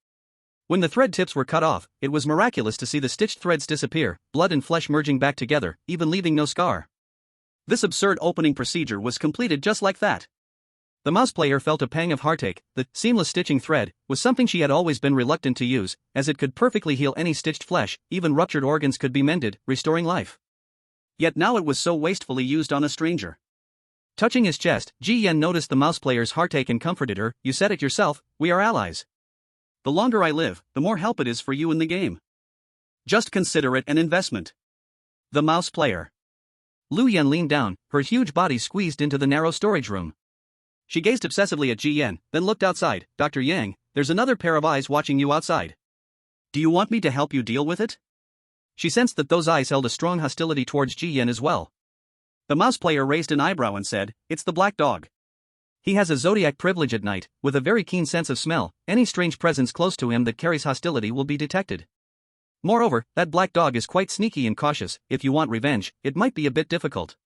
When the thread tips were cut off, it was miraculous to see the stitched threads disappear, blood and flesh merging back together, even leaving no scar. This absurd opening procedure was completed just like that. The mouse player felt a pang of heartache. The seamless stitching thread was something she had always been reluctant to use, as it could perfectly heal any stitched flesh, even ruptured organs could be mended, restoring life. Yet now it was so wastefully used on a stranger. Touching his chest, Ji Yan noticed the mouse player's heartache and comforted her. "You said it yourself, we are allies. The longer I live, the more help it is for you in the game. Just consider it an investment." The mouse player. Lu Yan leaned down, her huge body squeezed into the narrow storage room. She gazed obsessively at Ji Yan, then looked outside. "Dr. Yang, there's another pair of eyes watching you outside. Do you want me to help you deal with it?" She sensed that those eyes held a strong hostility towards Ji Yan as well. The mouse player raised an eyebrow and said, "It's the black dog. He has a zodiac privilege at night, with a very keen sense of smell. Any strange presence close to him that carries hostility will be detected. Moreover, that black dog is quite sneaky and cautious. If you want revenge, it might be a bit difficult."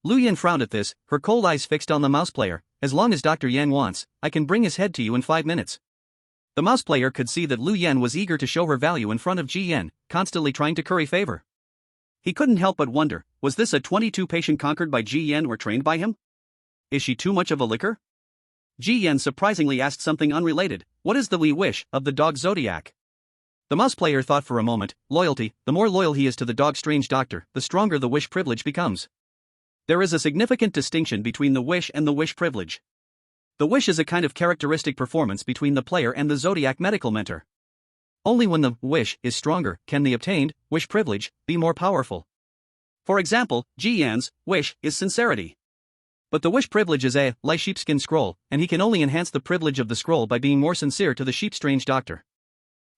Lu Yan frowned at this, her cold eyes fixed on the mouse player. "As long as Dr. Yang wants, I can bring his head to you in 5 minutes. The mouse player could see that Lu Yan was eager to show her value in front of Ji Yan, constantly trying to curry favor. He couldn't help but wonder, was this a 22 patient conquered by Ji Yan or trained by him? Is she too much of a licker? Ji Yan surprisingly asked something unrelated. "What is the wish of the dog zodiac?" The mouse player thought for a moment. "Loyalty. The more loyal he is to the dog's strange doctor, the stronger the wish privilege becomes. There is a significant distinction between the wish and the wish privilege. The wish is a kind of characteristic performance between the player and the zodiac medical mentor. Only when the wish is stronger can the obtained wish privilege be more powerful. For example, Ji Yan's wish is sincerity. But the wish privilege is a like sheepskin scroll, and he can only enhance the privilege of the scroll by being more sincere to the sheep strange doctor.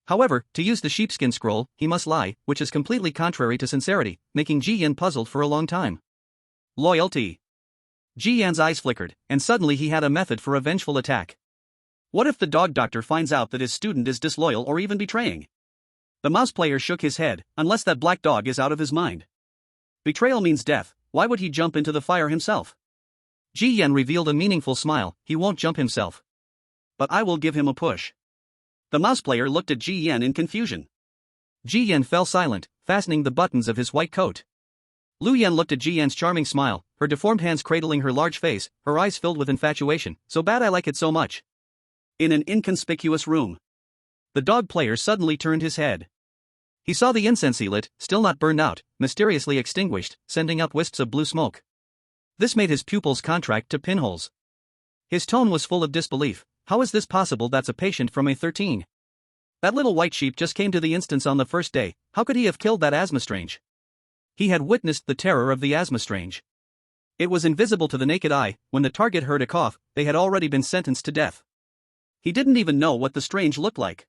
However, to use the sheepskin scroll, he must lie, which is completely contrary to sincerity, making Ji Yan puzzled for a long time. Loyalty. Ji Yan's eyes flickered, and suddenly he had a method for a vengeful attack. What if the dog doctor finds out that his student is disloyal or even betraying? The mouse player shook his head. Unless that black dog is out of his mind. Betrayal means death. Why would he jump into the fire himself? Ji Yan revealed a meaningful smile. He won't jump himself. But I will give him a push. The mouse player looked at Ji Yan in confusion. Ji Yan fell silent, fastening the buttons of his white coat. Lu Yan looked at Ji Yan's charming smile, her deformed hands cradling her large face, her eyes filled with infatuation. "So bad I like it so much." In an inconspicuous room. The dog player suddenly turned his head. He saw the incense he lit, still not burned out, mysteriously extinguished, sending out wisps of blue smoke. This made his pupils contract to pinholes. His tone was full of disbelief. "How is this possible? That's a patient from A13. That little white sheep just came to the instance on the first day. How could he have killed that asthma strange?" He had witnessed the terror of the asthma strange. It was invisible to the naked eye. When the target heard a cough, they had already been sentenced to death. He didn't even know what the strange looked like.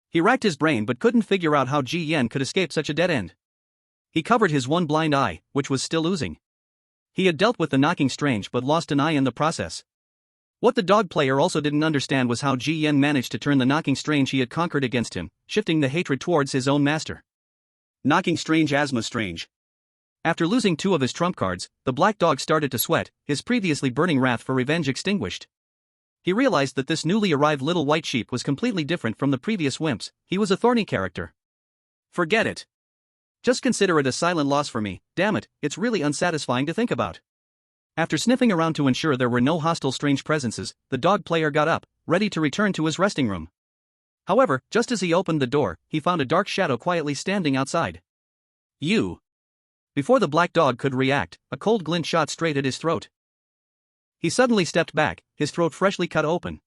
He racked his brain but couldn't figure out how Ji Yan could escape such a dead end. He covered his one blind eye, which was still oozing. He had dealt with the knocking strange but lost an eye in the process. What the dog player also didn't understand was how Ji Yan managed to turn the knocking strange he had conquered against him, shifting the hatred towards his own master. Knocking strange, asthma strange. After losing 2 of his trump cards, the black dog started to sweat, his previously burning wrath for revenge extinguished. He realized that this newly arrived little white sheep was completely different from the previous wimps. He was a thorny character. "Forget it. Just consider it a silent loss for me. Damn it, it's really unsatisfying to think about." After sniffing around to ensure there were no hostile strange presences, the dog player got up, ready to return to his resting room. However, just as he opened the door, he found a dark shadow quietly standing outside. "You." Before the black dog could react, a cold glint shot straight at his throat. He suddenly stepped back, his throat freshly cut open.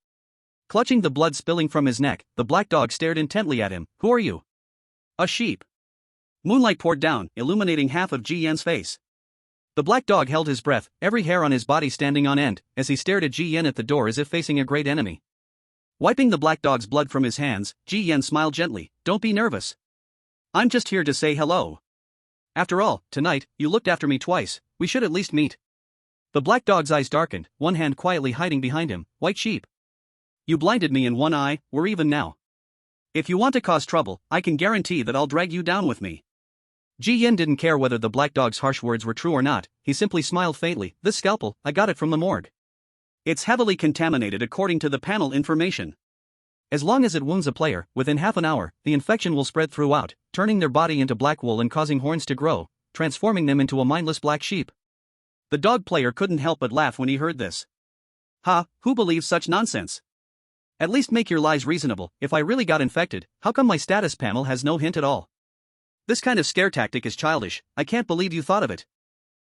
Clutching the blood spilling from his neck, the black dog stared intently at him. "Who are you?" "A sheep." Moonlight poured down, illuminating half of Ji Yan's face. The black dog held his breath, every hair on his body standing on end, as he stared at Ji Yan at the door as if facing a great enemy. Wiping the black dog's blood from his hands, Ji Yan smiled gently. Don't be nervous. I'm just here to say hello. After all, tonight, you looked after me twice, we should at least meet. The black dog's eyes darkened, one hand quietly hiding behind him. White sheep. You blinded me in one eye, we're even now. If you want to cause trouble, I can guarantee that I'll drag you down with me. Ji Yan didn't care whether the black dog's harsh words were true or not, he simply smiled faintly. This scalpel, I got it from the morgue. It's heavily contaminated according to the panel information. As long as it wounds a player, within half an hour, the infection will spread throughout, turning their body into black wool and causing horns to grow, transforming them into a mindless black sheep. The dog player couldn't help but laugh when he heard this. Ha, who believes such nonsense? At least make your lies reasonable. If I really got infected, how come my status panel has no hint at all? This kind of scare tactic is childish, I can't believe you thought of it.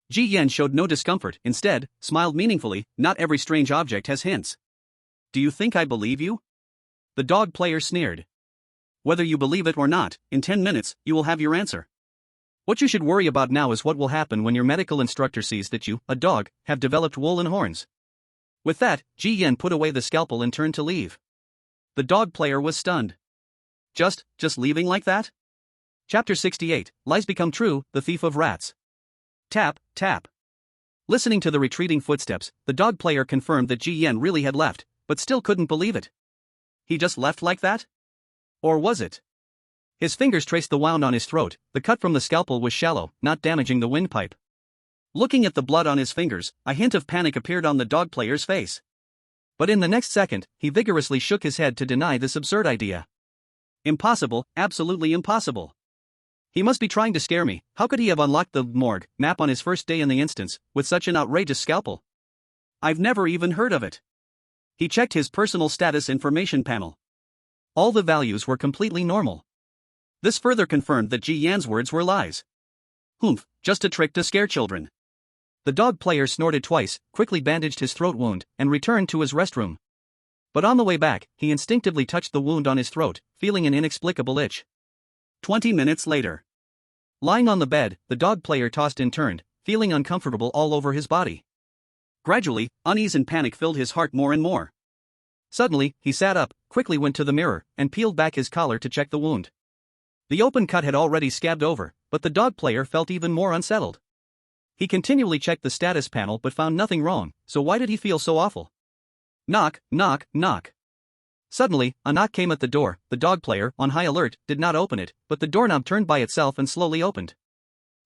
Ji Yan showed no discomfort, instead, smiled meaningfully. Not every strange object has hints. Do you think I believe you? The dog player sneered. Whether you believe it or not, in 10 minutes, you will have your answer. What you should worry about now is what will happen when your medical instructor sees that you, a dog, have developed wool and horns. With that, Ji Yan put away the scalpel and turned to leave. The dog player was stunned. Just leaving like that? Chapter 68, Lies Become True, The Thief of Rats. Tap, tap. Listening to the retreating footsteps, the dog player confirmed that Ji Yan really had left, but still couldn't believe it. He just left like that? Or was it? His fingers traced the wound on his throat. The cut from the scalpel was shallow, not damaging the windpipe. Looking at the blood on his fingers, a hint of panic appeared on the dog player's face. But in the next second, he vigorously shook his head to deny this absurd idea. Impossible, absolutely impossible. He must be trying to scare me. How could he have unlocked the morgue map on his first day in the instance, with such an outrageous scalpel? I've never even heard of it. He checked his personal status information panel. All the values were completely normal. This further confirmed that Ji Yan's words were lies. Humph, just a trick to scare children. The dog player snorted twice, quickly bandaged his throat wound, and returned to his restroom. But on the way back, he instinctively touched the wound on his throat, feeling an inexplicable itch. 20 minutes later. Lying on the bed, the dog player tossed and turned, feeling uncomfortable all over his body. Gradually, unease and panic filled his heart more and more. Suddenly, he sat up, quickly went to the mirror, and peeled back his collar to check the wound. The open cut had already scabbed over, but the dog player felt even more unsettled. He continually checked the status panel but found nothing wrong, so why did he feel so awful? Knock, knock, knock. Suddenly, a knock came at the door. The dog player, on high alert, did not open it, but the doorknob turned by itself and slowly opened.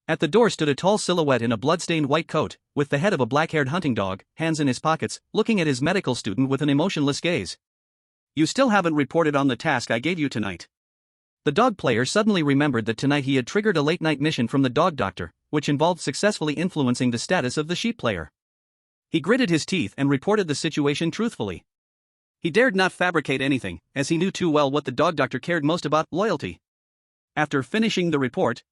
At the door stood a tall silhouette in a blood-stained white coat, with the head of a black-haired hunting dog, hands in his pockets, looking at his medical student with an emotionless gaze. You still haven't reported on the task I gave you tonight. The dog player suddenly remembered that tonight he had triggered a late-night mission from the dog doctor, which involved successfully influencing the status of the sheep player. He gritted his teeth and reported the situation truthfully. He dared not fabricate anything, as he knew too well what the dog doctor cared most about: loyalty. After finishing the report,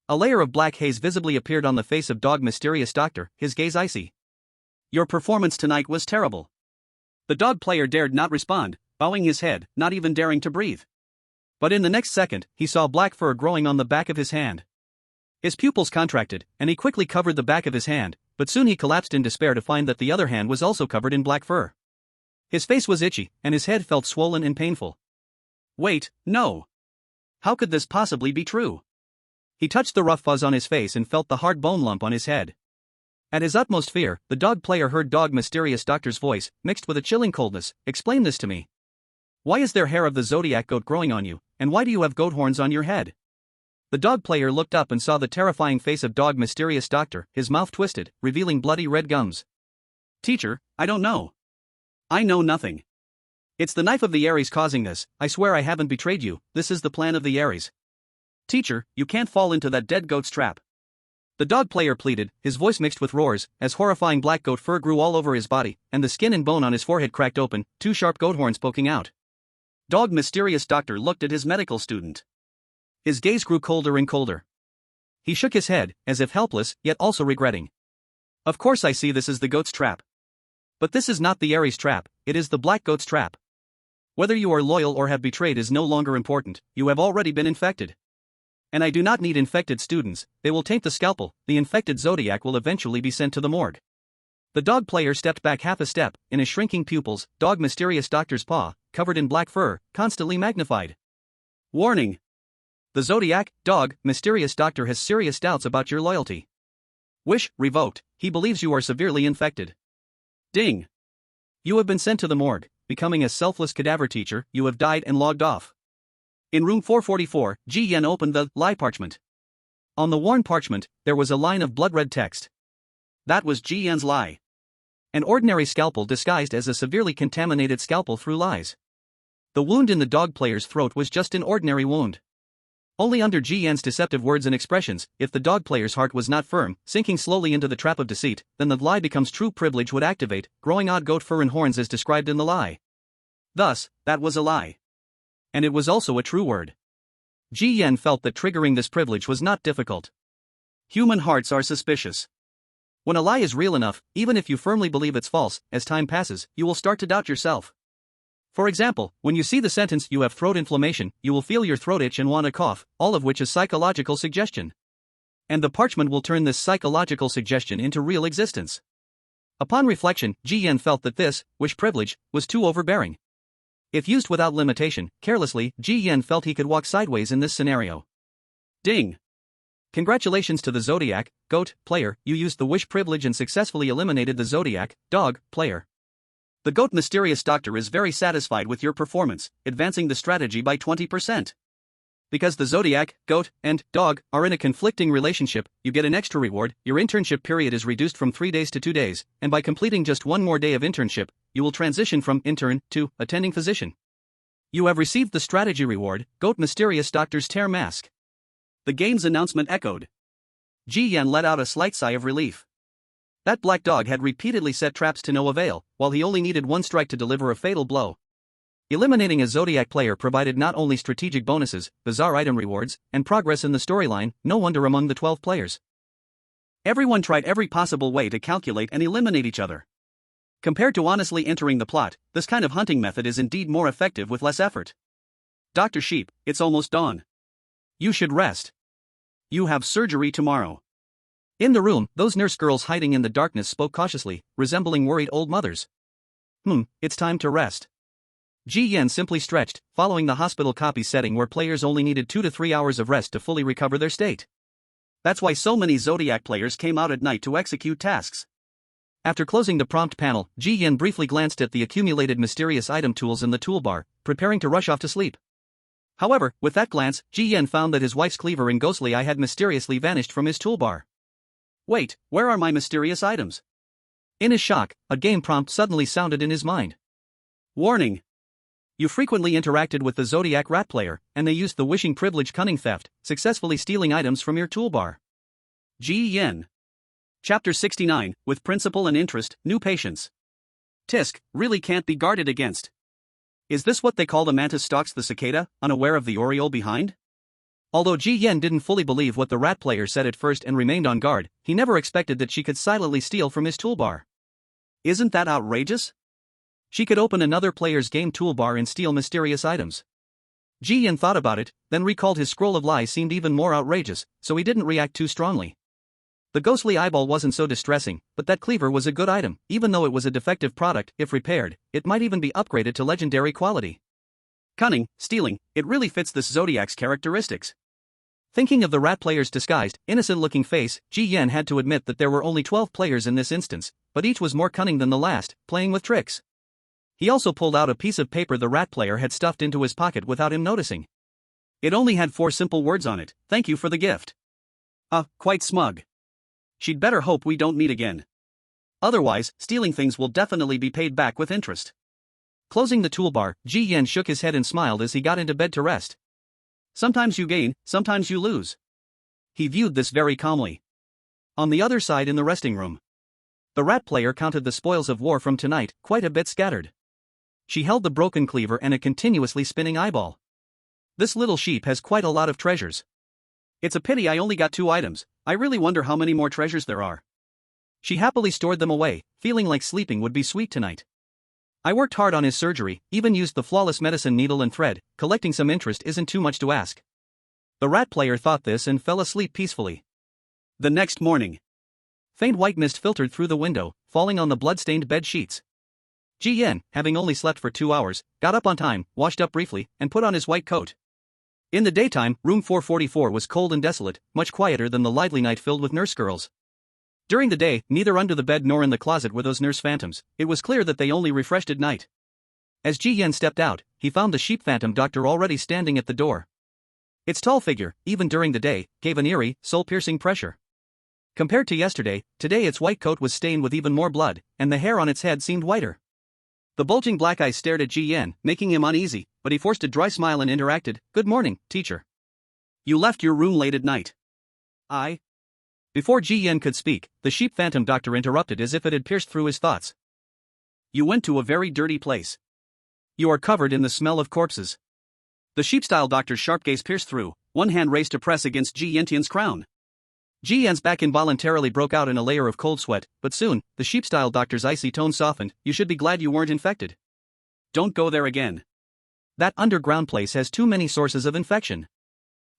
a layer of black haze visibly appeared on the face of Dog Mysterious Doctor, his gaze icy. Your performance tonight was terrible. The dog player dared not respond, bowing his head, not even daring to breathe. But in the next second, he saw black fur growing on the back of his hand. His pupils contracted, and he quickly covered the back of his hand, but soon he collapsed in despair to find that the other hand was also covered in black fur. His face was itchy, and his head felt swollen and painful. Wait, no. How could this possibly be true? He touched the rough fuzz on his face and felt the hard bone lump on his head. At his utmost fear, the dog player heard Dog Mysterious Doctor's voice, mixed with a chilling coldness. Explain this to me. Why is there hair of the zodiac goat growing on you, and why do you have goat horns on your head? The dog player looked up and saw the terrifying face of Dog Mysterious Doctor, his mouth twisted, revealing bloody red gums. Teacher, I don't know. I know nothing. It's the knife of the Aries causing this. I swear I haven't betrayed you. This is the plan of the Aries. Teacher, you can't fall into that dead goat's trap. The dog player pleaded, his voice mixed with roars, as horrifying black goat fur grew all over his body, and the skin and bone on his forehead cracked open, two sharp goat horns poking out. Dog Mysterious Doctor looked at his medical student. His gaze grew colder and colder. He shook his head, as if helpless, yet also regretting. Of course I see this as the goat's trap. But this is not the Aries trap, it is the black goat's trap. Whether you are loyal or have betrayed is no longer important, you have already been infected. And I do not need infected students, they will taint the scalpel, the infected zodiac will eventually be sent to the morgue. The dog player stepped back half a step, in his shrinking pupils, dog mysterious doctor's paw, covered in black fur, constantly magnified. Warning! The Zodiac, dog, mysterious doctor has serious doubts about your loyalty. Wish, revoked, he believes you are severely infected. Ding! You have been sent to the morgue, becoming a selfless cadaver teacher, you have died and logged off. In room 444, Ji Yen opened the lie parchment. On the worn parchment, there was a line of blood-red text. That was Ji Yen's lie. An ordinary scalpel disguised as a severely contaminated scalpel through lies. The wound in the dog player's throat was just an ordinary wound. Only under Ji Yen's deceptive words and expressions, if the dog player's heart was not firm, sinking slowly into the trap of deceit, then the lie becomes true privilege would activate, growing odd goat fur and horns as described in the lie. Thus, that was a lie. And it was also a true word. Ji Yen felt that triggering this privilege was not difficult. Human hearts are suspicious. When a lie is real enough, even if you firmly believe it's false, as time passes, you will start to doubt yourself. For example, when you see the sentence "you have throat inflammation," you will feel your throat itch and want to cough, all of which is psychological suggestion. And the parchment will turn this psychological suggestion into real existence. Upon reflection, Ji Yen felt that this, wish privilege, was too overbearing. If used without limitation, carelessly, Ji Yen felt he could walk sideways in this scenario. Ding! Congratulations to the Zodiac, goat, player, you used the wish privilege and successfully eliminated the Zodiac, dog, player. The goat mysterious doctor is very satisfied with your performance, advancing the strategy by 20%. Because the Zodiac, goat, and dog are in a conflicting relationship, you get an extra reward, your internship period is reduced from 3 days to 2 days, and by completing just one more day of internship, you will transition from intern to attending physician. You have received the strategy reward, goat mysterious doctor's tear mask. The game's announcement echoed. Ji Yen let out a slight sigh of relief. That black dog had repeatedly set traps to no avail, while he only needed one strike to deliver a fatal blow. Eliminating a Zodiac player provided not only strategic bonuses, bizarre item rewards, and progress in the storyline, no wonder among the 12 players. Everyone tried every possible way to calculate and eliminate each other. Compared to honestly entering the plot, this kind of hunting method is indeed more effective with less effort. Dr. Sheep, it's almost dawn. You should rest. You have surgery tomorrow. In the room, those nurse girls hiding in the darkness spoke cautiously, resembling worried old mothers. It's time to rest. Ji Yen simply stretched, following the hospital copy setting where players only needed 2 to 3 hours of rest to fully recover their state. That's why so many Zodiac players came out at night to execute tasks. After closing the prompt panel, Ji Yen briefly glanced at the accumulated mysterious item tools in the toolbar, preparing to rush off to sleep. However, with that glance, Ji Yen found that his wife's cleaver and ghostly eye had mysteriously vanished from his toolbar. Wait, where are my mysterious items? In his shock, a game prompt suddenly sounded in his mind. Warning! You frequently interacted with the Zodiac rat player, and they used the wishing privilege cunning theft, successfully stealing items from your toolbar. Ji Yen. Chapter 69, with principle and interest, new patients. Tisk, really can't be guarded against. Is this what they call the mantis stalks the cicada, unaware of the oriole behind? Although Ji Yen didn't fully believe what the rat player said at first and remained on guard, he never expected that she could silently steal from his toolbar. Isn't that outrageous? She could open another player's game toolbar and steal mysterious items. Ji Yen thought about it, then recalled his scroll of lies seemed even more outrageous, so he didn't react too strongly. The ghostly eyeball wasn't so distressing, but that cleaver was a good item, even though it was a defective product. If repaired, it might even be upgraded to legendary quality. Cunning, stealing, it really fits this Zodiac's characteristics. Thinking of the rat player's disguised, innocent-looking face, Ji Yen had to admit that there were only 12 players in this instance, but each was more cunning than the last, playing with tricks. He also pulled out a piece of paper the rat player had stuffed into his pocket without him noticing. It only had 4 simple words on it: "Thank you for the gift." Quite smug. She'd better hope we don't meet again. Otherwise, stealing things will definitely be paid back with interest. Closing the toolbar, Ji Yen shook his head and smiled as he got into bed to rest. Sometimes you gain, sometimes you lose. He viewed this very calmly. On the other side in the resting room, the rat player counted the spoils of war from tonight, quite a bit scattered. She held the broken cleaver and a continuously spinning eyeball. This little sheep has quite a lot of treasures. It's a pity I only got 2 items, I really wonder how many more treasures there are. She happily stored them away, feeling like sleeping would be sweet tonight. I worked hard on his surgery, even used the flawless medicine needle and thread, collecting some interest isn't too much to ask. The rat player thought this and fell asleep peacefully. The next morning, faint white mist filtered through the window, falling on the blood-stained bed sheets. Ji Yan, having only slept for 2 hours, got up on time, washed up briefly, and put on his white coat. In the daytime, room 444 was cold and desolate, much quieter than the lively night filled with nurse girls. During the day, neither under the bed nor in the closet were those nurse phantoms. It was clear that they only refreshed at night. As Ji Yan stepped out, he found the sheep phantom doctor already standing at the door. Its tall figure, even during the day, gave an eerie, soul-piercing pressure. Compared to yesterday, today its white coat was stained with even more blood, and the hair on its head seemed whiter. The bulging black eyes stared at Ji Yan, making him uneasy, but he forced a dry smile and interacted. "Good morning, teacher. You left your room late at night." "I?" Before Ji Yan could speak, the sheep phantom doctor interrupted as if it had pierced through his thoughts. "You went to a very dirty place. You are covered in the smell of corpses." The sheep-style doctor's sharp gaze pierced through, one hand raised to press against Ji Yantian's crown. Ji Yan's back involuntarily broke out in a layer of cold sweat, but soon, the sheep-style doctor's icy tone softened. "You should be glad you weren't infected. Don't go there again. That underground place has too many sources of infection.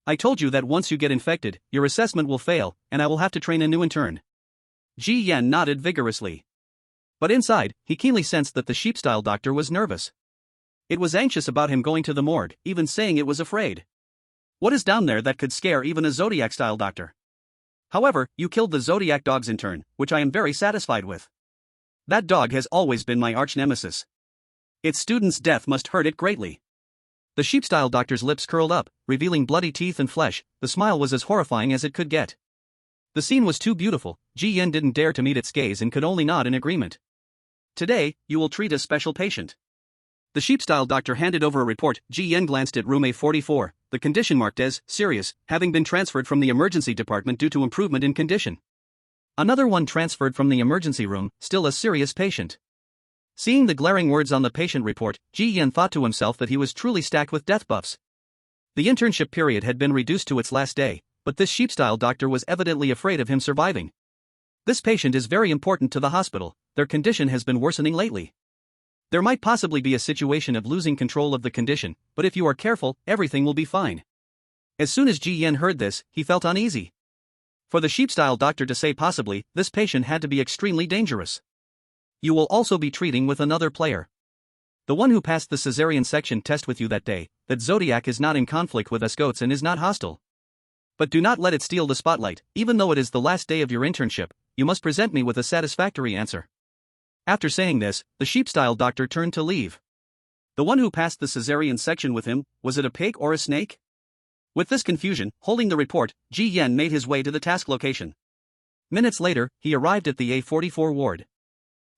I told you that once you get infected, your assessment will fail, and I will have to train a new intern." Ji Yan nodded vigorously. But inside, he keenly sensed that the sheep-style doctor was nervous. It was anxious about him going to the morgue, even saying it was afraid. What is down there that could scare even a Zodiac-style doctor? However, you killed the Zodiac dog's intern, which I am very satisfied with. That dog has always been my arch-nemesis. Its student's death must hurt it greatly. The sheep-style doctor's lips curled up, revealing bloody teeth and flesh. The smile was as horrifying as it could get. The scene was too beautiful. Ji Yan didn't dare to meet its gaze and could only nod in agreement. "Today, you will treat a special patient." The sheep-style doctor handed over a report. Ji Yan glanced at room A44, the condition marked as serious, having been transferred from the emergency department due to improvement in condition. Another one transferred from the emergency room, still a serious patient. Seeing the glaring words on the patient report, Ji Yan thought to himself that he was truly stacked with death buffs. The internship period had been reduced to its last day, but this sheep-style doctor was evidently afraid of him surviving. This patient is very important to the hospital. Their condition has been worsening lately. There might possibly be a situation of losing control of the condition, but if you are careful, everything will be fine. As soon as Ji Yan heard this, he felt uneasy. For the sheep-style doctor to say possibly, this patient had to be extremely dangerous. "You will also be treating with another player. The one who passed the cesarean section test with you that day. That Zodiac is not in conflict with us goats and is not hostile. But do not let it steal the spotlight. Even though it is the last day of your internship, you must present me with a satisfactory answer." After saying this, the sheep-style doctor turned to leave. The one who passed the cesarean section with him, was it a pig or a snake? With this confusion, holding the report, Ji Yan made his way to the task location. Minutes later, he arrived at the A44 ward.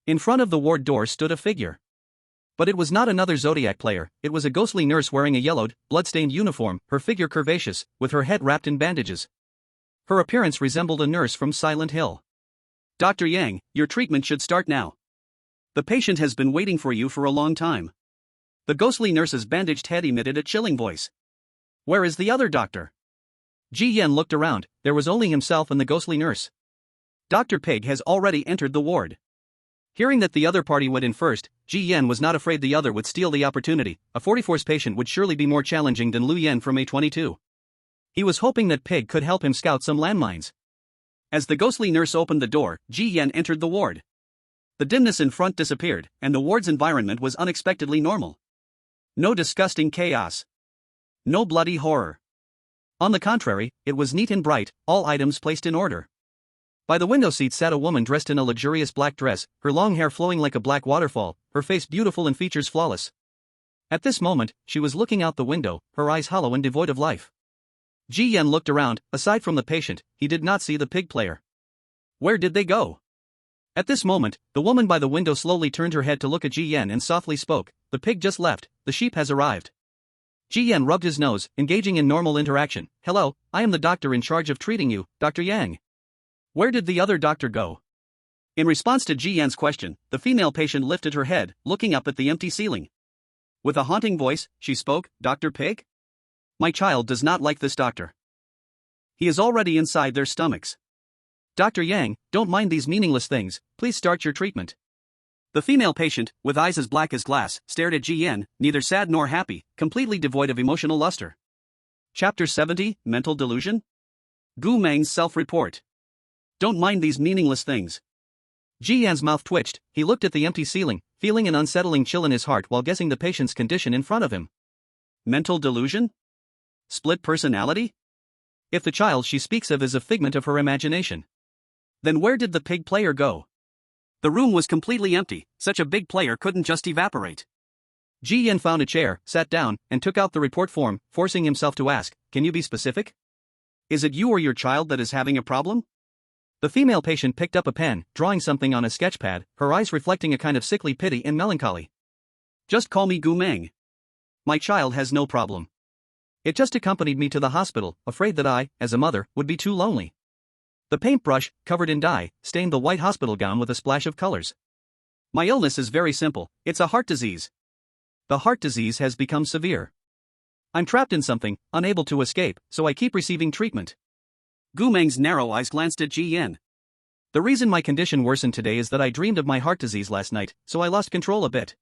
In front of the ward door stood a figure. But it was not another Zodiac player, it was a ghostly nurse wearing a yellowed, blood-stained uniform, her figure curvaceous, with her head wrapped in bandages. Her appearance resembled a nurse from Silent Hill. "Dr. Yang, your treatment should start now. The patient has been waiting for you for a long time." The ghostly nurse's bandaged head emitted a chilling voice. "Where is the other doctor?" Ji Yan looked around. There was only himself and the ghostly nurse. Dr. Pig has already entered the ward. Hearing that the other party went in first, Ji Yan was not afraid the other would steal the opportunity. A 44's patient would surely be more challenging than Lu Yan from A22. He was hoping that Pig could help him scout some landmines. As the ghostly nurse opened the door, Ji Yan entered the ward. The dimness in front disappeared, and the ward's environment was unexpectedly normal. No disgusting chaos. No bloody horror. On the contrary, it was neat and bright, all items placed in order. By the window seat sat a woman dressed in a luxurious black dress, her long hair flowing like a black waterfall, her face beautiful and features flawless. At this moment, she was looking out the window, her eyes hollow and devoid of life. Ji Yan looked around. Aside from the patient, he did not see the pig player. Where did they go? At this moment, the woman by the window slowly turned her head to look at Ji Yan and softly spoke. "The pig just left, the sheep has arrived." Ji Yan rubbed his nose, engaging in normal interaction. "Hello, I am the doctor in charge of treating you, Dr. Yang. Where did the other doctor go?" In response to Ji Yan's question, the female patient lifted her head, looking up at the empty ceiling. With a haunting voice, she spoke. "Dr. Pig? My child does not like this doctor. He is already inside their stomachs. Dr. Yang, don't mind these meaningless things, please start your treatment." The female patient, with eyes as black as glass, stared at Ji Yan, neither sad nor happy, completely devoid of emotional luster. Chapter 70, Mental Delusion? Gu Meng's Self-Report. Don't mind these meaningless things. Ji Yan's mouth twitched, he looked at the empty ceiling, feeling an unsettling chill in his heart while guessing the patient's condition in front of him. Mental delusion? Split personality? If the child she speaks of is a figment of her imagination, then where did the pig player go? The room was completely empty, such a big player couldn't just evaporate. Ji Yan found a chair, sat down, and took out the report form, forcing himself to ask, "Can you be specific? Is it you or your child that is having a problem?" The female patient picked up a pen, drawing something on a sketchpad, her eyes reflecting a kind of sickly pity and melancholy. "Just call me Gu Meng. My child has no problem. It just accompanied me to the hospital, afraid that I, as a mother, would be too lonely." The paintbrush, covered in dye, stained the white hospital gown with a splash of colors. "My illness is very simple, it's a heart disease. The heart disease has become severe. I'm trapped in something, unable to escape, so I keep receiving treatment." Gu Meng's narrow eyes glanced at Ji Yan. "The reason my condition worsened today is that I dreamed of my heart disease last night, so I lost control a bit."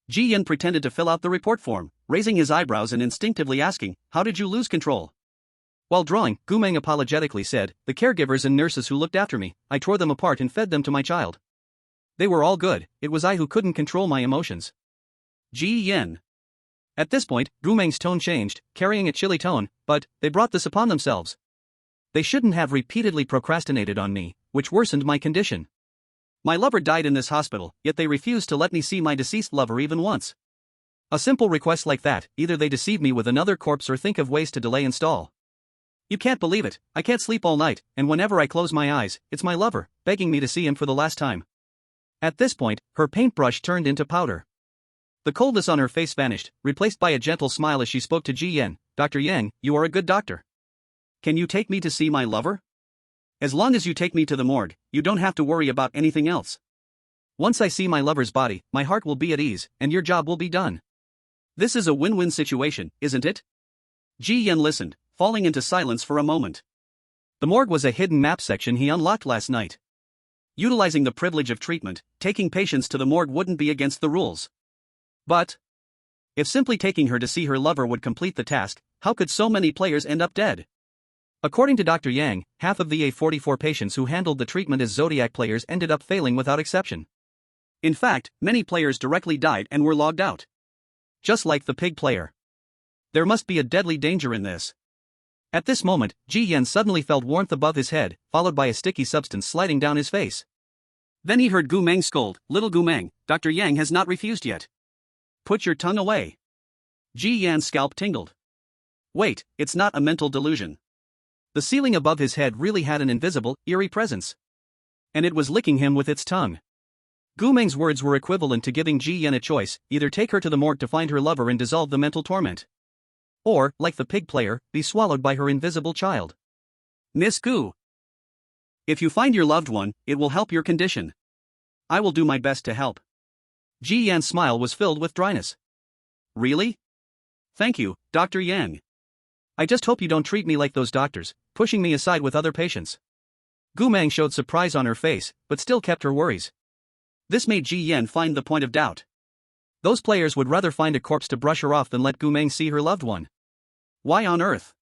Ji Yan pretended to fill out the report form, raising his eyebrows and instinctively asking, "How did you lose control?" While drawing, Gu Meng apologetically said, "The caregivers and nurses who looked after me, I tore them apart and fed them to my child. They were all good, it was I who couldn't control my emotions." Ji Yan. At this point, Gu Meng's tone changed, carrying a chilly tone, "But they brought this upon themselves. They shouldn't have repeatedly procrastinated on me, which worsened my condition. My lover died in this hospital, yet they refused to let me see my deceased lover even once. A simple request like that, either they deceive me with another corpse or think of ways to delay install. You can't believe it, I can't sleep all night, and whenever I close my eyes, it's my lover, begging me to see him for the last time." At this point, her paintbrush turned into powder. The coldness on her face vanished, replaced by a gentle smile as she spoke to Ji Yan. "Dr. Yang, you are a good doctor. Can you take me to see my lover? As long as you take me to the morgue, you don't have to worry about anything else. Once I see my lover's body, my heart will be at ease, and your job will be done." This is a win-win situation, isn't it? Ji Yan listened, falling into silence for a moment. The morgue was a hidden map section he unlocked last night. Utilizing the privilege of treatment, taking patients to the morgue wouldn't be against the rules. But if simply taking her to see her lover would complete the task, how could so many players end up dead? According to Dr. Yang, half of the A44 patients who handled the treatment as Zodiac players ended up failing without exception. In fact, many players directly died and were logged out. Just like the pig player. There must be a deadly danger in this. At this moment, Ji Yan suddenly felt warmth above his head, followed by a sticky substance sliding down his face. Then he heard Gu Meng scold, "Little Gu Meng, Dr. Yang has not refused yet. Put your tongue away." Ji Yan's scalp tingled. Wait, it's not a mental delusion. The ceiling above his head really had an invisible, eerie presence. And it was licking him with its tongue. Gu Meng's words were equivalent to giving Ji Yan a choice: either take her to the morgue to find her lover and dissolve the mental torment, or, like the pig player, be swallowed by her invisible child. "Miss Gu, if you find your loved one, it will help your condition. I will do my best to help." Ji Yan's smile was filled with dryness. "Really? Thank you, Dr. Yang. I just hope you don't treat me like those doctors, pushing me aside with other patients." Gu Meng showed surprise on her face, but still kept her worries. This made Ji Yan find the point of doubt. Those players would rather find a corpse to brush her off than let Gu Meng see her loved one. Why on earth?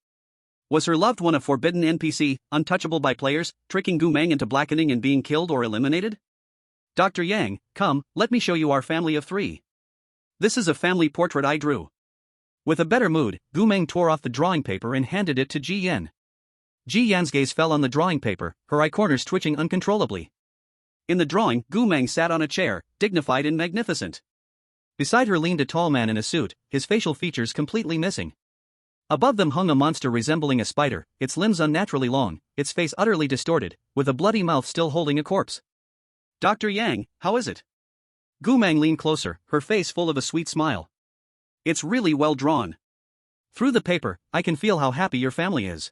Was her loved one a forbidden NPC, untouchable by players, tricking Gu Meng into blackening and being killed or eliminated? "Dr. Yang, come, let me show you our family of 3. This is a family portrait I drew." With a better mood, Gu Meng tore off the drawing paper and handed it to Ji Yan. Ji Yan's gaze fell on the drawing paper, her eye corners twitching uncontrollably. In the drawing, Gu Meng sat on a chair, dignified and magnificent. Beside her leaned a tall man in a suit, his facial features completely missing. Above them hung a monster resembling a spider, its limbs unnaturally long, its face utterly distorted, with a bloody mouth still holding a corpse. "Dr. Yang, how is it?" Gu Meng leaned closer, her face full of a sweet smile. "It's really well drawn. Through the paper, I can feel how happy your family is."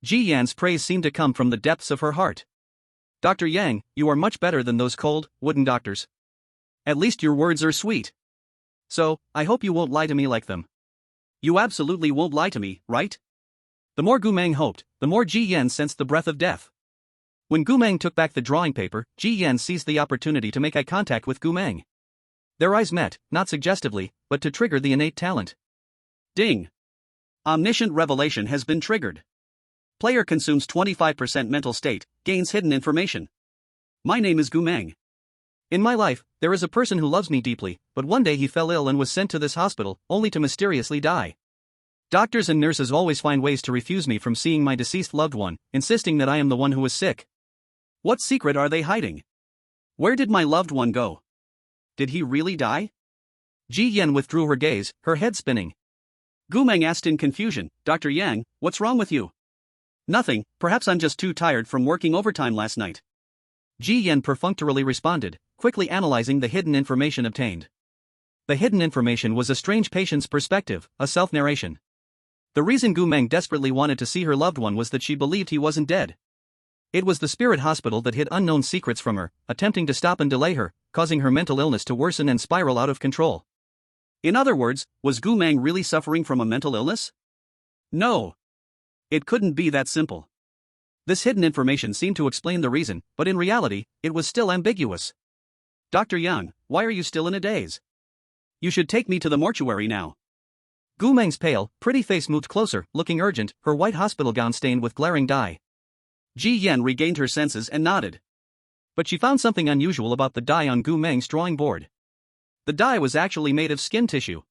Ji Yan's praise seemed to come from the depths of her heart. "Dr. Yang, you are much better than those cold, wooden doctors. At least your words are sweet. So, I hope you won't lie to me like them." "You absolutely won't lie to me, right?" The more Gu Meng hoped, the more Ji Yan sensed the breath of death. When Gu Meng took back the drawing paper, Ji Yan seized the opportunity to make eye contact with Gu Meng. Their eyes met, not suggestively, but to trigger the innate talent. Ding! Omniscient revelation has been triggered. Player consumes 25% mental state, gains hidden information. My name is Gu Meng. In my life, there is a person who loves me deeply, but one day he fell ill and was sent to this hospital, only to mysteriously die. Doctors and nurses always find ways to refuse me from seeing my deceased loved one, insisting that I am the one who was sick. What secret are they hiding? Where did my loved one go? Did he really die? Ji Yan withdrew her gaze, her head spinning. Gu Meng asked in confusion, Dr. Yang, what's wrong with you? Nothing, perhaps I'm just too tired from working overtime last night. Ji Yan perfunctorily responded, quickly analyzing the hidden information obtained. The hidden information was a strange patient's perspective, a self-narration. The reason Gu Meng desperately wanted to see her loved one was that she believed he wasn't dead. It was the spirit hospital that hid unknown secrets from her, attempting to stop and delay her, causing her mental illness to worsen and spiral out of control. In other words, was Gu Meng really suffering from a mental illness? No. It couldn't be that simple. This hidden information seemed to explain the reason, but in reality, it was still ambiguous. Dr. Yang, why are you still in a daze? You should take me to the mortuary now. Gu Meng's pale, pretty face moved closer, looking urgent, her white hospital gown stained with glaring dye. Ji Yan regained her senses and nodded. But she found something unusual about the dye on Gu Meng's drawing board. The dye was actually made of skin tissue.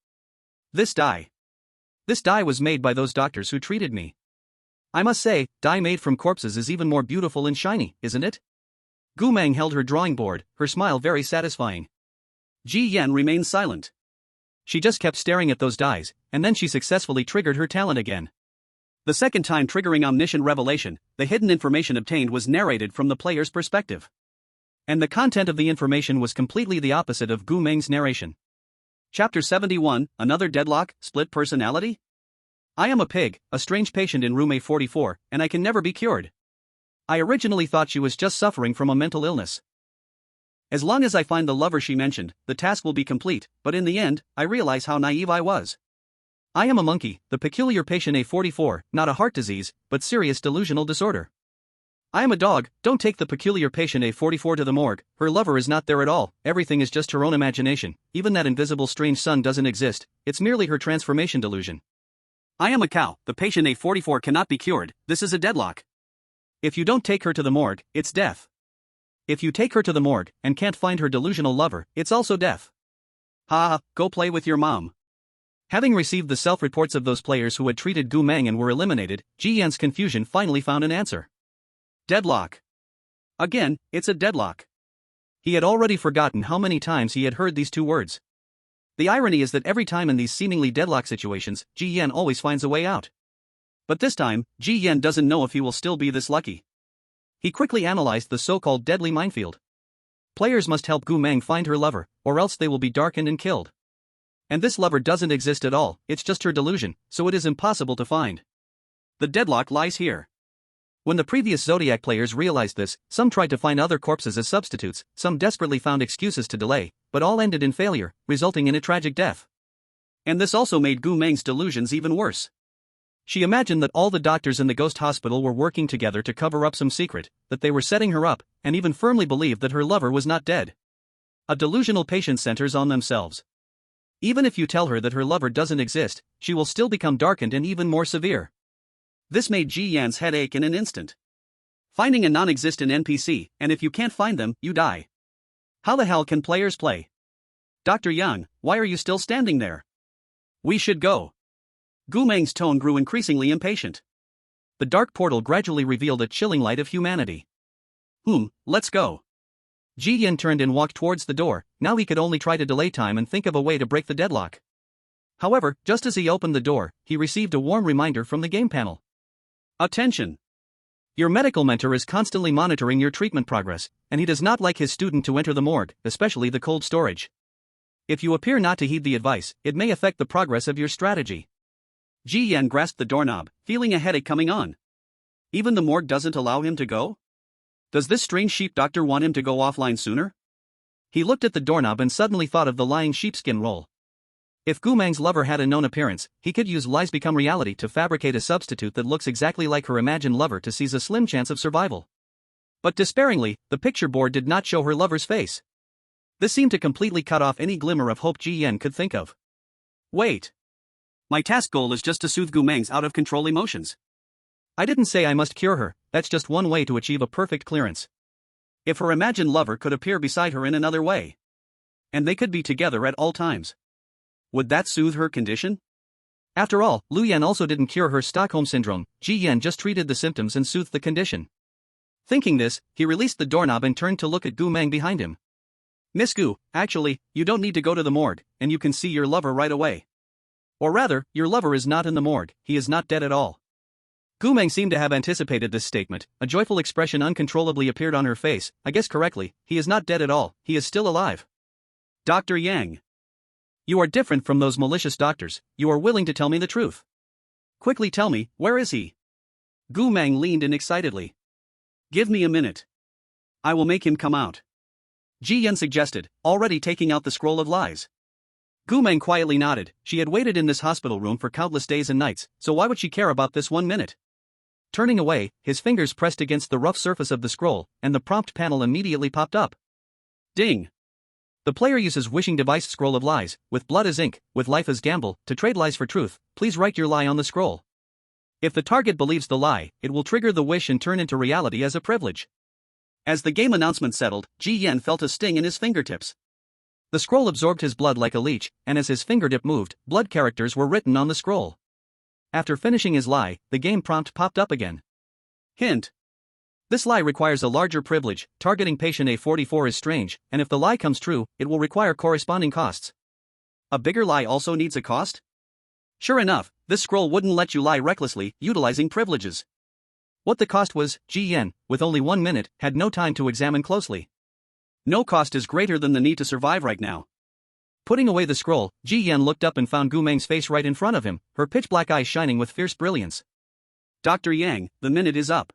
This dye was made by those doctors who treated me. I must say, dye made from corpses is even more beautiful and shiny, isn't it? Gu Meng held her drawing board, her smile very satisfying. Ji Yan remained silent. She just kept staring at those dyes, and then she successfully triggered her talent again. The second time triggering omniscient revelation, the hidden information obtained was narrated from the player's perspective. And the content of the information was completely the opposite of Gu Meng's narration. Chapter 71, Another Deadlock, Split Personality? I am a pig, a strange patient in room A44, and I can never be cured. I originally thought she was just suffering from a mental illness. As long as I find the lover she mentioned, the task will be complete, but in the end, I realize how naive I was. I am a monkey, the peculiar patient A44, not a heart disease, but serious delusional disorder. I am a dog, don't take the peculiar patient A44 to the morgue, her lover is not there at all, everything is just her own imagination, even that invisible strange sun doesn't exist, it's merely her transformation delusion. I am a cow, the patient A44 cannot be cured, this is a deadlock. If you don't take her to the morgue, it's death. If you take her to the morgue and can't find her delusional lover, it's also death. Ha, go play with your mom. Having received the self-reports of those players who had treated Gu Meng and were eliminated, Ji Yan's confusion finally found an answer. Deadlock. Again, it's a deadlock. He had already forgotten how many times he had heard these two words. The irony is that every time in these seemingly deadlock situations, Ji Yan always finds a way out. But this time, Ji Yan doesn't know if he will still be this lucky. He quickly analyzed the so-called deadly minefield. Players must help Gu Meng find her lover, or else they will be darkened and killed. And this lover doesn't exist at all, it's just her delusion, so it is impossible to find. The deadlock lies here. When the previous Zodiac players realized this, some tried to find other corpses as substitutes, some desperately found excuses to delay, but all ended in failure, resulting in a tragic death. And this also made Gu Meng's delusions even worse. She imagined that all the doctors in the ghost hospital were working together to cover up some secret, that they were setting her up, and even firmly believed that her lover was not dead. A delusional patient centers on themselves. Even if you tell her that her lover doesn't exist, she will still become darkened and even more severe. This made Ji Yan's head ache in an instant. Finding a non-existent NPC, and if you can't find them, you die. How the hell can players play? Dr. Yang, why are you still standing there? We should go. Gu Meng's tone grew increasingly impatient. The dark portal gradually revealed a chilling light of humanity. Let's go. Ji Yan turned and walked towards the door, now he could only try to delay time and think of a way to break the deadlock. However, just as he opened the door, he received a warm reminder from the game panel. Attention! Your medical mentor is constantly monitoring your treatment progress, and he does not like his student to enter the morgue, especially the cold storage. If you appear not to heed the advice, it may affect the progress of your strategy. Ji Yan grasped the doorknob, feeling a headache coming on. Even the morgue doesn't allow him to go? Does this strange sheep doctor want him to go offline sooner? He looked at the doorknob and suddenly thought of the lying sheepskin roll. If Gu Meng's lover had a known appearance, he could use lies become reality to fabricate a substitute that looks exactly like her imagined lover to seize a slim chance of survival. But despairingly, the picture board did not show her lover's face. This seemed to completely cut off any glimmer of hope Ji Yan could think of. Wait. My task goal is just to soothe Gu Meng's out-of-control emotions. I didn't say I must cure her, that's just one way to achieve a perfect clearance. If her imagined lover could appear beside her in another way, and they could be together at all times, would that soothe her condition? After all, Lu Yan also didn't cure her Stockholm Syndrome, Ji Yan just treated the symptoms and soothed the condition. Thinking this, he released the doorknob and turned to look at Gu Meng behind him. Miss Gu, actually, you don't need to go to the morgue, and you can see your lover right away. Or rather, your lover is not in the morgue, he is not dead at all. Gu Meng seemed to have anticipated this statement, a joyful expression uncontrollably appeared on her face. I guessed correctly, he is not dead at all, he is still alive. Dr. Yang. You are different from those malicious doctors, you are willing to tell me the truth. Quickly tell me, where is he? Gu Meng leaned in excitedly. Give me a minute. I will make him come out. Ji Yan suggested, already taking out the scroll of lies. Gu Meng quietly nodded. She had waited in this hospital room for countless days and nights, so why would she care about this 1 minute? Turning away, his fingers pressed against the rough surface of the scroll, and the prompt panel immediately popped up. Ding! The player uses wishing device scroll of lies, with blood as ink, with life as gamble, to trade lies for truth. Please write your lie on the scroll. If the target believes the lie, it will trigger the wish and turn into reality as a privilege. As the game announcement settled, Ji Yan felt a sting in his fingertips. The scroll absorbed his blood like a leech, and as his fingertip moved, blood characters were written on the scroll. After finishing his lie, the game prompt popped up again. Hint. This lie requires a larger privilege, targeting patient A44 is strange, and if the lie comes true, it will require corresponding costs. A bigger lie also needs a cost? Sure enough, this scroll wouldn't let you lie recklessly, utilizing privileges. What the cost was, Ji Yan, with only 1 minute, had no time to examine closely. No cost is greater than the need to survive right now. Putting away the scroll, Ji Yan looked up and found Gu Meng's face right in front of him, her pitch-black eyes shining with fierce brilliance. Dr. Yang, the minute is up.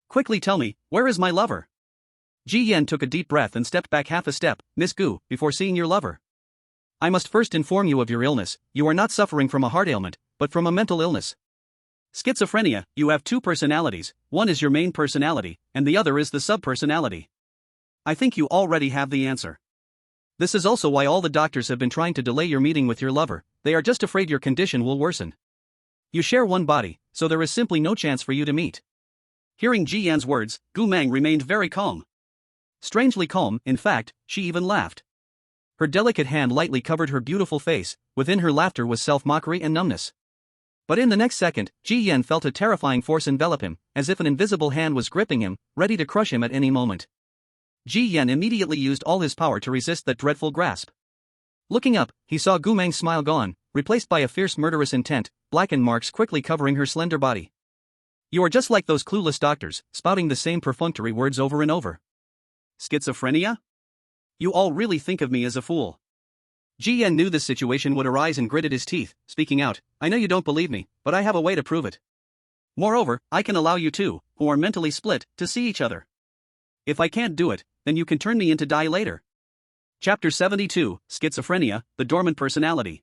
Quickly tell me, where is my lover? Ji Yan took a deep breath and stepped back half a step. Miss Gu, before seeing your lover, I must first inform you of your illness. You are not suffering from a heart ailment, but from a mental illness. Schizophrenia. You have two personalities, one is your main personality, and the other is the subpersonality. I think you already have the answer. This is also why all the doctors have been trying to delay your meeting with your lover. They are just afraid your condition will worsen. You share one body, so there is simply no chance for you to meet. Hearing Ji Yan's words, Gu Meng remained very calm. Strangely calm, in fact, she even laughed. Her delicate hand lightly covered her beautiful face, within her laughter was self-mockery and numbness. But in the next second, Ji Yan felt a terrifying force envelop him, as if an invisible hand was gripping him, ready to crush him at any moment. Ji Yan immediately used all his power to resist that dreadful grasp. Looking up, he saw Gu Meng's smile gone, replaced by a fierce murderous intent, blackened marks quickly covering her slender body. You are just like those clueless doctors, spouting the same perfunctory words over and over. Schizophrenia? You all really think of me as a fool. Ji Yan knew this situation would arise and gritted his teeth, speaking out, I know you don't believe me, but I have a way to prove it. Moreover, I can allow you two, who are mentally split, to see each other. If I can't do it, then you can turn me into die later. Chapter 72, Schizophrenia, the Dormant Personality.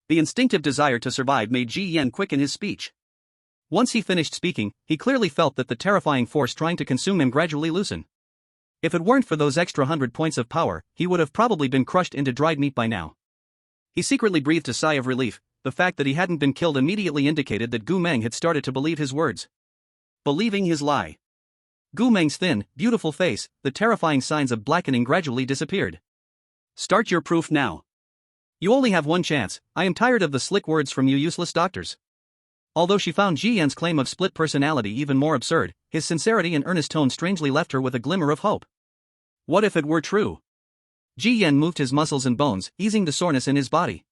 The instinctive desire to survive made Ji Yan quicken his speech. Once he finished speaking, he clearly felt that the terrifying force trying to consume him gradually loosen. If it weren't for those extra 100 points of power, he would have probably been crushed into dried meat by now. He secretly breathed a sigh of relief. The fact that he hadn't been killed immediately indicated that Gu Meng had started to believe his words. Believing his lie. Gu Meng's thin, beautiful face, the terrifying signs of blackening gradually disappeared. Start your proof now. You only have one chance. I am tired of the slick words from you useless doctors. Although she found Ji Yan's claim of split personality even more absurd, his sincerity and earnest tone strangely left her with a glimmer of hope. What if it were true? Ji Yan moved his muscles and bones, easing the soreness in his body.